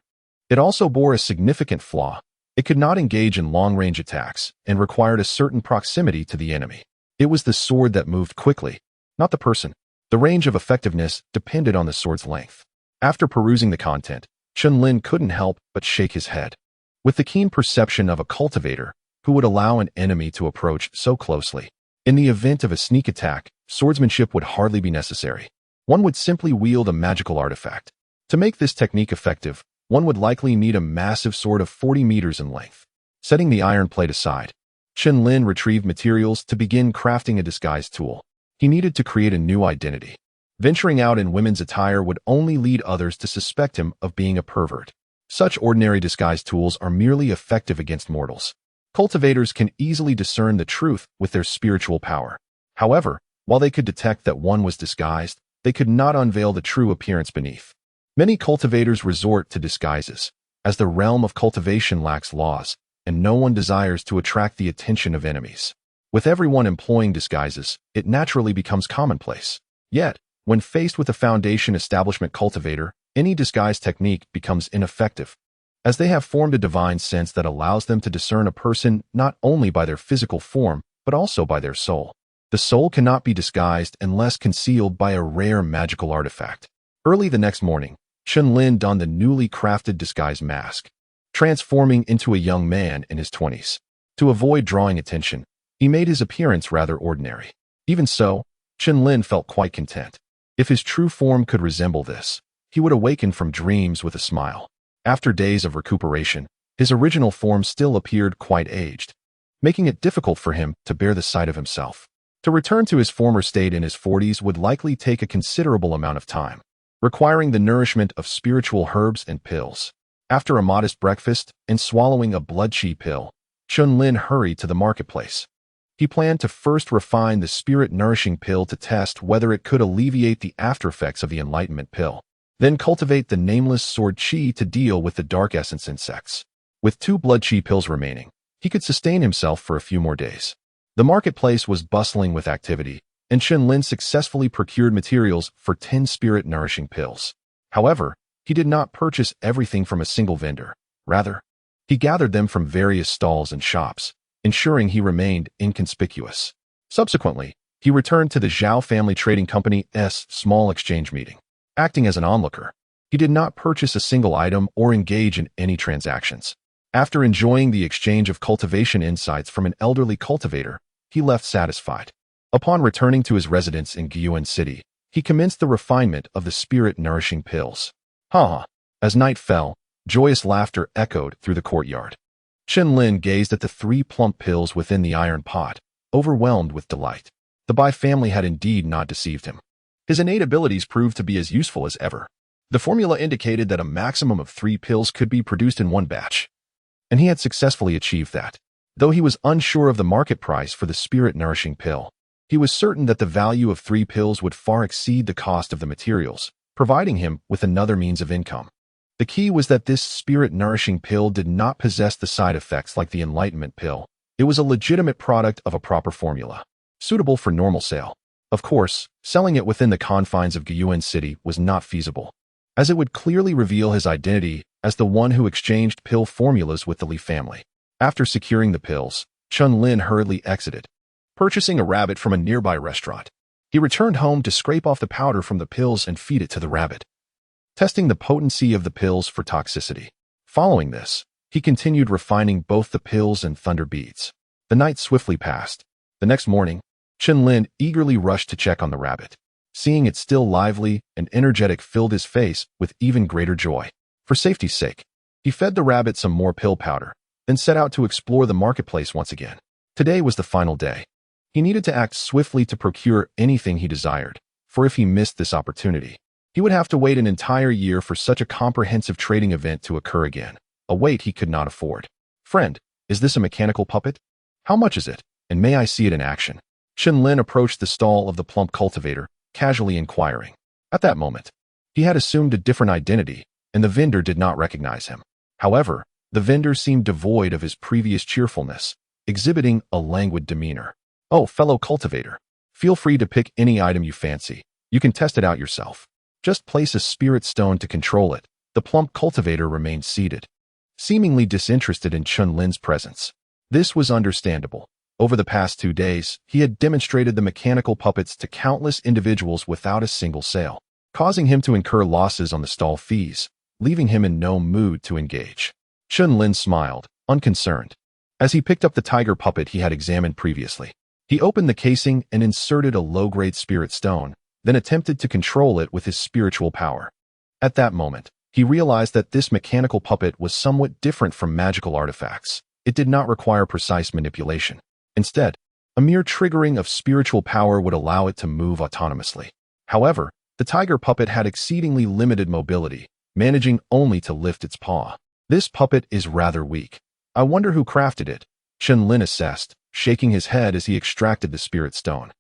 it also bore a significant flaw. It could not engage in long-range attacks and required a certain proximity to the enemy. It was the sword that moved quickly, not the person. The range of effectiveness depended on the sword's length. After perusing the content, Chen Lin couldn't help but shake his head. With the keen perception of a cultivator who would allow an enemy to approach so closely, in the event of a sneak attack, swordsmanship would hardly be necessary. One would simply wield a magical artifact. To make this technique effective, one would likely need a massive sword of 40 meters in length. Setting the iron plate aside, Chen Lin retrieved materials to begin crafting a disguise tool. He needed to create a new identity. Venturing out in women's attire would only lead others to suspect him of being a pervert. Such ordinary disguise tools are merely effective against mortals. Cultivators can easily discern the truth with their spiritual power. However, while they could detect that one was disguised, they could not unveil the true appearance beneath. Many cultivators resort to disguises, as the realm of cultivation lacks laws, and no one desires to attract the attention of enemies. With everyone employing disguises, it naturally becomes commonplace. Yet, when faced with a foundation establishment cultivator, any disguise technique becomes ineffective, as they have formed a divine sense that allows them to discern a person not only by their physical form, but also by their soul. The soul cannot be disguised unless concealed by a rare magical artifact. Early the next morning, Chen Lin donned the newly crafted disguise mask, transforming into a young man in his 20s. To avoid drawing attention, he made his appearance rather ordinary. Even so, Chen Lin felt quite content. If his true form could resemble this, he would awaken from dreams with a smile. After days of recuperation, his original form still appeared quite aged, making it difficult for him to bear the sight of himself. To return to his former state in his 40s would likely take a considerable amount of time, requiring the nourishment of spiritual herbs and pills. After a modest breakfast and swallowing a blood-chi pill, Chen Lin hurried to the marketplace. He planned to first refine the spirit-nourishing pill to test whether it could alleviate the aftereffects of the enlightenment pill, then cultivate the nameless sword chi to deal with the dark essence insects. With 2 blood chi pills remaining, he could sustain himself for a few more days. The marketplace was bustling with activity, and Chen Lin successfully procured materials for 10 spirit-nourishing pills. However, he did not purchase everything from a single vendor. Rather, he gathered them from various stalls and shops, ensuring he remained inconspicuous. Subsequently, he returned to the Zhao Family Trading Company's small exchange meeting. Acting as an onlooker, he did not purchase a single item or engage in any transactions. After enjoying the exchange of cultivation insights from an elderly cultivator, he left satisfied. Upon returning to his residence in Guiyuan City, he commenced the refinement of the spirit-nourishing pills. As night fell, joyous laughter echoed through the courtyard. Chen Lin gazed at the 3 plump pills within the iron pot, overwhelmed with delight. The Bai family had indeed not deceived him. His innate abilities proved to be as useful as ever. The formula indicated that a maximum of 3 pills could be produced in one batch, and he had successfully achieved that. Though he was unsure of the market price for the spirit-nourishing pill, he was certain that the value of 3 pills would far exceed the cost of the materials, providing him with another means of income. The key was that this spirit-nourishing pill did not possess the side effects like the enlightenment pill. It was a legitimate product of a proper formula, suitable for normal sale. Of course, selling it within the confines of Guiyuan City was not feasible, as it would clearly reveal his identity as the one who exchanged pill formulas with the Li family. After securing the pills, Chen Lin hurriedly exited, purchasing a rabbit from a nearby restaurant. He returned home to scrape off the powder from the pills and feed it to the rabbit, testing the potency of the pills for toxicity. Following this, he continued refining both the pills and thunder beads. The night swiftly passed. The next morning, Chen Lin eagerly rushed to check on the rabbit. Seeing it still lively and energetic filled his face with even greater joy. For safety's sake, he fed the rabbit some more pill powder, then set out to explore the marketplace once again. Today was the final day. He needed to act swiftly to procure anything he desired, for if he missed this opportunity, he would have to wait an entire year for such a comprehensive trading event to occur again, a wait he could not afford. Friend, is this a mechanical puppet? How much is it, and may I see it in action? Chen Lin approached the stall of the plump cultivator, casually inquiring. At that moment, he had assumed a different identity, and the vendor did not recognize him. However, the vendor seemed devoid of his previous cheerfulness, exhibiting a languid demeanor. Oh, fellow cultivator, feel free to pick any item you fancy. You can test it out yourself. Just place a spirit stone to control it. The plump cultivator remained seated, seemingly disinterested in Chen Lin's presence. This was understandable. Over the past 2 days, he had demonstrated the mechanical puppets to countless individuals without a single sale, causing him to incur losses on the stall fees, leaving him in no mood to engage. Chen Lin smiled, unconcerned, as he picked up the tiger puppet he had examined previously. He opened the casing and inserted a low-grade spirit stone, then attempted to control it with his spiritual power. At that moment, he realized that this mechanical puppet was somewhat different from magical artifacts. It did not require precise manipulation. Instead, a mere triggering of spiritual power would allow it to move autonomously. However, the tiger puppet had exceedingly limited mobility, managing only to lift its paw. This puppet is rather weak. I wonder who crafted it, Chen Lin assessed, shaking his head as he extracted the spirit stone.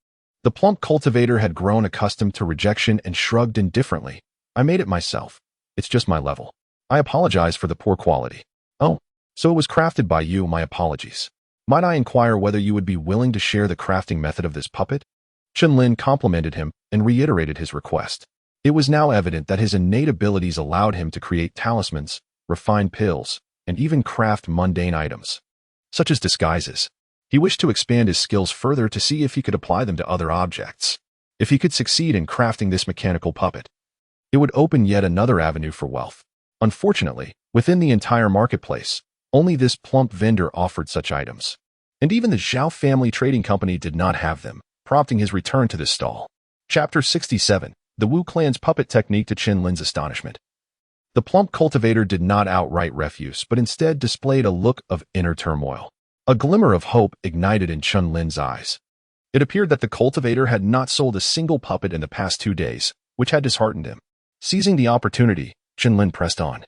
The plump cultivator had grown accustomed to rejection and shrugged indifferently. I made it myself. It's just my level. I apologize for the poor quality. Oh, so it was crafted by you, my apologies. Might I inquire whether you would be willing to share the crafting method of this puppet? Chen Lin complimented him and reiterated his request. It was now evident that his innate abilities allowed him to create talismans, refine pills, and even craft mundane items, such as disguises. He wished to expand his skills further to see if he could apply them to other objects. If he could succeed in crafting this mechanical puppet, it would open yet another avenue for wealth. Unfortunately, within the entire marketplace, only this plump vendor offered such items. And even the Zhao family trading company did not have them, prompting his return to this stall. Chapter 67. The Wu clan's puppet technique to Chen Lin's astonishment. The plump cultivator did not outright refuse, but instead displayed a look of inner turmoil. A glimmer of hope ignited in Chen Lin's eyes. It appeared that the cultivator had not sold a single puppet in the past 2 days, which had disheartened him. Seizing the opportunity, Chen Lin pressed on.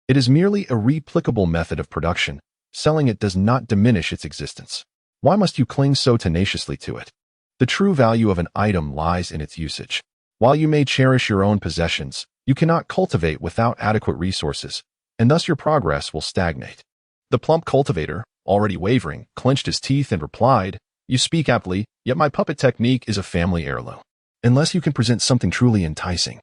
It is merely a replicable method of production. Selling it does not diminish its existence. Why must you cling so tenaciously to it? The true value of an item lies in its usage. While you may cherish your own possessions, you cannot cultivate without adequate resources, and thus your progress will stagnate. The plump cultivator, already wavering, clenched his teeth and replied, "You speak aptly, yet my puppet technique is a family heirloom. Unless you can present something truly enticing,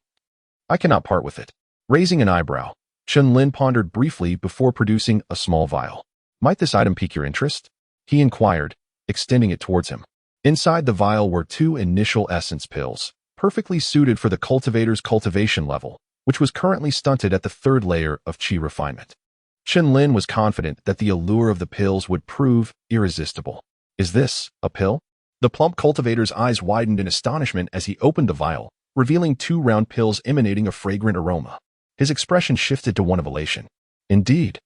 I cannot part with it." Raising an eyebrow, Chen Lin pondered briefly before producing a small vial. "Might this item pique your interest?" he inquired, extending it towards him. Inside the vial were 2 initial essence pills, perfectly suited for the cultivator's cultivation level, which was currently stunted at the 3rd layer of qi refinement. Chen Lin was confident that the allure of the pills would prove irresistible. "Is this a pill?" The plump cultivator's eyes widened in astonishment as he opened the vial, revealing 2 round pills emanating a fragrant aroma. His expression shifted to one of elation. "Indeed,"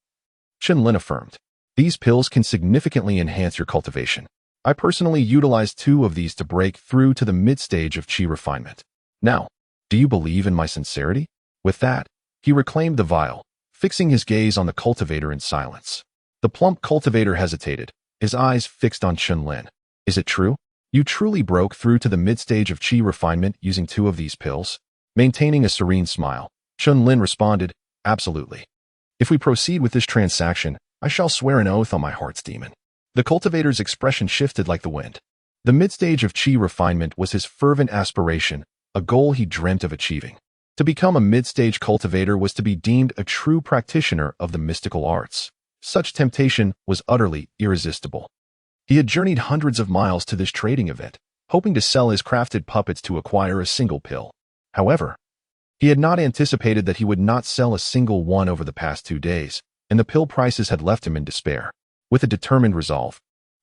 Chen Lin affirmed. "These pills can significantly enhance your cultivation. I personally utilized 2 of these to break through to the mid-stage of qi refinement. Now, do you believe in my sincerity?" With that, he reclaimed the vial, fixing his gaze on the cultivator in silence. The plump cultivator hesitated, his eyes fixed on Chen Lin. "Is it true? You truly broke through to the mid-stage of qi refinement using 2 of these pills?" Maintaining a serene smile, Chen Lin responded, "Absolutely. If we proceed with this transaction, I shall swear an oath on my heart's demon." The cultivator's expression shifted like the wind. The mid-stage of qi refinement was his fervent aspiration, a goal he dreamt of achieving. To become a mid-stage cultivator was to be deemed a true practitioner of the mystical arts. Such temptation was utterly irresistible. He had journeyed hundreds of miles to this trading event, hoping to sell his crafted puppets to acquire a single pill. However, he had not anticipated that he would not sell a single one over the past 2 days, and the pill prices had left him in despair. With a determined resolve,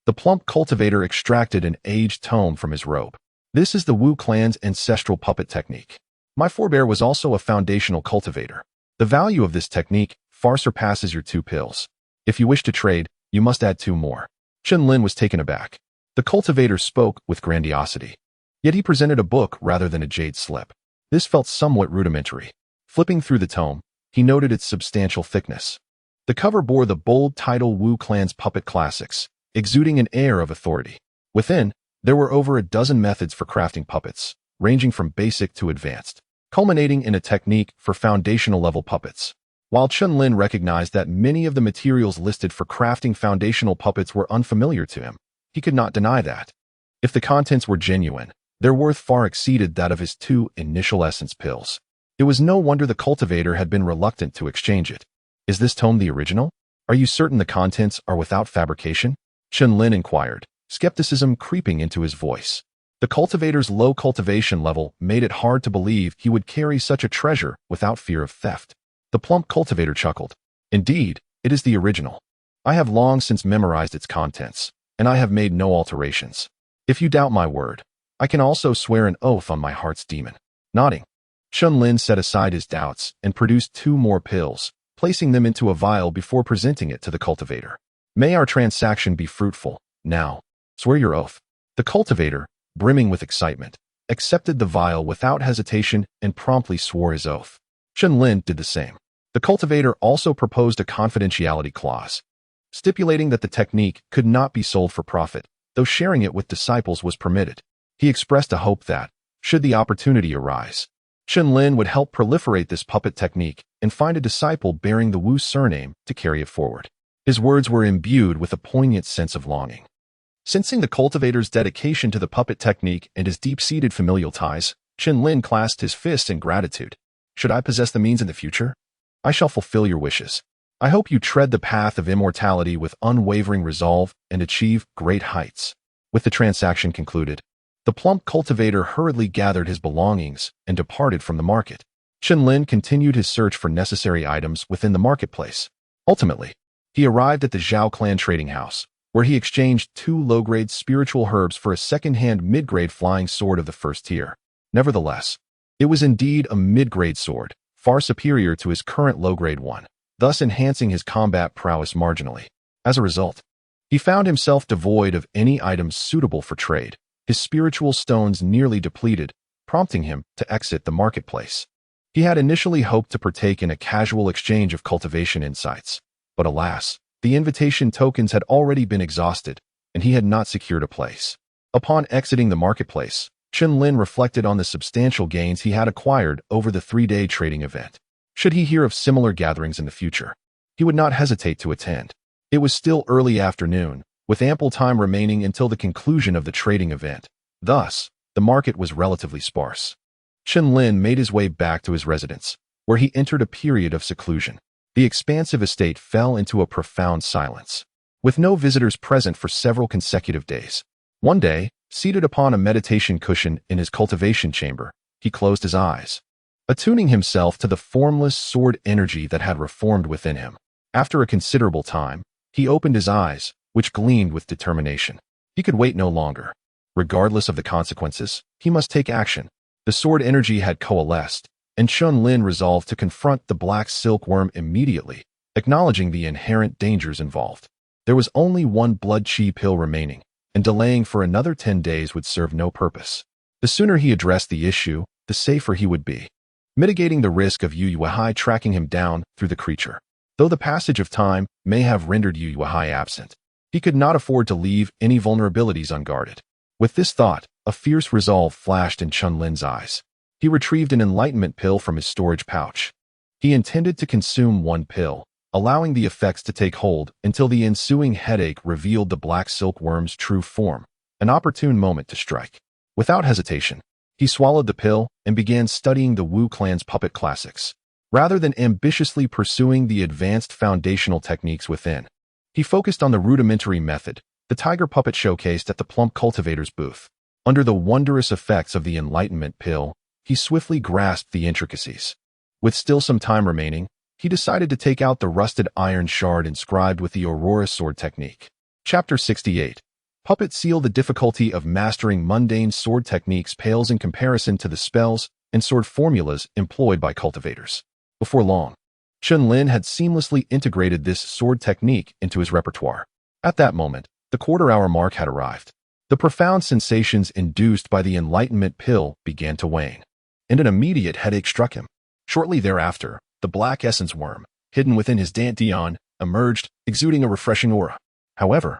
the plump cultivator extracted an aged tome from his robe. "This is the Wu clan's ancestral puppet technique. My forebear was also a foundational cultivator. The value of this technique far surpasses your 2 pills. If you wish to trade, you must add 2 more. Chen Lin was taken aback. The cultivator spoke with grandiosity. Yet he presented a book rather than a jade slip. This felt somewhat rudimentary. Flipping through the tome, he noted its substantial thickness. The cover bore the bold title Wu clan's Puppet Classics, exuding an air of authority. Within, there were over a dozen methods for crafting puppets, ranging from basic to advanced, culminating in a technique for foundational level puppets. While Chen Lin recognized that many of the materials listed for crafting foundational puppets were unfamiliar to him, he could not deny that. If the contents were genuine, their worth far exceeded that of his 2 initial essence pills. It was no wonder the cultivator had been reluctant to exchange it. "Is this tome the original? Are you certain the contents are without fabrication?" Chen Lin inquired, skepticism creeping into his voice. The cultivator's low cultivation level made it hard to believe he would carry such a treasure without fear of theft. The plump cultivator chuckled. "Indeed, it is the original. I have long since memorized its contents, and I have made no alterations. If you doubt my word, I can also swear an oath on my heart's demon." Nodding, Chen Lin set aside his doubts and produced 2 more pills, placing them into a vial before presenting it to the cultivator. "May our transaction be fruitful. Now, swear your oath." The cultivator, brimming with excitement, accepted the vial without hesitation and promptly swore his oath. Chen Lin did the same. The cultivator also proposed a confidentiality clause, stipulating that the technique could not be sold for profit, though sharing it with disciples was permitted. He expressed a hope that, should the opportunity arise, Chen Lin would help proliferate this puppet technique and find a disciple bearing the Wu surname to carry it forward. His words were imbued with a poignant sense of longing. Sensing the cultivator's dedication to the puppet technique and his deep-seated familial ties, Chen Lin clasped his fists in gratitude. Should I possess the means in the future? I shall fulfill your wishes. I hope you tread the path of immortality with unwavering resolve and achieve great heights. With the transaction concluded, the plump cultivator hurriedly gathered his belongings and departed from the market. Chen Lin continued his search for necessary items within the marketplace. Ultimately, he arrived at the Zhao clan trading house, where he exchanged 2 low-grade spiritual herbs for a second-hand mid-grade flying sword of the first tier. Nevertheless, it was indeed a mid-grade sword, far superior to his current low-grade one, thus enhancing his combat prowess marginally. As a result, he found himself devoid of any items suitable for trade, his spiritual stones nearly depleted, prompting him to exit the marketplace. He had initially hoped to partake in a casual exchange of cultivation insights, but alas, the invitation tokens had already been exhausted, and he had not secured a place. Upon exiting the marketplace, Chen Lin reflected on the substantial gains he had acquired over the 3-day trading event. Should he hear of similar gatherings in the future, he would not hesitate to attend. It was still early afternoon, with ample time remaining until the conclusion of the trading event. Thus, the market was relatively sparse. Chen Lin made his way back to his residence, where he entered a period of seclusion. The expansive estate fell into a profound silence, with no visitors present for several consecutive days. One day, seated upon a meditation cushion in his cultivation chamber, he closed his eyes, attuning himself to the formless sword energy that had reformed within him. After a considerable time, he opened his eyes, which gleamed with determination. He could wait no longer. Regardless of the consequences, he must take action. The sword energy had coalesced, and Chen Lin resolved to confront the black silkworm immediately, acknowledging the inherent dangers involved. There was only 1 blood chi pill remaining, and delaying for another 10 days would serve no purpose. The sooner he addressed the issue, the safer he would be, mitigating the risk of Yu Yuehai tracking him down through the creature. Though the passage of time may have rendered Yu Yuehai absent, he could not afford to leave any vulnerabilities unguarded. With this thought, a fierce resolve flashed in Chen Lin's eyes. He retrieved an enlightenment pill from his storage pouch. He intended to consume 1 pill, allowing the effects to take hold until the ensuing headache revealed the black silkworm's true form, an opportune moment to strike. Without hesitation, he swallowed the pill and began studying the Wu clan's puppet classics. Rather than ambitiously pursuing the advanced foundational techniques within, he focused on the rudimentary method, the tiger puppet showcased at the plump cultivator's booth. Under the wondrous effects of the enlightenment pill, he swiftly grasped the intricacies. With still some time remaining, he decided to take out the rusted iron shard inscribed with the Aurora sword technique. Chapter 68. Puppet seal. The difficulty of mastering mundane sword techniques pales in comparison to the spells and sword formulas employed by cultivators. Before long, Chen Lin had seamlessly integrated this sword technique into his repertoire. At that moment, the quarter-hour mark had arrived. The profound sensations induced by the enlightenment pill began to wane, and an immediate headache struck him. Shortly thereafter, the black essence worm, hidden within his dantian, emerged, exuding a refreshing aura. However,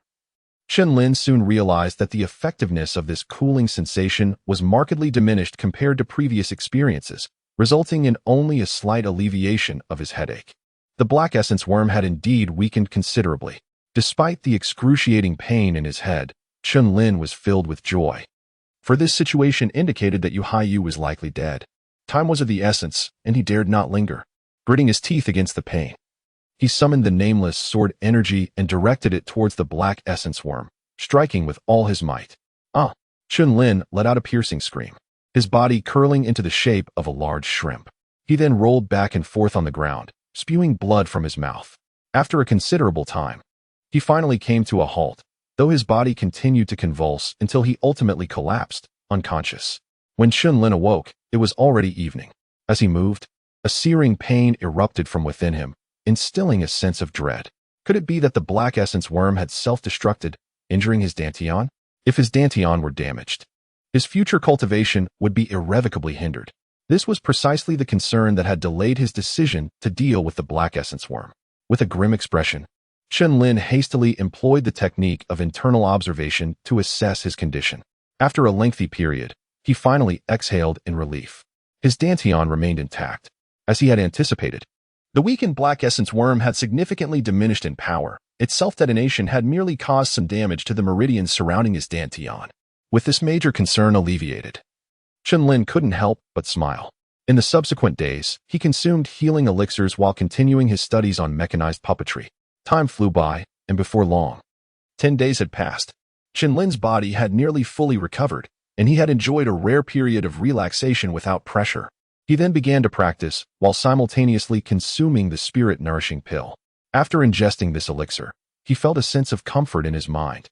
Chen Lin soon realized that the effectiveness of this cooling sensation was markedly diminished compared to previous experiences, resulting in only a slight alleviation of his headache. The black essence worm had indeed weakened considerably. Despite the excruciating pain in his head, Chen Lin was filled with joy, for this situation indicated that Yu Haiyu was likely dead. Time was of the essence, and he dared not linger. Gritting his teeth against the pain, he summoned the nameless sword energy and directed it towards the black essence worm, striking with all his might. Ah! Chen Lin let out a piercing scream, his body curling into the shape of a large shrimp. He then rolled back and forth on the ground, spewing blood from his mouth. After a considerable time, he finally came to a halt, though his body continued to convulse until he ultimately collapsed, unconscious. When Chen Lin awoke, it was already evening. As he moved, a searing pain erupted from within him, instilling a sense of dread. Could it be that the black essence worm had self-destructed, injuring his dantian? If his dantian were damaged, his future cultivation would be irrevocably hindered. This was precisely the concern that had delayed his decision to deal with the black essence worm. With a grim expression, Chen Lin hastily employed the technique of internal observation to assess his condition. After a lengthy period, he finally exhaled in relief. His dantian remained intact. As he had anticipated, the weakened black essence worm had significantly diminished in power, its self-detonation had merely caused some damage to the meridians surrounding his dantian. With this major concern alleviated, Chen Lin couldn't help but smile. In the subsequent days, he consumed healing elixirs while continuing his studies on mechanized puppetry. Time flew by, and before long, 10 days had passed. Chen Lin's body had nearly fully recovered, and he had enjoyed a rare period of relaxation without pressure. He then began to practice, while simultaneously consuming the spirit-nourishing pill. After ingesting this elixir, he felt a sense of comfort in his mind,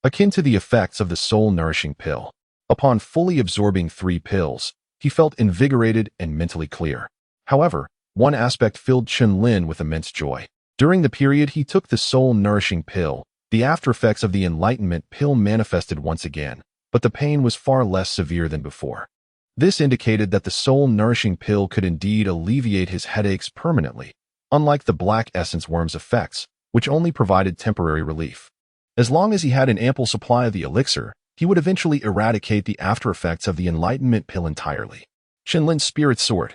akin to the effects of the soul-nourishing pill. Upon fully absorbing 3 pills, he felt invigorated and mentally clear. However, one aspect filled Chen Lin with immense joy. During the period he took the soul-nourishing pill, the aftereffects of the enlightenment pill manifested once again, but the pain was far less severe than before. This indicated that the soul-nourishing pill could indeed alleviate his headaches permanently, unlike the black essence worm's effects, which only provided temporary relief. As long as he had an ample supply of the elixir, he would eventually eradicate the aftereffects of the enlightenment pill entirely. Chen Lin's spirit soared.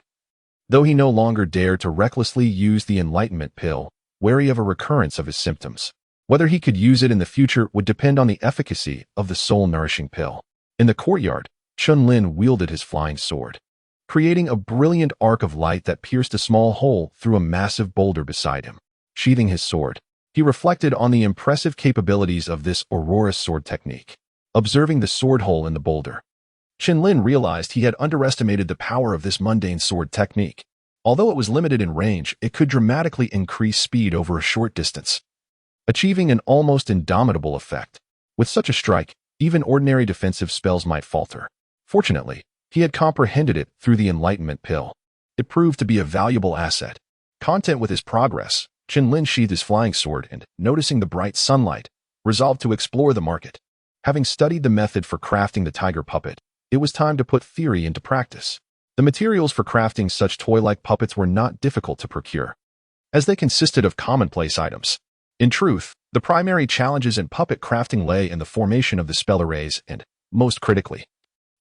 Though he no longer dared to recklessly use the enlightenment pill, wary of a recurrence of his symptoms. Whether he could use it in the future would depend on the efficacy of the soul-nourishing pill. In the courtyard, Chen Lin wielded his flying sword, creating a brilliant arc of light that pierced a small hole through a massive boulder beside him. Sheathing his sword, he reflected on the impressive capabilities of this aurora sword technique. Observing the sword hole in the boulder, Chen Lin realized he had underestimated the power of this mundane sword technique. Although it was limited in range, it could dramatically increase speed over a short distance, achieving an almost indomitable effect. With such a strike, even ordinary defensive spells might falter. Fortunately, he had comprehended it through the enlightenment pill. It proved to be a valuable asset. Content with his progress, Chen Lin sheathed his flying sword and, noticing the bright sunlight, resolved to explore the market. Having studied the method for crafting the tiger puppet, it was time to put theory into practice. The materials for crafting such toy-like puppets were not difficult to procure, as they consisted of commonplace items. In truth, the primary challenges in puppet crafting lay in the formation of the spell arrays and, most critically,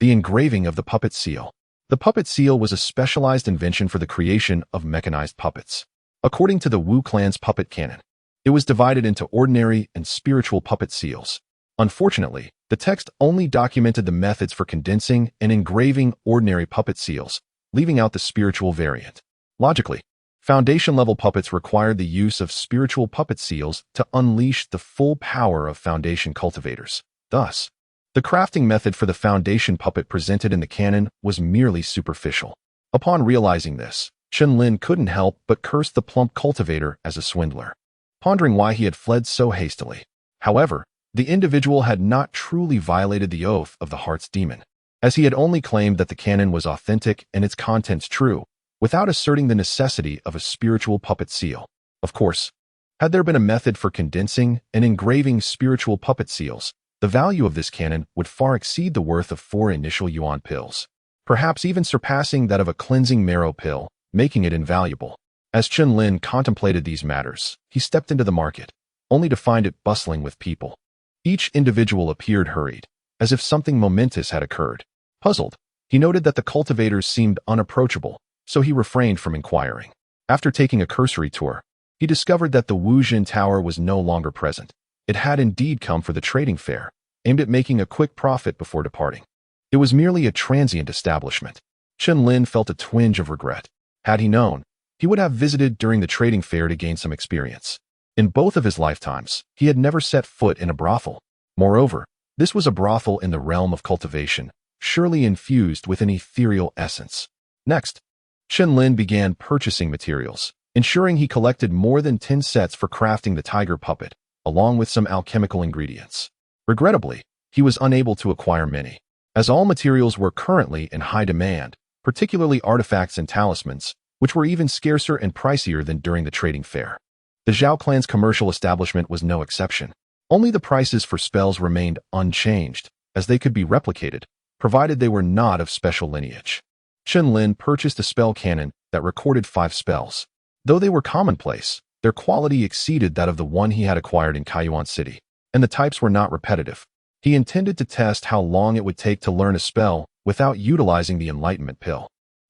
the engraving of the puppet seal. The puppet seal was a specialized invention for the creation of mechanized puppets. According to the Wu clan's puppet canon, it was divided into ordinary and spiritual puppet seals. Unfortunately, the text only documented the methods for condensing and engraving ordinary puppet seals, leaving out the spiritual variant. Logically, foundation-level puppets required the use of spiritual puppet seals to unleash the full power of foundation cultivators. Thus, the crafting method for the foundation puppet presented in the canon was merely superficial. Upon realizing this, Chen Lin couldn't help but curse the plump cultivator as a swindler, pondering why he had fled so hastily. However, the individual had not truly violated the oath of the heart's demon, as he had only claimed that the canon was authentic and its contents true, without asserting the necessity of a spiritual puppet seal. Of course, had there been a method for condensing and engraving spiritual puppet seals, the value of this canon would far exceed the worth of 4 initial yuan pills, perhaps even surpassing that of a cleansing marrow pill, making it invaluable. As Chen Lin contemplated these matters, he stepped into the market, only to find it bustling with people. Each individual appeared hurried, as if something momentous had occurred. Puzzled, he noted that the cultivators seemed unapproachable, so he refrained from inquiring. After taking a cursory tour, he discovered that the Wujin Tower was no longer present. It had indeed come for the trading fair, aimed at making a quick profit before departing. It was merely a transient establishment. Chen Lin felt a twinge of regret. Had he known, he would have visited during the trading fair to gain some experience. In both of his lifetimes, he had never set foot in a brothel. Moreover, this was a brothel in the realm of cultivation, surely infused with an ethereal essence. Next, Chen Lin began purchasing materials, ensuring he collected more than 10 sets for crafting the tiger puppet, along with some alchemical ingredients. Regrettably, he was unable to acquire many, as all materials were currently in high demand, particularly artifacts and talismans, which were even scarcer and pricier than during the trading fair. The Zhao clan's commercial establishment was no exception. Only the prices for spells remained unchanged, as they could be replicated, provided they were not of special lineage. Chen Lin purchased a spell canon that recorded 5 spells. Though they were commonplace, their quality exceeded that of the one he had acquired in Kaiyuan City, and the types were not repetitive. He intended to test how long it would take to learn a spell without utilizing the enlightenment pill.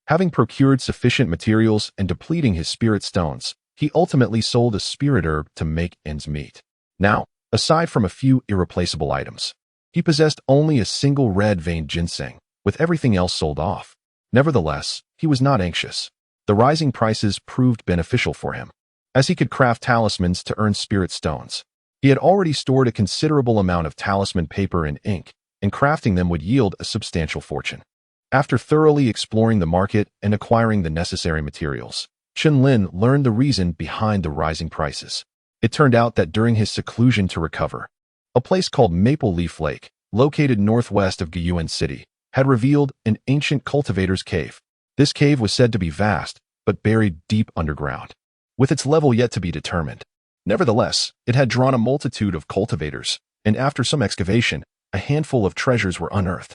Having procured sufficient materials and depleting his spirit stones, he ultimately sold a spirit herb to make ends meet. Now, aside from a few irreplaceable items, he possessed only a single red-veined ginseng, with everything else sold off. Nevertheless, he was not anxious. The rising prices proved beneficial for him, as he could craft talismans to earn spirit stones. He had already stored a considerable amount of talisman paper and ink, and crafting them would yield a substantial fortune. After thoroughly exploring the market and acquiring the necessary materials, Chen Lin learned the reason behind the rising prices. It turned out that during his seclusion to recover, a place called Maple Leaf Lake, located northwest of Guyuan City, had revealed an ancient cultivator's cave. This cave was said to be vast, but buried deep underground, with its level yet to be determined. Nevertheless, it had drawn a multitude of cultivators, and after some excavation, a handful of treasures were unearthed.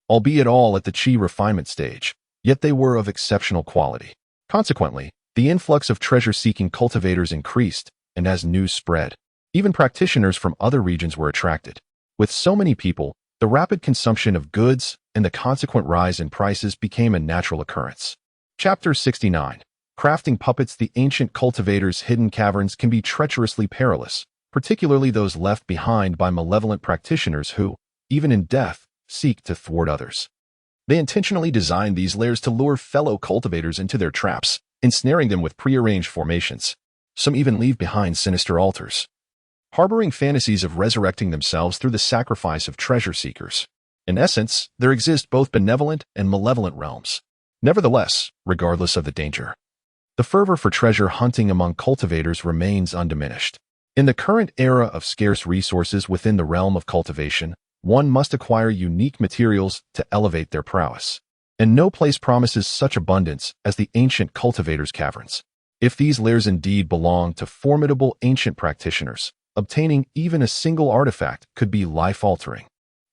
Albeit all at the chi refinement stage, yet they were of exceptional quality. Consequently, the influx of treasure-seeking cultivators increased, and as news spread, even practitioners from other regions were attracted. With so many people, the rapid consumption of goods and the consequent rise in prices became a natural occurrence. Chapter 69. Crafting puppets. The ancient cultivators' hidden caverns can be treacherously perilous, particularly those left behind by malevolent practitioners who, even in death, seek to thwart others. They intentionally design these lairs to lure fellow cultivators into their traps, ensnaring them with prearranged formations. Some even leave behind sinister altars, harboring fantasies of resurrecting themselves through the sacrifice of treasure seekers. In essence, there exist both benevolent and malevolent realms. Nevertheless, regardless of the danger, the fervor for treasure hunting among cultivators remains undiminished. In the current era of scarce resources within the realm of cultivation, one must acquire unique materials to elevate their prowess. And no place promises such abundance as the ancient cultivators' caverns. If these lairs indeed belong to formidable ancient practitioners, obtaining even a single artifact could be life-altering.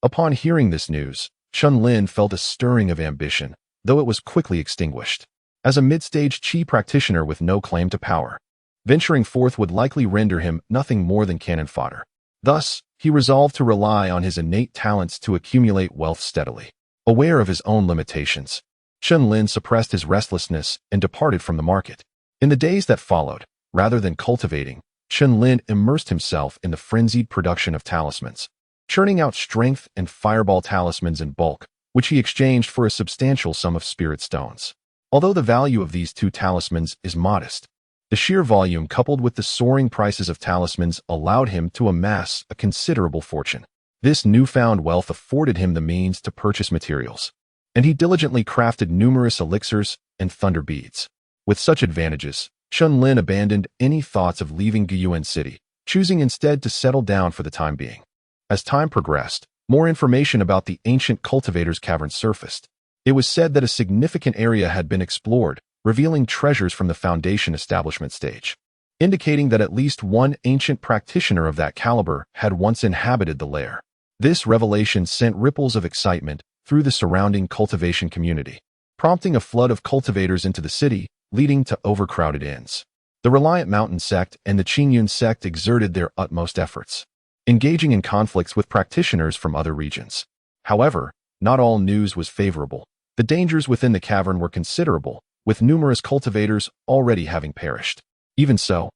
Upon hearing this news, Chen Lin felt a stirring of ambition, though it was quickly extinguished. As a mid-stage chi practitioner with no claim to power, venturing forth would likely render him nothing more than cannon fodder. Thus, he resolved to rely on his innate talents to accumulate wealth steadily. Aware of his own limitations, Chen Lin suppressed his restlessness and departed from the market. In the days that followed, rather than cultivating, Chen Lin immersed himself in the frenzied production of talismans, churning out strength and fireball talismans in bulk, which he exchanged for a substantial sum of spirit stones. Although the value of these two talismans is modest, the sheer volume coupled with the soaring prices of talismans allowed him to amass a considerable fortune. This newfound wealth afforded him the means to purchase materials, and he diligently crafted numerous elixirs and thunder beads. With such advantages, Chen Lin abandoned any thoughts of leaving Guyuan City, choosing instead to settle down for the time being. As time progressed, more information about the ancient cultivators' cavern surfaced. It was said that a significant area had been explored, revealing treasures from the foundation establishment stage, indicating that at least one ancient practitioner of that caliber had once inhabited the lair. This revelation sent ripples of excitement through the surrounding cultivation community, prompting a flood of cultivators into the city, leading to overcrowded inns. The Reliant Mountain sect and the Qingyun sect exerted their utmost efforts, engaging in conflicts with practitioners from other regions. However, not all news was favorable. The dangers within the cavern were considerable, with numerous cultivators already having perished. Even so,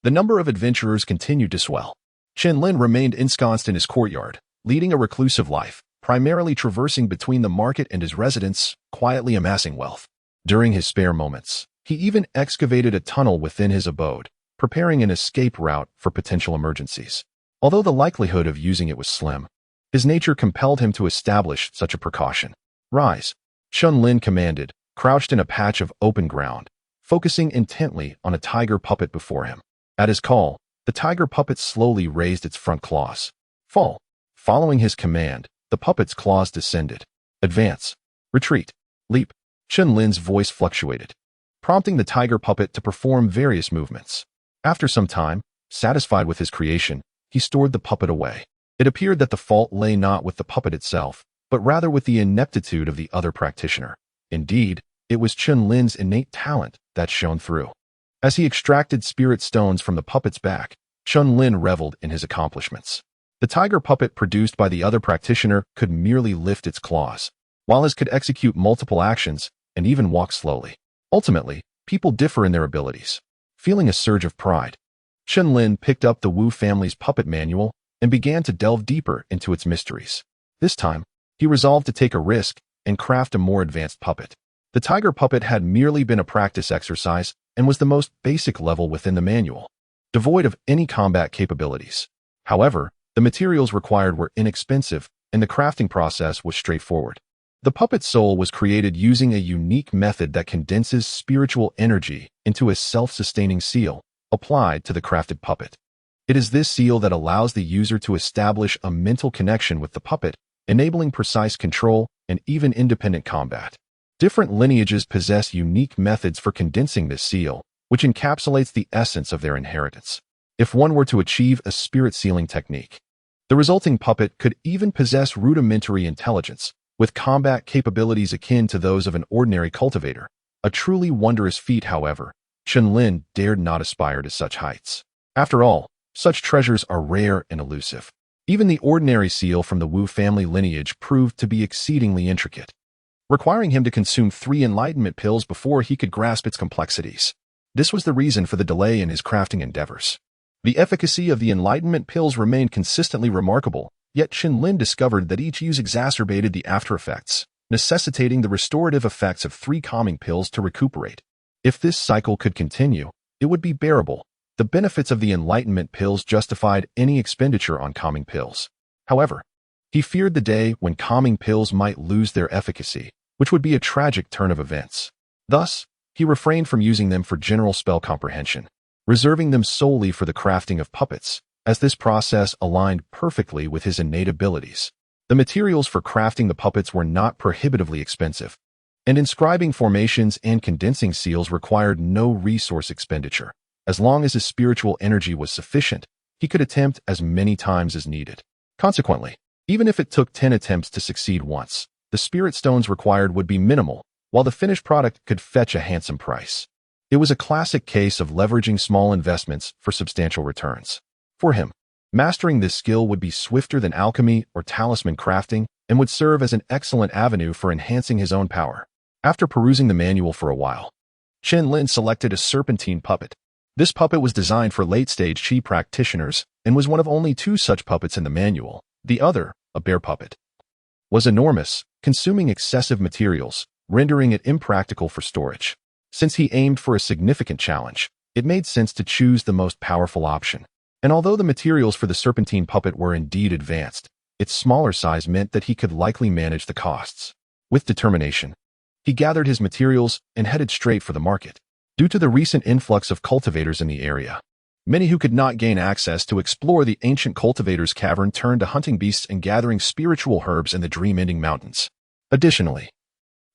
the number of adventurers continued to swell. Chen Lin remained ensconced in his courtyard, leading a reclusive life, primarily traversing between the market and his residence, quietly amassing wealth. During his spare moments, he even excavated a tunnel within his abode, preparing an escape route for potential emergencies. Although the likelihood of using it was slim, his nature compelled him to establish such a precaution. Rise, Chen Lin commanded, crouched in a patch of open ground, focusing intently on a tiger puppet before him. At his call, the tiger puppet slowly raised its front claws. Fall. Following his command, the puppet's claws descended. Advance. Retreat. Leap. Chen Lin's voice fluctuated, prompting the tiger puppet to perform various movements. After some time, satisfied with his creation, he stored the puppet away. It appeared that the fault lay not with the puppet itself, but rather with the ineptitude of the other practitioner. Indeed, it was Chen Lin's innate talent that shone through. As he extracted spirit stones from the puppet's back, Chen Lin reveled in his accomplishments. The tiger puppet produced by the other practitioner could merely lift its claws, while his could execute multiple actions and even walk slowly. Ultimately, people differ in their abilities. Feeling a surge of pride, Chen Lin picked up the Wu family's puppet manual and began to delve deeper into its mysteries. This time, he resolved to take a risk and craft a more advanced puppet. The tiger puppet had merely been a practice exercise and was the most basic level within the manual, devoid of any combat capabilities. However, the materials required were inexpensive and the crafting process was straightforward. The puppet soul was created using a unique method that condenses spiritual energy into a self-sustaining seal applied to the crafted puppet. It is this seal that allows the user to establish a mental connection with the puppet, enabling precise control and even independent combat. Different lineages possess unique methods for condensing this seal, which encapsulates the essence of their inheritance. If one were to achieve a spirit sealing technique, the resulting puppet could even possess rudimentary intelligence, with combat capabilities akin to those of an ordinary cultivator. A truly wondrous feat, however. Chen Lin dared not aspire to such heights. After all, such treasures are rare and elusive. Even the ordinary seal from the Wu family lineage proved to be exceedingly intricate, requiring him to consume 3 enlightenment pills before he could grasp its complexities. This was the reason for the delay in his crafting endeavors. The efficacy of the enlightenment pills remained consistently remarkable, yet Chen Lin discovered that each use exacerbated the after-effects, necessitating the restorative effects of 3 calming pills to recuperate. If this cycle could continue, it would be bearable. The benefits of the enlightenment pills justified any expenditure on calming pills. However, he feared the day when calming pills might lose their efficacy, which would be a tragic turn of events. Thus, he refrained from using them for general spell comprehension, reserving them solely for the crafting of puppets, as this process aligned perfectly with his innate abilities. The materials for crafting the puppets were not prohibitively expensive, and inscribing formations and condensing seals required no resource expenditure. As long as his spiritual energy was sufficient, he could attempt as many times as needed. Consequently, even if it took 10 attempts to succeed once, the spirit stones required would be minimal, while the finished product could fetch a handsome price. It was a classic case of leveraging small investments for substantial returns. For him, mastering this skill would be swifter than alchemy or talisman crafting and would serve as an excellent avenue for enhancing his own power. After perusing the manual for a while, Chen Lin selected a serpentine puppet. This puppet was designed for late-stage Qi practitioners and was one of only 2 such puppets in the manual. The other, a bear puppet, was enormous, consuming excessive materials, rendering it impractical for storage. Since he aimed for a significant challenge, it made sense to choose the most powerful option. And although the materials for the serpentine puppet were indeed advanced, its smaller size meant that he could likely manage the costs. With determination, he gathered his materials and headed straight for the market. Due to the recent influx of cultivators in the area, many who could not gain access to explore the ancient cultivators' cavern turned to hunting beasts and gathering spiritual herbs in the dream-ending mountains. Additionally,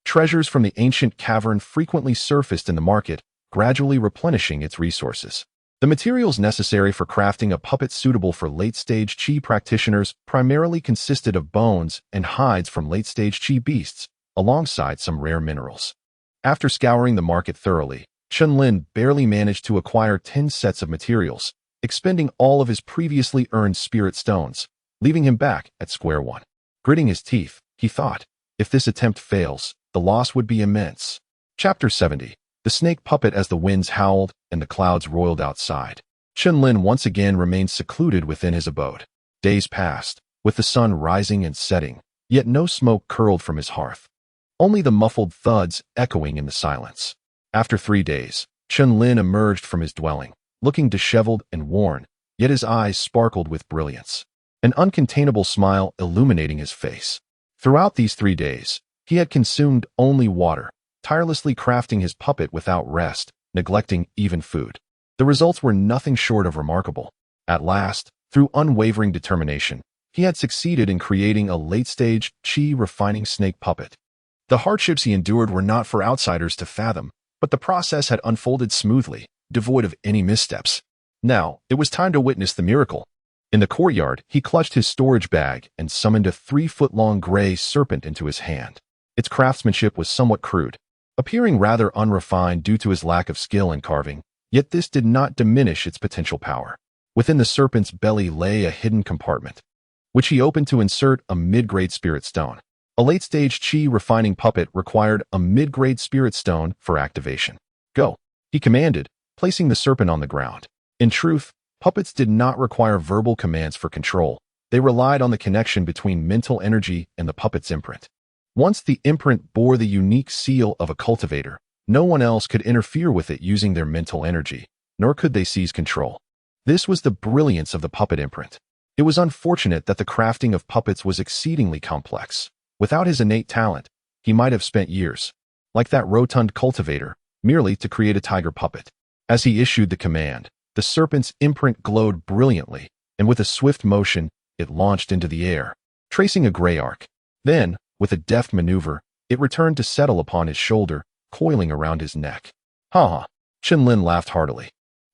treasures from the ancient cavern frequently surfaced in the market, gradually replenishing its resources. The materials necessary for crafting a puppet suitable for late-stage Qi practitioners primarily consisted of bones and hides from late-stage Qi beasts, alongside some rare minerals. After scouring the market thoroughly, Chen Lin barely managed to acquire 10 sets of materials, expending all of his previously earned spirit stones, leaving him back at square one. Gritting his teeth, he thought, if this attempt fails, the loss would be immense. Chapter 70. The snake puppet. As the winds howled and the clouds roiled outside, Chen Lin once again remained secluded within his abode. Days passed, with the sun rising and setting, yet no smoke curled from his hearth, only the muffled thuds echoing in the silence. After 3 days, Chen Lin emerged from his dwelling, looking disheveled and worn, yet his eyes sparkled with brilliance, an uncontainable smile illuminating his face. Throughout these 3 days, he had consumed only water, tirelessly crafting his puppet without rest, neglecting even food. The results were nothing short of remarkable. At last, through unwavering determination, he had succeeded in creating a late-stage Qi refining snake puppet. The hardships he endured were not for outsiders to fathom, but the process had unfolded smoothly, devoid of any missteps. Now, it was time to witness the miracle. In the courtyard, he clutched his storage bag and summoned a 3-foot-long gray serpent into his hand. Its craftsmanship was somewhat crude, appearing rather unrefined due to his lack of skill in carving, yet this did not diminish its potential power. Within the serpent's belly lay a hidden compartment, which he opened to insert a mid-grade spirit stone. A late-stage Qi refining puppet required a mid-grade spirit stone for activation. Go, he commanded, placing the serpent on the ground. In truth, Puppets did not require verbal commands for control. They relied on the connection between mental energy and the puppet's imprint. Once the imprint bore the unique seal of a cultivator, no one else could interfere with it using their mental energy, nor could they seize control. This was the brilliance of the puppet imprint. It was unfortunate that the crafting of puppets was exceedingly complex. Without his innate talent, he might have spent years, like that rotund cultivator, merely to create a tiger puppet. As he issued the command, the serpent's imprint glowed brilliantly, and with a swift motion, it launched into the air, tracing a gray arc. Then, with a deft maneuver, it returned to settle upon his shoulder, coiling around his neck. Ha ha! Chen Lin laughed heartily,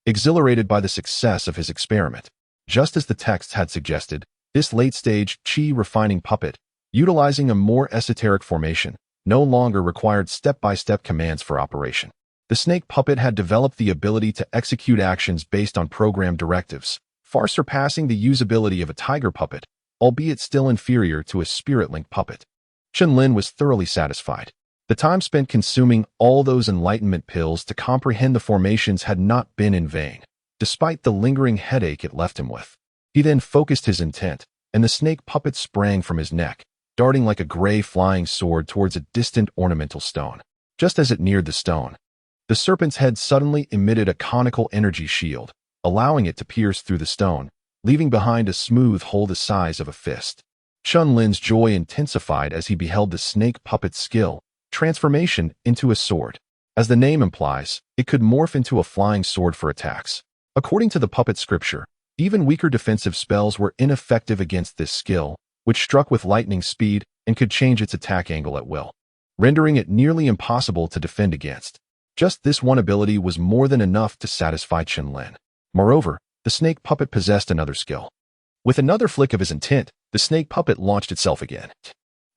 exhilarated by the success of his experiment. Just as the text had suggested, this late-stage chi-refining puppet, utilizing a more esoteric formation, no longer required step-by-step commands for operation. The snake puppet had developed the ability to execute actions based on programmed directives, far surpassing the usability of a tiger puppet, albeit still inferior to a spirit-linked puppet. Chen Lin was thoroughly satisfied. The time spent consuming all those enlightenment pills to comprehend the formations had not been in vain, despite the lingering headache it left him with. He then focused his intent, and the snake puppet sprang from his neck, darting like a gray flying sword towards a distant ornamental stone. Just as it neared the stone, the serpent's head suddenly emitted a conical energy shield, allowing it to pierce through the stone, leaving behind a smooth hole the size of a fist. Chen Lin's joy intensified as he beheld the snake puppet's skill, transformation into a sword. As the name implies, it could morph into a flying sword for attacks. According to the puppet scripture, even weaker defensive spells were ineffective against this skill, which struck with lightning speed and could change its attack angle at will, rendering it nearly impossible to defend against. Just this one ability was more than enough to satisfy Chen Lin. Moreover, the snake puppet possessed another skill. With another flick of his intent, the snake puppet launched itself again,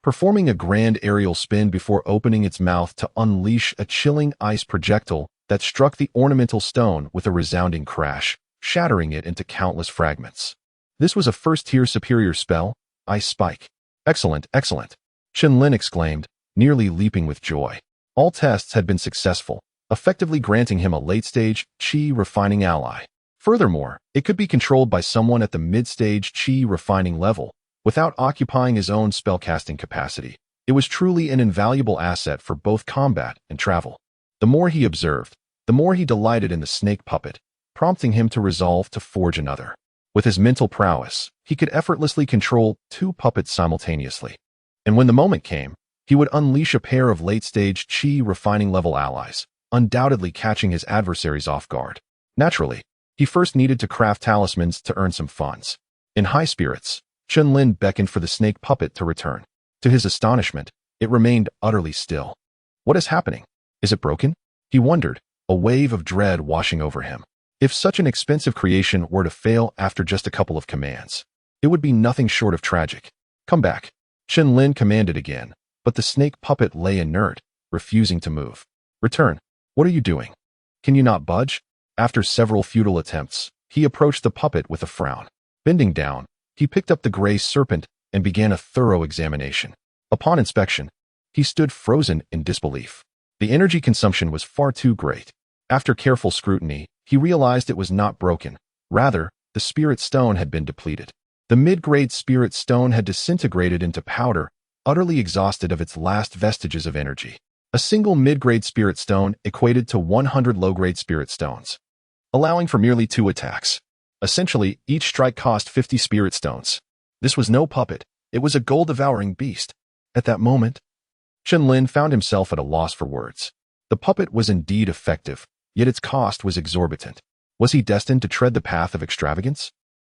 performing a grand aerial spin before opening its mouth to unleash a chilling ice projectile that struck the ornamental stone with a resounding crash, shattering it into countless fragments. This was a first-tier superior spell, Ice Spike. Excellent, excellent, Chen Lin exclaimed, nearly leaping with joy. All tests had been successful, effectively granting him a late-stage chi-refining ally. Furthermore, it could be controlled by someone at the mid-stage chi-refining level, without occupying his own spellcasting capacity. It was truly an invaluable asset for both combat and travel. The more he observed, the more he delighted in the snake puppet, prompting him to resolve to forge another. With his mental prowess, he could effortlessly control two puppets simultaneously. And when the moment came, he would unleash a pair of late-stage chi-refining level allies, undoubtedly catching his adversaries off guard. Naturally, he first needed to craft talismans to earn some funds. In high spirits, Chen Lin beckoned for the snake puppet to return. To his astonishment, it remained utterly still. What is happening? Is it broken? He wondered, a wave of dread washing over him. If such an expensive creation were to fail after just a couple of commands, it would be nothing short of tragic. Come back, Chen Lin commanded again, but the snake puppet lay inert, refusing to move. Return. What are you doing? Can you not budge? After several futile attempts, he approached the puppet with a frown. Bending down, he picked up the gray serpent and began a thorough examination. Upon inspection, he stood frozen in disbelief. The energy consumption was far too great. After careful scrutiny, he realized it was not broken. Rather, the spirit stone had been depleted. The mid-grade spirit stone had disintegrated into powder, utterly exhausted of its last vestiges of energy. A single mid-grade spirit stone equated to 100 low-grade spirit stones, allowing for merely 2 attacks. Essentially, each strike cost 50 spirit stones. This was no puppet, it was a gold-devouring beast. At that moment, Chen Lin found himself at a loss for words. The puppet was indeed effective, yet its cost was exorbitant. Was he destined to tread the path of extravagance?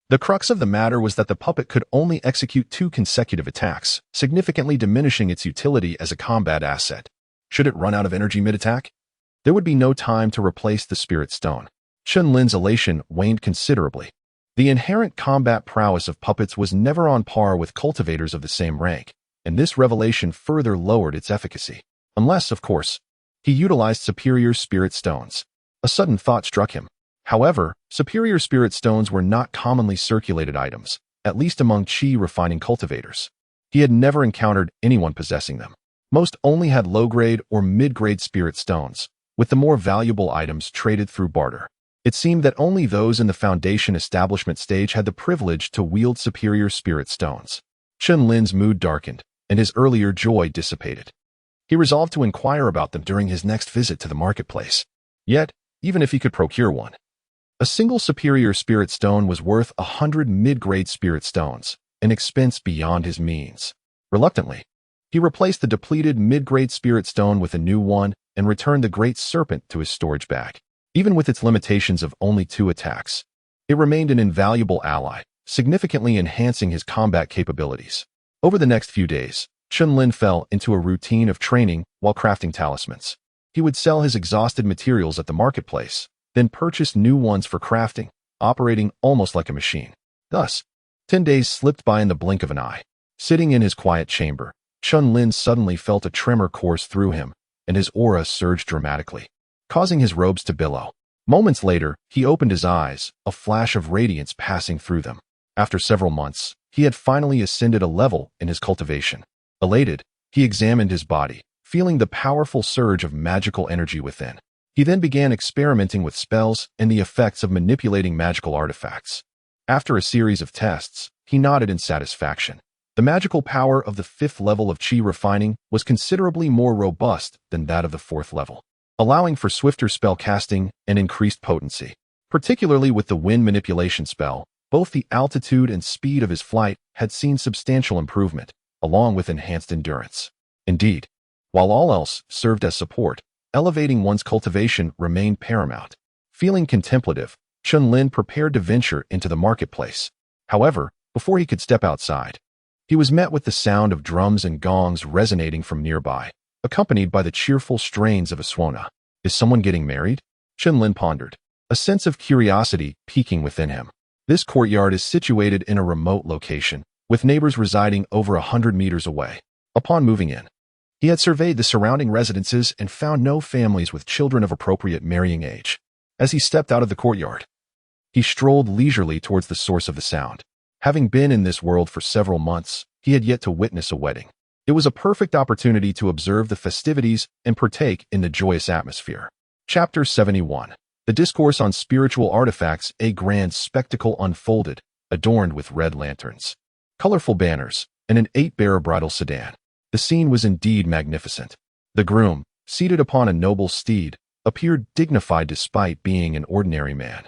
The crux of the matter was that the puppet could only execute 2 consecutive attacks, significantly diminishing its utility as a combat asset. Should it run out of energy mid-attack? There would be no time to replace the spirit stone. Chen Lin's elation waned considerably. The inherent combat prowess of puppets was never on par with cultivators of the same rank, and this revelation further lowered its efficacy. Unless, of course, he utilized superior spirit stones. A sudden thought struck him. However, superior spirit stones were not commonly circulated items, at least among chi-refining cultivators. He had never encountered anyone possessing them. Most only had low-grade or mid-grade spirit stones, with the more valuable items traded through barter. It seemed that only those in the foundation establishment stage had the privilege to wield superior spirit stones. Chen Lin's mood darkened, and his earlier joy dissipated. He resolved to inquire about them during his next visit to the marketplace. Yet, even if he could procure one, a single superior spirit stone was worth 100 mid-grade spirit stones, an expense beyond his means. Reluctantly, he replaced the depleted mid-grade spirit stone with a new one and returned the great serpent to his storage bag. Even with its limitations of only 2 attacks, it remained an invaluable ally, significantly enhancing his combat capabilities. Over the next few days, Chen Lin fell into a routine of training while crafting talismans. He would sell his exhausted materials at the marketplace, then purchase new ones for crafting, operating almost like a machine. Thus, 10 days slipped by in the blink of an eye. Sitting in his quiet chamber, Chen Lin suddenly felt a tremor course through him, and his aura surged dramatically, causing his robes to billow. Moments later, he opened his eyes, a flash of radiance passing through them. After several months, he had finally ascended a level in his cultivation. Elated, he examined his body, feeling the powerful surge of magical energy within. He then began experimenting with spells and the effects of manipulating magical artifacts. After a series of tests, he nodded in satisfaction. The magical power of the 5th level of Qi refining was considerably more robust than that of the 4th level, allowing for swifter spell casting and increased potency. Particularly with the wind manipulation spell, both the altitude and speed of his flight had seen substantial improvement, along with enhanced endurance. Indeed, while all else served as support, elevating one's cultivation remained paramount. Feeling contemplative, Chen Lin prepared to venture into the marketplace. However, before he could step outside, he was met with the sound of drums and gongs resonating from nearby, accompanied by the cheerful strains of a swana. Is someone getting married? Chen Lin pondered, a sense of curiosity piquing within him. This courtyard is situated in a remote location, with neighbors residing over 100 meters away. Upon moving in, he had surveyed the surrounding residences and found no families with children of appropriate marrying age. As he stepped out of the courtyard, he strolled leisurely towards the source of the sound. Having been in this world for several months, he had yet to witness a wedding. It was a perfect opportunity to observe the festivities and partake in the joyous atmosphere. Chapter 71. The Discourse on Spiritual Artifacts. A grand spectacle unfolded, adorned with red lanterns, colorful banners, and an 8-bearer bridal sedan. The scene was indeed magnificent. The groom, seated upon a noble steed, appeared dignified despite being an ordinary man.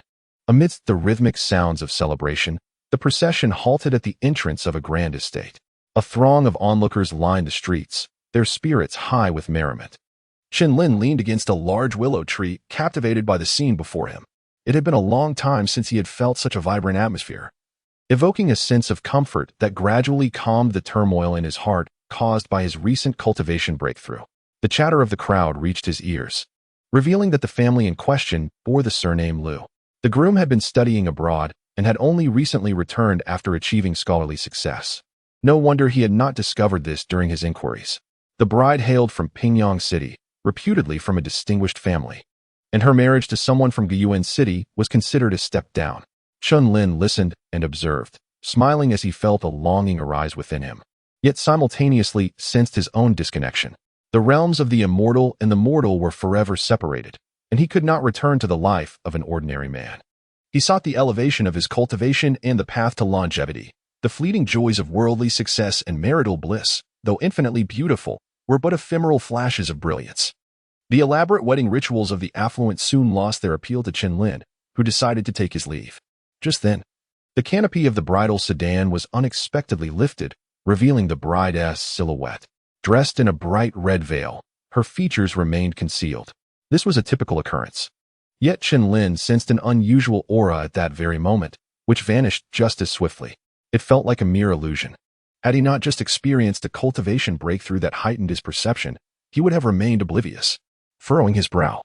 Amidst the rhythmic sounds of celebration, the procession halted at the entrance of a grand estate. A throng of onlookers lined the streets, their spirits high with merriment. Chen Lin leaned against a large willow tree, captivated by the scene before him. It had been a long time since he had felt such a vibrant atmosphere, evoking a sense of comfort that gradually calmed the turmoil in his heart caused by his recent cultivation breakthrough. The chatter of the crowd reached his ears, revealing that the family in question bore the surname Liu. The groom had been studying abroad and had only recently returned after achieving scholarly success. No wonder he had not discovered this during his inquiries. The bride hailed from Pingyang City, reputedly from a distinguished family, and her marriage to someone from Guyuan City was considered a step down. Chen Lin listened and observed, smiling as he felt a longing arise within him, yet simultaneously sensed his own disconnection. The realms of the immortal and the mortal were forever separated, and he could not return to the life of an ordinary man. He sought the elevation of his cultivation and the path to longevity. The fleeting joys of worldly success and marital bliss, though infinitely beautiful, were but ephemeral flashes of brilliance. The elaborate wedding rituals of the affluent soon lost their appeal to Chen Lin, who decided to take his leave. Just then, the canopy of the bridal sedan was unexpectedly lifted, revealing the bride's silhouette. Dressed in a bright red veil, her features remained concealed. This was a typical occurrence. Yet Chen Lin sensed an unusual aura at that very moment, which vanished just as swiftly. It felt like a mere illusion. Had he not just experienced a cultivation breakthrough that heightened his perception, he would have remained oblivious. Furrowing his brow,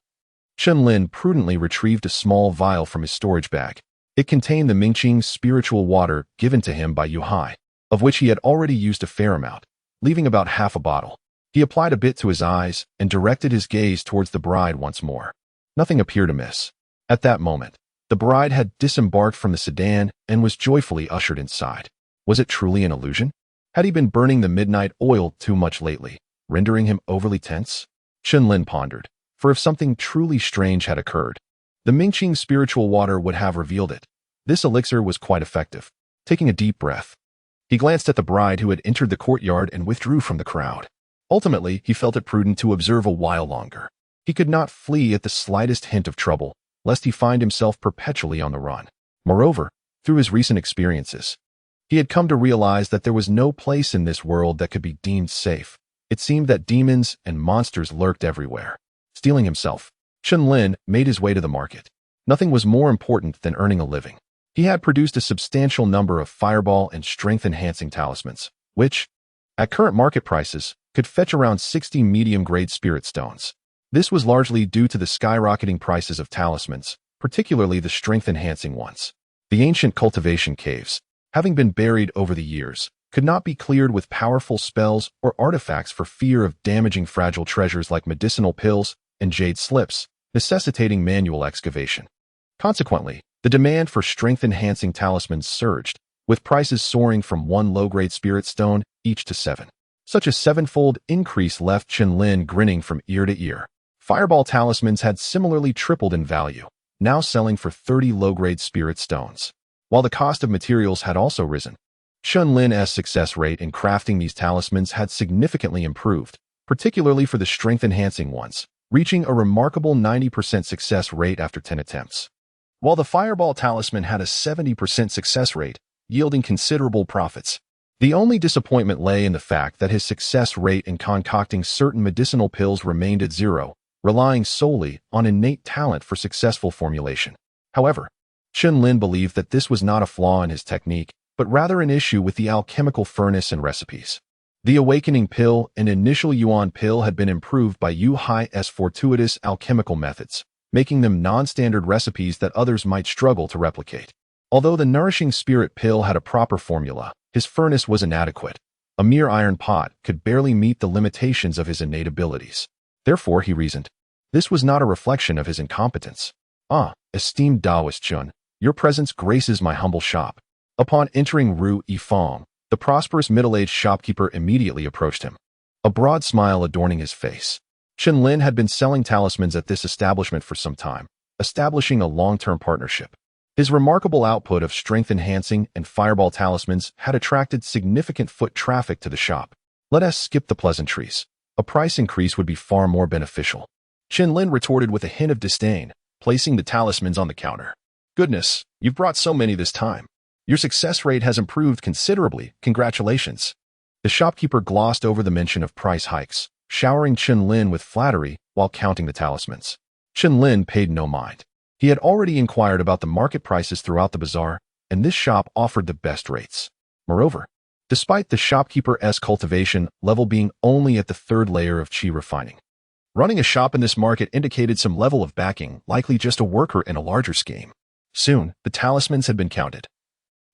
Chen Lin prudently retrieved a small vial from his storage bag. It contained the Mingqing spiritual water given to him by Yu Hai, of which he had already used a fair amount, leaving about half a bottle. He applied a bit to his eyes and directed his gaze towards the bride once more. Nothing appeared amiss. At that moment, the bride had disembarked from the sedan and was joyfully ushered inside. Was it truly an illusion? Had he been burning the midnight oil too much lately, rendering him overly tense? Chen Lin pondered, for if something truly strange had occurred, The Mingqing spiritual water would have revealed it. This elixir was quite effective. Taking a deep breath, he glanced at the bride who had entered the courtyard and withdrew from the crowd. Ultimately, he felt it prudent to observe a while longer. He could not flee at the slightest hint of trouble, lest he find himself perpetually on the run. Moreover, through his recent experiences, he had come to realize that there was no place in this world that could be deemed safe. It seemed that demons and monsters lurked everywhere. Steeling himself, Chen Lin made his way to the market. Nothing was more important than earning a living. He had produced a substantial number of fireball and strength-enhancing talismans, which, at current market prices, could fetch around 60 medium-grade spirit stones. This was largely due to the skyrocketing prices of talismans, particularly the strength-enhancing ones. The ancient cultivation caves, having been buried over the years, could not be cleared with powerful spells or artifacts for fear of damaging fragile treasures like medicinal pills and jade slips, necessitating manual excavation. Consequently, the demand for strength-enhancing talismans surged, with prices soaring from 1 low-grade spirit stone each to 7. Such a 7-fold increase left Chen Lin grinning from ear to ear. Fireball talismans had similarly tripled in value, now selling for 30 low-grade spirit stones. While the cost of materials had also risen, Chen Lin's success rate in crafting these talismans had significantly improved, particularly for the strength-enhancing ones, reaching a remarkable 90% success rate after 10 attempts. While the fireball talisman had a 70% success rate, yielding considerable profits, the only disappointment lay in the fact that his success rate in concocting certain medicinal pills remained at 0, relying solely on innate talent for successful formulation. However, Chen Lin believed that this was not a flaw in his technique, but rather an issue with the alchemical furnace and recipes. The awakening pill and initial yuan pill had been improved by Yu Hai's fortuitous alchemical methods, making them non-standard recipes that others might struggle to replicate. Although the nourishing spirit pill had a proper formula, his furnace was inadequate. A mere iron pot could barely meet the limitations of his innate abilities. Therefore, he reasoned, this was not a reflection of his incompetence. Ah, esteemed Taoist Chun, your presence graces my humble shop. Upon entering Ru Yifeng, the prosperous middle-aged shopkeeper immediately approached him, a broad smile adorning his face. Chen Lin had been selling talismans at this establishment for some time, establishing a long-term partnership. His remarkable output of strength-enhancing and fireball talismans had attracted significant foot traffic to the shop. Let us skip the pleasantries. A price increase would be far more beneficial. Chen Lin retorted with a hint of disdain, placing the talismans on the counter. Goodness, you've brought so many this time. Your success rate has improved considerably. Congratulations. The shopkeeper glossed over the mention of price hikes, showering Chen Lin with flattery while counting the talismans. Chen Lin paid no mind. He had already inquired about the market prices throughout the bazaar, and this shop offered the best rates. Moreover, despite the shopkeeper's cultivation level being only at the 3rd layer of qi refining, running a shop in this market indicated some level of backing, likely just a worker in a larger scheme. Soon, the talismans had been counted,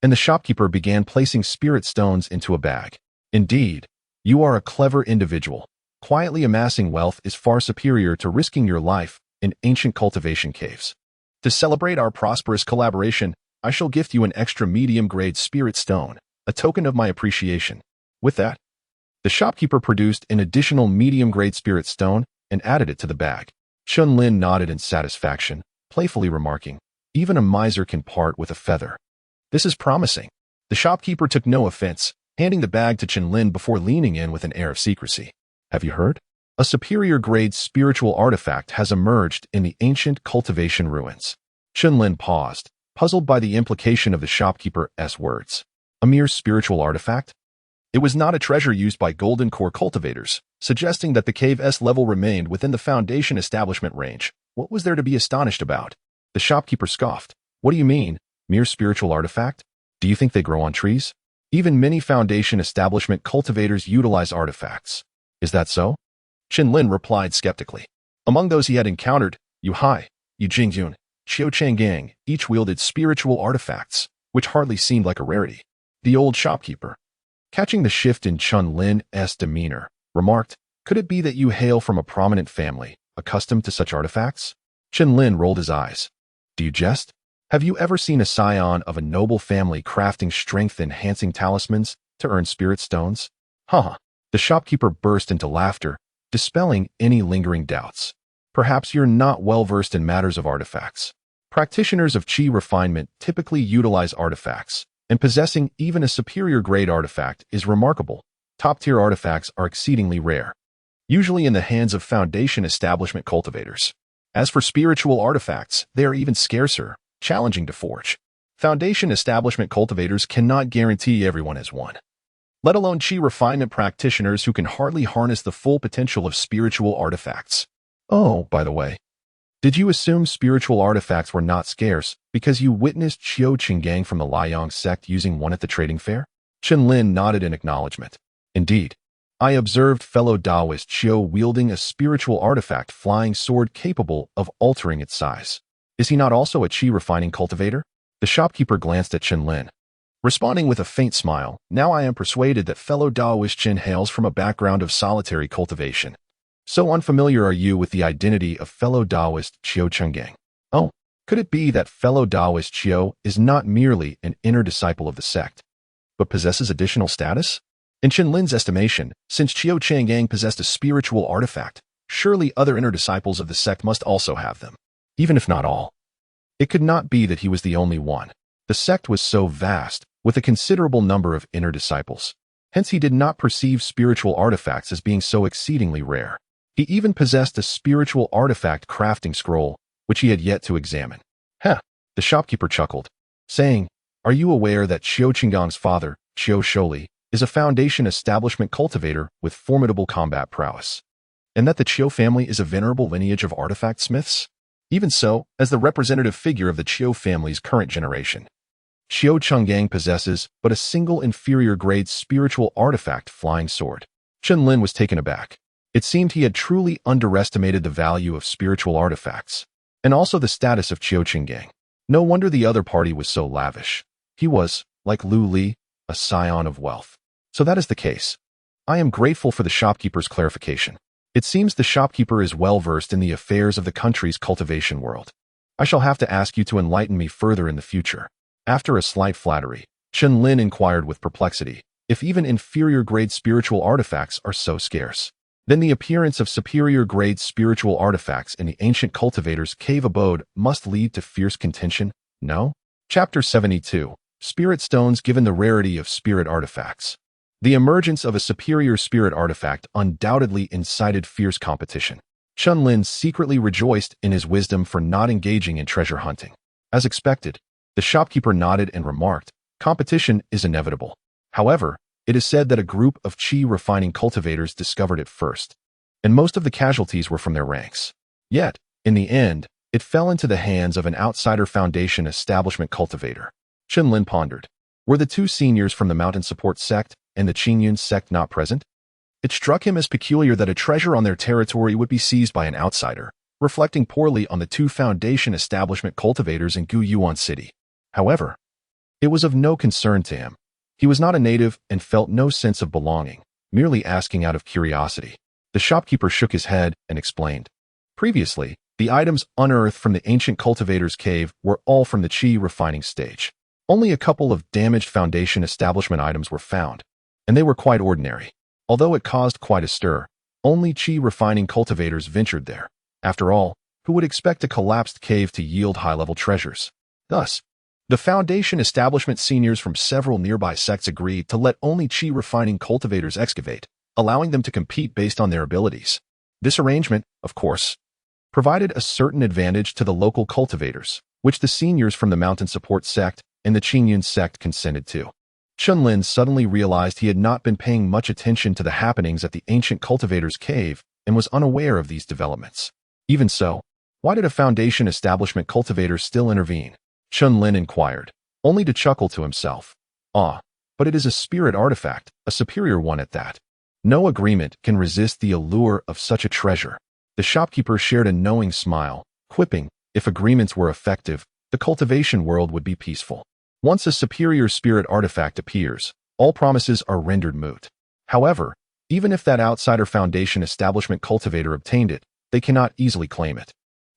and the shopkeeper began placing spirit stones into a bag. Indeed, you are a clever individual. Quietly amassing wealth is far superior to risking your life in ancient cultivation caves. To celebrate our prosperous collaboration, I shall gift you an extra medium-grade spirit stone, a token of my appreciation. With that, the shopkeeper produced an additional medium-grade spirit stone and added it to the bag. Chen Lin nodded in satisfaction, playfully remarking, even a miser can part with a feather. This is promising. The shopkeeper took no offense, handing the bag to Chen Lin before leaning in with an air of secrecy. Have you heard? A superior-grade spiritual artifact has emerged in the ancient cultivation ruins. Chen Lin paused, puzzled by the implication of the shopkeeper's words. A mere spiritual artifact? It was not a treasure used by Golden Core cultivators, suggesting that the cave's level remained within the Foundation establishment range. What was there to be astonished about? The shopkeeper scoffed. What do you mean, mere spiritual artifact? Do you think they grow on trees? Even many Foundation establishment cultivators utilize artifacts. Is that so? Chen Lin replied skeptically. Among those he had encountered, Yu Hai, Yu Jingyun, Qiu Changgang each wielded spiritual artifacts, which hardly seemed like a rarity. The old shopkeeper, catching the shift in Chen Lin's demeanor, remarked, could it be that you hail from a prominent family, accustomed to such artifacts? Chen Lin rolled his eyes. Do you jest? Have you ever seen a scion of a noble family crafting strength-enhancing talismans to earn spirit stones? Ha! The shopkeeper burst into laughter, dispelling any lingering doubts. Perhaps you're not well-versed in matters of artifacts. Practitioners of Qi refinement typically utilize artifacts, and possessing even a superior-grade artifact is remarkable. Top-tier artifacts are exceedingly rare, usually in the hands of Foundation establishment cultivators. As for spiritual artifacts, they are even scarcer, challenging to forge. Foundation establishment cultivators cannot guarantee everyone has one, let alone Qi refinement practitioners who can hardly harness the full potential of spiritual artifacts. Oh, by the way, did you assume spiritual artifacts were not scarce because you witnessed Qiu Qinggang from the Liang sect using one at the trading fair? Chen Lin nodded in acknowledgement. Indeed, I observed fellow Taoist Qiu wielding a spiritual artifact flying sword capable of altering its size. Is he not also a Qi refining cultivator? The shopkeeper glanced at Chen Lin, responding with a faint smile. Now I am persuaded that fellow Taoist Chen hails from a background of solitary cultivation. So unfamiliar are you with the identity of fellow Taoist Qiu Qinggang? Oh, could it be that fellow Taoist Qiu is not merely an inner disciple of the sect, but possesses additional status? In Chen Lin's estimation, since Qiu Qinggang possessed a spiritual artifact, surely other inner disciples of the sect must also have them, even if not all. It could not be that he was the only one. The sect was so vast, with a considerable number of inner disciples. Hence he did not perceive spiritual artifacts as being so exceedingly rare. He even possessed a spiritual artifact crafting scroll, which he had yet to examine. Heh, the shopkeeper chuckled, saying, are you aware that Qiu Qinggang's father, Qiu Sholi, is a Foundation establishment cultivator with formidable combat prowess, and that the Qiu family is a venerable lineage of artifact smiths? Even so, as the representative figure of the Qiu family's current generation, Qiu Qinggang possesses but a single inferior-grade spiritual artifact flying sword. Chen Lin was taken aback. It seemed he had truly underestimated the value of spiritual artifacts, and also the status of Qiu Qinggang. No wonder the other party was so lavish. He was, like Lu Li, a scion of wealth. So that is the case. I am grateful for the shopkeeper's clarification. It seems the shopkeeper is well-versed in the affairs of the country's cultivation world. I shall have to ask you to enlighten me further in the future. After a slight flattery, Chen Lin inquired with perplexity, if even inferior-grade spiritual artifacts are so scarce, then the appearance of superior-grade spiritual artifacts in the ancient cultivator's cave abode must lead to fierce contention, no? Chapter 72. Spirit Stones given the rarity of spirit artifacts. The emergence of a superior spirit artifact undoubtedly incited fierce competition. Chen Lin secretly rejoiced in his wisdom for not engaging in treasure hunting. As expected, the shopkeeper nodded and remarked, competition is inevitable. However, it is said that a group of Qi refining cultivators discovered it first, and most of the casualties were from their ranks. Yet, in the end, it fell into the hands of an outsider Foundation establishment cultivator. Chen Lin pondered. Were the two seniors from the Mountain Support sect and the Qingyun sect not present? It struck him as peculiar that a treasure on their territory would be seized by an outsider, reflecting poorly on the two Foundation establishment cultivators in Guyuan City. However, it was of no concern to him. He was not a native and felt no sense of belonging, merely asking out of curiosity. The shopkeeper shook his head and explained. Previously, the items unearthed from the ancient cultivator's cave were all from the Qi refining stage. Only a couple of damaged Foundation establishment items were found, and they were quite ordinary. Although it caused quite a stir, only Qi refining cultivators ventured there. After all, who would expect a collapsed cave to yield high-level treasures? Thus, the Foundation establishment seniors from several nearby sects agreed to let only Qi refining cultivators excavate, allowing them to compete based on their abilities. This arrangement, of course, provided a certain advantage to the local cultivators, which the seniors from the Mountain Support sect and the Qingyun sect consented to. Chen Lin suddenly realized he had not been paying much attention to the happenings at the ancient cultivator's cave and was unaware of these developments. Even so, why did a Foundation establishment cultivator still intervene? Chen Lin inquired, only to chuckle to himself. Ah, but it is a spirit artifact, a superior one at that. No agreement can resist the allure of such a treasure. The shopkeeper shared a knowing smile, quipping, if agreements were effective, the cultivation world would be peaceful. Once a superior spirit artifact appears, all promises are rendered moot. However, even if that outsider Foundation establishment cultivator obtained it, they cannot easily claim it.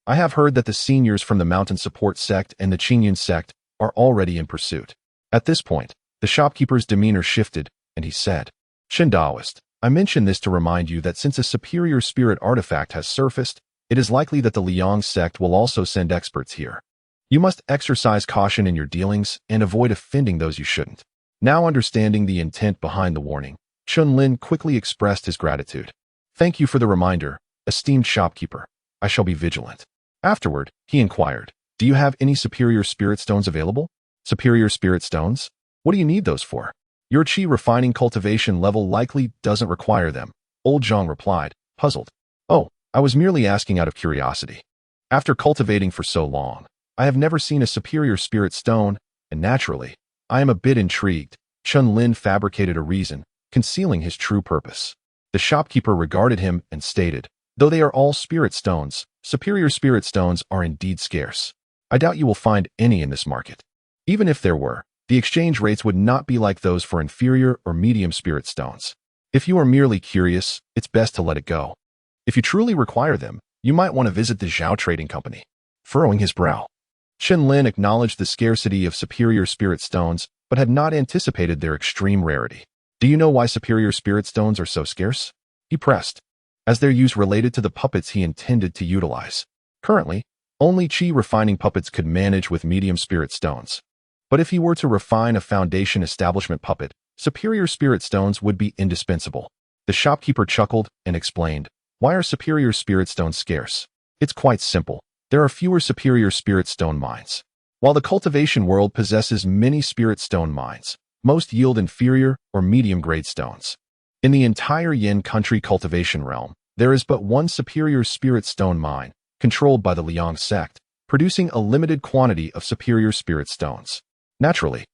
I have heard that the seniors from the Mountain Support sect and the Qingyun sect are already in pursuit. At this point, the shopkeeper's demeanor shifted, and he said, Shen Daoist, I mention this to remind you that since a superior spirit artifact has surfaced, It is likely that the Liang sect will also send experts here. You must exercise caution in your dealings and avoid offending those you shouldn't. Now understanding the intent behind the warning, Chen Lin quickly expressed his gratitude. Thank you for the reminder, esteemed shopkeeper. I shall be vigilant. Afterward, he inquired, do you have any superior spirit stones available? Superior spirit stones? What do you need those for? Your chi refining cultivation level likely doesn't require them, Old Zhang replied, puzzled. Oh, I was merely asking out of curiosity. After cultivating for so long, I have never seen a superior spirit stone, and naturally, I am a bit intrigued. Chen Lin fabricated a reason, concealing his true purpose. The shopkeeper regarded him and stated, though they are all spirit stones, superior spirit stones are indeed scarce. I doubt you will find any in this market. Even if there were, the exchange rates would not be like those for inferior or medium spirit stones. If you are merely curious, it's best to let it go. If you truly require them, you might want to visit the Zhao Trading Company. Furrowing his brow, Chen Lin acknowledged the scarcity of superior spirit stones, but had not anticipated their extreme rarity. Do you know why superior spirit stones are so scarce? He pressed, as their use related to the puppets he intended to utilize. Currently, only chi refining puppets could manage with medium spirit stones. But if he were to refine a foundation establishment puppet, superior spirit stones would be indispensable. The shopkeeper chuckled and explained, why are superior spirit stones scarce? It's quite simple. There are fewer superior spirit stone mines. While the cultivation world possesses many spirit stone mines, most yield inferior or medium-grade stones. In the entire Yin country cultivation realm, there is but one superior spirit stone mine, controlled by the Liang sect, producing a limited quantity of superior spirit stones. Naturally,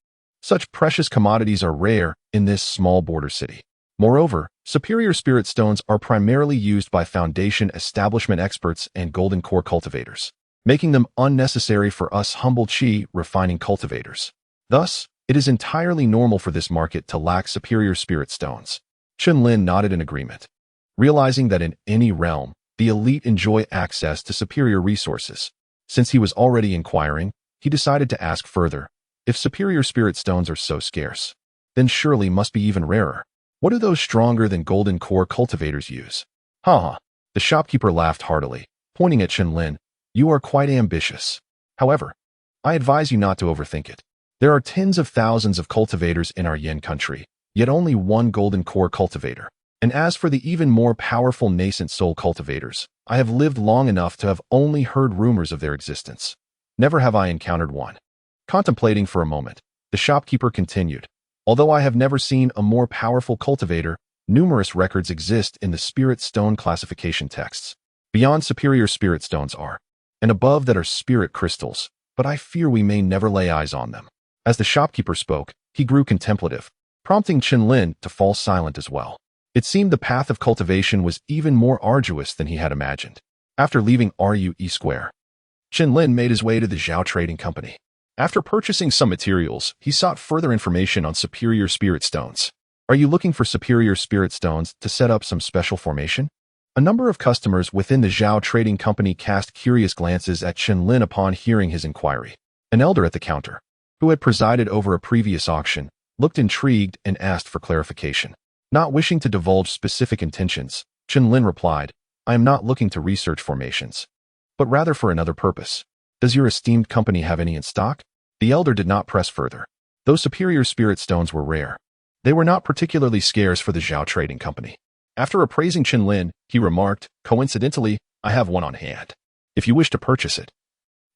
such precious commodities are rare in this small border city. Moreover, superior spirit stones are primarily used by foundation establishment experts and golden core cultivators, making them unnecessary for us humble chi refining cultivators. Thus, it is entirely normal for this market to lack superior spirit stones. Chen Lin nodded in agreement, realizing that in any realm, the elite enjoy access to superior resources. Since he was already inquiring, he decided to ask further. If superior spirit stones are so scarce, then surely must be even rarer. What do those stronger than golden core cultivators use? Ha! The shopkeeper laughed heartily, pointing at Chen Lin. You are quite ambitious. However, I advise you not to overthink it. There are tens of thousands of cultivators in our Yin country, yet only one golden core cultivator. And as for the even more powerful nascent soul cultivators, I have lived long enough to have only heard rumors of their existence. Never have I encountered one. Contemplating for a moment, the shopkeeper continued, although I have never seen a more powerful cultivator, numerous records exist in the spirit stone classification texts. Beyond superior spirit stones are, and above that are spirit crystals, but I fear we may never lay eyes on them. As the shopkeeper spoke, he grew contemplative, prompting Chen Lin to fall silent as well. It seemed the path of cultivation was even more arduous than he had imagined. After leaving Rue Square, Chen Lin made his way to the Zhao Trading Company. After purchasing some materials, he sought further information on superior spirit stones. Are you looking for superior spirit stones to set up some special formation? A number of customers within the Zhao Trading Company cast curious glances at Chen Lin upon hearing his inquiry. An elder at the counter, who had presided over a previous auction, looked intrigued and asked for clarification. Not wishing to divulge specific intentions, Chen Lin replied, I am not looking to research formations, but rather for another purpose. Does your esteemed company have any in stock? The elder did not press further. Though superior spirit stones were rare, they were not particularly scarce for the Zhao Trading Company. After appraising Chen Lin, he remarked, coincidentally, I have one on hand. If you wish to purchase it,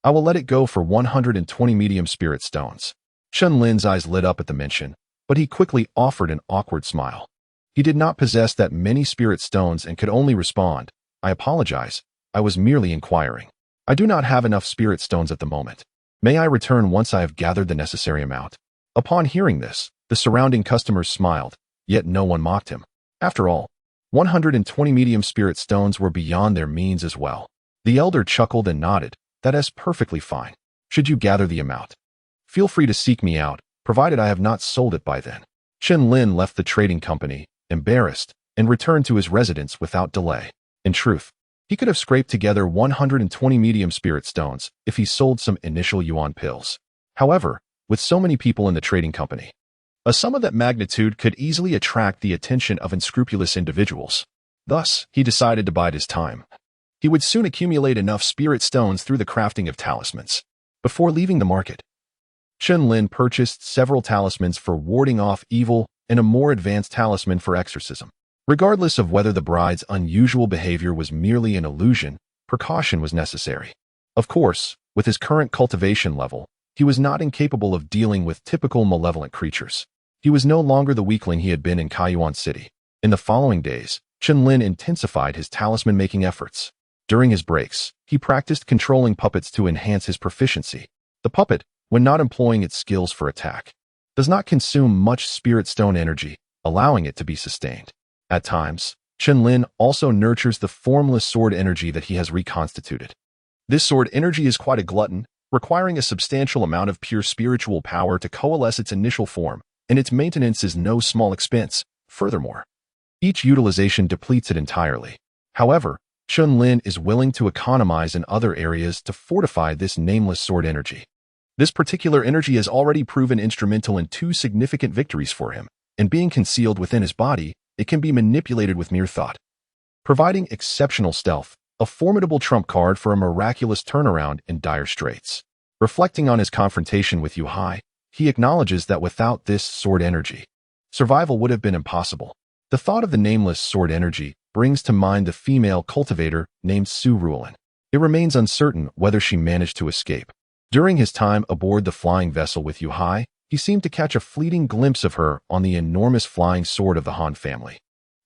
I will let it go for 120 medium spirit stones. Chen Lin's eyes lit up at the mention, but he quickly offered an awkward smile. He did not possess that many spirit stones and could only respond, I apologize, I was merely inquiring. I do not have enough spirit stones at the moment. May I return once I have gathered the necessary amount? Upon hearing this, the surrounding customers smiled, yet no one mocked him. After all, 120 medium spirit stones were beyond their means as well. The elder chuckled and nodded, that is perfectly fine. Should you gather the amount, feel free to seek me out, provided I have not sold it by then. Chen Lin left the trading company, embarrassed, and returned to his residence without delay. In truth, he could have scraped together 120 medium spirit stones if he sold some initial yuan pills. However, with so many people in the trading company, a sum of that magnitude could easily attract the attention of unscrupulous individuals. Thus, he decided to bide his time. He would soon accumulate enough spirit stones through the crafting of talismans. Before leaving the market, Chen Lin purchased several talismans for warding off evil and a more advanced talisman for exorcism. Regardless of whether the bride's unusual behavior was merely an illusion, precaution was necessary. Of course, with his current cultivation level, he was not incapable of dealing with typical malevolent creatures. He was no longer the weakling he had been in Kaiyuan City. In the following days, Chen Lin intensified his talisman-making efforts. During his breaks, he practiced controlling puppets to enhance his proficiency. The puppet, when not employing its skills for attack, does not consume much spirit stone energy, allowing it to be sustained. At times, Chen Lin also nurtures the formless sword energy that he has reconstituted. This sword energy is quite a glutton, requiring a substantial amount of pure spiritual power to coalesce its initial form, and its maintenance is no small expense. Furthermore, each utilization depletes it entirely. However, Chen Lin is willing to economize in other areas to fortify this nameless sword energy. This particular energy has already proven instrumental in 2 significant victories for him, and being concealed within his body, it can be manipulated with mere thought, providing exceptional stealth, a formidable trump card for a miraculous turnaround in dire straits. Reflecting on his confrontation with Yu Hai, he acknowledges that without this sword energy, survival would have been impossible. The thought of the nameless sword energy brings to mind the female cultivator named Surreal. It remains uncertain whether she managed to escape. During his time aboard the flying vessel with Yu Hai, he seemed to catch a fleeting glimpse of her on the enormous flying sword of the Han family.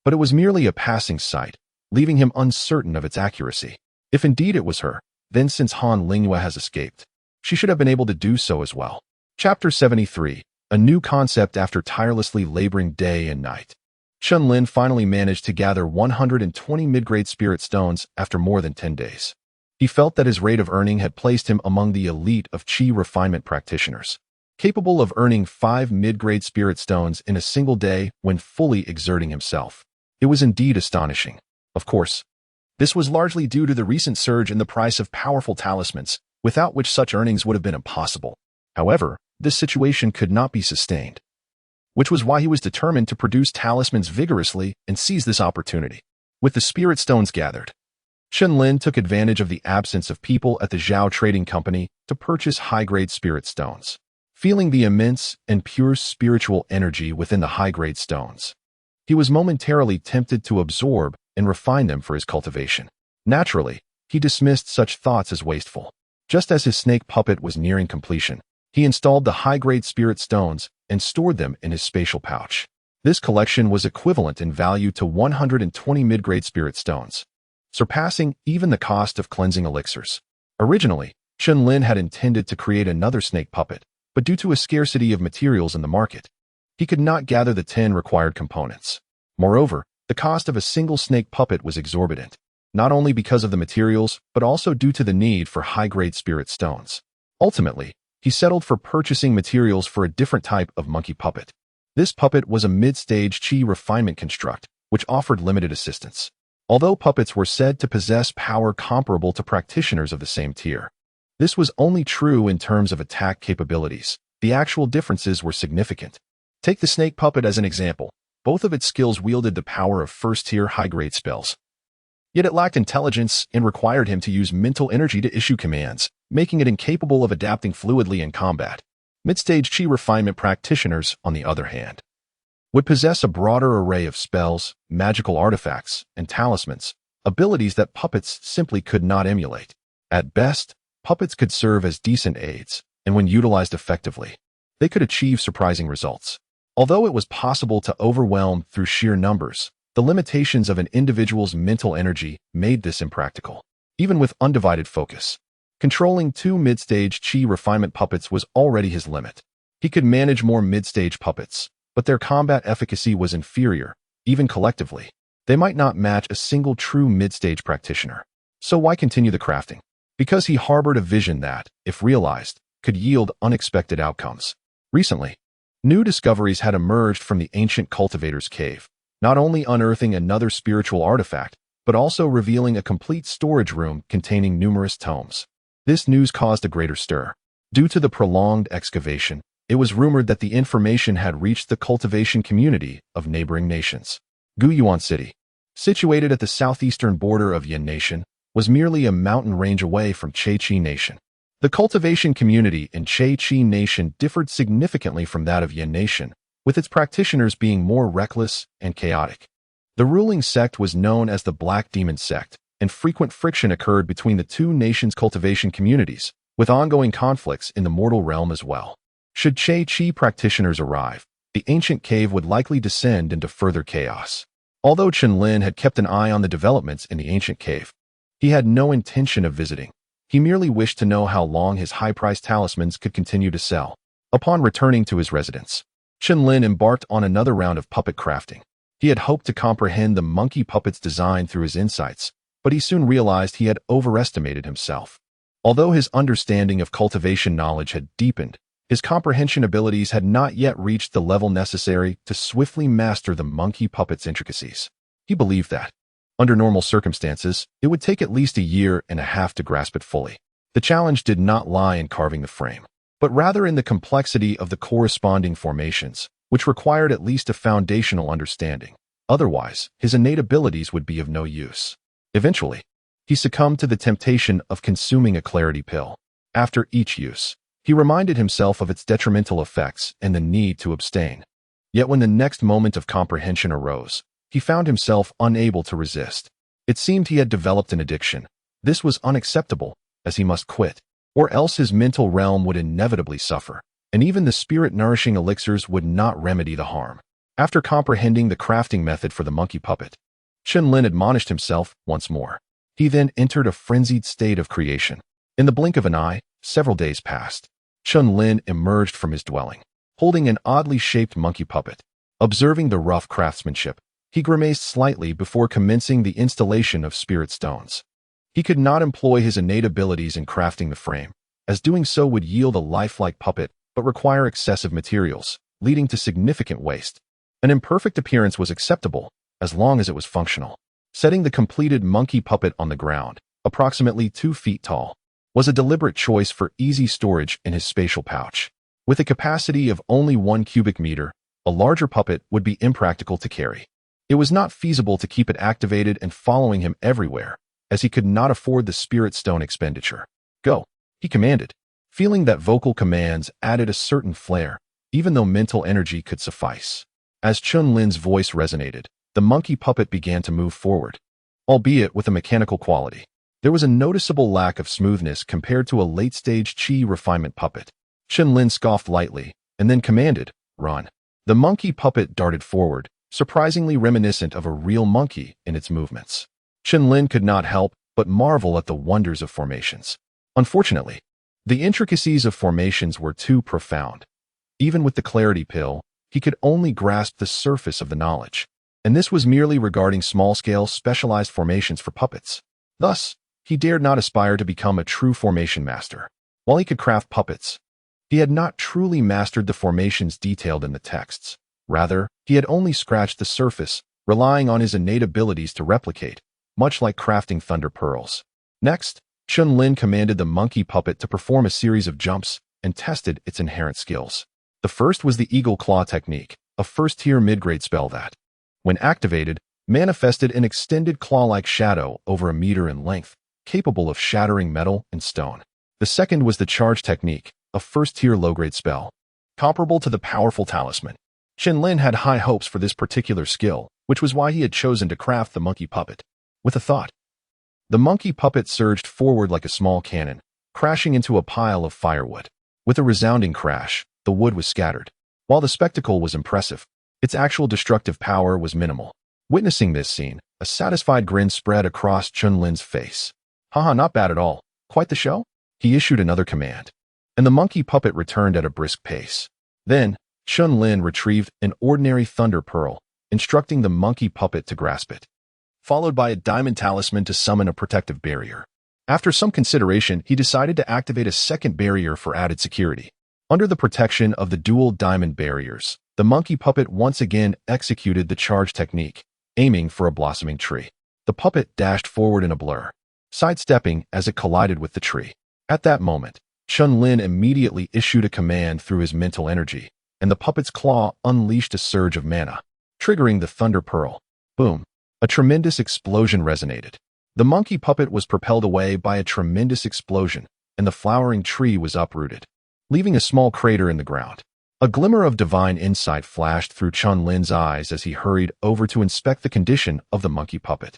But it was merely a passing sight, leaving him uncertain of its accuracy. If indeed it was her, then since Han Lingyue has escaped, she should have been able to do so as well. Chapter 73, a new concept after tirelessly laboring day and night. Chen Lin finally managed to gather 120 mid-grade spirit stones after more than 10 days. He felt that his rate of earning had placed him among the elite of qi refinement practitioners, capable of earning 5 mid-grade spirit stones in a single day when fully exerting himself. It was indeed astonishing. Of course, this was largely due to the recent surge in the price of powerful talismans, without which such earnings would have been impossible. However, this situation could not be sustained, which was why he was determined to produce talismans vigorously and seize this opportunity. With the spirit stones gathered, Chen Lin took advantage of the absence of people at the Zhao Trading Company to purchase high-grade spirit stones. Feeling the immense and pure spiritual energy within the high-grade stones, he was momentarily tempted to absorb and refine them for his cultivation. Naturally, he dismissed such thoughts as wasteful. Just as his snake puppet was nearing completion, he installed the high-grade spirit stones and stored them in his spatial pouch. This collection was equivalent in value to 120 mid-grade spirit stones, surpassing even the cost of cleansing elixirs. Originally, Chen Lin had intended to create another snake puppet, but due to a scarcity of materials in the market, he could not gather the 10 required components. Moreover, the cost of a single snake puppet was exorbitant, not only because of the materials, but also due to the need for high-grade spirit stones. Ultimately, he settled for purchasing materials for a different type of monkey puppet. This puppet was a mid-stage qi refinement construct, which offered limited assistance. Although puppets were said to possess power comparable to practitioners of the same tier, this was only true in terms of attack capabilities. The actual differences were significant. Take the snake puppet as an example. Both of its skills wielded the power of first-tier high-grade spells. Yet it lacked intelligence and required him to use mental energy to issue commands, making it incapable of adapting fluidly in combat. Mid-stage qi refinement practitioners, on the other hand, would possess a broader array of spells, magical artifacts, and talismans, abilities that puppets simply could not emulate. At best, puppets could serve as decent aids, and when utilized effectively, they could achieve surprising results. Although it was possible to overwhelm through sheer numbers, the limitations of an individual's mental energy made this impractical. Even with undivided focus, controlling 2 mid-stage qi refinement puppets was already his limit. He could manage more mid-stage puppets, but their combat efficacy was inferior, even collectively. They might not match a single true mid-stage practitioner. So why continue the crafting? Because he harbored a vision that, if realized, could yield unexpected outcomes. Recently, new discoveries had emerged from the ancient cultivator's cave, not only unearthing another spiritual artifact, but also revealing a complete storage room containing numerous tomes. This news caused a greater stir. Due to the prolonged excavation, it was rumored that the information had reached the cultivation community of neighboring nations. Guyuan City, situated at the southeastern border of Yan Nation, was merely a mountain range away from Che Nation. The cultivation community in Che Nation differed significantly from that of Yin Nation, with its practitioners being more reckless and chaotic. The ruling sect was known as the Black Demon Sect, and frequent friction occurred between the two nations' cultivation communities, with ongoing conflicts in the mortal realm as well. Should Che practitioners arrive, the ancient cave would likely descend into further chaos. Although Chen Lin had kept an eye on the developments in the ancient cave, he had no intention of visiting. He merely wished to know how long his high-priced talismans could continue to sell. Upon returning to his residence, Chen Lin embarked on another round of puppet crafting. He had hoped to comprehend the monkey puppet's design through his insights, but he soon realized he had overestimated himself. Although his understanding of cultivation knowledge had deepened, his comprehension abilities had not yet reached the level necessary to swiftly master the monkey puppet's intricacies. He believed that, under normal circumstances, it would take at least a year and a half to grasp it fully. The challenge did not lie in carving the frame, but rather in the complexity of the corresponding formations, which required at least a foundational understanding. Otherwise, his innate abilities would be of no use. Eventually, he succumbed to the temptation of consuming a clarity pill. After each use, he reminded himself of its detrimental effects and the need to abstain. Yet when the next moment of comprehension arose, he found himself unable to resist. It seemed he had developed an addiction. This was unacceptable, as he must quit, or else his mental realm would inevitably suffer, and even the spirit-nourishing elixirs would not remedy the harm. After comprehending the crafting method for the monkey puppet, Chen Lin admonished himself once more. He then entered a frenzied state of creation. In the blink of an eye, several days passed. Chen Lin emerged from his dwelling, holding an oddly shaped monkey puppet. Observing the rough craftsmanship, he grimaced slightly before commencing the installation of spirit stones. He could not employ his innate abilities in crafting the frame, as doing so would yield a lifelike puppet, but require excessive materials, leading to significant waste. An imperfect appearance was acceptable, as long as it was functional. Setting the completed monkey puppet on the ground, approximately 2 feet tall, was a deliberate choice for easy storage in his spatial pouch. With a capacity of only 1 cubic meter, a larger puppet would be impractical to carry. It was not feasible to keep it activated and following him everywhere, as he could not afford the spirit stone expenditure. "Go," he commanded, feeling that vocal commands added a certain flair, even though mental energy could suffice. As Chen Lin's voice resonated, the monkey puppet began to move forward, albeit with a mechanical quality. There was a noticeable lack of smoothness compared to a late-stage chi refinement puppet. Chen Lin scoffed lightly, and then commanded, "Run." The monkey puppet darted forward, surprisingly reminiscent of a real monkey in its movements. Chen Lin could not help but marvel at the wonders of formations. Unfortunately, the intricacies of formations were too profound. Even with the clarity pill, he could only grasp the surface of the knowledge, and this was merely regarding small-scale specialized formations for puppets. Thus, he dared not aspire to become a true formation master. While he could craft puppets, he had not truly mastered the formations detailed in the texts. Rather, he had only scratched the surface, relying on his innate abilities to replicate, much like crafting thunder pearls. Next, Chen Lin commanded the monkey puppet to perform a series of jumps and tested its inherent skills. The first was the eagle claw technique, a first-tier mid-grade spell that, when activated, manifested an extended claw-like shadow over 1 meter in length, capable of shattering metal and stone. The second was the charge technique, a first-tier low-grade spell, comparable to the powerful talisman. Chen Lin had high hopes for this particular skill, which was why he had chosen to craft the monkey puppet. With a thought, the monkey puppet surged forward like a small cannon, crashing into a pile of firewood. With a resounding crash, the wood was scattered. While the spectacle was impressive, its actual destructive power was minimal. Witnessing this scene, a satisfied grin spread across Chen Lin's face. "Haha, not bad at all. Quite the show?" He issued another command, and the monkey puppet returned at a brisk pace. Then, Chen Lin retrieved an ordinary thunder pearl, instructing the monkey puppet to grasp it, followed by a diamond talisman to summon a protective barrier. After some consideration, he decided to activate a second barrier for added security. Under the protection of the dual diamond barriers, the monkey puppet once again executed the charge technique, aiming for a blossoming tree. The puppet dashed forward in a blur, sidestepping as it collided with the tree. At that moment, Chen Lin immediately issued a command through his mental energy, and the puppet's claw unleashed a surge of mana, triggering the thunder pearl. Boom! A tremendous explosion resonated. The monkey puppet was propelled away by a tremendous explosion, and the flowering tree was uprooted, leaving a small crater in the ground. A glimmer of divine insight flashed through Chen Lin's eyes as he hurried over to inspect the condition of the monkey puppet.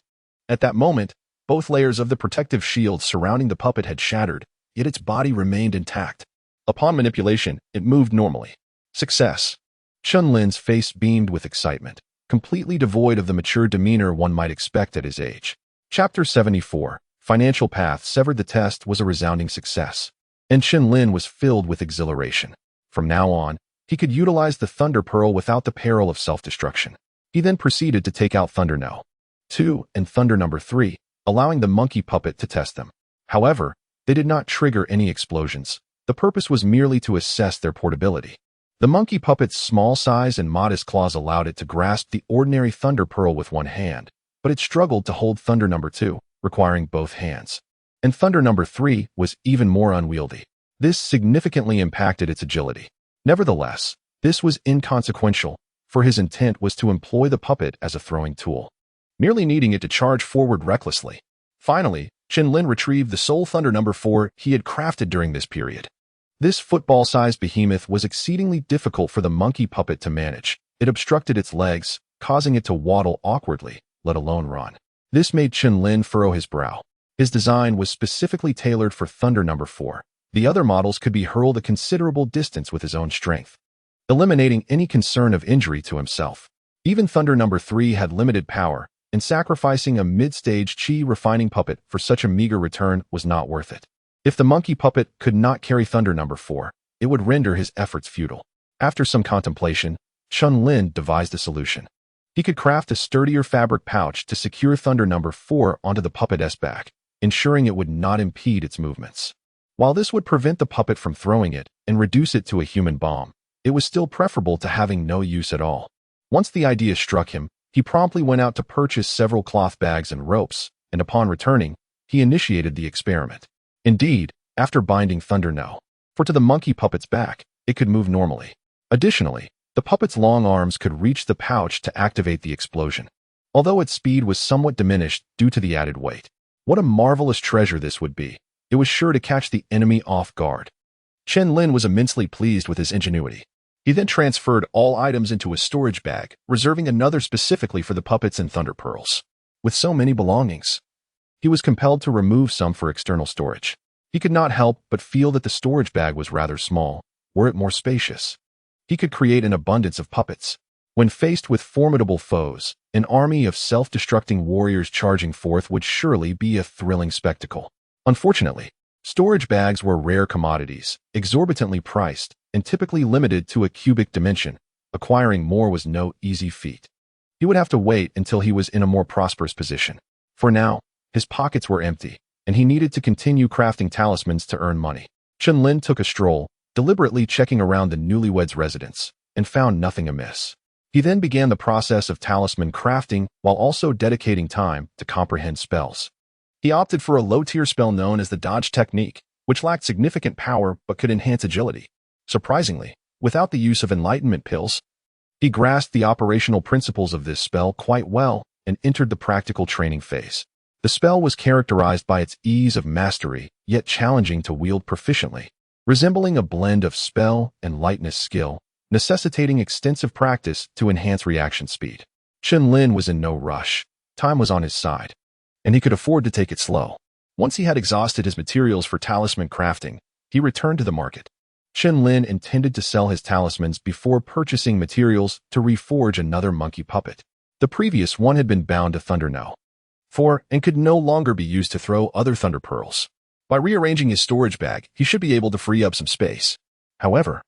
At that moment, both layers of the protective shield surrounding the puppet had shattered, yet its body remained intact. Upon manipulation, it moved normally. Success. Chen Lin's face beamed with excitement, completely devoid of the mature demeanor one might expect at his age. Chapter 74. Financial Path Severed. The test was a resounding success, and Chen Lin was filled with exhilaration. From now on, he could utilize the Thunder Pearl without the peril of self-destruction. He then proceeded to take out Thunder No. 2 and Thunder No. 3, allowing the monkey puppet to test them. However, they did not trigger any explosions. The purpose was merely to assess their portability. The monkey puppet's small size and modest claws allowed it to grasp the ordinary Thunder Pearl with one hand, but it struggled to hold Thunder No. 2, requiring both hands. And Thunder No. 3 was even more unwieldy. This significantly impacted its agility. Nevertheless, this was inconsequential, for his intent was to employ the puppet as a throwing tool, merely needing it to charge forward recklessly. Finally, Chen Lin retrieved the sole Thunder No. 4 he had crafted during this period. This football-sized behemoth was exceedingly difficult for the monkey puppet to manage. It obstructed its legs, causing it to waddle awkwardly, let alone run. This made Chen Lin furrow his brow. His design was specifically tailored for Thunder No. 4. The other models could be hurled a considerable distance with his own strength, eliminating any concern of injury to himself. Even Thunder No. 3 had limited power, and sacrificing a mid-stage chi refining puppet for such a meager return was not worth it. If the monkey puppet could not carry Thunder No. 4, it would render his efforts futile. After some contemplation, Chen Lin devised a solution. He could craft a sturdier fabric pouch to secure Thunder No. 4 onto the puppet's back, ensuring it would not impede its movements. While this would prevent the puppet from throwing it and reduce it to a human bomb, it was still preferable to having no use at all. Once the idea struck him, he promptly went out to purchase several cloth bags and ropes, and upon returning, he initiated the experiment. Indeed, after binding Thunder No. 4 to the monkey puppet's back, it could move normally. Additionally, the puppet's long arms could reach the pouch to activate the explosion, although its speed was somewhat diminished due to the added weight. What a marvelous treasure this would be. It was sure to catch the enemy off guard. Chen Lin was immensely pleased with his ingenuity. He then transferred all items into a storage bag, reserving another specifically for the puppets and Thunder Pearls. With so many belongings, he was compelled to remove some for external storage. He could not help but feel that the storage bag was rather small, were it more spacious. He could create an abundance of puppets. When faced with formidable foes, an army of self-destructing warriors charging forth would surely be a thrilling spectacle. Unfortunately, storage bags were rare commodities, exorbitantly priced, and typically limited to a cubic dimension. Acquiring more was no easy feat. He would have to wait until he was in a more prosperous position. For now, his pockets were empty, and he needed to continue crafting talismans to earn money. Chen Lin took a stroll, deliberately checking around the newlyweds' residence, and found nothing amiss. He then began the process of talisman crafting while also dedicating time to comprehend spells. He opted for a low-tier spell known as the dodge technique, which lacked significant power but could enhance agility. Surprisingly, without the use of enlightenment pills, he grasped the operational principles of this spell quite well and entered the practical training phase. The spell was characterized by its ease of mastery, yet challenging to wield proficiently, resembling a blend of spell and lightness skill, necessitating extensive practice to enhance reaction speed. Chen Lin was in no rush. Time was on his side, and he could afford to take it slow. Once he had exhausted his materials for talisman crafting, he returned to the market. Chen Lin intended to sell his talismans before purchasing materials to reforge another monkey puppet. The previous one had been bound to Thunder No. 4 and could no longer be used to throw other Thunder Pearls. By rearranging his storage bag, he should be able to free up some space. However,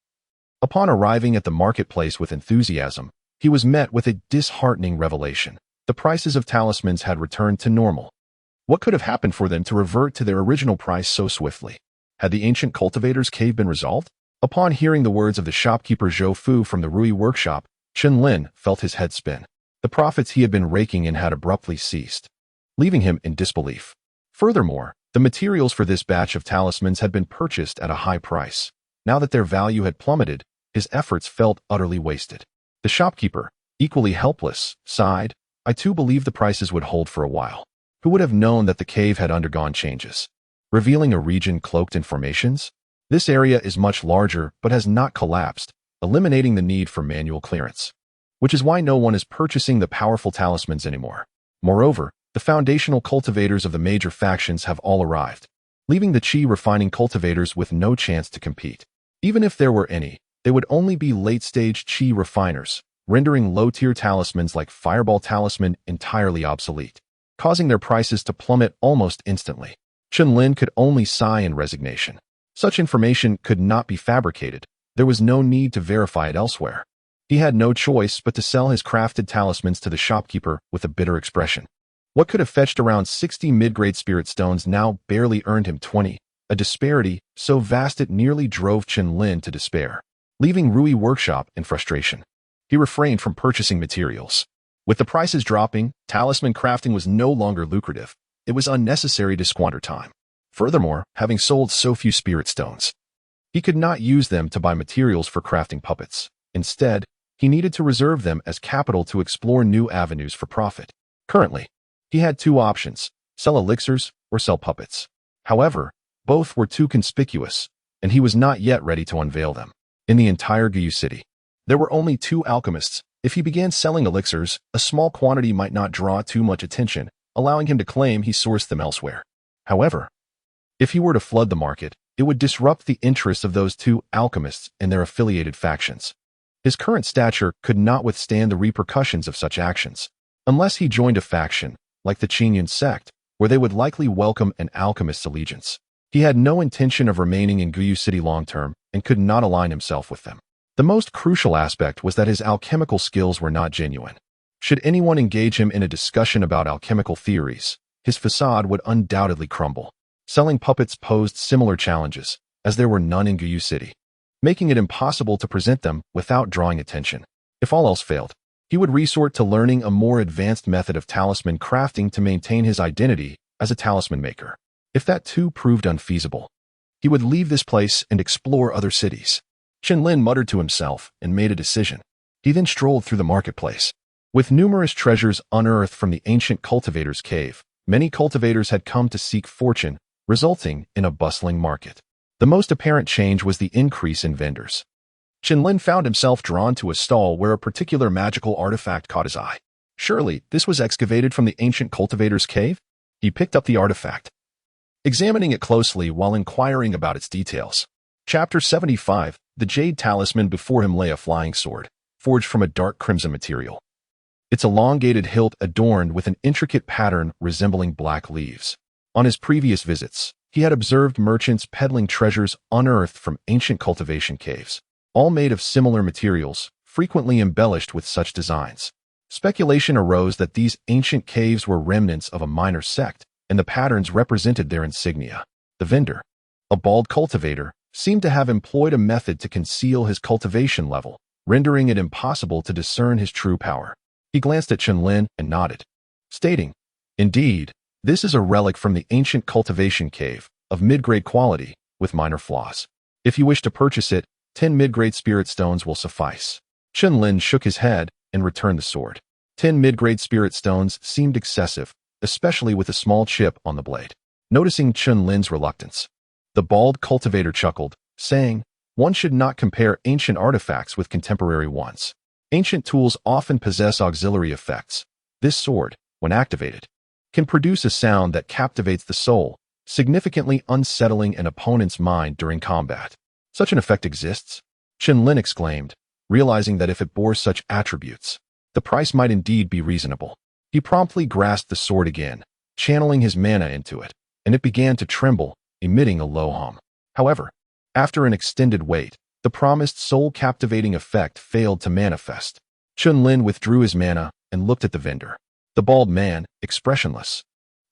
upon arriving at the marketplace with enthusiasm, he was met with a disheartening revelation. The prices of talismans had returned to normal. What could have happened for them to revert to their original price so swiftly? Had the ancient cultivator's cave been resolved? Upon hearing the words of the shopkeeper Zhou Fu from the Rui workshop, Chen Lin felt his head spin. The profits he had been raking in had abruptly ceased, leaving him in disbelief. Furthermore, the materials for this batch of talismans had been purchased at a high price. Now that their value had plummeted, his efforts felt utterly wasted. The shopkeeper, equally helpless, sighed, "I too believe the prices would hold for a while. Who would have known that the cave had undergone changes, revealing a region cloaked in formations? This area is much larger but has not collapsed, eliminating the need for manual clearance, which is why no one is purchasing the powerful talismans anymore. Moreover, the foundational cultivators of the major factions have all arrived, leaving the chi-refining cultivators with no chance to compete. Even if there were any, they would only be late-stage chi refiners, rendering low-tier talismans like Fireball Talisman entirely obsolete, causing their prices to plummet almost instantly. Chen Lin could only sigh in resignation. Such information could not be fabricated. There was no need to verify it elsewhere. He had no choice but to sell his crafted talismans to the shopkeeper with a bitter expression. What could have fetched around 60 mid-grade spirit stones now barely earned him 20, a disparity so vast it nearly drove Chen Lin to despair. Leaving Rui workshop in frustration, he refrained from purchasing materials. With the prices dropping, talisman crafting was no longer lucrative. It was unnecessary to squander time. Furthermore, having sold so few spirit stones, he could not use them to buy materials for crafting puppets. Instead, he needed to reserve them as capital to explore new avenues for profit. Currently, he had two options: sell elixirs or sell puppets. However, both were too conspicuous, and he was not yet ready to unveil them. In the entire Guyu city, there were only 2 alchemists. If he began selling elixirs, a small quantity might not draw too much attention, allowing him to claim he sourced them elsewhere. However, if he were to flood the market, it would disrupt the interests of those 2 alchemists and their affiliated factions. His current stature could not withstand the repercussions of such actions, unless he joined a faction, like the Qingyun sect, where they would likely welcome an alchemist's allegiance. He had no intention of remaining in Guyu City long-term and could not align himself with them. The most crucial aspect was that his alchemical skills were not genuine. Should anyone engage him in a discussion about alchemical theories, his facade would undoubtedly crumble. Selling puppets posed similar challenges, as there were none in Guyu City, making it impossible to present them without drawing attention. If all else failed, he would resort to learning a more advanced method of talisman crafting to maintain his identity as a talisman maker. If that too proved unfeasible, he would leave this place and explore other cities. Chen Lin muttered to himself and made a decision. He then strolled through the marketplace. With numerous treasures unearthed from the ancient cultivators' cave, many cultivators had come to seek fortune, resulting in a bustling market. The most apparent change was the increase in vendors. Chen Lin found himself drawn to a stall where a particular magical artifact caught his eye. Surely, this was excavated from the ancient cultivators' cave? He picked up the artifact, examining it closely while inquiring about its details. Chapter 75, the jade talisman. Before him lay a flying sword, forged from a dark crimson material. Its elongated hilt adorned with an intricate pattern resembling black leaves. On his previous visits, he had observed merchants peddling treasures unearthed from ancient cultivation caves, all made of similar materials, frequently embellished with such designs. Speculation arose that these ancient caves were remnants of a minor sect, and the patterns represented their insignia. The vendor, a bald cultivator, seemed to have employed a method to conceal his cultivation level, rendering it impossible to discern his true power. He glanced at Chen Lin and nodded, stating, "Indeed, this is a relic from the ancient cultivation cave, of mid-grade quality, with minor flaws. If you wish to purchase it, 10 mid-grade spirit stones will suffice." Chen Lin shook his head and returned the sword. 10 mid-grade spirit stones seemed excessive, especially with a small chip on the blade. Noticing Chen Lin's reluctance, the bald cultivator chuckled, saying, "One should not compare ancient artifacts with contemporary ones. Ancient tools often possess auxiliary effects. This sword, when activated, can produce a sound that captivates the soul, significantly unsettling an opponent's mind during combat." "Such an effect exists?" Chen Lin exclaimed, realizing that if it bore such attributes, the price might indeed be reasonable. He promptly grasped the sword again, channeling his mana into it, and it began to tremble, emitting a low hum. However, after an extended wait, the promised soul-captivating effect failed to manifest. Chen Lin withdrew his mana and looked at the vendor. The bald man, expressionless,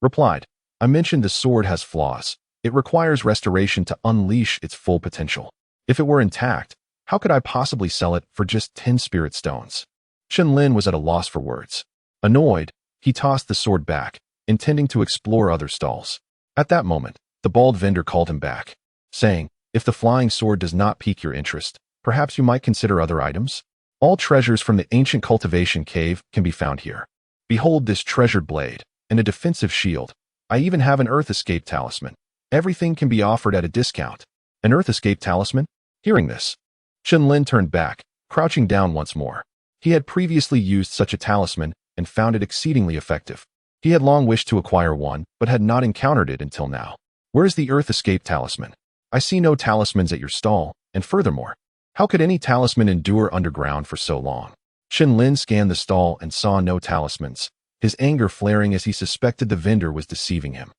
replied, "I mentioned the sword has flaws. It requires restoration to unleash its full potential. If it were intact, how could I possibly sell it for just 10 spirit stones?" Chen Lin was at a loss for words. Annoyed, he tossed the sword back, intending to explore other stalls. At that moment, the bald vendor called him back, saying, "If the flying sword does not pique your interest, perhaps you might consider other items? All treasures from the ancient cultivation cave can be found here. Behold this treasured blade, and a defensive shield. I even have an Earth Escape talisman. Everything can be offered at a discount. An Earth Escape talisman? Hearing this, Chen Lin turned back, crouching down once more. He had previously used such a talisman and found it exceedingly effective. He had long wished to acquire one, but had not encountered it until now. Where is the Earth Escape talisman? I see no talismans at your stall, and furthermore, how could any talisman endure underground for so long? Chen Lin scanned the stall and saw no talismans, his anger flaring as he suspected the vendor was deceiving him.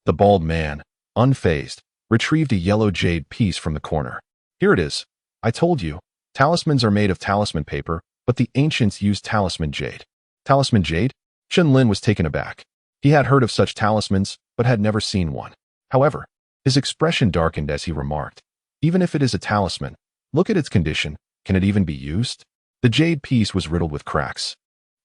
The bald man, unfazed, retrieved a yellow jade piece from the corner. Here it is. I told you, talismans are made of talisman paper, but the ancients used talisman jade. Talisman jade? Chen Lin was taken aback. He had heard of such talismans, but had never seen one. However, his expression darkened as he remarked, even if it is a talisman, look at its condition, can it even be used? The jade piece was riddled with cracks.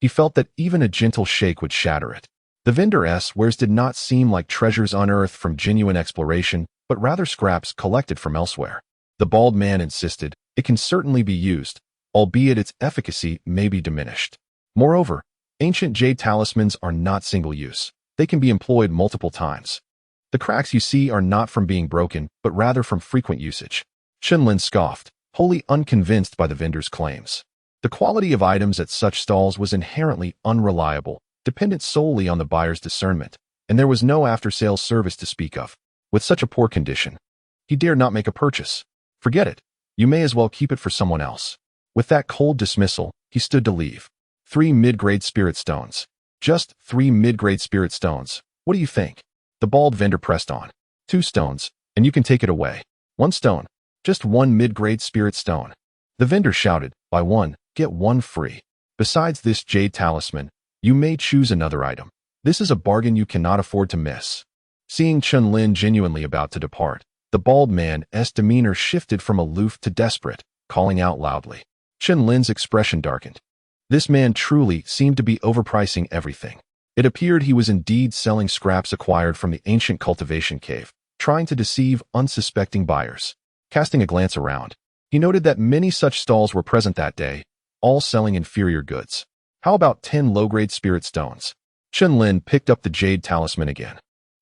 He felt that even a gentle shake would shatter it. The vendor's wares did not seem like treasures unearthed from genuine exploration, but rather scraps collected from elsewhere. The bald man insisted, it can certainly be used, albeit its efficacy may be diminished. Moreover, ancient jade talismans are not single-use. They can be employed multiple times. The cracks you see are not from being broken, but rather from frequent usage. Chen Lin scoffed, wholly unconvinced by the vendor's claims. The quality of items at such stalls was inherently unreliable, dependent solely on the buyer's discernment, and there was no after-sales service to speak of. With such a poor condition, he dared not make a purchase. Forget it. You may as well keep it for someone else. With that cold dismissal, he stood to leave. 3 mid-grade spirit stones. Just 3 mid-grade spirit stones. What do you think? The bald vendor pressed on. 2 stones, and you can take it away. 1 stone. Just 1 mid-grade spirit stone. The vendor shouted, buy 1, get 1 free. Besides this jade talisman, you may choose another item. This is a bargain you cannot afford to miss. Seeing Chen Lin genuinely about to depart, the bald man's demeanor shifted from aloof to desperate, calling out loudly. Chen Lin's expression darkened. This man truly seemed to be overpricing everything. It appeared he was indeed selling scraps acquired from the ancient cultivation cave, trying to deceive unsuspecting buyers. Casting a glance around, he noted that many such stalls were present that day, all selling inferior goods. How about 10 low-grade spirit stones? Chen Lin picked up the jade talisman again.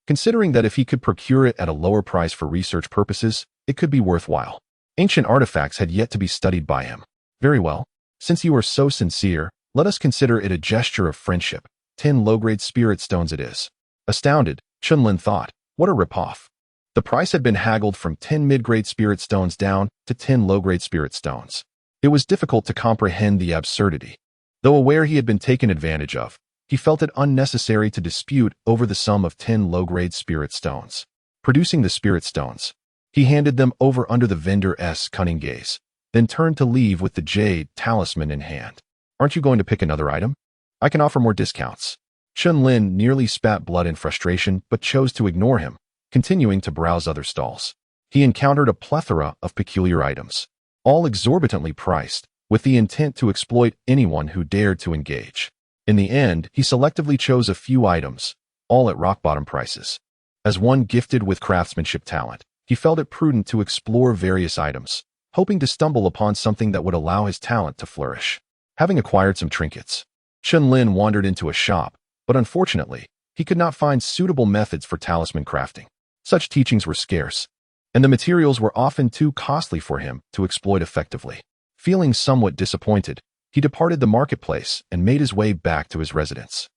Considering that if he could procure it at a lower price for research purposes, it could be worthwhile. Ancient artifacts had yet to be studied by him. Very well. Since you are so sincere, let us consider it a gesture of friendship. 10 low-grade spirit stones it is. Astounded, Chen Lin thought, what a ripoff. The price had been haggled from 10 mid-grade spirit stones down to 10 low-grade spirit stones. It was difficult to comprehend the absurdity. Though aware he had been taken advantage of, he felt it unnecessary to dispute over the sum of 10 low-grade spirit stones. Producing the spirit stones, he handed them over under the vendor's cunning gaze, then turned to leave with the jade talisman in hand. Aren't you going to pick another item? I can offer more discounts. Chen Lin nearly spat blood in frustration, but chose to ignore him, continuing to browse other stalls. He encountered a plethora of peculiar items, all exorbitantly priced, with the intent to exploit anyone who dared to engage. In the end, he selectively chose a few items, all at rock-bottom prices. As one gifted with craftsmanship talent, he felt it prudent to explore various items, hoping to stumble upon something that would allow his talent to flourish. Having acquired some trinkets, Chen Lin wandered into a shop, but unfortunately, he could not find suitable methods for talisman crafting. Such teachings were scarce, and the materials were often too costly for him to exploit effectively. Feeling somewhat disappointed, he departed the marketplace and made his way back to his residence.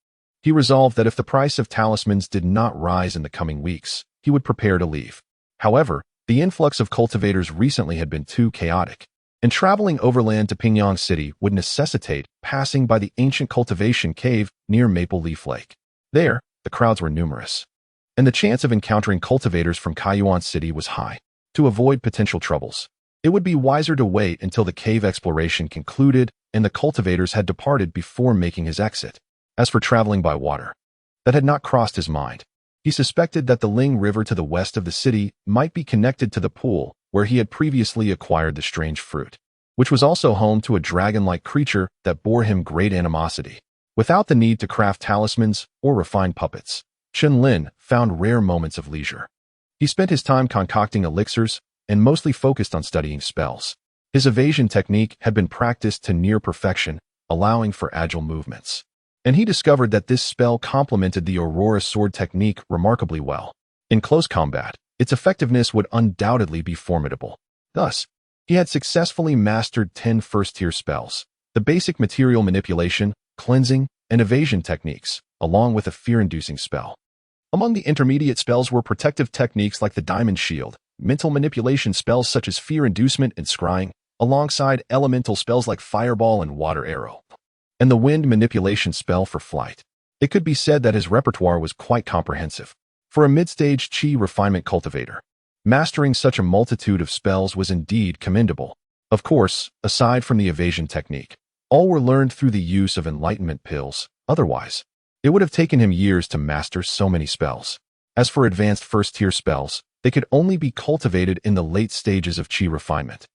He resolved that if the price of talismans did not rise in the coming weeks, he would prepare to leave. However, the influx of cultivators recently had been too chaotic, and traveling overland to Pingyang City would necessitate passing by the ancient cultivation cave near Maple Leaf Lake. There, the crowds were numerous, and the chance of encountering cultivators from Kaiyuan City was high. To avoid potential troubles, it would be wiser to wait until the cave exploration concluded and the cultivators had departed before making his exit. As for traveling by water, that had not crossed his mind. He suspected that the Ling River to the west of the city might be connected to the pool where he had previously acquired the strange fruit, which was also home to a dragon-like creature that bore him great animosity. Without the need to craft talismans or refine puppets, Chen Lin found rare moments of leisure. He spent his time concocting elixirs and mostly focused on studying spells. His evasion technique had been practiced to near perfection, allowing for agile movements. and he discovered that this spell complemented the Aurora sword technique remarkably well. In close combat, its effectiveness would undoubtedly be formidable. Thus, he had successfully mastered 10 first-tier spells, the basic material manipulation, cleansing, and evasion techniques, along with a fear-inducing spell. Among the intermediate spells were protective techniques like the Diamond Shield, mental manipulation spells such as fear inducement and scrying, alongside elemental spells like Fireball and Water Arrow, and the wind manipulation spell for flight. It could be said that his repertoire was quite comprehensive. For a mid-stage Qi refinement cultivator, mastering such a multitude of spells was indeed commendable. Of course, aside from the evasion technique, all were learned through the use of enlightenment pills. Otherwise, it would have taken him years to master so many spells. As for advanced first-tier spells, they could only be cultivated in the late stages of Qi refinement,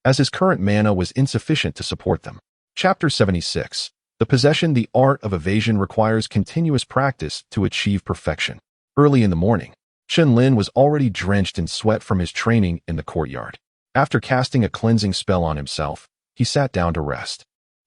as his current mana was insufficient to support them. Chapter 76. The possession. The art of evasion requires continuous practice to achieve perfection. Early in the morning, Chen Lin was already drenched in sweat from his training in the courtyard. After casting a cleansing spell on himself, he sat down to rest.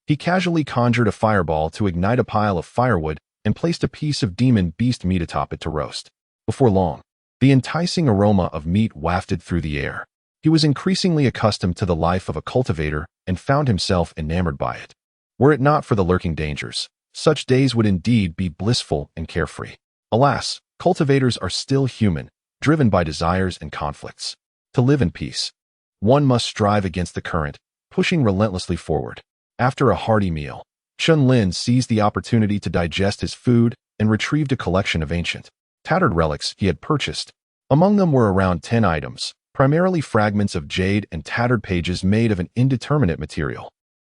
He casually conjured a fireball to ignite a pile of firewood and placed a piece of demon beast meat atop it to roast. Before long, the enticing aroma of meat wafted through the air. He was increasingly accustomed to the life of a cultivator and found himself enamored by it. Were it not for the lurking dangers, such days would indeed be blissful and carefree. Alas, cultivators are still human, driven by desires and conflicts. To live in peace, one must strive against the current, pushing relentlessly forward. After a hearty meal, Chen Lin seized the opportunity to digest his food and retrieved a collection of ancient, tattered relics he had purchased. Among them were around 10 items, primarily fragments of jade and tattered pages made of an indeterminate material.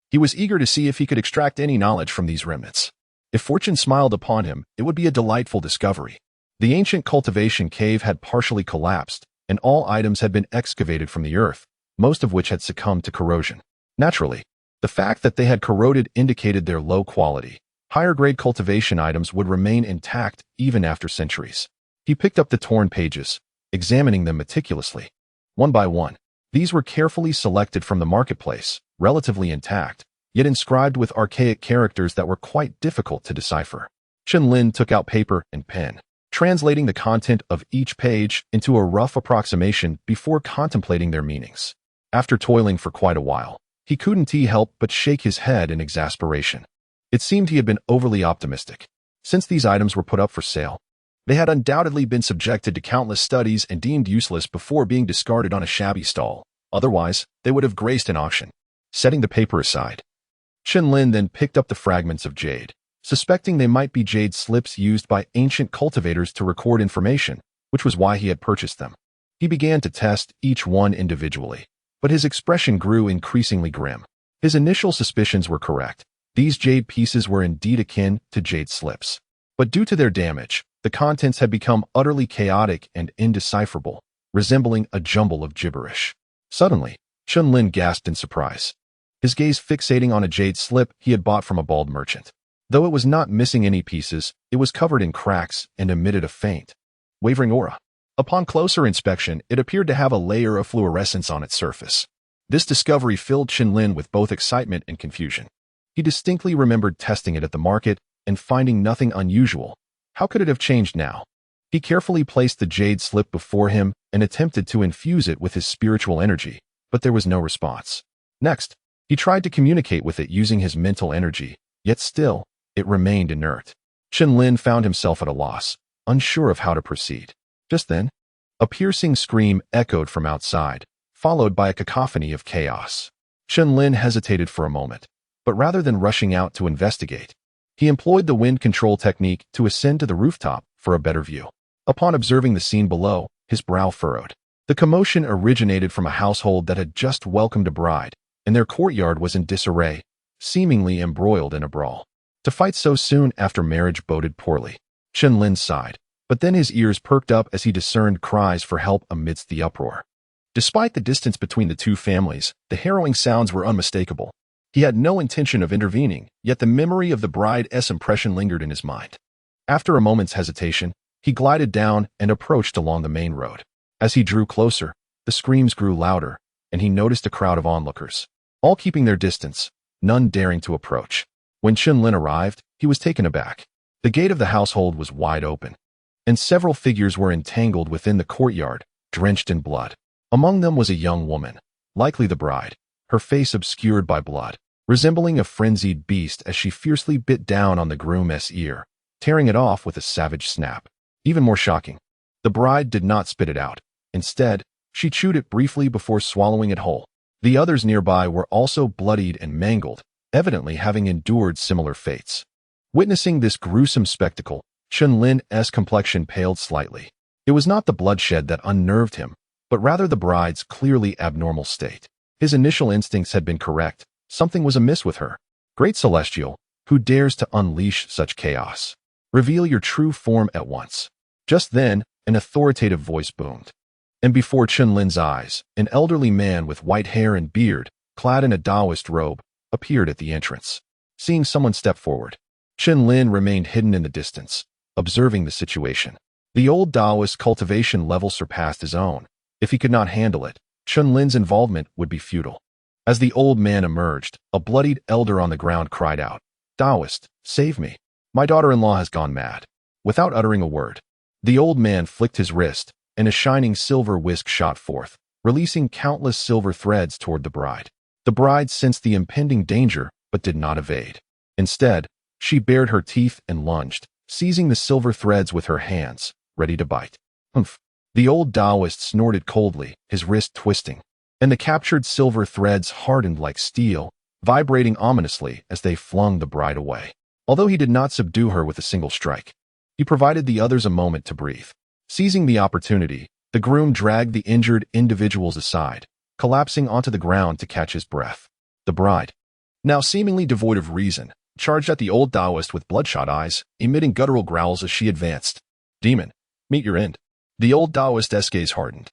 He was eager to see if he could extract any knowledge from these remnants. If fortune smiled upon him, it would be a delightful discovery. The ancient cultivation cave had partially collapsed, and all items had been excavated from the earth, most of which had succumbed to corrosion. Naturally, the fact that they had corroded indicated their low quality. Higher-grade cultivation items would remain intact even after centuries. He picked up the torn pages, examining them meticulously. One by one, these were carefully selected from the marketplace, relatively intact, yet inscribed with archaic characters that were quite difficult to decipher. Chen Lin took out paper and pen, translating the content of each page into a rough approximation before contemplating their meanings. After toiling for quite a while, he couldn't help but shake his head in exasperation. It seemed he had been overly optimistic. Since these items were put up for sale, they had undoubtedly been subjected to countless studies and deemed useless before being discarded on a shabby stall. Otherwise, they would have graced an auction. Setting the paper aside, Chen Lin then picked up the fragments of jade, suspecting they might be jade slips used by ancient cultivators to record information, which was why he had purchased them. He began to test each one individually, but his expression grew increasingly grim. His initial suspicions were correct. These jade pieces were indeed akin to jade slips. But due to their damage, the contents had become utterly chaotic and indecipherable, resembling a jumble of gibberish. Suddenly, Chen Lin gasped in surprise, his gaze fixating on a jade slip he had bought from a bald merchant. Though it was not missing any pieces, it was covered in cracks and emitted a faint, wavering aura. Upon closer inspection, it appeared to have a layer of fluorescence on its surface. This discovery filled Chen Lin with both excitement and confusion. He distinctly remembered testing it at the market and finding nothing unusual. How could it have changed now? He carefully placed the jade slip before him and attempted to infuse it with his spiritual energy, but there was no response. Next, he tried to communicate with it using his mental energy, yet still, it remained inert. Chen Lin found himself at a loss, unsure of how to proceed. Just then, a piercing scream echoed from outside, followed by a cacophony of chaos. Chen Lin hesitated for a moment, but rather than rushing out to investigate, he employed the wind control technique to ascend to the rooftop for a better view. Upon observing the scene below, his brow furrowed. The commotion originated from a household that had just welcomed a bride, and their courtyard was in disarray, seemingly embroiled in a brawl. To fight so soon after marriage boded poorly. Chen Lin sighed, but then his ears perked up as he discerned cries for help amidst the uproar. Despite the distance between the two families, the harrowing sounds were unmistakable. He had no intention of intervening, yet the memory of the bride's impression lingered in his mind. After a moment's hesitation, he glided down and approached along the main road. As he drew closer, the screams grew louder, and he noticed a crowd of onlookers, all keeping their distance, none daring to approach. When Chen Lin arrived, he was taken aback. The gate of the household was wide open, and several figures were entangled within the courtyard, drenched in blood. Among them was a young woman, likely the bride, her face obscured by blood, resembling a frenzied beast as she fiercely bit down on the groom's ear, tearing it off with a savage snap. Even more shocking, the bride did not spit it out. Instead, she chewed it briefly before swallowing it whole. The others nearby were also bloodied and mangled, evidently having endured similar fates. Witnessing this gruesome spectacle, Chen Lin's complexion paled slightly. It was not the bloodshed that unnerved him, but rather the bride's clearly abnormal state. His initial instincts had been correct. Something was amiss with her. Great Celestial, who dares to unleash such chaos? Reveal your true form at once. Just then, an authoritative voice boomed. And before Chen Lin's eyes, an elderly man with white hair and beard, clad in a Taoist robe, appeared at the entrance. Seeing someone step forward, Chen Lin remained hidden in the distance, observing the situation. The old Taoist cultivation level surpassed his own. If he could not handle it, Chen Lin's involvement would be futile. As the old man emerged, a bloodied elder on the ground cried out, "Taoist, save me. My daughter-in-law has gone mad." Without uttering a word, the old man flicked his wrist, and a shining silver whisk shot forth, releasing countless silver threads toward the bride. The bride sensed the impending danger, but did not evade. Instead, she bared her teeth and lunged, seizing the silver threads with her hands, ready to bite. Humph! The old Taoist snorted coldly, his wrist twisting, and the captured silver threads hardened like steel, vibrating ominously as they flung the bride away. Although he did not subdue her with a single strike, he provided the others a moment to breathe. Seizing the opportunity, the groom dragged the injured individuals aside, collapsing onto the ground to catch his breath. The bride, now seemingly devoid of reason, charged at the old Taoist with bloodshot eyes, emitting guttural growls as she advanced. "Demon, meet your end." The old Taoist's gaze hardened,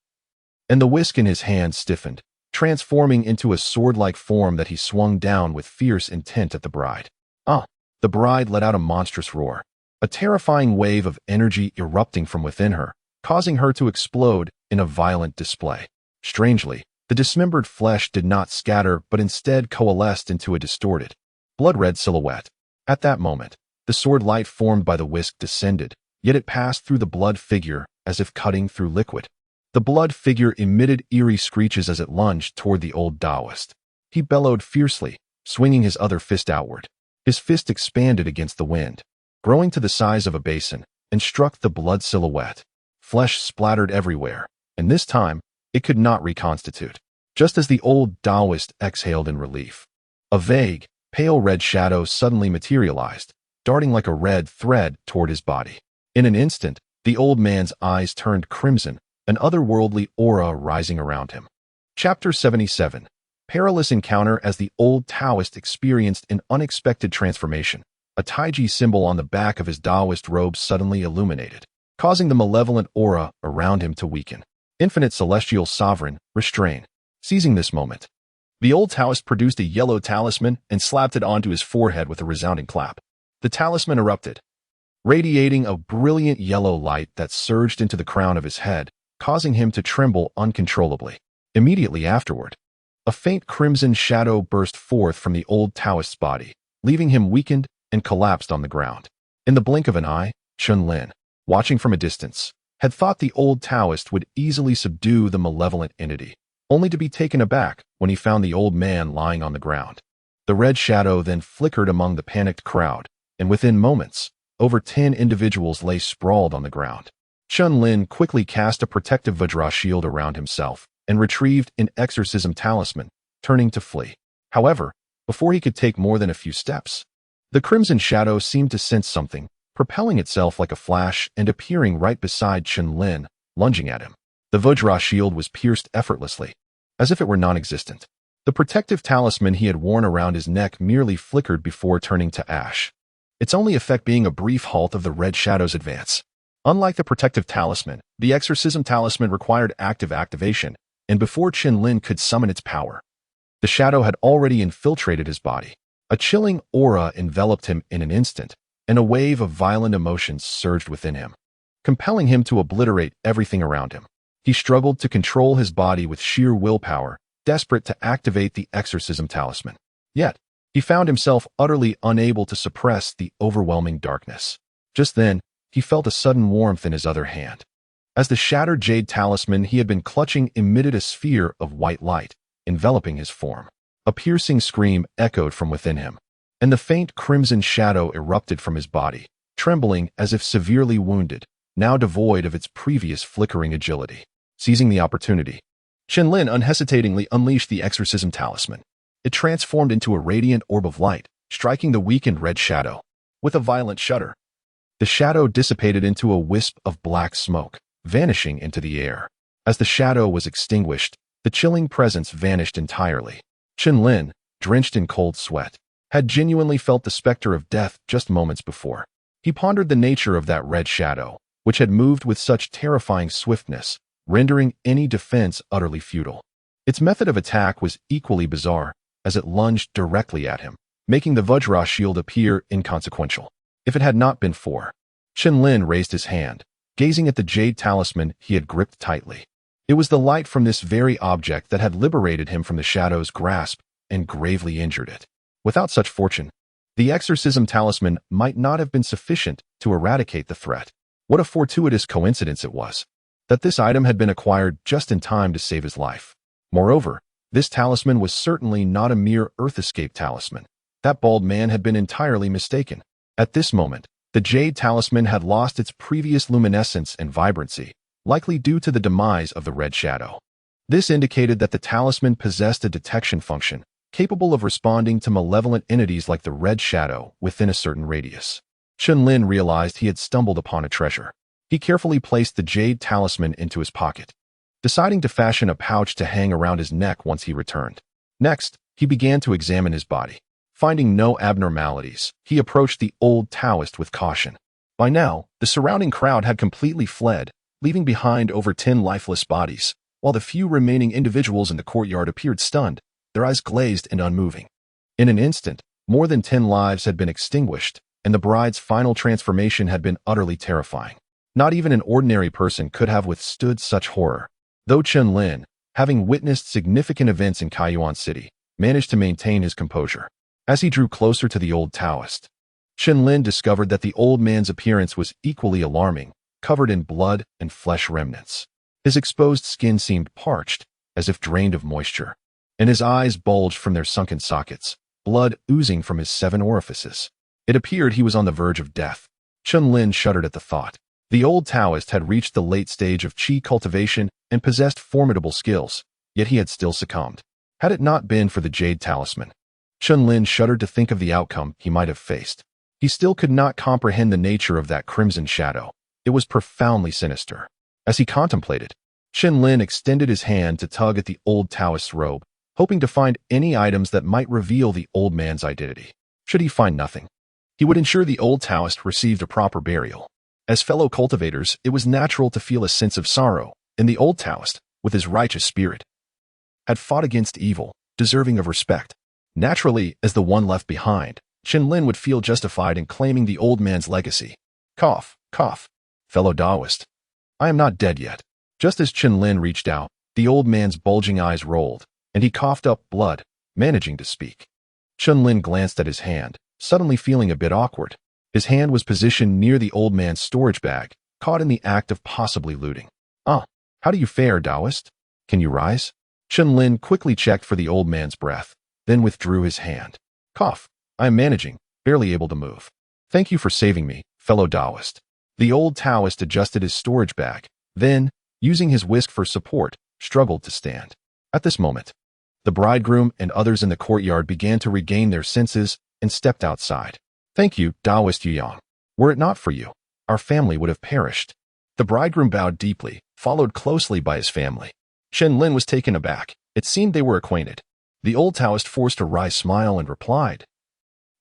and the whisk in his hand stiffened, transforming into a sword-like form that he swung down with fierce intent at the bride. "Ah!" The bride let out a monstrous roar, a terrifying wave of energy erupting from within her, causing her to explode in a violent display. Strangely, the dismembered flesh did not scatter but instead coalesced into a distorted, blood-red silhouette. At that moment, the sword light formed by the whisk descended, yet it passed through the blood figure as if cutting through liquid. The blood figure emitted eerie screeches as it lunged toward the old Taoist. He bellowed fiercely, swinging his other fist outward. His fist expanded against the wind, growing to the size of a basin, and struck the blood silhouette. Flesh splattered everywhere, and this time, it could not reconstitute. Just as the old Taoist exhaled in relief, a vague, pale red shadow suddenly materialized, darting like a red thread toward his body. In an instant, the old man's eyes turned crimson, an otherworldly aura rising around him. Chapter 77. Perilous encounter. As the old Taoist experienced an unexpected transformation, a Taiji symbol on the back of his Taoist robe suddenly illuminated, causing the malevolent aura around him to weaken. Infinite Celestial Sovereign, restrain. Seizing this moment, the old Taoist produced a yellow talisman and slapped it onto his forehead with a resounding clap. The talisman erupted, radiating a brilliant yellow light that surged into the crown of his head, causing him to tremble uncontrollably. Immediately afterward, a faint crimson shadow burst forth from the old Taoist's body, leaving him weakened and collapsed on the ground. In the blink of an eye, Chen Lin, watching from a distance, had thought the old Taoist would easily subdue the malevolent entity, only to be taken aback when he found the old man lying on the ground. The red shadow then flickered among the panicked crowd, and within moments, over 10 individuals lay sprawled on the ground. Chen Lin quickly cast a protective wondrous shield around himself and retrieved an exorcism talisman, turning to flee. However, before he could take more than a few steps, the crimson shadow seemed to sense something, propelling itself like a flash and appearing right beside Chen Lin, lunging at him. The wondrous shield was pierced effortlessly, as if it were non-existent. The protective talisman he had worn around his neck merely flickered before turning to ash, its only effect being a brief halt of the red shadow's advance. Unlike the protective talisman, the exorcism talisman required active activation, and before Chen Lin could summon its power, the shadow had already infiltrated his body. A chilling aura enveloped him in an instant, and a wave of violent emotions surged within him, compelling him to obliterate everything around him. He struggled to control his body with sheer willpower, desperate to activate the exorcism talisman. Yet, He found himself utterly unable to suppress the overwhelming darkness. Just then, he felt a sudden warmth in his other hand. As the shattered jade talisman he had been clutching emitted a sphere of white light, enveloping his form. A piercing scream echoed from within him, and the faint crimson shadow erupted from his body, trembling as if severely wounded, now devoid of its previous flickering agility. Seizing the opportunity, Chen Lin unhesitatingly unleashed the exorcism talisman. It transformed into a radiant orb of light, striking the weakened red shadow. With a violent shudder, the shadow dissipated into a wisp of black smoke, vanishing into the air. As the shadow was extinguished, the chilling presence vanished entirely. Chen Lin, drenched in cold sweat, had genuinely felt the specter of death just moments before. He pondered the nature of that red shadow, which had moved with such terrifying swiftness, rendering any defense utterly futile. Its method of attack was equally bizarre, as it lunged directly at him, making the Vajra shield appear inconsequential. If it had not been for, Chen Lin raised his hand, gazing at the jade talisman he had gripped tightly. It was the light from this very object that had liberated him from the shadow's grasp and gravely injured it. Without such fortune, the exorcism talisman might not have been sufficient to eradicate the threat. What a fortuitous coincidence it was that this item had been acquired just in time to save his life. Moreover, this talisman was certainly not a mere Earth Escape talisman. That bald man had been entirely mistaken. At this moment, the jade talisman had lost its previous luminescence and vibrancy, likely due to the demise of the red shadow. This indicated that the talisman possessed a detection function, capable of responding to malevolent entities like the red shadow within a certain radius. Chen Lin realized he had stumbled upon a treasure. He carefully placed the jade talisman into his pocket, deciding to fashion a pouch to hang around his neck once he returned. Next, he began to examine his body. Finding no abnormalities, he approached the old Taoist with caution. By now, the surrounding crowd had completely fled, leaving behind over 10 lifeless bodies, while the few remaining individuals in the courtyard appeared stunned, their eyes glazed and unmoving. In an instant, more than 10 lives had been extinguished, and the bride's final transformation had been utterly terrifying. Not even an ordinary person could have withstood such horror, though Chen Lin, having witnessed significant events in Kaiyuan City, managed to maintain his composure. As he drew closer to the old Taoist, Chen Lin discovered that the old man's appearance was equally alarming, covered in blood and flesh remnants. His exposed skin seemed parched, as if drained of moisture, and his eyes bulged from their sunken sockets, blood oozing from his 7 orifices. It appeared he was on the verge of death. Chen Lin shuddered at the thought. The old Taoist had reached the late stage of qi cultivation and possessed formidable skills, yet he had still succumbed. Had it not been for the jade talisman, Chen Lin shuddered to think of the outcome he might have faced. He still could not comprehend the nature of that crimson shadow. It was profoundly sinister. As he contemplated, Chen Lin extended his hand to tug at the old Taoist's robe, hoping to find any items that might reveal the old man's identity. Should he find nothing, he would ensure the old Taoist received a proper burial. As fellow cultivators, it was natural to feel a sense of sorrow, and the old Taoist, with his righteous spirit, had fought against evil, deserving of respect. Naturally, as the one left behind, Chen Lin would feel justified in claiming the old man's legacy. Cough, cough, fellow Taoist. I am not dead yet. Just as Chen Lin reached out, the old man's bulging eyes rolled, and he coughed up blood, managing to speak. Chen Lin glanced at his hand, suddenly feeling a bit awkward. His hand was positioned near the old man's storage bag, caught in the act of possibly looting. Ah, how do you fare, Taoist? Can you rise? Chen Lin quickly checked for the old man's breath, then withdrew his hand. Cough. I am managing, barely able to move. Thank you for saving me, fellow Taoist. The old Taoist adjusted his storage bag, then, using his whisk for support, struggled to stand. At this moment, the bridegroom and others in the courtyard began to regain their senses and stepped outside. Thank you, Taoist Yuyang. Were it not for you, our family would have perished. The bridegroom bowed deeply, followed closely by his family. Chen Lin was taken aback. It seemed they were acquainted. The old Taoist forced a wry smile and replied,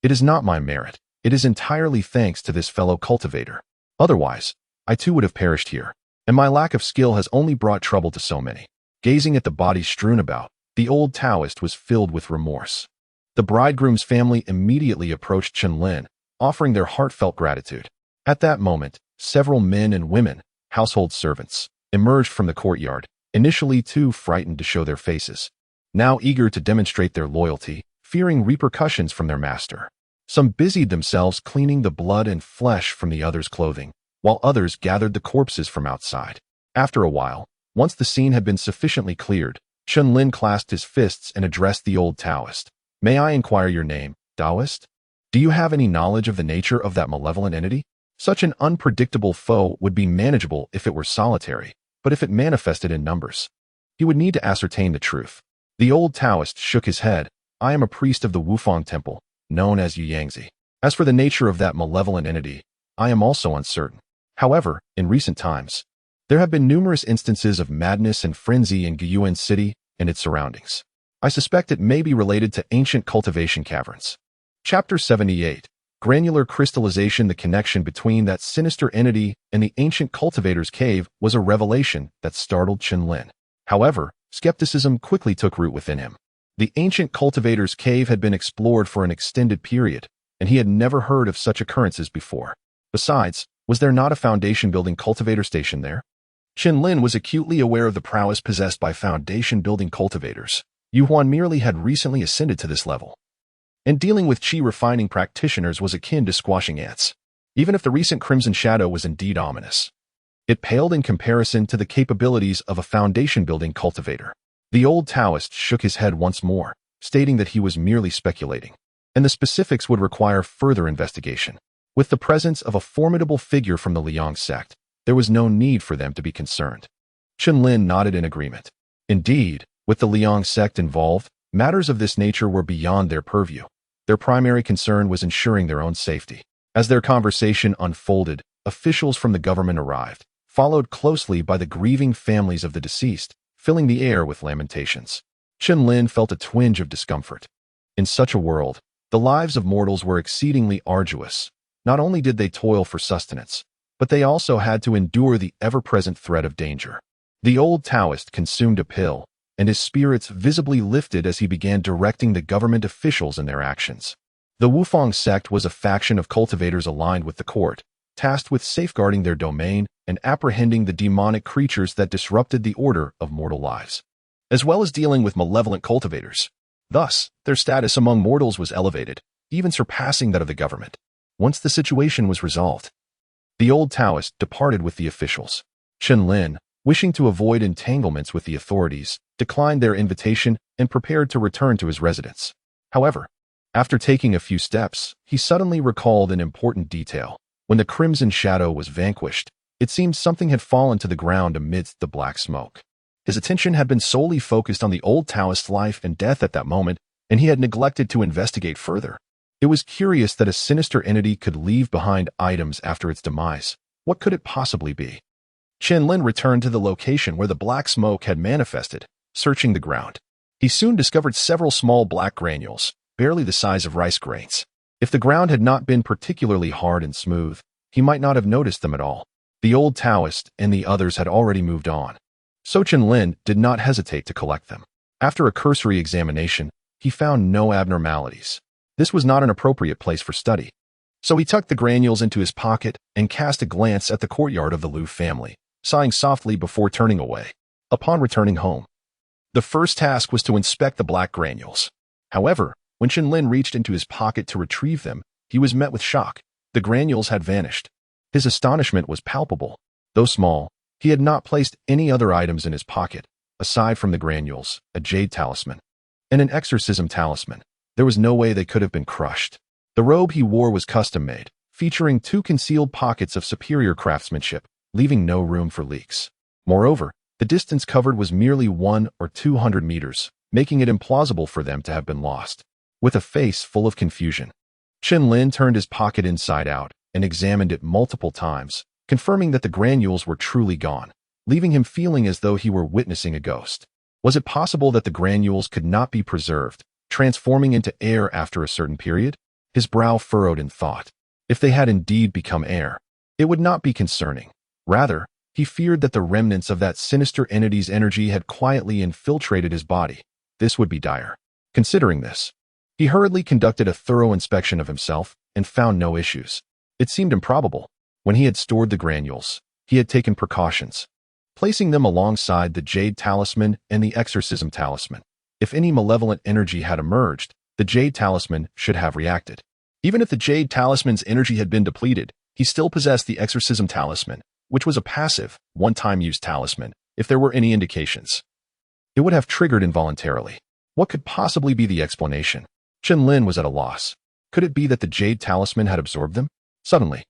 "It is not my merit. It is entirely thanks to this fellow cultivator. Otherwise, I too would have perished here, and my lack of skill has only brought trouble to so many." Gazing at the bodies strewn about, the old Taoist was filled with remorse. The bridegroom's family immediately approached Chen Lin, offering their heartfelt gratitude. At that moment, several men and women, household servants, emerged from the courtyard, initially too frightened to show their faces, now eager to demonstrate their loyalty, fearing repercussions from their master. Some busied themselves cleaning the blood and flesh from the others' clothing, while others gathered the corpses from outside. After a while, once the scene had been sufficiently cleared, Chen Lin clasped his fists and addressed the old Taoist. "May I inquire your name, Taoist? Do you have any knowledge of the nature of that malevolent entity? Such an unpredictable foe would be manageable if it were solitary, but if it manifested in numbers, he would need to ascertain the truth." The old Taoist shook his head. "I am a priest of the Wufang Temple, known as Yangzi. As for the nature of that malevolent entity, I am also uncertain. However, in recent times, there have been numerous instances of madness and frenzy in Guyuan City and its surroundings. I suspect it may be related to ancient cultivation caverns." Chapter 78. Granular crystallization. The connection between that sinister entity and the ancient cultivator's cave was a revelation that startled Chen Lin. However, skepticism quickly took root within him. The ancient cultivator's cave had been explored for an extended period, and he had never heard of such occurrences before. Besides, was there not a foundation-building cultivator station there? Chen Lin was acutely aware of the prowess possessed by foundation-building cultivators. Yu Huan merely had recently ascended to this level, and dealing with qi refining practitioners was akin to squashing ants. Even if the recent Crimson Shadow was indeed ominous, it paled in comparison to the capabilities of a foundation-building cultivator. The old Taoist shook his head once more, stating that he was merely speculating, and the specifics would require further investigation. With the presence of a formidable figure from the Liang sect, there was no need for them to be concerned. Chen Lin nodded in agreement. Indeed, with the Liang sect involved, matters of this nature were beyond their purview. Their primary concern was ensuring their own safety. As their conversation unfolded, officials from the government arrived, followed closely by the grieving families of the deceased, filling the air with lamentations. Chen Lin felt a twinge of discomfort. In such a world, the lives of mortals were exceedingly arduous. Not only did they toil for sustenance, but they also had to endure the ever-present threat of danger. The old Taoist consumed a pill, and his spirits visibly lifted as he began directing the government officials in their actions. The Wufang sect was a faction of cultivators aligned with the court, tasked with safeguarding their domain and apprehending the demonic creatures that disrupted the order of mortal lives, as well as dealing with malevolent cultivators. Thus, their status among mortals was elevated, even surpassing that of the government. Once the situation was resolved, the old Taoist departed with the officials. Chen Lin, wishing to avoid entanglements with the authorities, declined their invitation and prepared to return to his residence. However, after taking a few steps, he suddenly recalled an important detail. When the Crimson Shadow was vanquished, it seemed something had fallen to the ground amidst the black smoke. His attention had been solely focused on the old Taoist's life and death at that moment, and he had neglected to investigate further. It was curious that a sinister entity could leave behind items after its demise. What could it possibly be? Chen Lin returned to the location where the black smoke had manifested, searching the ground. He soon discovered several small black granules, barely the size of rice grains. If the ground had not been particularly hard and smooth, he might not have noticed them at all. The old Taoist and the others had already moved on, so Chen Lin did not hesitate to collect them. After a cursory examination, he found no abnormalities. This was not an appropriate place for study. So he tucked the granules into his pocket and cast a glance at the courtyard of the Liu family, sighing softly before turning away. Upon returning home, the first task was to inspect the black granules. However, when Chen Lin reached into his pocket to retrieve them, he was met with shock. The granules had vanished. His astonishment was palpable. Though small, he had not placed any other items in his pocket, aside from the granules, a jade talisman, and an exorcism talisman. There was no way they could have been crushed. The robe he wore was custom-made, featuring 2 concealed pockets of superior craftsmanship, leaving no room for leaks. Moreover, the distance covered was merely 100 or 200 meters, making it implausible for them to have been lost. With a face full of confusion, Chen Lin turned his pocket inside out and examined it multiple times, confirming that the granules were truly gone, leaving him feeling as though he were witnessing a ghost. Was it possible that the granules could not be preserved, transforming into air after a certain period? His brow furrowed in thought. If they had indeed become air, it would not be concerning. Rather, he feared that the remnants of that sinister entity's energy had quietly infiltrated his body. This would be dire. Considering this, he hurriedly conducted a thorough inspection of himself and found no issues. It seemed improbable. When he had stored the granules, he had taken precautions, placing them alongside the jade talisman and the exorcism talisman. If any malevolent energy had emerged, the Jade Talisman should have reacted. Even if the Jade Talisman's energy had been depleted, he still possessed the Exorcism Talisman, which was a passive, one-time use talisman, if there were any indications. It would have triggered involuntarily. What could possibly be the explanation? Chen Lin was at a loss. Could it be that the Jade Talisman had absorbed them? Suddenly,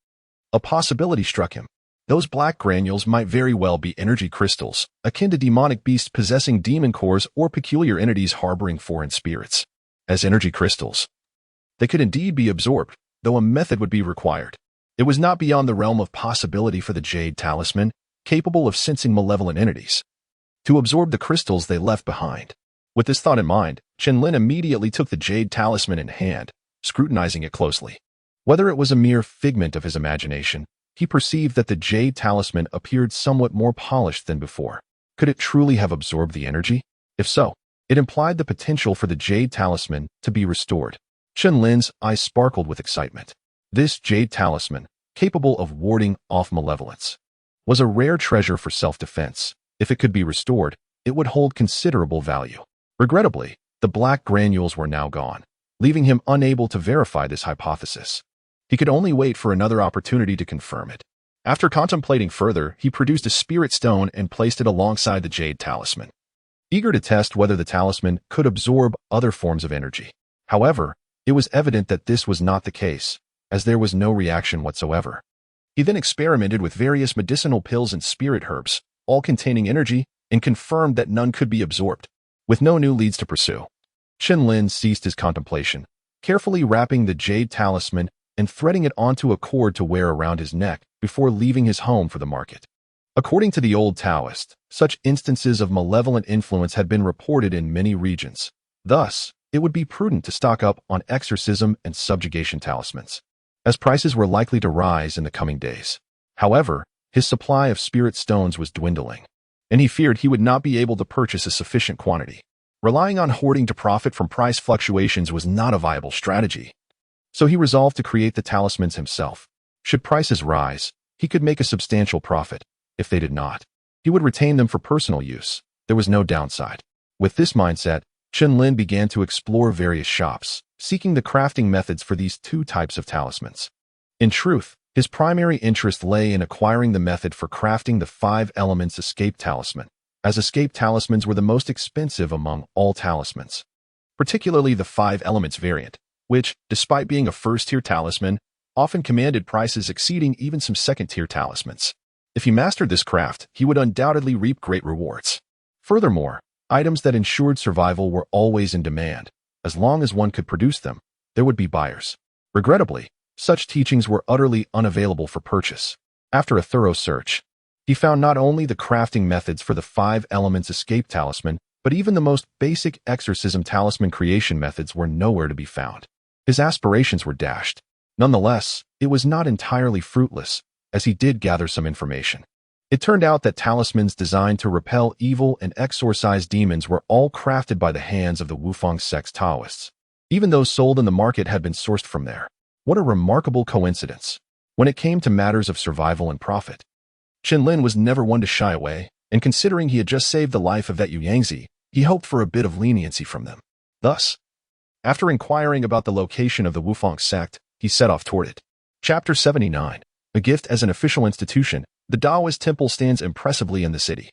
a possibility struck him. Those black granules might very well be energy crystals, akin to demonic beasts possessing demon cores or peculiar entities harboring foreign spirits. As energy crystals, they could indeed be absorbed, though a method would be required. It was not beyond the realm of possibility for the Jade Talisman, capable of sensing malevolent entities, to absorb the crystals they left behind. With this thought in mind, Chen Lin immediately took the Jade Talisman in hand, scrutinizing it closely. Whether it was a mere figment of his imagination, he perceived that the Jade Talisman appeared somewhat more polished than before. Could it truly have absorbed the energy? If so, it implied the potential for the Jade Talisman to be restored. Chen Lin's eyes sparkled with excitement. This Jade Talisman, capable of warding off malevolence, was a rare treasure for self-defense. If it could be restored, it would hold considerable value. Regrettably, the black granules were now gone, leaving him unable to verify this hypothesis. He could only wait for another opportunity to confirm it. After contemplating further, he produced a spirit stone and placed it alongside the Jade Talisman, eager to test whether the talisman could absorb other forms of energy. However, it was evident that this was not the case, as there was no reaction whatsoever. He then experimented with various medicinal pills and spirit herbs, all containing energy, and confirmed that none could be absorbed. With no new leads to pursue, Chen Lin ceased his contemplation, carefully wrapping the Jade Talisman and threading it onto a cord to wear around his neck before leaving his home for the market. According to the old Taoist, such instances of malevolent influence had been reported in many regions. Thus, it would be prudent to stock up on exorcism and subjugation talismans, as prices were likely to rise in the coming days. However, his supply of spirit stones was dwindling, and he feared he would not be able to purchase a sufficient quantity. Relying on hoarding to profit from price fluctuations was not a viable strategy, so he resolved to create the talismans himself. Should prices rise, he could make a substantial profit. If they did not, he would retain them for personal use. There was no downside. With this mindset, Chen Lin began to explore various shops, seeking the crafting methods for these two types of talismans. In truth, his primary interest lay in acquiring the method for crafting the 5 elements escape talisman, as escape talismans were the most expensive among all talismans, particularly the 5 elements variant, which, despite being a first-tier talisman, often commanded prices exceeding even some second-tier talismans. If he mastered this craft, he would undoubtedly reap great rewards. Furthermore, items that ensured survival were always in demand. As long as one could produce them, there would be buyers. Regrettably, such teachings were utterly unavailable for purchase. After a thorough search, he found not only the crafting methods for the 5 elements escape talisman, but even the most basic exorcism talisman creation methods were nowhere to be found. His aspirations were dashed. Nonetheless, it was not entirely fruitless, as he did gather some information. It turned out that talismans designed to repel evil and exorcise demons were all crafted by the hands of the Wufang sect's Taoists. Even those sold in the market had been sourced from there. What a remarkable coincidence. When it came to matters of survival and profit, Chen Lin was never one to shy away, and considering he had just saved the life of that Yu Yangzi, he hoped for a bit of leniency from them. Thus, after inquiring about the location of the Wufang sect, he set off toward it. Chapter 79. A gift as an official institution, the Taoist temple stands impressively in the city.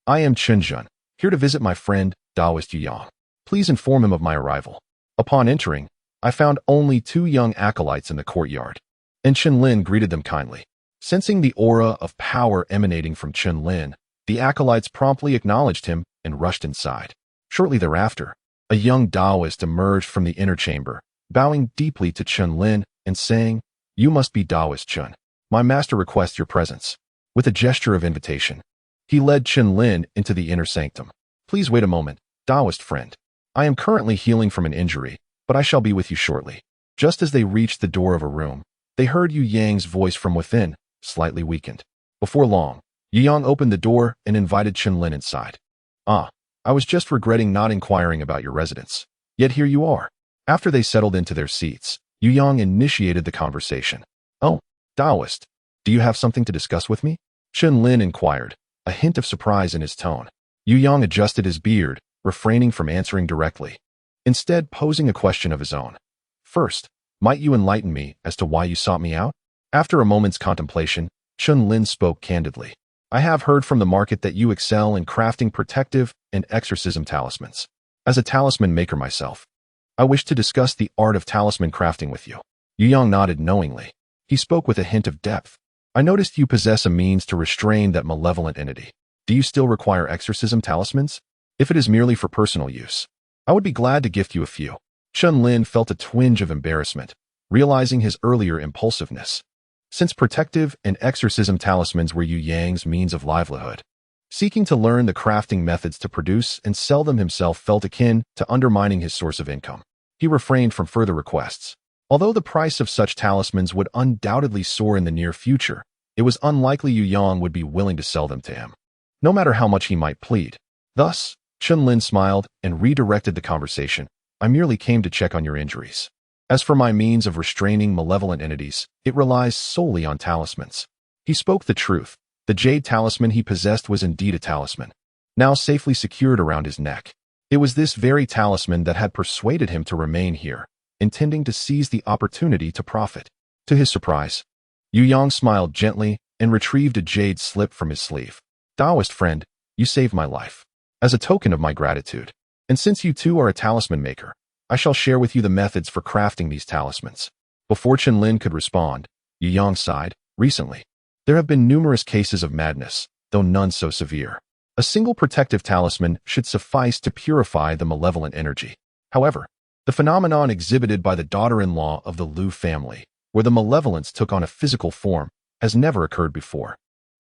I am Chen Jun, here to visit my friend, Taoist Yu Yang. Please inform him of my arrival. Upon entering, I found only 2 young acolytes in the courtyard, and Chen Lin greeted them kindly. Sensing the aura of power emanating from Chen Lin, the acolytes promptly acknowledged him and rushed inside. Shortly thereafter, a young Taoist emerged from the inner chamber, bowing deeply to Chen Lin and saying, "You must be Taoist Chen. My master requests your presence." With a gesture of invitation, he led Chen Lin into the inner sanctum. "Please wait a moment, Taoist friend. I am currently healing from an injury, but I shall be with you shortly." Just as they reached the door of a room, they heard Yu Yang's voice from within, slightly weakened. Before long, Yu Yang opened the door and invited Chen Lin inside. "Ah, I was just regretting not inquiring about your residence. Yet here you are." After they settled into their seats, Yu Yang initiated the conversation. "Oh, Taoist, do you have something to discuss with me?" Chen Lin inquired, a hint of surprise in his tone. Yu Yang adjusted his beard, refraining from answering directly. instead posing a question of his own. First, might you enlighten me as to why you sought me out? After a moment's contemplation, Chen Lin spoke candidly. I have heard from the market that you excel in crafting protective and exorcism talismans. As a talisman maker myself, I wish to discuss the art of talisman crafting with you. Yu Yang nodded knowingly. He spoke with a hint of depth. I noticed you possess a means to restrain that malevolent entity. Do you still require exorcism talismans? If it is merely for personal use, I would be glad to gift you a few. Chen Lin felt a twinge of embarrassment, realizing his earlier impulsiveness. Since protective and exorcism talismans were Yu Yang's means of livelihood, seeking to learn the crafting methods to produce and sell them himself felt akin to undermining his source of income. He refrained from further requests. Although the price of such talismans would undoubtedly soar in the near future, it was unlikely Yu Yang would be willing to sell them to him, no matter how much he might plead. Thus, Chen Lin smiled and redirected the conversation. I merely came to check on your injuries. As for my means of restraining malevolent entities, it relies solely on talismans. He spoke the truth. The jade talisman he possessed was indeed a talisman, now safely secured around his neck. It was this very talisman that had persuaded him to remain here, intending to seize the opportunity to profit. To his surprise, Yu Yang smiled gently and retrieved a jade slip from his sleeve. Taoist friend, you saved my life. As a token of my gratitude, and since you too are a talisman maker, I shall share with you the methods for crafting these talismans. Before Chen Lin could respond, Yu Yang sighed. Recently, there have been numerous cases of madness, though none so severe. A single protective talisman should suffice to purify the malevolent energy. However, the phenomenon exhibited by the daughter-in-law of the Liu family, where the malevolence took on a physical form, has never occurred before.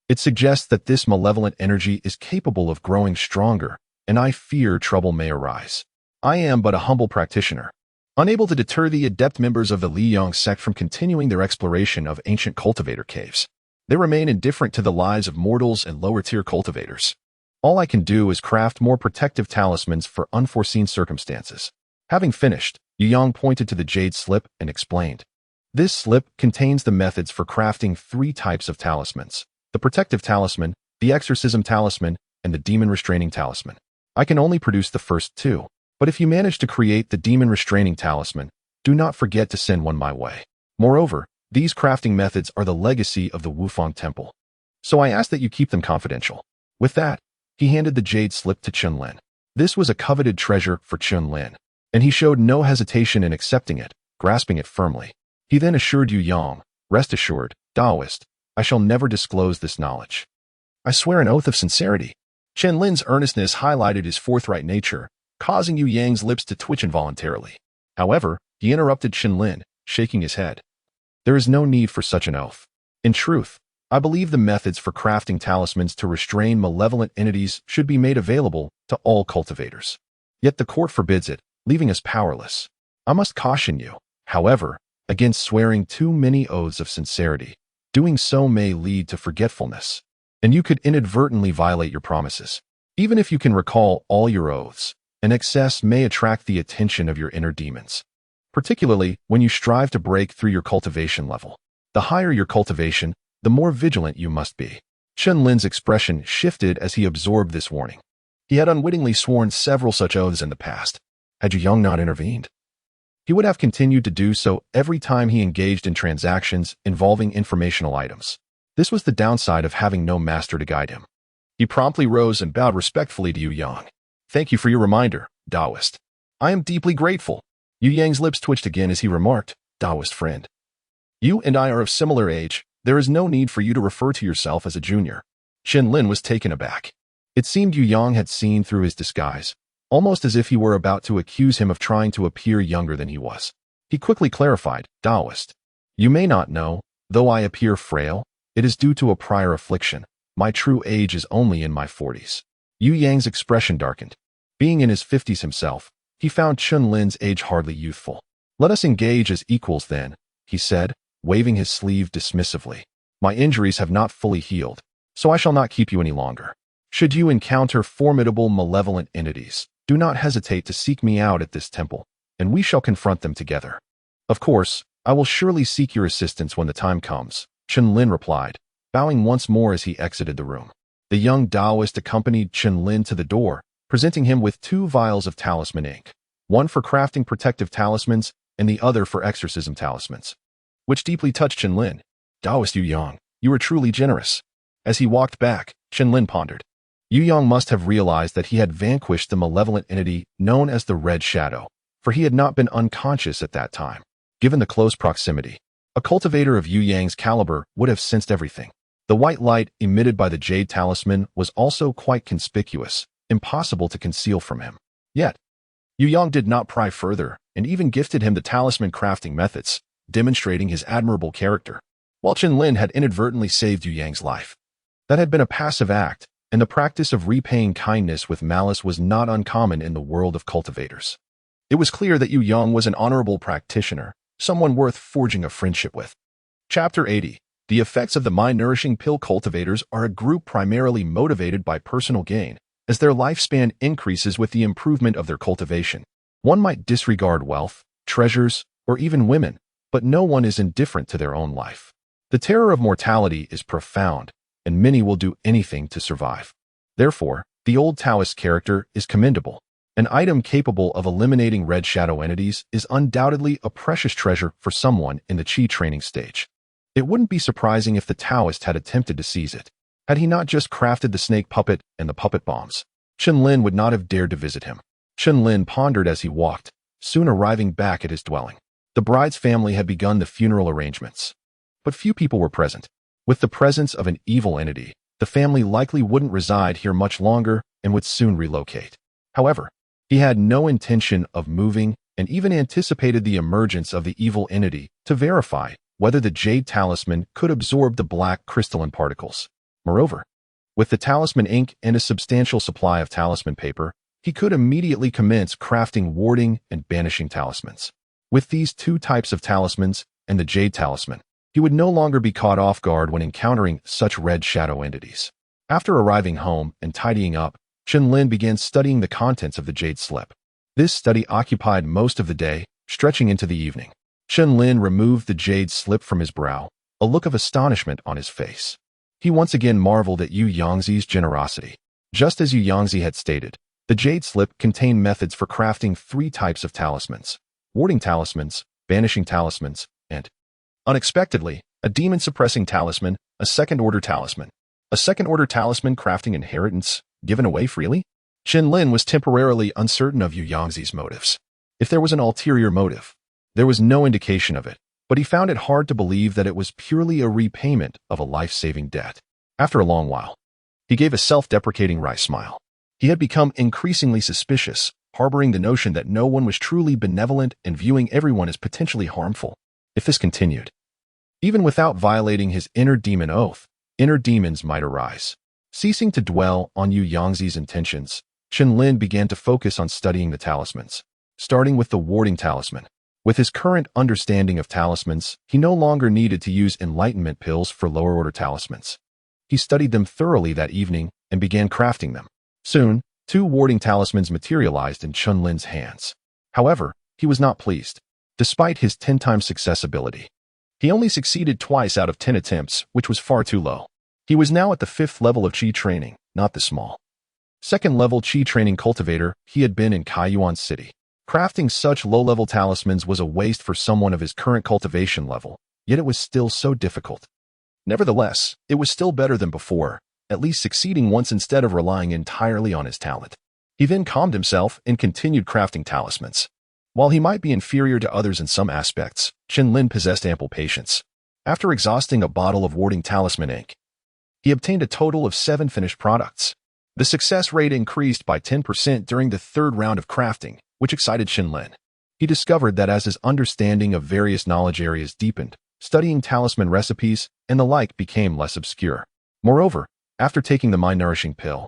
It suggests that this malevolent energy is capable of growing stronger, and I fear trouble may arise. I am but a humble practitioner, unable to deter the adept members of the Liyang sect from continuing their exploration of ancient cultivator caves. They remain indifferent to the lives of mortals and lower-tier cultivators. All I can do is craft more protective talismans for unforeseen circumstances. Having finished, Yu Yang pointed to the jade slip and explained. This slip contains the methods for crafting 3 types of talismans: the protective talisman, the exorcism talisman, and the demon restraining talisman. I can only produce the first 2. But if you manage to create the demon restraining talisman, do not forget to send one my way. Moreover, these crafting methods are the legacy of the Wufang Temple, so I ask that you keep them confidential. With that, he handed the jade slip to Chen Lin. This was a coveted treasure for Chen Lin, and he showed no hesitation in accepting it, grasping it firmly. He then assured Yu Yang, rest assured, Taoist, I shall never disclose this knowledge. I swear an oath of sincerity. Chen Lin's earnestness highlighted his forthright nature, causing Yu Yang's lips to twitch involuntarily. However, he interrupted Chen Lin, shaking his head. There is no need for such an oath. In truth, I believe the methods for crafting talismans to restrain malevolent entities should be made available to all cultivators. Yet the court forbids it, leaving us powerless. I must caution you, however, against swearing too many oaths of sincerity. Doing so may lead to forgetfulness, and you could inadvertently violate your promises. Even if you can recall all your oaths, an excess may attract the attention of your inner demons, particularly when you strive to break through your cultivation level. The higher your cultivation, the more vigilant you must be. Chen Lin's expression shifted as he absorbed this warning. He had unwittingly sworn several such oaths in the past. Had Yu Yang not intervened, he would have continued to do so every time he engaged in transactions involving informational items. This was the downside of having no master to guide him. He promptly rose and bowed respectfully to Yu Yang. Thank you for your reminder, Taoist. I am deeply grateful. Yu Yang's lips twitched again as he remarked, Taoist friend. You and I are of similar age. There is no need for you to refer to yourself as a junior. Chen Lin was taken aback. It seemed Yu Yang had seen through his disguise, almost as if he were about to accuse him of trying to appear younger than he was. He quickly clarified, Taoist. You may not know, though I appear frail, it is due to a prior affliction. My true age is only in my 40s. Yu Yang's expression darkened. Being in his 50s himself, he found Chen Lin's age hardly youthful. Let us engage as equals then, he said, waving his sleeve dismissively. My injuries have not fully healed, so I shall not keep you any longer. Should you encounter formidable malevolent entities, do not hesitate to seek me out at this temple, and we shall confront them together. Of course, I will surely seek your assistance when the time comes, Chen Lin replied, bowing once more as he exited the room. The young Taoist accompanied Chen Lin to the door, presenting him with 2 vials of talisman ink. one for crafting protective talismans and the other for exorcism talismans, which deeply touched Chen Lin. Taoist Yu Yang, you were truly generous. As he walked back, Chen Lin pondered. Yu Yang must have realized that he had vanquished the malevolent entity known as the Red Shadow, for he had not been unconscious at that time. Given the close proximity, a cultivator of Yu Yang's caliber would have sensed everything. The white light emitted by the jade talisman was also quite conspicuous, impossible to conceal from him. Yet, Yu Yang did not pry further and even gifted him the talisman crafting methods, demonstrating his admirable character. While Chen Lin had inadvertently saved Yu Yang's life, that had been a passive act, and the practice of repaying kindness with malice was not uncommon in the world of cultivators. It was clear that Yu Yang was an honorable practitioner, someone worth forging a friendship with. Chapter 80. The effects of the mind-nourishing pill. Cultivators are a group primarily motivated by personal gain, as their lifespan increases with the improvement of their cultivation. One might disregard wealth, treasures, or even women, but no one is indifferent to their own life. The terror of mortality is profound, and many will do anything to survive. Therefore, the old Taoist character is commendable. An item capable of eliminating red shadow entities is undoubtedly a precious treasure for someone in the Qi training stage. It wouldn't be surprising if the Taoist had attempted to seize it. Had he not just crafted the snake puppet and the puppet bombs, Chen Lin would not have dared to visit him. Chen Lin pondered as he walked, soon arriving back at his dwelling. The bride's family had begun the funeral arrangements, but few people were present. With the presence of an evil entity, the family likely wouldn't reside here much longer and would soon relocate. However, he had no intention of moving and even anticipated the emergence of the evil entity to verify whether the jade talisman could absorb the black crystalline particles. Moreover, with the talisman ink and a substantial supply of talisman paper, he could immediately commence crafting warding and banishing talismans. With these two types of talismans and the jade talisman, he would no longer be caught off guard when encountering such red shadow entities. After arriving home and tidying up, Chen Lin began studying the contents of the jade slip. This study occupied most of the day, stretching into the evening. Chen Lin removed the jade slip from his brow, a look of astonishment on his face. He once again marveled at Yu Yangzi's generosity. Just as Yu Yangzi had stated, the jade slip contained methods for crafting 3 types of talismans: warding talismans, banishing talismans, and, unexpectedly, a demon-suppressing talisman, a second-order talisman. A second-order talisman crafting inheritance, given away freely? Chen Lin was temporarily uncertain of Yu Yangzi's motives. If there was an ulterior motive, there was no indication of it, but he found it hard to believe that it was purely a repayment of a life-saving debt. After a long while, he gave a self-deprecating wry smile. He had become increasingly suspicious, harboring the notion that no one was truly benevolent and viewing everyone as potentially harmful. If this continued, even without violating his inner demon oath, inner demons might arise. Ceasing to dwell on Yu Yangzi's intentions, Chen Lin began to focus on studying the talismans, starting with the warding talisman. With his current understanding of talismans, he no longer needed to use enlightenment pills for lower-order talismans. He studied them thoroughly that evening and began crafting them. Soon, 2 warding talismans materialized in Chen Lin's hands. However, he was not pleased. Despite his 10-time success ability, he only succeeded twice out of 10 attempts, which was far too low. He was now at the 5th level of Qi training, not the small 2nd-level Qi training cultivator he had been in Kaiyuan City. Crafting such low-level talismans was a waste for someone of his current cultivation level, yet it was still so difficult. Nevertheless, it was still better than before, at least succeeding once instead of relying entirely on his talent. He then calmed himself and continued crafting talismans. While he might be inferior to others in some aspects, Chen Lin possessed ample patience. After exhausting a bottle of warding talisman ink, he obtained a total of 7 finished products. The success rate increased by 10% during the 3rd round of crafting, which excited Chen Lin. He discovered that as his understanding of various knowledge areas deepened, studying talisman recipes and the like became less obscure. Moreover, after taking the mind-nourishing pill,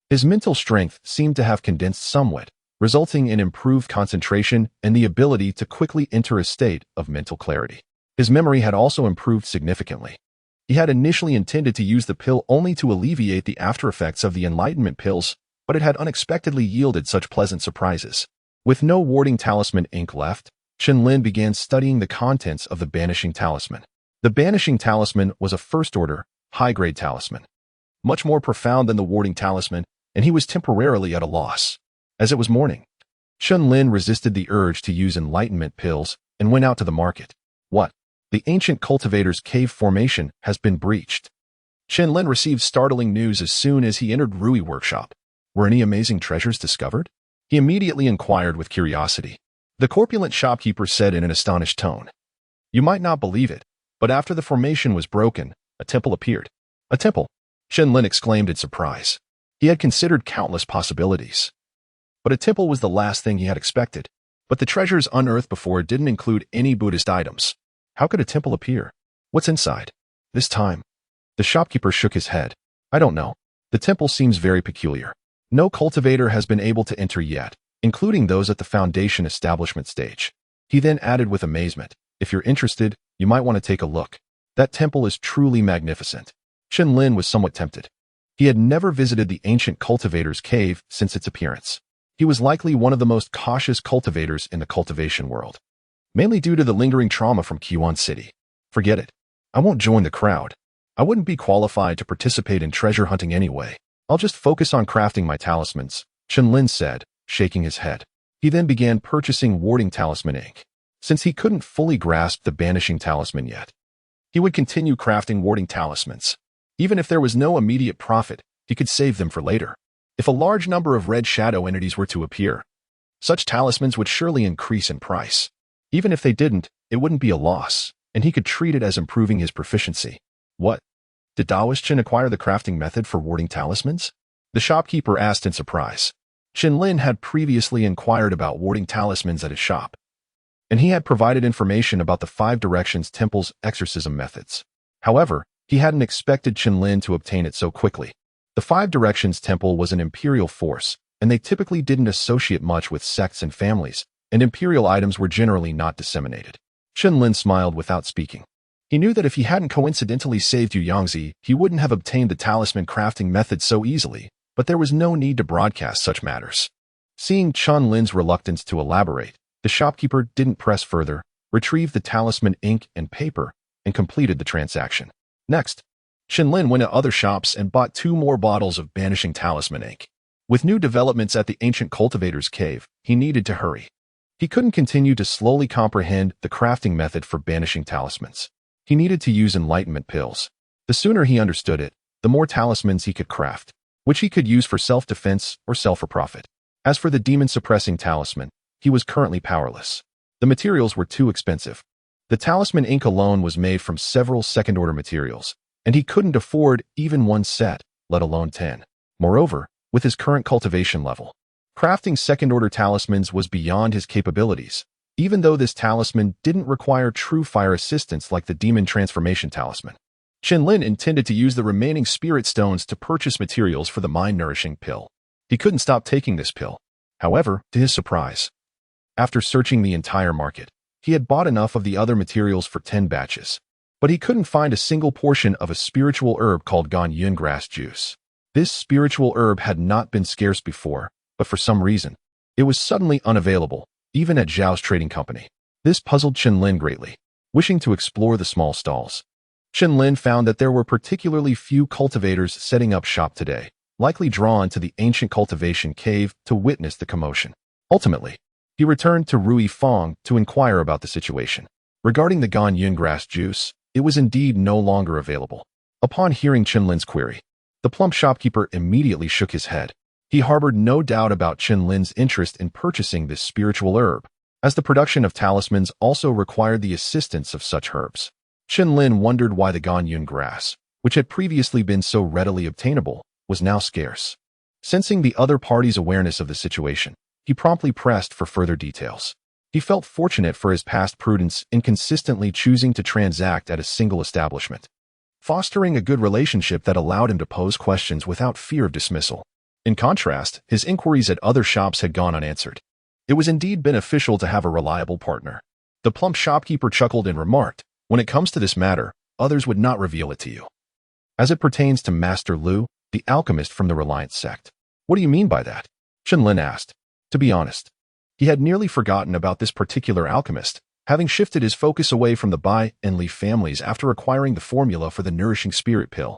his mental strength seemed to have condensed somewhat, resulting in improved concentration and the ability to quickly enter a state of mental clarity. His memory had also improved significantly. He had initially intended to use the pill only to alleviate the after-effects of the enlightenment pills, but it had unexpectedly yielded such pleasant surprises. With no warding talisman ink left, Chen Lin began studying the contents of the banishing talisman. The banishing talisman was a first-order, high-grade talisman, much more profound than the warding talisman, and he was temporarily at a loss. As it was morning, Chen Lin resisted the urge to use enlightenment pills and went out to the market. What? The ancient cultivator's cave formation has been breached. Chen Lin received startling news as soon as he entered Rui workshop. Were any amazing treasures discovered? He immediately inquired with curiosity. The corpulent shopkeeper said in an astonished tone, "You might not believe it, but after the formation was broken, a temple appeared." A temple? Chen Lin exclaimed in surprise. He had considered countless possibilities. But a temple was the last thing he had expected. But the treasures unearthed before didn't include any Buddhist items. How could a temple appear? What's inside? This time, the shopkeeper shook his head. I don't know. The temple seems very peculiar. No cultivator has been able to enter yet, including those at the foundation establishment stage. He then added with amazement, if you're interested, you might want to take a look. That temple is truly magnificent. Chen Lin was somewhat tempted. He had never visited the ancient cultivator's cave since its appearance. He was likely one of the most cautious cultivators in the cultivation world, mainly due to the lingering trauma from Qiwan City. Forget it. I won't join the crowd. I wouldn't be qualified to participate in treasure hunting anyway. I'll just focus on crafting my talismans, Chen Lin said, shaking his head. He then began purchasing warding talisman ink. Since he couldn't fully grasp the banishing talisman yet, he would continue crafting warding talismans. Even if there was no immediate profit, he could save them for later. If a large number of red shadow entities were to appear, such talismans would surely increase in price. Even if they didn't, it wouldn't be a loss, and he could treat it as improving his proficiency. What? Did Daoist Chen acquire the crafting method for warding talismans? The shopkeeper asked in surprise. Chen Lin had previously inquired about warding talismans at his shop, and he had provided information about the 5 Directions Temple's exorcism methods. However, he hadn't expected Chen Lin to obtain it so quickly. The 5 Directions Temple was an imperial force, and they typically didn't associate much with sects and families, and imperial items were generally not disseminated. Chen Lin smiled without speaking. He knew that if he hadn't coincidentally saved Yu Yangzi, he wouldn't have obtained the talisman crafting method so easily, but there was no need to broadcast such matters. Seeing Chen Lin's reluctance to elaborate, the shopkeeper didn't press further, retrieved the talisman ink and paper, and completed the transaction. Next, Chen Lin went to other shops and bought 2 more bottles of banishing talisman ink. With new developments at the ancient cultivator's cave, he needed to hurry. He couldn't continue to slowly comprehend the crafting method for banishing talismans. He needed to use enlightenment pills. The sooner he understood it, the more talismans he could craft, which he could use for self-defense or sell for profit. As for the demon-suppressing talisman, he was currently powerless. The materials were too expensive. The talisman ink alone was made from several second-order materials, and he couldn't afford even 1 set, let alone 10. Moreover, with his current cultivation level, crafting second-order talismans was beyond his capabilities, even though this talisman didn't require true fire assistance like the demon transformation talisman. Chen Lin intended to use the remaining spirit stones to purchase materials for the mind-nourishing pill. He couldn't stop taking this pill. However, to his surprise, after searching the entire market, he had bought enough of the other materials for 10 batches, but he couldn't find a single portion of a spiritual herb called Ganyun grass juice. This spiritual herb had not been scarce before, but for some reason, it was suddenly unavailable, even at Zhao's trading company. This puzzled Chen Lin greatly. Wishing to explore the small stalls, Chen Lin found that there were particularly few cultivators setting up shop today, likely drawn to the ancient cultivation cave to witness the commotion. Ultimately, he returned to Rui Fong to inquire about the situation. Regarding the Ganyun grass juice, it was indeed no longer available. Upon hearing Chen Lin's query, the plump shopkeeper immediately shook his head. He harbored no doubt about Chen Lin's interest in purchasing this spiritual herb, as the production of talismans also required the assistance of such herbs. Chen Lin wondered why the Ganyun grass, which had previously been so readily obtainable, was now scarce. Sensing the other party's awareness of the situation, he promptly pressed for further details. He felt fortunate for his past prudence in consistently choosing to transact at a single establishment, fostering a good relationship that allowed him to pose questions without fear of dismissal. In contrast, his inquiries at other shops had gone unanswered. It was indeed beneficial to have a reliable partner. The plump shopkeeper chuckled and remarked, "When it comes to this matter, others would not reveal it to you. As it pertains to Master Lu, the alchemist from the Reliance sect." "What do you mean by that?" Chen Lin asked. To be honest, he had nearly forgotten about this particular alchemist, having shifted his focus away from the Bai and Li families after acquiring the formula for the nourishing spirit pill.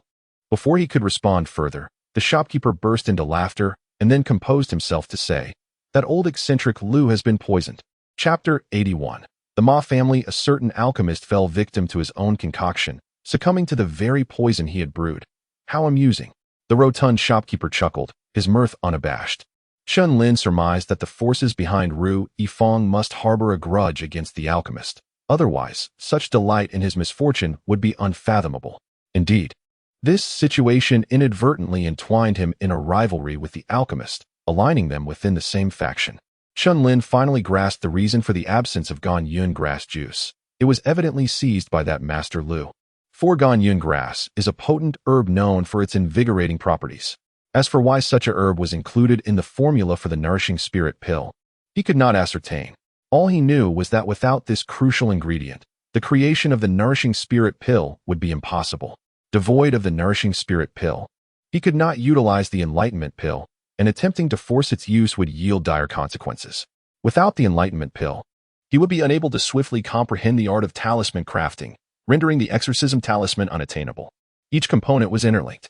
Before he could respond further, the shopkeeper burst into laughter and then composed himself to say, That old eccentric Lu has been poisoned. Chapter 81. The Ma family, a certain alchemist fell victim to his own concoction, succumbing to the very poison he had brewed. How amusing. The rotund shopkeeper chuckled, his mirth unabashed. Chen Lin surmised that the forces behind Ru Yifeng must harbor a grudge against the alchemist. Otherwise, such delight in his misfortune would be unfathomable. Indeed, this situation inadvertently entwined him in a rivalry with the alchemist, aligning them within the same faction. Chen Lin finally grasped the reason for the absence of Ganyun grass juice. It was evidently seized by that Master Lu. For Ganyun grass is a potent herb known for its invigorating properties. As for why such a herb was included in the formula for the nourishing spirit pill, he could not ascertain. All he knew was that without this crucial ingredient, the creation of the nourishing spirit pill would be impossible. Devoid of the nourishing spirit pill, he could not utilize the enlightenment pill, and attempting to force its use would yield dire consequences. Without the enlightenment pill, he would be unable to swiftly comprehend the art of talisman crafting, rendering the exorcism talisman unattainable. Each component was interlinked.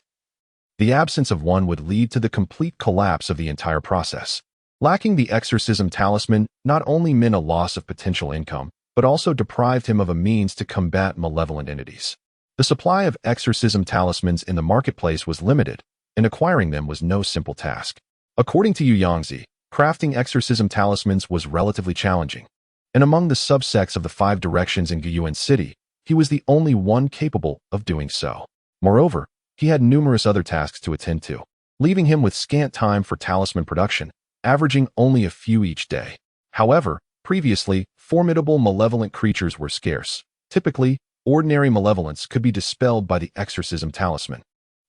The absence of one would lead to the complete collapse of the entire process. Lacking the exorcism talisman not only meant a loss of potential income, but also deprived him of a means to combat malevolent entities. The supply of exorcism talismans in the marketplace was limited, and acquiring them was no simple task. According to Yu Yangzi, crafting exorcism talismans was relatively challenging, and among the subsects of the 5 directions in Guyuan City, he was the only one capable of doing so. Moreover, he had numerous other tasks to attend to, leaving him with scant time for talisman production, averaging only a few each day. However, previously, formidable malevolent creatures were scarce. Typically, ordinary malevolence could be dispelled by the exorcism talisman,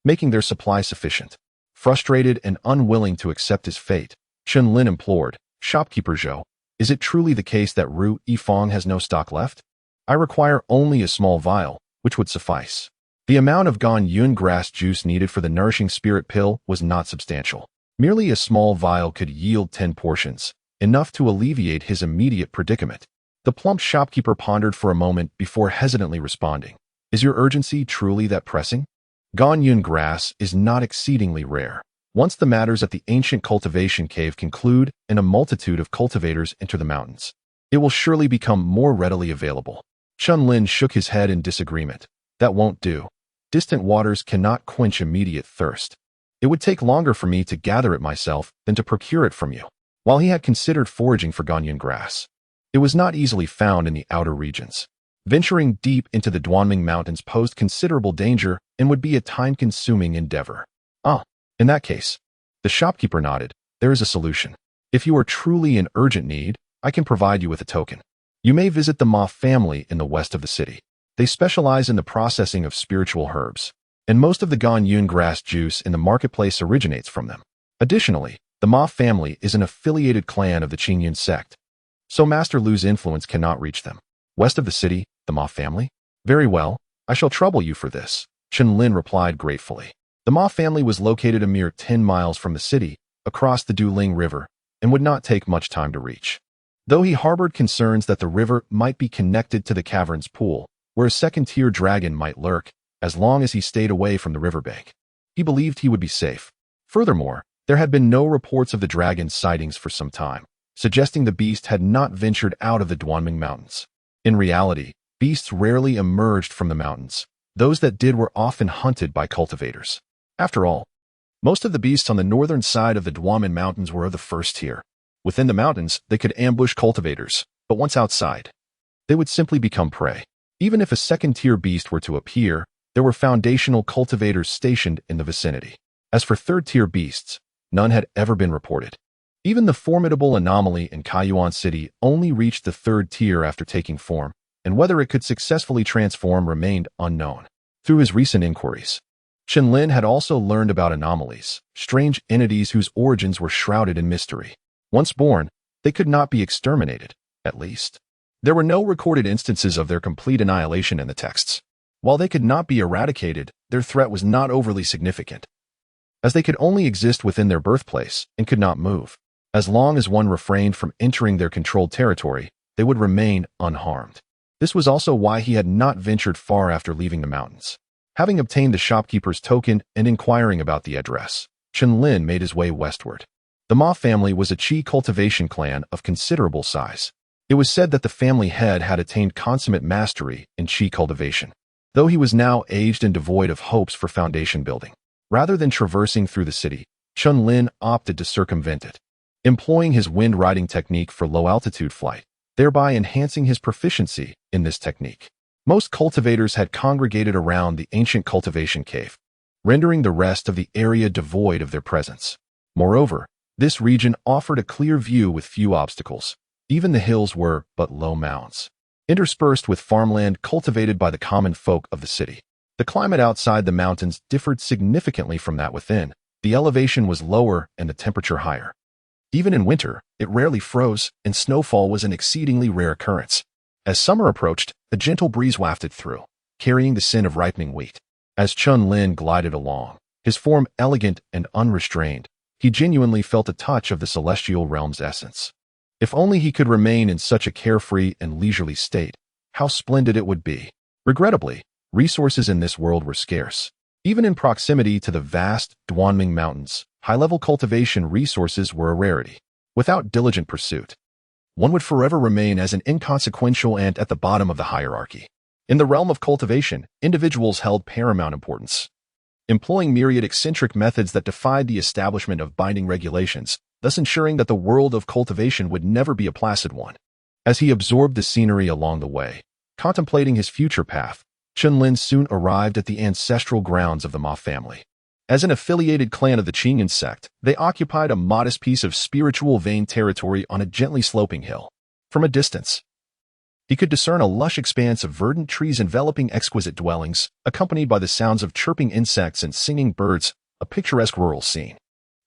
making their supply sufficient. Frustrated and unwilling to accept his fate, Chen Lin implored, "Shopkeeper Zhou, is it truly the case that Ru Yifeng has no stock left? I require only a small vial, which would suffice." The amount of Ganyun grass juice needed for the nourishing spirit pill was not substantial. Merely a small vial could yield 10 portions, enough to alleviate his immediate predicament. The plump shopkeeper pondered for a moment before hesitantly responding, "Is your urgency truly that pressing? Ganyun grass is not exceedingly rare. Once the matters at the ancient cultivation cave conclude and a multitude of cultivators enter the mountains, it will surely become more readily available." Chen Lin shook his head in disagreement. "That won't do. Distant waters cannot quench immediate thirst. It would take longer for me to gather it myself than to procure it from you." While he had considered foraging for Ganyun grass, it was not easily found in the outer regions. Venturing deep into the Duanming Mountains posed considerable danger and would be a time-consuming endeavor. In that case, the shopkeeper nodded, "There is a solution. If you are truly in urgent need, I can provide you with a token. You may visit the Ma family in the west of the city. They specialize in the processing of spiritual herbs, and most of the Ganyun grass juice in the marketplace originates from them. Additionally, the Ma family is an affiliated clan of the Qingyun sect, so Master Lu's influence cannot reach them. West of the city, the Ma family? Very well, I shall trouble you for this," Chen Lin replied gratefully. The Ma family was located a mere 10 miles from the city, across the Duling River, and would not take much time to reach. Though he harbored concerns that the river might be connected to the cavern's pool, where a second-tier dragon might lurk, as long as he stayed away from the riverbank, he believed he would be safe. Furthermore, there had been no reports of the dragon's sightings for some time, suggesting the beast had not ventured out of the Duanming Mountains. In reality, beasts rarely emerged from the mountains. Those that did were often hunted by cultivators. After all, most of the beasts on the northern side of the Duanming Mountains were of the first tier. Within the mountains, they could ambush cultivators, but once outside, they would simply become prey. Even if a second-tier beast were to appear, there were foundational cultivators stationed in the vicinity. As for third-tier beasts, none had ever been reported. Even the formidable anomaly in Kayuan City only reached the 3rd tier after taking form, and whether it could successfully transform remained unknown. Through his recent inquiries, Chen Lin had also learned about anomalies, strange entities whose origins were shrouded in mystery. Once born, they could not be exterminated, at least. There were no recorded instances of their complete annihilation in the texts. While they could not be eradicated, their threat was not overly significant, as they could only exist within their birthplace and could not move. As long as one refrained from entering their controlled territory, they would remain unharmed. This was also why he had not ventured far after leaving the mountains. Having obtained the shopkeeper's token and inquiring about the address, Chen Lin made his way westward. The Ma family was a Qi cultivation clan of considerable size. It was said that the family head had attained consummate mastery in Qi cultivation, though he was now aged and devoid of hopes for foundation building. Rather than traversing through the city, Chen Lin opted to circumvent it, employing his wind-riding technique for low-altitude flight, thereby enhancing his proficiency in this technique. Most cultivators had congregated around the ancient cultivation cave, rendering the rest of the area devoid of their presence. Moreover, this region offered a clear view with few obstacles. Even the hills were but low mounds, interspersed with farmland cultivated by the common folk of the city. The climate outside the mountains differed significantly from that within. The elevation was lower and the temperature higher. Even in winter, it rarely froze, and snowfall was an exceedingly rare occurrence. As summer approached, a gentle breeze wafted through, carrying the scent of ripening wheat. As Chen Lin glided along, his form elegant and unrestrained, he genuinely felt a touch of the celestial realm's essence. If only he could remain in such a carefree and leisurely state, how splendid it would be. Regrettably, resources in this world were scarce. Even in proximity to the vast Duanming Mountains, high-level cultivation resources were a rarity. Without diligent pursuit, one would forever remain as an inconsequential ant at the bottom of the hierarchy. In the realm of cultivation, individuals held paramount importance, employing myriad eccentric methods that defied the establishment of binding regulations, thus ensuring that the world of cultivation would never be a placid one. As he absorbed the scenery along the way, contemplating his future path, Chen Lin soon arrived at the ancestral grounds of the Ma family. As an affiliated clan of the Qingyan sect, they occupied a modest piece of spiritual vein territory on a gently sloping hill. From a distance, he could discern a lush expanse of verdant trees enveloping exquisite dwellings, accompanied by the sounds of chirping insects and singing birds, a picturesque rural scene.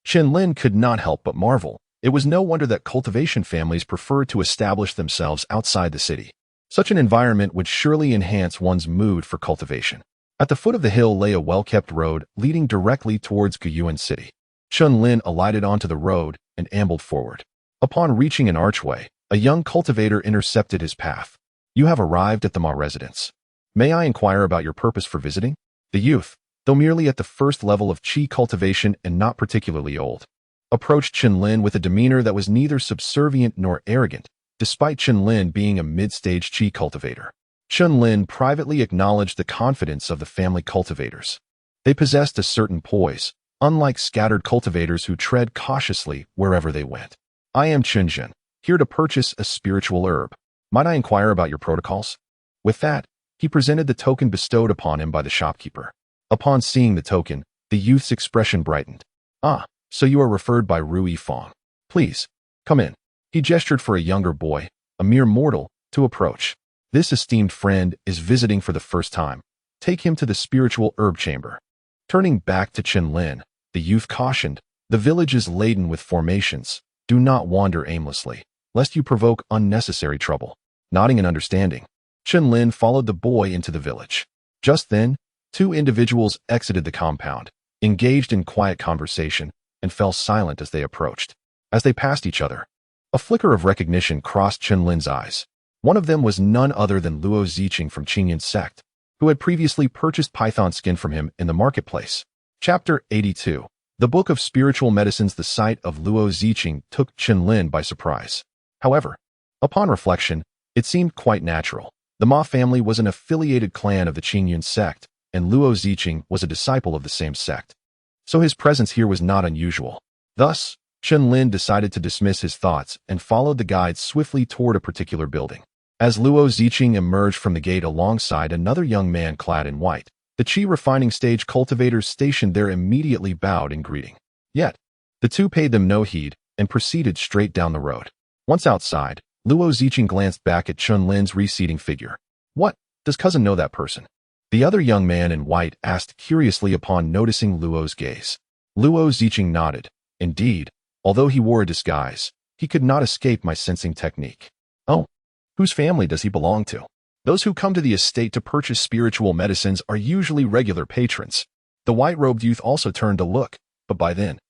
Chen Lin could not help but marvel. It was no wonder that cultivation families preferred to establish themselves outside the city. Such an environment would surely enhance one's mood for cultivation. At the foot of the hill lay a well-kept road leading directly towards Guyuan City. Chen Lin alighted onto the road and ambled forward. Upon reaching an archway, a young cultivator intercepted his path. "You have arrived at the Ma residence. May I inquire about your purpose for visiting?" The youth, though merely at the first level of Qi cultivation and not particularly old, approached Chen Lin with a demeanor that was neither subservient nor arrogant, despite Chen Lin being a mid-stage Qi cultivator. Chen Lin privately acknowledged the confidence of the family cultivators. They possessed a certain poise, unlike scattered cultivators who tread cautiously wherever they went. "I am Chen Zhen, here to purchase a spiritual herb. Might I inquire about your protocols?" With that, he presented the token bestowed upon him by the shopkeeper. Upon seeing the token, the youth's expression brightened. "Ah, so you are referred by Rui Fong. Please, come in." He gestured for a younger boy, a mere mortal, to approach. "This esteemed friend is visiting for the first time. Take him to the spiritual herb chamber." Turning back to Chen Lin, the youth cautioned, "The village is laden with formations. Do not wander aimlessly, lest you provoke unnecessary trouble." Nodding in understanding, Chen Lin followed the boy into the village. Just then, two individuals exited the compound, engaged in quiet conversation, and fell silent as they approached. As they passed each other, a flicker of recognition crossed Chen Lin's eyes. One of them was none other than Luo Ziqing from Qingyan sect, who had previously purchased python skin from him in the marketplace. Chapter 82. The Book of Spiritual Medicines. The sight of Luo Ziqing took Chen Lin by surprise. However, upon reflection, it seemed quite natural. The Ma family was an affiliated clan of the Qingyan sect, and Luo Ziqing was a disciple of the same sect. So his presence here was not unusual. Thus, Chen Lin decided to dismiss his thoughts and followed the guide swiftly toward a particular building. As Luo Ziqing emerged from the gate alongside another young man clad in white, the Qi refining stage cultivators stationed there immediately bowed in greeting. Yet, the two paid them no heed and proceeded straight down the road. Once outside, Luo Ziqing glanced back at Chen Lin's receding figure. "What, does cousin know that person?" The other young man in white asked curiously upon noticing Luo's gaze. Luo Ziqing nodded. "Indeed, although he wore a disguise, he could not escape my sensing technique." "Oh, whose family does he belong to?" "Those who come to the estate to purchase spiritual medicines are usually regular patrons." The white-robed youth also turned to look, but by then,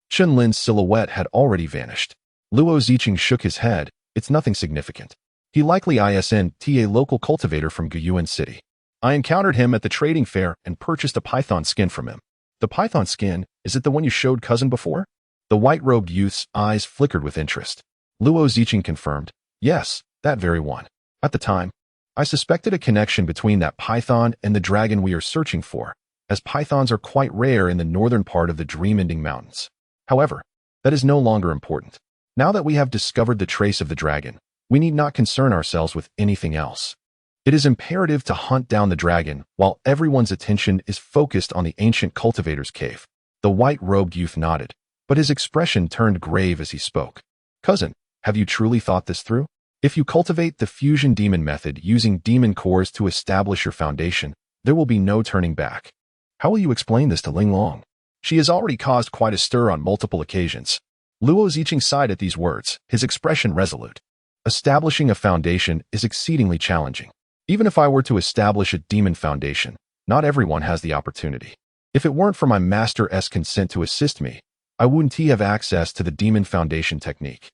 Chen Lin's silhouette had already vanished. Luo Ziqing shook his head. "It's nothing significant. He likely isn't a local cultivator from Guyuan City. I encountered him at the trading fair and purchased a python skin from him." "The python skin, is it the one you showed cousin before?" The white-robed youth's eyes flickered with interest. Luo Ziqing confirmed, "Yes, that very one. At the time, I suspected a connection between that python and the dragon we are searching for, as pythons are quite rare in the northern part of the Dream-Ending Mountains. However, that is no longer important. Now that we have discovered the trace of the dragon, we need not concern ourselves with anything else. It is imperative to hunt down the dragon while everyone's attention is focused on the ancient cultivator's cave." The white-robed youth nodded, but his expression turned grave as he spoke. "Cousin, have you truly thought this through? If you cultivate the fusion demon method using demon cores to establish your foundation, there will be no turning back. How will you explain this to Ling Long? She has already caused quite a stir on multiple occasions." Luo Ziqing sighed at these words, his expression resolute. "Establishing a foundation is exceedingly challenging. Even if I were to establish a demon foundation, not everyone has the opportunity. If it weren't for my master's consent to assist me, I wouldn't have access to the demon foundation technique,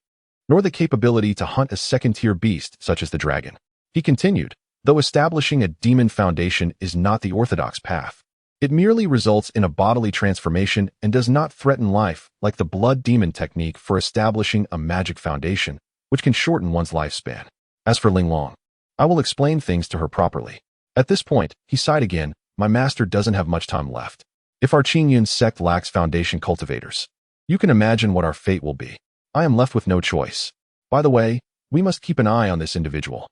nor the capability to hunt a second-tier beast such as the dragon." He continued, "Though establishing a demon foundation is not the orthodox path. It merely results in a bodily transformation and does not threaten life like the blood demon technique for establishing a magic foundation, which can shorten one's lifespan. As for Ling Long, I will explain things to her properly." At this point, he sighed again, "My master doesn't have much time left. If our Qingyun sect lacks foundation cultivators, you can imagine what our fate will be. I am left with no choice. By the way, we must keep an eye on this individual.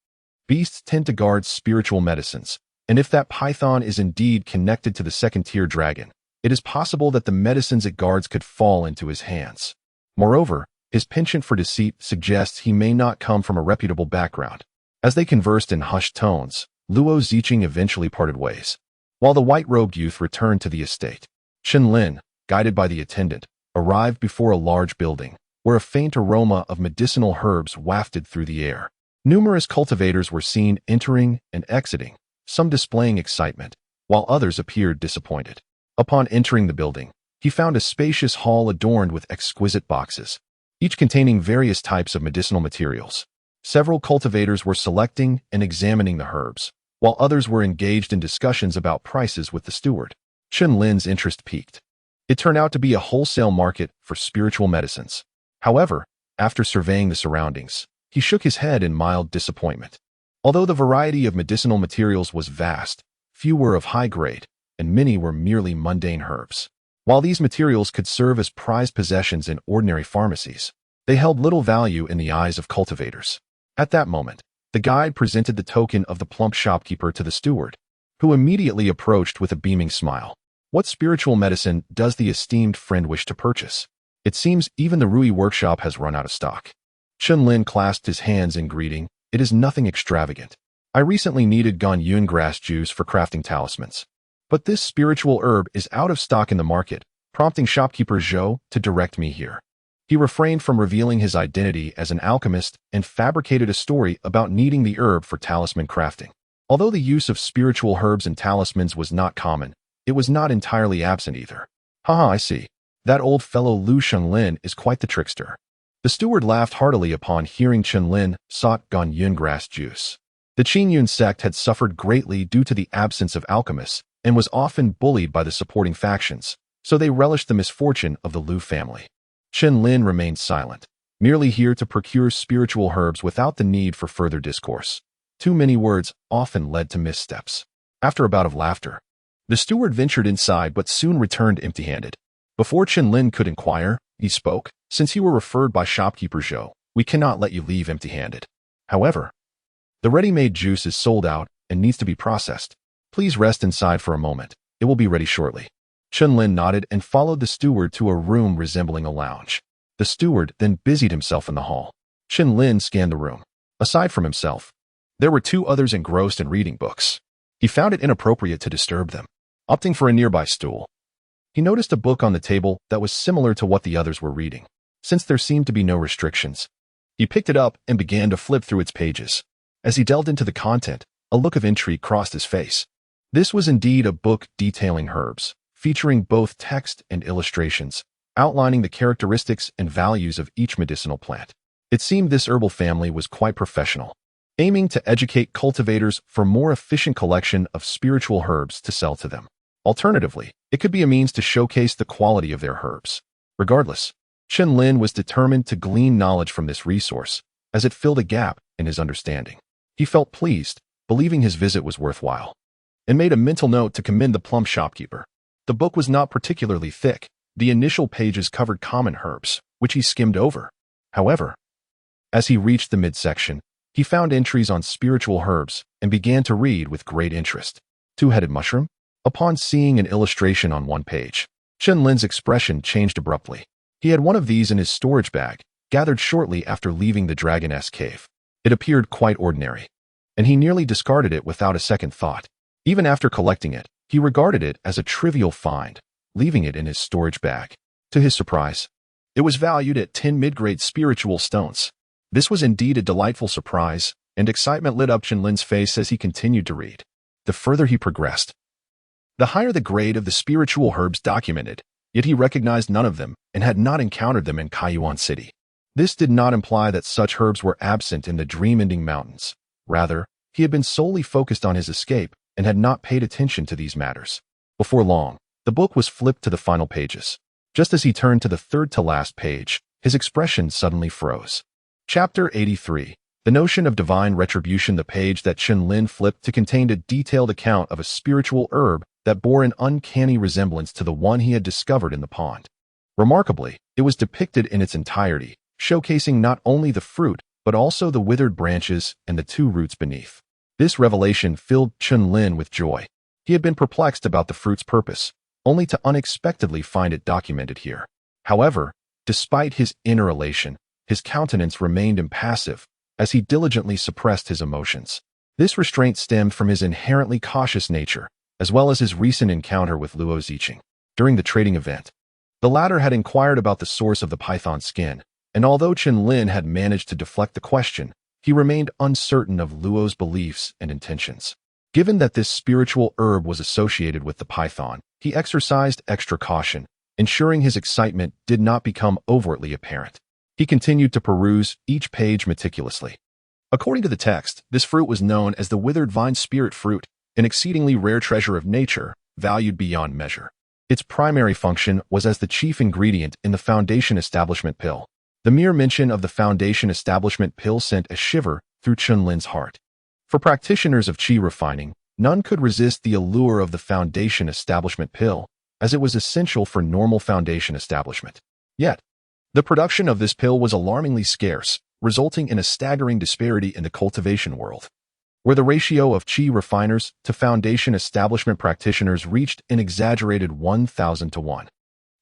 Beasts tend to guard spiritual medicines, and if that python is indeed connected to the second-tier dragon, it is possible that the medicines it guards could fall into his hands. Moreover, his penchant for deceit suggests he may not come from a reputable background." As they conversed in hushed tones, Luo Ziqing eventually parted ways, while the white-robed youth returned to the estate. Chen Lin, guided by the attendant, arrived before a large building, where a faint aroma of medicinal herbs wafted through the air. Numerous cultivators were seen entering and exiting, some displaying excitement, while others appeared disappointed. Upon entering the building, he found a spacious hall adorned with exquisite boxes, each containing various types of medicinal materials. Several cultivators were selecting and examining the herbs, while others were engaged in discussions about prices with the steward. Chen Lin's interest piqued. It turned out to be a wholesale market for spiritual medicines. However, after surveying the surroundings, he shook his head in mild disappointment. Although the variety of medicinal materials was vast, few were of high grade, and many were merely mundane herbs. While these materials could serve as prized possessions in ordinary pharmacies, they held little value in the eyes of cultivators. At that moment, the guide presented the token of the plump shopkeeper to the steward, who immediately approached with a beaming smile. "What spiritual medicine does the esteemed friend wish to purchase? It seems even the Rui workshop has run out of stock." Chen Lin clasped his hands in greeting. "It is nothing extravagant. I recently needed Ganyun grass juice for crafting talismans. But this spiritual herb is out of stock in the market," prompting shopkeeper Zhou to direct me here. He refrained from revealing his identity as an alchemist and fabricated a story about needing the herb for talisman crafting. Although the use of spiritual herbs and talismans was not common, it was not entirely absent either. "Haha, I see. That old fellow Lu Lin is quite the trickster." The steward laughed heartily upon hearing Chen Lin sought Ganyun grass juice. The Qingyun sect had suffered greatly due to the absence of alchemists and was often bullied by the supporting factions, so they relished the misfortune of the Lu family. Chen Lin remained silent, merely here to procure spiritual herbs without the need for further discourse. Too many words often led to missteps. After a bout of laughter, the steward ventured inside but soon returned empty-handed. Before Chen Lin could inquire, he spoke. "Since you were referred by shopkeeper Zhou, we cannot let you leave empty-handed. However, the ready-made juice is sold out and needs to be processed. Please rest inside for a moment. It will be ready shortly." Chen Lin nodded and followed the steward to a room resembling a lounge. The steward then busied himself in the hall. Chen Lin scanned the room. Aside from himself, there were two others engrossed in reading books. He found it inappropriate to disturb them. Opting for a nearby stool, he noticed a book on the table that was similar to what the others were reading. Since there seemed to be no restrictions, he picked it up and began to flip through its pages. As he delved into the content, a look of intrigue crossed his face. This was indeed a book detailing herbs, featuring both text and illustrations, outlining the characteristics and values of each medicinal plant. It seemed this herbal family was quite professional, aiming to educate cultivators for more efficient collection of spiritual herbs to sell to them. Alternatively, it could be a means to showcase the quality of their herbs. Regardless, Chen Lin was determined to glean knowledge from this resource, as it filled a gap in his understanding. He felt pleased, believing his visit was worthwhile, and made a mental note to commend the plump shopkeeper. The book was not particularly thick. The initial pages covered common herbs, which he skimmed over. However, as he reached the midsection, he found entries on spiritual herbs and began to read with great interest. Two-headed mushroom? Upon seeing an illustration on one page, Chen Lin's expression changed abruptly. He had one of these in his storage bag, gathered shortly after leaving the dragoness cave. It appeared quite ordinary, and he nearly discarded it without a second thought. Even after collecting it, he regarded it as a trivial find, leaving it in his storage bag. To his surprise, it was valued at 10 mid-grade spiritual stones. This was indeed a delightful surprise, and excitement lit up Chen Lin's face as he continued to read. The further he progressed, the higher the grade of the spiritual herbs documented, yet he recognized none of them and had not encountered them in Kaiyuan City. This did not imply that such herbs were absent in the dream-ending mountains. Rather, he had been solely focused on his escape and had not paid attention to these matters. Before long, the book was flipped to the final pages. Just as he turned to the third-to-last page, his expression suddenly froze. Chapter 83. The Notion of Divine Retribution. The page that Chen Lin flipped to contained a detailed account of a spiritual herb that bore an uncanny resemblance to the one he had discovered in the pond. Remarkably, it was depicted in its entirety, showcasing not only the fruit, but also the withered branches and the two roots beneath. This revelation filled Chen Lin with joy. He had been perplexed about the fruit's purpose, only to unexpectedly find it documented here. However, despite his inner elation, his countenance remained impassive as he diligently suppressed his emotions. This restraint stemmed from his inherently cautious nature, as well as his recent encounter with Luo Ziqing. During the trading event, the latter had inquired about the source of the python skin, and although Chen Lin had managed to deflect the question, he remained uncertain of Luo's beliefs and intentions. Given that this spiritual herb was associated with the python, he exercised extra caution, ensuring his excitement did not become overtly apparent. He continued to peruse each page meticulously. According to the text, this fruit was known as the withered vine spirit fruit, an exceedingly rare treasure of nature, valued beyond measure. Its primary function was as the chief ingredient in the Foundation Establishment pill. The mere mention of the Foundation Establishment pill sent a shiver through Chen Lin's heart. For practitioners of qi refining, none could resist the allure of the Foundation Establishment pill, as it was essential for normal Foundation establishment. Yet, the production of this pill was alarmingly scarce, resulting in a staggering disparity in the cultivation world, where the ratio of qi refiners to Foundation Establishment practitioners reached an exaggerated 1,000 to 1.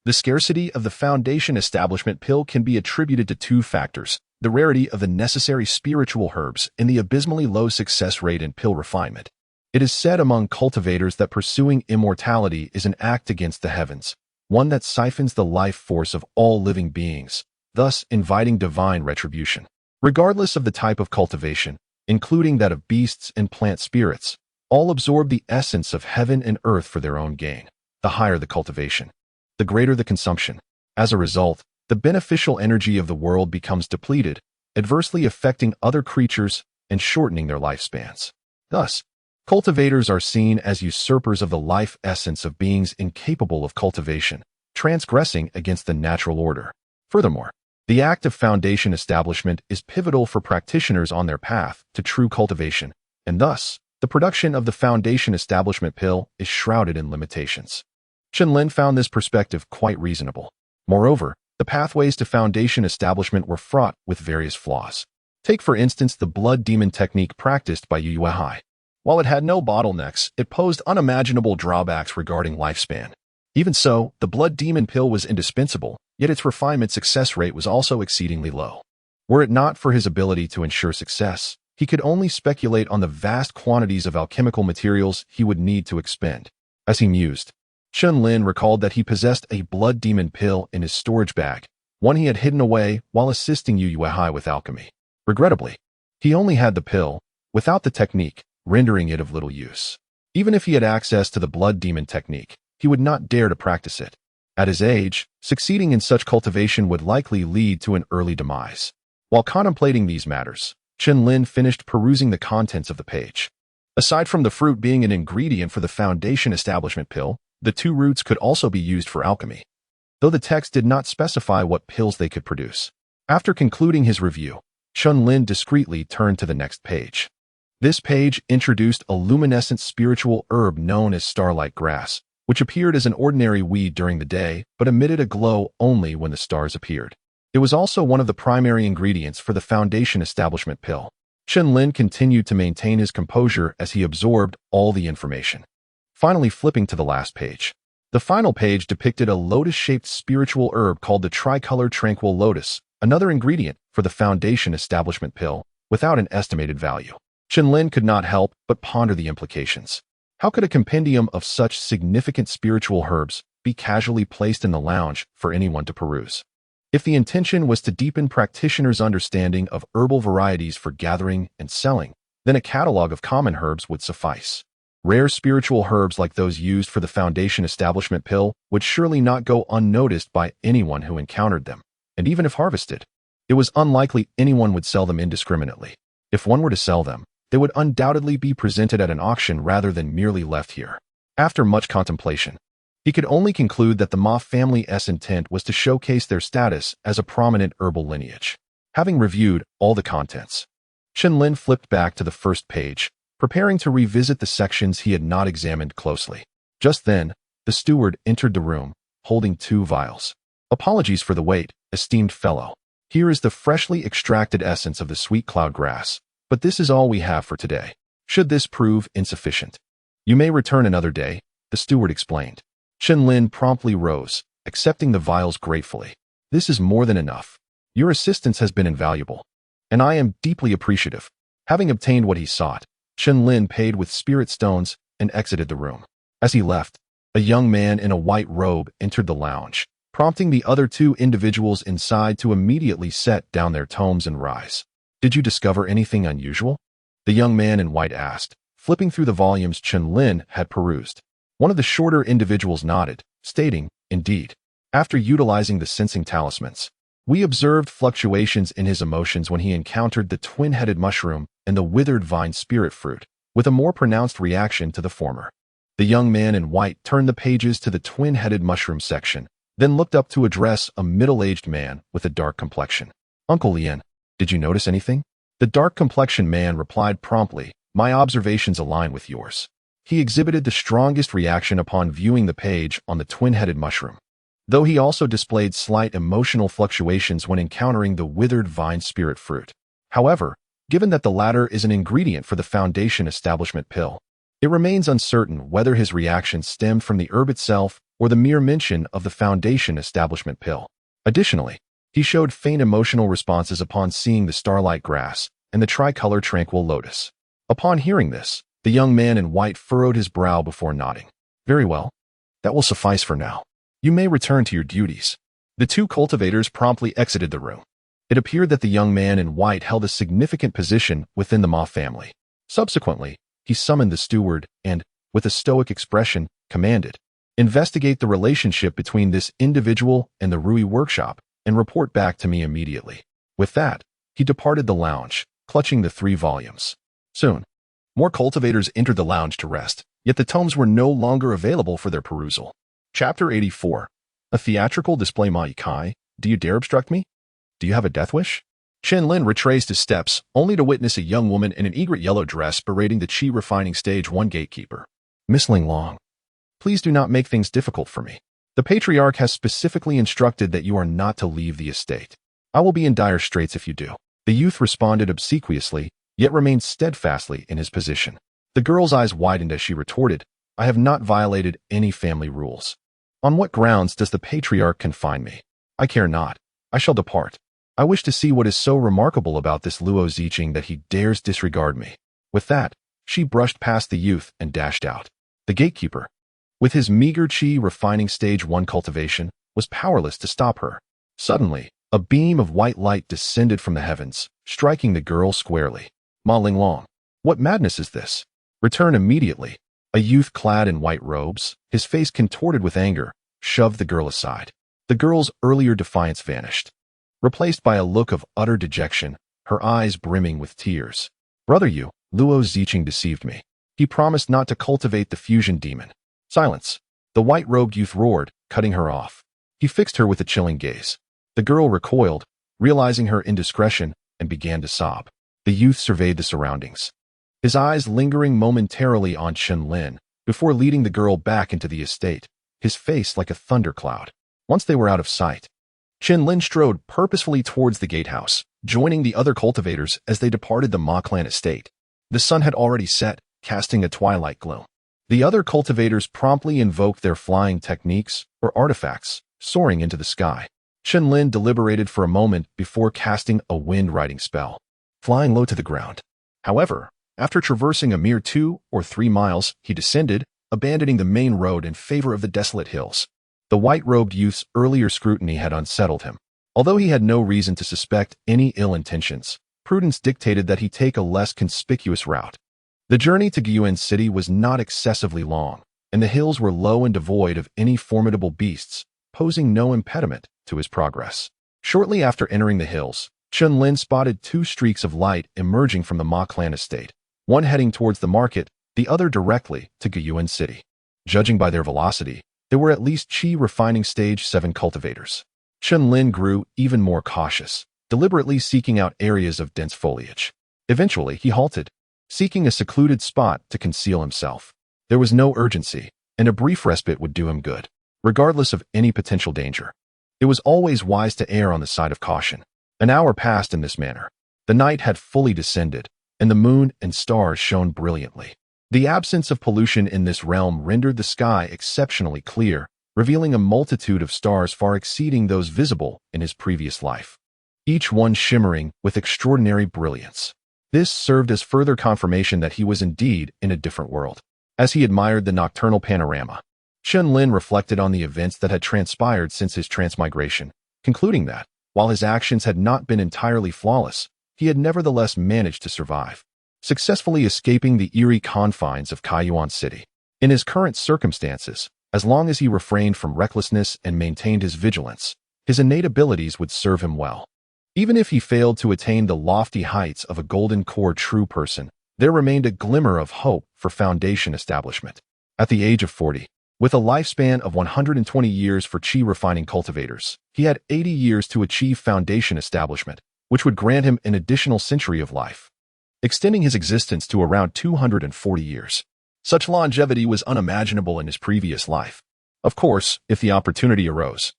The scarcity of the Foundation Establishment pill can be attributed to two factors: the rarity of the necessary spiritual herbs and the abysmally low success rate in pill refinement. It is said among cultivators that pursuing immortality is an act against the heavens, one that siphons the life force of all living beings, thus inviting divine retribution. Regardless of the type of cultivation, including that of beasts and plant spirits, all absorb the essence of heaven and earth for their own gain. The higher the cultivation, the greater the consumption. As a result, the beneficial energy of the world becomes depleted, adversely affecting other creatures and shortening their lifespans. Thus, cultivators are seen as usurpers of the life essence of beings incapable of cultivation, transgressing against the natural order. Furthermore, the act of Foundation Establishment is pivotal for practitioners on their path to true cultivation, and thus, the production of the Foundation Establishment pill is shrouded in limitations. Chen Lin found this perspective quite reasonable. Moreover, the pathways to Foundation Establishment were fraught with various flaws. Take for instance the blood demon technique practiced by Yu Yuehai. While it had no bottlenecks, it posed unimaginable drawbacks regarding lifespan. Even so, the blood demon pill was indispensable, yet its refinement success rate was also exceedingly low. Were it not for his ability to ensure success, he could only speculate on the vast quantities of alchemical materials he would need to expend. As he mused, Chen Lin recalled that he possessed a blood demon pill in his storage bag, one he had hidden away while assisting Yu Yuehai with alchemy. Regrettably, he only had the pill, without the technique, rendering it of little use. Even if he had access to the blood demon technique, he would not dare to practice it. At his age, succeeding in such cultivation would likely lead to an early demise. While contemplating these matters, Chen Lin finished perusing the contents of the page. Aside from the fruit being an ingredient for the Foundation Establishment pill, the two roots could also be used for alchemy. though the text did not specify what pills they could produce. After concluding his review, Chen Lin discreetly turned to the next page. This page introduced a luminescent spiritual herb known as starlight grass, which appeared as an ordinary weed during the day but emitted a glow only when the stars appeared. It was also one of the primary ingredients for the Foundation Establishment pill. Chen Lin continued to maintain his composure as he absorbed all the information. Finally flipping to the last page. The final page depicted a lotus-shaped spiritual herb called the tricolor tranquil lotus, another ingredient for the Foundation Establishment pill, without an estimated value. Chen Lin could not help but ponder the implications. How could a compendium of such significant spiritual herbs be casually placed in the lounge for anyone to peruse? If the intention was to deepen practitioners' understanding of herbal varieties for gathering and selling, then a catalog of common herbs would suffice. Rare spiritual herbs like those used for the Foundation Establishment pill would surely not go unnoticed by anyone who encountered them, and even if harvested, it was unlikely anyone would sell them indiscriminately. If one were to sell them, they would undoubtedly be presented at an auction rather than merely left here. After much contemplation, he could only conclude that the Ma family's intent was to showcase their status as a prominent herbal lineage. Having reviewed all the contents, Chen Lin flipped back to the first page, preparing to revisit the sections he had not examined closely. Just then, the steward entered the room, holding 2 vials. "Apologies for the wait, esteemed fellow. Here is the freshly extracted essence of the sweet cloud grass, but this is all we have for today. Should this prove insufficient, you may return another day," the steward explained. Chen Lin promptly rose, accepting the vials gratefully. "This is more than enough. Your assistance has been invaluable, and I am deeply appreciative." Having obtained what he sought, Chen Lin paid with spirit stones and exited the room. As he left, a young man in a white robe entered the lounge, prompting the other 2 individuals inside to immediately set down their tomes and rise. "Did you discover anything unusual?" the young man in white asked, flipping through the volumes Chen Lin had perused. One of the shorter individuals nodded, stating, "Indeed. After utilizing the sensing talismans, we observed fluctuations in his emotions when he encountered the twin-headed mushroom and the withered vine spirit fruit, with a more pronounced reaction to the former." The young man in white turned the pages to the twin-headed mushroom section, then looked up to address a middle-aged man with a dark complexion. "Uncle Lien, did you notice anything?" The dark-complexioned man replied promptly, "My observations align with yours." He exhibited the strongest reaction upon viewing the page on the twin-headed mushroom, though he also displayed slight emotional fluctuations when encountering the withered vine spirit fruit. However, given that the latter is an ingredient for the Foundation Establishment pill, it remains uncertain whether his reaction stemmed from the herb itself or the mere mention of the Foundation Establishment pill. Additionally, he showed faint emotional responses upon seeing the starlight grass and the tricolor tranquil lotus. Upon hearing this, the young man in white furrowed his brow before nodding. "Very well. That will suffice for now. You may return to your duties." The 2 cultivators promptly exited the room. It appeared that the young man in white held a significant position within the Ma family. Subsequently, he summoned the steward and, with a stoic expression, commanded, "Investigate the relationship between this individual and the Rui workshop and report back to me immediately." With that, he departed the lounge, clutching the 3 volumes. Soon, more cultivators entered the lounge to rest, yet the tomes were no longer available for their perusal. Chapter 84. A theatrical display. Ma Yikai, do you dare obstruct me? Do you have a death wish? Chen Lin retraced his steps, only to witness a young woman in an egret yellow dress berating the Qi refining stage 1 gatekeeper. "Miss Ling Long, please do not make things difficult for me. The patriarch has specifically instructed that you are not to leave the estate. I will be in dire straits if you do." The youth responded obsequiously, yet remained steadfastly in his position. The girl's eyes widened as she retorted, "I have not violated any family rules. On what grounds does the patriarch confine me? I care not. I shall depart. I wish to see what is so remarkable about this Luo Ziqing that he dares disregard me." With that, she brushed past the youth and dashed out. The gatekeeper, with his meager Qi refining stage 1 cultivation, was powerless to stop her. Suddenly, a beam of white light descended from the heavens, striking the girl squarely. "Ma Linglong, what madness is this? Return immediately." A youth clad in white robes, his face contorted with anger, shoved the girl aside. The girl's earlier defiance vanished, replaced by a look of utter dejection, her eyes brimming with tears. "Brother, you, Luo Ziqing deceived me. He promised not to cultivate the fusion demon." "Silence!" the white-robed youth roared, cutting her off. He fixed her with a chilling gaze. The girl recoiled, realizing her indiscretion, and began to sob. The youth surveyed the surroundings, his eyes lingering momentarily on Chen Lin, before leading the girl back into the estate, his face like a thundercloud. Once they were out of sight, Chen Lin strode purposefully towards the gatehouse, joining the other cultivators as they departed the Ma clan estate. The sun had already set, casting a twilight gloom. The other cultivators promptly invoked their flying techniques, or artifacts, soaring into the sky. Chen Lin deliberated for a moment before casting a wind-riding spell, flying low to the ground. However, after traversing a mere 2 or 3 miles, he descended, abandoning the main road in favor of the desolate hills. The white-robed youth's earlier scrutiny had unsettled him. Although he had no reason to suspect any ill intentions, prudence dictated that he take a less conspicuous route. The journey to Gyuan City was not excessively long, and the hills were low and devoid of any formidable beasts, posing no impediment to his progress. Shortly after entering the hills, Chen Lin spotted 2 streaks of light emerging from the Ma clan estate, one heading towards the market, the other directly to Gyuan City. Judging by their velocity, there were at least Qi refining stage 7 cultivators. Chen Lin grew even more cautious, deliberately seeking out areas of dense foliage. Eventually, he halted, seeking a secluded spot to conceal himself. There was no urgency, and a brief respite would do him good, regardless of any potential danger. It was always wise to err on the side of caution. An hour passed in this manner. The night had fully descended, and the moon and stars shone brilliantly. The absence of pollution in this realm rendered the sky exceptionally clear, revealing a multitude of stars far exceeding those visible in his previous life, each one shimmering with extraordinary brilliance. This served as further confirmation that he was indeed in a different world. As he admired the nocturnal panorama, Chen Lin reflected on the events that had transpired since his transmigration, concluding that, while his actions had not been entirely flawless, he had nevertheless managed to survive, successfully escaping the eerie confines of Gyuan City. In his current circumstances, as long as he refrained from recklessness and maintained his vigilance, his innate abilities would serve him well. Even if he failed to attain the lofty heights of a golden core true person, there remained a glimmer of hope for foundation establishment. At the age of 40, with a lifespan of 120 years for Qi refining cultivators, he had 80 years to achieve foundation establishment, which would grant him an additional century of life, extending his existence to around 240 years. Such longevity was unimaginable in his previous life. Of course, if the opportunity arose,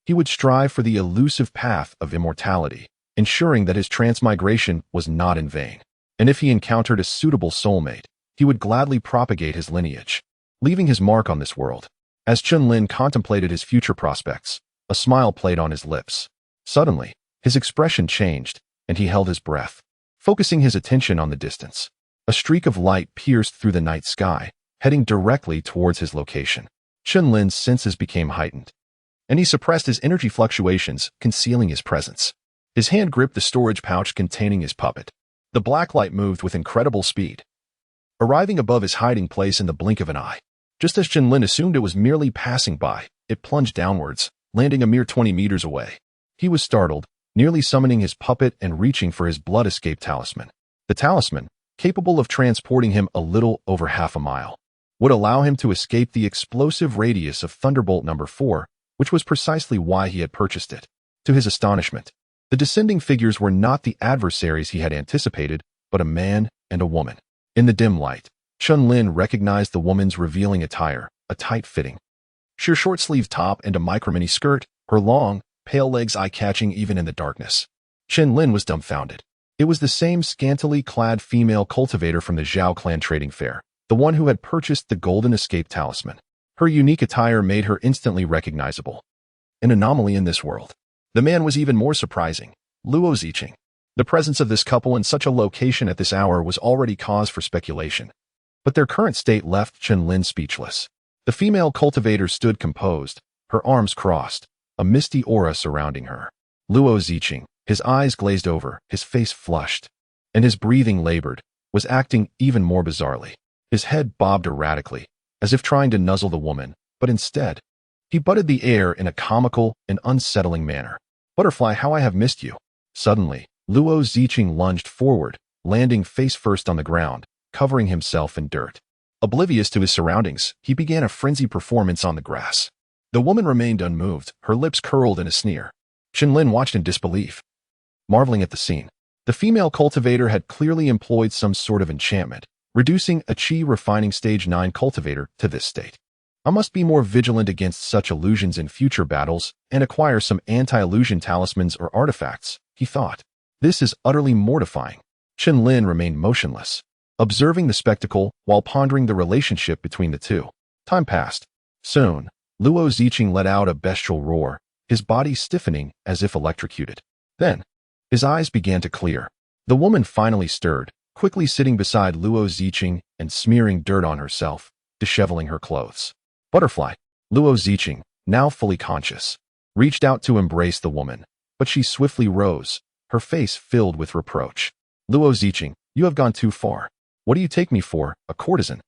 he would strive for the elusive path of immortality, ensuring that his transmigration was not in vain. And if he encountered a suitable soulmate, he would gladly propagate his lineage, leaving his mark on this world. As Chen Lin contemplated his future prospects, a smile played on his lips. Suddenly, his expression changed, and he held his breath, focusing his attention on the distance. A streak of light pierced through the night sky, heading directly towards his location. Chen Lin's senses became heightened, and he suppressed his energy fluctuations, concealing his presence. His hand gripped the storage pouch containing his puppet. The black light moved with incredible speed, arriving above his hiding place in the blink of an eye. Just as Chen Lin assumed it was merely passing by, it plunged downwards, landing a mere 20 meters away. He was startled, nearly summoning his puppet and reaching for his blood escape talisman. The talisman, capable of transporting him a little over half a mile, would allow him to escape the explosive radius of Thunderbolt number 4, which was precisely why he had purchased it. To his astonishment, the descending figures were not the adversaries he had anticipated, but a man and a woman. In the dim light, Chen Lin recognized the woman's revealing attire, a tight-fitting, sheer short-sleeved top and a micro-mini skirt, her long, pale legs eye-catching even in the darkness. Chen Lin was dumbfounded. It was the same scantily clad female cultivator from the Zhao clan trading fair, the one who had purchased the golden escape talisman. Her unique attire made her instantly recognizable. An anomaly in this world. The man was even more surprising, Luo Ziqing. The presence of this couple in such a location at this hour was already cause for speculation, but their current state left Chen Lin speechless. The female cultivator stood composed, her arms crossed, a misty aura surrounding her. Luo Ziqing, his eyes glazed over, his face flushed, and his breathing labored, was acting even more bizarrely. His head bobbed erratically, as if trying to nuzzle the woman, but instead, he butted the air in a comical and unsettling manner. "Butterfly, how I have missed you." Suddenly, Luo Ziqing lunged forward, landing face first on the ground, covering himself in dirt. Oblivious to his surroundings, he began a frenzied performance on the grass. The woman remained unmoved, her lips curled in a sneer. Chen Lin watched in disbelief, marveling at the scene. The female cultivator had clearly employed some sort of enchantment, reducing a Qi refining stage 9 cultivator to this state. I must be more vigilant against such illusions in future battles and acquire some anti-illusion talismans or artifacts, he thought. This is utterly mortifying. Chen Lin remained motionless, observing the spectacle while pondering the relationship between the two. Time passed. Soon, Luo Ziqing let out a bestial roar, his body stiffening as if electrocuted. Then, his eyes began to clear. The woman finally stirred, quickly sitting beside Luo Ziqing and smearing dirt on herself, disheveling her clothes. Butterfly, Luo Ziqing, now fully conscious, reached out to embrace the woman, but she swiftly rose, her face filled with reproach. Luo Ziqing, you have gone too far. What do you take me for, a courtesan?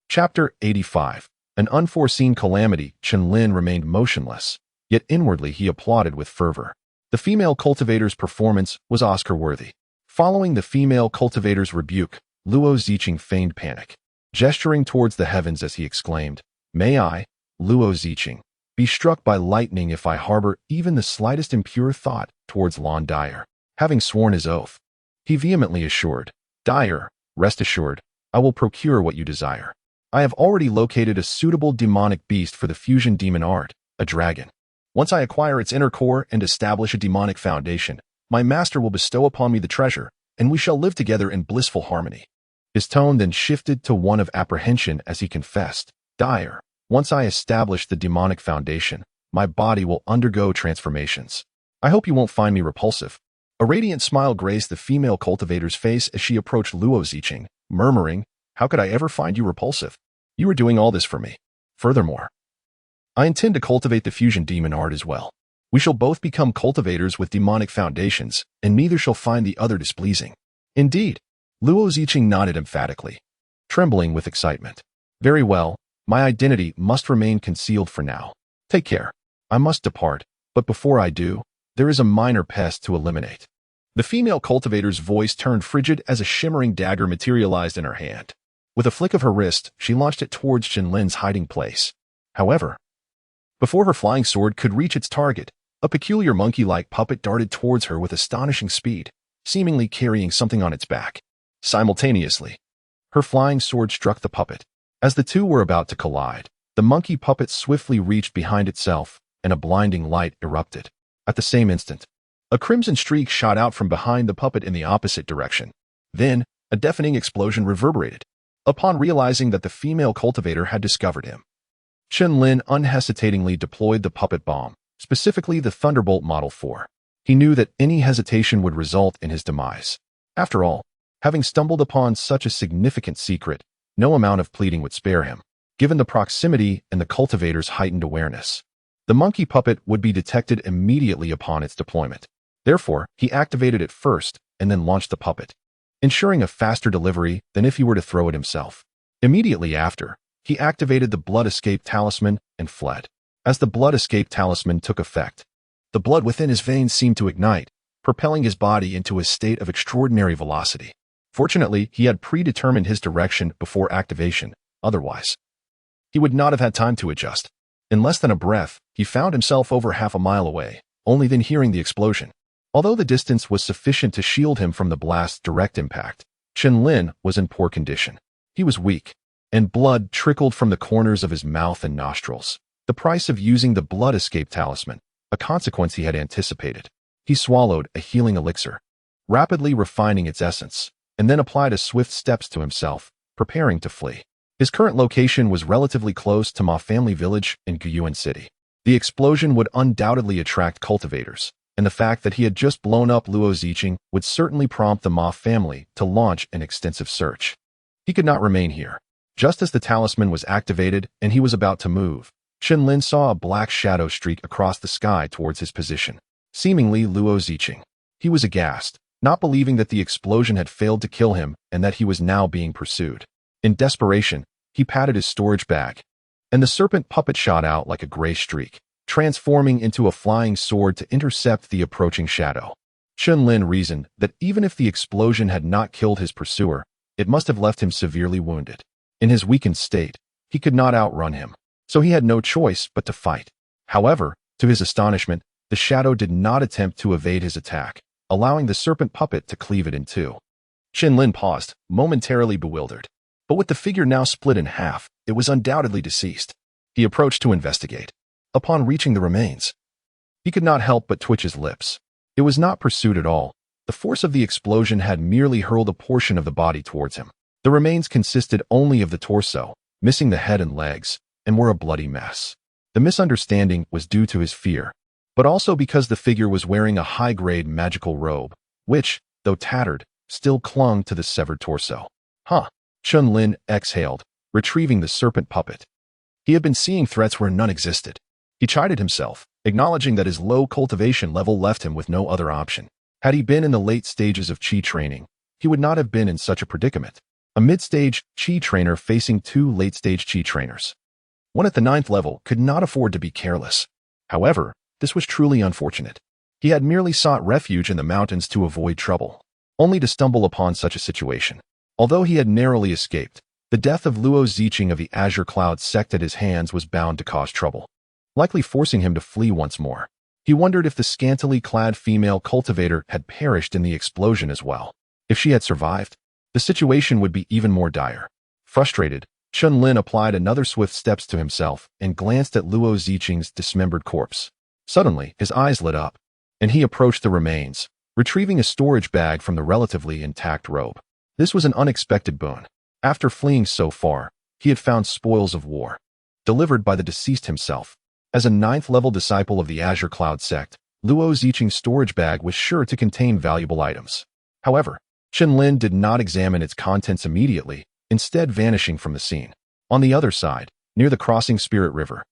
Chapter 85. An unforeseen calamity. Chen Lin remained motionless, yet inwardly he applauded with fervor. The female cultivator's performance was Oscar-worthy. Following the female cultivator's rebuke, Luo Ziqing feigned panic, gesturing towards the heavens as he exclaimed, "May I, Luo Ziqing, be struck by lightning if I harbor even the slightest impure thought towards Lan Dyer." Having sworn his oath, he vehemently assured, "Dyer, rest assured, I will procure what you desire. I have already located a suitable demonic beast for the fusion demon art, a dragon. Once I acquire its inner core and establish a demonic foundation, my master will bestow upon me the treasure, and we shall live together in blissful harmony." His tone then shifted to one of apprehension as he confessed, "Dyer, once I establish the demonic foundation, my body will undergo transformations. I hope you won't find me repulsive." A radiant smile graced the female cultivator's face as she approached Luo Ziqing, murmuring, "How could I ever find you repulsive? You are doing all this for me. Furthermore, I intend to cultivate the fusion demon art as well. We shall both become cultivators with demonic foundations, and neither shall find the other displeasing." "Indeed." Luo Ziqing nodded emphatically, trembling with excitement. "Very well, my identity must remain concealed for now. Take care. I must depart, but before I do, there is a minor pest to eliminate." The female cultivator's voice turned frigid as a shimmering dagger materialized in her hand. With a flick of her wrist, she launched it towards Chen Lin's hiding place. However, before her flying sword could reach its target, a peculiar monkey-like puppet darted towards her with astonishing speed, seemingly carrying something on its back. Simultaneously, her flying sword struck the puppet. As the two were about to collide, the monkey puppet swiftly reached behind itself, and a blinding light erupted. At the same instant, a crimson streak shot out from behind the puppet in the opposite direction. Then, a deafening explosion reverberated. Upon realizing that the female cultivator had discovered him, Chen Lin unhesitatingly deployed the puppet bomb, specifically the Thunderbolt Model 4. He knew that any hesitation would result in his demise. After all, having stumbled upon such a significant secret, no amount of pleading would spare him, given the proximity and the cultivator's heightened awareness. The monkey puppet would be detected immediately upon its deployment. Therefore, he activated it first and then launched the puppet, ensuring a faster delivery than if he were to throw it himself. Immediately after, he activated the blood escape talisman and fled. As the blood escape talisman took effect, the blood within his veins seemed to ignite, propelling his body into a state of extraordinary velocity. Fortunately, he had predetermined his direction before activation, otherwise, he would not have had time to adjust. In less than a breath, he found himself over half a mile away, only then hearing the explosion. Although the distance was sufficient to shield him from the blast's direct impact, Chen Lin was in poor condition. He was weak, and blood trickled from the corners of his mouth and nostrils. The price of using the blood escape talisman, a consequence he had anticipated. He swallowed a healing elixir, rapidly refining its essence, and then applied a swift steps to himself, preparing to flee. His current location was relatively close to Ma family village in Guyuan City. The explosion would undoubtedly attract cultivators, and the fact that he had just blown up Luo Ziqing would certainly prompt the Ma family to launch an extensive search. He could not remain here. Just as the talisman was activated and he was about to move, Chen Lin saw a black shadow streak across the sky towards his position, seemingly Luo Ziqing. He was aghast, not believing that the explosion had failed to kill him and that he was now being pursued. In desperation, he patted his storage bag, and the serpent puppet shot out like a gray streak, transforming into a flying sword to intercept the approaching shadow. Chen Lin reasoned that even if the explosion had not killed his pursuer, it must have left him severely wounded. In his weakened state, he could not outrun him, so he had no choice but to fight. However, to his astonishment, the shadow did not attempt to evade his attack, allowing the serpent puppet to cleave it in two. Chen Lin paused, momentarily bewildered. But with the figure now split in half, it was undoubtedly deceased. He approached to investigate. Upon reaching the remains, he could not help but twitch his lips. It was not pursuit at all. The force of the explosion had merely hurled a portion of the body towards him. The remains consisted only of the torso, missing the head and legs, and were a bloody mess. The misunderstanding was due to his fear, but also because the figure was wearing a high-grade magical robe, which, though tattered, still clung to the severed torso. Chen Lin exhaled, retrieving the serpent puppet. He had been seeing threats where none existed. He chided himself, acknowledging that his low cultivation level left him with no other option. Had he been in the late stages of Qi training, he would not have been in such a predicament. A mid-stage Qi trainer facing two late-stage Qi trainers. One at the 9th level could not afford to be careless. However, this was truly unfortunate. He had merely sought refuge in the mountains to avoid trouble, only to stumble upon such a situation. Although he had narrowly escaped, the death of Luo Ziqing of the Azure Cloud sect at his hands was bound to cause trouble, likely forcing him to flee once more. He wondered if the scantily clad female cultivator had perished in the explosion as well. If she had survived, the situation would be even more dire. Frustrated, Chen Lin applied another swift steps to himself and glanced at Luo Ziqing's dismembered corpse. Suddenly, his eyes lit up, and he approached the remains, retrieving a storage bag from the relatively intact robe. This was an unexpected boon. After fleeing so far, he had found spoils of war, delivered by the deceased himself. As a 9th-level disciple of the Azure Cloud sect, Luo Ziqing's storage bag was sure to contain valuable items. However, Chen Lin did not examine its contents immediately, instead vanishing from the scene. On the other side, near the crossing Spirit River,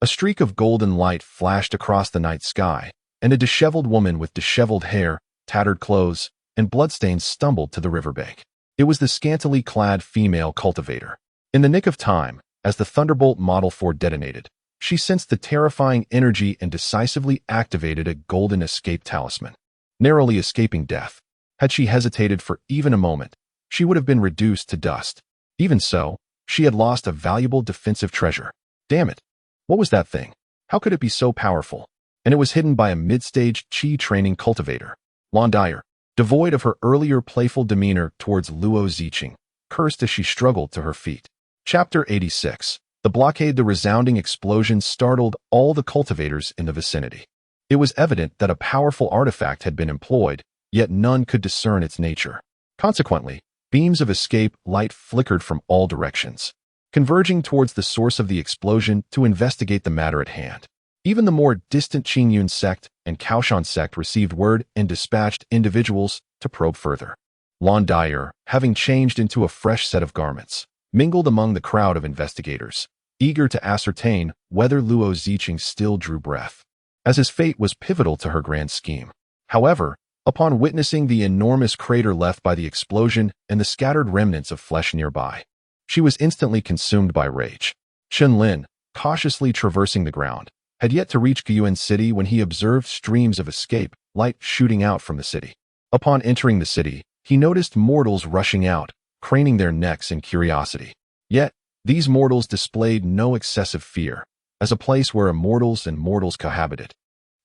a streak of golden light flashed across the night sky, and a disheveled woman with disheveled hair, tattered clothes, and bloodstains stumbled to the riverbank. It was the scantily clad female cultivator. In the nick of time, as the Thunderbolt Model 4 detonated, she sensed the terrifying energy and decisively activated a golden escape talisman. Narrowly escaping death, had she hesitated for even a moment, she would have been reduced to dust. Even so, she had lost a valuable defensive treasure. Damn it! What was that thing? How could it be so powerful? And it was hidden by a mid-stage Qi training cultivator. Londier, devoid of her earlier playful demeanor towards Luo Ziqing, cursed as she struggled to her feet. Chapter 86. The blockade. The resounding explosion startled all the cultivators in the vicinity. It was evident that a powerful artifact had been employed, yet none could discern its nature. Consequently, beams of escape light flickered from all directions, converging towards the source of the explosion to investigate the matter at hand. Even the more distant Qingyun sect and Kaoshan sect received word and dispatched individuals to probe further. Londier, having changed into a fresh set of garments, mingled among the crowd of investigators, eager to ascertain whether Luo Ziqing still drew breath, as his fate was pivotal to her grand scheme. However, upon witnessing the enormous crater left by the explosion and the scattered remnants of flesh nearby, she was instantly consumed by rage. Chen Lin, cautiously traversing the ground, had yet to reach Guiyuan City when he observed streams of escape light shooting out from the city. Upon entering the city, he noticed mortals rushing out, craning their necks in curiosity. Yet, these mortals displayed no excessive fear, as a place where immortals and mortals cohabited.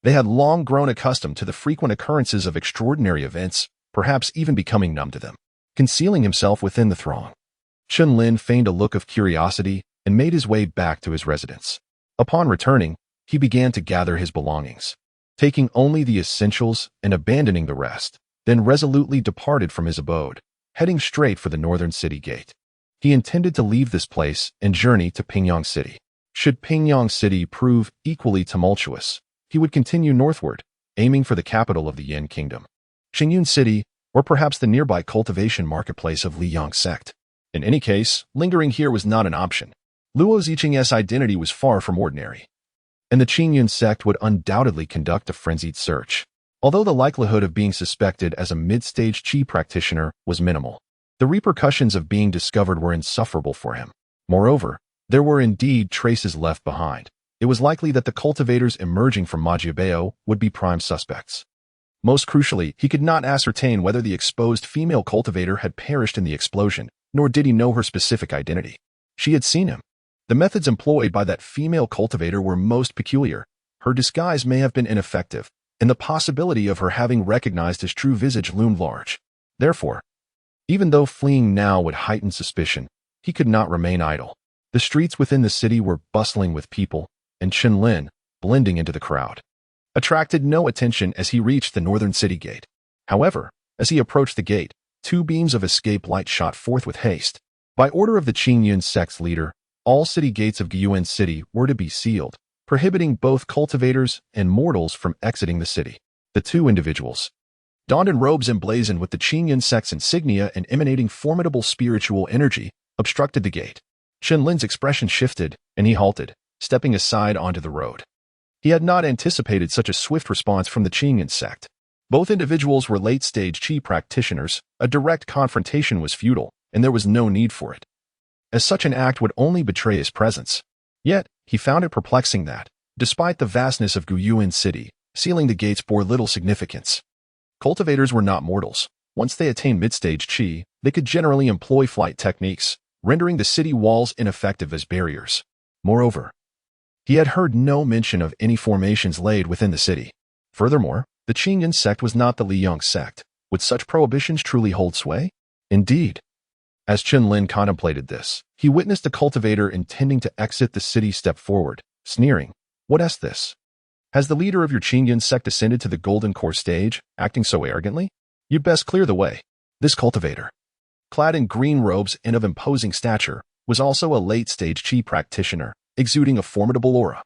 They had long grown accustomed to the frequent occurrences of extraordinary events, perhaps even becoming numb to them. Concealing himself within the throng, Chen Lin feigned a look of curiosity and made his way back to his residence. Upon returning, he began to gather his belongings, taking only the essentials and abandoning the rest, then resolutely departed from his abode, heading straight for the northern city gate. He intended to leave this place and journey to Pingyang City. Should Pingyang City prove equally tumultuous, he would continue northward, aiming for the capital of the Yin Kingdom, Qingyun City, or perhaps the nearby cultivation marketplace of Liyang sect. In any case, lingering here was not an option. Luo Ziqing's identity was far from ordinary, and the Qingyun sect would undoubtedly conduct a frenzied search. Although the likelihood of being suspected as a mid-stage Qi practitioner was minimal, the repercussions of being discovered were insufferable for him. Moreover, there were indeed traces left behind. It was likely that the cultivators emerging from Majiabeo would be prime suspects. Most crucially, he could not ascertain whether the exposed female cultivator had perished in the explosion, nor did he know her specific identity. She had seen him. The methods employed by that female cultivator were most peculiar, her disguise may have been ineffective, and the possibility of her having recognized his true visage loomed large. Therefore, even though fleeing now would heighten suspicion, he could not remain idle. The streets within the city were bustling with people, and Chen Lin, blending into the crowd, attracted no attention as he reached the northern city gate. However, as he approached the gate, two beams of escape light shot forth with haste. By order of the Qingyun sect's leader, all city gates of Gyuan City were to be sealed, prohibiting both cultivators and mortals from exiting the city. The two individuals, donned in robes emblazoned with the Qingyun sect's insignia and emanating formidable spiritual energy, obstructed the gate. Chen Lin's expression shifted, and he halted, stepping aside onto the road. He had not anticipated such a swift response from the Qingyun sect. Both individuals were late-stage Qi practitioners. A direct confrontation was futile, and there was no need for it, as such an act would only betray his presence. Yet, he found it perplexing that, despite the vastness of Gyuan City, sealing the gates bore little significance. Cultivators were not mortals. Once they attained mid-stage Qi, they could generally employ flight techniques, rendering the city walls ineffective as barriers. Moreover, he had heard no mention of any formations laid within the city. Furthermore, the Qingyun sect was not the Liyang sect. Would such prohibitions truly hold sway? Indeed. As Chen Lin contemplated this, he witnessed a cultivator intending to exit the city step forward, sneering, "What is this? Has the leader of your Qingyun sect ascended to the golden core stage, acting so arrogantly? You'd best clear the way." This cultivator, clad in green robes and of imposing stature, was also a late-stage Qi practitioner, exuding a formidable aura.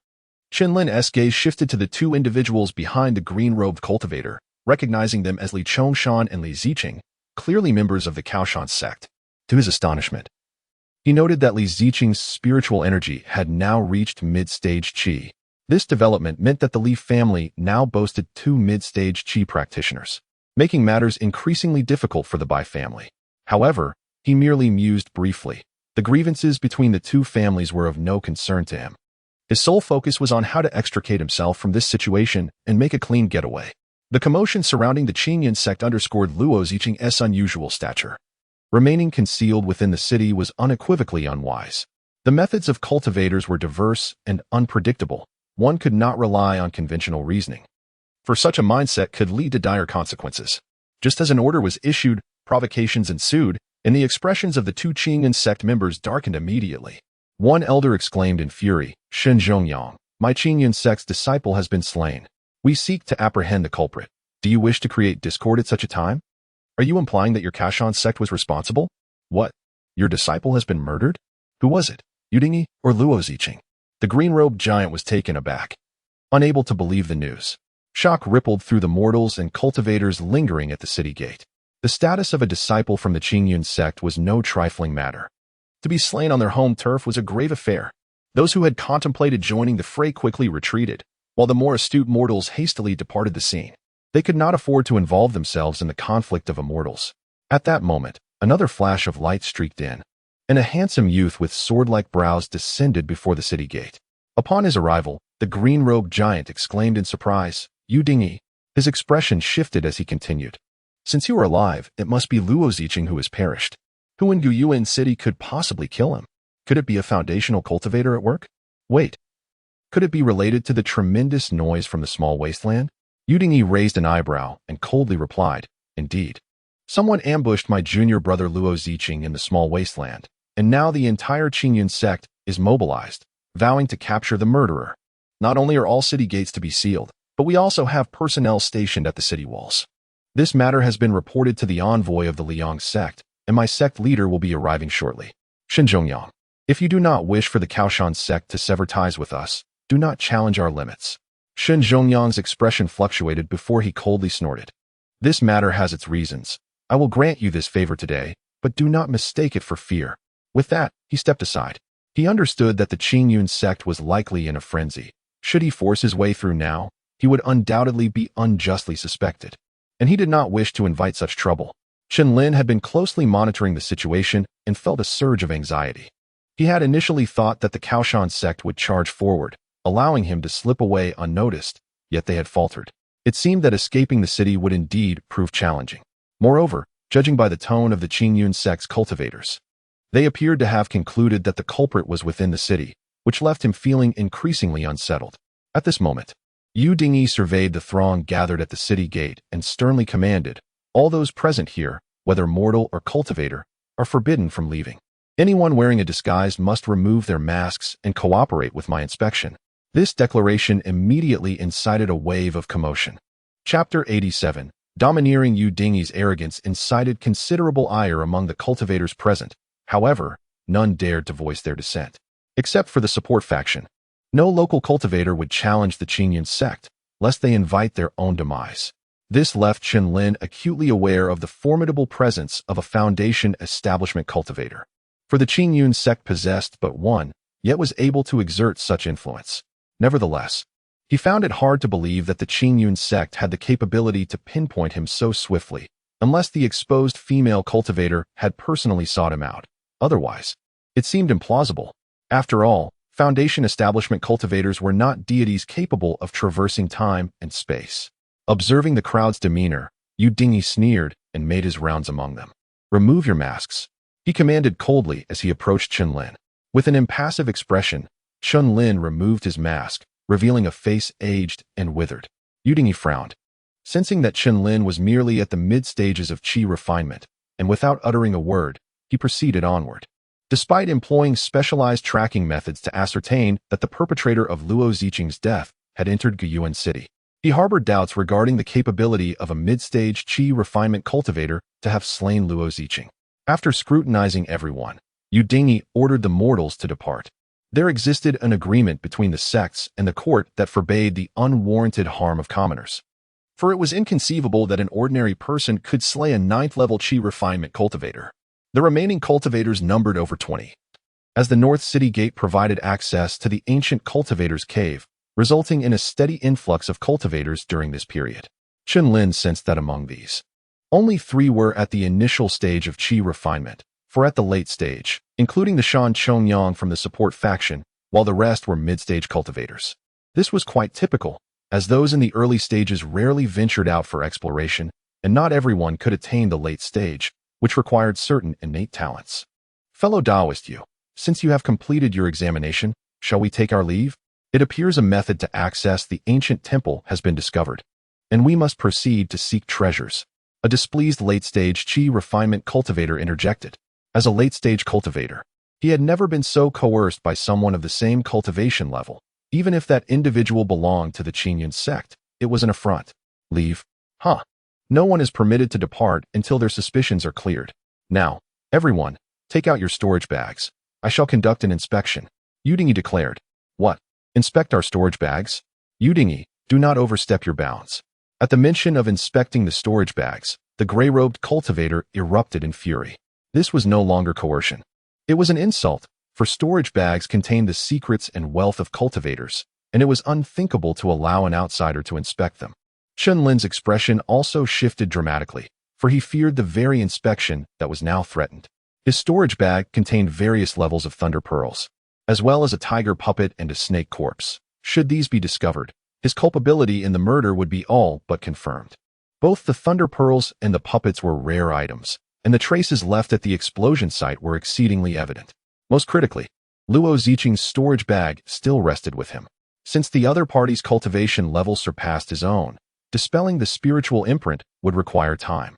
Chen Lin's gaze shifted to the two individuals behind the green-robed cultivator, recognizing them as Li Chongshan and Li Ziqing, clearly members of the Kaoshan sect. To his astonishment, he noted that Li Ziqing's spiritual energy had now reached mid-stage Qi. This development meant that the Li family now boasted two mid-stage Qi practitioners, making matters increasingly difficult for the Bai family. However, he merely mused briefly. The grievances between the two families were of no concern to him. His sole focus was on how to extricate himself from this situation and make a clean getaway. The commotion surrounding the Qingyun sect underscored Luo Ziqing's unusual stature. Remaining concealed within the city was unequivocally unwise. The methods of cultivators were diverse and unpredictable. One could not rely on conventional reasoning, for such a mindset could lead to dire consequences. Just as an order was issued, provocations ensued, and the expressions of the two Qingyun sect members darkened immediately. One elder exclaimed in fury, "Shen Zhongyang, my Qingyun sect's disciple has been slain. We seek to apprehend the culprit. Do you wish to create discord at such a time? Are you implying that your Kaoshan sect was responsible? What? Your disciple has been murdered? Who was it? Yudingi or Luo Ziqing?" The green-robed giant was taken aback, unable to believe the news. Shock rippled through the mortals and cultivators lingering at the city gate. The status of a disciple from the Qingyun sect was no trifling matter. To be slain on their home turf was a grave affair. Those who had contemplated joining the fray quickly retreated, while the more astute mortals hastily departed the scene. They could not afford to involve themselves in the conflict of immortals. At that moment, another flash of light streaked in, and a handsome youth with sword-like brows descended before the city gate. Upon his arrival, the green-robed giant exclaimed in surprise, "Yu Dingyi." His expression shifted as he continued. "Since you are alive, it must be Luo Ziqing who has perished. Who in Gyuan City could possibly kill him? Could it be a foundational cultivator at work? Wait, could it be related to the tremendous noise from the small wasteland?" Yu Dingyi raised an eyebrow and coldly replied, "Indeed. Someone ambushed my junior brother Luo Ziqing in the small wasteland, and now the entire Qingyun sect is mobilized, vowing to capture the murderer. Not only are all city gates to be sealed, but we also have personnel stationed at the city walls. This matter has been reported to the envoy of the Liyang sect, and my sect leader will be arriving shortly. Shinzhongyang, if you do not wish for the Kaoshan sect to sever ties with us, do not challenge our limits." Shen Zhongyang's expression fluctuated before he coldly snorted. "This matter has its reasons. I will grant you this favor today, but do not mistake it for fear." With that, he stepped aside. He understood that the Qingyun sect was likely in a frenzy. Should he force his way through now, he would undoubtedly be unjustly suspected, and he did not wish to invite such trouble. Chen Lin had been closely monitoring the situation and felt a surge of anxiety. He had initially thought that the Kaoshan sect would charge forward, allowing him to slip away unnoticed, yet they had faltered. It seemed that escaping the city would indeed prove challenging. Moreover, judging by the tone of the Qingyun sect's cultivators, they appeared to have concluded that the culprit was within the city, which left him feeling increasingly unsettled. At this moment, Yu Dingyi surveyed the throng gathered at the city gate and sternly commanded, "All those present here, whether mortal or cultivator, are forbidden from leaving. Anyone wearing a disguise must remove their masks and cooperate with my inspection." This declaration immediately incited a wave of commotion. Chapter 87. Domineering Yu Dingyi's arrogance incited considerable ire among the cultivators present. However, none dared to voice their dissent. Except for the support faction. No local cultivator would challenge the Qingyun sect, lest they invite their own demise. This left Chen Lin acutely aware of the formidable presence of a Foundation establishment cultivator. For the Qingyun sect possessed but one, yet was able to exert such influence. Nevertheless, he found it hard to believe that the Qingyun sect had the capability to pinpoint him so swiftly, unless the exposed female cultivator had personally sought him out. Otherwise, it seemed implausible. After all, Foundation establishment cultivators were not deities capable of traversing time and space. Observing the crowd's demeanor, Yu Dingyi sneered and made his rounds among them. "Remove your masks," he commanded coldly as he approached Chen Lin. With an impassive expression, Chen Lin removed his mask, revealing a face aged and withered. Yu Dingyi frowned. Sensing that Chen Lin was merely at the mid-stages of qi refinement, and without uttering a word, he proceeded onward. Despite employing specialized tracking methods to ascertain that the perpetrator of Luo Ziqing's death had entered Guyuan City, he harbored doubts regarding the capability of a mid-stage qi refinement cultivator to have slain Luo Ziqing. After scrutinizing everyone, Yu Dingyi ordered the mortals to depart. There existed an agreement between the sects and the court that forbade the unwarranted harm of commoners. For it was inconceivable that an ordinary person could slay a 9th-level qi refinement cultivator. The remaining cultivators numbered over 20. As the North City Gate provided access to the ancient cultivator's cave, resulting in a steady influx of cultivators during this period. Chen Lin sensed that among these, only 3 were at the initial stage of qi refinement, 4 at the late stage, including the Shan Chongyang from the support faction, while the rest were mid-stage cultivators. This was quite typical, as those in the early stages rarely ventured out for exploration, and not everyone could attain the late stage, which required certain innate talents. "Fellow Taoist Yu, since you have completed your examination, shall we take our leave? It appears a method to access the ancient temple has been discovered, and we must proceed to seek treasures." A displeased late-stage qi refinement cultivator interjected. As a late-stage cultivator, he had never been so coerced by someone of the same cultivation level. Even if that individual belonged to the Qingyun sect, it was an affront. "Leave? Huh. No one is permitted to depart until their suspicions are cleared. Now, everyone, take out your storage bags. I shall conduct an inspection," Yu Dingyi declared. "What? Inspect our storage bags? Yu Dingyi, do not overstep your bounds." At the mention of inspecting the storage bags, the gray-robed cultivator erupted in fury. This was no longer coercion. It was an insult, for storage bags contained the secrets and wealth of cultivators, and it was unthinkable to allow an outsider to inspect them. Chen Lin's expression also shifted dramatically, for he feared the very inspection that was now threatened. His storage bag contained various levels of thunder pearls, as well as a tiger puppet and a snake corpse. Should these be discovered, his culpability in the murder would be all but confirmed. Both the thunder pearls and the puppets were rare items, and the traces left at the explosion site were exceedingly evident. Most critically, Luo Ziqing's storage bag still rested with him. Since the other party's cultivation level surpassed his own, dispelling the spiritual imprint would require time.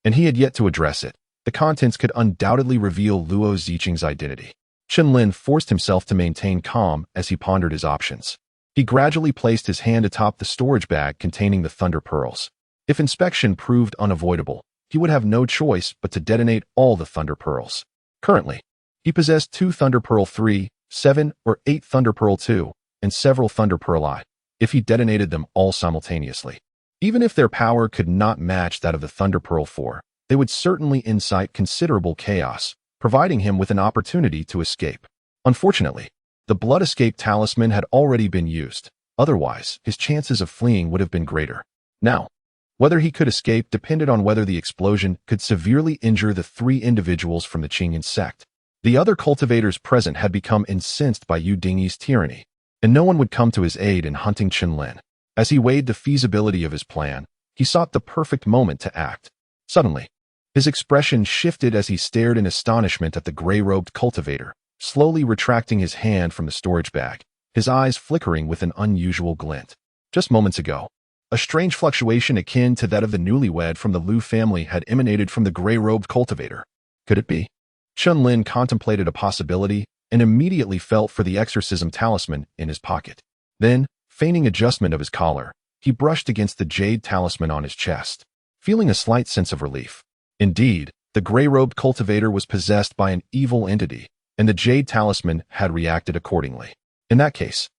And he had yet to address it. The contents could undoubtedly reveal Luo Ziqing's identity. Chen Lin forced himself to maintain calm as he pondered his options. He gradually placed his hand atop the storage bag containing the thunder pearls. If inspection proved unavoidable, he would have no choice but to detonate all the thunder pearls. Currently, he possessed 2 thunder pearl 3, 7, or 8 thunder pearl 2, and several thunder pearl I, if he detonated them all simultaneously. Even if their power could not match that of the thunder pearl 4, they would certainly incite considerable chaos, providing him with an opportunity to escape. Unfortunately, the blood escape talisman had already been used. Otherwise, his chances of fleeing would have been greater. Now, whether he could escape depended on whether the explosion could severely injure the 3 individuals from the Qingyun sect. The other cultivators present had become incensed by Yu Dingyi's tyranny, and no one would come to his aid in hunting Chen Lin. As he weighed the feasibility of his plan, he sought the perfect moment to act. Suddenly, his expression shifted as he stared in astonishment at the gray-robed cultivator, slowly retracting his hand from the storage bag, his eyes flickering with an unusual glint. Just moments ago, a strange fluctuation akin to that of the newlywed from the Liu family had emanated from the gray-robed cultivator. Could it be? Chen Lin contemplated a possibility and immediately felt for the exorcism talisman in his pocket. Then, feigning adjustment of his collar, he brushed against the jade talisman on his chest, feeling a slight sense of relief. Indeed, the gray-robed cultivator was possessed by an evil entity, and the jade talisman had reacted accordingly. In that case,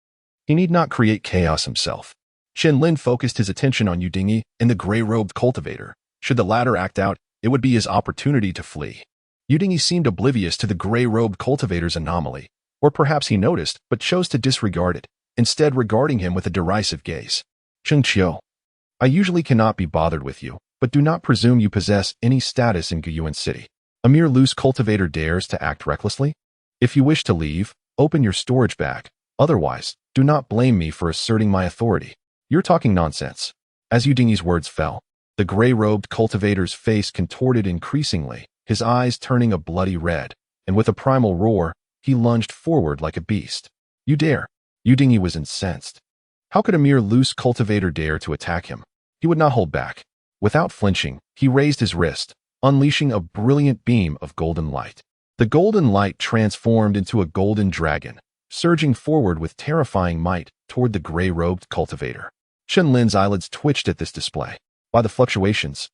he need not create chaos himself. Chen Lin focused his attention on Yudingi and the gray-robed cultivator. Should the latter act out, it would be his opportunity to flee. Yudingi seemed oblivious to the gray-robed cultivator's anomaly, or perhaps he noticed but chose to disregard it, instead regarding him with a derisive gaze. Cheng Qiu, I usually cannot be bothered with you, but do not presume you possess any status in Guyuan City. A mere loose cultivator dares to act recklessly? If you wish to leave, open your storage bag. Otherwise, do not blame me for asserting my authority. You're talking nonsense. As Yudingi's words fell, the gray-robed cultivator's face contorted increasingly, his eyes turning a bloody red, and with a primal roar, he lunged forward like a beast. You dare? Yudingi was incensed. How could a mere loose cultivator dare to attack him? He would not hold back. Without flinching, he raised his wrist, unleashing a brilliant beam of golden light. The golden light transformed into a golden dragon, surging forward with terrifying might toward the gray-robed cultivator. Chen Lin's eyelids twitched at this display. By the fluctuations,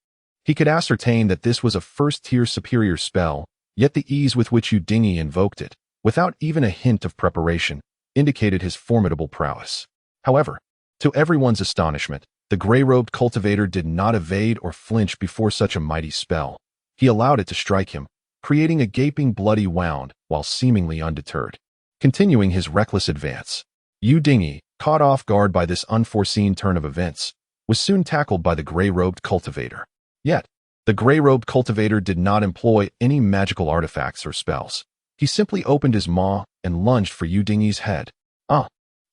he could ascertain that this was a first-tier superior spell, yet the ease with which Yudingi invoked it, without even a hint of preparation, indicated his formidable prowess. However, to everyone's astonishment, the gray-robed cultivator did not evade or flinch before such a mighty spell. He allowed it to strike him, creating a gaping bloody wound while seemingly undeterred. Continuing his reckless advance, Yudingi, caught off guard by this unforeseen turn of events, was soon tackled by the gray-robed cultivator. Yet, the gray-robed cultivator did not employ any magical artifacts or spells. He simply opened his maw and lunged for Yudingi's head.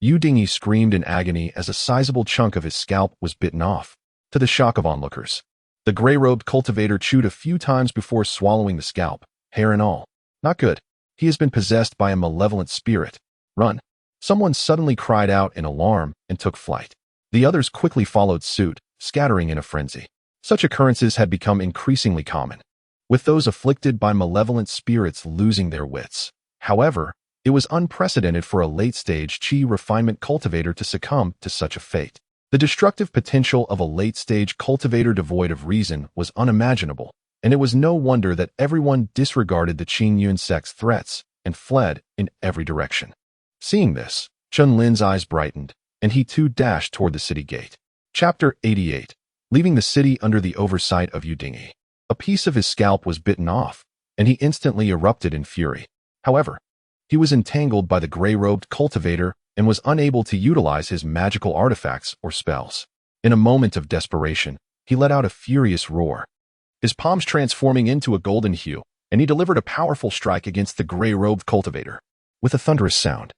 Yudingi screamed in agony as a sizable chunk of his scalp was bitten off. To the shock of onlookers, the gray-robed cultivator chewed a few times before swallowing the scalp, hair and all. Not good. He has been possessed by a malevolent spirit. Run. Someone suddenly cried out in alarm and took flight. The others quickly followed suit, scattering in a frenzy. Such occurrences had become increasingly common, with those afflicted by malevolent spirits losing their wits. However, it was unprecedented for a late-stage chi refinement cultivator to succumb to such a fate. The destructive potential of a late-stage cultivator devoid of reason was unimaginable, and it was no wonder that everyone disregarded the Qingyun sect's threats and fled in every direction. Seeing this, Chen Lin's eyes brightened, and he too dashed toward the city gate. Chapter 88. Leaving the city under the oversight of Yudingi. A piece of his scalp was bitten off, and he instantly erupted in fury. However, he was entangled by the gray-robed cultivator and was unable to utilize his magical artifacts or spells. In a moment of desperation, he let out a furious roar, his palms transforming into a golden hue, and he delivered a powerful strike against the gray-robed cultivator. With a thunderous sound,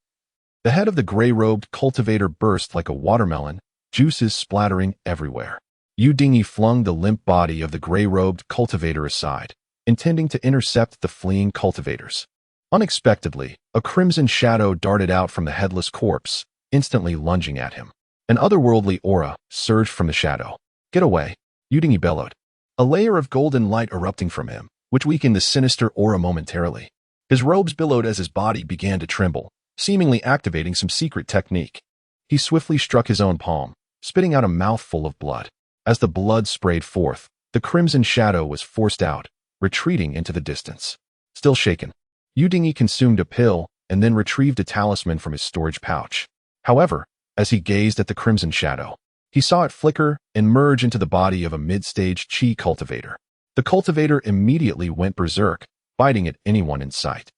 the head of the gray-robed cultivator burst like a watermelon, juices splattering everywhere. Yudingi flung the limp body of the gray-robed cultivator aside, intending to intercept the fleeing cultivators. Unexpectedly, a crimson shadow darted out from the headless corpse, instantly lunging at him. An otherworldly aura surged from the shadow. Get away, Yudingi bellowed, a layer of golden light erupting from him, which weakened the sinister aura momentarily. His robes billowed as his body began to tremble, seemingly activating some secret technique. He swiftly struck his own palm, spitting out a mouthful of blood. As the blood sprayed forth, the crimson shadow was forced out, retreating into the distance. Still shaken, Yudingi consumed a pill and then retrieved a talisman from his storage pouch. However, as he gazed at the crimson shadow, he saw it flicker and merge into the body of a mid-stage chi cultivator. The cultivator immediately went berserk, biting at anyone in sight.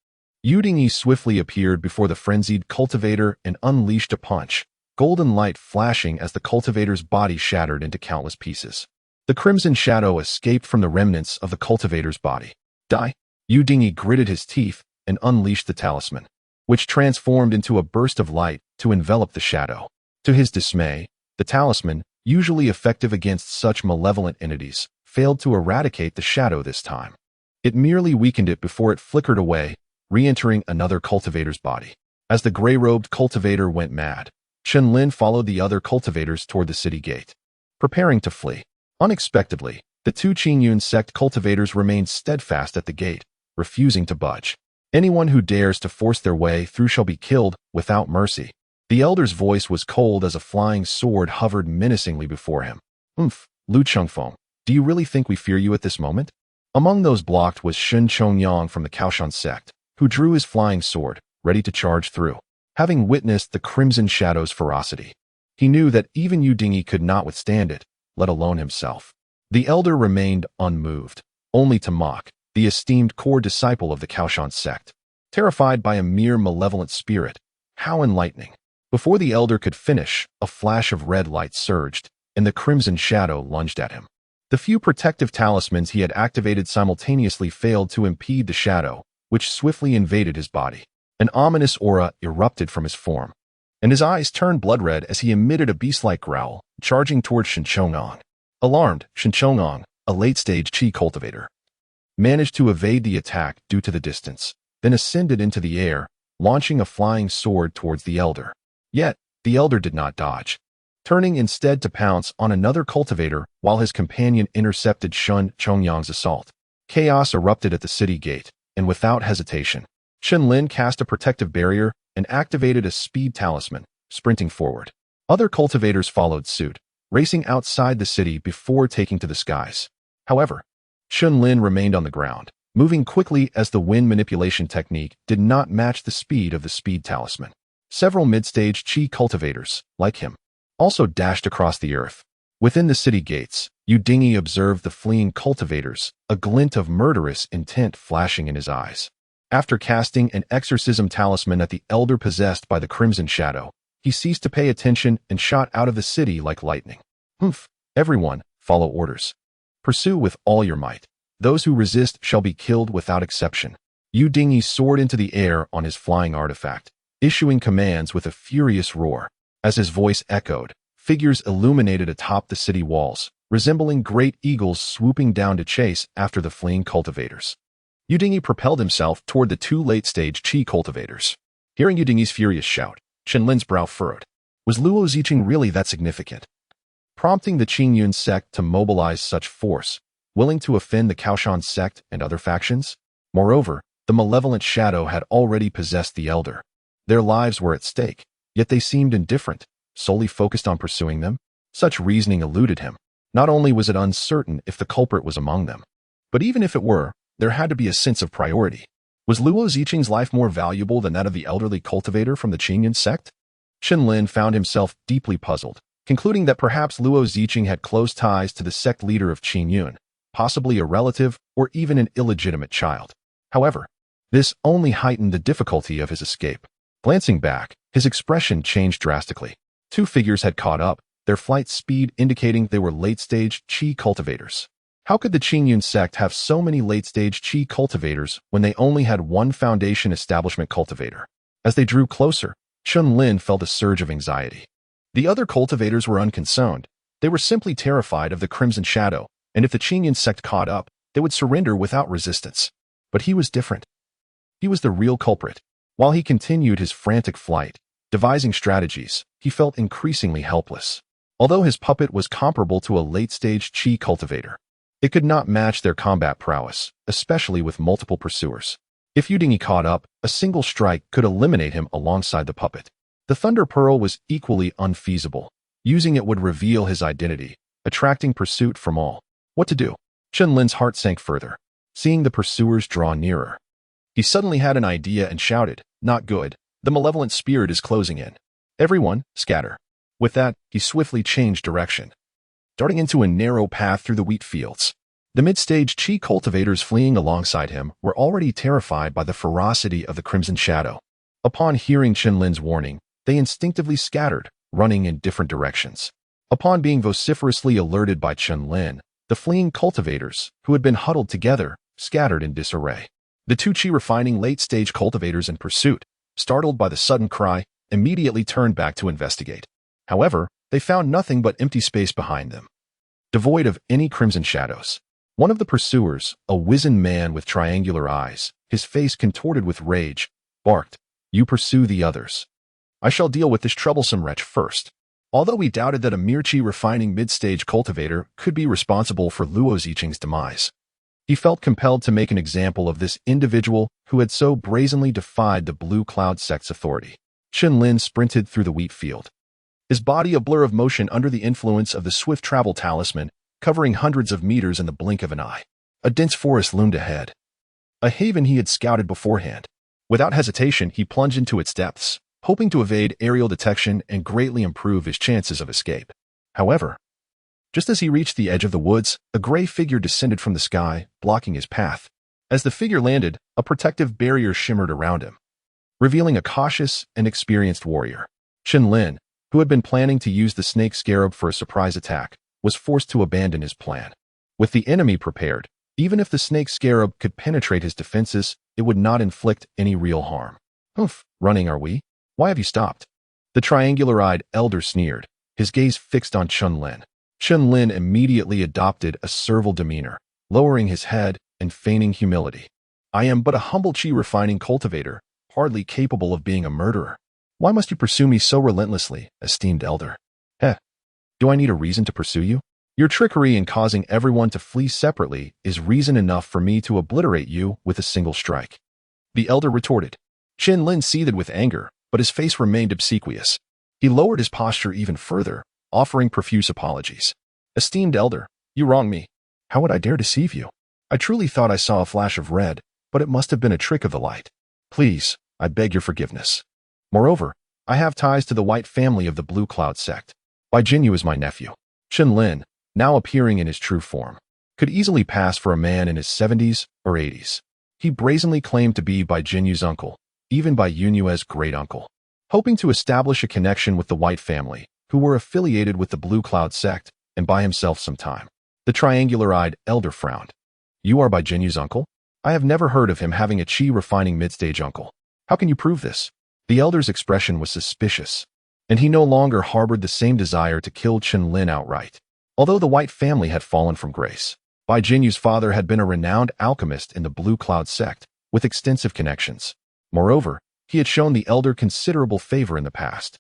Yudingi swiftly appeared before the frenzied cultivator and unleashed a punch, golden light flashing as the cultivator's body shattered into countless pieces. The crimson shadow escaped from the remnants of the cultivator's body. Die! Yudingi gritted his teeth and unleashed the talisman, which transformed into a burst of light to envelop the shadow. To his dismay, the talisman, usually effective against such malevolent entities, failed to eradicate the shadow this time. It merely weakened it before it flickered away, re-entering another cultivator's body. As the gray-robed cultivator went mad, Chen Lin followed the other cultivators toward the city gate, preparing to flee. Unexpectedly, the two Qingyun sect cultivators remained steadfast at the gate, refusing to budge. Anyone who dares to force their way through shall be killed without mercy. The elder's voice was cold as a flying sword hovered menacingly before him. Lu Chengfeng, do you really think we fear you at this moment? Among those blocked was Shen Chongyang from the Kaoshan sect, who drew his flying sword, ready to charge through. Having witnessed the Crimson Shadow's ferocity, he knew that even Yu Dingy could not withstand it, let alone himself. The elder remained unmoved, only to mock the esteemed core disciple of the Kaoshan sect. Terrified by a mere malevolent spirit, how enlightening. Before the elder could finish, a flash of red light surged, and the Crimson Shadow lunged at him. The few protective talismans he had activated simultaneously failed to impede the shadow, which swiftly invaded his body. An ominous aura erupted from his form, and his eyes turned blood-red as he emitted a beast-like growl, charging toward Shen Chongang. Alarmed, Shen Chongang, a late-stage Qi cultivator, managed to evade the attack due to the distance, then ascended into the air, launching a flying sword towards the elder. Yet, the elder did not dodge, turning instead to pounce on another cultivator while his companion intercepted Shen Chongyang's assault. Chaos erupted at the city gate, and without hesitation, Chen Lin cast a protective barrier and activated a speed talisman, sprinting forward. Other cultivators followed suit, racing outside the city before taking to the skies. However, Chen Lin remained on the ground, moving quickly as the wind manipulation technique did not match the speed of the speed talisman. Several mid-stage Qi cultivators, like him, also dashed across the earth. Within the city gates, Yu Dingy observed the fleeing cultivators, a glint of murderous intent flashing in his eyes. After casting an exorcism talisman at the elder possessed by the Crimson Shadow, he ceased to pay attention and shot out of the city like lightning. Everyone, follow orders. Pursue with all your might. Those who resist shall be killed without exception. Yu Dingy soared into the air on his flying artifact, issuing commands with a furious roar. As his voice echoed, figures illuminated atop the city walls, resembling great eagles swooping down to chase after the fleeing cultivators. Yu Dingy propelled himself toward the two late-stage Qi cultivators. Hearing Yu Dingy's furious shout, Chen Lin's brow furrowed. Was Luo Ziqing really that significant? Prompting the Qingyun sect to mobilize such force, willing to offend the Kaoshan sect and other factions? Moreover, the malevolent shadow had already possessed the elder. Their lives were at stake, yet they seemed indifferent, solely focused on pursuing them. Such reasoning eluded him. Not only was it uncertain if the culprit was among them, but even if it were, there had to be a sense of priority. Was Luo Ziqing's life more valuable than that of the elderly cultivator from the Qingyun sect? Chen Lin found himself deeply puzzled, concluding that perhaps Luo Ziqing had close ties to the sect leader of Qingyun, possibly a relative or even an illegitimate child. However, this only heightened the difficulty of his escape. Glancing back, his expression changed drastically. Two figures had caught up, their flight speed indicating they were late-stage Qi cultivators. How could the Qingyun sect have so many late-stage Qi cultivators when they only had one foundation establishment cultivator? As they drew closer, Chen Lin felt a surge of anxiety. The other cultivators were unconcerned. They were simply terrified of the Crimson Shadow, and if the Qingyun sect caught up, they would surrender without resistance. But he was different. He was the real culprit. While he continued his frantic flight, devising strategies, he felt increasingly helpless. Although his puppet was comparable to a late-stage Qi cultivator, it could not match their combat prowess, especially with multiple pursuers. If Yu Dingy caught up, a single strike could eliminate him alongside the puppet. The Thunder Pearl was equally unfeasible. Using it would reveal his identity, attracting pursuit from all. What to do? Chen Lin's heart sank further, seeing the pursuers draw nearer. He suddenly had an idea and shouted, "Not good. The malevolent spirit is closing in. Everyone, scatter." With that, he swiftly changed direction, darting into a narrow path through the wheat fields. The mid-stage Qi cultivators fleeing alongside him were already terrified by the ferocity of the Crimson Shadow. Upon hearing Chen Lin's warning, they instinctively scattered, running in different directions. Upon being vociferously alerted by Chen Lin, the fleeing cultivators, who had been huddled together, scattered in disarray. The two Qi refining late-stage cultivators in pursuit, startled by the sudden cry, immediately turned back to investigate. However, they found nothing but empty space behind them, devoid of any crimson shadows. One of the pursuers, a wizened man with triangular eyes, his face contorted with rage, barked, "You pursue the others." I shall deal with this troublesome wretch first. Although he doubted that a mere chi-refining mid-stage cultivator could be responsible for Luo Ziqing's demise, he felt compelled to make an example of this individual who had so brazenly defied the Blue Cloud sect's authority. Chen Lin sprinted through the wheat field, his body a blur of motion under the influence of the swift travel talisman, covering hundreds of meters in the blink of an eye. A dense forest loomed ahead, a haven he had scouted beforehand. Without hesitation, he plunged into its depths, hoping to evade aerial detection and greatly improve his chances of escape. However, just as he reached the edge of the woods, a gray figure descended from the sky, blocking his path. As the figure landed, a protective barrier shimmered around him, revealing a cautious and experienced warrior. Chen Lin, who had been planning to use the snake scarab for a surprise attack, was forced to abandon his plan. With the enemy prepared, even if the snake scarab could penetrate his defenses, it would not inflict any real harm. Humph, running are we? Why have you stopped? The triangular-eyed elder sneered, his gaze fixed on Chen Lin. Chen Lin immediately adopted a servile demeanor, lowering his head and feigning humility. I am but a humble chi-refining cultivator, hardly capable of being a murderer. Why must you pursue me so relentlessly, esteemed elder? Do I need a reason to pursue you? Your trickery in causing everyone to flee separately is reason enough for me to obliterate you with a single strike. The elder retorted. Chen Lin seethed with anger, but his face remained obsequious. He lowered his posture even further, offering profuse apologies. Esteemed elder, you wrong me. How would I dare deceive you? I truly thought I saw a flash of red, but it must have been a trick of the light. Please, I beg your forgiveness. Moreover, I have ties to the white family of the Blue Cloud sect. Bai Jinyu is my nephew. Chen Lin, now appearing in his true form, could easily pass for a man in his 70s or 80s. He brazenly claimed to be Bai Jinyu's uncle, even Bai Yunyue's great-uncle. Hoping to establish a connection with the white family, who were affiliated with the Blue Cloud sect, and buy himself some time. The triangular-eyed elder frowned. You are Bai Jinyu's uncle? I have never heard of him having a chi-refining mid-stage uncle. How can you prove this? The elder's expression was suspicious, and he no longer harbored the same desire to kill Chen Lin outright. Although the white family had fallen from grace, Bai Jinyu's father had been a renowned alchemist in the Blue Cloud sect, with extensive connections. Moreover, he had shown the elder considerable favor in the past.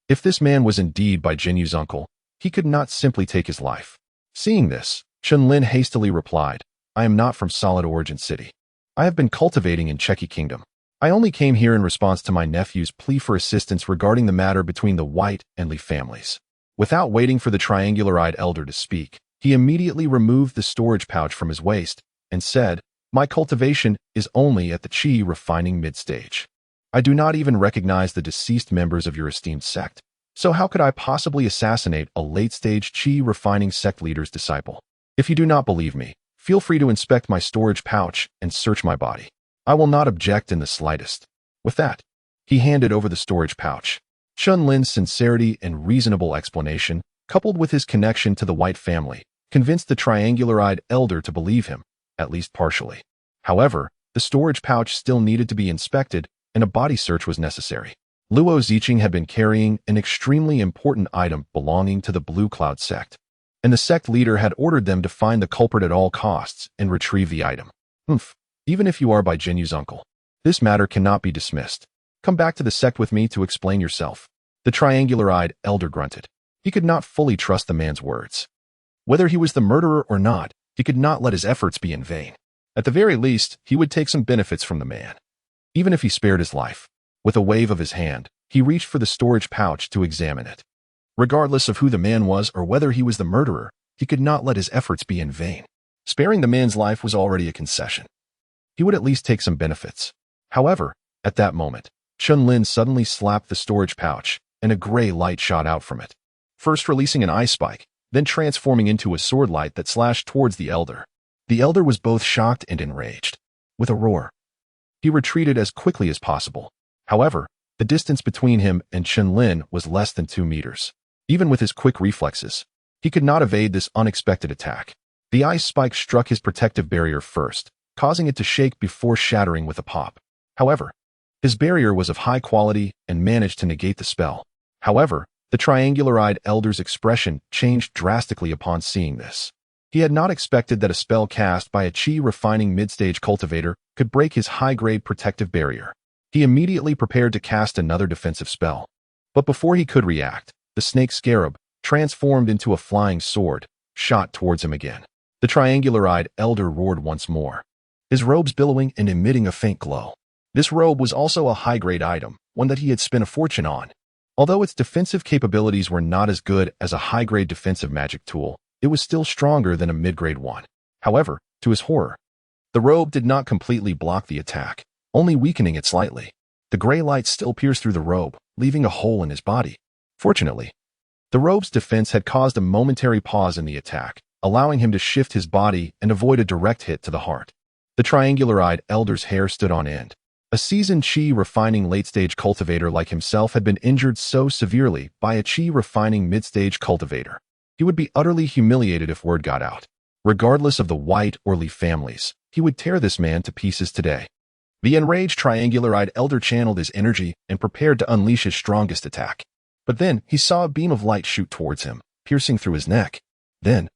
If this man was indeed Bai Jinyu's uncle, he could not simply take his life. Seeing this, Chen Lin hastily replied, I am not from Solid Origin City. I have been cultivating in Chequi Kingdom. I only came here in response to my nephew's plea for assistance regarding the matter between the White and Li families. Without waiting for the triangular-eyed elder to speak, he immediately removed the storage pouch from his waist and said, My cultivation is only at the chi-refining mid-stage. I do not even recognize the deceased members of your esteemed sect. So how could I possibly assassinate a late-stage chi-refining sect leader's disciple? If you do not believe me, feel free to inspect my storage pouch and search my body. I will not object in the slightest. With that, he handed over the storage pouch. Chen Lin's sincerity and reasonable explanation, coupled with his connection to the white family, convinced the triangular-eyed elder to believe him, at least partially. However, the storage pouch still needed to be inspected, and a body search was necessary. Luo Ziqing had been carrying an extremely important item belonging to the Blue Cloud sect, and the sect leader had ordered them to find the culprit at all costs and retrieve the item. Even if you are Bai Jinyu's uncle, this matter cannot be dismissed. Come back to the sect with me to explain yourself. The triangular-eyed elder grunted. He could not fully trust the man's words. Whether he was the murderer or not, he could not let his efforts be in vain. At the very least, he would take some benefits from the man, even if he spared his life. With a wave of his hand, he reached for the storage pouch to examine it. Regardless of who the man was or whether he was the murderer, he could not let his efforts be in vain. Sparing the man's life was already a concession. He would at least take some benefits. However, at that moment, Chen Lin suddenly slapped the storage pouch, and a gray light shot out from it, first releasing an ice spike, then transforming into a sword light that slashed towards the elder. The elder was both shocked and enraged. With a roar, he retreated as quickly as possible. However, the distance between him and Chen Lin was less than 2 meters. Even with his quick reflexes, he could not evade this unexpected attack. The ice spike struck his protective barrier first, causing it to shake before shattering with a pop. However, his barrier was of high quality and managed to negate the spell. However, the triangular-eyed elder's expression changed drastically upon seeing this. He had not expected that a spell cast by a chi-refining mid-stage cultivator could break his high-grade protective barrier. He immediately prepared to cast another defensive spell. But before he could react, the snake scarab, transformed into a flying sword, shot towards him again. The triangular-eyed elder roared once more, his robes billowing and emitting a faint glow. This robe was also a high-grade item, one that he had spent a fortune on. Although its defensive capabilities were not as good as a high-grade defensive magic tool, it was still stronger than a mid-grade one. However, to his horror, the robe did not completely block the attack, only weakening it slightly. The gray light still pierced through the robe, leaving a hole in his body. Fortunately, the robe's defense had caused a momentary pause in the attack, allowing him to shift his body and avoid a direct hit to the heart. The triangular-eyed elder's hair stood on end. A seasoned chi-refining late-stage cultivator like himself had been injured so severely by a chi-refining mid-stage cultivator. He would be utterly humiliated if word got out. Regardless of the white or Li families, he would tear this man to pieces today. The enraged triangular-eyed elder channeled his energy and prepared to unleash his strongest attack. But then he saw a beam of light shoot towards him, piercing through his neck. Then,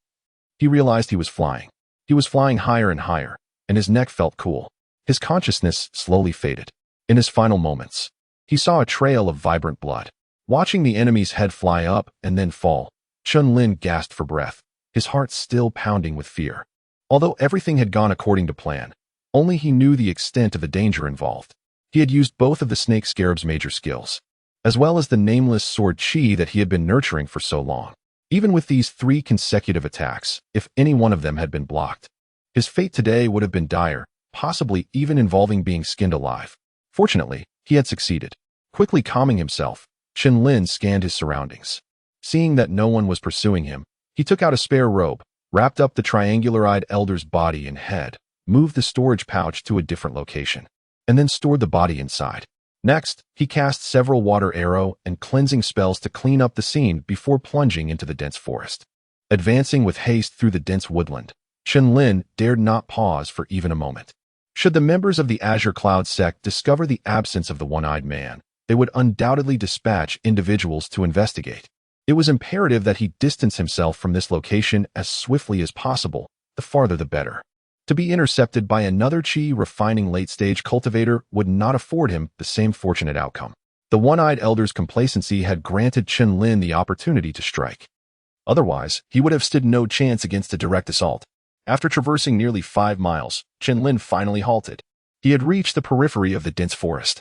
he realized he was flying. He was flying higher and higher, and his neck felt cool. His consciousness slowly faded. In his final moments, he saw a trail of vibrant blood. Watching the enemy's head fly up and then fall, Chen Lin gasped for breath, his heart still pounding with fear. Although everything had gone according to plan, only he knew the extent of the danger involved. He had used both of the snake scarab's major skills, as well as the nameless sword chi that he had been nurturing for so long. Even with these 3 consecutive attacks, if any one of them had been blocked, his fate today would have been dire, possibly even involving being skinned alive. Fortunately, he had succeeded. Quickly calming himself, Chen Lin scanned his surroundings. Seeing that no one was pursuing him, he took out a spare robe, wrapped up the triangular-eyed elder's body and head, moved the storage pouch to a different location, and then stored the body inside. Next, he cast several water arrow and cleansing spells to clean up the scene before plunging into the dense forest. Advancing with haste through the dense woodland, Chen Lin dared not pause for even a moment. Should the members of the Azure Cloud sect discover the absence of the one-eyed man, they would undoubtedly dispatch individuals to investigate. It was imperative that he distance himself from this location as swiftly as possible, the farther the better. To be intercepted by another chi-refining late-stage cultivator would not afford him the same fortunate outcome. The one-eyed elder's complacency had granted Chen Lin the opportunity to strike. Otherwise, he would have stood no chance against a direct assault. After traversing nearly 5 miles, Chen Lin finally halted. He had reached the periphery of the dense forest,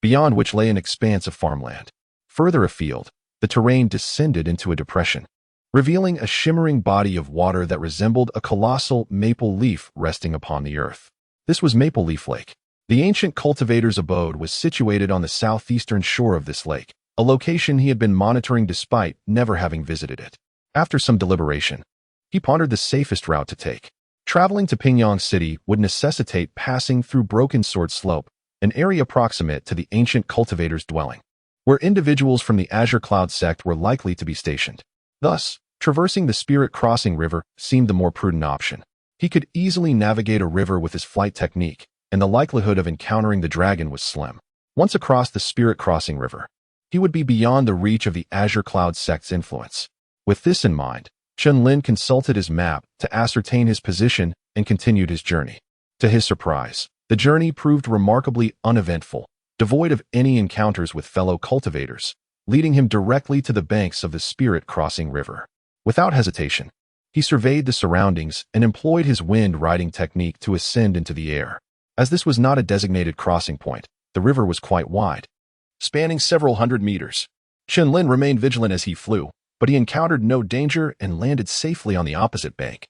beyond which lay an expanse of farmland. Further afield, the terrain descended into a depression, revealing a shimmering body of water that resembled a colossal maple leaf resting upon the earth. This was Maple Leaf Lake. The ancient cultivator's abode was situated on the southeastern shore of this lake, a location he had been monitoring despite never having visited it. After some deliberation, he pondered the safest route to take. Traveling to Pingyang City would necessitate passing through Broken Sword Slope, an area proximate to the ancient cultivator's dwelling, where individuals from the Azure Cloud sect were likely to be stationed. Thus, traversing the Spirit Crossing River seemed the more prudent option. He could easily navigate a river with his flight technique, and the likelihood of encountering the dragon was slim. Once across the Spirit Crossing River, he would be beyond the reach of the Azure Cloud sect's influence. With this in mind, Chen Lin consulted his map to ascertain his position and continued his journey. To his surprise, the journey proved remarkably uneventful, devoid of any encounters with fellow cultivators, leading him directly to the banks of the Spirit Crossing River. Without hesitation, he surveyed the surroundings and employed his wind-riding technique to ascend into the air. As this was not a designated crossing point, the river was quite wide, spanning several hundred meters. Chen Lin remained vigilant as he flew, but he encountered no danger and landed safely on the opposite bank,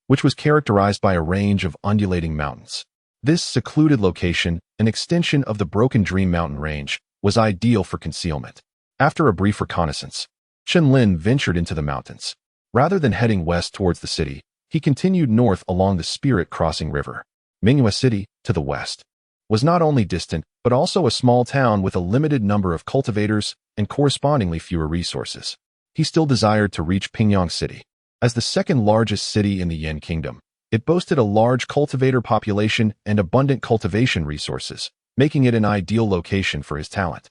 which was characterized by a range of undulating mountains. This secluded location, an extension of the Broken Dream mountain range, was ideal for concealment. After a brief reconnaissance, Chen Lin ventured into the mountains. Rather than heading west towards the city, he continued north along the Spirit Crossing River. Mingyue City, to the west, was not only distant, but also a small town with a limited number of cultivators and correspondingly fewer resources. He still desired to reach Pingyang City. As the second largest city in the Yan Kingdom, it boasted a large cultivator population and abundant cultivation resources, making it an ideal location for his talent.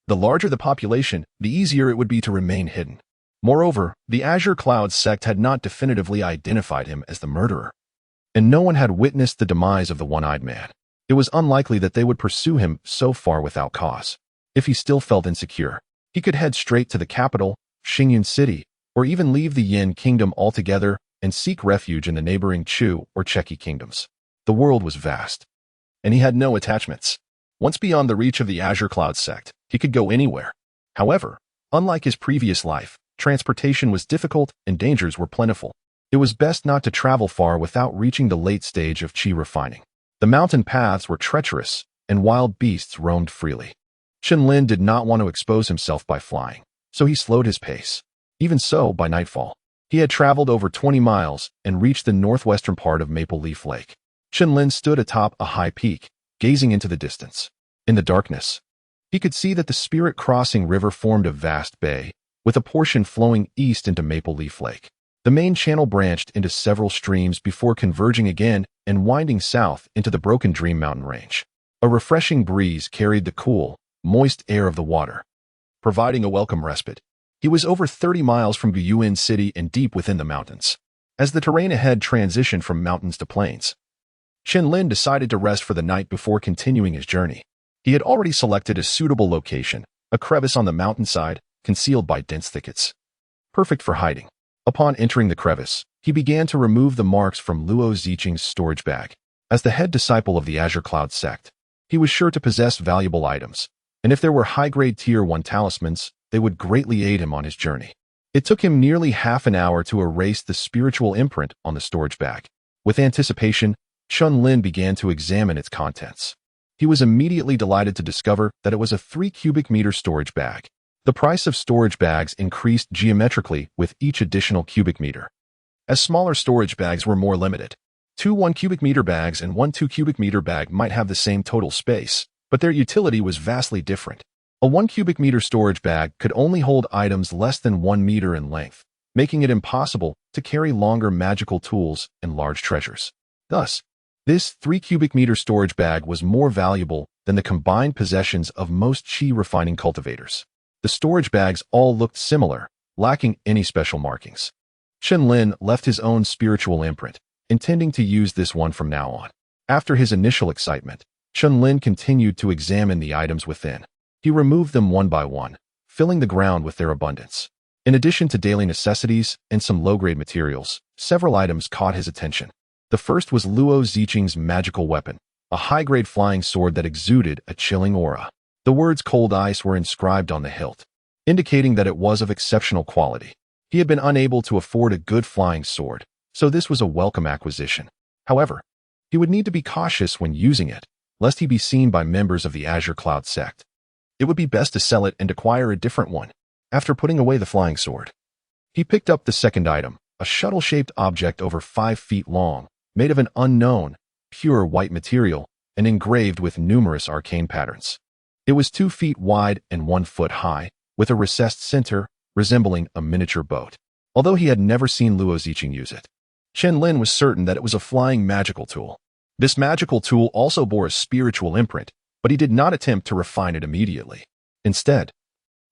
The larger the population, the easier it would be to remain hidden. Moreover, the Azure Cloud sect had not definitively identified him as the murderer, and no one had witnessed the demise of the one-eyed man. It was unlikely that they would pursue him so far without cause. If he still felt insecure, He could head straight to the capital, Xingyun City, or even leave the Yin Kingdom altogether and seek refuge in the neighboring Chu or Cheki kingdoms. The world was vast, and he had no attachments. Once beyond the reach of the Azure Cloud sect, he could go anywhere. However, unlike his previous life, transportation was difficult and dangers were plentiful. It was best not to travel far without reaching the late stage of qi refining. The mountain paths were treacherous, and wild beasts roamed freely. Chen Lin did not want to expose himself by flying, so he slowed his pace. Even so, by nightfall, he had traveled over 20 miles and reached the northwestern part of Maple Leaf Lake. Chen Lin stood atop a high peak, gazing into the distance. In the darkness, he could see that the Spirit Crossing River formed a vast bay, with a portion flowing east into Maple Leaf Lake. The main channel branched into several streams before converging again and winding south into the Broken Dream mountain range. A refreshing breeze carried the cool, moist air of the water, providing a welcome respite. He was over 30 miles from Yuyuan City and deep within the mountains. As the terrain ahead transitioned from mountains to plains, Chen Lin decided to rest for the night before continuing his journey. He had already selected a suitable location, a crevice on the mountainside, concealed by dense thickets. Perfect for hiding. Upon entering the crevice, he began to remove the marks from Luo Ziqing's storage bag. As the head disciple of the Azure Cloud sect, he was sure to possess valuable items, and if there were high-grade Tier 1 talismans, they would greatly aid him on his journey. It took him nearly half an hour to erase the spiritual imprint on the storage bag. With anticipation, Chen Lin began to examine its contents. He was immediately delighted to discover that it was a 3 cubic meter storage bag. The price of storage bags increased geometrically with each additional cubic meter, as smaller storage bags were more limited. 2 1 cubic meter bags and 1 2 cubic meter bag might have the same total space, but their utility was vastly different. A 1 cubic meter storage bag could only hold items less than 1 meter in length, making it impossible to carry longer magical tools and large treasures. Thus, this 3 cubic meter storage bag was more valuable than the combined possessions of most qi refining cultivators. The storage bags all looked similar, lacking any special markings. Chen Lin left his own spiritual imprint, intending to use this one from now on. After his initial excitement, Chen Lin continued to examine the items within. He removed them one by one, filling the ground with their abundance. In addition to daily necessities and some low-grade materials, several items caught his attention. The first was Luo Ziqing's magical weapon, a high-grade flying sword that exuded a chilling aura. The words cold ice were inscribed on the hilt, indicating that it was of exceptional quality. He had been unable to afford a good flying sword, so this was a welcome acquisition. However, he would need to be cautious when using it, lest he be seen by members of the Azure Cloud sect. It would be best to sell it and acquire a different one. After putting away the flying sword, he picked up the second item, a shuttle-shaped object over 5 feet long, made of an unknown, pure white material, and engraved with numerous arcane patterns. It was 2 feet wide and 1 foot high, with a recessed center resembling a miniature boat. Although he had never seen Luo Ziqing use it, Chen Lin was certain that it was a flying magical tool. This magical tool also bore a spiritual imprint, but he did not attempt to refine it immediately. Instead,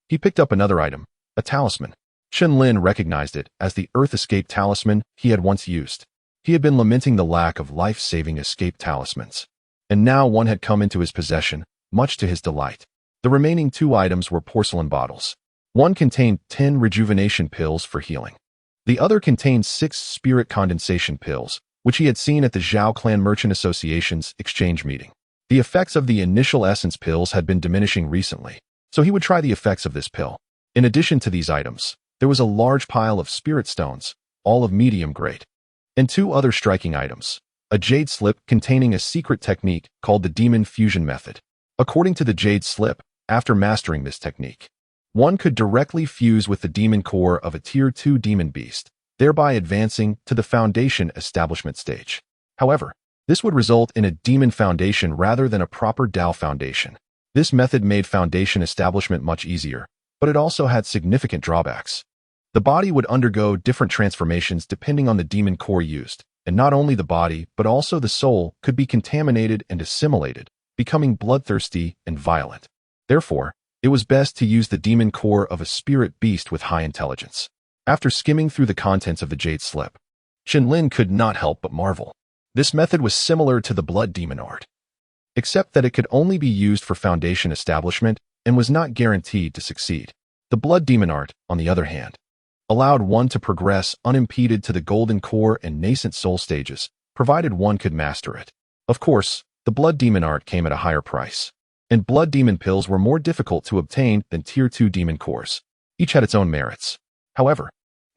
he picked up another item, a talisman. Chen Lin recognized it as the Earth Escape talisman he had once used. He had been lamenting the lack of life-saving escape talismans, and now one had come into his possession, much to his delight. The remaining 2 items were porcelain bottles. One contained 10 rejuvenation pills for healing. The other contained 6 spirit condensation pills, which he had seen at the Zhao Clan Merchant Association's exchange meeting. The effects of the initial essence pills had been diminishing recently, so he would try the effects of this pill. In addition to these items, there was a large pile of spirit stones, all of medium grade, and 2 other striking items, a jade slip containing a secret technique called the demon fusion method. According to the jade slip, after mastering this technique, one could directly fuse with the demon core of a Tier 2 demon beast, thereby advancing to the foundation establishment stage. However, this would result in a demon foundation rather than a proper Dao foundation. This method made foundation establishment much easier, but it also had significant drawbacks. The body would undergo different transformations depending on the demon core used, and not only the body but also the soul could be contaminated and assimilated, becoming bloodthirsty and violent. Therefore, it was best to use the demon core of a spirit beast with high intelligence. After skimming through the contents of the jade slip, Chen Lin could not help but marvel. This method was similar to the blood demon art, except that it could only be used for foundation establishment and was not guaranteed to succeed. The blood demon art, on the other hand, allowed one to progress unimpeded to the golden core and nascent soul stages, provided one could master it. Of course, the blood demon art came at a higher price, and blood demon pills were more difficult to obtain than Tier 2 demon cores. Each had its own merits. However,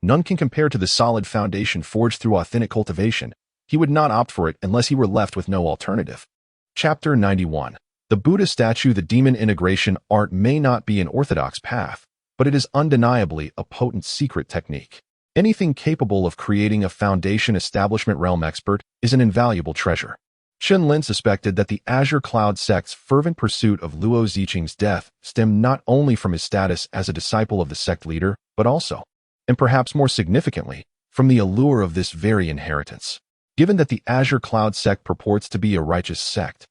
none can compare to the solid foundation forged through authentic cultivation. He would not opt for it unless he were left with no alternative. Chapter 91. The Buddha statue. The demon integration art may not be an orthodox path, but it is undeniably a potent secret technique. Anything capable of creating a foundation establishment realm expert is an invaluable treasure. Chen Lin suspected that the Azure Cloud sect's fervent pursuit of Luo Ziqing's death stemmed not only from his status as a disciple of the sect leader, but also, and perhaps more significantly, from the allure of this very inheritance. Given that the Azure Cloud sect purports to be a righteous sect,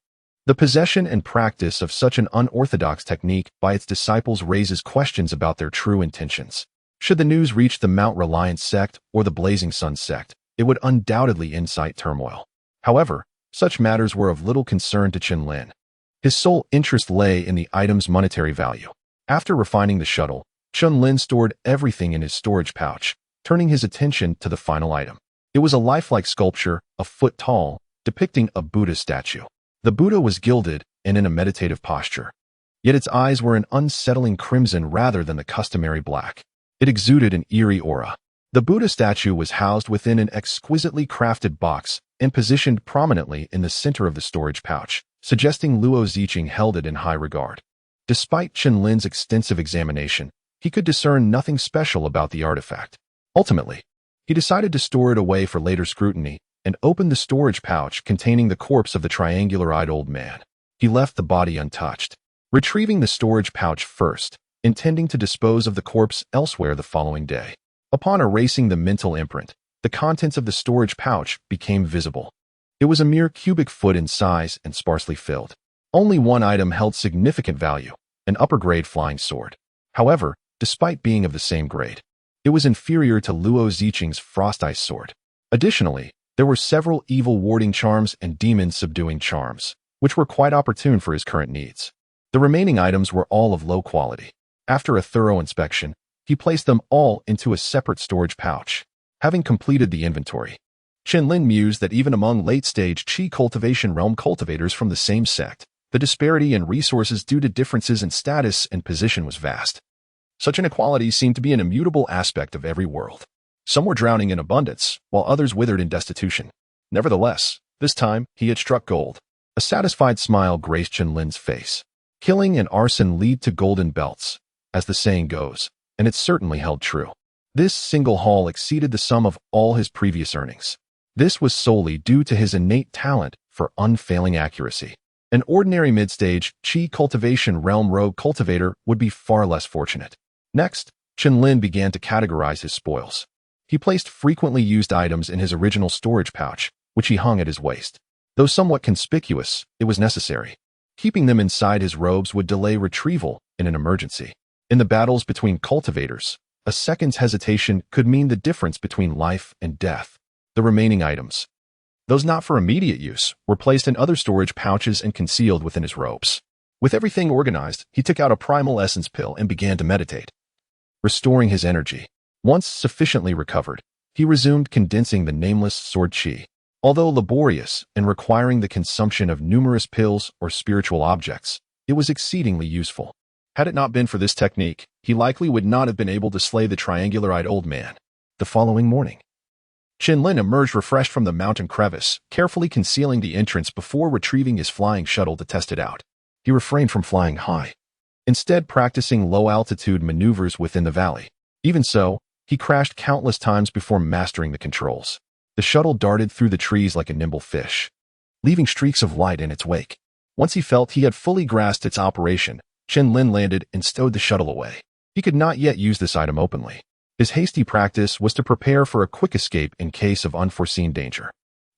the possession and practice of such an unorthodox technique by its disciples raises questions about their true intentions. Should the news reach the Mount Reliance sect or the Blazing Sun sect, it would undoubtedly incite turmoil. However, such matters were of little concern to Chen Lin. His sole interest lay in the item's monetary value. After refining the shuttle, Chen Lin stored everything in his storage pouch, turning his attention to the final item. It was a lifelike sculpture, a foot tall, depicting a Buddha statue. The Buddha was gilded and in a meditative posture, yet its eyes were an unsettling crimson rather than the customary black. It exuded an eerie aura. The Buddha statue was housed within an exquisitely crafted box and positioned prominently in the center of the storage pouch, suggesting Luo Ziqing held it in high regard. Despite Chen Lin's extensive examination, he could discern nothing special about the artifact. Ultimately, he decided to store it away for later scrutiny and opened the storage pouch containing the corpse of the triangular-eyed old man. He left the body untouched, retrieving the storage pouch first, intending to dispose of the corpse elsewhere the following day. Upon erasing the mental imprint, the contents of the storage pouch became visible. It was a mere cubic foot in size and sparsely filled. Only one item held significant value, an upper-grade flying sword. However, despite being of the same grade, it was inferior to Luo Ziqing's frost ice sword. Additionally, there were several evil warding charms and demon subduing charms, which were quite opportune for his current needs. The remaining items were all of low quality. After a thorough inspection, he placed them all into a separate storage pouch. Having completed the inventory, Chen Lin mused that even among late-stage Qi cultivation realm cultivators from the same sect, the disparity in resources due to differences in status and position was vast. Such inequality seemed to be an immutable aspect of every world. Some were drowning in abundance, while others withered in destitution. Nevertheless, this time he had struck gold. A satisfied smile graced Chen Lin's face. Killing and arson lead to golden belts, as the saying goes, and it certainly held true. This single haul exceeded the sum of all his previous earnings. This was solely due to his innate talent for unfailing accuracy. An ordinary mid-stage Qi cultivation realm rogue cultivator would be far less fortunate. Next, Chen Lin began to categorize his spoils. He placed frequently used items in his original storage pouch, which he hung at his waist. Though somewhat conspicuous, it was necessary. Keeping them inside his robes would delay retrieval in an emergency. In the battles between cultivators, a second's hesitation could mean the difference between life and death. The remaining items, those not for immediate use, were placed in other storage pouches and concealed within his robes. With everything organized, he took out a primal essence pill and began to meditate. Restoring his energy. Once sufficiently recovered, he resumed condensing the nameless sword qi. Although laborious and requiring the consumption of numerous pills or spiritual objects, it was exceedingly useful. Had it not been for this technique, he likely would not have been able to slay the triangular-eyed old man. The following morning, Chen Lin emerged refreshed from the mountain crevice, carefully concealing the entrance before retrieving his flying shuttle to test it out. He refrained from flying high, instead practicing low-altitude maneuvers within the valley. Even so, he crashed countless times before mastering the controls. The shuttle darted through the trees like a nimble fish, leaving streaks of light in its wake. Once he felt he had fully grasped its operation, Chen Lin landed and stowed the shuttle away. He could not yet use this item openly. His hasty practice was to prepare for a quick escape in case of unforeseen danger.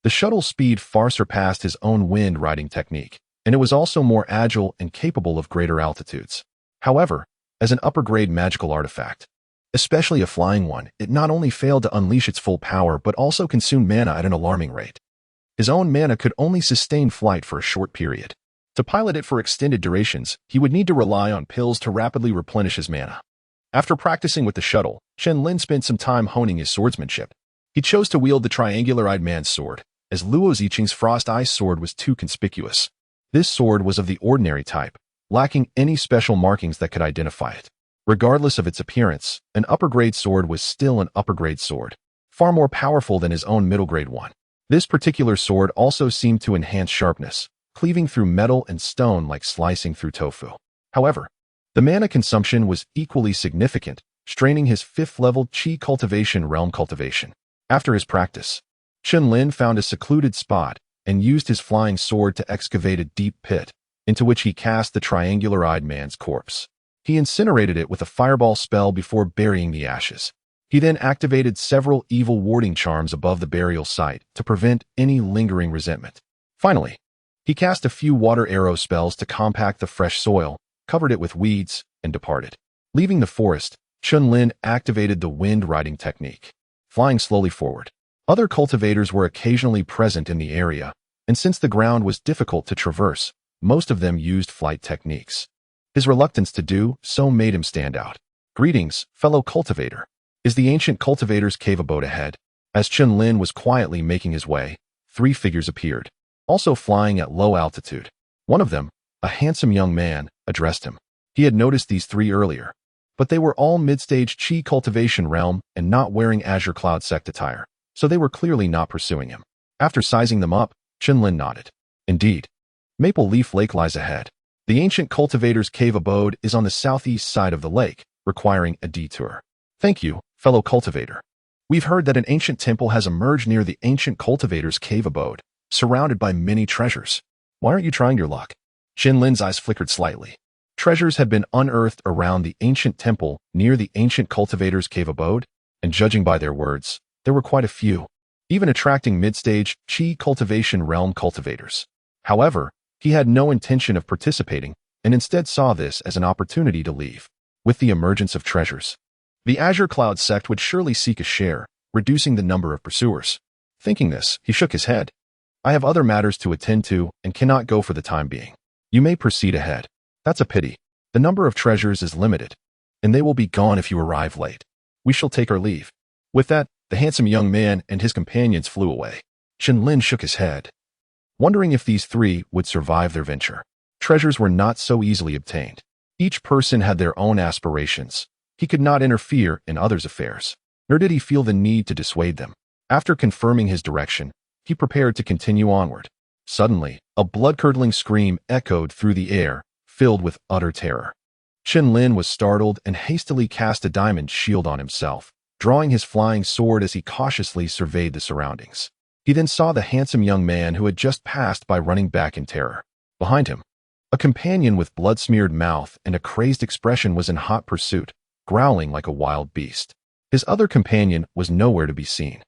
The shuttle's speed far surpassed his own wind-riding technique, and it was also more agile and capable of greater altitudes. However, as an upper-grade magical artifact, especially a flying one, it not only failed to unleash its full power but also consumed mana at an alarming rate. His own mana could only sustain flight for a short period. To pilot it for extended durations, he would need to rely on pills to rapidly replenish his mana. After practicing with the shuttle, Chen Lin spent some time honing his swordsmanship. He chose to wield the triangular-eyed man's sword, as Luo Ziqing's Frost Ice sword was too conspicuous. This sword was of the ordinary type, lacking any special markings that could identify it. Regardless of its appearance, an upper-grade sword was still an upper-grade sword, far more powerful than his own middle-grade one. This particular sword also seemed to enhance sharpness, cleaving through metal and stone like slicing through tofu. However, the mana consumption was equally significant, straining his 5th-level Qi cultivation realm cultivation. After his practice, Chen Lin found a secluded spot and used his flying sword to excavate a deep pit, into which he cast the triangular-eyed man's corpse. He incinerated it with a fireball spell before burying the ashes. He then activated several evil warding charms above the burial site to prevent any lingering resentment. Finally, he cast a few water arrow spells to compact the fresh soil, covered it with weeds, and departed. Leaving the forest, Chen Lin activated the wind riding technique, flying slowly forward. Other cultivators were occasionally present in the area, and since the ground was difficult to traverse, most of them used flight techniques. His reluctance to do so made him stand out. "Greetings, fellow cultivator. Is the ancient cultivator's cave abode ahead?" As Chen Lin was quietly making his way, 3 figures appeared, also flying at low altitude. One of them, a handsome young man, addressed him. He had noticed these 3 earlier, but they were all mid-stage Qi cultivation realm and not wearing Azure Cloud sect attire, so they were clearly not pursuing him. After sizing them up, Chen Lin nodded. "Indeed. Maple Leaf Lake lies ahead. The ancient cultivator's cave abode is on the southeast side of the lake, requiring a detour." "Thank you, fellow cultivator. We've heard that an ancient temple has emerged near the ancient cultivator's cave abode, surrounded by many treasures. Why aren't you trying your luck?" Chen Lin's eyes flickered slightly. Treasures had been unearthed around the ancient temple near the ancient cultivator's cave abode, and judging by their words, there were quite a few, even attracting mid-stage Qi cultivation realm cultivators. However, he had no intention of participating and instead saw this as an opportunity to leave. With the emergence of treasures, the Azure Cloud sect would surely seek a share, reducing the number of pursuers. Thinking this, he shook his head. "I have other matters to attend to and cannot go for the time being. You may proceed ahead." "That's a pity. The number of treasures is limited, and they will be gone if you arrive late. We shall take our leave." With that, the handsome young man and his companions flew away. Chen Lin shook his head, wondering if these 3 would survive their venture. Treasures were not so easily obtained. Each person had their own aspirations. He could not interfere in others' affairs, nor did he feel the need to dissuade them. After confirming his direction, he prepared to continue onward. Suddenly, a blood-curdling scream echoed through the air, filled with utter terror. Chen Lin was startled and hastily cast a diamond shield on himself, drawing his flying sword as he cautiously surveyed the surroundings. He then saw the handsome young man who had just passed by running back in terror. Behind him, a companion with blood-smeared mouth and a crazed expression was in hot pursuit, growling like a wild beast. His other companion was nowhere to be seen.